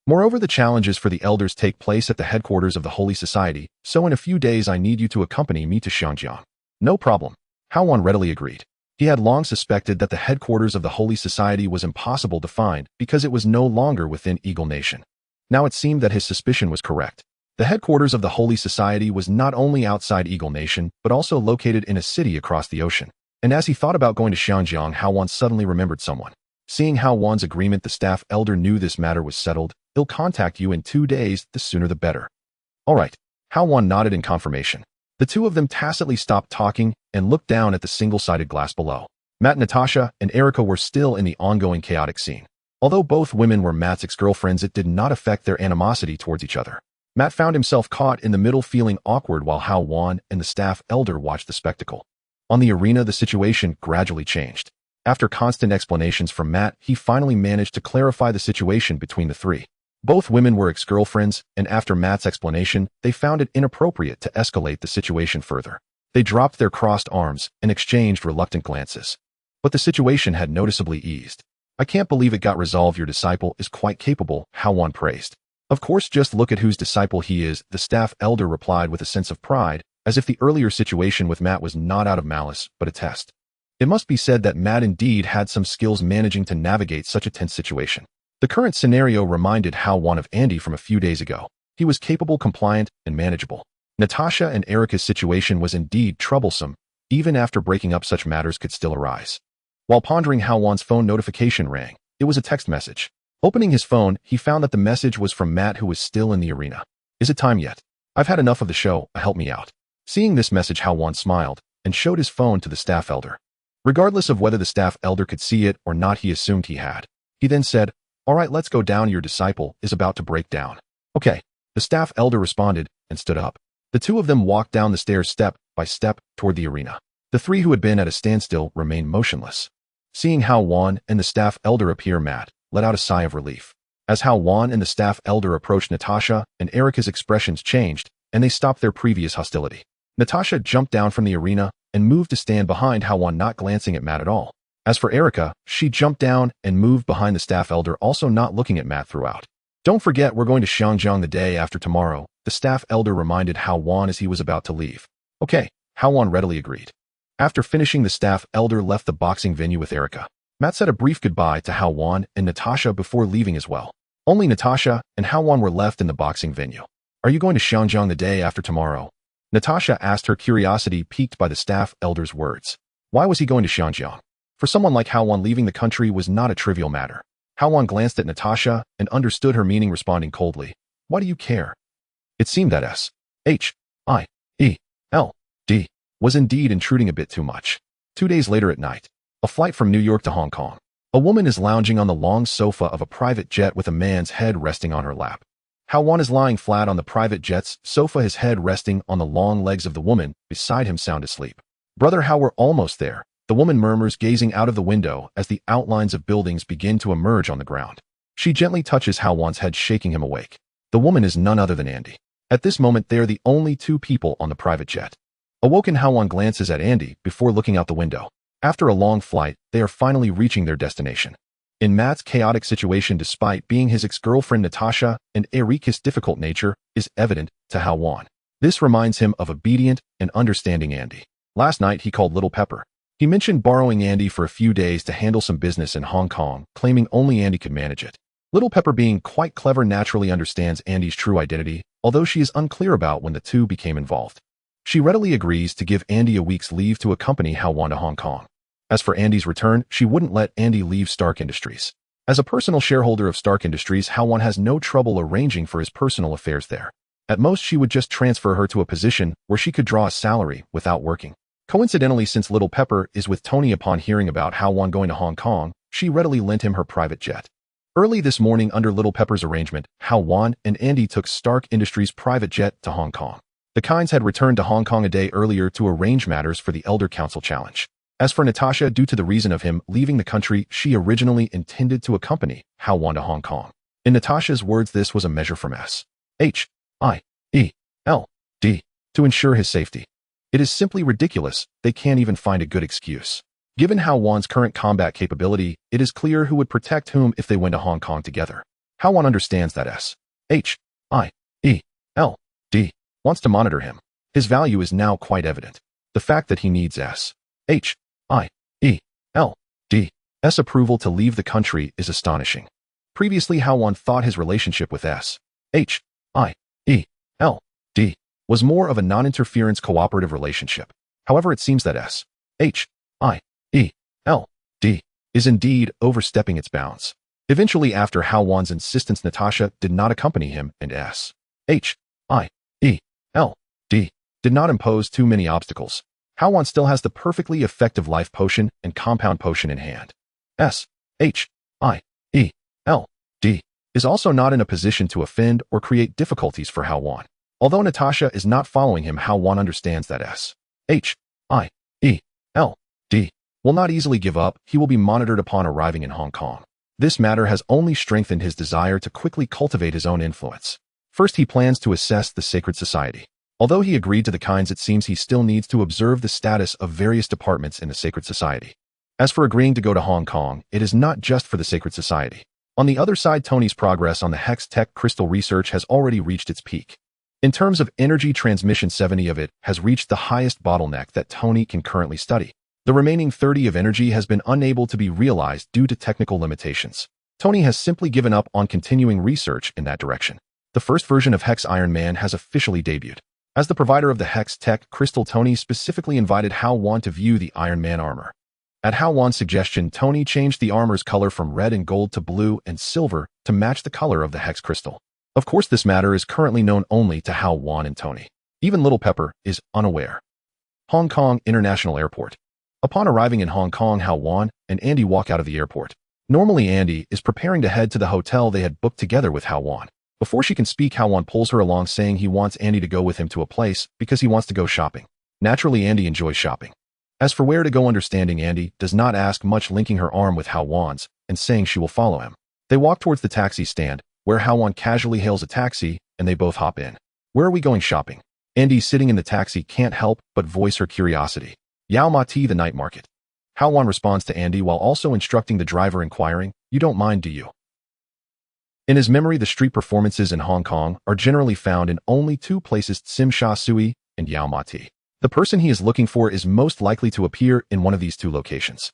Moreover, the challenges for the elders take place at the headquarters of the Holy Society, so in a few days I need you to accompany me to Xiangjiang. No problem. Hao Wan readily agreed. He had long suspected that the headquarters of the Holy Society was impossible to find because it was no longer within Eagle Nation. Now it seemed that his suspicion was correct. The headquarters of the Holy Society was not only outside Eagle Nation, but also located in a city across the ocean. And as he thought about going to Xiangjiang, Hao Wan suddenly remembered someone. Seeing Hao Wan's agreement, the staff elder knew this matter was settled. He'll contact you in 2 days, the sooner the better. All right. Hao Wan nodded in confirmation. The two of them tacitly stopped talking and looked down at the single-sided glass below. Matt, Natasha, and Erica were still in the ongoing chaotic scene. Although both women were Matt's ex-girlfriends, it did not affect their animosity towards each other. Matt found himself caught in the middle, feeling awkward while Hao Wan and the staff elder watched the spectacle. On the arena, the situation gradually changed. After constant explanations from Matt, he finally managed to clarify the situation between the three. Both women were ex-girlfriends, and after Matt's explanation, they found it inappropriate to escalate the situation further. They dropped their crossed arms and exchanged reluctant glances. But the situation had noticeably eased. I can't believe it got resolved. Your disciple is quite capable, Hao Wan praised. Of course, just look at whose disciple he is, the staff elder replied with a sense of pride, as if the earlier situation with Matt was not out of malice, but a test. It must be said that Matt indeed had some skills managing to navigate such a tense situation. The current scenario reminded Hao Wan of Andy from a few days ago. He was capable, compliant, and manageable. Natasha and Erica's situation was indeed troublesome. Even after breaking up, such matters could still arise. While pondering, Hao Wan's phone notification rang. It was a text message. Opening his phone, he found that the message was from Matt, who was still in the arena. Is it time yet? I've had enough of the show, help me out. Seeing this message, Hao Wan smiled and showed his phone to the staff elder. Regardless of whether the staff elder could see it or not, he assumed he had. He then said, "All right, let's go down. Your disciple is about to break down." Okay. The staff elder responded and stood up. The two of them walked down the stairs step by step toward the arena. The three who had been at a standstill remained motionless. Seeing Hao Wan and the staff elder appear, Matt let out a sigh of relief. As Hao Wan and the staff elder approached Natasha, and Erica's expressions changed, and they stopped their previous hostility. Natasha jumped down from the arena and moved to stand behind Hao Wan, not glancing at Matt at all. As for Erica, she jumped down and moved behind the staff elder, also not looking at Matt throughout. Don't forget, we're going to Showdown the day after tomorrow, the staff elder reminded Hao Wan as he was about to leave. Okay, Hao Wan readily agreed. After finishing, the staff elder left the boxing venue with Erica. Matt said a brief goodbye to Hao Wan and Natasha before leaving as well. Only Natasha and Hao Wan were left in the boxing venue. Are you going to Showdown the day after tomorrow? Natasha asked, her curiosity piqued by the staff elder's words. Why was he going to Showdown? For someone like Hao Wan, leaving the country was not a trivial matter. Hao Wan glanced at Natasha and understood her meaning, responding coldly, "Why do you care?" It seemed that S-H-I-E-L-D was indeed intruding a bit too much. 2 days later at night, a flight from New York to Hong Kong. A woman is lounging on the long sofa of a private jet with a man's head resting on her lap. Hao Wan is lying flat on the private jet's sofa, his head resting on the long legs of the woman beside him, sound asleep. "Brother Hao, we're almost there," the woman murmurs, gazing out of the window as the outlines of buildings begin to emerge on the ground. She gently touches Hao Wan's head, shaking him awake. The woman is none other than Andy. At this moment, they are the only two people on the private jet. Awoken, Hao Wan glances at Andy before looking out the window. After a long flight, they are finally reaching their destination. In Matt's chaotic situation, despite being his ex-girlfriend Natasha, and Erica's difficult nature is evident to Hao Wan. This reminds him of obedient and understanding Andy. Last night, he called Little Pepper. He mentioned borrowing Andy for a few days to handle some business in Hong Kong, claiming only Andy could manage it. Little Pepper, being quite clever, naturally understands Andy's true identity, although she is unclear about when the two became involved. She readily agrees to give Andy a week's leave to accompany Hao Wan to Hong Kong. As for Andy's return, she wouldn't let Andy leave Stark Industries. As a personal shareholder of Stark Industries, Hao Wan has no trouble arranging for his personal affairs there. At most, she would just transfer her to a position where she could draw a salary without working. Coincidentally, since Little Pepper is with Tony, upon hearing about Hao Wan going to Hong Kong, she readily lent him her private jet. Early this morning, under Little Pepper's arrangement, Hao Wan and Andy took Stark Industries' private jet to Hong Kong. The Kinds had returned to Hong Kong a day earlier to arrange matters for the Elder Council Challenge. As for Natasha, due to the reason of him leaving the country, she originally intended to accompany Hao Wan to Hong Kong. In Natasha's words, this was a measure from S-H-I-E-L-D to ensure his safety. It is simply ridiculous, they can't even find a good excuse. Given Hao Wan's current combat capability, it is clear who would protect whom if they went to Hong Kong together. Hao Wan understands that S-H-I-E-L-D wants to monitor him. His value is now quite evident. The fact that he needs S-H-I-E-L-D's approval to leave the country is astonishing. Previously, Hao Wan thought his relationship with S-H-I-E-L-D was more of a non-interference cooperative relationship. However, it seems that S-H-I-E-L-D is indeed overstepping its bounds. Eventually, after Hao Wan's insistence, Natasha did not accompany him, and S-H-I-E-L-D did not impose too many obstacles. Hao Wan still has the perfectly effective life potion and compound potion in hand. S-H-I-E-L-D is also not in a position to offend or create difficulties for Hao Wan. Although Natasha is not following him, Hao Wan understands that S-H-I-E-L-D will not easily give up. He will be monitored upon arriving in Hong Kong. This matter has only strengthened his desire to quickly cultivate his own influence. First, he plans to assess the Sacred Society. Although he agreed to the kinds, it seems he still needs to observe the status of various departments in the Sacred Society. As for agreeing to go to Hong Kong, it is not just for the Sacred Society. On the other side, Tony's progress on the Hextech crystal research has already reached its peak. In terms of energy transmission, 70 of it has reached the highest bottleneck that Tony can currently study. The remaining 30 of energy has been unable to be realized due to technical limitations. Tony has simply given up on continuing research in that direction. The first version of Hex Iron Man has officially debuted. As the provider of the Hextech crystal, Tony specifically invited Hao Wan to view the Iron Man armor. At Hao Wan's suggestion, Tony changed the armor's color from red and gold to blue and silver to match the color of the Hex crystal. Of course, this matter is currently known only to Hao Wan and Tony. Even Little Pepper is unaware. Hong Kong International Airport. Upon arriving in Hong Kong, Hao Wan and Andy walk out of the airport. Normally, Andy is preparing to head to the hotel they had booked together with Hao Wan. Before she can speak, Hao Wan pulls her along, saying he wants Andy to go with him to a place because he wants to go shopping. Naturally, Andy enjoys shopping. As for where to go, understanding Andy does not ask much, linking her arm with Hao Wan's and saying she will follow him. They walk towards the taxi stand, where Hao Wan casually hails a taxi and they both hop in. Where are we going shopping? Andy, sitting in the taxi, can't help but voice her curiosity. Yau Ma Ti, the night market. Hao Wan responds to Andy while also instructing the driver, inquiring, "You don't mind, do you?" In his memory, the street performances in Hong Kong are generally found in only two places, Tsim Sha Tsui and Yau Ma Ti. The person he is looking for is most likely to appear in one of these two locations.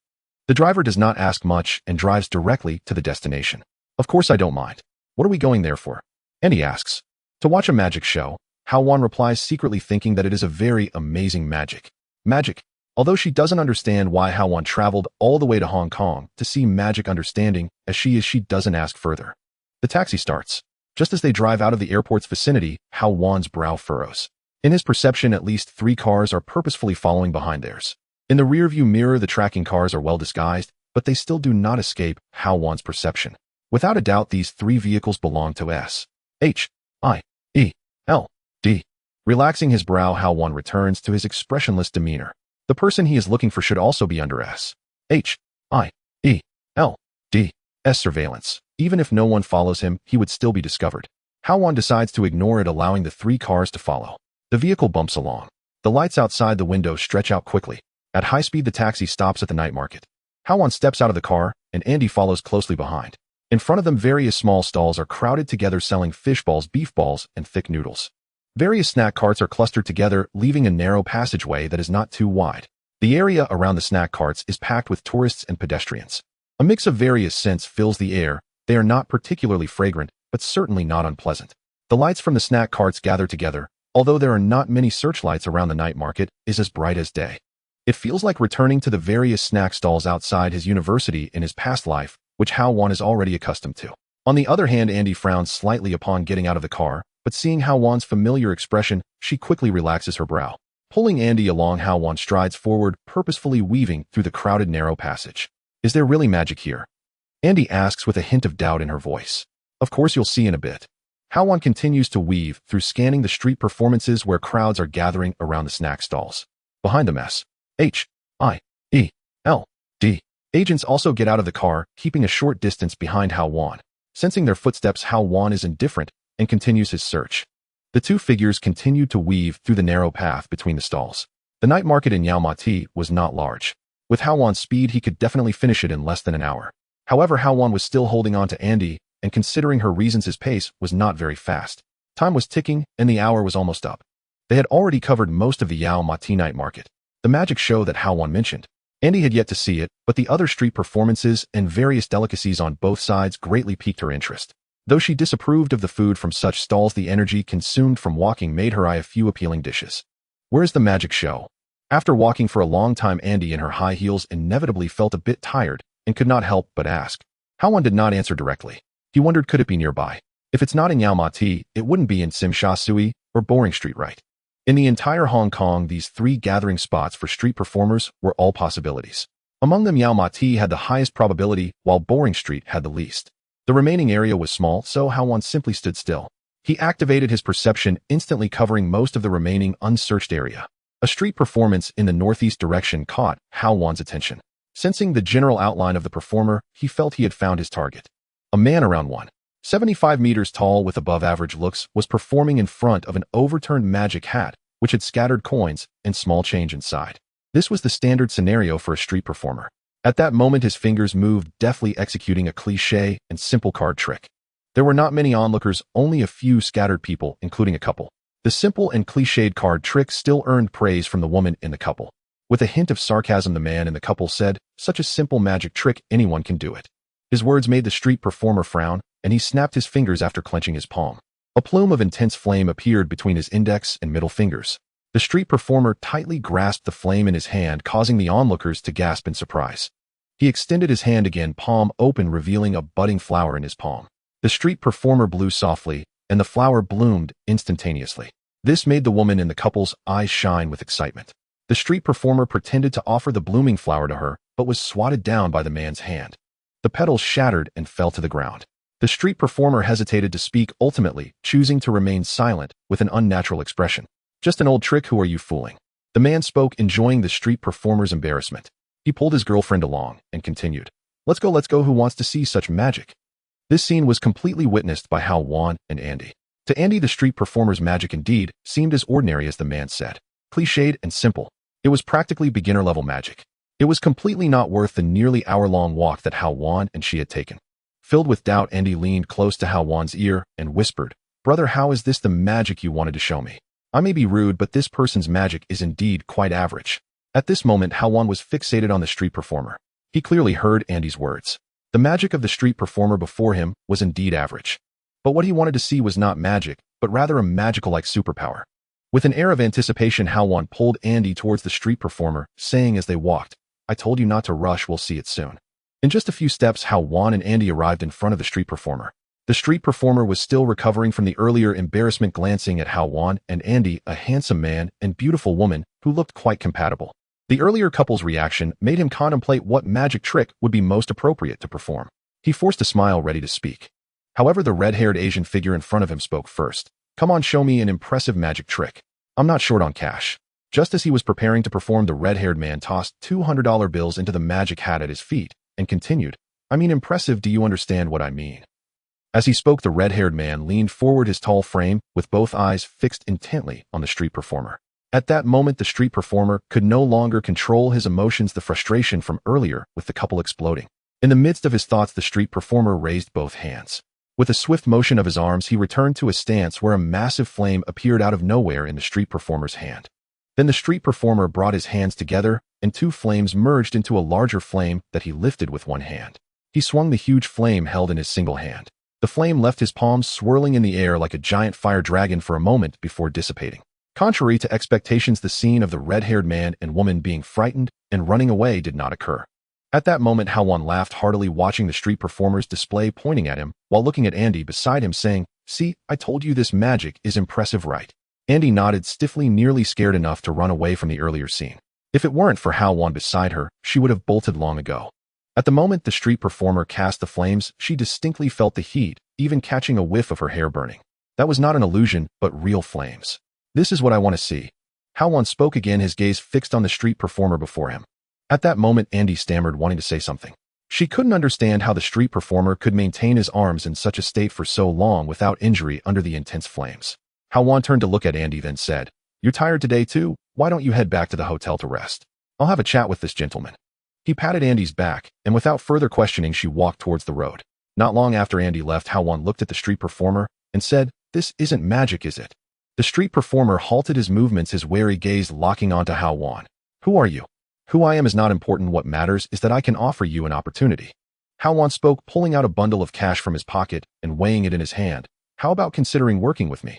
The driver does not ask much and drives directly to the destination. "Of course I don't mind. What are we going there for?" Andy asks. "To watch a magic show." Hao Wan replies, secretly thinking that it is a very amazing magic. Magic. Although she doesn't understand why Hao Wan traveled all the way to Hong Kong to see magic, understanding as she is, she doesn't ask further. The taxi starts. Just as they drive out of the airport's vicinity, Hao Wan's brow furrows. In his perception, at least 3 cars are purposefully following behind theirs. In the rearview mirror, the tracking cars are well disguised, but they still do not escape Hao Wan's perception. Without a doubt, these 3 vehicles belong to S. H. I. E. L. D. Relaxing his brow, Hao Wan returns to his expressionless demeanor. The person he is looking for should also be under S. H. I. E. L. D. S surveillance. Even if no one follows him, he would still be discovered. Hao Wan decides to ignore it, allowing the 3 cars to follow. The vehicle bumps along. The lights outside the window stretch out quickly. At high speed, the taxi stops at the night market. Hao Wan steps out of the car, and Andy follows closely behind. In front of them, various small stalls are crowded together, selling fish balls, beef balls, and thick noodles. Various snack carts are clustered together, leaving a narrow passageway that is not too wide. The area around the snack carts is packed with tourists and pedestrians. A mix of various scents fills the air. They are not particularly fragrant, but certainly not unpleasant. The lights from the snack carts gather together. Although there are not many searchlights around the night market, is as bright as day. It feels like returning to the various snack stalls outside his university in his past life, which Hao Wan is already accustomed to. On the other hand, Andy frowns slightly upon getting out of the car, but seeing Hao Wan's familiar expression, she quickly relaxes her brow. Pulling Andy along, Hao Wan strides forward, purposefully weaving through the crowded narrow passage. "Is there really magic here?" Andy asks with a hint of doubt in her voice. "Of course, you'll see in a bit." Hao Wan continues to weave through, scanning the street performances where crowds are gathering around the snack stalls. Behind them, S. H. I. E. L. D. Agents also get out of the car, keeping a short distance behind Hao Wan. Sensing their footsteps, Hao Wan is indifferent and continues his search. The 2 figures continue to weave through the narrow path between the stalls. The night market in Yau Ma Ti was not large. With Hao Wan's speed, he could definitely finish it in less than an hour. However, Hao Wan was still holding on to Andy, and considering her reasons, his pace was not very fast. Time was ticking, and the hour was almost up. They had already covered most of the Yau Ma Ti night market, the magic show that Hao Wan mentioned. Andy had yet to see it, but the other street performances and various delicacies on both sides greatly piqued her interest. Though she disapproved of the food from such stalls, the energy consumed from walking made her eye a few appealing dishes. "Where's the magic show?" After walking for a long time, Andy in her high heels inevitably felt a bit tired and could not help but ask. Hao Wan did not answer directly. He wondered, could it be nearby? If it's not in Yau Ma Ti, it wouldn't be in Tsim Sha Tsui or Boring Street, right? In the entire Hong Kong, these 3 gathering spots for street performers were all possibilities. Among them, Yau Ma Ti had the highest probability, while Boring Street had the least. The remaining area was small, so Hao Wan simply stood still. He activated his perception, instantly covering most of the remaining unsearched area. A street performance in the northeast direction caught Hao Wan's attention. Sensing the general outline of the performer, he felt he had found his target. A man around 175 meters tall with above-average looks was performing in front of an overturned magic hat, which had scattered coins and small change inside. This was the standard scenario for a street performer. At that moment, his fingers moved, deftly executing a cliché and simple card trick. There were not many onlookers, only a few scattered people, including a couple. The simple and cliched card trick still earned praise from the woman in the couple. With a hint of sarcasm, the man in the couple said, "Such a simple magic trick, anyone can do it." His words made the street performer frown, and he snapped his fingers after clenching his palm. A plume of intense flame appeared between his index and middle fingers. The street performer tightly grasped the flame in his hand, causing the onlookers to gasp in surprise. He extended his hand again, palm open, revealing a budding flower in his palm. The street performer blew softly, and the flower bloomed instantaneously. This made the woman in the couple's eyes shine with excitement. The street performer pretended to offer the blooming flower to her, but was swatted down by the man's hand. The petals shattered and fell to the ground. The street performer hesitated to speak, ultimately choosing to remain silent with an unnatural expression. "Just an old trick, who are you fooling?" The man spoke, enjoying the street performer's embarrassment. He pulled his girlfriend along and continued, let's go, who wants to see such magic?" This scene was completely witnessed by Hao Wan and Andy. To Andy, the street performer's magic indeed seemed as ordinary as the man said. Cliched and simple. It was practically beginner-level magic. It was completely not worth the nearly hour-long walk that Hao Wan and she had taken. Filled with doubt, Andy leaned close to Hao Wan's ear and whispered, "Brother, how is this the magic you wanted to show me? I may be rude, but this person's magic is indeed quite average." At this moment, Hao Wan was fixated on the street performer. He clearly heard Andy's words. The magic of the street performer before him was indeed average. But what he wanted to see was not magic, but rather a magical-like superpower. With an air of anticipation, Hao Wan pulled Andy towards the street performer, saying as they walked, "I told you not to rush, we'll see it soon." In just a few steps, Hao Wan and Andy arrived in front of the street performer. The street performer was still recovering from the earlier embarrassment, glancing at Hao Wan and Andy, a handsome man and beautiful woman who looked quite compatible. The earlier couple's reaction made him contemplate what magic trick would be most appropriate to perform. He forced a smile, ready to speak. However, the red-haired Asian figure in front of him spoke first. "Come on, show me an impressive magic trick. I'm not short on cash." Just as he was preparing to perform, the red-haired man tossed $200 bills into the magic hat at his feet and continued, "I mean impressive, do you understand what I mean?" As he spoke, the red-haired man leaned forward, his tall frame with both eyes fixed intently on the street performer. At that moment, the street performer could no longer control his emotions, the frustration from earlier with the couple exploding. In the midst of his thoughts, the street performer raised both hands. With a swift motion of his arms, he returned to a stance where a massive flame appeared out of nowhere in the street performer's hand. Then the street performer brought his hands together, and two flames merged into a larger flame that he lifted with one hand. He swung the huge flame held in his single hand. The flame left his palms, swirling in the air like a giant fire dragon for a moment before dissipating. Contrary to expectations, the scene of the red-haired man and woman being frightened and running away did not occur. At that moment, Hao Wan laughed heartily, watching the street performer's display, pointing at him while looking at Andy beside him, saying, "See, I told you this magic is impressive, right?" Andy nodded stiffly, nearly scared enough to run away from the earlier scene. If it weren't for Hao Wan beside her, she would have bolted long ago. At the moment the street performer cast the flames, she distinctly felt the heat, even catching a whiff of her hair burning. That was not an illusion, but real flames. "This is what I want to see." Hao Wan spoke again, his gaze fixed on the street performer before him. At that moment, Andy stammered, wanting to say something. She couldn't understand how the street performer could maintain his arms in such a state for so long without injury under the intense flames. Hao Wan turned to look at Andy, then said, "You're tired today too? Why don't you head back to the hotel to rest? I'll have a chat with this gentleman." He patted Andy's back, and without further questioning, she walked towards the road. Not long after Andy left, Hao Wan looked at the street performer and said, "This isn't magic, is it?" The street performer halted his movements, his wary gaze locking onto Hao Wan. "Who are you?" "Who I am is not important. What matters is that I can offer you an opportunity." Hao Wan spoke, pulling out a bundle of cash from his pocket and weighing it in his hand. "How about considering working with me?"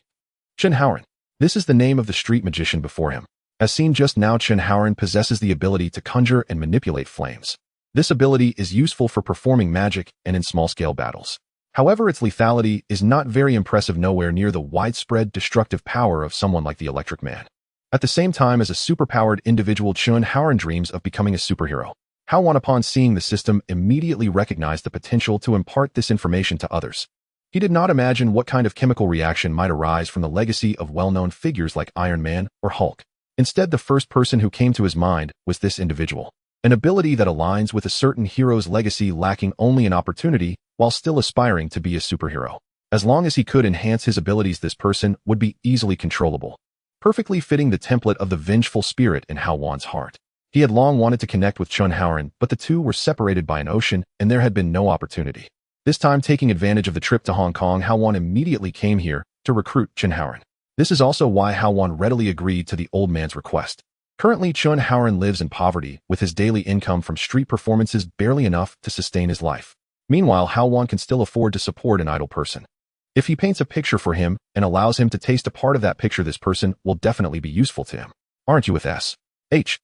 Chen Haoran. This is the name of the street magician before him. As seen just now, Chen Haoran possesses the ability to conjure and manipulate flames. This ability is useful for performing magic and in small-scale battles. However, its lethality is not very impressive, nowhere near the widespread destructive power of someone like the Electric Man. At the same time, as a superpowered individual, Chen Haoran dreams of becoming a superhero. Hao Wan, upon seeing the system, immediately recognized the potential to impart this information to others. He did not imagine what kind of chemical reaction might arise from the legacy of well-known figures like Iron Man or Hulk. Instead, the first person who came to his mind was this individual. an ability that aligns with a certain hero's legacy, lacking only an opportunity while still aspiring to be a superhero. As long as he could enhance his abilities, this person would be easily controllable, perfectly fitting the template of the vengeful spirit in Hao Wan's heart. He had long wanted to connect with Chun Haoran, but the two were separated by an ocean, and there had been no opportunity. This time, taking advantage of the trip to Hong Kong, Hao Wan immediately came here to recruit Chun Haoran. This is also why Hao Wan readily agreed to the old man's request. Currently, Chun Haoran lives in poverty, with his daily income from street performances barely enough to sustain his life. Meanwhile, Hao Wan can still afford to support an idle person. If he paints a picture for him and allows him to taste a part of that picture, this person will definitely be useful to him. Aren't you with S-H-I-E-L-D?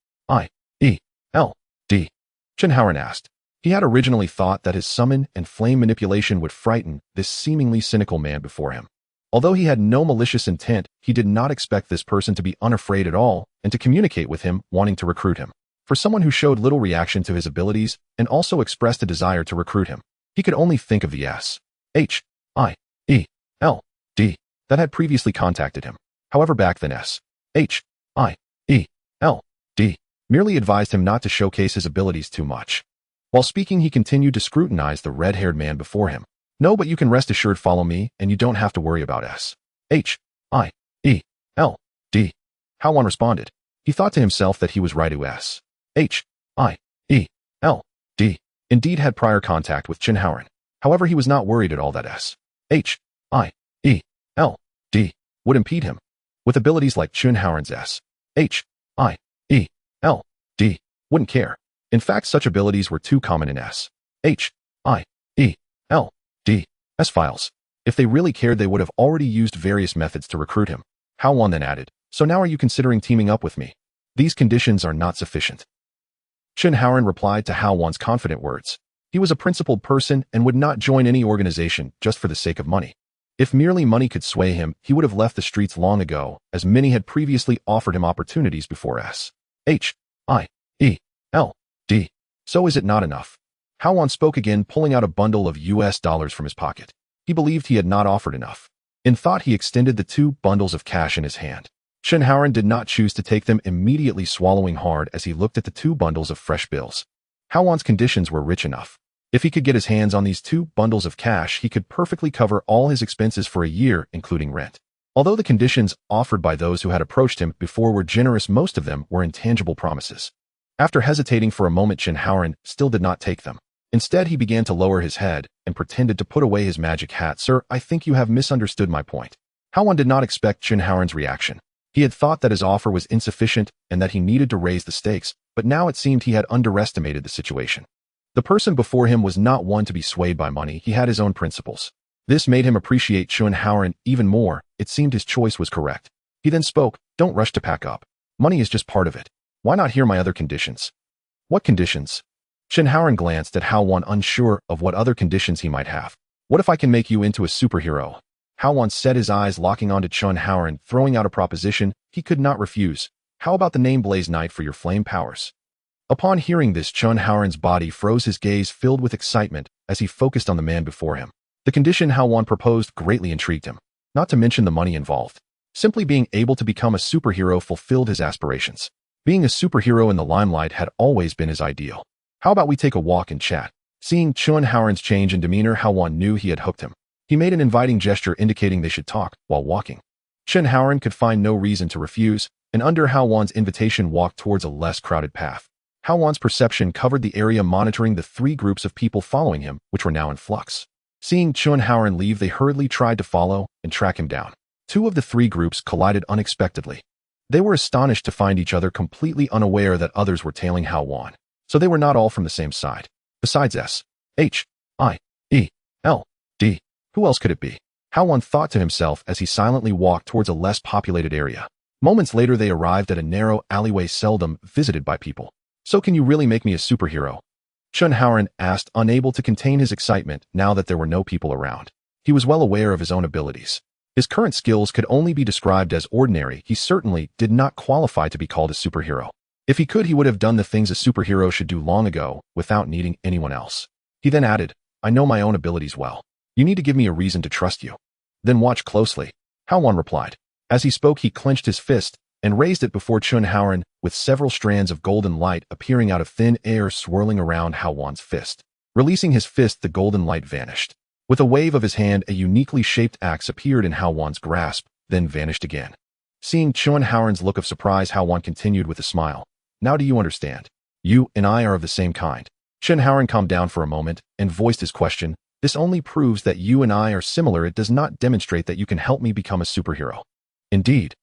Chun Haoran asked. He had originally thought that his summon and flame manipulation would frighten this seemingly cynical man before him. Although he had no malicious intent, he did not expect this person to be unafraid at all and to communicate with him, wanting to recruit him. For someone who showed little reaction to his abilities and also expressed a desire to recruit him, he could only think of the S-H-I-E-L-D that had previously contacted him. However, back then S-H-I-E-L-D merely advised him not to showcase his abilities too much. While speaking, he continued to scrutinize the red-haired man before him. No, but you can rest assured, follow me, and you don't have to worry about S-H-I-E-L-D. Hao Wan responded. He thought to himself that he was right, who S-H-I-E-L-D indeed had prior contact with Chun Haoran. However, he was not worried at all that S-H-I-E-L-D would impede him. With abilities like Chun Haoran's, S-H-I-E-L-D wouldn't care. In fact, such abilities were too common in S-H-I-E-L-D's files. If they really cared, they would have already used various methods to recruit him. Hao Wan then added, "So now are you considering teaming up with me? These conditions are not sufficient." Chun Haoran replied to Hao Wan's confident words. He was a principled person and would not join any organization just for the sake of money. If merely money could sway him, he would have left the streets long ago, as many had previously offered him opportunities before S-H-I-E-L-D. So is it not enough? Hao Wan spoke again, pulling out a bundle of US dollars from his pocket. He believed he had not offered enough. In thought, he extended the 2 bundles of cash in his hand. Chun Haoran did not choose to take them, immediately swallowing hard as he looked at the 2 bundles of fresh bills. Hao Wan's conditions were rich enough. If he could get his hands on these 2 bundles of cash, he could perfectly cover all his expenses for a year, including rent. Although the conditions offered by those who had approached him before were generous, most of them were intangible promises. After hesitating for a moment, Chun Haoran still did not take them. Instead, he began to lower his head and pretended to put away his magic hat. "Sir, I think you have misunderstood my point." Hao Wan did not expect Chun Haoran's reaction. He had thought that his offer was insufficient and that he needed to raise the stakes, but now it seemed he had underestimated the situation. The person before him was not one to be swayed by money. He had his own principles. This made him appreciate Chun Haoran even more. It seemed his choice was correct. He then spoke, "Don't rush to pack up. Money is just part of it. Why not hear my other conditions?" "What conditions?" Chun Haoran glanced at Hao Wan, unsure of what other conditions he might have. "What if I can make you into a superhero?" Hao Wan set his eyes, locking onto Chun Haoran, throwing out a proposition he could not refuse. "How about the name Blaze Knight for your flame powers?" Upon hearing this, Chun Haoran's body froze, his gaze filled with excitement as he focused on the man before him. The condition Hao Wan proposed greatly intrigued him, not to mention the money involved. Simply being able to become a superhero fulfilled his aspirations. Being a superhero in the limelight had always been his ideal. "How about we take a walk and chat?" Seeing Chun Haoran's change in demeanor, Hao Wan knew he had hooked him. He made an inviting gesture indicating they should talk while walking. Chun Haoran could find no reason to refuse, and under Hao Wan's invitation walked towards a less crowded path. Hao Wan's perception covered the area, monitoring the 3 groups of people following him, which were now in flux. Seeing Chun Haoran leave, they hurriedly tried to follow and track him down. 2 of the 3 groups collided unexpectedly. They were astonished to find each other, completely unaware that others were tailing Hao Wan. So they were not all from the same side. Besides S-H-I-E-L-D, who else could it be? Hao Wan thought to himself as he silently walked towards a less populated area. Moments later, they arrived at a narrow alleyway seldom visited by people. "So can you really make me a superhero?" Chun Haoran asked, unable to contain his excitement now that there were no people around. He was well aware of his own abilities. His current skills could only be described as ordinary. He certainly did not qualify to be called a superhero. If he could, he would have done the things a superhero should do long ago, without needing anyone else. He then added, "I know my own abilities well. You need to give me a reason to trust you." "Then watch closely," Hao Wan replied. As he spoke, he clenched his fist and raised it before Chun Haoran, with several strands of golden light appearing out of thin air swirling around Hao Wan's fist. Releasing his fist, the golden light vanished. With a wave of his hand, a uniquely shaped axe appeared in Hao Wan's grasp, then vanished again. Seeing Chun Haoran's look of surprise, Hao Wan continued with a smile. Now do you understand? You and I are of the same kind. Chun Haoran calmed down for a moment and voiced his question. This only proves that you and I are similar. It does not demonstrate that you can help me become a superhero. Indeed.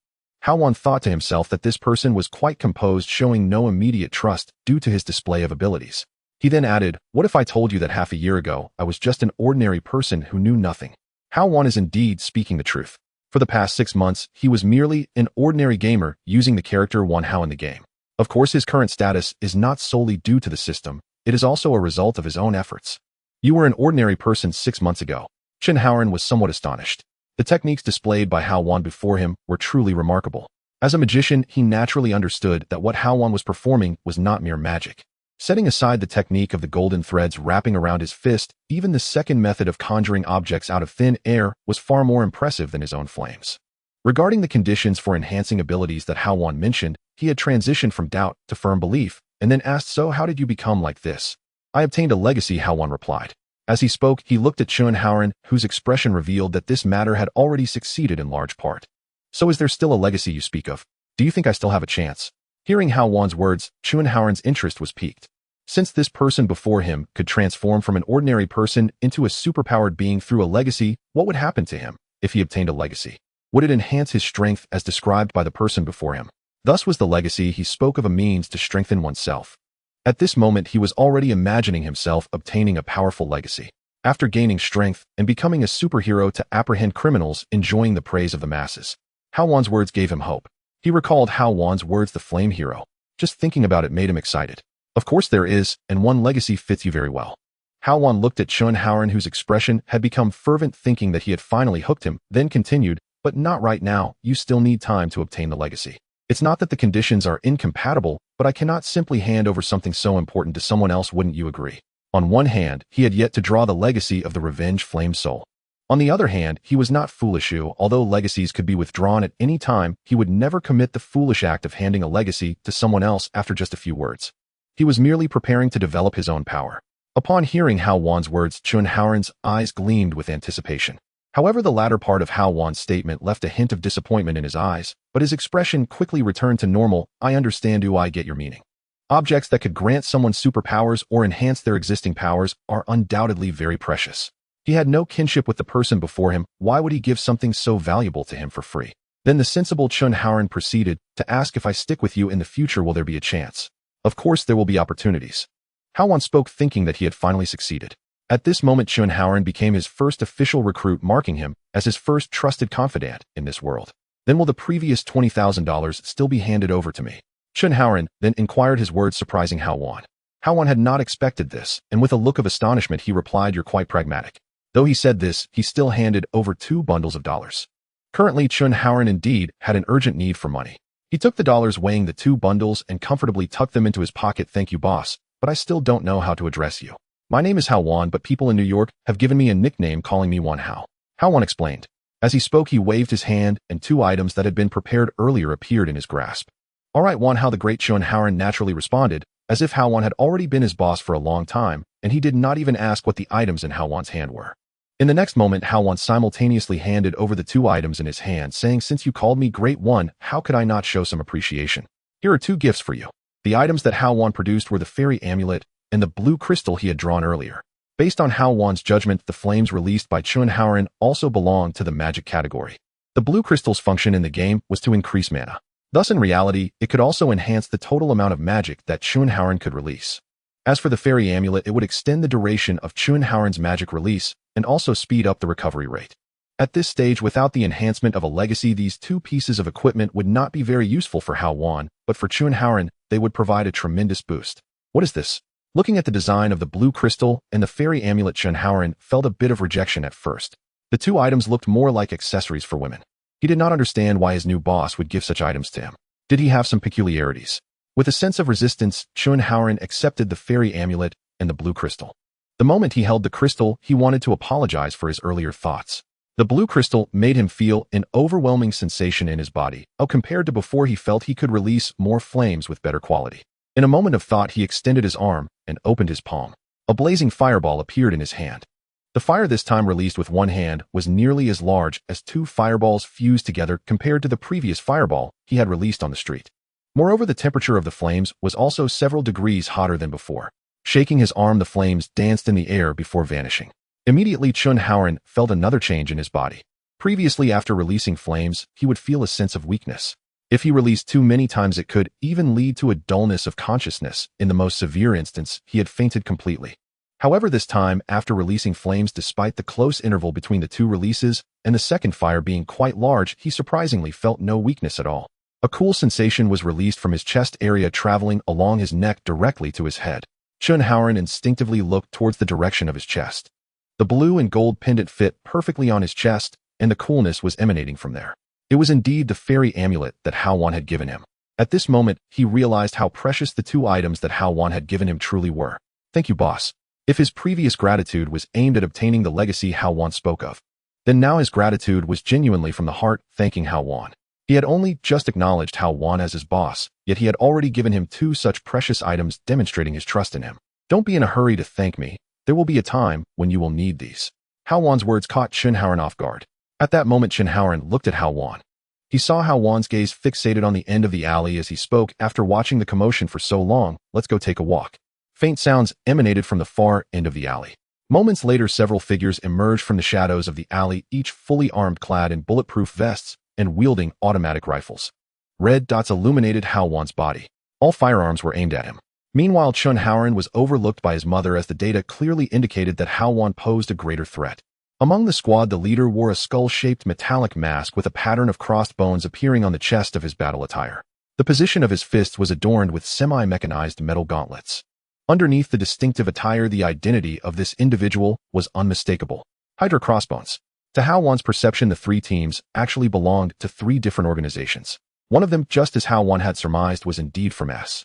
Hao Wan thought to himself that this person was quite composed, showing no immediate trust due to his display of abilities. He then added, what if I told you that half a year ago, I was just an ordinary person who knew nothing? Hao Wan is indeed speaking the truth. For the past 6 months, he was merely an ordinary gamer using the character Wan Hao in the game. Of course, his current status is not solely due to the system. It is also a result of his own efforts. You were an ordinary person 6 months ago. Chun Haoran was somewhat astonished. The techniques displayed by Hao Wan before him were truly remarkable. As a magician, he naturally understood that what Hao Wan was performing was not mere magic. Setting aside the technique of the golden threads wrapping around his fist, even the second method of conjuring objects out of thin air was far more impressive than his own flames. Regarding the conditions for enhancing abilities that Hao Wan mentioned, he had transitioned from doubt to firm belief, and then asked, so how did you become like this? I obtained a legacy, Hao Wan replied. As he spoke, he looked at Chun Haoran, whose expression revealed that this matter had already succeeded in large part. So is there still a legacy you speak of? Do you think I still have a chance? Hearing Hao Wan's words, Chun Haoran's interest was piqued. Since this person before him could transform from an ordinary person into a superpowered being through a legacy, what would happen to him if he obtained a legacy? Would it enhance his strength as described by the person before him? Thus was the legacy he spoke of a means to strengthen oneself. At this moment, he was already imagining himself obtaining a powerful legacy. After gaining strength and becoming a superhero to apprehend criminals, enjoying the praise of the masses. Hao Wan's words gave him hope. He recalled Hao Wan's words, the flame hero. Just thinking about it made him excited. Of course there is, and one legacy fits you very well. Hao Wan looked at Chun Haoran, whose expression had become fervent, thinking that he had finally hooked him, then continued, but not right now, you still need time to obtain the legacy. It's not that the conditions are incompatible, but I cannot simply hand over something so important to someone else, wouldn't you agree? On one hand, he had yet to draw the legacy of the revenge flame soul. On the other hand, he was not foolish. Although legacies could be withdrawn at any time, he would never commit the foolish act of handing a legacy to someone else after just a few words. He was merely preparing to develop his own power. Upon hearing Hao Wan's words, Chun Haoran's eyes gleamed with anticipation. However, the latter part of Hao Wan's statement left a hint of disappointment in his eyes, but his expression quickly returned to normal. I understand. I get your meaning. Objects that could grant someone superpowers or enhance their existing powers are undoubtedly very precious. He had no kinship with the person before him. Why would he give something so valuable to him for free? Then the sensible Chun Haoran proceeded to ask, if I stick with you in the future, will there be a chance? Of course there will be opportunities. Hao Wan spoke, thinking that he had finally succeeded. At this moment, Chun Haoran became his first official recruit, marking him as his first trusted confidant in this world. Then will the previous $20,000 still be handed over to me? Chun Haoran then inquired, his words surprising Hao Wan. Hao Wan had not expected this, and with a look of astonishment he replied, you're quite pragmatic. Though he said this, he still handed over 2 bundles of dollars. Currently, Chun Haoran indeed had an urgent need for money. He took the dollars weighing the 2 bundles and comfortably tucked them into his pocket. Thank you, boss, but I still don't know how to address you. My name is Hao Wan, but people in New York have given me a nickname calling me Wan Hao. Hao Wan explained. As he spoke, he waved his hand, and 2 items that had been prepared earlier appeared in his grasp. All right, Wan Hao, the great Chun Haoran naturally responded, as if Hao Wan had already been his boss for a long time, and he did not even ask what the items in Hao Wan's hand were. In the next moment, Hao Wan simultaneously handed over the 2 items in his hand, saying, since you called me Great One, how could I not show some appreciation? Here are 2 gifts for you. The items that Hao Wan produced were the fairy amulet and the blue crystal he had drawn earlier. Based on Hao Wan's judgment, the flames released by Chun Haoran also belonged to the magic category. The blue crystal's function in the game was to increase mana. Thus, in reality, it could also enhance the total amount of magic that Chun Haoran could release. As for the fairy amulet, it would extend the duration of Chun Haoran's magic release and also speed up the recovery rate. At this stage, without the enhancement of a legacy, these 2 pieces of equipment would not be very useful for Hao Wan, but for Chun Haoran, they would provide a tremendous boost. What is this? Looking at the design of the blue crystal and the fairy amulet, Chun Haoran felt a bit of rejection at first. The 2 items looked more like accessories for women. He did not understand why his new boss would give such items to him. Did he have some peculiarities? With a sense of resistance, Chun Haoran accepted the fairy amulet and the blue crystal. The moment he held the crystal, he wanted to apologize for his earlier thoughts. The blue crystal made him feel an overwhelming sensation in his body, compared to before he felt he could release more flames with better quality. In a moment of thought, he extended his arm and opened his palm. A blazing fireball appeared in his hand. The fire this time released with one hand was nearly as large as two fireballs fused together compared to the previous fireball he had released on the street. Moreover, the temperature of the flames was also several degrees hotter than before. Shaking his arm, the flames danced in the air before vanishing. Immediately, Hao Wan felt another change in his body. Previously, after releasing flames, he would feel a sense of weakness. If he released too many times, it could even lead to a dullness of consciousness. In the most severe instance, he had fainted completely. However, this time, after releasing flames despite the close interval between the two releases and the second fire being quite large, he surprisingly felt no weakness at all. A cool sensation was released from his chest area, traveling along his neck directly to his head. Hao Wan instinctively looked towards the direction of his chest. The blue and gold pendant fit perfectly on his chest, and the coolness was emanating from there. It was indeed the fairy amulet that Hao Wan had given him. At this moment, he realized how precious the two items that Hao Wan had given him truly were. "Thank you, boss." If his previous gratitude was aimed at obtaining the legacy Hao Wan spoke of, then now his gratitude was genuinely from the heart, thanking Hao Wan. He had only just acknowledged Hao Wan as his boss, yet he had already given him two such precious items, demonstrating his trust in him. "Don't be in a hurry to thank me. There will be a time when you will need these." Hao Wan's words caught Hao Wan off guard. At that moment, Hao Wan looked at Hao Wan. He saw Hao Wan's gaze fixated on the end of the alley as he spoke. "After watching the commotion for so long, let's go take a walk." Faint sounds emanated from the far end of the alley. Moments later, several figures emerged from the shadows of the alley, each fully armed, clad in bulletproof vests and wielding automatic rifles. Red dots illuminated Hao Wan's body. All firearms were aimed at him. Meanwhile, Hao Wan was overlooked by his mother, as the data clearly indicated that Hao Wan posed a greater threat. Among the squad, the leader wore a skull-shaped metallic mask with a pattern of crossed bones appearing on the chest of his battle attire. The position of his fists was adorned with semi-mechanized metal gauntlets. Underneath the distinctive attire, the identity of this individual was unmistakable. Hydra crossbones. To Hao Wan's perception, the three teams actually belonged to three different organizations. One of them, just as Hao Wan had surmised, was indeed from S.H.I.E.L.D.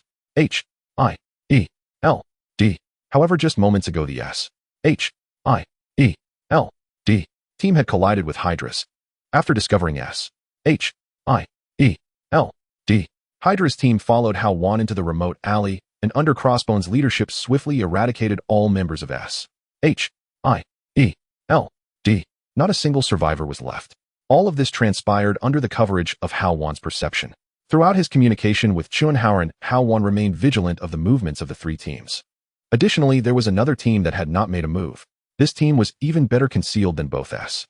However, just moments ago, the S.H.I.E.L.D. team had collided with Hydra's. After discovering S.H.I.E.L.D., Hydra's team followed Hao Wan into the remote alley, and under Crossbone's leadership swiftly eradicated all members of S.H.I.E.L.D. Not a single survivor was left. All of this transpired under the coverage of Hao Wan's perception. Throughout his communication with Hao Wan, Hao Wan remained vigilant of the movements of the three teams. Additionally, there was another team that had not made a move. This team was even better concealed than both S.H.I.E.L.D.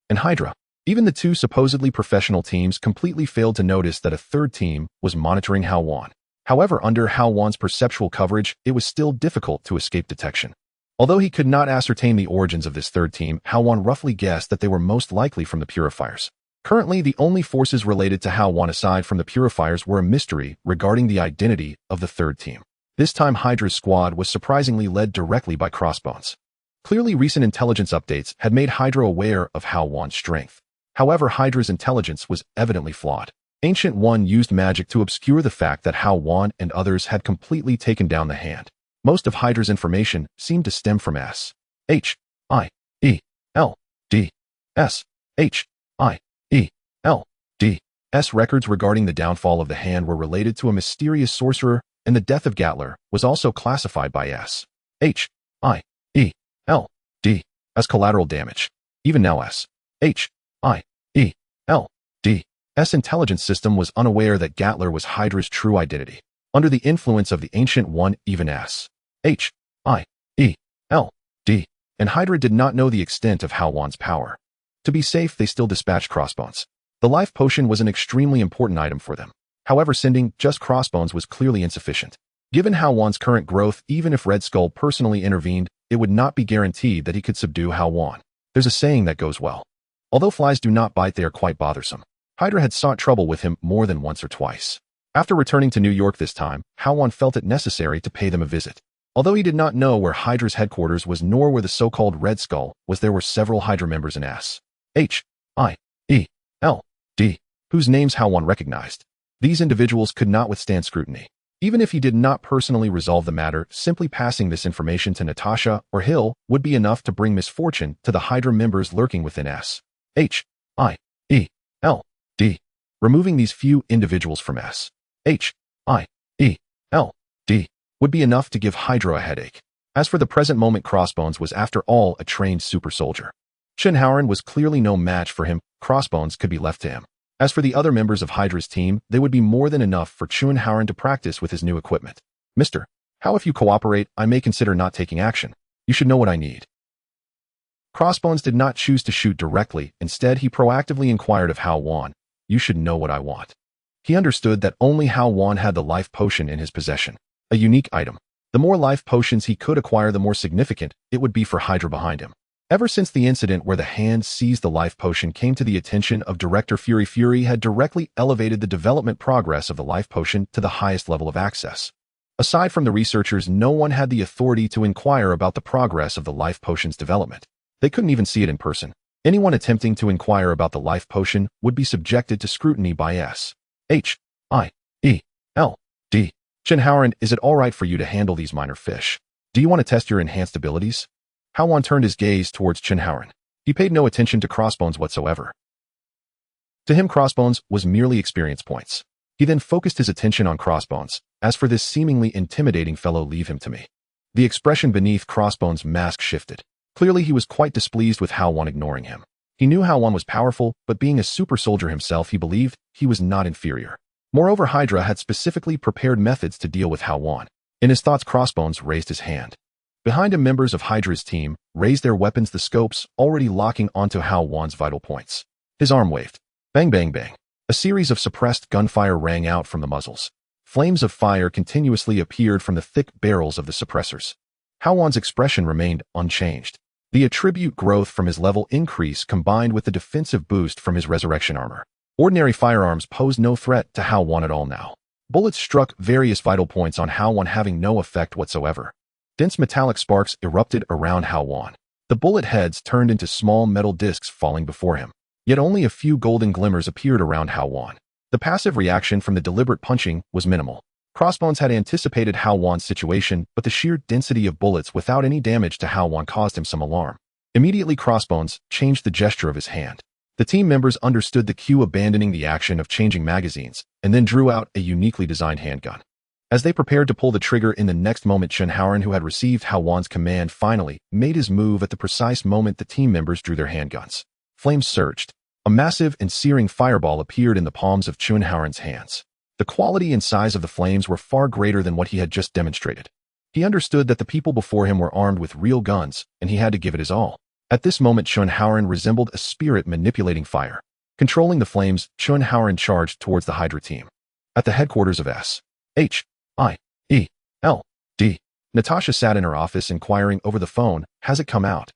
and Hydra. Even the two supposedly professional teams completely failed to notice that a third team was monitoring Hao Wan. However, under Hao Wan's perceptual coverage, it was still difficult to escape detection. Although he could not ascertain the origins of this third team, Hao Wan roughly guessed that they were most likely from the Purifiers. Currently, the only forces related to Hao Wan aside from the Purifiers were a mystery regarding the identity of the third team. This time, Hydra's squad was surprisingly led directly by Crossbones. Clearly, recent intelligence updates had made Hydra aware of Hao Wan's strength. However, Hydra's intelligence was evidently flawed. Ancient One used magic to obscure the fact that Hao Wan and others had completely taken down the hand. Most of Hydra's information seemed to stem from S.H.I.E.L.D. S.H.I.E.L.D.'s records regarding the downfall of the hand were related to a mysterious sorcerer, and the death of Gatler was also classified by S.H.I.E.L.D. as collateral damage. Even now, S.H.I.E.L.D.'s intelligence system was unaware that Gatler was Hydra's true identity. Under the influence of the Ancient One, even S.H.I.E.L.D. and Hydra did not know the extent of Hao Wan's power. To be safe, they still dispatched Crossbones. The life potion was an extremely important item for them. However, sending just Crossbones was clearly insufficient. Given Hao Wan's current growth, even if Red Skull personally intervened, it would not be guaranteed that he could subdue Hao Wan. There's a saying that goes well. Although flies do not bite, they are quite bothersome. Hydra had sought trouble with him more than once or twice. After returning to New York this time, Hao Wan felt it necessary to pay them a visit. Although he did not know where Hydra's headquarters was nor where the so-called Red Skull was, there were several Hydra members in S.H.I.E.L.D. whose names Hao Wan recognized. These individuals could not withstand scrutiny. Even if he did not personally resolve the matter, simply passing this information to Natasha or Hill would be enough to bring misfortune to the Hydra members lurking within S.H.I.E.L.D. Removing these few individuals from S.H.I.E.L.D. would be enough to give Hydra a headache. As for the present moment, Crossbones was after all a trained super soldier. Hao Wan was clearly no match for him. Crossbones could be left to him. As for the other members of Hydra's team, they would be more than enough for Hao Wan to practice with his new equipment. Mr. How if you cooperate, I may consider not taking action. You should know what I need. Crossbones did not choose to shoot directly. Instead, he proactively inquired of Hao Wan. You should know what I want. He understood that only Hao Wan had the life potion in his possession. A unique item. The more life potions he could acquire, the more significant it would be for Hydra behind him. Ever since the incident where the hand seized the life potion came to the attention of Director Fury, Fury had directly elevated the development progress of the life potion to the highest level of access. Aside from the researchers, no one had the authority to inquire about the progress of the life potion's development. They couldn't even see it in person. Anyone attempting to inquire about the life potion would be subjected to scrutiny by S.H.I.E.L.D. Hao Wan, is it all right for you to handle these minor fish? Do you want to test your enhanced abilities? Hao Wan turned his gaze towards Hao Wan. He paid no attention to Crossbones whatsoever. To him, Crossbones was merely experience points. He then focused his attention on Crossbones. As for this seemingly intimidating fellow, leave him to me. The expression beneath Crossbones' mask shifted. Clearly, he was quite displeased with Hao Wan ignoring him. He knew Hao Wan was powerful, but being a super soldier himself, he believed he was not inferior. Moreover, Hydra had specifically prepared methods to deal with Hao Wan. In his thoughts, Crossbones raised his hand. Behind him, members of Hydra's team raised their weapons, the scopes already locking onto Hao Wan's vital points. His arm waved. Bang, bang, bang. A series of suppressed gunfire rang out from the muzzles. Flames of fire continuously appeared from the thick barrels of the suppressors. Hao Wan's expression remained unchanged. The attribute growth from his level increase combined with the defensive boost from his resurrection armor. Ordinary firearms posed no threat to Hao Wan at all now. Bullets struck various vital points on Hao Wan, having no effect whatsoever. Dense metallic sparks erupted around Hao Wan. The bullet heads turned into small metal discs falling before him. Yet only a few golden glimmers appeared around Hao Wan. The passive reaction from the deliberate punching was minimal. Crossbones had anticipated Hao Wan's situation, but the sheer density of bullets without any damage to Hao Wan caused him some alarm. Immediately, Crossbones changed the gesture of his hand. The team members understood the cue, abandoning the action of changing magazines, and then drew out a uniquely designed handgun. As they prepared to pull the trigger in the next moment, Hao Wan, who had received Hao Wan's command, finally made his move at the precise moment the team members drew their handguns. Flames surged. A massive and searing fireball appeared in the palms of Hao Wan's hands. The quality and size of the flames were far greater than what he had just demonstrated. He understood that the people before him were armed with real guns, and he had to give it his all. At this moment, Hao Wan resembled a spirit manipulating fire. Controlling the flames, Hao Wan charged towards the Hydra team. At the headquarters of S.H.I.E.L.D., Natasha sat in her office inquiring over the phone, "Has it come out?"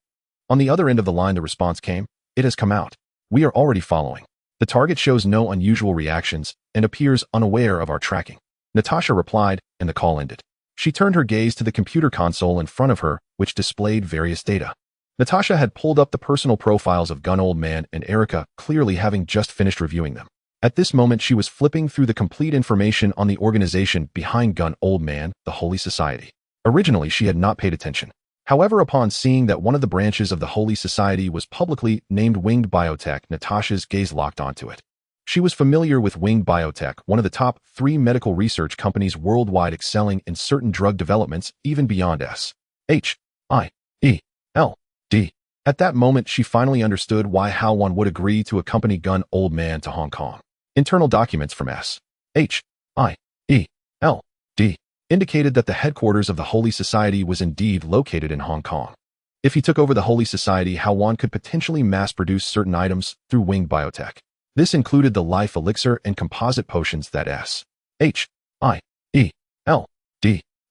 On the other end of the line, the response came, "It has come out. We are already following. The target shows no unusual reactions and appears unaware of our tracking." Natasha replied, and the call ended. She turned her gaze to the computer console in front of her, which displayed various data. Natasha had pulled up the personal profiles of Gun Old Man and Erica, clearly having just finished reviewing them. At this moment, she was flipping through the complete information on the organization behind Gun Old Man, the Holy Society. Originally, she had not paid attention. However, upon seeing that one of the branches of the Holy Society was publicly named Winged Biotech, Natasha's gaze locked onto it. She was familiar with Winged Biotech, one of the top 3 medical research companies worldwide, excelling in certain drug developments even beyond S.H.I.E.L.D. At that moment, she finally understood why Hao Wan would agree to accompany Gun Old Man to Hong Kong. Internal documents from S.H.I.E.L.D. indicated that the headquarters of the Holy Society was indeed located in Hong Kong. If he took over the Holy Society, Hao Wan could potentially mass-produce certain items through Winged Biotech. This included the life elixir and composite potions that S.H.I.E.L.D.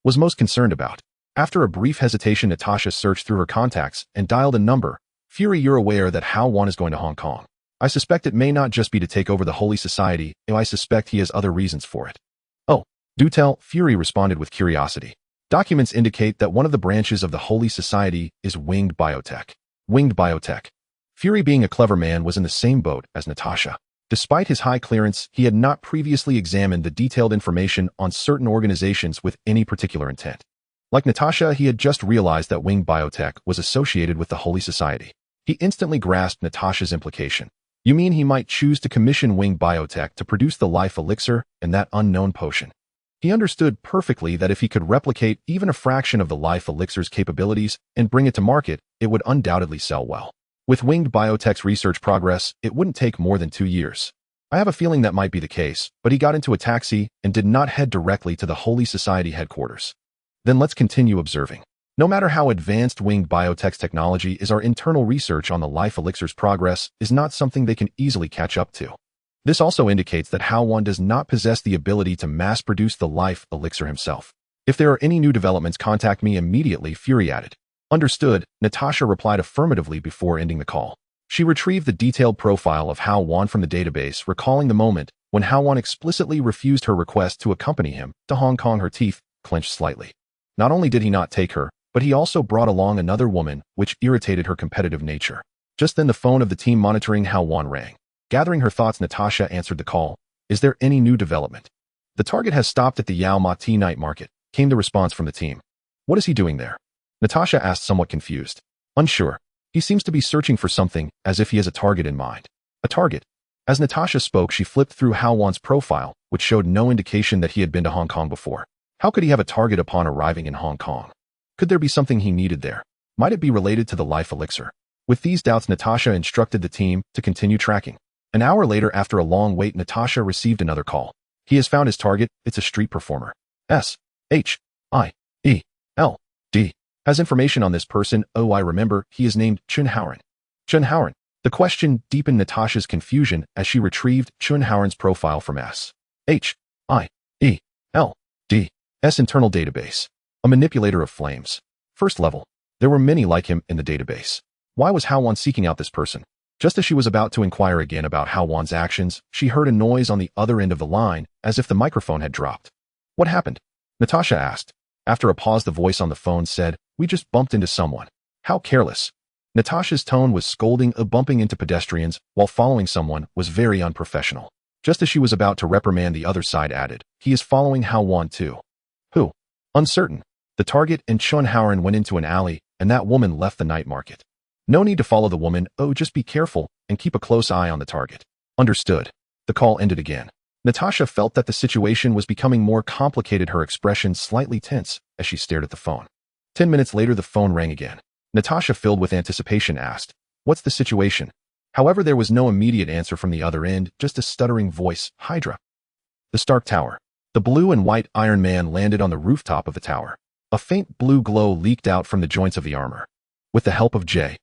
was most concerned about. After a brief hesitation, Natasha searched through her contacts and dialed a number. "Fury, you're aware that Hao Wan is going to Hong Kong. I suspect it may not just be to take over the Holy Society, I suspect he has other reasons for it." "Oh, do tell," Fury responded with curiosity. "Documents indicate that one of the branches of the Holy Society is Winged Biotech." Winged Biotech. Fury, being a clever man, was in the same boat as Natasha. Despite his high clearance, he had not previously examined the detailed information on certain organizations with any particular intent. Like Natasha, he had just realized that winged biotech was associated with the Holy Society. He instantly grasped Natasha's implication. You mean he might choose to commission winged biotech to produce the life elixir and that unknown potion? He understood perfectly that if he could replicate even a fraction of the life elixir's capabilities and bring it to market, it would undoubtedly sell well. With winged biotech's research progress, it wouldn't take more than 2 years. I have a feeling that might be the case, but he got into a taxi and did not head directly to the Holy Society headquarters. Then let's continue observing. No matter how advanced winged biotech's technology is, our internal research on the life elixir's progress is not something they can easily catch up to. This also indicates that Hao Wan does not possess the ability to mass-produce the life elixir himself. If there are any new developments, contact me immediately, Fury added. Understood, Natasha replied affirmatively before ending the call. She retrieved the detailed profile of Hao Wan from the database, recalling the moment when Hao Wan explicitly refused her request to accompany him to Hong Kong. Her teeth clenched slightly. Not only did he not take her, but he also brought along another woman, which irritated her competitive nature. Just then the phone of the team monitoring Hao Wan rang. Gathering her thoughts, Natasha answered the call. Is there any new development? The target has stopped at the Yao Ma Ti night market, came the response from the team. What is he doing there? Natasha asked, somewhat confused. Unsure. He seems to be searching for something, as if he has a target in mind. A target? As Natasha spoke, she flipped through Hao Wan's profile, which showed no indication that he had been to Hong Kong before. How could he have a target upon arriving in Hong Kong? Could there be something he needed there? Might it be related to the life elixir? With these doubts, Natasha instructed the team to continue tracking. An hour later, after a long wait, Natasha received another call. He has found his target. It's a street performer. S-H-I-E-L-D. Has information on this person. Oh, I remember. He is named Chun Haoran. Chun Haoran. The question deepened Natasha's confusion as she retrieved Chun Haoran's profile from S-H-I-E-L-D.'s internal database. A manipulator of flames. First level. There were many like him in the database. Why was Hao Wan seeking out this person? Just as she was about to inquire again about Hao Wan's actions, she heard a noise on the other end of the line, as if the microphone had dropped. What happened? Natasha asked. After a pause, the voice on the phone said, We just bumped into someone. How careless. Natasha's tone was scolding. Bumping into pedestrians while following someone was very unprofessional. Just as she was about to reprimand, the other side added, He is following Hao Wan too. Who? Uncertain. The target and Chun Haoran went into an alley, and that woman left the night market. No need to follow the woman. Oh, just be careful and keep a close eye on the target. Understood. The call ended again. Natasha felt that the situation was becoming more complicated, her expression slightly tense as she stared at the phone. 10 minutes later, the phone rang again. Natasha, filled with anticipation, asked, What's the situation? However, there was no immediate answer from the other end, just a stuttering voice, Hydra. The Stark Tower. The blue and white Iron Man landed on the rooftop of the tower. A faint blue glow leaked out from the joints of the armor. With the help of J.R.V.I.S.,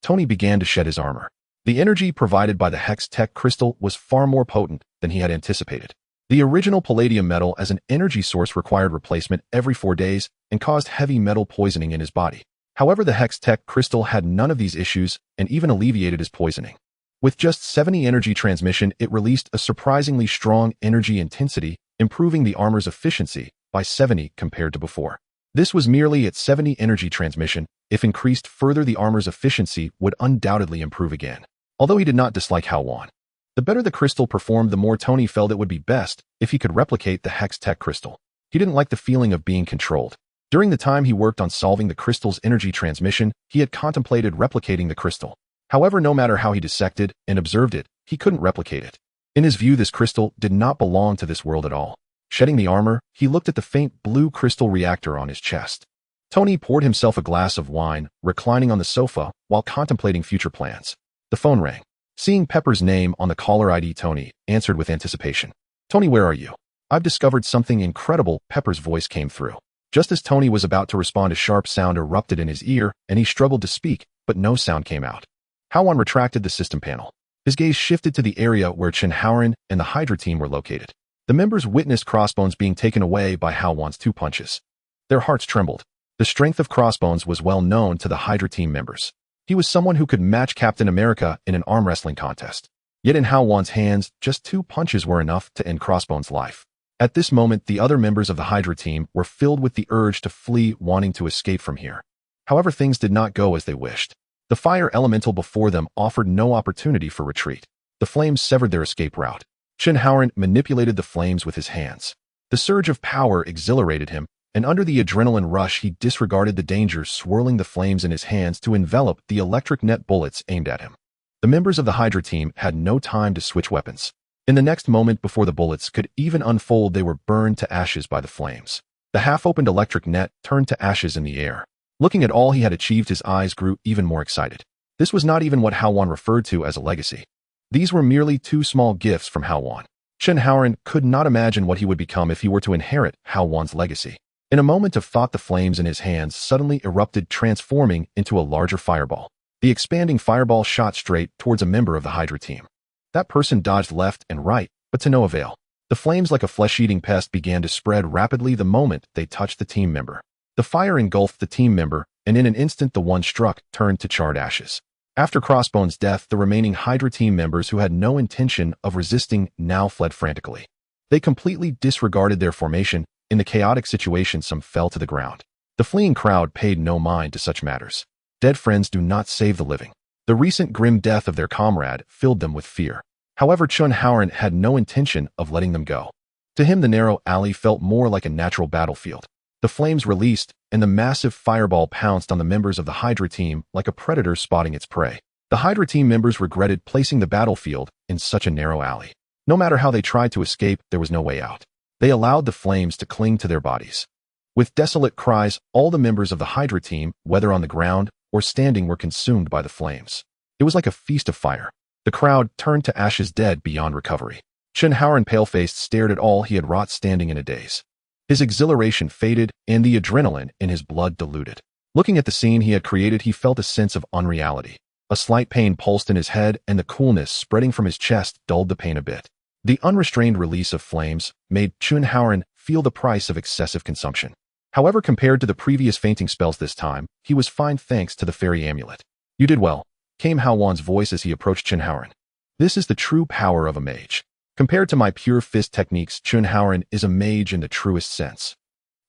Tony began to shed his armor. The energy provided by the Hextech crystal was far more potent than he had anticipated. The original palladium metal as an energy source required replacement every 4 days and caused heavy metal poisoning in his body. However, the Hextech crystal had none of these issues and even alleviated his poisoning. With just 70 energy transmission, it released a surprisingly strong energy intensity, improving the armor's efficiency by 70 compared to before. This was merely at 70 energy transmission. If increased further, the armor's efficiency would undoubtedly improve again. Although he did not dislike Hao Wan. The better the crystal performed, the more Tony felt it would be best if he could replicate the Hextech crystal. He didn't like the feeling of being controlled. During the time he worked on solving the crystal's energy transmission, he had contemplated replicating the crystal. However, no matter how he dissected and observed it, he couldn't replicate it. In his view, this crystal did not belong to this world at all. Shedding the armor, he looked at the faint blue crystal reactor on his chest. Tony poured himself a glass of wine, reclining on the sofa while contemplating future plans. The phone rang. Seeing Pepper's name on the caller ID, Tony answered with anticipation. Tony, where are you? I've discovered something incredible. Pepper's voice came through. Just as Tony was about to respond, a sharp sound erupted in his ear, and he struggled to speak, but no sound came out. Hao Wan retracted the system panel. His gaze shifted to the area where Chun Haoran and the Hydra team were located. The members witnessed Crossbones being taken away by Hao Wan's 2 punches. Their hearts trembled. The strength of Crossbones was well known to the Hydra team members. He was someone who could match Captain America in an arm wrestling contest. Yet in Hao Wan's hands, just 2 punches were enough to end Crossbones' life. At this moment, the other members of the Hydra team were filled with the urge to flee, wanting to escape from here. However, things did not go as they wished. The fire elemental before them offered no opportunity for retreat. The flames severed their escape route. Hao Wan manipulated the flames with his hands. The surge of power exhilarated him, and under the adrenaline rush he disregarded the dangers swirling the flames in his hands to envelop the electric net bullets aimed at him. The members of the Hydra team had no time to switch weapons. In the next moment before the bullets could even unfold, they were burned to ashes by the flames. The half-opened electric net turned to ashes in the air. Looking at all he had achieved, his eyes grew even more excited. This was not even what Hao Wan referred to as a legacy. These were merely two small gifts from Hao Wan. Hao Wan could not imagine what he would become if he were to inherit Hao Wan's legacy. In a moment of thought, the flames in his hands suddenly erupted, transforming into a larger fireball. The expanding fireball shot straight towards a member of the Hydra team. That person dodged left and right, but to no avail. The flames, like a flesh-eating pest, began to spread rapidly the moment they touched the team member. The fire engulfed the team member, and in an instant the one struck turned to charred ashes. After Crossbone's death, the remaining Hydra team members who had no intention of resisting now fled frantically. They completely disregarded their formation. In the chaotic situation, some fell to the ground. The fleeing crowd paid no mind to such matters. Dead friends do not save the living. The recent grim death of their comrade filled them with fear. However, Hao Wan had no intention of letting them go. To him, the narrow alley felt more like a natural battlefield. The flames released, and the massive fireball pounced on the members of the Hydra team like a predator spotting its prey. The Hydra team members regretted placing the battlefield in such a narrow alley. No matter how they tried to escape, there was no way out. They allowed the flames to cling to their bodies. With desolate cries, all the members of the Hydra team, whether on the ground or standing, were consumed by the flames. It was like a feast of fire. The crowd turned to ashes, dead beyond recovery. Hao Wan, pale-faced, stared at all he had wrought, standing in a daze. His exhilaration faded, and the adrenaline in his blood diluted. Looking at the scene he had created, he felt a sense of unreality. A slight pain pulsed in his head, and the coolness spreading from his chest dulled the pain a bit. The unrestrained release of flames made Hao Wan feel the price of excessive consumption. However, compared to the previous fainting spells this time, he was fine thanks to the fairy amulet. "You did well," came Hao Wan's voice as he approached Hao Wan. "This is the true power of a mage. Compared to my pure fist techniques, Hao Wan is a mage in the truest sense.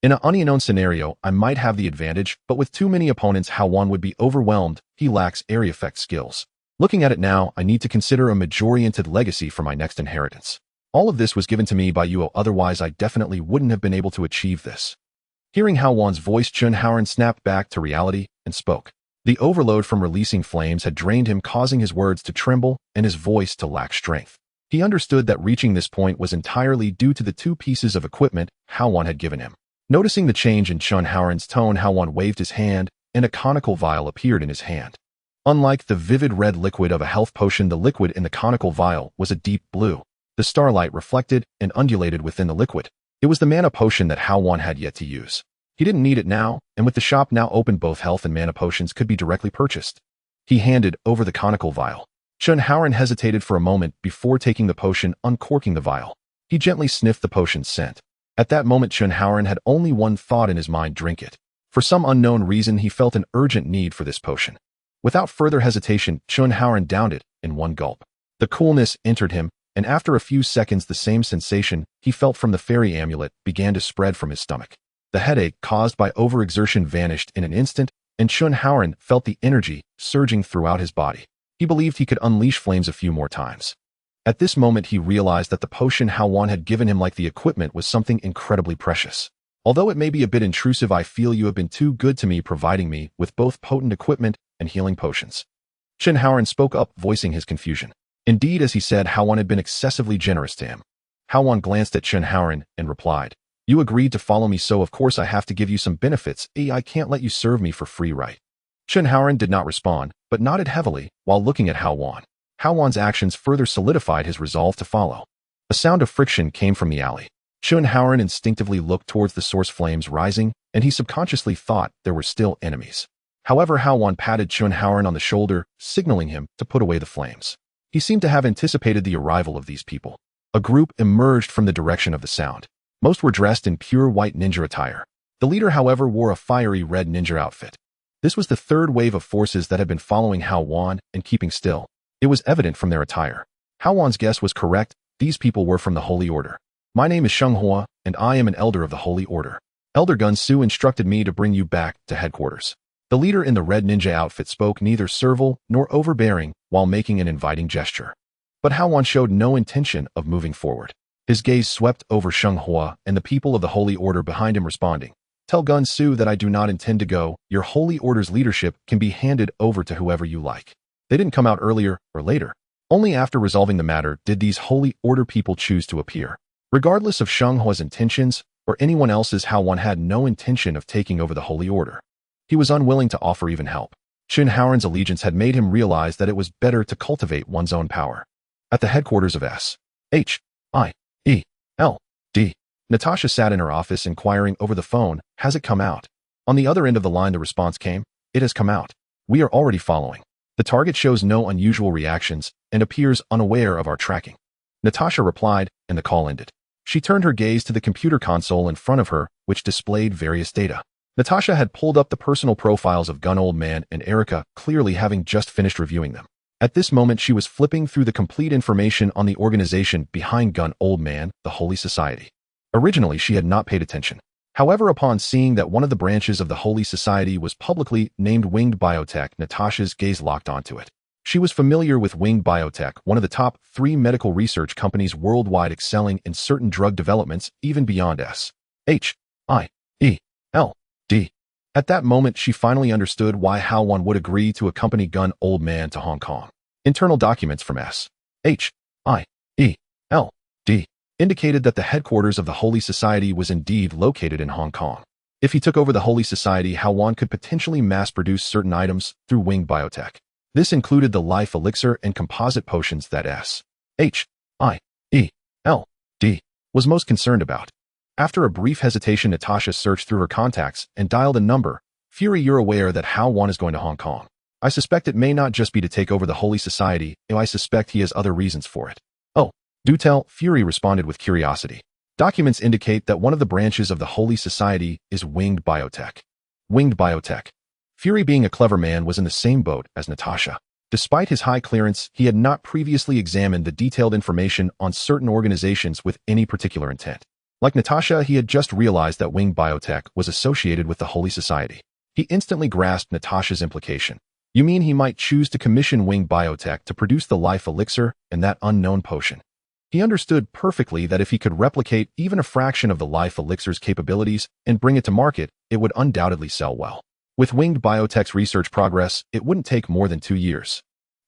In an unknown scenario, I might have the advantage, but with too many opponents, Hao Wan would be overwhelmed. He lacks area effect skills. Looking at it now, I need to consider a mage-oriented legacy for my next inheritance. All of this was given to me by you, otherwise I definitely wouldn't have been able to achieve this." Hearing Hao Wan's voice, Hao Wan snapped back to reality and spoke. The overload from releasing flames had drained him, causing his words to tremble and his voice to lack strength. He understood that reaching this point was entirely due to the two pieces of equipment Hao Wan had given him. Noticing the change in Hao Wan's tone, Hao Wan waved his hand, and a conical vial appeared in his hand. Unlike the vivid red liquid of a health potion, the liquid in the conical vial was a deep blue. The starlight reflected and undulated within the liquid. It was the mana potion that Hao Wan had yet to use. He didn't need it now, and with the shop now open, both health and mana potions could be directly purchased. He handed over the conical vial. Hao Wan hesitated for a moment before taking the potion, uncorking the vial. He gently sniffed the potion's scent. At that moment, Hao Wan had only one thought in his mind: drink it. For some unknown reason, he felt an urgent need for this potion. Without further hesitation, Hao Wan downed it in one gulp. The coolness entered him, and after a few seconds the same sensation he felt from the fairy amulet began to spread from his stomach. The headache caused by overexertion vanished in an instant, and Hao Wan felt the energy surging throughout his body. He believed he could unleash flames a few more times. At this moment he realized that the potion Hao Wan had given him, like the equipment, was something incredibly precious. "Although it may be a bit intrusive, I feel you have been too good to me, providing me with both potent equipment and healing potions." Hao Wan spoke up, voicing his confusion. Indeed, as he said, Hao Wan had been excessively generous to him. Hao Wan glanced at Hao Wan and replied, "You agreed to follow me, so of course I have to give you some benefits. I can't let you serve me for free, right?" Hao Wan did not respond, but nodded heavily while looking at Hao Wan. Hao Wan's actions further solidified his resolve to follow. A sound of friction came from the alley. Hao Wan instinctively looked towards the source flames rising, and he subconsciously thought there were still enemies. However, Hao Wan patted Hao Wan on the shoulder, signaling him to put away the flames. He seemed to have anticipated the arrival of these people. A group emerged from the direction of the sound. Most were dressed in pure white ninja attire. The leader, however, wore a fiery red ninja outfit. This was the third wave of forces that had been following Hao Wan and keeping still. It was evident from their attire. Hao Wan's guess was correct. These people were from the Holy Order. "My name is Hua, and I am an elder of the Holy Order. Elder Gun Su instructed me to bring you back to headquarters." The leader in the red ninja outfit spoke neither servile nor overbearing while making an inviting gesture. But Hao Wan showed no intention of moving forward. His gaze swept over Sheng Hua and the people of the Holy Order behind him, responding, "Tell Gun Su that I do not intend to go. Your Holy Order's leadership can be handed over to whoever you like." They didn't come out earlier or later. Only after resolving the matter did these Holy Order people choose to appear. Regardless of Sheng Hua's intentions or anyone else's, Hao Wan had no intention of taking over the Holy Order. He was unwilling to offer even help. Chen Haoran's allegiance had made him realize that it was better to cultivate one's own power. At the headquarters of S.H.I.E.L.D., Natasha sat in her office inquiring over the phone, "Has it come out?" On the other end of the line the response came, "It has come out. We are already following. The target shows no unusual reactions and appears unaware of our tracking." Natasha replied, and the call ended. She turned her gaze to the computer console in front of her, which displayed various data. Natasha had pulled up the personal profiles of Gun Old Man and Erica, clearly having just finished reviewing them. At this moment she was flipping through the complete information on the organization behind Gun Old Man, the Holy Society. Originally she had not paid attention. However, upon seeing that one of the branches of the Holy Society was publicly named Winged Biotech, Natasha's gaze locked onto it. She was familiar with Winged Biotech, one of the top 3 medical research companies worldwide, excelling in certain drug developments even beyond S.H.I.E.L.D. At that moment, she finally understood why Hao Wan would agree to accompany Gun Old Man to Hong Kong. Internal documents from S.H.I.E.L.D. indicated that the headquarters of the Holy Society was indeed located in Hong Kong. If he took over the Holy Society, Hao Wan could potentially mass-produce certain items through Winged Biotech. This included the life elixir and composite potions that S.H.I.E.L.D. was most concerned about. After a brief hesitation, Natasha searched through her contacts and dialed a number. "Fury, you're aware that Hao Wan is going to Hong Kong. I suspect it may not just be to take over the Holy Society, I suspect he has other reasons for it." "Oh, do tell," Fury responded with curiosity. "Documents indicate that one of the branches of the Holy Society is Winged Biotech." Winged Biotech. Fury, being a clever man, was in the same boat as Natasha. Despite his high clearance, he had not previously examined the detailed information on certain organizations with any particular intent. Like Natasha, he had just realized that Winged Biotech was associated with the Holy Society. He instantly grasped Natasha's implication. "You mean he might choose to commission Winged Biotech to produce the life elixir and that unknown potion?" He understood perfectly that if he could replicate even a fraction of the life elixir's capabilities and bring it to market, it would undoubtedly sell well. With Winged Biotech's research progress, it wouldn't take more than 2 years.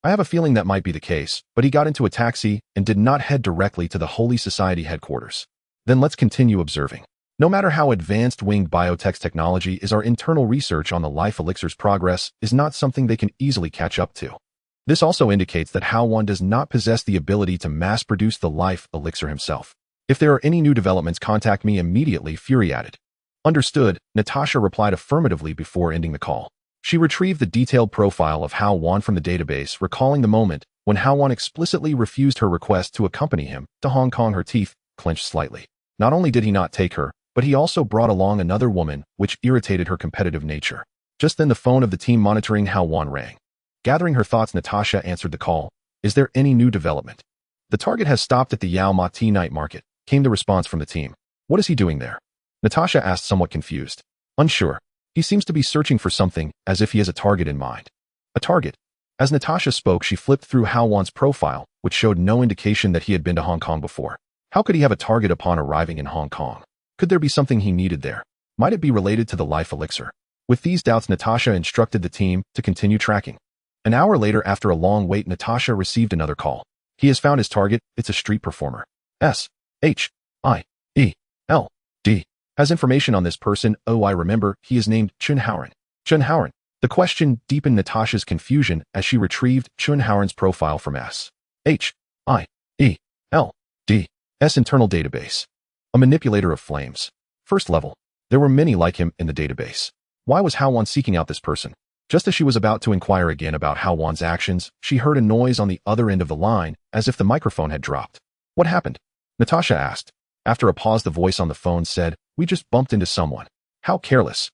"I have a feeling that might be the case," but he got into a taxi and did not head directly to the Holy Society headquarters. "Then let's continue observing. No matter how advanced Winged Biotech's technology is, our internal research on the life elixir's progress is not something they can easily catch up to." This also indicates that Hao Wan does not possess the ability to mass-produce the life elixir himself. "If there are any new developments, contact me immediately," Fury added. "Understood," Natasha replied affirmatively before ending the call. She retrieved the detailed profile of Hao Wan from the database, recalling the moment when Hao Wan explicitly refused her request to accompany him to Hong Kong. Her teeth clenched slightly. Not only did he not take her, but he also brought along another woman, which irritated her competitive nature. Just then the phone of the team monitoring Hao Wan rang. Gathering her thoughts, Natasha answered the call. "Is there any new development?" "The target has stopped at the Yao Ma Tea night market," came the response from the team. "What is he doing there?" Natasha asked, somewhat confused. "Unsure. He seems to be searching for something, as if he has a target in mind." "A target?" As Natasha spoke, she flipped through Hao Wan's profile, which showed no indication that he had been to Hong Kong before. How could he have a target upon arriving in Hong Kong? Could there be something he needed there? Might it be related to the life elixir? With these doubts, Natasha instructed the team to continue tracking. An hour later, after a long wait, Natasha received another call. "He has found his target. It's a street performer. S.H.I.E.L.D. has information on this person. Oh, I remember. He is named Chen Haoran." Chen Haoran. The question deepened Natasha's confusion as she retrieved Chen Haoran's profile from S.H.I.E.L.D.'s internal database. A manipulator of flames. First level. There were many like him in the database. Why was Hao Wan seeking out this person? Just as she was about to inquire again about Hao Wan's actions, she heard a noise on the other end of the line, as if the microphone had dropped. "What happened?" Natasha asked. After a pause, the voice on the phone said, "We just bumped into someone." "How careless."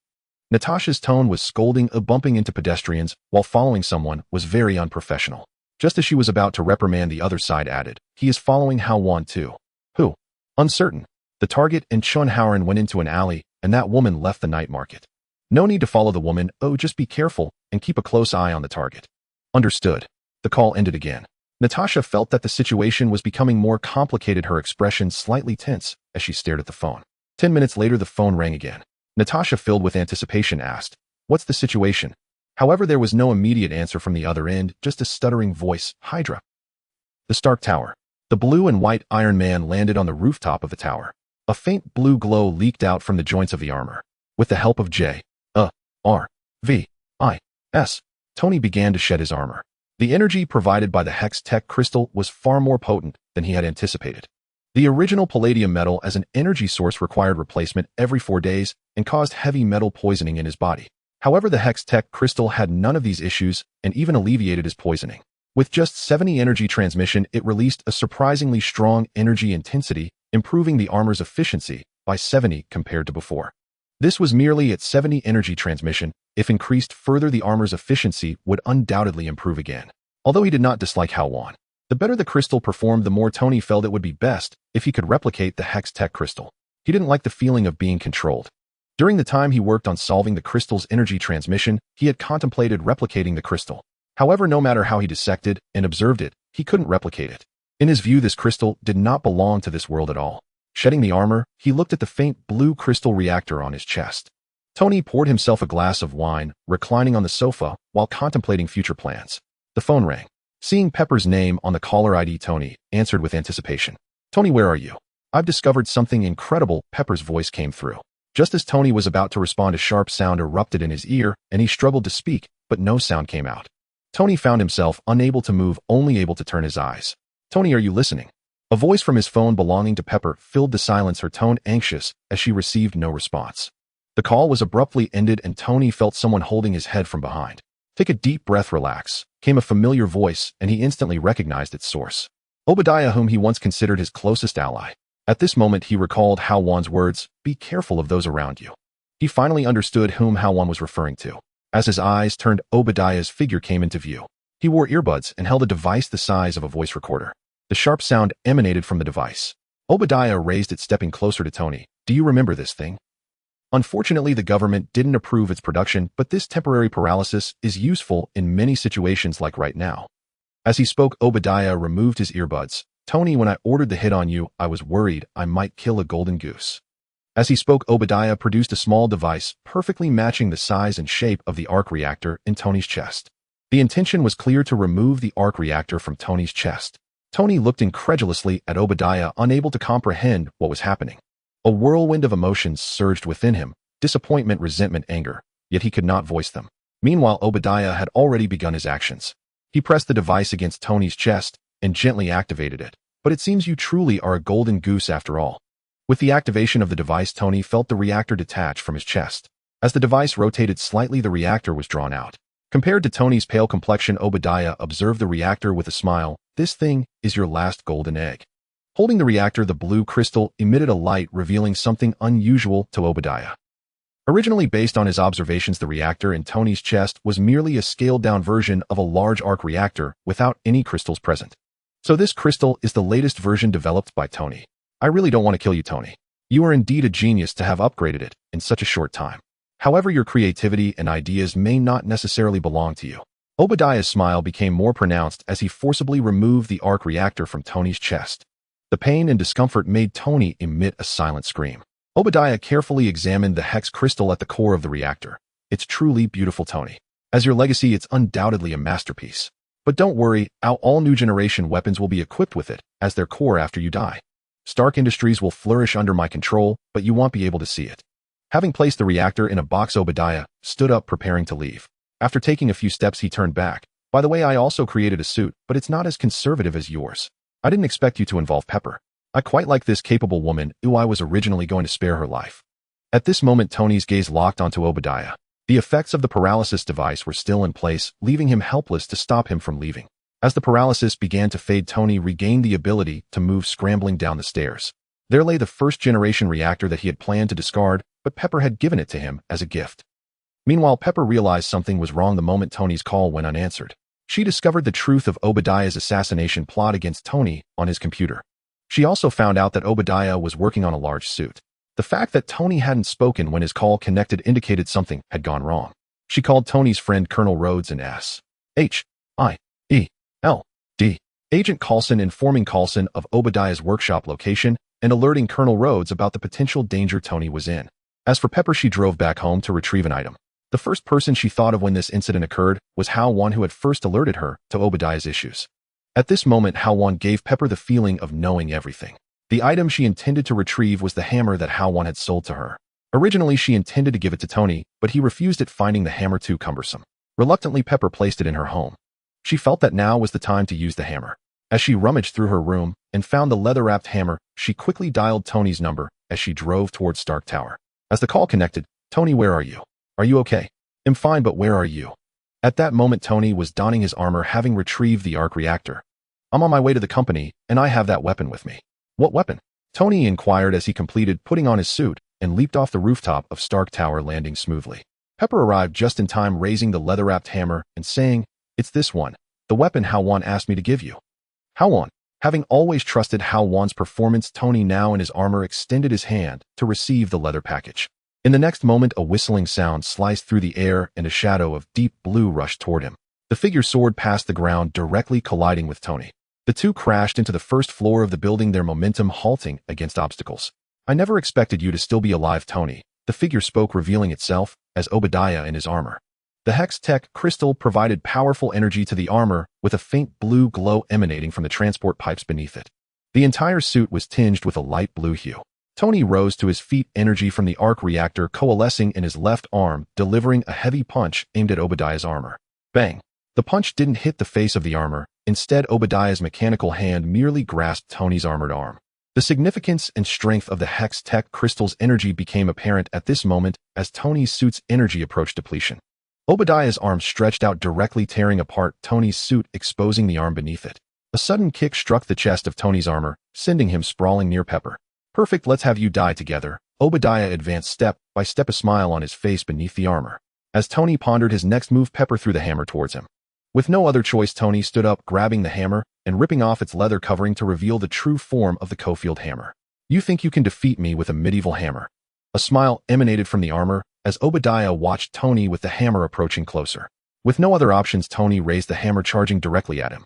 Natasha's tone was scolding. Bumping into pedestrians while following someone was very unprofessional. Just as she was about to reprimand, the other side added, "He is following Hao Wan too." "Who?" "Uncertain." The target and Chen Haoran went into an alley, and that woman left the night market. No need to follow the woman. Oh, just be careful and keep a close eye on the target. Understood. The call ended again. Natasha felt that the situation was becoming more complicated, her expression slightly tense as she stared at the phone. 10 minutes later, the phone rang again. Natasha, filled with anticipation, asked, "What's the situation?" However, there was no immediate answer from the other end, just a stuttering voice, "Hydra." The Stark Tower. The blue and white Iron Man landed on the rooftop of the tower. A faint blue glow leaked out from the joints of the armor. With the help of J.R.V.I.S., Tony began to shed his armor. The energy provided by the Hextech crystal was far more potent than he had anticipated. The original palladium metal as an energy source required replacement every 4 days and caused heavy metal poisoning in his body. However, the Hextech crystal had none of these issues and even alleviated his poisoning. With just 70 energy transmission, it released a surprisingly strong energy intensity, improving the armor's efficiency by 70 compared to before. This was merely at 70 energy transmission. If increased further, the armor's efficiency would undoubtedly improve again. Although he did not dislike Hao Wan, the better the crystal performed, the more Tony felt it would be best if he could replicate the Hextech crystal. He didn't like the feeling of being controlled. During the time he worked on solving the crystal's energy transmission, he had contemplated replicating the crystal. However, no matter how he dissected and observed it, he couldn't replicate it. In his view, this crystal did not belong to this world at all. Shedding the armor, he looked at the faint blue crystal reactor on his chest. Tony poured himself a glass of wine, reclining on the sofa while contemplating future plans. The phone rang. Seeing Pepper's name on the caller ID, Tony answered with anticipation. "Tony, where are you? I've discovered something incredible." Pepper's voice came through. Just as Tony was about to respond, a sharp sound erupted in his ear, and he struggled to speak, but no sound came out. Tony found himself unable to move, only able to turn his eyes. "Tony, are you listening?" A voice from his phone belonging to Pepper filled the silence, her tone anxious as she received no response. The call was abruptly ended, and Tony felt someone holding his head from behind. "Take a deep breath, relax," came a familiar voice, and he instantly recognized its source. Obadiah, whom he once considered his closest ally. At this moment, he recalled Hao Wan's words, "Be careful of those around you." He finally understood whom Hao Wan was referring to. As his eyes turned, Obadiah's figure came into view. He wore earbuds and held a device the size of a voice recorder. The sharp sound emanated from the device. Obadiah raised it, stepping closer to Tony. "Do you remember this thing?" Unfortunately, the government didn't approve its production, but this temporary paralysis is useful in many situations like right now. As he spoke, Obadiah removed his earbuds. "Tony, when I ordered the hit on you, I was worried I might kill a golden goose." As he spoke, Obadiah produced a small device, perfectly matching the size and shape of the arc reactor in Tony's chest. The intention was clear: to remove the arc reactor from Tony's chest. Tony looked incredulously at Obadiah, unable to comprehend what was happening. A whirlwind of emotions surged within him: disappointment, resentment, anger, yet he could not voice them. Meanwhile, Obadiah had already begun his actions. He pressed the device against Tony's chest and gently activated it. "But it seems you truly are a golden goose after all." With the activation of the device, Tony felt the reactor detach from his chest. As the device rotated slightly, the reactor was drawn out. Compared to Tony's pale complexion, Obadiah observed the reactor with a smile. "This thing is your last golden egg." Holding the reactor, the blue crystal emitted a light, revealing something unusual to Obadiah. Originally based on his observations, the reactor in Tony's chest was merely a scaled-down version of a large arc reactor without any crystals present. So this crystal is the latest version developed by Tony. "I really don't want to kill you, Tony. You are indeed a genius to have upgraded it in such a short time. However, your creativity and ideas may not necessarily belong to you." Obadiah's smile became more pronounced as he forcibly removed the arc reactor from Tony's chest. The pain and discomfort made Tony emit a silent scream. Obadiah carefully examined the hex crystal at the core of the reactor. "It's truly beautiful, Tony. As your legacy, it's undoubtedly a masterpiece. But don't worry, all new generation weapons will be equipped with it as their core after you die. Stark Industries will flourish under my control, but you won't be able to see it." Having placed the reactor in a box, Obadiah stood up, preparing to leave. After taking a few steps, he turned back. "By the way, I also created a suit, but it's not as conservative as yours. I didn't expect you to involve Pepper. I quite like this capable woman who I was originally going to spare her life." At this moment, Tony's gaze locked onto Obadiah. The effects of the paralysis device were still in place, leaving him helpless to stop him from leaving. As the paralysis began to fade, Tony regained the ability to move, scrambling down the stairs. There lay the first-generation reactor that he had planned to discard, but Pepper had given it to him as a gift. Meanwhile, Pepper realized something was wrong the moment Tony's call went unanswered. She discovered the truth of Obadiah's assassination plot against Tony on his computer. She also found out that Obadiah was working on a large suit. The fact that Tony hadn't spoken when his call connected indicated something had gone wrong. She called Tony's friend Colonel Rhodes and S.H.I.E.L.D. Agent Coulson, informing Coulson of Obadiah's workshop location and alerting Colonel Rhodes about the potential danger Tony was in. As for Pepper, she drove back home to retrieve an item. The first person she thought of when this incident occurred was Hao Wan, who had first alerted her to Obadiah's issues. At this moment, Hao Wan gave Pepper the feeling of knowing everything. The item she intended to retrieve was the hammer that Hao Wan had sold to her. Originally, she intended to give it to Tony, but he refused it, finding the hammer too cumbersome. Reluctantly, Pepper placed it in her home. She felt that now was the time to use the hammer. As she rummaged through her room and found the leather-wrapped hammer, she quickly dialed Tony's number as she drove towards Stark Tower. As the call connected, "Tony, where are you? Are you okay?" "I'm fine, but where are you?" At that moment, Tony was donning his armor, having retrieved the arc reactor. "I'm on my way to the company, and I have that weapon with me." "What weapon?" Tony inquired as he completed putting on his suit and leaped off the rooftop of Stark Tower, landing smoothly. Pepper arrived just in time, raising the leather-wrapped hammer and saying, "It's this one, the weapon Hao Wan asked me to give you." Hao Wan. Having always trusted Hao Wan's performance, Tony, now in his armor, extended his hand to receive the leather package. In the next moment, a whistling sound sliced through the air and a shadow of deep blue rushed toward him. The figure soared past the ground, directly colliding with Tony. The two crashed into the first floor of the building, their momentum halting against obstacles. "I never expected you to still be alive, Tony," the figure spoke, revealing itself as Obadiah in his armor. The Hextech crystal provided powerful energy to the armor, with a faint blue glow emanating from the transport pipes beneath it. The entire suit was tinged with a light blue hue. Tony rose to his feet, energy from the arc reactor coalescing in his left arm, delivering a heavy punch aimed at Obadiah's armor. Bang! The punch didn't hit the face of the armor. Instead, Obadiah's mechanical hand merely grasped Tony's armored arm. The significance and strength of the Hextech crystal's energy became apparent at this moment as Tony's suit's energy approached depletion. Obadiah's arm stretched out directly, tearing apart Tony's suit, exposing the arm beneath it. A sudden kick struck the chest of Tony's armor, sending him sprawling near Pepper. "Perfect, let's have you die together." Obadiah advanced step by step, a smile on his face beneath the armor. As Tony pondered his next move, Pepper threw the hammer towards him. With no other choice, Tony stood up, grabbing the hammer and ripping off its leather covering to reveal the true form of the Cofield hammer. "You think you can defeat me with a medieval hammer?" A smile emanated from the armor as Obadiah watched Tony with the hammer approaching closer. With no other options, Tony raised the hammer, charging directly at him.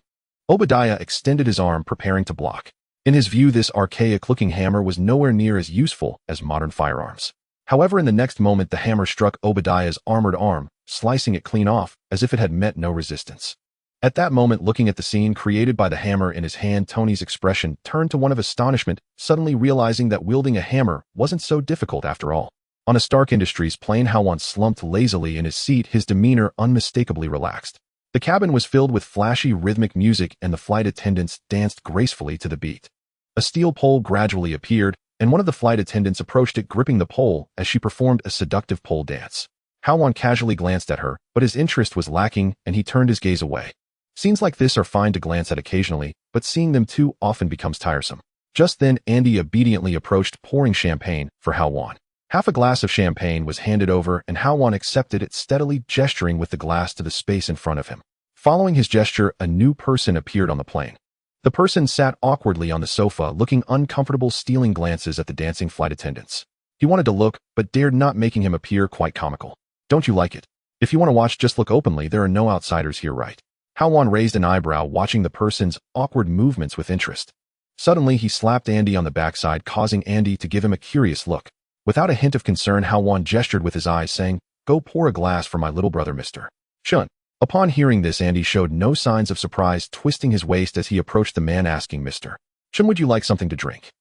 Obadiah extended his arm, preparing to block. In his view, this archaic-looking hammer was nowhere near as useful as modern firearms. However, in the next moment, the hammer struck Obadiah's armored arm, slicing it clean off, as if it had met no resistance. At that moment, looking at the scene created by the hammer in his hand, Tony's expression turned to one of astonishment, suddenly realizing that wielding a hammer wasn't so difficult after all. On a Stark Industries plane, Hao Wan slumped lazily in his seat, his demeanor unmistakably relaxed. The cabin was filled with flashy rhythmic music, and the flight attendants danced gracefully to the beat. A steel pole gradually appeared, and one of the flight attendants approached it, gripping the pole as she performed a seductive pole dance. Hao Wan casually glanced at her, but his interest was lacking, and he turned his gaze away. Scenes like this are fine to glance at occasionally, but seeing them too often becomes tiresome. Just then, Andy obediently approached, pouring champagne for Hao Wan. Half a glass of champagne was handed over, and Hao Wan accepted it, steadily gesturing with the glass to the space in front of him. Following his gesture, a new person appeared on the plane. The person sat awkwardly on the sofa, looking uncomfortable, stealing glances at the dancing flight attendants. He wanted to look, but dared not, making him appear quite comical. "Don't you like it? If you want to watch, just look openly. There are no outsiders here, right?" Hao Wan raised an eyebrow, watching the person's awkward movements with interest. Suddenly, he slapped Andy on the backside, causing Andy to give him a curious look. Without a hint of concern, Hao Wan gestured with his eyes, saying, "Go pour a glass for my little brother, Mr. Chun." Upon hearing this, Andy showed no signs of surprise, twisting his waist as he approached the man, asking, "Mr. Chun, would you like something to drink?"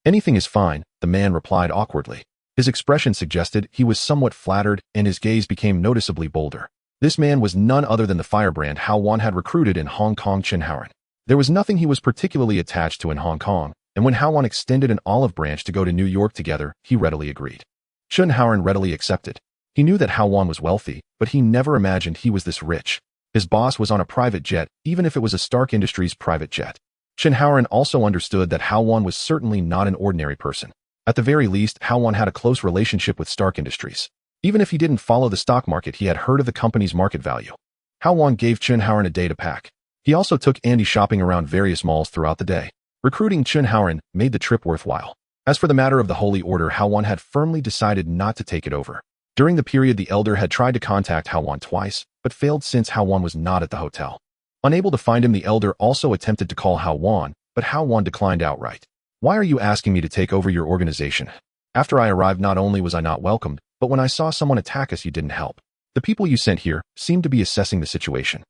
"Anything is fine," the man replied awkwardly. His expression suggested he was somewhat flattered, and his gaze became noticeably bolder. This man was none other than the firebrand Hao Wan had recruited in Hong Kong, Chen Haoran. There was nothing he was particularly attached to in Hong Kong, and when Hao Wan extended an olive branch to go to New York together, he readily agreed. Chen Haoran readily accepted. He knew that Hao Wan was wealthy, but he never imagined he was this rich. His boss was on a private jet, even if it was a Stark Industries private jet. Chen Haoran also understood that Hao Wan was certainly not an ordinary person. At the very least, Hao Wan had a close relationship with Stark Industries. Even if he didn't follow the stock market, he had heard of the company's market value. Hao Wan gave Chen Haoran a day to pack. He also took Andy shopping around various malls throughout the day. Recruiting Chen Haoran made the trip worthwhile. As for the matter of the Holy Order, Hao Wan had firmly decided not to take it over. During the period, the Elder had tried to contact Hao Wan twice, but failed since Hao Wan was not at the hotel. Unable to find him, the Elder also attempted to call Hao Wan, but Hao Wan declined outright. "Why are you asking me to take over your organization? After I arrived, not only was I not welcomed, but when I saw someone attack us, you didn't help. The people you sent here seemed to be assessing the situation."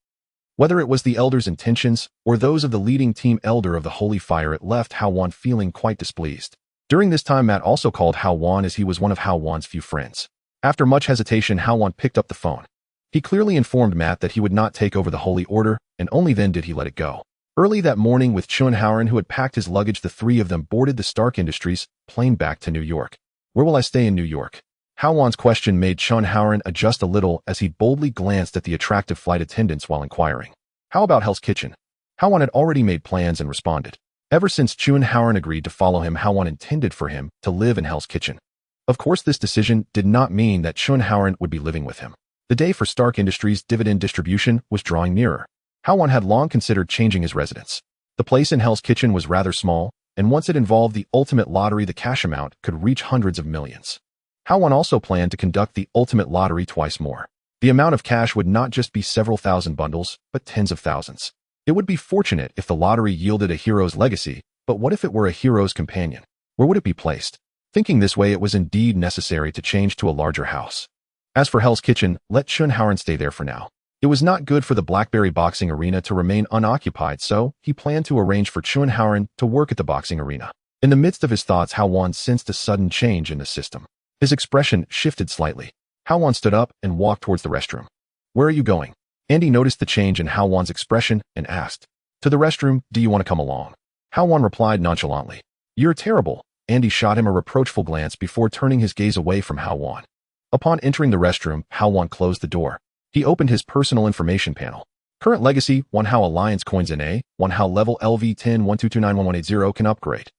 Whether it was the Elder's intentions or those of the leading team Elder of the Holy Fire, it left Hao Wan feeling quite displeased. During this time, Matt also called Hao Wan, as he was one of Hao Wan's few friends. After much hesitation, Hao Wan picked up the phone. He clearly informed Matt that he would not take over the Holy Order, and only then did he let it go. Early that morning, with Chun Haoran, who had packed his luggage, the three of them boarded the Stark Industries plane back to New York. "Where will I stay in New York?" Hao Wan's question made Chun Haoran adjust a little as he boldly glanced at the attractive flight attendants while inquiring. "How about Hell's Kitchen?" Hao Wan had already made plans and responded. Ever since Chun Haoran agreed to follow him, Hao Wan intended for him to live in Hell's Kitchen. Of course, this decision did not mean that Chun Haoran would be living with him. The day for Stark Industries' dividend distribution was drawing nearer. Hao Wan had long considered changing his residence. The place in Hell's Kitchen was rather small, and once it involved the ultimate lottery, the cash amount could reach hundreds of millions. Hao Wan also planned to conduct the ultimate lottery twice more. The amount of cash would not just be several thousand bundles, but tens of thousands. It would be fortunate if the lottery yielded a hero's legacy, but what if it were a hero's companion? Where would it be placed? Thinking this way, it was indeed necessary to change to a larger house. As for Hell's Kitchen, let Chun Haoran stay there for now. It was not good for the Blackberry boxing arena to remain unoccupied, so he planned to arrange for Chun Haoran to work at the boxing arena. In the midst of his thoughts, Hao Wan sensed a sudden change in the system. His expression shifted slightly. Hao Wan stood up and walked towards the restroom. "Where are you going?" Andy noticed the change in Hao Wan's expression and asked, "To the restroom, do you want to come along?" Hao Wan replied nonchalantly, "You're terrible." Andy shot him a reproachful glance before turning his gaze away from Hao Wan. Upon entering the restroom, Hao Wan closed the door. He opened his personal information panel. Current legacy, 1 Hao Alliance coins NA, 1 Hao level LV10 1229180 can upgrade.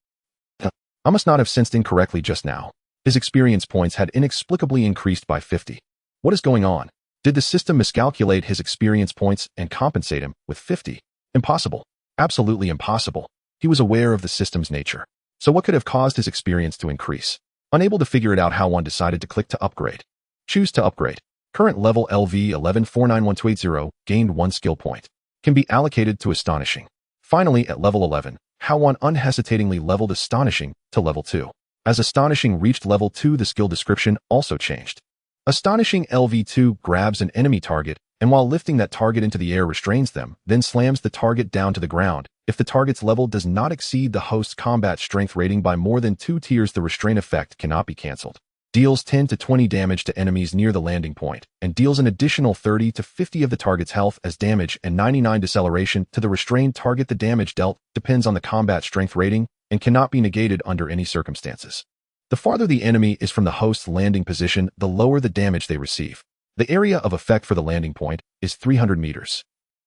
I must not have sensed incorrectly just now. His experience points had inexplicably increased by 50. What is going on? Did the system miscalculate his experience points and compensate him with 50? Impossible. Absolutely impossible. He was aware of the system's nature. So what could have caused his experience to increase? Unable to figure it out, Hao Wan decided to click to upgrade. Choose to upgrade. Current level LV11 491280, gained 1 skill point. Can be allocated to Astonishing. Finally, at level 11, Hao Wan unhesitatingly leveled Astonishing to level 2. As Astonishing reached level 2, the skill description also changed. Astonishing LV2 grabs an enemy target, and while lifting that target into the air restrains them, then slams the target down to the ground. If the target's level does not exceed the host's combat strength rating by more than 2 tiers, the restraint effect cannot be cancelled. Deals 10 to 20 damage to enemies near the landing point, and deals an additional 30 to 50 of the target's health as damage and 99 deceleration to the restrained target. The damage dealt depends on the combat strength rating and cannot be negated under any circumstances. The farther the enemy is from the host's landing position, the lower the damage they receive. The area of effect for the landing point is 300 meters.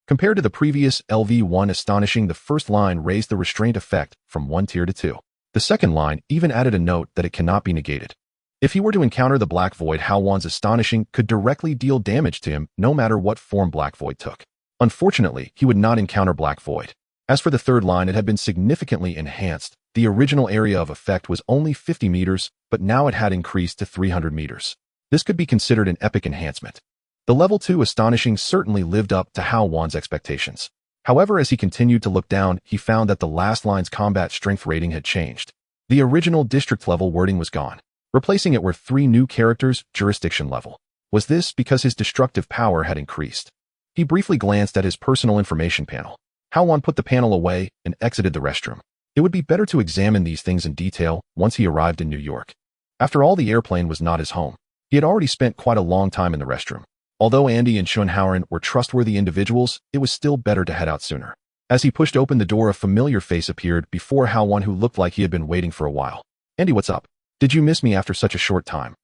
Compared to the previous LV1 Astonishing, the first line raised the restraint effect from 1 tier to 2. The second line even added a note that it cannot be negated. If he were to encounter the Black Void, Hao Wan's Astonishing could directly deal damage to him no matter what form Black Void took. Unfortunately, he would not encounter Black Void. As for the third line, it had been significantly enhanced. The original area of effect was only 50 meters, but now it had increased to 300 meters. This could be considered an epic enhancement. The level 2 Astonishing certainly lived up to Hao Wan's expectations. However, as he continued to look down, he found that the last line's combat strength rating had changed. The original district level wording was gone. Replacing it were 3 new characters, jurisdiction level. Was this because his destructive power had increased? He briefly glanced at his personal information panel. Hao Wan put the panel away and exited the restroom. It would be better to examine these things in detail once he arrived in New York. After all, the airplane was not his home. He had already spent quite a long time in the restroom. Although Andy and Chun Haoran were trustworthy individuals, it was still better to head out sooner. As he pushed open the door, a familiar face appeared before Hao Wan, who looked like he had been waiting for a while. "Andy, what's up? Did you miss me after such a short time?"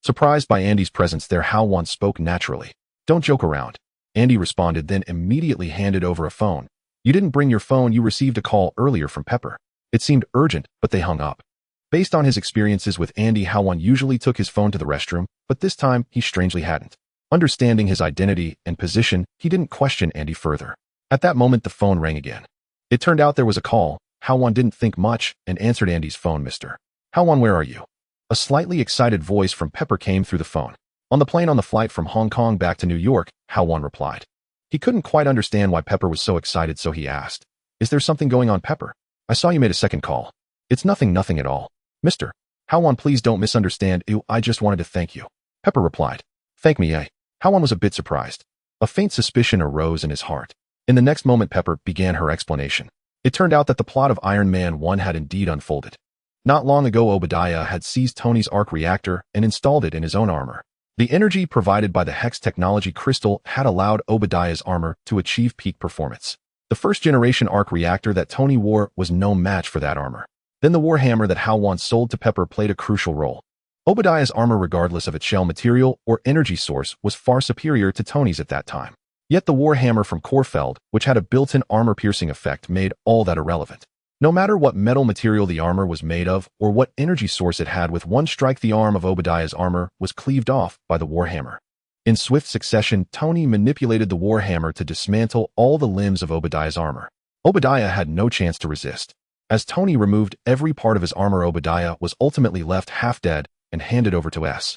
Surprised by Andy's presence there, Hao Wan spoke naturally. "Don't joke around." Andy responded, then immediately handed over a phone. "You didn't bring your phone. You received a call earlier from Pepper. It seemed urgent, but they hung up." Based on his experiences with Andy, Hao Wan usually took his phone to the restroom, but this time he strangely hadn't. Understanding his identity and position, he didn't question Andy further. At that moment, the phone rang again. It turned out there was a call. Hao Wan didn't think much and answered Andy's phone. "Mr. Hao Wan, where are you? A slightly excited voice from Pepper came through the phone. On the plane on the flight from Hong Kong back to New York, Hao Wan replied. He couldn't quite understand why Pepper was so excited, so he asked, Is there something going on, Pepper? I saw you made a second call. It's nothing at all. Mister. Hao Wan, please don't misunderstand. I just wanted to thank you. Pepper replied. Thank me, eh? Hao Wan was a bit surprised. A faint suspicion arose in his heart. In the next moment, Pepper began her explanation. It turned out that the plot of Iron Man 1 had indeed unfolded. Not long ago, Obadiah had seized Tony's arc reactor and installed it in his own armor. The energy provided by the Hex technology crystal had allowed Obadiah's armor to achieve peak performance. The first-generation arc reactor that Tony wore was no match for that armor. Then the warhammer that Hao Wan sold to Pepper played a crucial role. Obadiah's armor, regardless of its shell material or energy source, was far superior to Tony's at that time. Yet the warhammer from Korfeld, which had a built-in armor-piercing effect, made all that irrelevant. No matter what metal material the armor was made of or what energy source it had, with one strike the arm of Obadiah's armor was cleaved off by the warhammer. In swift succession, Tony manipulated the warhammer to dismantle all the limbs of Obadiah's armor. Obadiah had no chance to resist. As Tony removed every part of his armor, Obadiah was ultimately left half dead and handed over to S.H.I.E.L.D.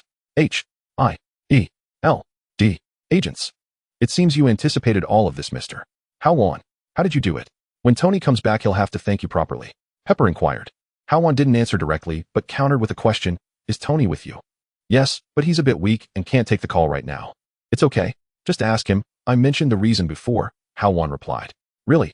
agents. It seems you anticipated all of this, Mr. Hao Wan. How did you do it? When Tony comes back, he'll have to thank you properly. Pepper inquired. Hao Wan didn't answer directly, but countered with a question. Is Tony with you? Yes, but he's a bit weak and can't take the call right now. It's okay. Just ask him. I mentioned the reason before, Hao Wan replied. Really?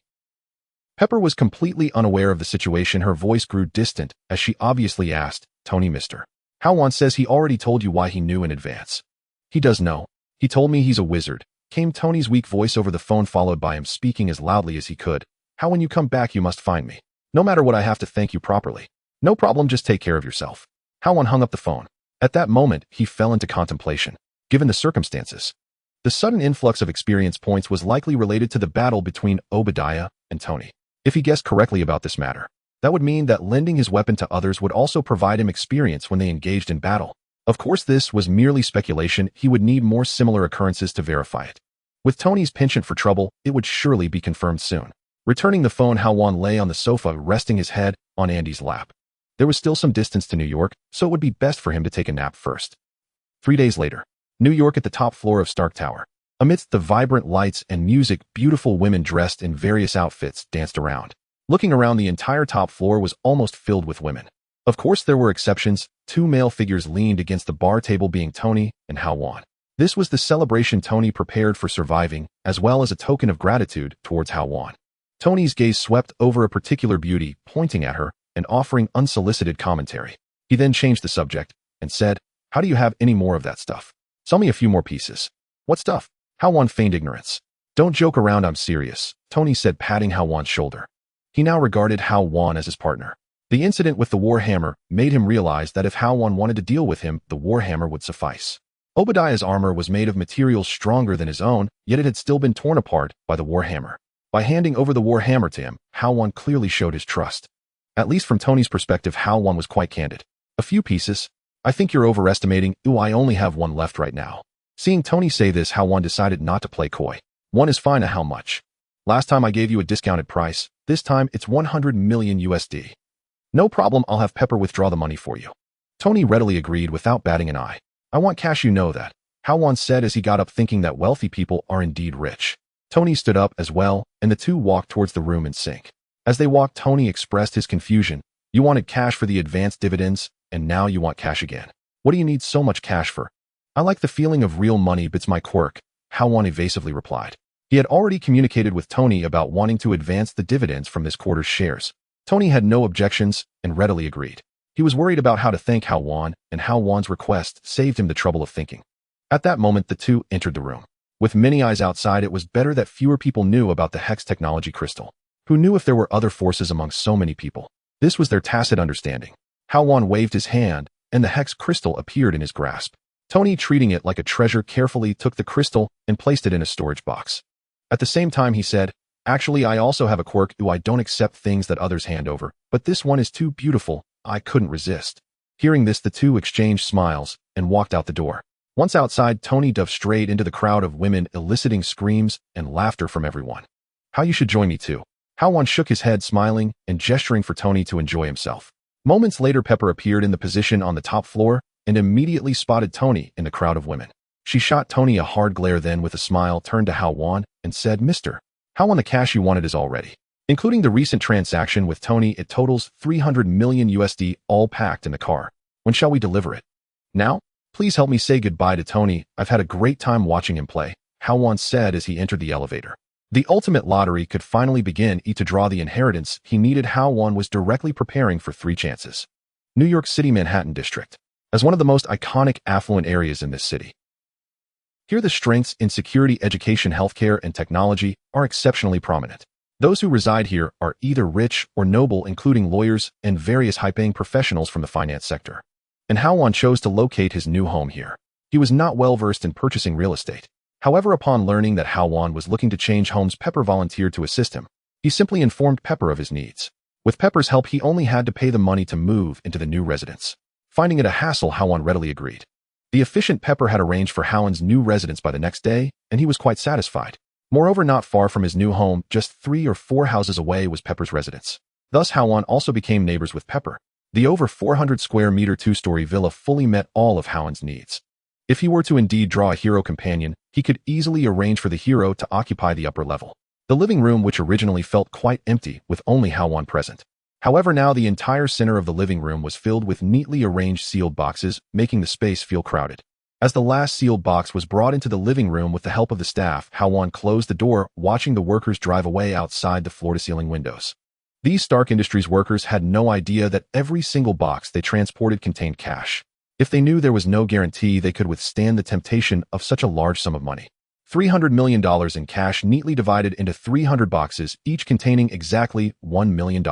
Pepper was completely unaware of the situation. Her voice grew distant as she obviously asked, Tony, Mr. Hao Wan says he already told you why he knew in advance. He does know. He told me he's a wizard, came Tony's weak voice over the phone, followed by him speaking as loudly as he could. How when you come back you must find me. No matter what, I have to thank you properly. No problem, just take care of yourself. Hao Wan hung up the phone. At that moment, he fell into contemplation. Given the circumstances, the sudden influx of experience points was likely related to the battle between Obadiah and Tony. If he guessed correctly about this matter, that would mean that lending his weapon to others would also provide him experience when they engaged in battle. Of course, this was merely speculation. He would need more similar occurrences to verify it. With Tony's penchant for trouble, it would surely be confirmed soon. Returning the phone, Hao Wan lay on the sofa, resting his head on Andy's lap. There was still some distance to New York, so it would be best for him to take a nap first. 3 days later, New York, at the top floor of Stark Tower. Amidst the vibrant lights and music, beautiful women dressed in various outfits danced around. Looking around, the entire top floor was almost filled with women. Of course, there were exceptions. 2 male figures leaned against the bar table, being Tony and Hao Wan. This was the celebration Tony prepared for surviving, as well as a token of gratitude towards Hao Wan. Tony's gaze swept over a particular beauty, pointing at her and offering unsolicited commentary. He then changed the subject and said, How do you have any more of that stuff? Sell me a few more pieces. What stuff? Hao Wan feigned ignorance. Don't joke around, I'm serious, Tony said, patting Hao Wan's shoulder. He now regarded Hao Wan as his partner. The incident with the warhammer made him realize that if Hao Wan wanted to deal with him, the warhammer would suffice. Obadiah's armor was made of materials stronger than his own, yet it had still been torn apart by the warhammer. By handing over the warhammer to him, Hao Wan clearly showed his trust. At least from Tony's perspective, Hao Wan was quite candid. A few pieces? I think you're overestimating. I only have 1 left right now. Seeing Tony say this, Hao Wan decided not to play coy. 1 is fine. How much? Last time I gave you a discounted price. This time it's 100 million USD. No problem, I'll have Pepper withdraw the money for you. Tony readily agreed without batting an eye. I want cash, you know that, Hao Wan said as he got up, thinking that wealthy people are indeed rich. Tony stood up as well, and the two walked towards the room in sync. As they walked, Tony expressed his confusion. You wanted cash for the advanced dividends, and now you want cash again. What do you need so much cash for? I like the feeling of real money, but it's my quirk, Hao Wan evasively replied. He had already communicated with Tony about wanting to advance the dividends from this quarter's shares. Tony had no objections and readily agreed. He was worried about how to thank Hao Wan, and Hao Wan's request saved him the trouble of thinking. At that moment, the two entered the room. With many eyes outside, it was better that fewer people knew about the Hex technology crystal. Who knew if there were other forces among so many people? This was their tacit understanding. Hao Wan waved his hand, and the Hex crystal appeared in his grasp. Tony, treating it like a treasure, carefully took the crystal and placed it in a storage box. At the same time, he said, Actually, I also have a quirk. I don't accept things that others hand over, but this one is too beautiful. I couldn't resist. Hearing this, the two exchanged smiles and walked out the door. Once outside, Tony dove straight into the crowd of women, eliciting screams and laughter from everyone. How you should join me too. Hao Wan shook his head, smiling and gesturing for Tony to enjoy himself. Moments later, Pepper appeared in the position on the top floor and immediately spotted Tony in the crowd of women. She shot Tony a hard glare, then with a smile turned to Hao Wan and said, "Mr. Hao Wan, the cash you wanted is all ready. Including the recent transaction with Tony, it totals 300 million USD, all packed in the car. When shall we deliver it?" "Now? Please help me say goodbye to Tony. I've had a great time watching him play," Hao Wan said as he entered the elevator. The ultimate lottery could finally begin. To draw the inheritance he needed, Hao Wan was directly preparing for 3 chances. New York City, Manhattan District. As one of the most iconic, affluent areas in this city, here the strengths in security, education, healthcare, and technology are exceptionally prominent. Those who reside here are either rich or noble, including lawyers and various high-paying professionals from the finance sector. And Hao Wan chose to locate his new home here. He was not well-versed in purchasing real estate. However, upon learning that Hao Wan was looking to change homes, Pepper volunteered to assist him. He simply informed Pepper of his needs. With Pepper's help, he only had to pay the money to move into the new residence. Finding it a hassle, Hao Wan readily agreed. The efficient Pepper had arranged for Hao Wan's new residence by the next day, and he was quite satisfied. Moreover, not far from his new home, just 3 or 4 houses away, was Pepper's residence. Thus, Hao Wan also became neighbors with Pepper. The over 400 square meter 2-story villa fully met all of Hao Wan's needs. If he were to indeed draw a hero companion, he could easily arrange for the hero to occupy the upper level. The living room, which originally felt quite empty with only Hao Wan present. However, now the entire center of the living room was filled with neatly arranged sealed boxes, making the space feel crowded. As the last sealed box was brought into the living room with the help of the staff, Hao Wan closed the door, watching the workers drive away outside the floor-to-ceiling windows. These Stark Industries workers had no idea that every single box they transported contained cash. If they knew there was no guarantee they could withstand the temptation of such a large sum of money. $300 million in cash neatly divided into 300 boxes, each containing exactly $1 million.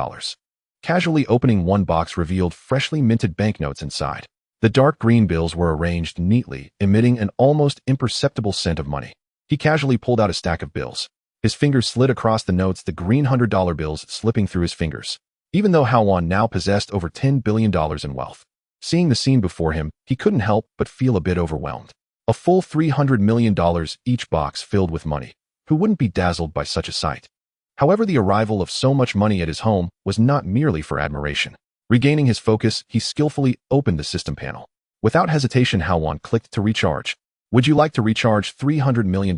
Casually opening one box revealed freshly minted banknotes inside. The dark green bills were arranged neatly, emitting an almost imperceptible scent of money. He casually pulled out a stack of bills. His fingers slid across the notes, the green $100 bills slipping through his fingers. Even though Hao Wan now possessed over $10 billion in wealth. Seeing the scene before him, he couldn't help but feel a bit overwhelmed. A full $300 million, each box filled with money. Who wouldn't be dazzled by such a sight? However, the arrival of so much money at his home was not merely for admiration. Regaining his focus, he skillfully opened the system panel. Without hesitation, Hao Wan clicked to recharge. "Would you like to recharge $300 million?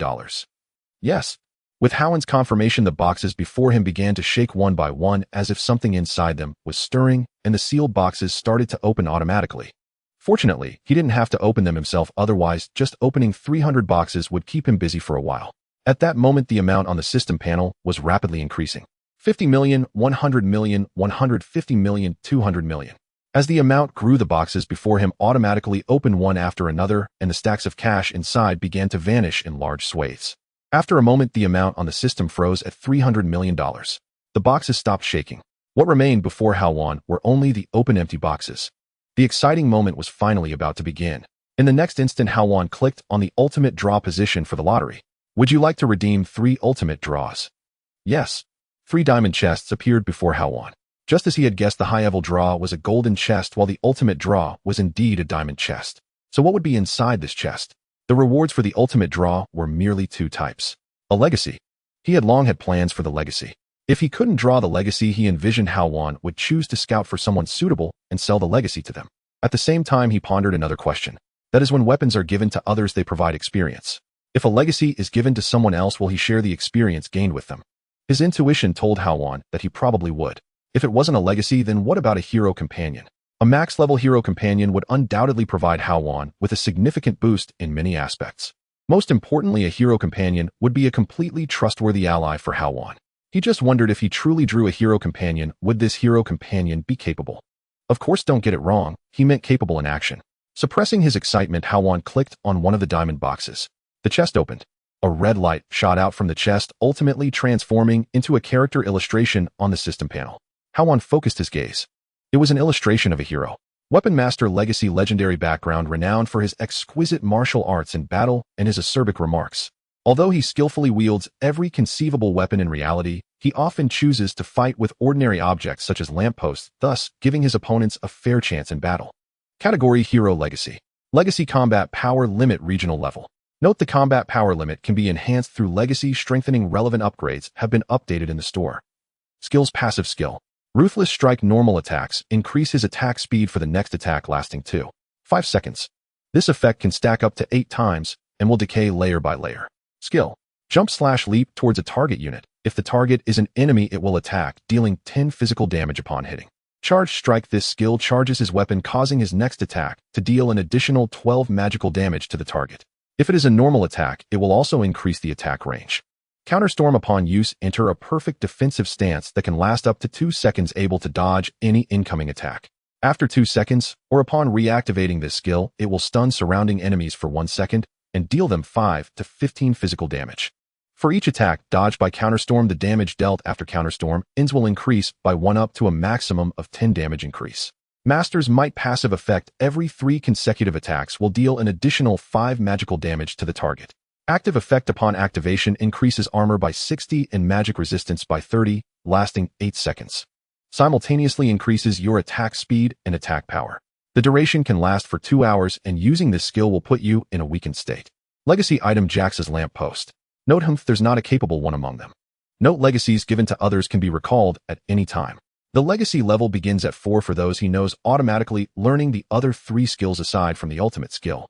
"Yes." With Hao Wan's confirmation, the boxes before him began to shake one by one as if something inside them was stirring, and the sealed boxes started to open automatically. Fortunately, he didn't have to open them himself, otherwise just opening 300 boxes would keep him busy for a while. At that moment, the amount on the system panel was rapidly increasing. 50 million, 100 million, 150 million, 200 million. As the amount grew, the boxes before him automatically opened one after another, and the stacks of cash inside began to vanish in large swathes. After a moment, the amount on the system froze at $300 million. The boxes stopped shaking. What remained before Hao Wan were only the open, empty boxes. The exciting moment was finally about to begin. In the next instant, Hao Wan clicked on the ultimate draw position for the lottery. "Would you like to redeem 3 ultimate draws?" "Yes." 3 diamond chests appeared before Hao Wan. Just as he had guessed, the high-level draw was a golden chest, while the ultimate draw was indeed a diamond chest. So what would be inside this chest? The rewards for the ultimate draw were merely 2 types. A legacy. He had long had plans for the legacy. If he couldn't draw the legacy, he envisioned Hao Wan would choose to scout for someone suitable and sell the legacy to them. At the same time, he pondered another question. That is, when weapons are given to others, they provide experience. If a legacy is given to someone else, will he share the experience gained with them? His intuition told Hao Wan that he probably would. If it wasn't a legacy, then what about a hero companion? A max-level hero companion would undoubtedly provide Hao Wan with a significant boost in many aspects. Most importantly, a hero companion would be a completely trustworthy ally for Hao Wan. He just wondered, if he truly drew a hero companion, would this hero companion be capable? Of course, don't get it wrong, he meant capable in action. Suppressing his excitement, Hao Wan clicked on one of the diamond boxes. The chest opened. A red light shot out from the chest, ultimately transforming into a character illustration on the system panel. Hao Wan focused his gaze. It was an illustration of a hero. Weapon Master Legacy, legendary background, renowned for his exquisite martial arts in battle and his acerbic remarks. Although he skillfully wields every conceivable weapon in reality, he often chooses to fight with ordinary objects such as lampposts, thus giving his opponents a fair chance in battle. Category: Hero Legacy. Legacy Combat Power Limit Regional Level. Note: the combat power limit can be enhanced through legacy strengthening. Relevant upgrades have been updated in the store. Skills: Passive skill. Ruthless Strike normal attacks increase his attack speed for the next attack lasting 2.5 seconds. This effect can stack up to 8 times and will decay layer by layer. Skill. Jump/leap towards a target unit. If the target is an enemy, it will attack, dealing 10 physical damage upon hitting. Charge Strike. This skill charges his weapon, causing his next attack to deal an additional 12 magical damage to the target. If it is a normal attack, it will also increase the attack range. Counterstorm. Upon use, enter a perfect defensive stance that can last up to 2 seconds, able to dodge any incoming attack. After 2 seconds, or upon reactivating this skill, it will stun surrounding enemies for 1 second and deal them 5 to 15 physical damage. For each attack dodged by Counterstorm, the damage dealt after Counterstorm ends will increase by 1 up to a maximum of 10 damage increase. Master's Might passive effect. Every 3 consecutive attacks will deal an additional 5 magical damage to the target. Active effect. Upon activation, increases armor by 60 and magic resistance by 30, lasting 8 seconds. Simultaneously increases your attack speed and attack power. The duration can last for 2 hours, and using this skill will put you in a weakened state. Legacy item. Jax's lamppost. Note there's not a capable one among them. Note legacies given to others can be recalled at any time. The legacy level begins at 4 for those he knows, automatically learning the other 3 skills aside from the ultimate skill.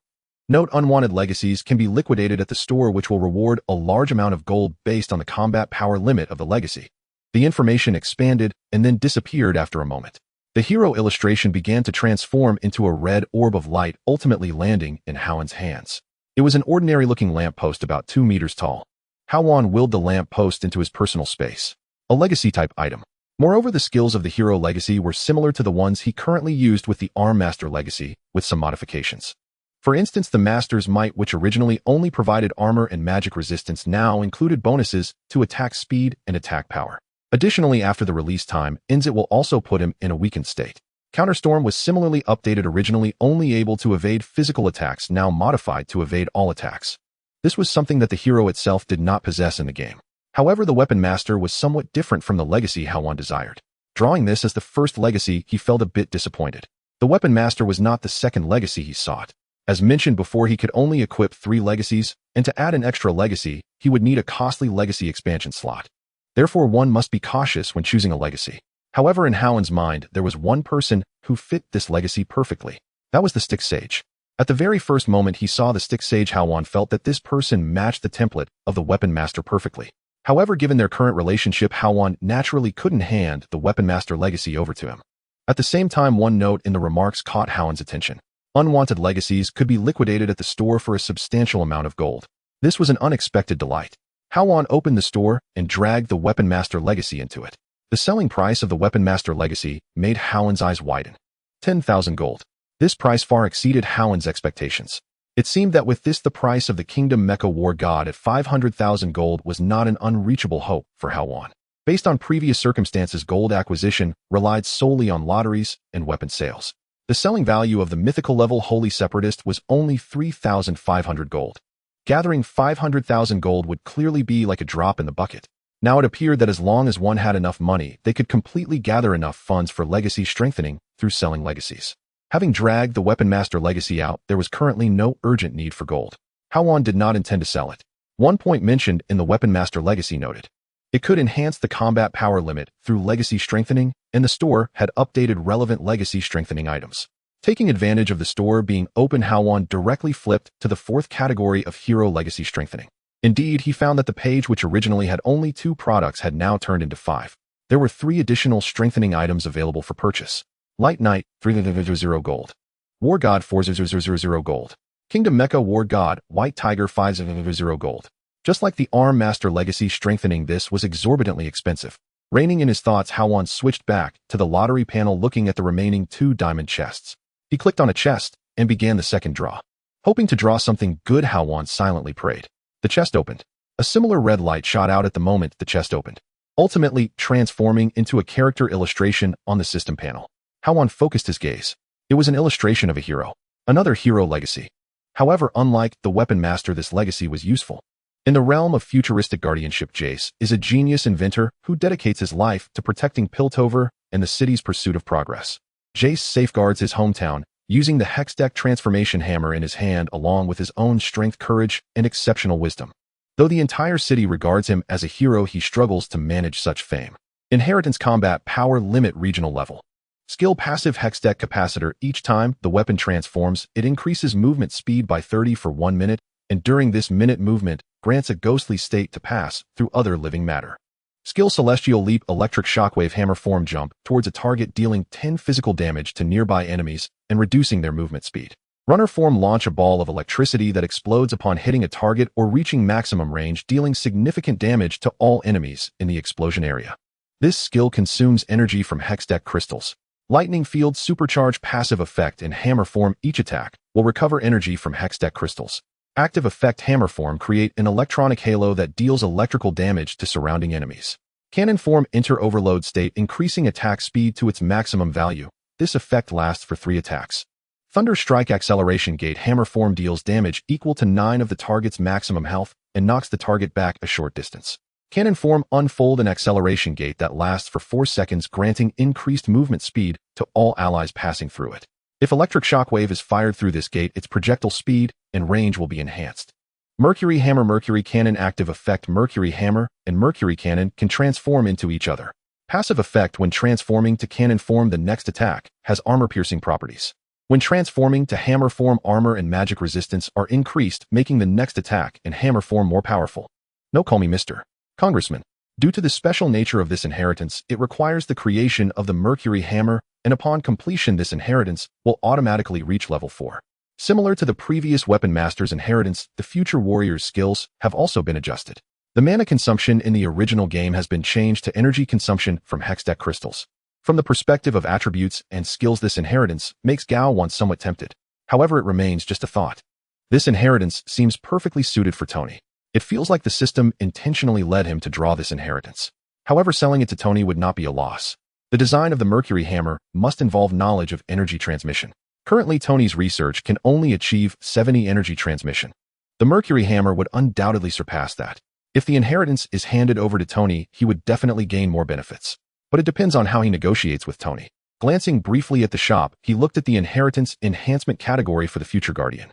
Note unwanted legacies can be liquidated at the store, which will reward a large amount of gold based on the combat power limit of the legacy. The information expanded and then disappeared after a moment. The hero illustration began to transform into a red orb of light, ultimately landing in Hao Wan's hands. It was an ordinary-looking lamppost about 2 meters tall. Hao Wan willed the lamppost into his personal space. A legacy-type item. Moreover, the skills of the hero legacy were similar to the ones he currently used with the Arm Master legacy, with some modifications. For instance, the Master's Might, which originally only provided armor and magic resistance, now included bonuses to attack speed and attack power. Additionally, after the release time ends, it will also put him in a weakened state. Counterstorm was similarly updated, originally only able to evade physical attacks, now modified to evade all attacks. This was something that the hero itself did not possess in the game. However, the Weapon Master was somewhat different from the legacy Hao Wan desired. Drawing this as the first legacy, he felt a bit disappointed. The Weapon Master was not the second legacy he sought. As mentioned before, he could only equip 3 legacies, and to add an extra legacy, he would need a costly legacy expansion slot. Therefore, one must be cautious when choosing a legacy. However, in Hao Wan's mind, there was one person who fit this legacy perfectly. That was the Stick Sage. At the very first moment he saw the Stick Sage, Hao Wan felt that this person matched the template of the Weapon Master perfectly. However, given their current relationship, Hao Wan naturally couldn't hand the Weapon Master legacy over to him. At the same time, one note in the remarks caught Hao Wan's attention. Unwanted legacies could be liquidated at the store for a substantial amount of gold. This was an unexpected delight. Hao Wan opened the store and dragged the Weapon Master legacy into it. The selling price of the Weapon Master legacy made Hao Wan's eyes widen. 10,000 gold. This price far exceeded Hao Wan's expectations. It seemed that with this, the price of the Kingdom Mecha War God at 500,000 gold was not an unreachable hope for Hao Wan. Based on previous circumstances, gold acquisition relied solely on lotteries and weapon sales. The selling value of the mythical level Holy Separatist was only 3,500 gold. Gathering 500,000 gold would clearly be like a drop in the bucket. Now it appeared that as long as one had enough money, they could completely gather enough funds for legacy strengthening through selling legacies. Having dragged the Weapon Master legacy out, there was currently no urgent need for gold. Hao Wan did not intend to sell it. One point mentioned in the Weapon Master legacy noted. It could enhance the combat power limit through legacy strengthening, and the store had updated relevant legacy strengthening items. Taking advantage of the store being open, Hao Wan directly flipped to the 4th category of hero legacy strengthening. Indeed, he found that the page, which originally had only 2 products, had now turned into 5. There were 3 additional strengthening items available for purchase. Light Knight, 300 gold. War God, 400 gold. Kingdom Mecha War God, White Tiger, 500 gold. Just like the Arm Master legacy strengthening, this was exorbitantly expensive. Reining in his thoughts, Hao Wan switched back to the lottery panel, looking at the remaining 2 diamond chests. He clicked on a chest and began the second draw. Hoping to draw something good, Hao Wan silently prayed. The chest opened. A similar red light shot out at the moment the chest opened, ultimately transforming into a character illustration on the system panel. Hao Wan focused his gaze. It was an illustration of a hero. Another hero legacy. However, unlike the Weapon Master, this legacy was useful. In the realm of futuristic guardianship, Jace is a genius inventor who dedicates his life to protecting Piltover and the city's pursuit of progress. Jace safeguards his hometown, using the Hextech transformation hammer in his hand, along with his own strength, courage, and exceptional wisdom. Though the entire city regards him as a hero, he struggles to manage such fame. Inheritance Combat Power Limit Regional Level. Skill Passive Hextech Capacitor. Each time the weapon transforms, it increases movement speed by 30 for 1 minute, and during this minute movement, grants a ghostly state to pass through other living matter. Skill Celestial Leap Electric Shockwave Hammer Form Jump towards a target, dealing 10 physical damage to nearby enemies and reducing their movement speed. Runner Form Launch a ball of electricity that explodes upon hitting a target or reaching maximum range, dealing significant damage to all enemies in the explosion area. This skill consumes energy from Hextech crystals. Lightning Field Supercharge Passive Effect in Hammer Form. Each attack will recover energy from Hextech crystals. Active Effect Hammer Form. Create an electronic halo that deals electrical damage to surrounding enemies. Cannon Form Enter Overload State, increasing attack speed to its maximum value. This effect lasts for 3 attacks. Thunder Strike Acceleration Gate Hammer Form deals damage equal to 9 of the target's maximum health and knocks the target back a short distance. Cannon Form Unfold an Acceleration Gate that lasts for 4 seconds, granting increased movement speed to all allies passing through it. If Electric Shockwave is fired through this gate, its projectile speed and range will be enhanced. Mercury Hammer Mercury Cannon Active Effect. Mercury Hammer and Mercury Cannon can transform into each other. Passive effect: when transforming to cannon form, the next attack has armor-piercing properties. When transforming to hammer form, armor and magic resistance are increased, making the next attack in hammer form more powerful. No, call me Mr. Congressman. Due to the special nature of this inheritance, it requires the creation of the Mercury Hammer, and upon completion this inheritance will automatically reach level 4. Similar to the previous Weapon Master's inheritance, the future warrior's skills have also been adjusted. The mana consumption in the original game has been changed to energy consumption from Hextech crystals. From the perspective of attributes and skills, this inheritance makes Hao Wan somewhat tempted. However, it remains just a thought. This inheritance seems perfectly suited for Tony. It feels like the system intentionally led him to draw this inheritance. However, selling it to Tony would not be a loss. The design of the Mercury Hammer must involve knowledge of energy transmission. Currently, Tony's research can only achieve 70 energy transmission. The Mercury Hammer would undoubtedly surpass that. If the inheritance is handed over to Tony, he would definitely gain more benefits. But it depends on how he negotiates with Tony. Glancing briefly at the shop, he looked at the inheritance enhancement category for the future guardian.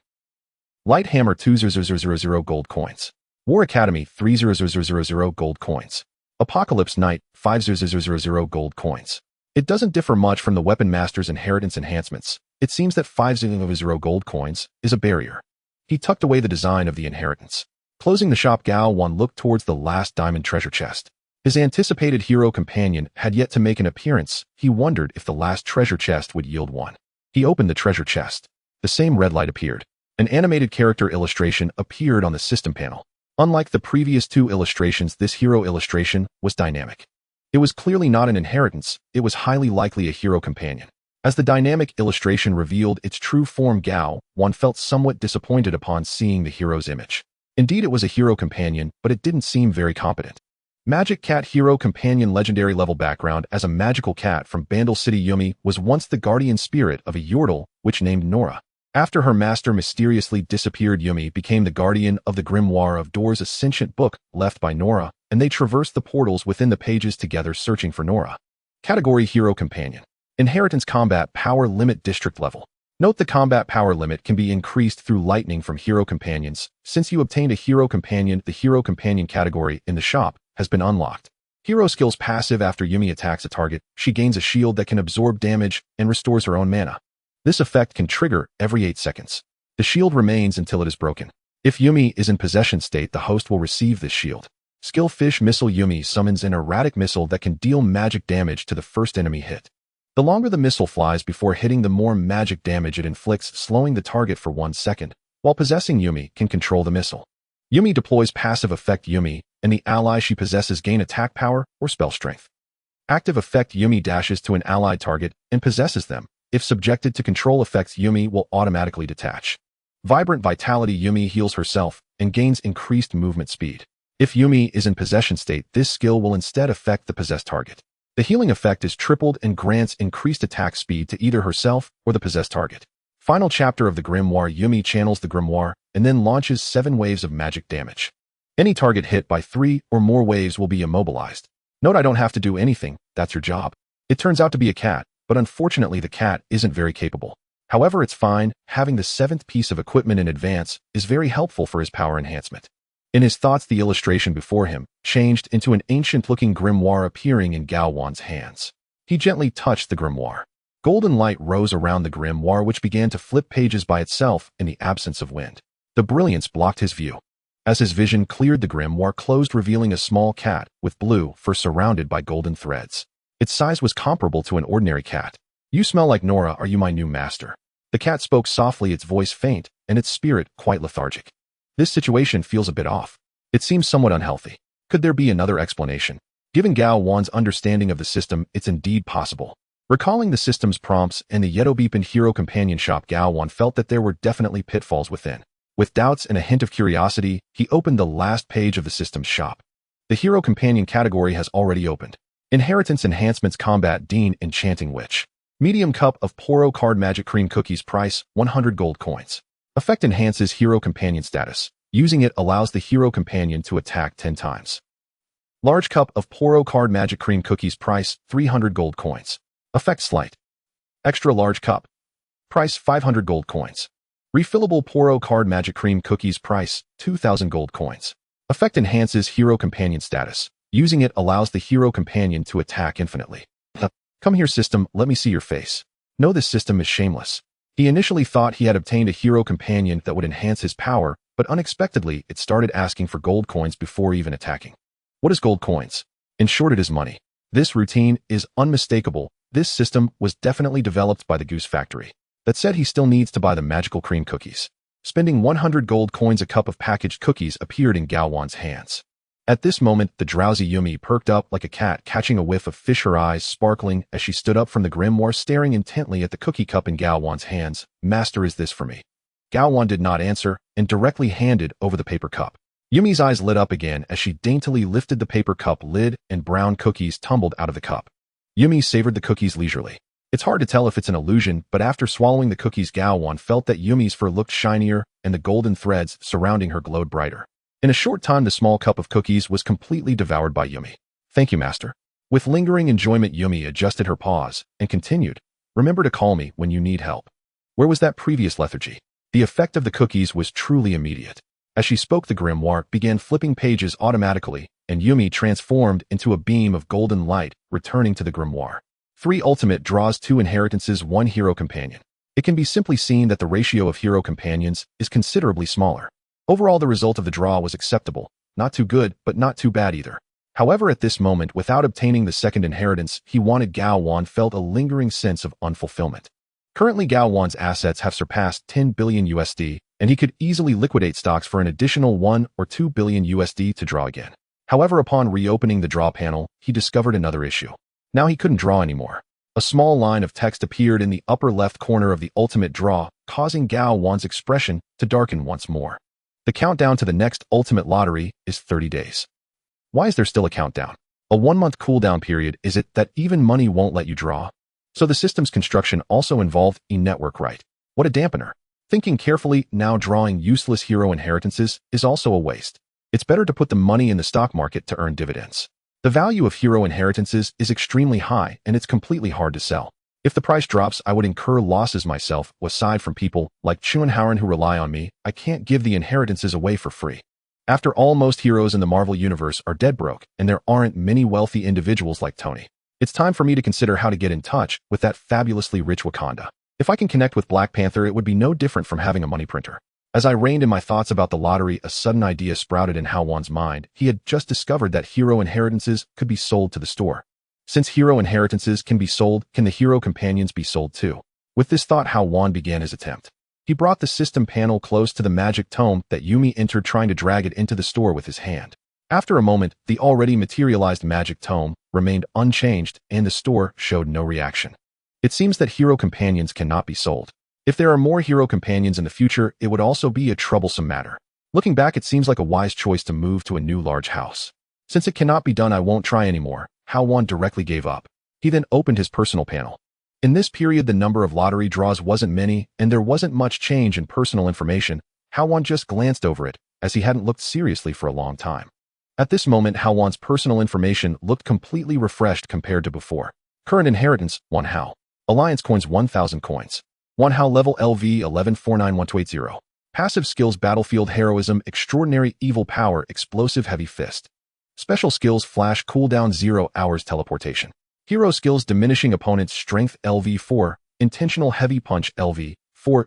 Light Hammer 2,000 gold coins. War Academy 3,000 gold coins. Apocalypse Knight 5,000 gold coins. It doesn't differ much from the Weapon Master's inheritance enhancements. It seems that 5,000 gold coins is a barrier. He tucked away the design of the inheritance. Closing the shop, Hao Wan looked towards the last diamond treasure chest. His anticipated hero companion had yet to make an appearance. He wondered if the last treasure chest would yield one. He opened the treasure chest. The same red light appeared. An animated character illustration appeared on the system panel. Unlike the previous 2 illustrations, this hero illustration was dynamic. It was clearly not an inheritance, it was highly likely a hero companion. As the dynamic illustration revealed its true form, Hao Wan felt somewhat disappointed upon seeing the hero's image. Indeed, it was a hero companion, but it didn't seem very competent. Magic Cat Hero Companion Legendary Level Background. As a magical cat from Bandle City, Yumi was once the guardian spirit of a yordle which named Nora. After her master mysteriously disappeared, Yumi became the guardian of the Grimoire of Doors, a sentient book left by Nora, and they traversed the portals within the pages together searching for Nora. Category Hero Companion. Inheritance Combat Power Limit District Level. Note the combat power limit can be increased through lightning from hero companions. Since you obtained a hero companion, the hero companion category in the shop has been unlocked. Hero skills passive: after Yumi attacks a target, she gains a shield that can absorb damage and restores her own mana. This effect can trigger every 8 seconds. The shield remains until it is broken. If Yumi is in possession state, the host will receive this shield. Skill Fish Missile. Yumi summons an erratic missile that can deal magic damage to the first enemy hit. The longer the missile flies before hitting, the more magic damage it inflicts, slowing the target for 1 second, while possessing Yumi can control the missile. Yumi deploys passive effect. Yumi and the ally she possesses gain attack power or spell strength. Active effect: Yumi dashes to an allied target and possesses them. If subjected to control effects, Yumi will automatically detach. Vibrant Vitality: Yumi heals herself and gains increased movement speed. If Yumi is in possession state, this skill will instead affect the possessed target. The healing effect is tripled and grants increased attack speed to either herself or the possessed target. Final chapter of the Grimoire. Yumi channels the Grimoire and then launches 7 waves of magic damage. Any target hit by 3 or more waves will be immobilized. Note, I don't have to do anything, that's your job. It turns out to be a cat, but unfortunately the cat isn't very capable. However, it's fine. Having the 7th piece of equipment in advance is very helpful for his power enhancement. In his thoughts, the illustration before him changed into an ancient-looking grimoire appearing in Hao Wan's hands. He gently touched the grimoire. Golden light rose around the grimoire, which began to flip pages by itself in the absence of wind. The brilliance blocked his view. As his vision cleared, the grimoire closed, revealing a small cat with blue fur surrounded by golden threads. Its size was comparable to an ordinary cat. "You smell like Nora. Are you my new master?" The cat spoke softly, its voice faint and its spirit quite lethargic. "This situation feels a bit off. It seems somewhat unhealthy. Could there be another explanation?" Given Hao Wan's understanding of the system, it's indeed possible. Recalling the system's prompts and the Yetobeepan hero companion shop, Hao Wan felt that there were definitely pitfalls within. With doubts and a hint of curiosity, he opened the last page of the system's shop. The hero companion category has already opened. Inheritance enhancements: Combat Dean Enchanting Witch. Medium cup of Poro card magic cream cookies, price 100 gold coins. Effect enhances hero companion status. Using it allows the hero companion to attack 10 times. Large cup of Poro card magic cream cookies, price 300 gold coins. Effect slight. Extra large cup. Price 500 gold coins. Refillable Poro card magic cream cookies, price 2,000 gold coins. Effect enhances hero companion status. Using it allows the hero companion to attack infinitely. Come here, system, let me see your face. No, this system is shameless. He initially thought he had obtained a hero companion that would enhance his power, but unexpectedly it started asking for gold coins before even attacking. What is gold coins? In short, it is money. This routine is unmistakable. This system was definitely developed by the Goose Factory. That said, he still needs to buy the magical cream cookies. Spending 100 gold coins, a cup of packaged cookies appeared in Hao Wan's hands. At this moment, the drowsy Yumi perked up like a cat catching a whiff of fish, her eyes sparkling as she stood up from the grimoire, staring intently at the cookie cup in Hao Wan's hands. "Master, is this for me?" Hao Wan did not answer and directly handed over the paper cup. Yumi's eyes lit up again as she daintily lifted the paper cup lid and brown cookies tumbled out of the cup. Yumi savored the cookies leisurely. It's hard to tell if it's an illusion, but after swallowing the cookies, Hao Wan felt that Yumi's fur looked shinier and the golden threads surrounding her glowed brighter. In a short time, the small cup of cookies was completely devoured by Yumi. "Thank you, master." With lingering enjoyment, Yumi adjusted her paws and continued, "Remember to call me when you need help." Where was that previous lethargy? The effect of the cookies was truly immediate. As she spoke, the grimoire began flipping pages automatically, and Yumi transformed into a beam of golden light, returning to the grimoire. 3 ultimate draws, 2 inheritances, 1 hero companion. It can be simply seen that the ratio of hero companions is considerably smaller. Overall, the result of the draw was acceptable. Not too good, but not too bad either. However, at this moment, without obtaining the second inheritance he wanted, Hao Wan felt a lingering sense of unfulfillment. Currently, Hao Wan's assets have surpassed 10 billion USD, and he could easily liquidate stocks for an additional 1 or 2 billion USD to draw again. However, upon reopening the draw panel, he discovered another issue. Now he couldn't draw anymore. A small line of text appeared in the upper left corner of the ultimate draw, causing Hao Wan's expression to darken once more. The countdown to the next ultimate lottery is 30 days. Why is there still a countdown? A 1-month cooldown period. Is it that even money won't let you draw? So the system's construction also involved a network, right? What a dampener. Thinking carefully, now drawing useless hero inheritances is also a waste. It's better to put the money in the stock market to earn dividends. The value of hero inheritances is extremely high, and it's completely hard to sell. If the price drops, I would incur losses myself. Aside from people like Chunhauren who rely on me, I can't give the inheritances away for free. After all, most heroes in the Marvel Universe are dead broke, and there aren't many wealthy individuals like Tony. It's time for me to consider how to get in touch with that fabulously rich Wakanda. If I can connect with Black Panther, it would be no different from having a money printer. As I reined in my thoughts about the lottery, a sudden idea sprouted in Hao Wan's mind. He had just discovered that hero inheritances could be sold to the store. Since hero inheritances can be sold, can the hero companions be sold too? With this thought, Hao Wan began his attempt. He brought the system panel close to the magic tome that Yumi entered, trying to drag it into the store with his hand. After a moment, the already materialized magic tome remained unchanged, and the store showed no reaction. It seems that hero companions cannot be sold. If there are more hero companions in the future, it would also be a troublesome matter. Looking back, it seems like a wise choice to move to a new large house. Since it cannot be done, I won't try anymore. Hao Wan directly gave up. He then opened his personal panel. In this period, the number of lottery draws wasn't many, and there wasn't much change in personal information. Hao Wan just glanced over it, as he hadn't looked seriously for a long time. At this moment, Hao Wan's personal information looked completely refreshed compared to before. Current inheritance, 1 Hao. Alliance coins, 1,000 coins. 1 Hao level LV 1149180. Passive skills: battlefield heroism, extraordinary evil power, explosive heavy fist. Special skills: flash, cooldown 0 hours, teleportation. Hero skills: diminishing opponent's strength LV4, intentional heavy punch LV4,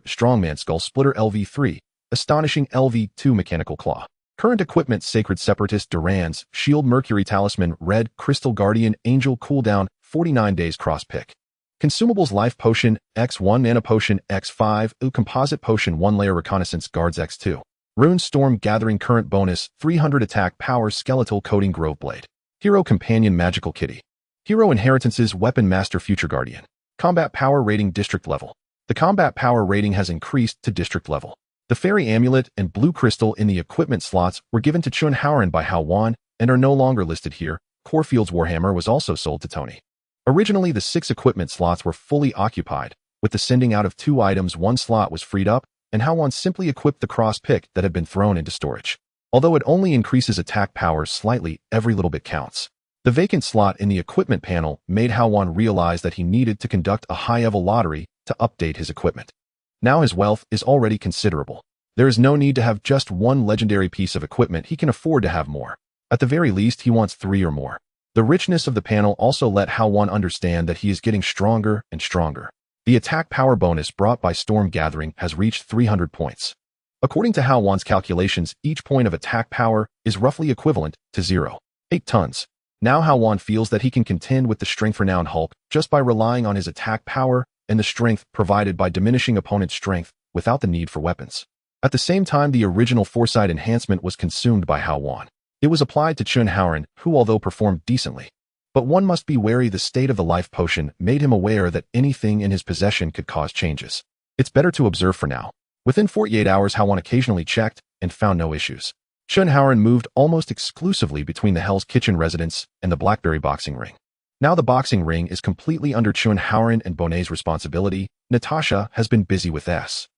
strongman skull splitter LV3, astonishing LV2, mechanical claw. Current equipment: sacred separatist, Durans, shield, mercury talisman, red, crystal guardian, angel, cooldown 49 days, cross pick. Consumables: life potion X1, nano potion X5, composite potion 1 layer, reconnaissance guards X2. Rune storm gathering, current bonus 300 attack power, skeletal coating, grove blade. Hero companion, magical kitty. Hero inheritances: weapon master, future guardian. Combat power rating, district level. The combat power rating has increased to district level. The fairy amulet and blue crystal in the equipment slots were given to Chun Haoran by Hao Wan and are no longer listed here. Corefield's warhammer was also sold to Tony. Originally, the 6 equipment slots were fully occupied. With the sending out of 2 items, 1 slot was freed up, and Hao Wan simply equipped the cross pick that had been thrown into storage. Although it only increases attack power slightly, every little bit counts. The vacant slot in the equipment panel made Hao Wan realize that he needed to conduct a high-level lottery to update his equipment. Now his wealth is already considerable. There is no need to have just 1 legendary piece of equipment. He can afford to have more. At the very least, he wants 3 or more. The richness of the panel also let Hao Wan understand that he is getting stronger and stronger. The attack power bonus brought by Storm Gathering has reached 300 points. According to Hao Wan's calculations, each point of attack power is roughly equivalent to 0.8 tons. Now Hao Wan feels that he can contend with the strength-renowned Hulk just by relying on his attack power and the strength provided by diminishing opponent's strength without the need for weapons. At the same time, the original foresight enhancement was consumed by Hao Wan. It was applied to Chun Haoran, who although performed decently. But one must be wary. The state of the life potion made him aware that anything in his possession could cause changes. It's better to observe for now. Within 48 hours, Hao Wan occasionally checked and found no issues. Chun Haoran moved almost exclusively between the Hell's Kitchen residence and the Blackberry boxing ring. Now the boxing ring is completely under Chun Haoran and Bonet's responsibility. Natasha has been busy with SHIELD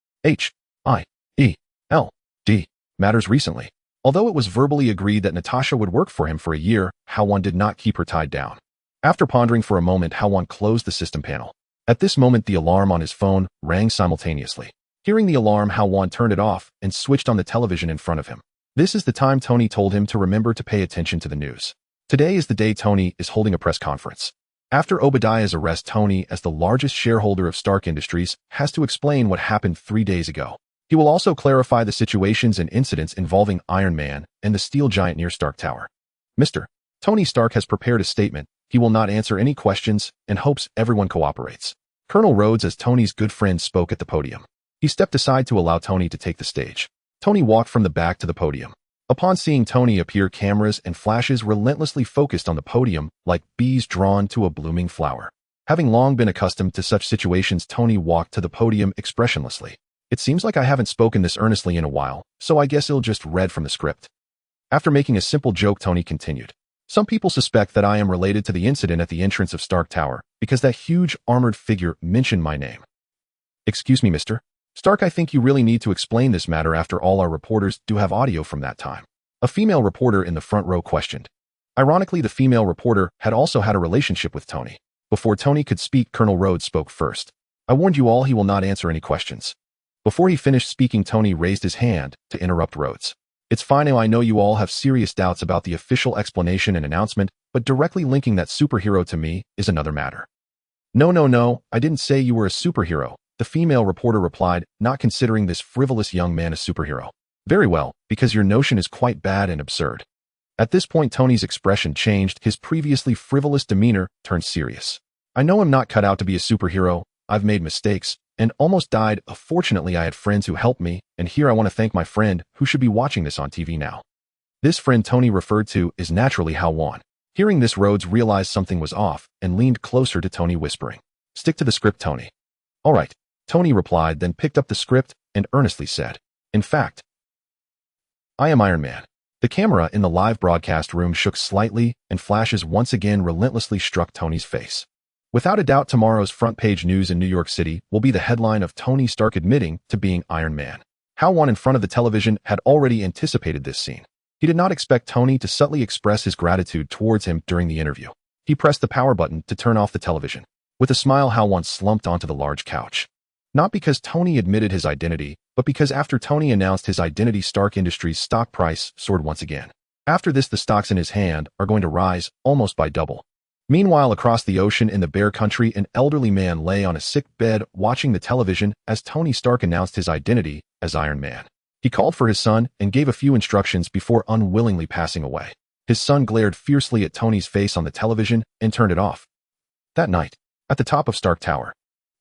matters recently. Although it was verbally agreed that Natasha would work for him for a year, Hao Wan did not keep her tied down. After pondering for a moment, Hao Wan closed the system panel. At this moment, the alarm on his phone rang simultaneously. Hearing the alarm, Hao Wan turned it off and switched on the television in front of him. This is the time Tony told him to remember to pay attention to the news. Today is the day Tony is holding a press conference. After Obadiah's arrest, Tony, as the largest shareholder of Stark Industries, has to explain what happened 3 days ago. He will also clarify the situations and incidents involving Iron Man and the steel giant near Stark Tower. Mr. Tony Stark has prepared a statement. He will not answer any questions and hopes everyone cooperates. Colonel Rhodes, as Tony's good friend, spoke at the podium. He stepped aside to allow Tony to take the stage. Tony walked from the back to the podium. Upon seeing Tony appear, cameras and flashes relentlessly focused on the podium like bees drawn to a blooming flower. Having long been accustomed to such situations, Tony walked to the podium expressionlessly. It seems like I haven't spoken this earnestly in a while, so I guess it'll just read from the script. After making a simple joke, Tony continued. Some people suspect that I am related to the incident at the entrance of Stark Tower because that huge armored figure mentioned my name. Excuse me, Mr. Stark, I think you really need to explain this matter. After all, our reporters do have audio from that time. A female reporter in the front row questioned. Ironically, the female reporter had also had a relationship with Tony. Before Tony could speak, Colonel Rhodes spoke first. I warned you all he will not answer any questions. Before he finished speaking, Tony raised his hand to interrupt Rhodes. It's fine. I know you all have serious doubts about the official explanation and announcement, but directly linking that superhero to me is another matter. No, I didn't say you were a superhero, the female reporter replied, not considering this frivolous young man a superhero. Very well, because your notion is quite bad and absurd. At this point, Tony's expression changed. His previously frivolous demeanor turned serious. I know I'm not cut out to be a superhero. I've made mistakes and almost died. Fortunately, I had friends who helped me, and here I want to thank my friend who should be watching this on TV now. This friend Tony referred to is naturally Hao Wan. Hearing this, Rhodes realized something was off and leaned closer to Tony, whispering, "Stick to the script, Tony." "All right," Tony replied, then picked up the script and earnestly said, "In fact, I am Iron Man." The camera in the live broadcast room shook slightly, and flashes once again relentlessly struck Tony's face. Without a doubt, tomorrow's front-page news in New York City will be the headline of Tony Stark admitting to being Iron Man. Hao Wan, in front of the television, had already anticipated this scene. He did not expect Tony to subtly express his gratitude towards him during the interview. He pressed the power button to turn off the television. With a smile, Hao Wan slumped onto the large couch. Not because Tony admitted his identity, but because after Tony announced his identity, Stark Industries' stock price soared once again. After this, the stocks in his hand are going to rise almost by double. Meanwhile, across the ocean in the Bear Country, an elderly man lay on a sick bed watching the television as Tony Stark announced his identity as Iron Man. He called for his son and gave a few instructions before unwillingly passing away. His son glared fiercely at Tony's face on the television and turned it off. That night, at the top of Stark Tower.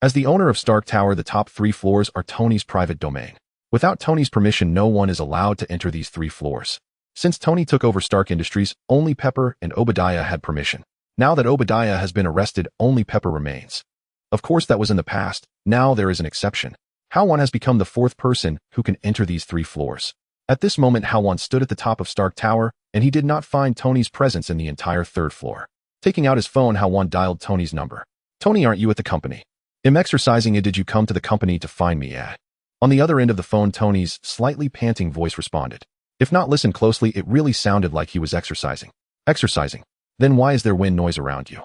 As the owner of Stark Tower, the top 3 floors are Tony's private domain. Without Tony's permission, no one is allowed to enter these 3 floors. Since Tony took over Stark Industries, only Pepper and Obadiah had permission. Now that Obadiah has been arrested, only Pepper remains. Of course, that was in the past. Now there is an exception. Hao Wan has become the 4th person who can enter these 3 floors. At this moment, Hao Wan stood at the top of Stark Tower, and he did not find Tony's presence in the entire 3rd floor. Taking out his phone, Hao Wan dialed Tony's number. "Tony, aren't you at the company? I'm exercising. Did you come to the company to find me at?" On the other end of the phone, Tony's slightly panting voice responded. If not listened closely, it really sounded like he was exercising. "Exercising? Then why is there wind noise around you?"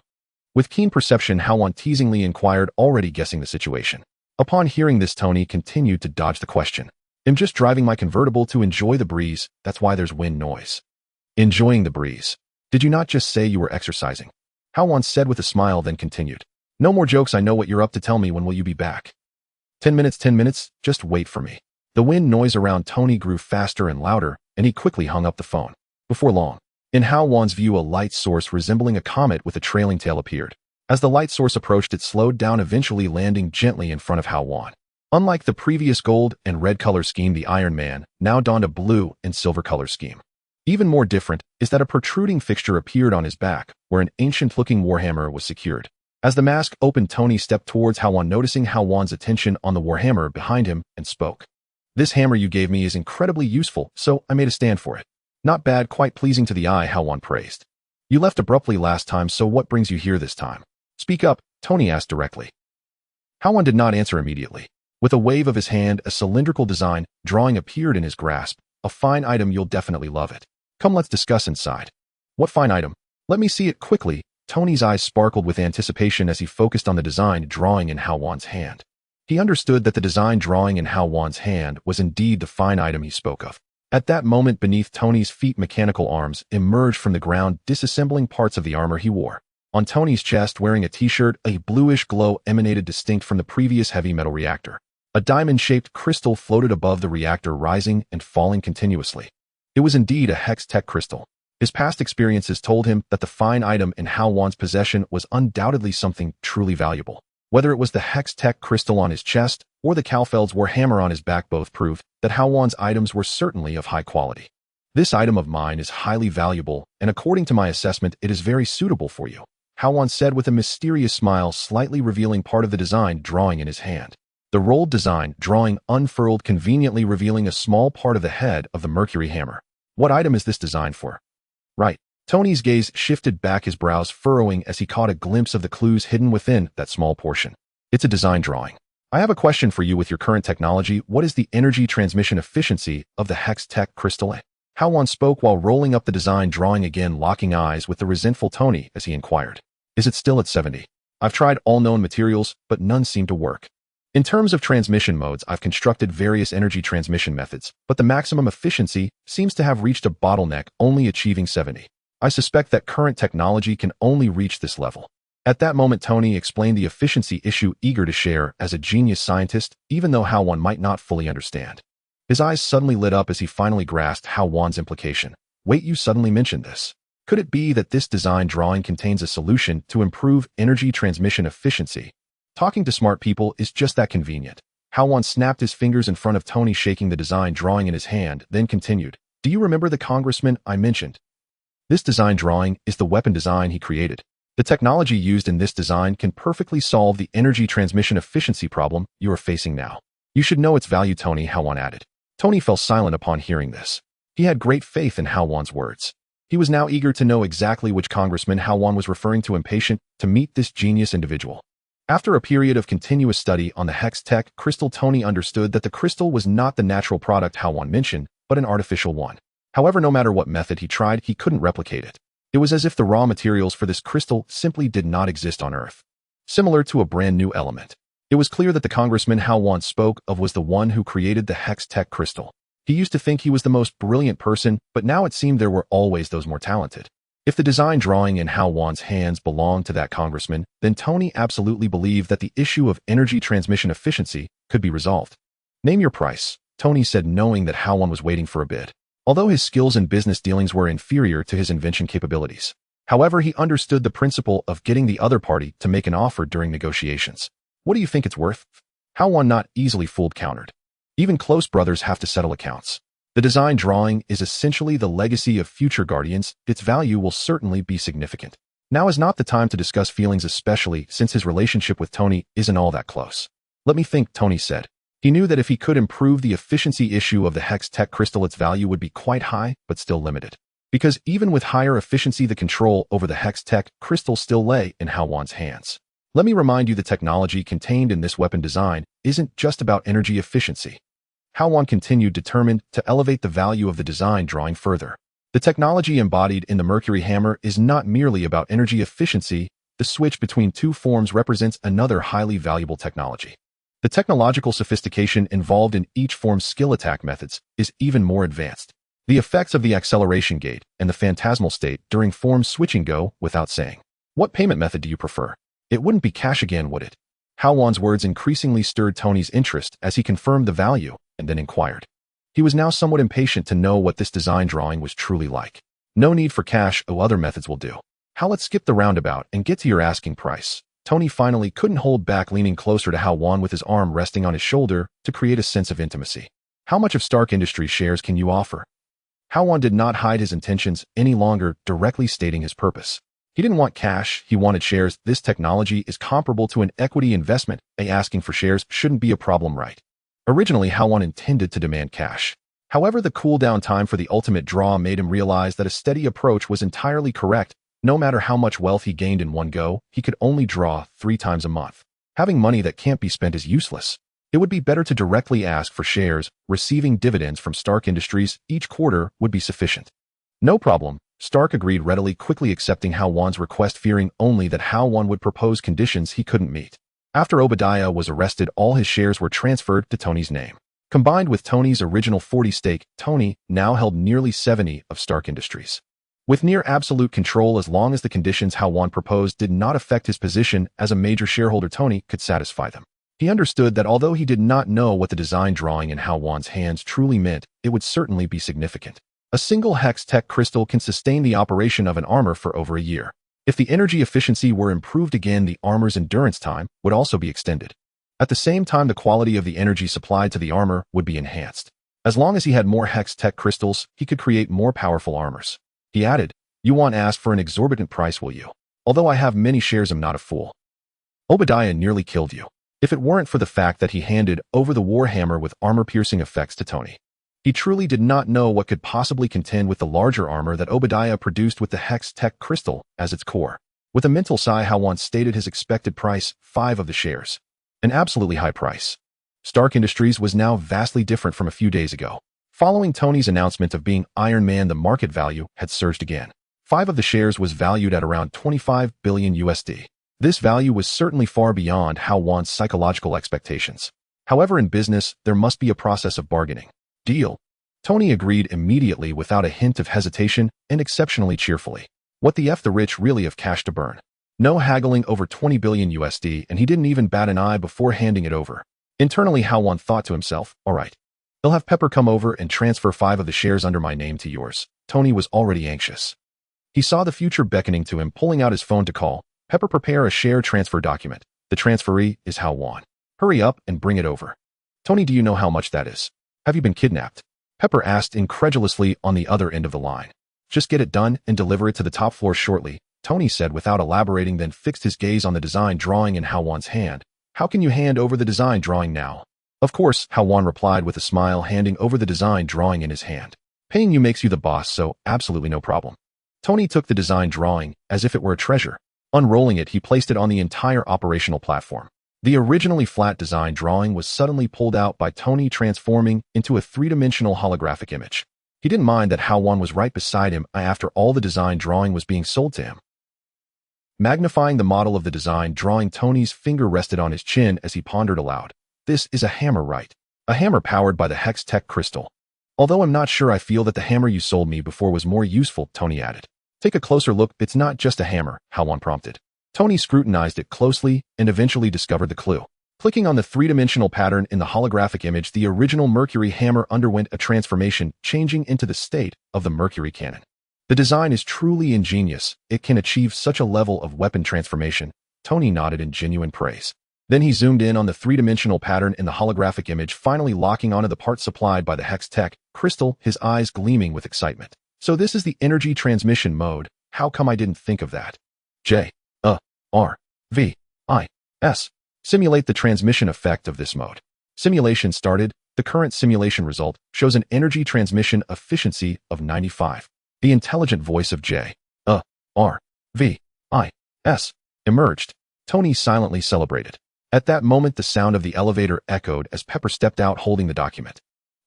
With keen perception, Hao Wan teasingly inquired, already guessing the situation. Upon hearing this, Tony continued to dodge the question. "I'm just driving my convertible to enjoy the breeze. That's why there's wind noise." "Enjoying the breeze? Did you not just say you were exercising?" Hao Wan said with a smile, then continued. "No more jokes. I know what you're up to. Tell me, when will you be back?" 10 minutes, 10 minutes. Just wait for me." The wind noise around Tony grew faster and louder, and he quickly hung up the phone. Before long, in Hao Wan's view, a light source resembling a comet with a trailing tail appeared. As the light source approached, it slowed down, eventually landing gently in front of Hao Wan. Unlike the previous gold and red color scheme, the Iron Man now donned a blue and silver color scheme. Even more different is that a protruding fixture appeared on his back, where an ancient-looking warhammer was secured. As the mask opened, Tony stepped towards Hao Wan, noticing Hao Wan's attention on the warhammer behind him, and spoke. "This hammer you gave me is incredibly useful, so I made a stand for it." "Not bad, quite pleasing to the eye," Hao Wan praised. "You left abruptly last time, so what brings you here this time?" "Speak up," Tony asked directly. Hao Wan did not answer immediately. With a wave of his hand, a cylindrical design drawing appeared in his grasp. "A fine item, you'll definitely love it. Come, let's discuss inside." "What fine item? Let me see it quickly." Tony's eyes sparkled with anticipation as he focused on the design drawing in Hao Wan's hand. He understood that the design drawing in Hao Wan's hand was indeed the fine item he spoke of. At that moment, beneath Tony's feet, mechanical arms emerged from the ground, disassembling parts of the armor he wore. On Tony's chest, wearing a t-shirt, a bluish glow emanated distinct from the previous heavy metal reactor. A diamond-shaped crystal floated above the reactor, rising and falling continuously. It was indeed a Hextech crystal. His past experiences told him that the fine item in Hao Wan's possession was undoubtedly something truly valuable. Whether it was the Hextech crystal on his chest or the Kalfeld's warhammer on his back, both proved that Hao Wan's items were certainly of high quality. "This item of mine is highly valuable, and according to my assessment, it is very suitable for you," Hao Wan said with a mysterious smile, slightly revealing part of the design drawing in his hand. The rolled design drawing unfurled, conveniently revealing a small part of the head of the Mercury hammer. "What item is this designed for?" "Right." Tony's gaze shifted back, his brows furrowing as he caught a glimpse of the clues hidden within that small portion. "It's a design drawing. I have a question for you. With your current technology, what is the energy transmission efficiency of the Hextech crystal?" Hao Wan spoke while rolling up the design drawing again, locking eyes with the resentful Tony as he inquired. "Is it still at 70? I've tried all known materials, but none seem to work. In terms of transmission modes, I've constructed various energy transmission methods, but the maximum efficiency seems to have reached a bottleneck, only achieving 70. I suspect that current technology can only reach this level." At that moment, Tony explained the efficiency issue, eager to share as a genius scientist, even though Hao Wan might not fully understand. His eyes suddenly lit up as he finally grasped Hao Wan's implication. "Wait, you suddenly mentioned this. Could it be that this design drawing contains a solution to improve energy transmission efficiency?" Talking to smart people is just that convenient. Hao Wan snapped his fingers in front of Tony, shaking the design drawing in his hand, then continued. "Do you remember the congressman I mentioned? This design drawing is the weapon design he created. The technology used in this design can perfectly solve the energy transmission efficiency problem you are facing now. You should know its value, Tony," Hao Wan added. Tony fell silent upon hearing this. He had great faith in Hao Wan's words. He was now eager to know exactly which congressman Hao Wan was referring to, impatient to meet this genius individual. After a period of continuous study on the Hextech crystal, Tony understood that the crystal was not the natural product Hao Wan mentioned, but an artificial one. However, no matter what method he tried, he couldn't replicate it. It was as if the raw materials for this crystal simply did not exist on Earth. Similar to a brand new element. It was clear that the congressman Hao Wan spoke of was the one who created the Hextech crystal. He used to think he was the most brilliant person, but now it seemed there were always those more talented. If the design drawing in Hao Wan's hands belonged to that congressman, then Tony absolutely believed that the issue of energy transmission efficiency could be resolved. Name your price, Tony said, knowing that Hao Wan was waiting for a bid. Although his skills in business dealings were inferior to his invention capabilities. However, he understood the principle of getting the other party to make an offer during negotiations. What do you think it's worth? Hao Wan, not easily fooled, countered. Even close brothers have to settle accounts. The design drawing is essentially the legacy of future guardians. Its value will certainly be significant. Now is not the time to discuss feelings, especially since his relationship with Tony isn't all that close. Let me think, Tony said. He knew that if he could improve the efficiency issue of the Hextech crystal, its value would be quite high, but still limited. Because even with higher efficiency, the control over the Hextech crystal still lay in Hao Wan's hands. Let me remind you, the technology contained in this weapon design isn't just about energy efficiency. Hao Wan continued, determined to elevate the value of the design drawing further. The technology embodied in the Mercury hammer is not merely about energy efficiency. The switch between two forms represents another highly valuable technology. The technological sophistication involved in each form's skill attack methods is even more advanced. The effects of the acceleration gate and the phantasmal state during form switching go without saying. What payment method do you prefer? It wouldn't be cash again, would it? Hao Wan's words increasingly stirred Tony's interest as he confirmed the value and then inquired. He was now somewhat impatient to know what this design drawing was truly like. No need for cash, other methods will do. How, let's skip the roundabout and get to your asking price. Tony finally couldn't hold back, leaning closer to Hao Wan with his arm resting on his shoulder to create a sense of intimacy. How much of Stark Industries shares can you offer? Hao Wan did not hide his intentions any longer, directly stating his purpose. He didn't want cash, he wanted shares. This technology is comparable to an equity investment. Asking for shares shouldn't be a problem, right? Originally, Hao Wan intended to demand cash. However, the cool-down time for the ultimate draw made him realize that a steady approach was entirely correct. No matter how much wealth he gained in one go, he could only draw 3 times a month. Having money that can't be spent is useless. It would be better to directly ask for shares. Receiving dividends from Stark Industries each quarter would be sufficient. No problem, Stark agreed readily, quickly accepting Hao Wan's request, fearing only that Hao Wan would propose conditions he couldn't meet. After Obadiah was arrested, all his shares were transferred to Tony's name. Combined with Tony's original 40 stake, Tony now held nearly 70 of Stark Industries. With near absolute control, as long as the conditions Hao Wan proposed did not affect his position as a major shareholder, Tony could satisfy them. He understood that although he did not know what the design drawing in Hao Wan's hands truly meant, it would certainly be significant. A single Hextech crystal can sustain the operation of an armor for over a year. If the energy efficiency were improved again, the armor's endurance time would also be extended. At the same time, the quality of the energy supplied to the armor would be enhanced. As long as he had more Hextech crystals, he could create more powerful armors. He added, "You won't ask for an exorbitant price, will you? Although I have many shares, I'm not a fool." Obadiah nearly killed you. If it weren't for the fact that he handed over the warhammer with armor-piercing effects to Tony. He truly did not know what could possibly contend with the larger armor that Obadiah produced with the Hextech crystal as its core. With a mental sigh, Hao Wan stated his expected price, 5 of the shares. An absolutely high price. Stark Industries was now vastly different from a few days ago. Following Tony's announcement of being Iron Man, the market value had surged again. 5 of the shares was valued at around 25 billion USD. This value was certainly far beyond Hao Wan's psychological expectations. However, in business, there must be a process of bargaining. Deal. Tony agreed immediately without a hint of hesitation and exceptionally cheerfully. What the F, the rich really have cash to burn. No haggling over 20 billion USD, and he didn't even bat an eye before handing it over. Internally, Hao Wan thought to himself, all right. He'll have Pepper come over and transfer 5 of the shares under my name to yours. Tony was already anxious. He saw the future beckoning to him, pulling out his phone to call. Pepper, prepare a share transfer document. The transferee is Hao Wan. Hurry up and bring it over. Tony, do you know how much that is? Have you been kidnapped? Pepper asked incredulously on the other end of the line. Just get it done and deliver it to the top floor shortly, Tony said without elaborating, then fixed his gaze on the design drawing in Hao Wan's hand. How can you hand over the design drawing now? Of course, Hao Wan replied with a smile, handing over the design drawing in his hand. Paying you makes you the boss, so absolutely no problem. Tony took the design drawing as if it were a treasure. Unrolling it, he placed it on the entire operational platform. The originally flat design drawing was suddenly pulled out by Tony, transforming into a 3-dimensional holographic image. He didn't mind that Hao Wan was right beside him after all the design drawing was being sold to him. magnifying the model of the design, drawing Tony's finger rested on his chin as he pondered aloud. This is a hammer, right? A hammer powered by the Hextech crystal. Although I'm not sure, I feel that the hammer you sold me before was more useful, Tony added. Take a closer look. It's not just a hammer, Hao Wan prompted. Tony scrutinized it closely and eventually discovered the clue. Clicking on the three-dimensional pattern in the holographic image, the original Mercury hammer underwent a transformation, changing into the state of the Mercury cannon. The design is truly ingenious. It can achieve such a level of weapon transformation. Tony nodded in genuine praise. Then he zoomed in on the three-dimensional pattern in the holographic image, finally locking onto the part supplied by the Hextech crystal, his eyes gleaming with excitement. So this is the energy transmission mode. How come I didn't think of that? J-R-V-I-S. Simulate the transmission effect of this mode. Simulation started. The current simulation result shows an energy transmission efficiency of 95. The intelligent voice of J-R-V-I-S emerged. Tony silently celebrated. At that moment, the sound of the elevator echoed as Pepper stepped out holding the document.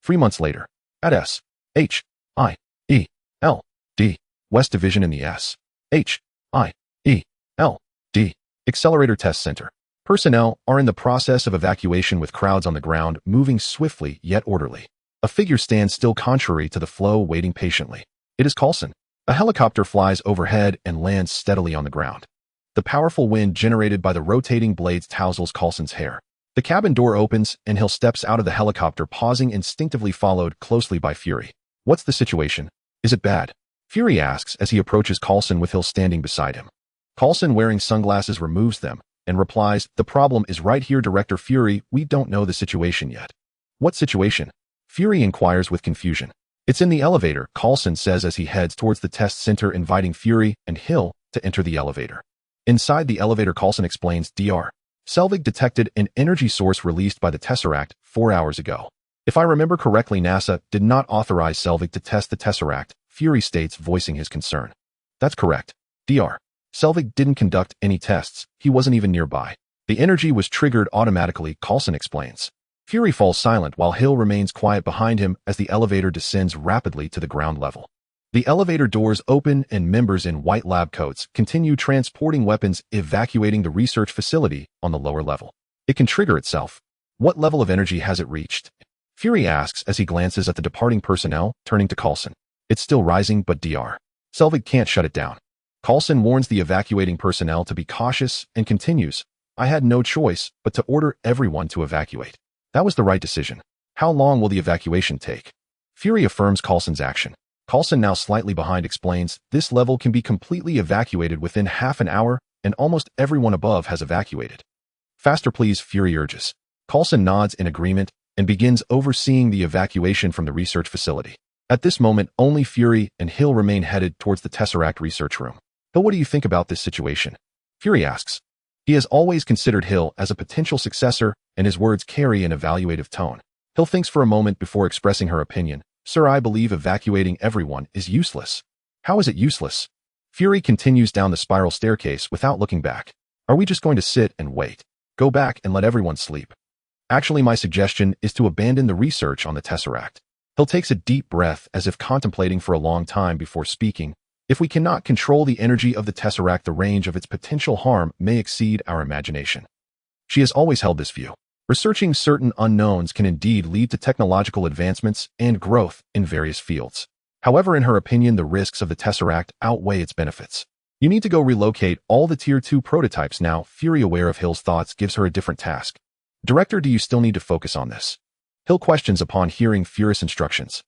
3 months later, at S-H-I-E-L-D, West Division in the S-H-I-E-L-D Accelerator Test Center. Personnel are in the process of evacuation with crowds on the ground, moving swiftly yet orderly. A figure stands still contrary to the flow, waiting patiently. It is Coulson. A helicopter flies overhead and lands steadily on the ground. The powerful wind generated by the rotating blades tousles Coulson's hair. The cabin door opens and Hill steps out of the helicopter, pausing instinctively, followed closely by Fury. What's the situation? Is it bad? Fury asks as he approaches Coulson with Hill standing beside him. Coulson, wearing sunglasses, removes them and replies, "The problem is right here, Director Fury. We don't know the situation yet." What situation? Fury inquires with confusion. It's in the elevator, Coulson says as he heads towards the test center, inviting Fury and Hill to enter the elevator. Inside the elevator, Coulson explains, Dr. Selvig detected an energy source released by the Tesseract 4 hours ago. If I remember correctly, NASA did not authorize Selvig to test the Tesseract, Fury states, voicing his concern. That's correct. Dr. Selvig didn't conduct any tests. He wasn't even nearby. The energy was triggered automatically, Coulson explains. Fury falls silent while Hill remains quiet behind him as the elevator descends rapidly to the ground level. The elevator doors open and members in white lab coats continue transporting weapons, evacuating the research facility on the lower level. It can trigger itself. What level of energy has it reached? Fury asks as he glances at the departing personnel, turning to Coulson. It's still rising, but Dr. Selvig can't shut it down. Coulson warns the evacuating personnel to be cautious and continues, I had no choice but to order everyone to evacuate. That was the right decision. How long will the evacuation take? Fury affirms Coulson's action. Coulson, now slightly behind, explains, this level can be completely evacuated within half an hour, and almost everyone above has evacuated. Faster please, Fury urges. Coulson nods in agreement and begins overseeing the evacuation from the research facility. At this moment, only Fury and Hill remain headed towards the Tesseract research room. Hill, what do you think about this situation? Fury asks. He has always considered Hill as a potential successor, and his words carry an evaluative tone. Hill thinks for a moment before expressing her opinion. Sir, I believe evacuating everyone is useless. How is it useless? Fury continues down the spiral staircase without looking back. Are we just going to sit and wait? Go back and let everyone sleep? Actually, my suggestion is to abandon the research on the Tesseract. Hill takes a deep breath as if contemplating for a long time before speaking. If we cannot control the energy of the Tesseract, the range of its potential harm may exceed our imagination. She has always held this view. Researching certain unknowns can indeed lead to technological advancements and growth in various fields. However, in her opinion, the risks of the Tesseract outweigh its benefits. You need to go relocate all the Tier 2 prototypes now. Fury, aware of Hill's thoughts, gives her a different task. Director, do you still need to focus on this? Hill questions upon hearing Fury's instructions.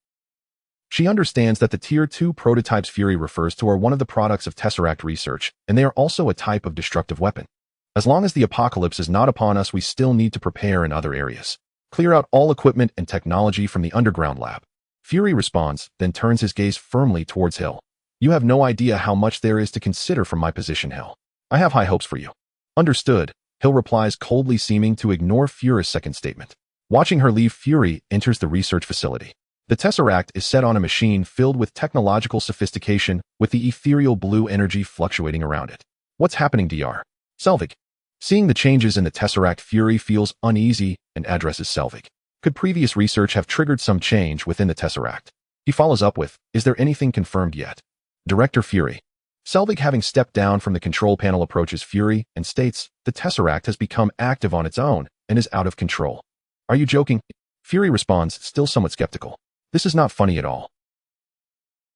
She understands that the Tier 2 prototypes Fury refers to are one of the products of Tesseract research, and they are also a type of destructive weapon. As long as the apocalypse is not upon us, we still need to prepare in other areas. Clear out all equipment and technology from the underground lab. Fury responds, then turns his gaze firmly towards Hill. You have no idea how much there is to consider from my position, Hill. I have high hopes for you. Understood, Hill replies, coldly, seeming to ignore Fury's second statement. Watching her leave, Fury enters the research facility. The Tesseract is set on a machine filled with technological sophistication, with the ethereal blue energy fluctuating around it. What's happening, Dr. Selvig? Seeing the changes in the Tesseract, Fury feels uneasy and addresses Selvig. Could previous research have triggered some change within the Tesseract? He follows up with, is there anything confirmed yet? Director Fury. Selvig, having stepped down from the control panel, approaches Fury and states, "The Tesseract has become active on its own and is out of control." "Are you joking?" Fury responds, still somewhat skeptical. "This is not funny at all."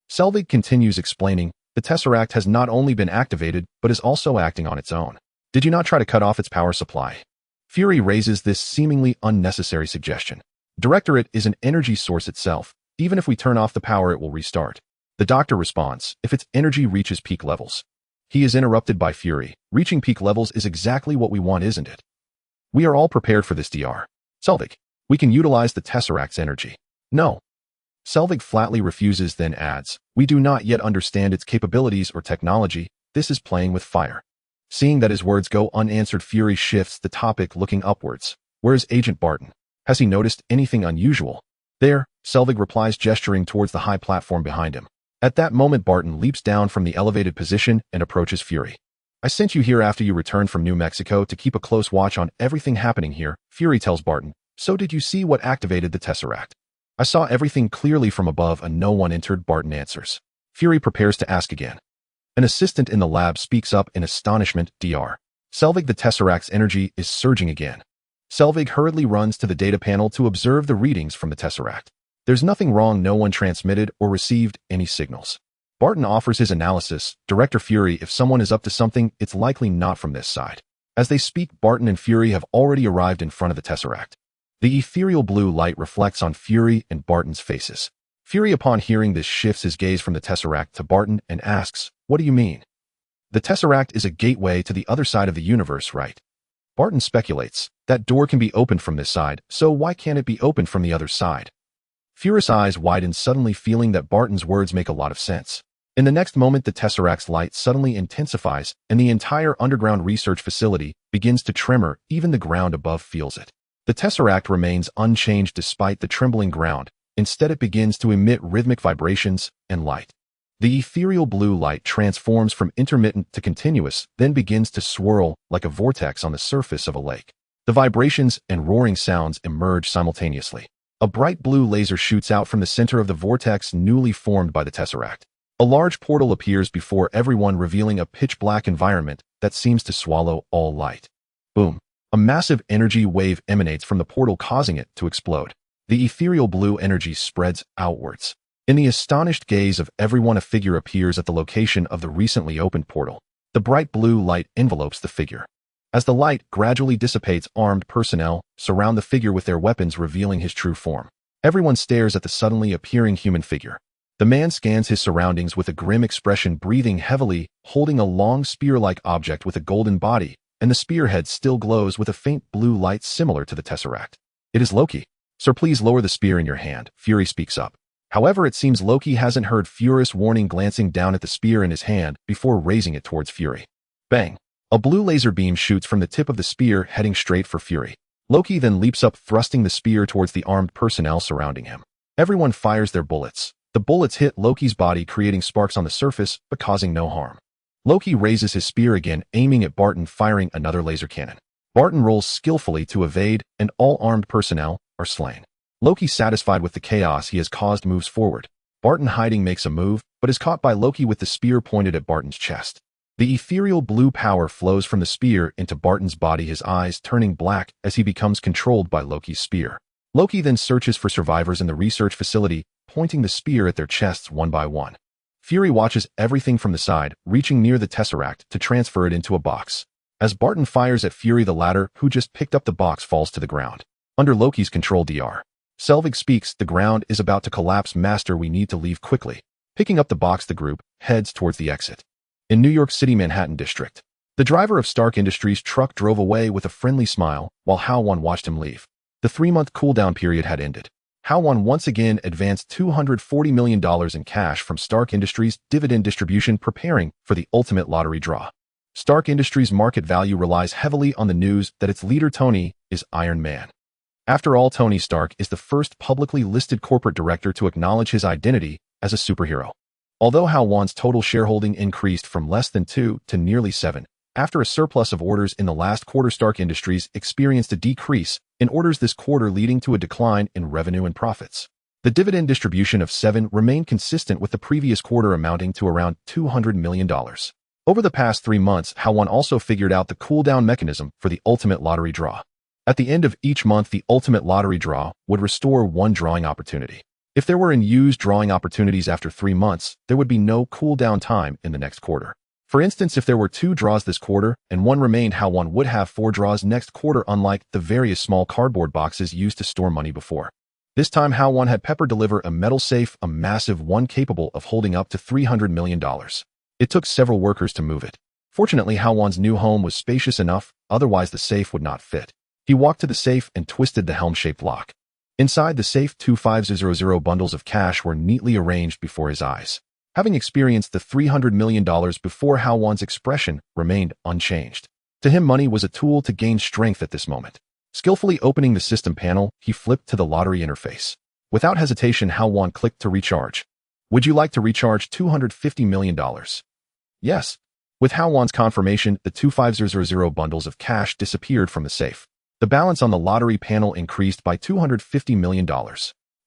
Selvig continues explaining, "The Tesseract has not only been activated, but is also acting on its own. Did you not try to cut off its power supply?" Fury raises this seemingly unnecessary suggestion. "Director, it is an energy source itself. Even if we turn off the power, it will restart." The Doctor responds, "If its energy reaches peak levels." He is interrupted by Fury. "Reaching peak levels is exactly what we want, isn't it? We are all prepared for this, Dr. Selvig. We can utilize the Tesseract's energy." "No." Selvig flatly refuses, then adds, "We do not yet understand its capabilities or technology. This is playing with fire." Seeing that his words go unanswered, Fury shifts the topic, looking upwards. "Where is Agent Barton? Has he noticed anything unusual?" "There," Selvig replies, gesturing towards the high platform behind him. At that moment, Barton leaps down from the elevated position and approaches Fury. "I sent you here after you returned from New Mexico to keep a close watch on everything happening here," Fury tells Barton. "So did you see what activated the Tesseract?" "I saw everything clearly from above and no one entered," Barton answers. Fury prepares to ask again. An assistant in the lab speaks up in astonishment, "Dr. Selvig, the Tesseract's energy is surging again." Selvig hurriedly runs to the data panel to observe the readings from the Tesseract. There's nothing wrong, no one transmitted or received any signals. Barton offers his analysis. "Director Fury, if someone is up to something, it's likely not from this side." As they speak, Barton and Fury have already arrived in front of the Tesseract. The ethereal blue light reflects on Fury and Barton's faces. Fury, upon hearing this, shifts his gaze from the Tesseract to Barton and asks, "What do you mean?" "The Tesseract is a gateway to the other side of the universe, right?" Barton speculates, "That door can be opened from this side, so why can't it be opened from the other side?" Fury's eyes widen, suddenly feeling that Barton's words make a lot of sense. In the next moment, the Tesseract's light suddenly intensifies, and the entire underground research facility begins to tremor. Even the ground above feels it. The Tesseract remains unchanged despite the trembling ground. Instead, it begins to emit rhythmic vibrations and light. The ethereal blue light transforms from intermittent to continuous, then begins to swirl like a vortex on the surface of a lake. The vibrations and roaring sounds emerge simultaneously. A bright blue laser shoots out from the center of the vortex newly formed by the Tesseract. A large portal appears before everyone, revealing a pitch-black environment that seems to swallow all light. Boom! A massive energy wave emanates from the portal, causing it to explode. The ethereal blue energy spreads outwards. In the astonished gaze of everyone, a figure appears at the location of the recently opened portal. The bright blue light envelopes the figure. As the light gradually dissipates, armed personnel surround the figure with their weapons, revealing his true form. Everyone stares at the suddenly appearing human figure. The man scans his surroundings with a grim expression, breathing heavily, holding a long spear-like object with a golden body, and the spearhead still glows with a faint blue light similar to the Tesseract. "It is Loki." "Sir, please lower the spear in your hand," Fury speaks up. However, it seems Loki hasn't heard Fury's warning, glancing down at the spear in his hand before raising it towards Fury. Bang! A blue laser beam shoots from the tip of the spear, heading straight for Fury. Loki then leaps up, thrusting the spear towards the armed personnel surrounding him. Everyone fires their bullets. The bullets hit Loki's body, creating sparks on the surface, but causing no harm. Loki raises his spear again, aiming at Barton, firing another laser cannon. Barton rolls skillfully to evade, and all armed personnel are slain. Loki, satisfied with the chaos he has caused, moves forward. Barton, hiding, makes a move, but is caught by Loki with the spear pointed at Barton's chest. The ethereal blue power flows from the spear into Barton's body, his eyes turning black as he becomes controlled by Loki's spear. Loki then searches for survivors in the research facility, pointing the spear at their chests one by one. Fury watches everything from the side, reaching near the Tesseract to transfer it into a box. As Barton fires at Fury, the latter, who just picked up the box, falls to the ground. Under Loki's control, Dr. Selvig speaks, "The ground is about to collapse. Master, we need to leave quickly." Picking up the box, the group heads towards the exit. In New York City, Manhattan District, the driver of Stark Industries' truck drove away with a friendly smile while Hao Wan watched him leave. The 3-month cooldown period had ended. Hao Wan once again advanced $240 million in cash from Stark Industries' dividend distribution, preparing for the ultimate lottery draw. Stark Industries' market value relies heavily on the news that its leader, Tony, is Iron Man. After all, Tony Stark is the first publicly listed corporate director to acknowledge his identity as a superhero. Although Hao Wan's total shareholding increased from less than 2 to nearly 7, after a surplus of orders in the last quarter, Stark Industries experienced a decrease in orders this quarter, leading to a decline in revenue and profits. The dividend distribution of 7 remained consistent with the previous quarter, amounting to around $200 million. Over the past 3 months, Hao Wan also figured out the cooldown mechanism for the ultimate lottery draw. At the end of each month, the ultimate lottery draw would restore 1 drawing opportunity. If there were unused drawing opportunities after 3 months, there would be no cooldown time in the next quarter. For instance, if there were 2 draws this quarter and 1 remained, Hao Wan would have 4 draws next quarter, unlike the various small cardboard boxes used to store money before. This time, Hao Wan had Pepper deliver a metal safe, a massive one capable of holding up to $300 million. It took several workers to move it. Fortunately, Hao Wan's new home was spacious enough, otherwise the safe would not fit. He walked to the safe and twisted the helm-shaped lock. Inside the safe, 2,500 bundles of cash were neatly arranged before his eyes. Having experienced the $300 million before, Hao Wan's expression remained unchanged. To him, money was a tool to gain strength at this moment. Skillfully opening the system panel, he flipped to the lottery interface. Without hesitation, Hao Wan clicked to recharge. Would you like to recharge $250 million? Yes. With Hao Wan's confirmation, the 2,500 bundles of cash disappeared from the safe. The balance on the lottery panel increased by $250 million.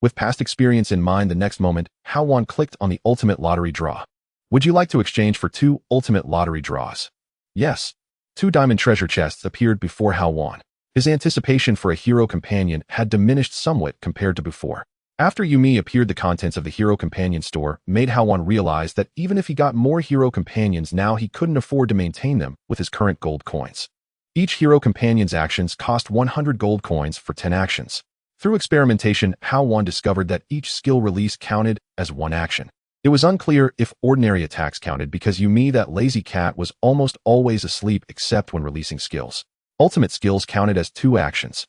With past experience in mind, the next moment, Hao Wan clicked on the ultimate lottery draw. Would you like to exchange for 2 ultimate lottery draws? Yes. 2 diamond treasure chests appeared before Hao Wan. His anticipation for a hero companion had diminished somewhat compared to before. After Yumi appeared, the contents of the hero companion store made Hao Wan realize that even if he got more hero companions now, he couldn't afford to maintain them with his current gold coins. Each hero companion's actions cost 100 gold coins for 10 actions. Through experimentation, Hao Wan discovered that each skill release counted as 1 action. It was unclear if ordinary attacks counted because Yumi, that lazy cat, was almost always asleep except when releasing skills. Ultimate skills counted as 2 actions.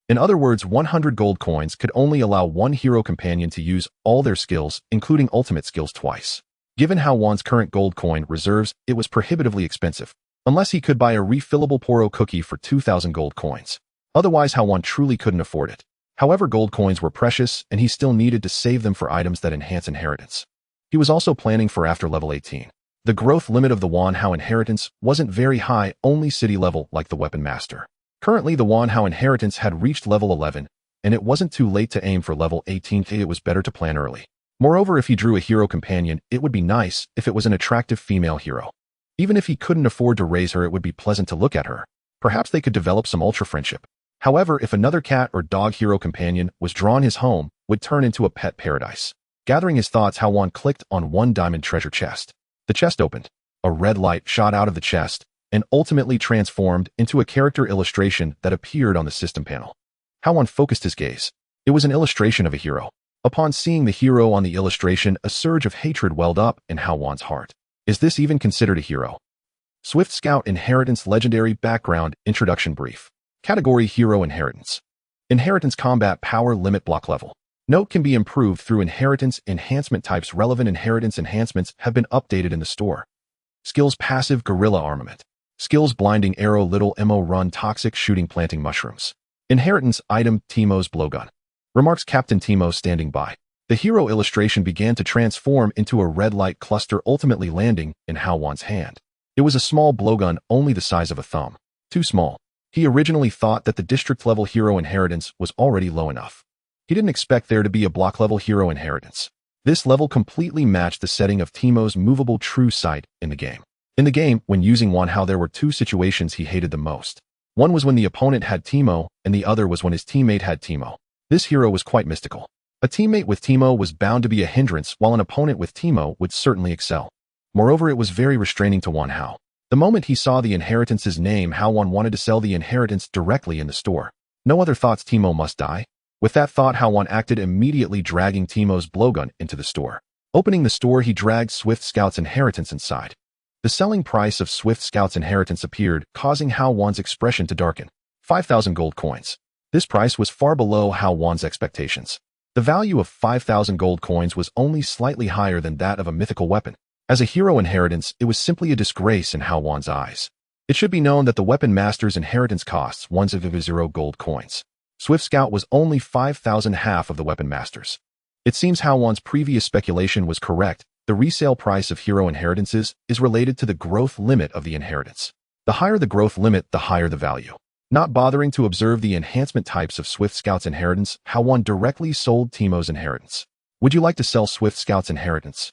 In other words, 100 gold coins could only allow 1 hero companion to use all their skills, including ultimate skills, twice. Given Hao Wan's current gold coin reserves, it was prohibitively expensive, unless he could buy a refillable Poro cookie for 2,000 gold coins. Otherwise, Hao Wan truly couldn't afford it. However, gold coins were precious, and he still needed to save them for items that enhance inheritance. He was also planning for after level 18. The growth limit of the Wan Hao inheritance wasn't very high, only city level like the Weapon Master. Currently, the Wan Hao inheritance had reached level 11, and it wasn't too late to aim for level 18. It was better to plan early. Moreover, if he drew a hero companion, it would be nice if it was an attractive female hero. Even if he couldn't afford to raise her, it would be pleasant to look at her. Perhaps they could develop some ultra friendship. However, if another cat or dog hero companion was drawn, his home would turn into a pet paradise. Gathering his thoughts, Hao Wan clicked on 1 diamond treasure chest. The chest opened. A red light shot out of the chest and ultimately transformed into a character illustration that appeared on the system panel. Hao Wan focused his gaze. It was an illustration of a hero. Upon seeing the hero on the illustration, a surge of hatred welled up in Hao Wan's heart. Is this even considered a hero? Swift Scout Inheritance Legendary Background Introduction Brief. Category: Hero Inheritance. Inheritance Combat Power Limit Block Level. Note: can be improved through inheritance enhancement types. Relevant inheritance enhancements have been updated in the store. Skills: Passive Gorilla Armament. Skills: Blinding Arrow, Little Mo Run, Toxic Shooting, Planting Mushrooms. Inheritance Item: Teemo's Blowgun. Remarks: Captain Teemo standing by. The hero illustration began to transform into a red light cluster, ultimately landing in Hao Wan's hand. It was a small blowgun, only the size of a thumb. Too small. He originally thought that the district-level hero inheritance was already low enough. He didn't expect there to be a block-level hero inheritance. This level completely matched the setting of Teemo's movable true sight in the game. In the game, when using Wan Hao, there were 2 situations he hated the most. One was when the opponent had Teemo, and the other was when his teammate had Teemo. This hero was quite mystical. A teammate with Teemo was bound to be a hindrance, while an opponent with Teemo would certainly excel. Moreover, it was very restraining to Wan Hao. The moment he saw the inheritance's name, Hao Wan wanted to sell the inheritance directly in the store. No other thoughts. Teemo must die. With that thought, Hao Wan acted immediately, dragging Teemo's blowgun into the store. Opening the store, he dragged Swift Scout's inheritance inside. The selling price of Swift Scout's inheritance appeared, causing Hao Wan's expression to darken. 5,000 gold coins. This price was far below Hao Wan's expectations. The value of 5,000 gold coins was only slightly higher than that of a mythical weapon. As a hero inheritance, it was simply a disgrace in Hao Wan's eyes. It should be known that the Weapon Master's inheritance costs 1,000 gold coins. Swift Scout was only 5,000, half of the Weapon Master's. It seems Hao Wan's previous speculation was correct. The resale price of hero inheritances is related to the growth limit of the inheritance. The higher the growth limit, the higher the value. Not bothering to observe the enhancement types of Swift Scout's inheritance, Hao Wan directly sold Teimo's inheritance. Would you like to sell Swift Scout's inheritance?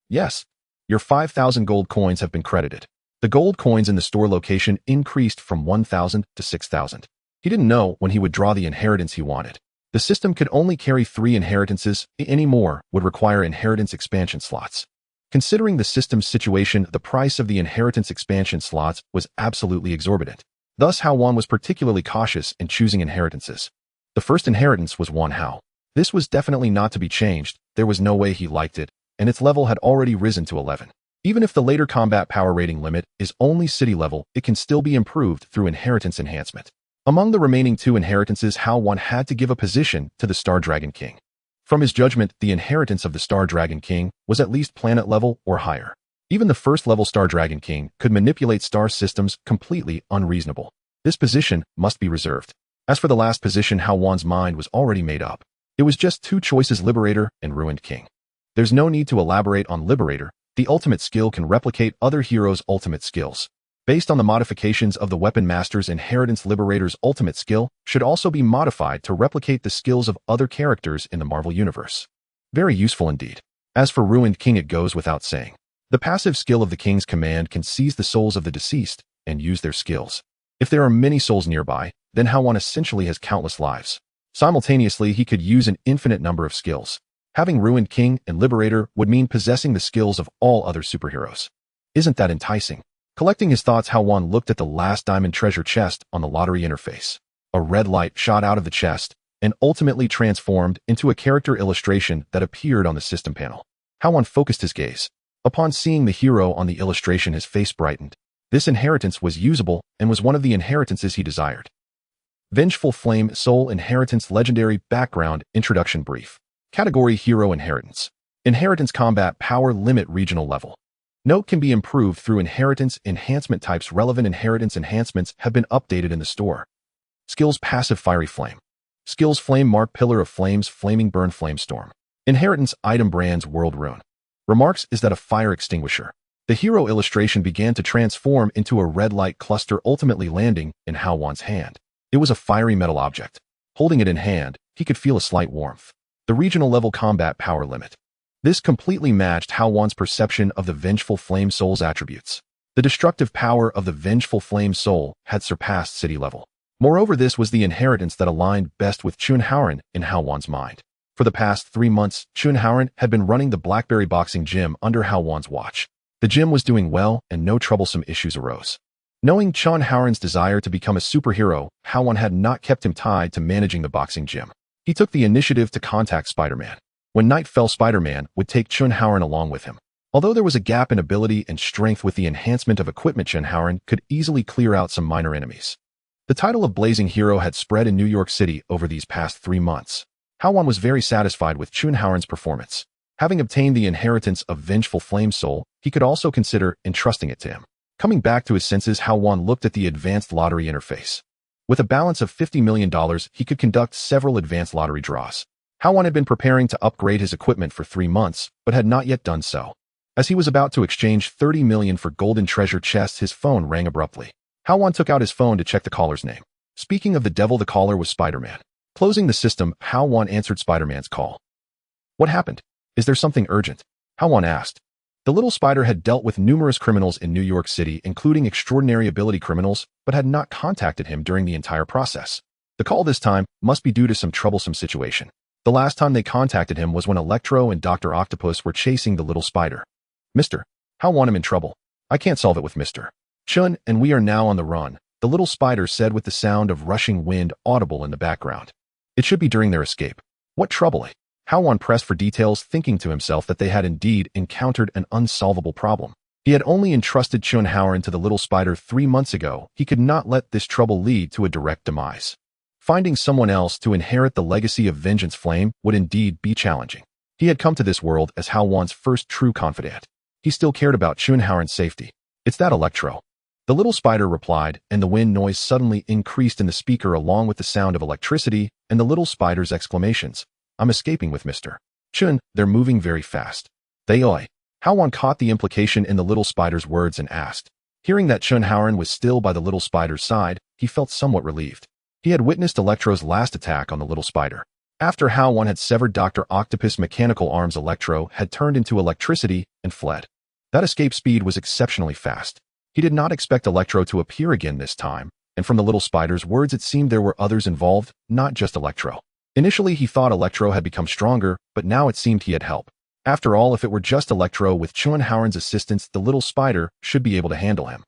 Yes. Your 5,000 gold coins have been credited. The gold coins in the store location increased from 1,000 to 6,000. He didn't know when he would draw the inheritance he wanted. The system could only carry 3 inheritances, any more would require inheritance expansion slots. Considering the system's situation, the price of the inheritance expansion slots was absolutely exorbitant. Thus, Hao Wan was particularly cautious in choosing inheritances. The first inheritance was Wan Hao. This was definitely not to be changed, there was no way he liked it, and its level had already risen to 11. Even if the later combat power rating limit is only city level, it can still be improved through inheritance enhancement. Among the remaining 2 inheritances, Hao Wan had to give a position to the Star Dragon King. From his judgment, the inheritance of the Star Dragon King was at least planet level or higher. Even the first level Star Dragon King could manipulate star systems completely unreasonable. This position must be reserved. As for the last position, Hao Wan's mind was already made up. It was just 2 choices: Liberator and Ruined King. There's no need to elaborate on Liberator. The ultimate skill can replicate other heroes' ultimate skills. Based on the modifications of the Weapon Master's inheritance, Liberator's ultimate skill should also be modified to replicate the skills of other characters in the Marvel Universe. Very useful indeed. As for Ruined King, it goes without saying. The passive skill of the King's command can seize the souls of the deceased and use their skills. If there are many souls nearby, then Hao Wan essentially has countless lives. Simultaneously, he could use an infinite number of skills. Having Ruined King and Liberator would mean possessing the skills of all other superheroes. Isn't that enticing? Collecting his thoughts, Hao Wan looked at the last diamond treasure chest on the lottery interface. A red light shot out of the chest and ultimately transformed into a character illustration that appeared on the system panel. Hao Wan focused his gaze. Upon seeing the hero on the illustration, his face brightened. This inheritance was usable and was one of the inheritances he desired. Vengeful Flame Soul Inheritance Legendary Background Introduction Brief. Category: Hero Inheritance. Inheritance Combat Power Limit Regional Level. Note: can be improved through inheritance enhancement types. Relevant inheritance enhancements have been updated in the store. Skills: Passive Fiery Flame. Skills: Flame Mark, Pillar of Flames, Flaming Burn, Flame Storm. Inheritance Item Brands, World Rune. Remarks: is that a fire extinguisher? The hero illustration began to transform into a red light cluster, ultimately landing in Hao Wan's hand. It was a fiery metal object. Holding it in hand, he could feel a slight warmth. The regional level combat power limit. This completely matched Hao Wan's perception of the Vengeful Flame Soul's attributes. The destructive power of the Vengeful Flame Soul had surpassed city level. Moreover, this was the inheritance that aligned best with Chun Haoran in Hao Wan's mind. For the past 3 months, Chun Haoran had been running the Blackberry Boxing Gym under Hao Wan's watch. The gym was doing well and no troublesome issues arose. Knowing Chun Haoran's desire to become a superhero, Hao Wan had not kept him tied to managing the boxing gym. He took the initiative to contact Spider-Man. When night fell, Spider-Man would take Chun Haoran along with him. Although there was a gap in ability and strength with the enhancement of equipment, Chun Haoran could easily clear out some minor enemies. The title of Blazing Hero had spread in New York City over these past 3 months. Hao Wan was very satisfied with Chun Haoran's performance. Having obtained the inheritance of Vengeful Flame Soul, he could also consider entrusting it to him. Coming back to his senses, Hao Wan looked at the advanced lottery interface. With a balance of $50 million, he could conduct several advanced lottery draws. Hao Wan had been preparing to upgrade his equipment for 3 months, but had not yet done so. As he was about to exchange $30 million for golden treasure chests, his phone rang abruptly. Hao Wan took out his phone to check the caller's name. Speaking of the devil, the caller was Spider-Man. Closing the system, Hao Wan answered Spider-Man's call. What happened? Is there something urgent? Hao Wan asked. The little spider had dealt with numerous criminals in New York City, including extraordinary ability criminals, but had not contacted him during the entire process. The call this time must be due to some troublesome situation. The last time they contacted him was when Electro and Dr. Octopus were chasing the little spider. Mr. Hao Wan, I'm in trouble. I can't solve it with Mr. Chun, and we are now on the run, the little spider said with the sound of rushing wind audible in the background. It should be during their escape. What trouble? Hao Wan pressed for details, thinking to himself that they had indeed encountered an unsolvable problem. He had only entrusted Chun Haoran to the little spider 3 months ago. He could not let this trouble lead to a direct demise. Finding someone else to inherit the legacy of Vengeance Flame would indeed be challenging. He had come to this world as Hao Wan's first true confidant. He still cared about Chun Haoran's safety. It's that Electro. The little spider replied, and the wind noise suddenly increased in the speaker along with the sound of electricity and the little spider's exclamations. I'm escaping with Mr. Chun, they're moving very fast. They oi. Hao Wan caught the implication in the little spider's words and asked. Hearing that Chun Hao was still by the little spider's side, he felt somewhat relieved. He had witnessed Electro's last attack on the little spider. After Hao Wan had severed Dr. Octopus' mechanical arms, Electro had turned into electricity and fled. That escape speed was exceptionally fast. He did not expect Electro to appear again this time, and from the little spider's words it seemed there were others involved, not just Electro. Initially he thought Electro had become stronger, but now it seemed he had help. After all, if it were just Electro with Chun Hao's assistance, the little spider should be able to handle him.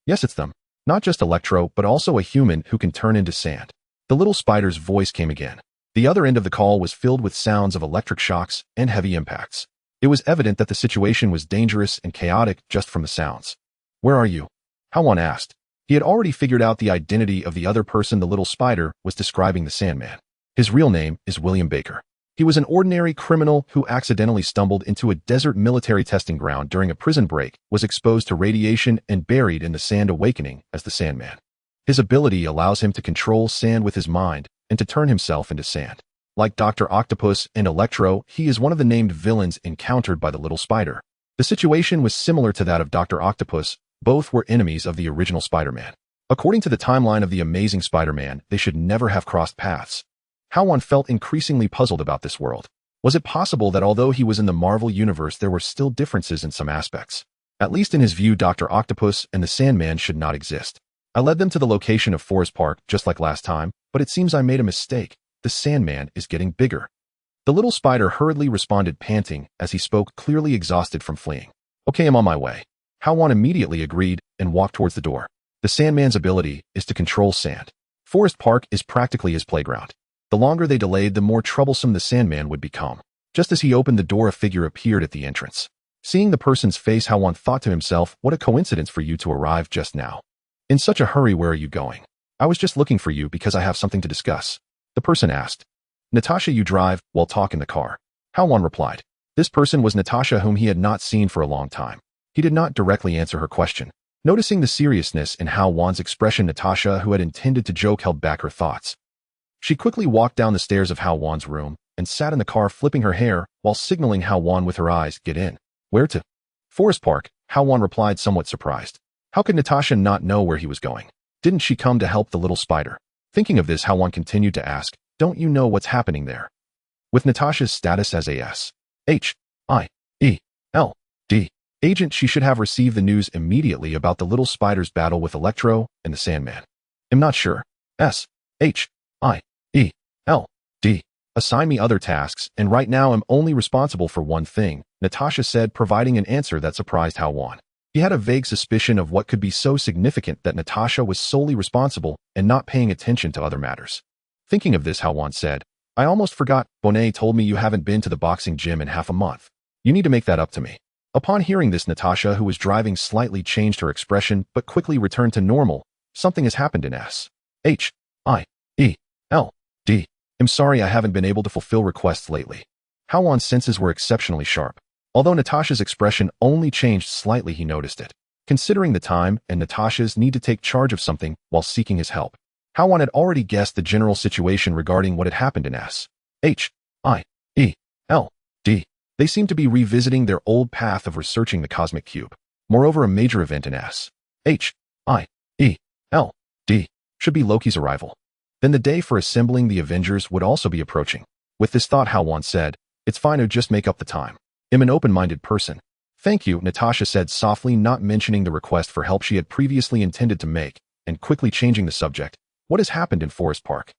Yes, it's them. Not just Electro, but also a human who can turn into sand. The little spider's voice came again. The other end of the call was filled with sounds of electric shocks and heavy impacts. It was evident that the situation was dangerous and chaotic just from the sounds. "Where are you?" Hao Wan asked. He had already figured out the identity of the other person the little spider was describing, the Sandman. His real name is William Baker. He was an ordinary criminal who accidentally stumbled into a desert military testing ground during a prison break, was exposed to radiation, and buried in the sand, awakening as the Sandman. His ability allows him to control sand with his mind and to turn himself into sand. Like Dr. Octopus and Electro, he is one of the named villains encountered by the little spider. The situation was similar to that of Dr. Octopus. Both were enemies of the original Spider-Man. According to the timeline of the Amazing Spider-Man, they should never have crossed paths. Hao Wan felt increasingly puzzled about this world. Was it possible that although he was in the Marvel Universe, there were still differences in some aspects? At least in his view, Dr. Octopus and the Sandman should not exist. I led them to the location of Forest Park, just like last time, but it seems I made a mistake. The Sandman is getting bigger. The little spider hurriedly responded, panting as he spoke, clearly exhausted from fleeing. "Okay, I'm on my way." Hao Wan immediately agreed and walked towards the door. The Sandman's ability is to control sand. Forest Park is practically his playground. The longer they delayed, the more troublesome the Sandman would become. Just as he opened the door, a figure appeared at the entrance. Seeing the person's face, Hao Wan thought to himself, what a coincidence for you to arrive just now. In such a hurry, where are you going? I was just looking for you because I have something to discuss. The person asked. Natasha, you drive, while talk in the car. Hao Wan replied. This person was Natasha, whom he had not seen for a long time. He did not directly answer her question. Noticing the seriousness in Hao Wan's expression, Natasha, who had intended to joke, held back her thoughts. She quickly walked down the stairs of Hao Wan's room and sat in the car, flipping her hair while signaling Hao Wan with her eyes, "Get in." "Where to?" "Forest Park," Hao Wan replied, somewhat surprised. How could Natasha not know where he was going? Didn't she come to help the little spider? Thinking of this, Hao Wan continued to ask, "Don't you know what's happening there?" With Natasha's status as a S.H.I.E.L.D. agent, she should have received the news immediately about the little spider's battle with Electro and the Sandman. "I'm not sure." S.H.I.E.L.D. Assign me other tasks, and right now I'm only responsible for one thing, Natasha said, providing an answer that surprised Hao Wan. He had a vague suspicion of what could be so significant that Natasha was solely responsible and not paying attention to other matters. Thinking of this, Hao Wan said, "I almost forgot, Bonet told me you haven't been to the boxing gym in half a month. You need to make that up to me." Upon hearing this, Natasha, who was driving, slightly changed her expression but quickly returned to normal. "Something has happened in S.H.I.E.L.D. I'm sorry I haven't been able to fulfill requests lately." Hao Wan's senses were exceptionally sharp. Although Natasha's expression only changed slightly, he noticed it. Considering the time and Natasha's need to take charge of something while seeking his help, Hao Wan had already guessed the general situation regarding what had happened in S.H.I.E.L.D. They seemed to be revisiting their old path of researching the cosmic cube. Moreover, a major event in S.H.I.E.L.D. should be Loki's arrival. Then the day for assembling the Avengers would also be approaching. With this thought, Hao Wan said, "It's fine, I'll just make up the time. I'm an open-minded person." "Thank you," Natasha said softly, not mentioning the request for help she had previously intended to make, and quickly changing the subject. "What has happened in Forest Park?"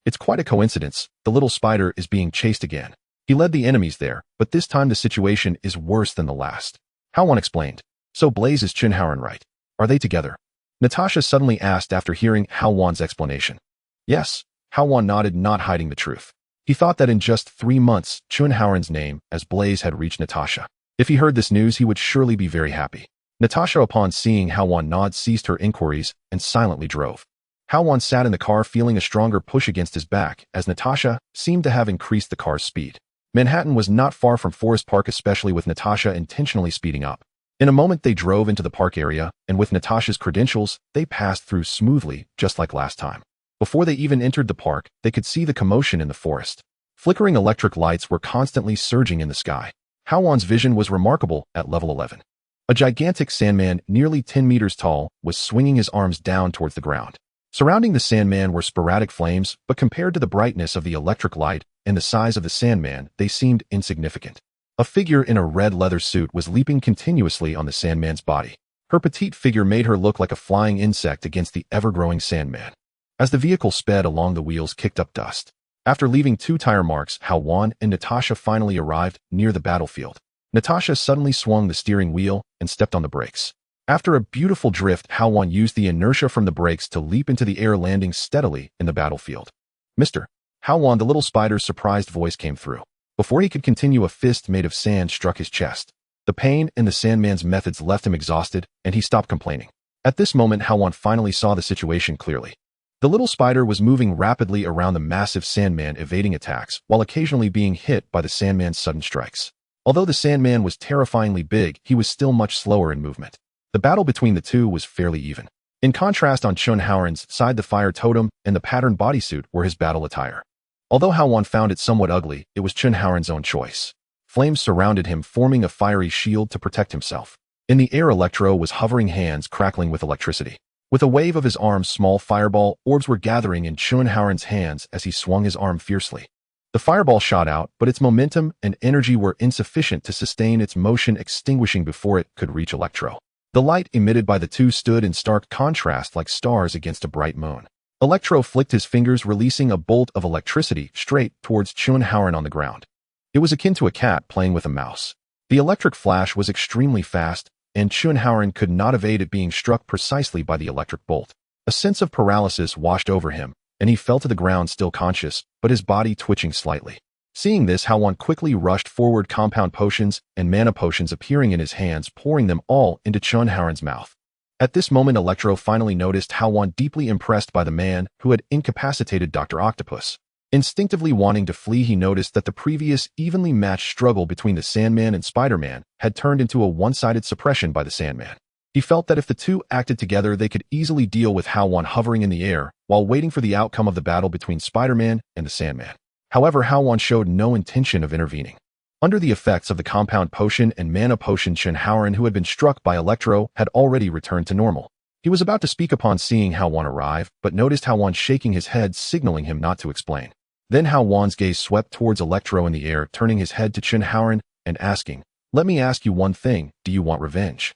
"It's quite a coincidence. The little spider is being chased again. He led the enemies there, but this time the situation is worse than the last." Hao Wan explained. "So Blaze is Chun Hao, right? Are they together?" Natasha suddenly asked after hearing Hao Wan's explanation. "Yes." Hao Wan nodded, not hiding the truth. He thought that in just 3 months, Chun Hao's name as Blaze had reached Natasha. If he heard this news, he would surely be very happy. Natasha, upon seeing Hao Wan nod, ceased her inquiries and silently drove. Hao Wan sat in the car, feeling a stronger push against his back, as Natasha seemed to have increased the car's speed. Manhattan was not far from Forest Park, especially with Natasha intentionally speeding up. In a moment, they drove into the park area, and with Natasha's credentials, they passed through smoothly, just like last time. Before they even entered the park, they could see the commotion in the forest. Flickering electric lights were constantly surging in the sky. Hao Wan's vision was remarkable at level 11. A gigantic Sandman, nearly 10 meters tall, was swinging his arms down towards the ground. Surrounding the Sandman were sporadic flames, but compared to the brightness of the electric light and the size of the Sandman, they seemed insignificant. A figure in a red leather suit was leaping continuously on the Sandman's body. Her petite figure made her look like a flying insect against the ever-growing Sandman. As the vehicle sped along, the wheels kicked up dust. After leaving 2 tire marks, Hao Wan and Natasha finally arrived near the battlefield. Natasha suddenly swung the steering wheel and stepped on the brakes. After a beautiful drift, Hao Wan used the inertia from the brakes to leap into the air, landing steadily in the battlefield. Mr. Hao Wan, the little spider's surprised voice came through. Before he could continue, a fist made of sand struck his chest. The pain and the Sandman's methods left him exhausted, and he stopped complaining. At this moment, Hao Wan finally saw the situation clearly. The little spider was moving rapidly around the massive Sandman, evading attacks, while occasionally being hit by the Sandman's sudden strikes. Although the Sandman was terrifyingly big, he was still much slower in movement. The battle between the two was fairly even. In contrast, on Chun Haoran's side, the fire totem and the patterned bodysuit were his battle attire. Although Hao Wan found it somewhat ugly, it was Chun Haoran's own choice. Flames surrounded him, forming a fiery shield to protect himself. In the air, Electro was hovering, hands crackling with electricity. With a wave of his arms, small fireball orbs were gathering in Chun Haoran's hands as he swung his arm fiercely. The fireball shot out, but its momentum and energy were insufficient to sustain its motion, extinguishing before it could reach Electro. The light emitted by the two stood in stark contrast like stars against a bright moon. Electro flicked his fingers, releasing a bolt of electricity straight towards Chun Haoran on the ground. It was akin to a cat playing with a mouse. The electric flash was extremely fast, and Chun Haoran could not evade it being struck precisely by the electric bolt. A sense of paralysis washed over him, and he fell to the ground still conscious, but his body twitching slightly. Seeing this, Hao Wan quickly rushed forward, compound potions and mana potions appearing in his hands, pouring them all into Chun Haoran's mouth. At this moment, Electro finally noticed Hao Wan, deeply impressed by the man who had incapacitated Dr. Octopus. Instinctively wanting to flee, he noticed that the previous evenly matched struggle between the Sandman and Spider-Man had turned into a one-sided suppression by the Sandman. He felt that if the two acted together, they could easily deal with Hao Wan hovering in the air while waiting for the outcome of the battle between Spider-Man and the Sandman. However, Hao Wan showed no intention of intervening. Under the effects of the compound potion and mana potion, Chun Haoran, who had been struck by Electro, had already returned to normal. He was about to speak upon seeing Hao Wan arrive, but noticed Hao Wan shaking his head, signaling him not to explain. Then Hao Wan's gaze swept towards Electro in the air, turning his head to Chun Haoran and asking, "Let me ask you one thing, do you want revenge?"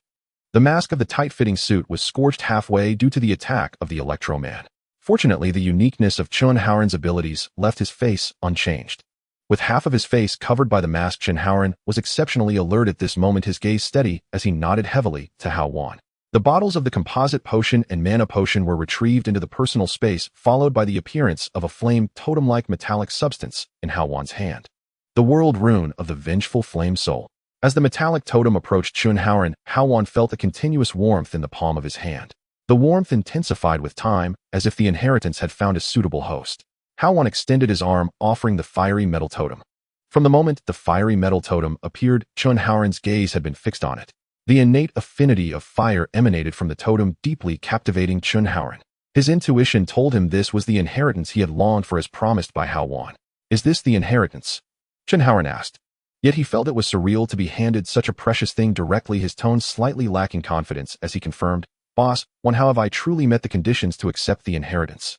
The mask of the tight-fitting suit was scorched halfway due to the attack of the Electro Man. Fortunately, the uniqueness of Chun Haoran's abilities left his face unchanged. With half of his face covered by the mask, Chun Haoran was exceptionally alert at this moment, his gaze steady as he nodded heavily to Hao Wan. The bottles of the composite potion and mana potion were retrieved into the personal space, followed by the appearance of a flame totem-like metallic substance in Hao Wan's hand. The world rune of the vengeful flame soul. As the metallic totem approached Chun Haoran, Hao Wan felt a continuous warmth in the palm of his hand. The warmth intensified with time, as if the inheritance had found a suitable host. Hao Wan extended his arm, offering the fiery metal totem. From the moment the fiery metal totem appeared, Chun Haoran's gaze had been fixed on it. The innate affinity of fire emanated from the totem, deeply captivating Chun Haoran. His intuition told him this was the inheritance he had longed for as promised by Hao Wan. "Is this the inheritance?" Chun Haoran asked. Yet he felt it was surreal to be handed such a precious thing directly, his tone slightly lacking confidence as he confirmed, "Boss, how have I truly met the conditions to accept the inheritance?"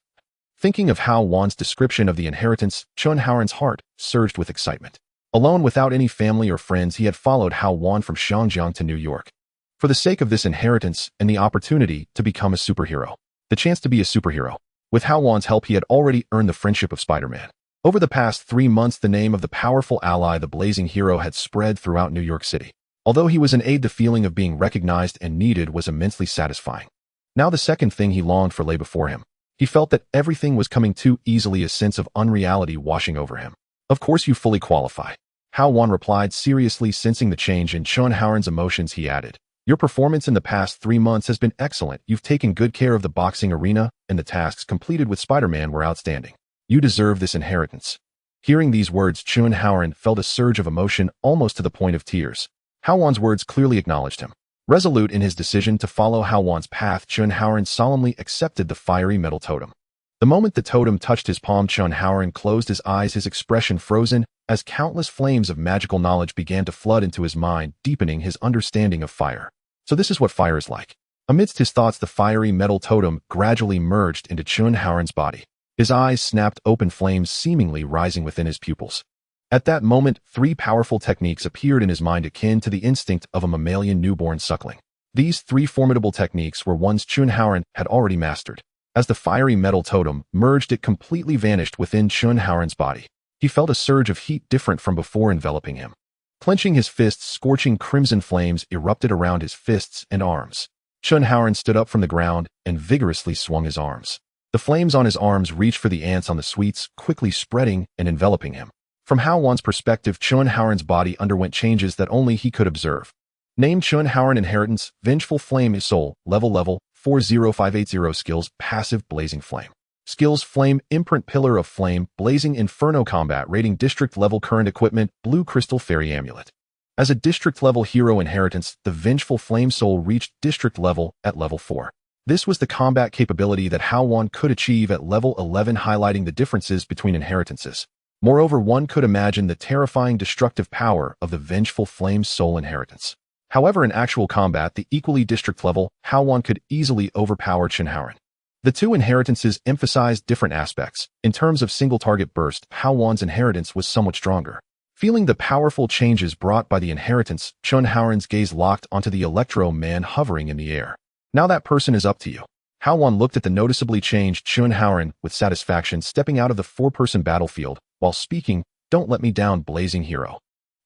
Thinking of Hao Wan's description of the inheritance, Chun Haoran's heart surged with excitement. Alone, without any family or friends, he had followed Hao Wan from Xiangjiang to New York. For the sake of this inheritance and the opportunity to become a superhero. The chance to be a superhero. With Hao Wan's help, he had already earned the friendship of Spider-Man. Over the past 3 months, the name of the powerful ally, the Blazing Hero, had spread throughout New York City. Although he was an aide, the feeling of being recognized and needed was immensely satisfying. Now the second thing he longed for lay before him. He felt that everything was coming too easily, a sense of unreality washing over him. "Of course you fully qualify," Hao Wan replied seriously, sensing the change in Chun Haoran's emotions. He added, "Your performance in the past 3 months has been excellent. You've taken good care of the boxing arena, and the tasks completed with Spider-Man were outstanding. You deserve this inheritance." Hearing these words, Chun Haoran felt a surge of emotion, almost to the point of tears. Hao Wan's words clearly acknowledged him. Resolute in his decision to follow Hao Wan's path, Chun Haoran solemnly accepted the fiery metal totem. The moment the totem touched his palm, Chun Haoran closed his eyes, his expression frozen, as countless flames of magical knowledge began to flood into his mind, deepening his understanding of fire. So this is what fire is like. Amidst his thoughts, the fiery metal totem gradually merged into Chun Haoran's body. His eyes snapped open, flames seemingly rising within his pupils. At that moment, three powerful techniques appeared in his mind akin to the instinct of a mammalian newborn suckling. These three formidable techniques were ones Chun Haoran had already mastered. As the fiery metal totem merged, it completely vanished within Chun Haoran's body. He felt a surge of heat different from before enveloping him. Clenching his fists, scorching crimson flames erupted around his fists and arms. Chun Haoran stood up from the ground and vigorously swung his arms. The flames on his arms reached for the ants on the sweets, quickly spreading and enveloping him. From Hao Wan's perspective, Chun Haoran's body underwent changes that only he could observe. Name: Chun Haoran. Inheritance: Vengeful Flame is Soul. Level 40580. Skills: Passive Blazing Flame. Skills: Flame Imprint, Pillar of Flame, Blazing Inferno. Combat rating: District level. Current equipment: Blue Crystal Fairy Amulet. As a district level hero inheritance, the Vengeful Flame Soul reached district level at level 4. This was the combat capability that Hao Wan could achieve at level 11, highlighting the differences between inheritances. Moreover, one could imagine the terrifying destructive power of the Vengeful Flame Soul inheritance. However, in actual combat, the equally district level Hao Wan could easily overpower Chun Haoran. The two inheritances emphasized different aspects. In terms of single target burst, Hao Wan's inheritance was somewhat stronger. Feeling the powerful changes brought by the inheritance, Chun Haoran's gaze locked onto the Electro Man hovering in the air. Now that person is up to you. Hao Wan looked at the noticeably changed Chun Haoran with satisfaction, stepping out of the four-person battlefield while speaking, "Don't let me down, Blazing Hero."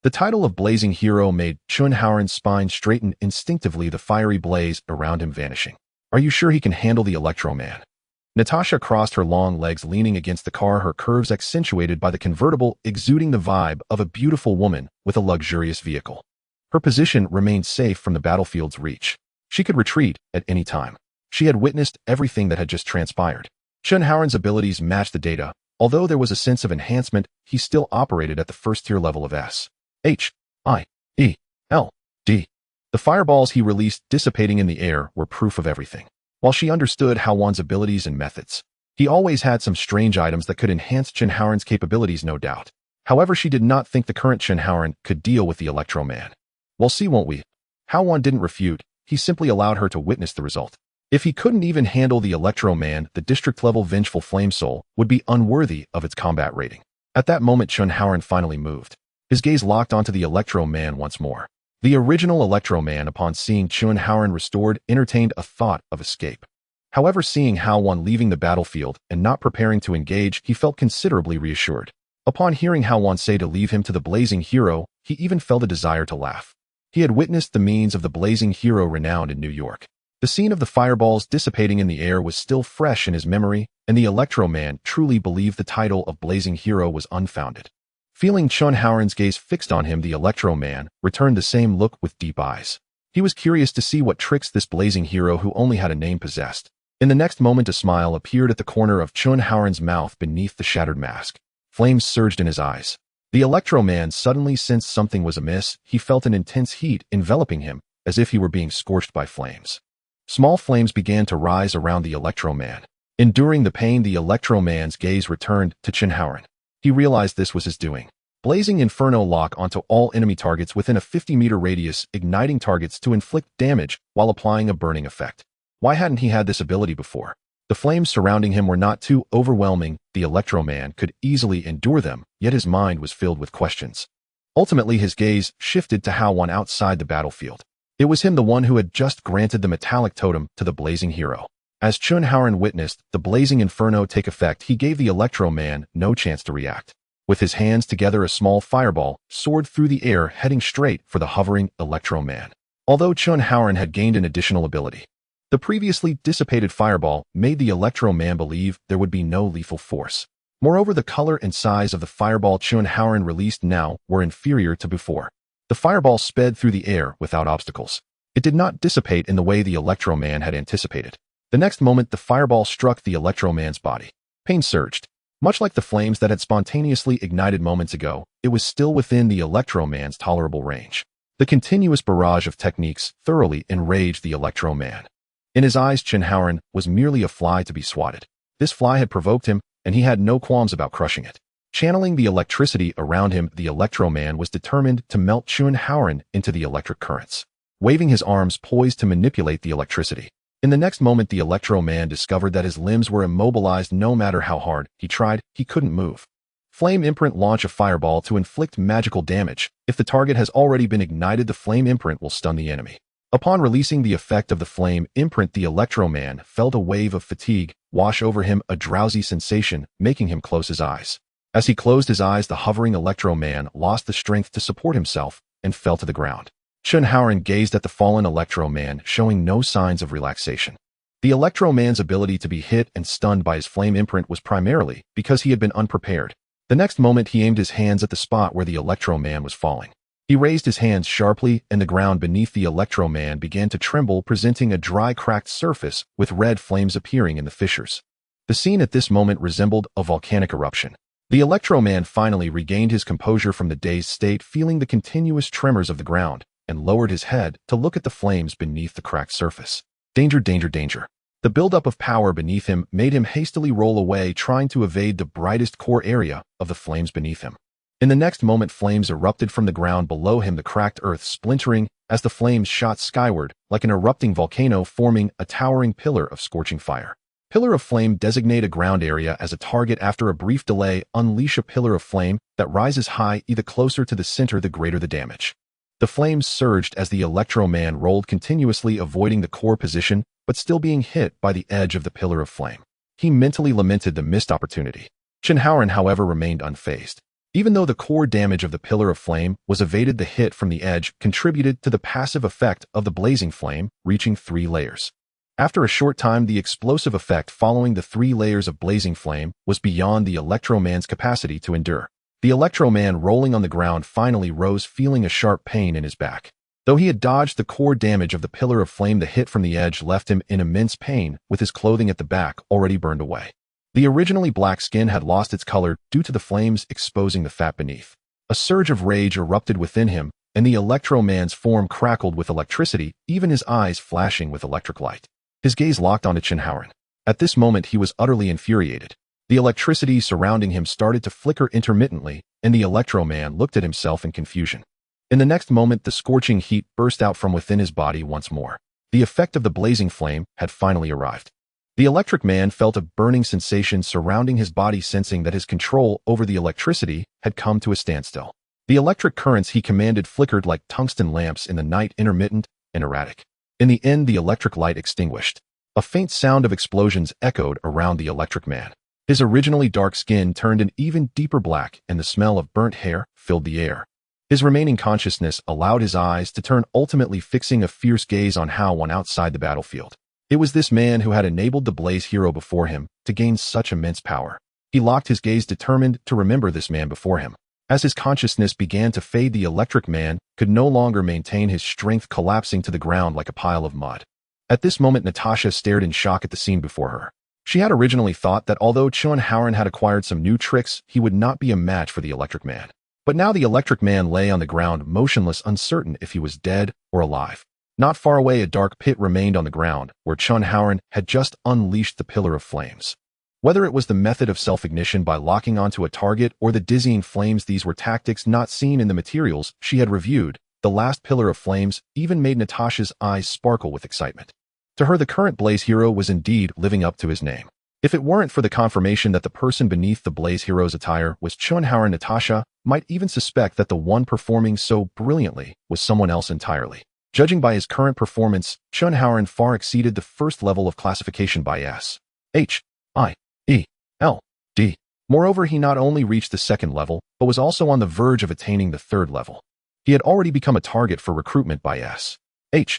The title of Blazing Hero made Chun Haoran's spine straighten, instinctively the fiery blaze around him vanishing. Are you sure he can handle the Electro Man? Natasha crossed her long legs, leaning against the car, her curves accentuated by the convertible, exuding the vibe of a beautiful woman with a luxurious vehicle. Her position remained safe from the battlefield's reach. She could retreat at any time. She had witnessed everything that had just transpired. Chun Haoran's abilities matched the data. Although there was a sense of enhancement, he still operated at the first-tier level of S-H-I-E-L-D. The fireballs he released dissipating in the air were proof of everything. While she understood Hao Wan's abilities and methods, he always had some strange items that could enhance Chun Haoran's capabilities, no doubt. However, she did not think the current Chun Haoran could deal with the Electro Man. "We'll see, won't we?" Hao Wan didn't refute. He simply allowed her to witness the result. If he couldn't even handle the Electro Man, the district-level Vengeful Flame Soul would be unworthy of its combat rating. At that moment, Chun Haoran finally moved. His gaze locked onto the Electro Man once more. The original Electro Man, upon seeing Chun Haoran restored, entertained a thought of escape. However, seeing Hao Wan leaving the battlefield and not preparing to engage, he felt considerably reassured. Upon hearing Hao Wan say to leave him to the Blazing Hero, he even felt a desire to laugh. He had witnessed the means of the Blazing Hero renowned in New York. The scene of the fireballs dissipating in the air was still fresh in his memory, and the Electro Man truly believed the title of Blazing Hero was unfounded. Feeling Chun Haoran's gaze fixed on him, the Electro Man returned the same look with deep eyes. He was curious to see what tricks this Blazing Hero, who only had a name, possessed. In the next moment, a smile appeared at the corner of Chun Haoran's mouth beneath the shattered mask. Flames surged in his eyes. The Electro Man suddenly sensed something was amiss. He felt an intense heat enveloping him, as if he were being scorched by flames. Small flames began to rise around the Electro Man. Enduring the pain, the Electro Man's gaze returned to Chun Haoran. He realized this was his doing. Blazing Inferno lock onto all enemy targets within a 50-meter radius, igniting targets to inflict damage while applying a burning effect. Why hadn't he had this ability before? The flames surrounding him were not too overwhelming. The Electro Man could easily endure them, yet his mind was filled with questions. Ultimately, his gaze shifted to Hao Wan outside the battlefield. It was him, the one who had just granted the metallic totem to the Blazing Hero. As Chun Haoran witnessed the Blazing Inferno take effect, he gave the Electro Man no chance to react. With his hands together, a small fireball soared through the air, heading straight for the hovering Electro Man. Although Chun Haoran had gained an additional ability, the previously dissipated fireball made the Electro Man believe there would be no lethal force. Moreover, the color and size of the fireball Chun Haoran released now were inferior to before. The fireball sped through the air without obstacles. It did not dissipate in the way the Electro Man had anticipated. The next moment, the fireball struck the Electro Man's body. Pain surged. Much like the flames that had spontaneously ignited moments ago, it was still within the Electro Man's tolerable range. The continuous barrage of techniques thoroughly enraged the Electro Man. In his eyes, Chun Haoran was merely a fly to be swatted. This fly had provoked him, and he had no qualms about crushing it. Channeling the electricity around him, the Electro Man was determined to melt Chun Haoran into the electric currents. waving his arms poised to manipulate the electricity. In the next moment, the Electro Man discovered that his limbs were immobilized. No matter how hard he tried, he couldn't move. Flame Imprint. Launch a fireball to inflict magical damage. If the target has already been ignited, the Flame Imprint will stun the enemy. Upon releasing the effect of the Flame Imprint, the Electro Man felt a wave of fatigue wash over him, a drowsy sensation, making him close his eyes. As he closed his eyes, the hovering Electro Man lost the strength to support himself and fell to the ground. Hao Wan gazed at the fallen Electro Man, showing no signs of relaxation. The Electro Man's ability to be hit and stunned by his Flame Imprint was primarily because he had been unprepared. The next moment, he aimed his hands at the spot where the Electro Man was falling. He raised his hands sharply, and the ground beneath the Electro Man began to tremble, presenting a dry, cracked surface with red flames appearing in the fissures. The scene at this moment resembled a volcanic eruption. The Electro Man finally regained his composure from the dazed state, feeling the continuous tremors of the ground, and lowered his head to look at the flames beneath the cracked surface. Danger, danger, danger. The buildup of power beneath him made him hastily roll away, trying to evade the brightest core area of the flames beneath him. In the next moment, flames erupted from the ground below him, the cracked earth splintering as the flames shot skyward like an erupting volcano, forming a towering pillar of scorching fire. Pillar of Flame. Designate a ground area as a target. After a brief delay, unleash a pillar of flame that rises high. The closer to the center, the greater the damage. The flames surged as the Electro Man rolled continuously, avoiding the core position, but still being hit by the edge of the pillar of flame. He mentally lamented the missed opportunity. Hao Wan, however, remained unfazed. Even though the core damage of the pillar of flame was evaded, the hit from the edge contributed to the passive effect of the blazing flame, reaching 3 layers. After a short time, the explosive effect following the 3 layers of blazing flame was beyond the Electro Man's capacity to endure. The Electro Man, rolling on the ground, finally rose, feeling a sharp pain in his back. Though he had dodged the core damage of the pillar of flame, the hit from the edge left him in immense pain, with his clothing at the back already burned away. The originally black skin had lost its color due to the flames exposing the fat beneath. A surge of rage erupted within him, and the Electro Man's form crackled with electricity, even his eyes flashing with electric light. His gaze locked onto Hao Wan. At this moment, he was utterly infuriated. The electricity surrounding him started to flicker intermittently, and the Electro Man looked at himself in confusion. In the next moment, the scorching heat burst out from within his body once more. The effect of the blazing flame had finally arrived. The Electric Man felt a burning sensation surrounding his body, sensing that his control over the electricity had come to a standstill. The electric currents he commanded flickered like tungsten lamps in the night, intermittent and erratic. In the end, the electric light extinguished. A faint sound of explosions echoed around the Electric Man. His originally dark skin turned an even deeper black, and the smell of burnt hair filled the air. His remaining consciousness allowed his eyes to turn, ultimately fixing a fierce gaze on Hao Wan outside the battlefield. It was this man who had enabled the Blaze hero before him to gain such immense power. He locked his gaze, determined to remember this man before him. As his consciousness began to fade, the Electric Man could no longer maintain his strength, collapsing to the ground like a pile of mud. At this moment, Natasha stared in shock at the scene before her. She had originally thought that although Hao Wan had acquired some new tricks, he would not be a match for the Electric Man. But now the Electric Man lay on the ground, motionless, uncertain if he was dead or alive. Not far away, a dark pit remained on the ground, where Hao Wan had just unleashed the pillar of flames. Whether it was the method of self-ignition by locking onto a target or the dizzying flames, these were tactics not seen in the materials she had reviewed. The last pillar of flames even made Natasha's eyes sparkle with excitement. To her, the current Blaze hero was indeed living up to his name. If it weren't for the confirmation that the person beneath the Blaze hero's attire was Hao Wan, Natasha might even suspect that the one performing so brilliantly was someone else entirely. Judging by his current performance, Hao Wan far exceeded the first level of classification by S.H.I.E.L.D. Moreover, he not only reached the second level, but was also on the verge of attaining the third level. He had already become a target for recruitment by S.H.I.E.L.D.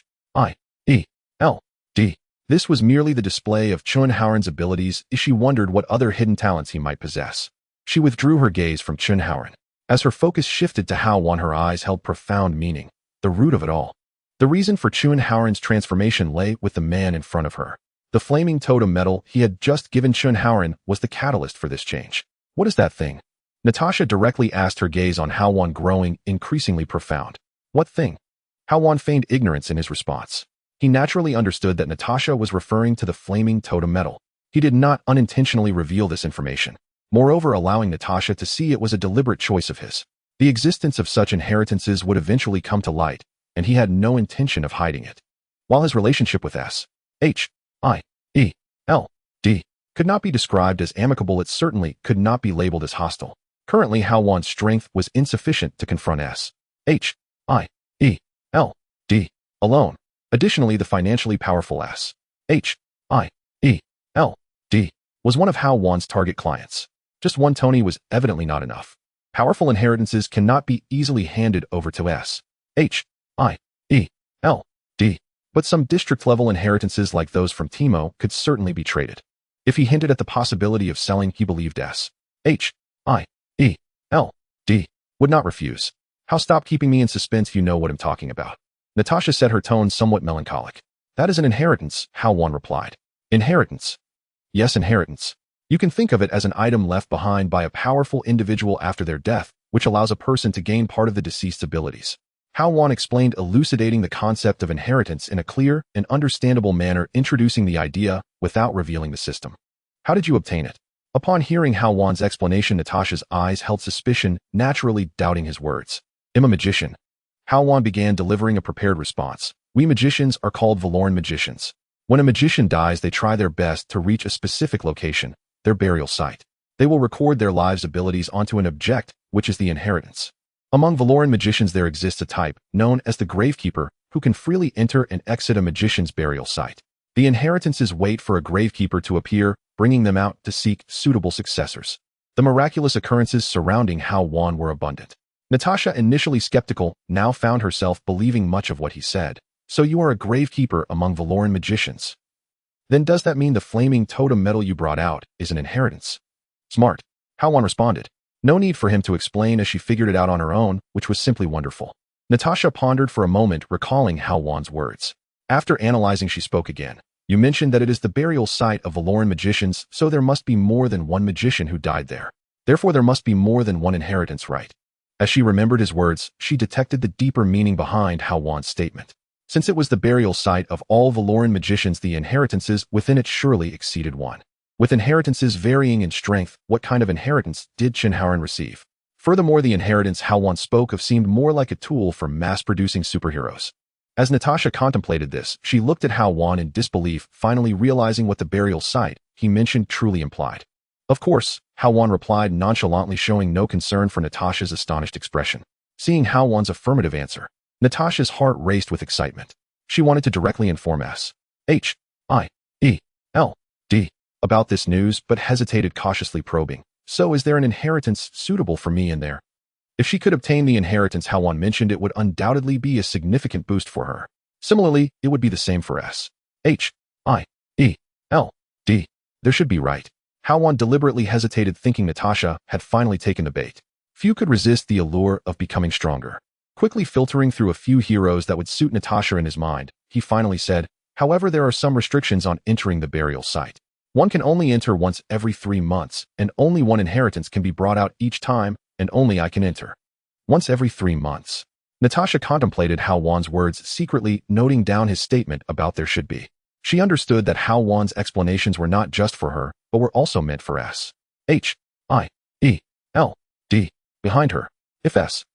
This was merely the display of Hao Wan's abilities. She wondered what other hidden talents he might possess. She withdrew her gaze from Hao Wan. As her focus shifted to Hao Wan, her eyes held profound meaning. The root of it all. The reason for Hao Wan's transformation lay with the man in front of her. The flaming totem metal he had just given Hao Wan was the catalyst for this change. What is that thing? Natasha directly asked, her gaze on Hao Wan growing increasingly profound. What thing? Hao Wan feigned ignorance in his response. He naturally understood that Natasha was referring to the flaming totem metal. He did not unintentionally reveal this information. Moreover, allowing Natasha to see it was a deliberate choice of his. The existence of such inheritances would eventually come to light, and he had no intention of hiding it. While his relationship with H.I.E.L.D. could not be described as amicable, it certainly could not be labeled as hostile. Currently, Hao Wan's strength was insufficient to confront S.H.I.E.L.D. alone. Additionally, the financially powerful S.H.I.E.L.D. was one of Hao Wan's target clients. Just one Tony was evidently not enough. Powerful inheritances cannot be easily handed over to S.H.I.E.L.D. But some district-level inheritances like those from Timo could certainly be traded. If he hinted at the possibility of selling, he believed S.H.I.E.L.D. would not refuse. How? Stop keeping me in suspense, you know what I'm talking about. Natasha said, her tone somewhat melancholic. That is an inheritance, Hao Wan replied. Inheritance? Yes, inheritance. You can think of it as an item left behind by a powerful individual after their death, which allows a person to gain part of the deceased's abilities. Hao Wan explained, elucidating the concept of inheritance in a clear and understandable manner, introducing the idea without revealing the system. How did you obtain it? Upon hearing Hao Wan's explanation, Natasha's eyes held suspicion, naturally doubting his words. I'm a magician. Hao Wan began delivering a prepared response. We magicians are called Valoran magicians. When a magician dies, they try their best to reach a specific location, their burial site. They will record their lives' abilities onto an object, which is the inheritance. Among Valoran magicians there exists a type, known as the Gravekeeper, who can freely enter and exit a magician's burial site. The inheritances wait for a Gravekeeper to appear, bringing them out to seek suitable successors. The miraculous occurrences surrounding Hao Wan were abundant. Natasha, initially skeptical, now found herself believing much of what he said. So you are a Gravekeeper among Valoran magicians? Then does that mean the flaming totem metal you brought out is an inheritance? Smart. Hao Wan responded. No need for him to explain, as she figured it out on her own, which was simply wonderful. Natasha pondered for a moment, recalling Hao Wan's words. After analyzing, she spoke again. You mentioned that it is the burial site of Valoran magicians, so there must be more than one magician who died there. Therefore, there must be more than one inheritance, right? As she remembered his words, she detected the deeper meaning behind Hao Wan's statement. Since it was the burial site of all Valoran magicians, the inheritances within it surely exceeded one. With inheritances varying in strength, what kind of inheritance did Shinharan receive? Furthermore, the inheritance Hao Wan spoke of seemed more like a tool for mass-producing superheroes. As Natasha contemplated this, she looked at Hao Wan in disbelief, finally realizing what the burial site he mentioned truly implied. Of course, Hao Wan replied nonchalantly, showing no concern for Natasha's astonished expression. Seeing Hao Wan's affirmative answer, Natasha's heart raced with excitement. She wanted to directly inform S.H.I.E.L.D. about this news, but hesitated, cautiously probing. So is there an inheritance suitable for me in there? If she could obtain the inheritance Hao Wan mentioned, it would undoubtedly be a significant boost for her. Similarly, it would be the same for S.H.I.E.L.D. There should be, right? Hao Wan deliberately hesitated, thinking Natasha had finally taken the bait. Few could resist the allure of becoming stronger. Quickly filtering through a few heroes that would suit Natasha in his mind, he finally said, however, there are some restrictions on entering the burial site. One can only enter once every 3 months, and only one inheritance can be brought out each time, and only I can enter. Once every 3 months. Natasha contemplated Hao Wan's words, secretly noting down his statement about there should be. She understood that Hao Wan's explanations were not just for her, but were also meant for S.H.I.E.L.D. behind her. If S.H.I.E.L.D.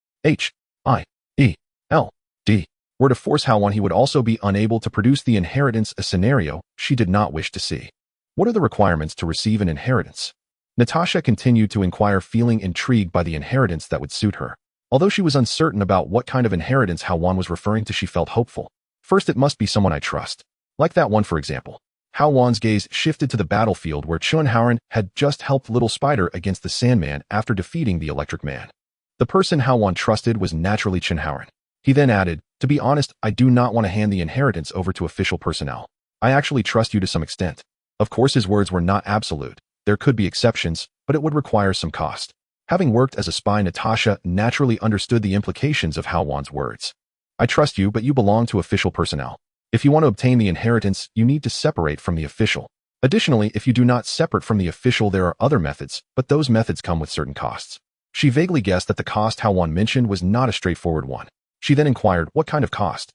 were to force Hao Wan, he would also be unable to produce the inheritance, a scenario she did not wish to see. What are the requirements to receive an inheritance? Natasha continued to inquire, feeling intrigued by the inheritance that would suit her. Although she was uncertain about what kind of inheritance Hao Wan was referring to, she felt hopeful. First, it must be someone I trust. Like that one, for example. Hao Wan's gaze shifted to the battlefield where Shinharan had just helped Little Spider against the Sandman after defeating the Electric Man. The person Hao Wan trusted was naturally Shinharan. He then added, to be honest, I do not want to hand the inheritance over to official personnel. I actually trust you to some extent. Of course, his words were not absolute. There could be exceptions, but it would require some cost. Having worked as a spy, Natasha naturally understood the implications of Hao Wan's words. I trust you, but you belong to official personnel. If you want to obtain the inheritance, you need to separate from the official. Additionally, if you do not separate from the official, there are other methods, but those methods come with certain costs. She vaguely guessed that the cost Hao Wan mentioned was not a straightforward one. She then inquired, what kind of cost?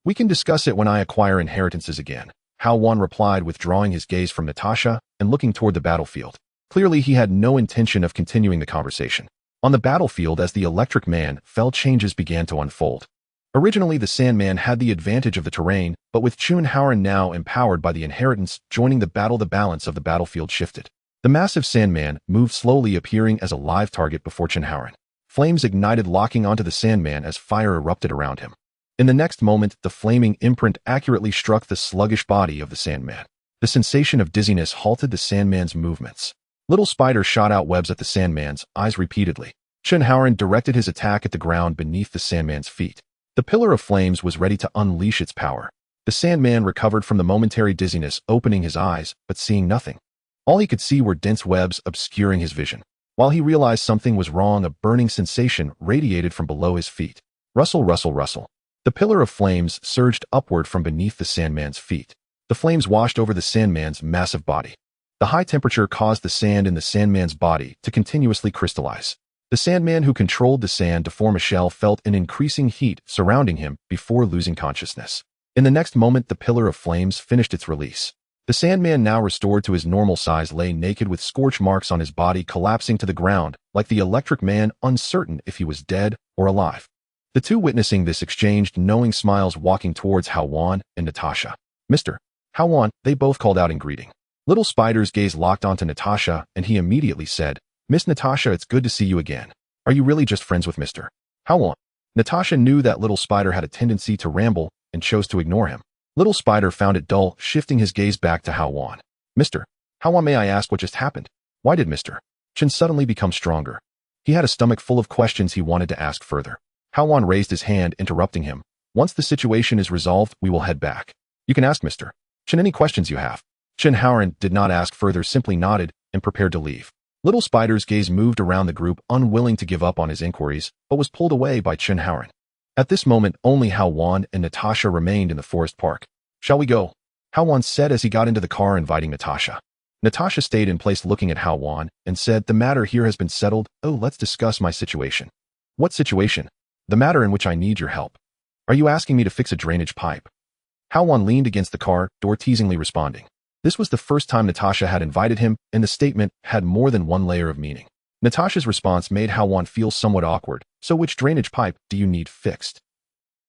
We can discuss it when I acquire inheritances again. Hao Wan replied, withdrawing his gaze from Natasha and looking toward the battlefield. Clearly, he had no intention of continuing the conversation. On the battlefield, as the Electric Man fell, changes began to unfold. Originally, the Sandman had the advantage of the terrain, but with Chun Howard now empowered by the inheritance joining the battle, the balance of the battlefield shifted. The massive Sandman moved slowly, appearing as a live target before Chun Howard. Flames ignited, locking onto the Sandman as fire erupted around him. In the next moment, the flaming imprint accurately struck the sluggish body of the Sandman. The sensation of dizziness halted the Sandman's movements. Little Spider shot out webs at the Sandman's eyes repeatedly. Chun Howard directed his attack at the ground beneath the Sandman's feet. The pillar of flames was ready to unleash its power. The Sandman recovered from the momentary dizziness, opening his eyes, but seeing nothing. All he could see were dense webs obscuring his vision. While he realized something was wrong, a burning sensation radiated from below his feet. Rustle, rustle, rustle. The pillar of flames surged upward from beneath the Sandman's feet. The flames washed over the Sandman's massive body. The high temperature caused the sand in the Sandman's body to continuously crystallize. The Sandman, who controlled the sand to form a shell, felt an increasing heat surrounding him before losing consciousness. In the next moment, the pillar of flames finished its release. The Sandman, now restored to his normal size, lay naked with scorch marks on his body, collapsing to the ground like the Electric Man, uncertain if he was dead or alive. The two witnessing this exchanged knowing smiles, walking towards Hao Wan and Natasha. "Mr. Hao Wan," they both called out in greeting. Little Spider's gaze locked onto Natasha, and he immediately said, "Miss Natasha, it's good to see you again. Are you really just friends with Mr. Hao Wan?" Natasha knew that Little Spider had a tendency to ramble and chose to ignore him. Little Spider found it dull, shifting his gaze back to Hao Wan. "Mr. Hao Wan, may I ask what just happened? Why did Mr. Chen suddenly become stronger?" He had a stomach full of questions he wanted to ask further. Hao Wan raised his hand, interrupting him. "Once the situation is resolved, we will head back. You can ask Mr. Chen any questions you have." Chun Howard did not ask further, simply nodded and prepared to leave. Little Spider's gaze moved around the group, unwilling to give up on his inquiries, but was pulled away by Chun Howard. At this moment, only Hao Wan and Natasha remained in the forest park. "Shall we go?" Hao Wan said as he got into the car, inviting Natasha. Natasha stayed in place looking at Hao Wan and said, "The matter here has been settled. Oh, let's discuss my situation." "What situation?" "The matter in which I need your help." "Are you asking me to fix a drainage pipe?" Hao Wan leaned against the car door, teasingly responding. This was the first time Natasha had invited him, and the statement had more than one layer of meaning. Natasha's response made Hao Wan feel somewhat awkward. "So which drainage pipe do you need fixed?"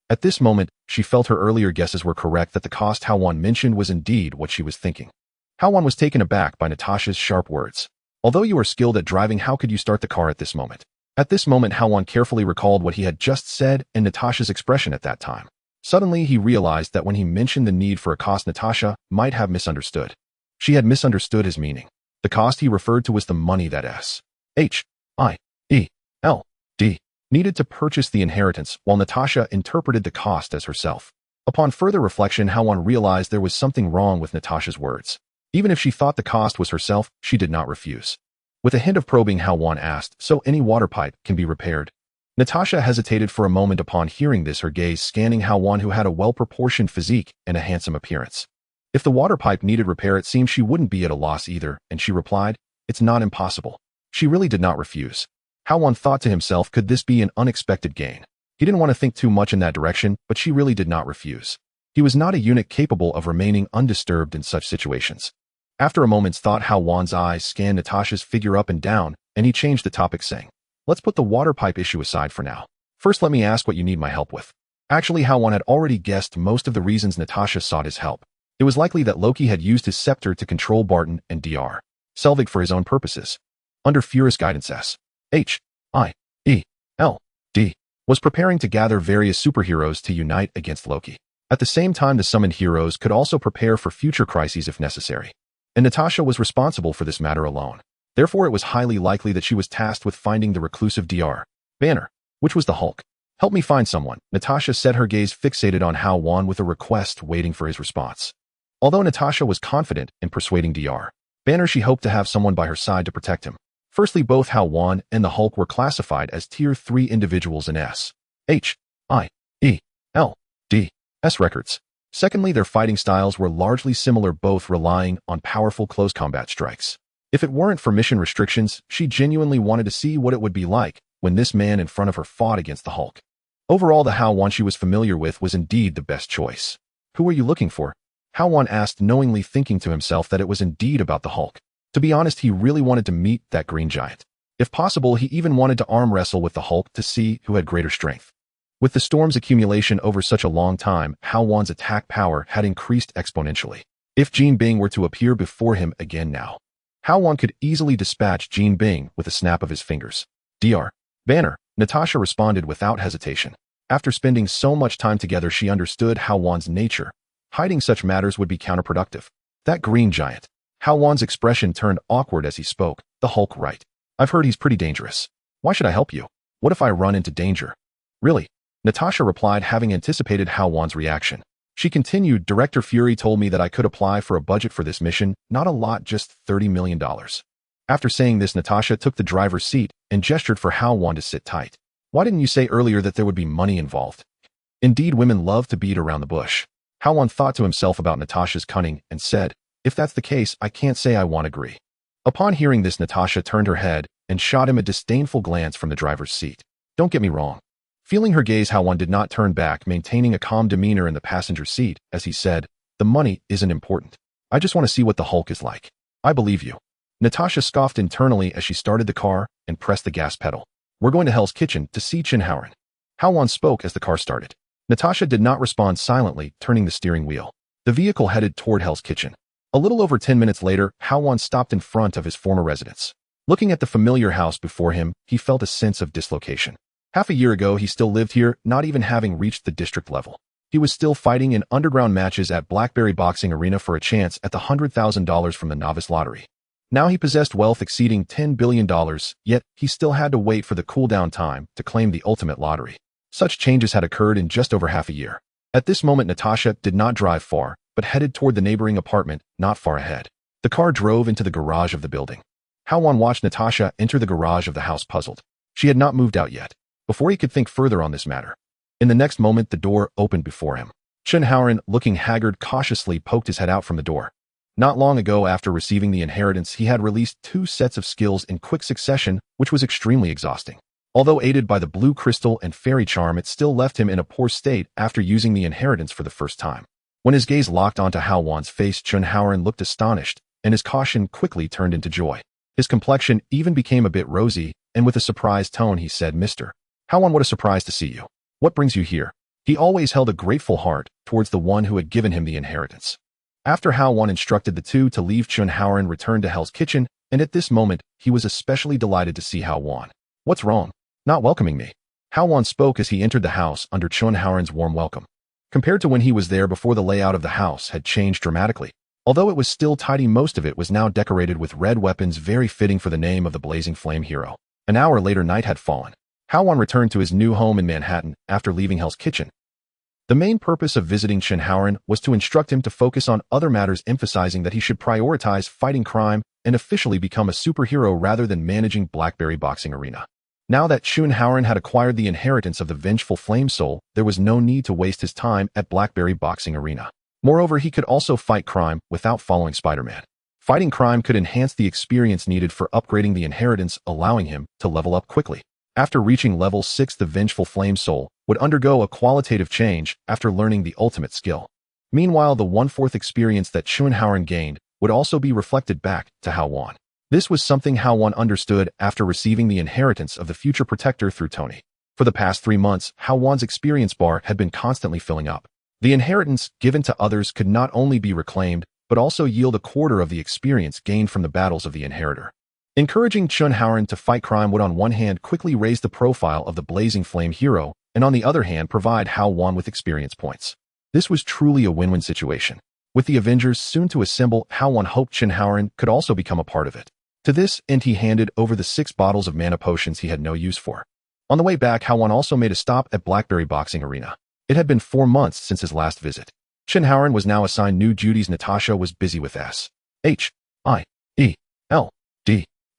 At this moment, she felt her earlier guesses were correct, that the cost Hao Wan mentioned was indeed what she was thinking. Hao Wan was taken aback by Natasha's sharp words. "Although you are skilled at driving, how could you start the car at this moment?" At this moment, Hao Wan carefully recalled what he had just said and Natasha's expression at that time. Suddenly, he realized that when he mentioned the need for a cost, Natasha might have misunderstood. She had misunderstood his meaning. The cost he referred to was the money that S-H-I-E-L-D needed to purchase the inheritance, while Natasha interpreted the cost as herself. Upon further reflection, Hao Wan realized there was something wrong with Natasha's words. Even if she thought the cost was herself, she did not refuse. With a hint of probing, Hao Wan asked, "So any water pipe can be repaired?" Natasha hesitated for a moment. Upon hearing this, her gaze scanning Hao Wan, who had a well-proportioned physique and a handsome appearance. If the water pipe needed repair, it seemed she wouldn't be at a loss either, and she replied, "It's not impossible." She really did not refuse. Hao Wan thought to himself, could this be an unexpected gain? He didn't want to think too much in that direction, but she really did not refuse. He was not a eunuch capable of remaining undisturbed in such situations. After a moment's thought, Hao Wan's eyes scanned Natasha's figure up and down, and he changed the topic, saying, "Let's put the water pipe issue aside for now. First, let me ask what you need my help with." Actually, Hao Wan had already guessed most of the reasons Natasha sought his help. It was likely that Loki had used his scepter to control Barton and Dr. Selvig for his own purposes. Under Furious guidance, S-H-I-E-L-D was preparing to gather various superheroes to unite against Loki. At the same time, the summoned heroes could also prepare for future crises if necessary. And Natasha was responsible for this matter alone. Therefore, it was highly likely that she was tasked with finding the reclusive Dr. Banner, which was the Hulk. "Help me find someone." Natasha said, her gaze fixated on Hao Wan with a request, waiting for his response. Although Natasha was confident in persuading Dr. Banner, she hoped to have someone by her side to protect him. Firstly, both Hao Wan and the Hulk were classified as Tier 3 individuals in S-H-I-E-L-D-S records. Secondly, their fighting styles were largely similar, both relying on powerful close combat strikes. If it weren't for mission restrictions, she genuinely wanted to see what it would be like when this man in front of her fought against the Hulk. Overall, the Hao Wan she was familiar with was indeed the best choice. "Who are you looking for?" Hao Wan asked, knowingly thinking to himself that it was indeed about the Hulk. To be honest, he really wanted to meet that green giant. If possible, he even wanted to arm wrestle with the Hulk to see who had greater strength. With the storm's accumulation over such a long time, Hao Wan's attack power had increased exponentially. If Jean Bing were to appear before him again now, Hao Wan could easily dispatch Jean Bing with a snap of his fingers. Dr. Banner, Natasha responded without hesitation. After spending so much time together, she understood Hao Wan's nature. Hiding such matters would be counterproductive. That green giant. Hao Wan's expression turned awkward as he spoke. The Hulk, right? I've heard he's pretty dangerous. Why should I help you? What if I run into danger? Really? Natasha replied, having anticipated Hao Wan's reaction. She continued, Director Fury told me that I could apply for a budget for this mission, not a lot, just $30 million. After saying this, Natasha took the driver's seat and gestured for Hao Wan to sit tight. Why didn't you say earlier that there would be money involved? Indeed, women love to beat around the bush. Hao Wan thought to himself about Natasha's cunning and said, if that's the case, I can't say I won't agree. Upon hearing this, Natasha turned her head and shot him a disdainful glance from the driver's seat. Don't get me wrong. Feeling her gaze, Hao Wan did not turn back, maintaining a calm demeanor in the passenger seat as he said, the money isn't important. I just want to see what the Hulk is like. I believe you. Natasha scoffed internally as she started the car and pressed the gas pedal. We're going to Hell's Kitchen to see Chin Howren. Hao Wan spoke as the car started. Natasha did not respond, silently turning the steering wheel. The vehicle headed toward Hell's Kitchen. A little over 10 minutes later, Hao Wan stopped in front of his former residence. Looking at the familiar house before him, he felt a sense of dislocation. Half a year ago, he still lived here, not even having reached the district level. He was still fighting in underground matches at Blackberry Boxing Arena for a chance at the $100,000 from the novice lottery. Now he possessed wealth exceeding $10 billion, yet he still had to wait for the cooldown time to claim the ultimate lottery. Such changes had occurred in just over half a year. At this moment, Natasha did not drive far, but headed toward the neighboring apartment not far ahead. The car drove into the garage of the building. Hao Wan watched Natasha enter the garage of the house, puzzled. She had not moved out yet. Before he could think further on this matter, in the next moment, the door opened before him. Chin Howren, looking haggard, cautiously poked his head out from the door. Not long ago, after receiving the inheritance, he had released 2 sets of skills in quick succession, which was extremely exhausting. Although aided by the blue crystal and fairy charm, it still left him in a poor state after using the inheritance for the first time. When his gaze locked onto Hao Wan's face, Chin Howren looked astonished, and his caution quickly turned into joy. His complexion even became a bit rosy, and with a surprised tone he said, Mr. Hao Wan, what a surprise to see you. What brings you here? He always held a grateful heart towards the one who had given him the inheritance. After Hao Wan instructed the two to leave, Chin Howren returned to Hell's Kitchen, and at this moment, he was especially delighted to see Hao Wan. What's wrong? Not welcoming me? Hao Wan spoke as he entered the house under Chin Howren's warm welcome. Compared to when he was there before, the layout of the house had changed dramatically. Although it was still tidy, most of it was now decorated with red weapons, very fitting for the name of the Blazing Flame hero. An hour later, night had fallen. Hao Wan returned to his new home in Manhattan after leaving Hell's Kitchen. The main purpose of visiting Chin Howren was to instruct him to focus on other matters, emphasizing that he should prioritize fighting crime and officially become a superhero rather than managing Blackberry Boxing Arena. Now that Chin Howren had acquired the inheritance of the vengeful flame soul, there was no need to waste his time at Blackberry Boxing Arena. Moreover, he could also fight crime without following Spider-Man. Fighting crime could enhance the experience needed for upgrading the inheritance, allowing him to level up quickly. After reaching level 6, the vengeful flame soul would undergo a qualitative change after learning the ultimate skill. Meanwhile, the 1/4 experience that Chin Howren gained would also be reflected back to Hao Wan. This was something Hao Wan understood after receiving the inheritance of the future protector through Tony. For the past 3 months, Hao Wan's experience bar had been constantly filling up. The inheritance given to others could not only be reclaimed, but also yield 1/4 of the experience gained from the battles of the inheritor. Encouraging Chin Howren to fight crime would on one hand quickly raise the profile of the Blazing Flame hero, and on the other hand provide Hao Wan with experience points. This was truly a win-win situation. With the Avengers soon to assemble, Hao Wan hoped Chin Howren could also become a part of it. To this end, he handed over the 6 bottles of mana potions he had no use for. On the way back, Hao Wan also made a stop at Blackberry Boxing Arena. It had been 4 months since his last visit. Chin Howren was now assigned new duties. Natasha was busy with SHIELD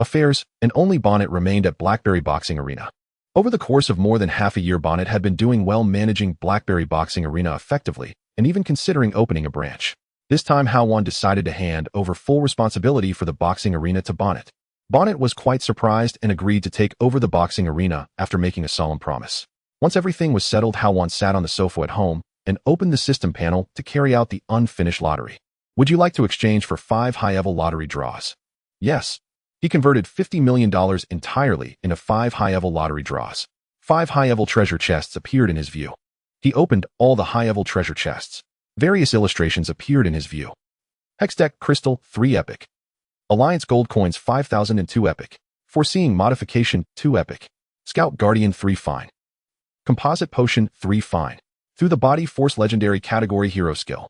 affairs, and only Bonnet remained at Blackberry Boxing Arena. Over the course of more than half a year, Bonnet had been doing well, managing Blackberry Boxing Arena effectively, and even considering opening a branch. This time, Hao Wan decided to hand over full responsibility for the boxing arena to Bonnet. Bonnet was quite surprised and agreed to take over the boxing arena after making a solemn promise. Once everything was settled, Hao Wan sat on the sofa at home and opened the system panel to carry out the unfinished lottery. Would you like to exchange for 5 high-level lottery draws? Yes. He converted $50 million entirely into 5 high-level lottery draws. 5 high-level treasure chests appeared in his view. He opened all the high-level treasure chests. Various illustrations appeared in his view. Hextech Crystal 3 Epic. Alliance Gold Coins 5002 Epic. Foreseeing Modification 2 Epic. Scout Guardian 3 Fine. Composite Potion 3 Fine. Through the Body Force Legendary Category Hero Skill.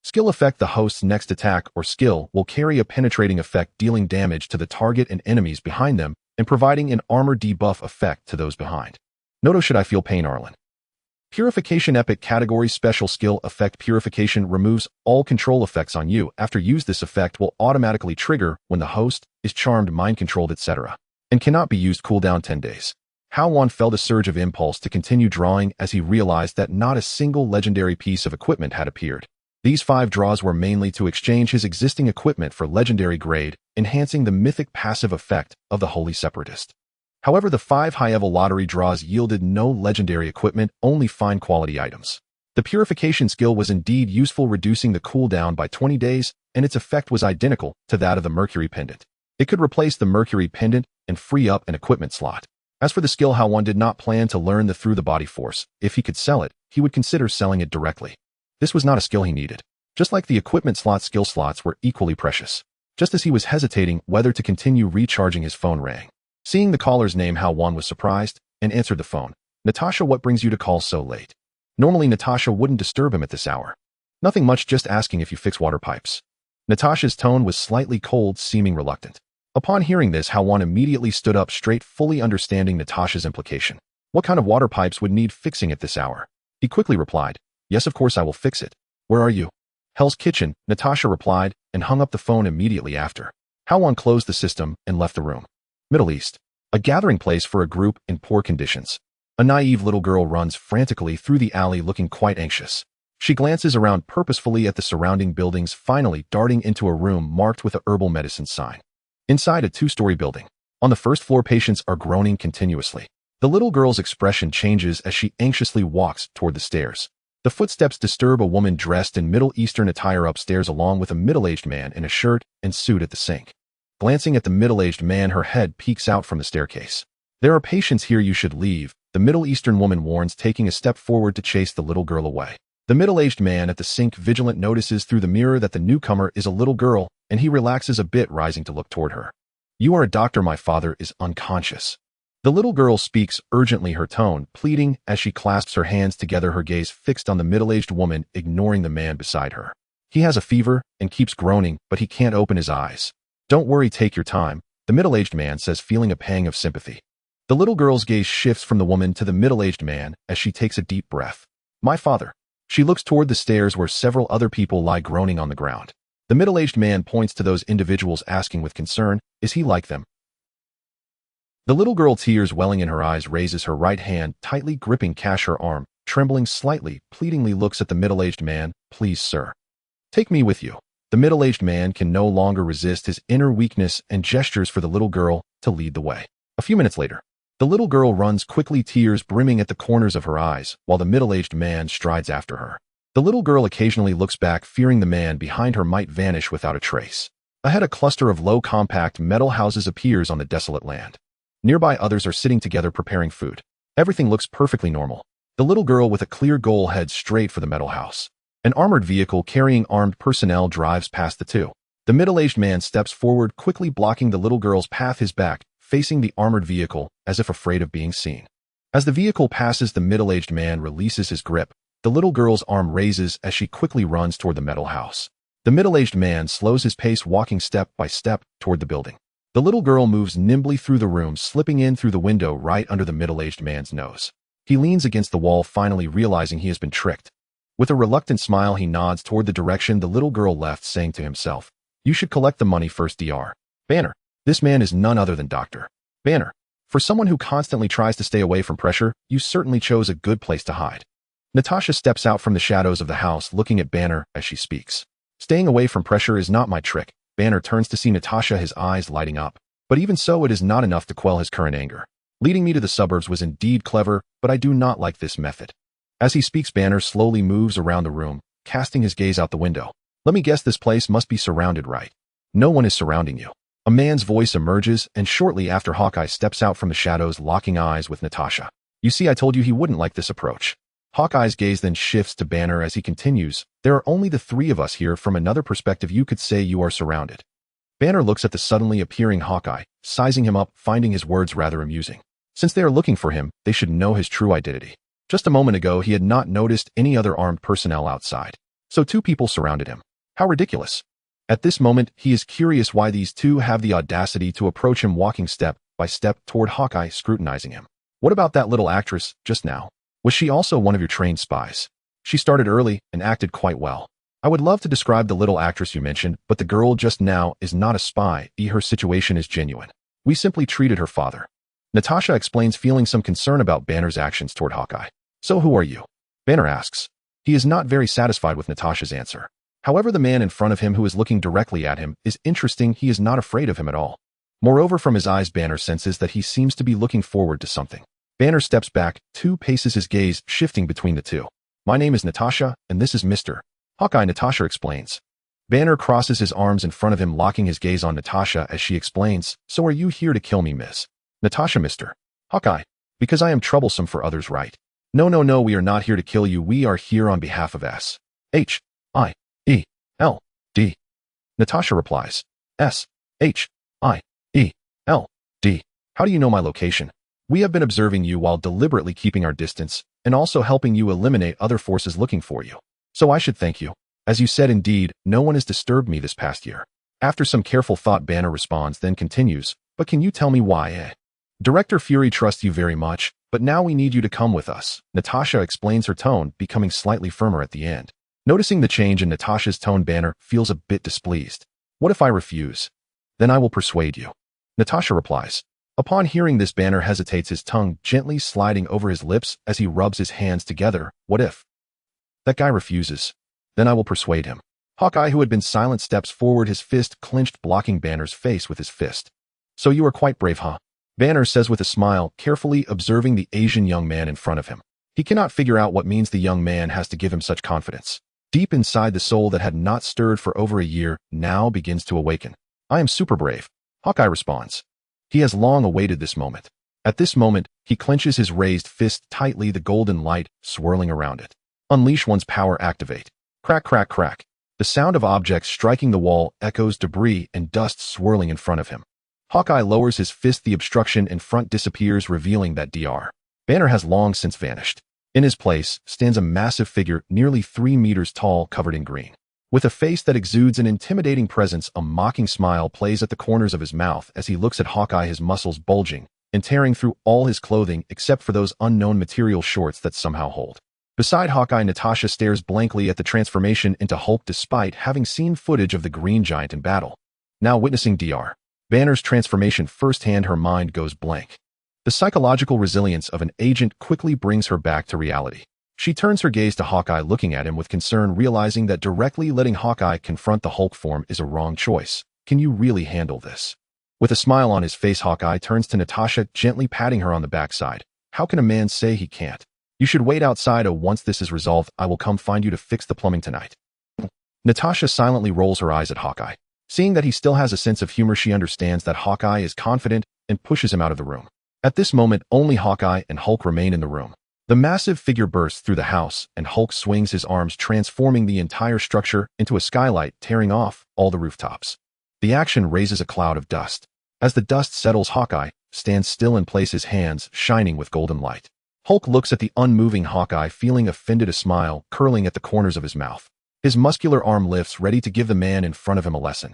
Skill effect: the host's next attack or skill will carry a penetrating effect dealing damage to the target and enemies behind them and providing an armor debuff effect to those behind. Noto should I feel pain Arlen. Purification Epic Category Special Skill Effect: Purification removes all control effects on you. After use, this effect will automatically trigger when the host is charmed, mind-controlled, etc. and cannot be used. Cooldown 10 days. Hao Wan felt a surge of impulse to continue drawing as he realized that not a single legendary piece of equipment had appeared. These 5 draws were mainly to exchange his existing equipment for legendary grade, enhancing the mythic passive effect of the Holy Separatist. However, the 5 high-level lottery draws yielded no legendary equipment, only fine quality items. The purification skill was indeed useful, reducing the cooldown by 20 days, and its effect was identical to that of the Mercury Pendant. It could replace the Mercury Pendant and free up an equipment slot. As for the skill, Hao Wan did not plan to learn the Through the Body Force. If he could sell it, he would consider selling it directly. This was not a skill he needed. Just like the equipment slot, skill slots were equally precious. Just as he was hesitating whether to continue, recharging, his phone rang. Seeing the caller's name, Hao Wan was surprised and answered the phone. Natasha, what brings you to call so late? Normally Natasha wouldn't disturb him at this hour. Nothing much, just asking if you fix water pipes. Natasha's tone was slightly cold, seeming reluctant. Upon hearing this, Hao Wan immediately stood up straight, fully understanding Natasha's implication. What kind of water pipes would need fixing at this hour? He quickly replied, yes, of course I will fix it. Where are you? Hell's Kitchen, Natasha replied, and hung up the phone immediately after. Hao Wan closed the system and left the room. Middle East. A gathering place for a group in poor conditions. A naive little girl runs frantically through the alley looking quite anxious. She glances around purposefully at the surrounding buildings, finally darting into a room marked with a herbal medicine sign. Inside a 2-story building. On the first floor, patients are groaning continuously. The little girl's expression changes as she anxiously walks toward the stairs. The footsteps disturb a woman dressed in Middle Eastern attire upstairs, along with a middle-aged man in a shirt and suit at the sink. Glancing at the middle-aged man, her head peeks out from the staircase. There are patients here, you should leave, the Middle Eastern woman warns, taking a step forward to chase the little girl away. The middle-aged man at the sink, vigilant, notices through the mirror that the newcomer is a little girl, and he relaxes a bit, rising to look toward her. You are a doctor, my father is unconscious. The little girl speaks urgently, her tone pleading as she clasps her hands together, her gaze fixed on the middle-aged woman, ignoring the man beside her. He has a fever and keeps groaning, but he can't open his eyes. Don't worry, take your time, the middle-aged man says, feeling a pang of sympathy. The little girl's gaze shifts from the woman to the middle-aged man as she takes a deep breath. My father. She looks toward the stairs where several other people lie groaning on the ground. The middle-aged man points to those individuals, asking with concern, is he like them? The little girl, tears welling in her eyes, raises her right hand, tightly gripping her arm, trembling slightly, pleadingly looks at the middle-aged man. Please, sir. Take me with you. The middle-aged man can no longer resist his inner weakness and gestures for the little girl to lead the way. A few minutes later, the little girl runs quickly, tears brimming at the corners of her eyes, while the middle-aged man strides after her. The little girl occasionally looks back, fearing the man behind her might vanish without a trace. Ahead, a cluster of low, compact metal houses appears on the desolate land. Nearby, others are sitting together preparing food. Everything looks perfectly normal. The little girl, with a clear goal, heads straight for the metal house. An armored vehicle carrying armed personnel drives past the two. The middle-aged man steps forward, quickly blocking the little girl's path, his back facing the armored vehicle, as if afraid of being seen. As the vehicle passes, the middle-aged man releases his grip. The little girl's arm raises as she quickly runs toward the metal house. The middle-aged man slows his pace, walking step by step toward the building. The little girl moves nimbly through the room, slipping in through the window right under the middle-aged man's nose. He leans against the wall, finally realizing he has been tricked. With a reluctant smile, he nods toward the direction the little girl left, saying to himself, you should collect the money first, Dr. Banner. This man is none other than Dr. Banner. For someone who constantly tries to stay away from pressure, you certainly chose a good place to hide. Natasha steps out from the shadows of the house, looking at Banner as she speaks. Staying away from pressure is not my trick. Banner turns to see Natasha, his eyes lighting up. But even so, it is not enough to quell his current anger. Leading me to the suburbs was indeed clever, but I do not like this method. As he speaks, Banner slowly moves around the room, casting his gaze out the window. Let me guess, this place must be surrounded, right? No one is surrounding you. A man's voice emerges, and shortly after, Hawkeye steps out from the shadows, locking eyes with Natasha. You see, I told you he wouldn't like this approach. Hawkeye's gaze then shifts to Banner as he continues, there are only the three of us here. From another perspective, you could say you are surrounded. Banner looks at the suddenly appearing Hawkeye, sizing him up, finding his words rather amusing. Since they are looking for him, they should know his true identity. Just a moment ago, he had not noticed any other armed personnel outside. So 2 people surrounded him. How ridiculous. At this moment, he is curious why these 2 have the audacity to approach him, walking step by step toward Hawkeye, scrutinizing him. What about that little actress just now? Was she also one of your trained spies? She started early and acted quite well. I would love to describe the little actress you mentioned, but the girl just now is not a spy. Her situation is genuine. We simply treated her father. Natasha explains, feeling some concern about Banner's actions toward Hawkeye. So who are you? Banner asks. He is not very satisfied with Natasha's answer. However, the man in front of him who is looking directly at him is interesting. He is not afraid of him at all. Moreover, from his eyes, Banner senses that he seems to be looking forward to something. Banner steps back 2 paces, his gaze shifting between the 2. My name is Natasha, and this is Mr. Hawkeye, Natasha explains. Banner crosses his arms in front of him, locking his gaze on Natasha as she explains, so are you here to kill me, Miss Natasha? Mr. Hawkeye, because I am troublesome for others, right? No, we are not here to kill you. We are here on behalf of S.H.I.E.L.D. Natasha replies. S.H.I.E.L.D. How do you know my location? We have been observing you while deliberately keeping our distance, and also helping you eliminate other forces looking for you. So I should thank you. As you said, indeed, no one has disturbed me this past year. After some careful thought, Banner responds, then continues, but can you tell me why? Director Fury trusts you very much, but now we need you to come with us. Natasha explains, her tone becoming slightly firmer at the end. Noticing the change in Natasha's tone, Banner feels a bit displeased. What if I refuse? Then I will persuade you. Natasha replies. Upon hearing this, Banner hesitates, his tongue gently sliding over his lips as he rubs his hands together. What if that guy refuses? Then I will persuade him. Hawkeye, who had been silent, steps forward, his fist clenched, blocking Banner's face with his fist. So you are quite brave, huh? Banner says with a smile, carefully observing the Asian young man in front of him. He cannot figure out what means the young man has to give him such confidence. Deep inside, the soul that had not stirred for over a year now begins to awaken. I am super brave, Hawkeye responds. He has long awaited this moment. At this moment, he clenches his raised fist tightly, the golden light swirling around it. Unleash one's power, activate. Crack, crack, crack. The sound of objects striking the wall echoes, debris and dust swirling in front of him. Hawkeye lowers his fist, the obstruction in front disappears, revealing that Dr. Banner has long since vanished. In his place stands a massive figure nearly 3 meters tall, covered in green. With a face that exudes an intimidating presence, a mocking smile plays at the corners of his mouth as he looks at Hawkeye, his muscles bulging and tearing through all his clothing except for those unknown material shorts that somehow hold. Beside Hawkeye, Natasha stares blankly at the transformation into Hulk despite having seen footage of the Green Giant in battle. Now witnessing Dr. Banner's transformation firsthand, her mind goes blank. The psychological resilience of an agent quickly brings her back to reality. She turns her gaze to Hawkeye, looking at him with concern, realizing that directly letting Hawkeye confront the Hulk form is a wrong choice. Can you really handle this? With a smile on his face, Hawkeye turns to Natasha, gently patting her on the backside. How can a man say he can't? You should wait outside. Once this is resolved, I will come find you to fix the plumbing tonight. Natasha silently rolls her eyes at Hawkeye. Seeing that he still has a sense of humor, she understands that Hawkeye is confident and pushes him out of the room. At this moment, only Hawkeye and Hulk remain in the room. The massive figure bursts through the house, and Hulk swings his arms, transforming the entire structure into a skylight, tearing off all the rooftops. The action raises a cloud of dust. As the dust settles, Hawkeye stands still in place, his hands shining with golden light. Hulk looks at the unmoving Hawkeye, feeling offended, a smile curling at the corners of his mouth. His muscular arm lifts, ready to give the man in front of him a lesson.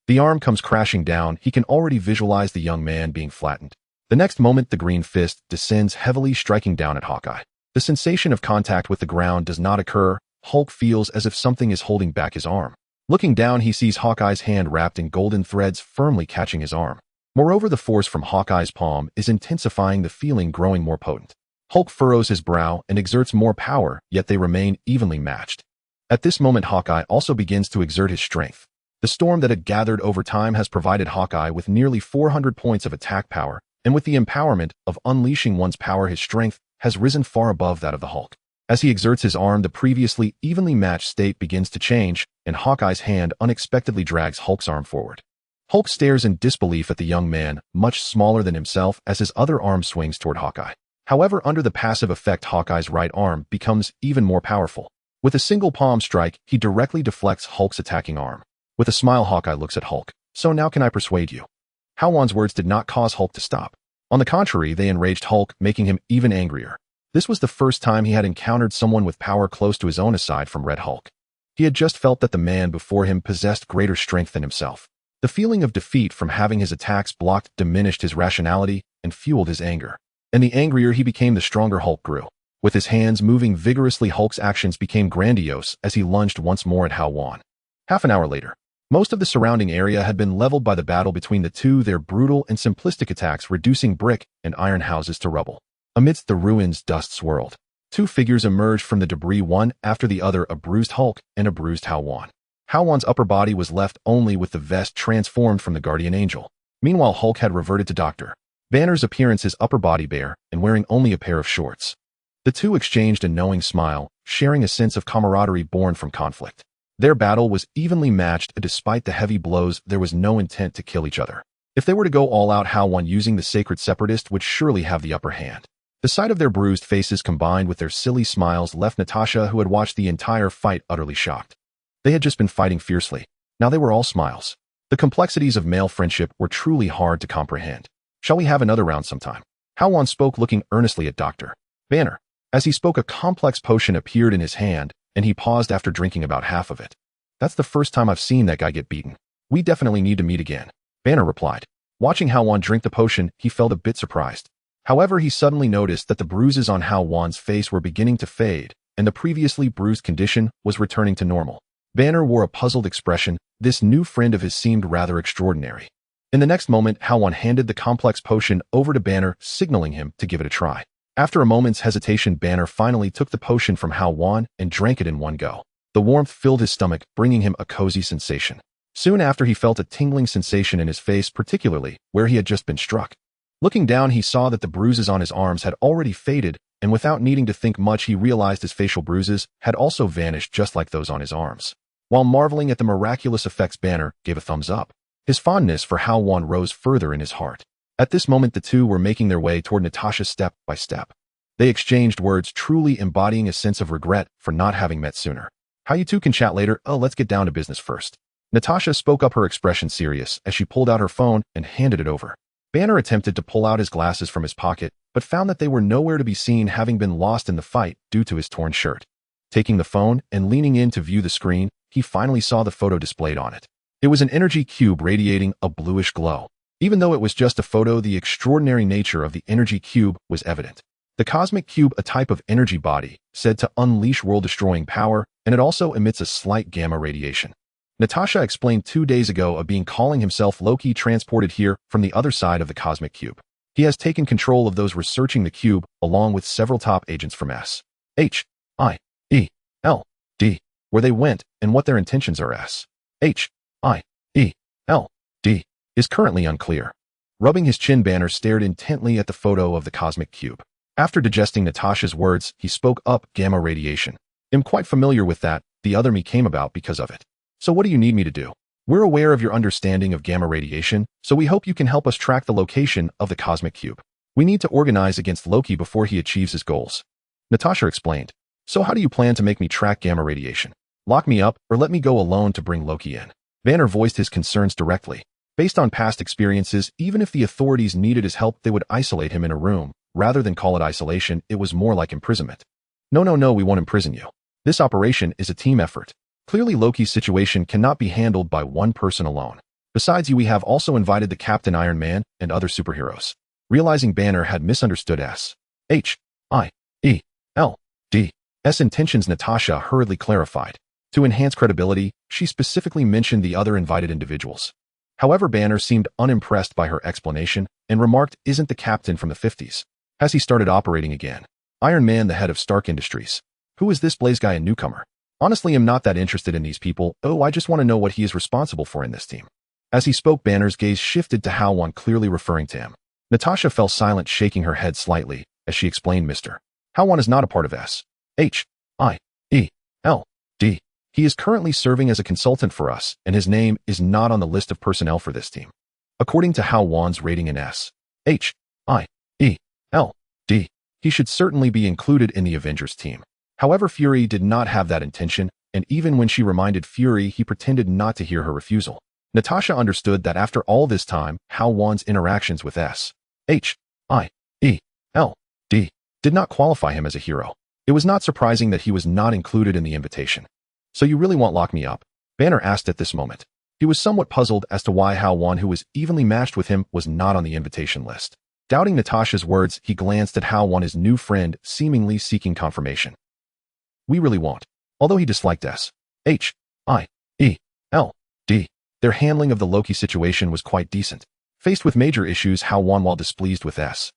The arm comes crashing down. He can already visualize the young man being flattened. The next moment, the green fist descends heavily, striking down at Hawkeye. The sensation of contact with the ground does not occur. Hulk feels as if something is holding back his arm. Looking down, he sees Hawkeye's hand wrapped in golden threads, firmly catching his arm. Moreover, the force from Hawkeye's palm is intensifying, the feeling growing more potent. Hulk furrows his brow and exerts more power, yet they remain evenly matched. At this moment, Hawkeye also begins to exert his strength. The storm that had gathered over time has provided Hawkeye with nearly 400 points of attack power, and with the empowerment of unleashing one's power, his strength has risen far above that of the Hulk. As he exerts his arm, the previously evenly matched state begins to change, and Hawkeye's hand unexpectedly drags Hulk's arm forward. Hulk stares in disbelief at the young man, much smaller than himself, as his other arm swings toward Hawkeye. However, under the passive effect, Hawkeye's right arm becomes even more powerful. With a single palm strike, he directly deflects Hulk's attacking arm. With a smile, Hawkeye looks at Hulk. So now can I persuade you? Hao Wan's words did not cause Hulk to stop. On the contrary, they enraged Hulk, making him even angrier. This was the first time he had encountered someone with power close to his own aside from Red Hulk. He had just felt that the man before him possessed greater strength than himself. The feeling of defeat from having his attacks blocked diminished his rationality and fueled his anger. And the angrier he became, the stronger Hulk grew. With his hands moving vigorously, Hulk's actions became grandiose as he lunged once more at Hao Wan. Half an hour later, most of the surrounding area had been leveled by the battle between the two, their brutal and simplistic attacks reducing brick and iron houses to rubble. Amidst the ruins, dust swirled. Two figures emerged from the debris, one after the other, a bruised Hulk and a bruised Hao Wan. Hao Wan's upper body was left only with the vest transformed from the guardian angel. Meanwhile, Hulk had reverted to Dr. Banner's appearance, his upper body bare and wearing only a pair of shorts. The two exchanged a knowing smile, sharing a sense of camaraderie born from conflict. Their battle was evenly matched, and despite the heavy blows, there was no intent to kill each other. If they were to go all out, Hao Wan using the sacred separatist would surely have the upper hand. The sight of their bruised faces combined with their silly smiles left Natasha, who had watched the entire fight, utterly shocked. They had just been fighting fiercely. Now they were all smiles. The complexities of male friendship were truly hard to comprehend. Shall we have another round sometime? Hao Wan spoke, looking earnestly at Dr. Banner. As he spoke, a complex potion appeared in his hand, and he paused after drinking about half of it. That's the first time I've seen that guy get beaten. We definitely need to meet again, Banner replied. Watching Hao Wan drink the potion, he felt a bit surprised. However, he suddenly noticed that the bruises on Hao Wan's face were beginning to fade, and the previously bruised condition was returning to normal. Banner wore a puzzled expression. This new friend of his seemed rather extraordinary. In the next moment, Hao Wan handed the complex potion over to Banner, signaling him to give it a try. After a moment's hesitation, Banner finally took the potion from Hao Wan and drank it in one go. The warmth filled his stomach, bringing him a cozy sensation. Soon after, he felt a tingling sensation in his face, particularly where he had just been struck. Looking down, he saw that the bruises on his arms had already faded, and without needing to think much, he realized his facial bruises had also vanished just like those on his arms. While marveling at the miraculous effects, Banner gave a thumbs up. His fondness for Hao Wan rose further in his heart. At this moment, the two were making their way toward Natasha step by step. They exchanged words, truly embodying a sense of regret for not having met sooner. How you two can chat later. Oh, let's get down to business first. Natasha spoke up, her expression serious, as she pulled out her phone and handed it over. Banner attempted to pull out his glasses from his pocket, but found that they were nowhere to be seen, having been lost in the fight due to his torn shirt. Taking the phone and leaning in to view the screen, he finally saw the photo displayed on it. It was an energy cube radiating a bluish glow. Even though it was just a photo, the extraordinary nature of the energy cube was evident. The cosmic cube, a type of energy body, said to unleash world-destroying power, and it also emits a slight gamma radiation. Natasha explained 2 days ago of being calling himself Loki, transported here from the other side of the cosmic cube. He has taken control of those researching the cube, along with several top agents from Sett, where they went and what their intentions are. Sett is currently unclear. Rubbing his chin, Banner stared intently at the photo of the cosmic cube. After digesting Natasha's words, he spoke up, gamma radiation. I'm quite familiar with that. The other me came about because of it. So what do you need me to do? We're aware of your understanding of gamma radiation, so we hope you can help us track the location of the cosmic cube. We need to organize against Loki before he achieves his goals. Natasha explained. So how do you plan to make me track gamma radiation? Lock me up, or let me go alone to bring Loki in? Banner voiced his concerns directly. Based on past experiences, even if the authorities needed his help, they would isolate him in a room. Rather than call it isolation, it was more like imprisonment. No, we won't imprison you. This operation is a team effort. Clearly, Loki's situation cannot be handled by one person alone. Besides, we have also invited the Captain Iron Man and other superheroes. Realizing Banner had misunderstood S's intentions, Natasha hurriedly clarified. To enhance credibility, she specifically mentioned the other invited individuals. However, Banner seemed unimpressed by her explanation and remarked, "Isn't the captain from the 50s? Has he started operating again? Iron Man, the head of Stark Industries. Who is this Blaze guy, a newcomer? Honestly, I'm not that interested in these people. Oh, I just want to know what he is responsible for in this team." As he spoke, Banner's gaze shifted to Hao Wan, clearly referring to him. Natasha fell silent, shaking her head slightly, as she explained, Mr. Hao Wan is not a part of Sett. He is currently serving as a consultant for us, and his name is not on the list of personnel for this team. According to Hao Wan's rating in Sett, He should certainly be included in the Avengers team. However, Fury did not have that intention, and even when she reminded Fury, he pretended not to hear her refusal. Natasha understood that after all this time, Hao Wan's interactions with S.H.I.E.L.D. did not qualify him as a hero. It was not surprising that he was not included in the invitation. "So you really won't lock me up?" Banner asked at this moment. He was somewhat puzzled as to why Hao Wan, who was evenly matched with him, was not on the invitation list. Doubting Natasha's words, he glanced at Hao Wan, his new friend, seemingly seeking confirmation. "We really won't." Although he disliked S.H.I.E.L.D., their handling of the Loki situation was quite decent. Faced with major issues, Hao Wan, while displeased with S.H.I.E.L.D.,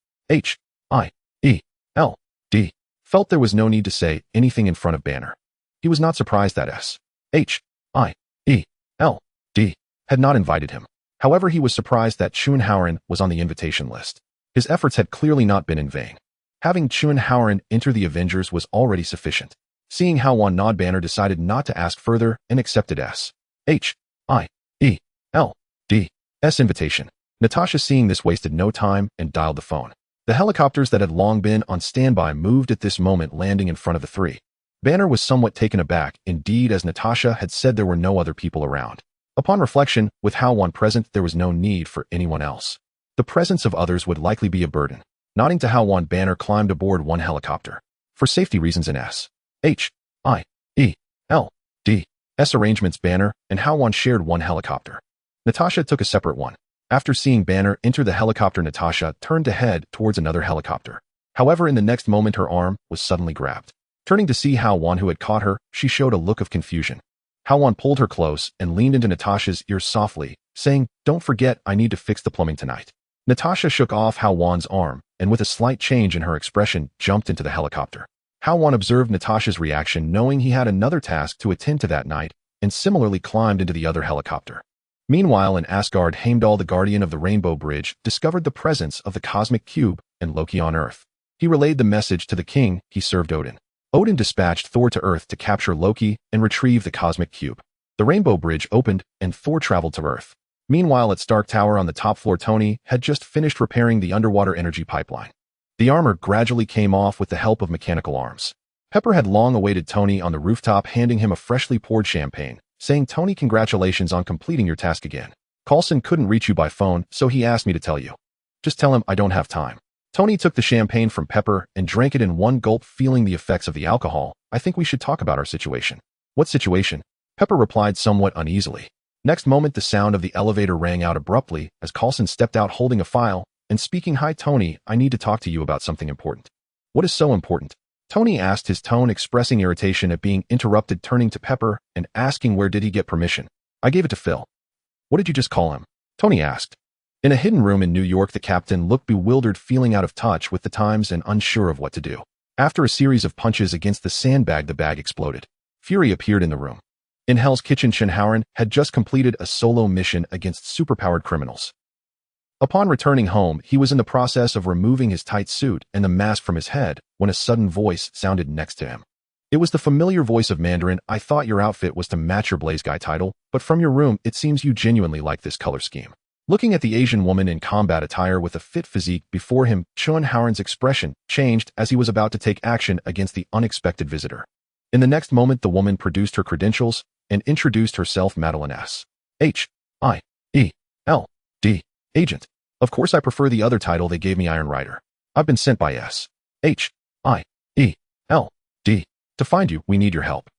felt there was no need to say anything in front of Banner. He was not surprised that S.H.I.E.L.D. had not invited him. However, he was surprised that Chun Haoran was on the invitation list. His efforts had clearly not been in vain. Having Chun Haoran enter the Avengers was already sufficient. Seeing Hao Wan nod, Banner decided not to ask further and accepted S.H.I.E.L.D.'s invitation. Natasha, seeing this, wasted no time and dialed the phone. The helicopters that had long been on standby moved at this moment, landing in front of the three. Banner was somewhat taken aback, indeed, as Natasha had said there were no other people around. Upon reflection, with Hao Wan present, there was no need for anyone else. The presence of others would likely be a burden. Nodding to Hao Wan, Banner climbed aboard one helicopter. For safety reasons in S.H.I.E.L.D.'s arrangements, Banner and Hao Wan shared one helicopter. Natasha took a separate one. After seeing Banner enter the helicopter, Natasha turned to head towards another helicopter. However, in the next moment, her arm was suddenly grabbed. Turning to see Hao Wan, who had caught her, she showed a look of confusion. Hao Wan pulled her close and leaned into Natasha's ear softly, saying, "Don't forget, I need to fix the plumbing tonight." Natasha shook off Hao Wan's arm, and with a slight change in her expression, jumped into the helicopter. Hao Wan observed Natasha's reaction, knowing he had another task to attend to that night, and similarly climbed into the other helicopter. Meanwhile, in Asgard, Heimdall, the guardian of the Rainbow Bridge, discovered the presence of the Cosmic Cube and Loki on Earth. He relayed the message to the king he served, Odin. Odin dispatched Thor to Earth to capture Loki and retrieve the Cosmic Cube. The Rainbow Bridge opened, and Thor traveled to Earth. Meanwhile, at Stark Tower on the top floor, Tony had just finished repairing the underwater energy pipeline. The armor gradually came off with the help of mechanical arms. Pepper had long awaited Tony on the rooftop, handing him a freshly poured champagne, saying, "Tony, congratulations on completing your task again. Coulson couldn't reach you by phone, so he asked me to tell you. Just tell him I don't have time." Tony took the champagne from Pepper and drank it in one gulp, feeling the effects of the alcohol. "I think we should talk about our situation." "What situation?" Pepper replied somewhat uneasily. Next moment, the sound of the elevator rang out abruptly as Coulson stepped out holding a file and speaking. "Hi, Tony, I need to talk to you about something important." "What is so important?" Tony asked, his tone expressing irritation at being interrupted, turning to Pepper and asking where did he get permission. "I gave it to Phil." "What did you just call him?" Tony asked. In a hidden room in New York, the captain looked bewildered, feeling out of touch with the times and unsure of what to do. After a series of punches against the sandbag, the bag exploded. Fury appeared in the room. In Hell's Kitchen, Chun Haoran had just completed a solo mission against superpowered criminals. Upon returning home, he was in the process of removing his tight suit and the mask from his head when a sudden voice sounded next to him. It was the familiar voice of Mandarin. "I thought your outfit was to match your Blaze Guy title, but from your room, it seems you genuinely like this color scheme." Looking at the Asian woman in combat attire with a fit physique before him, Chun Haoran's expression changed as he was about to take action against the unexpected visitor. In the next moment, the woman produced her credentials and introduced herself, Madeline S.H.I.E.L.D. Agent. "Of course, I prefer the other title they gave me, Iron Rider. I've been sent by S.H.I.E.L.D. to find you. We need your help."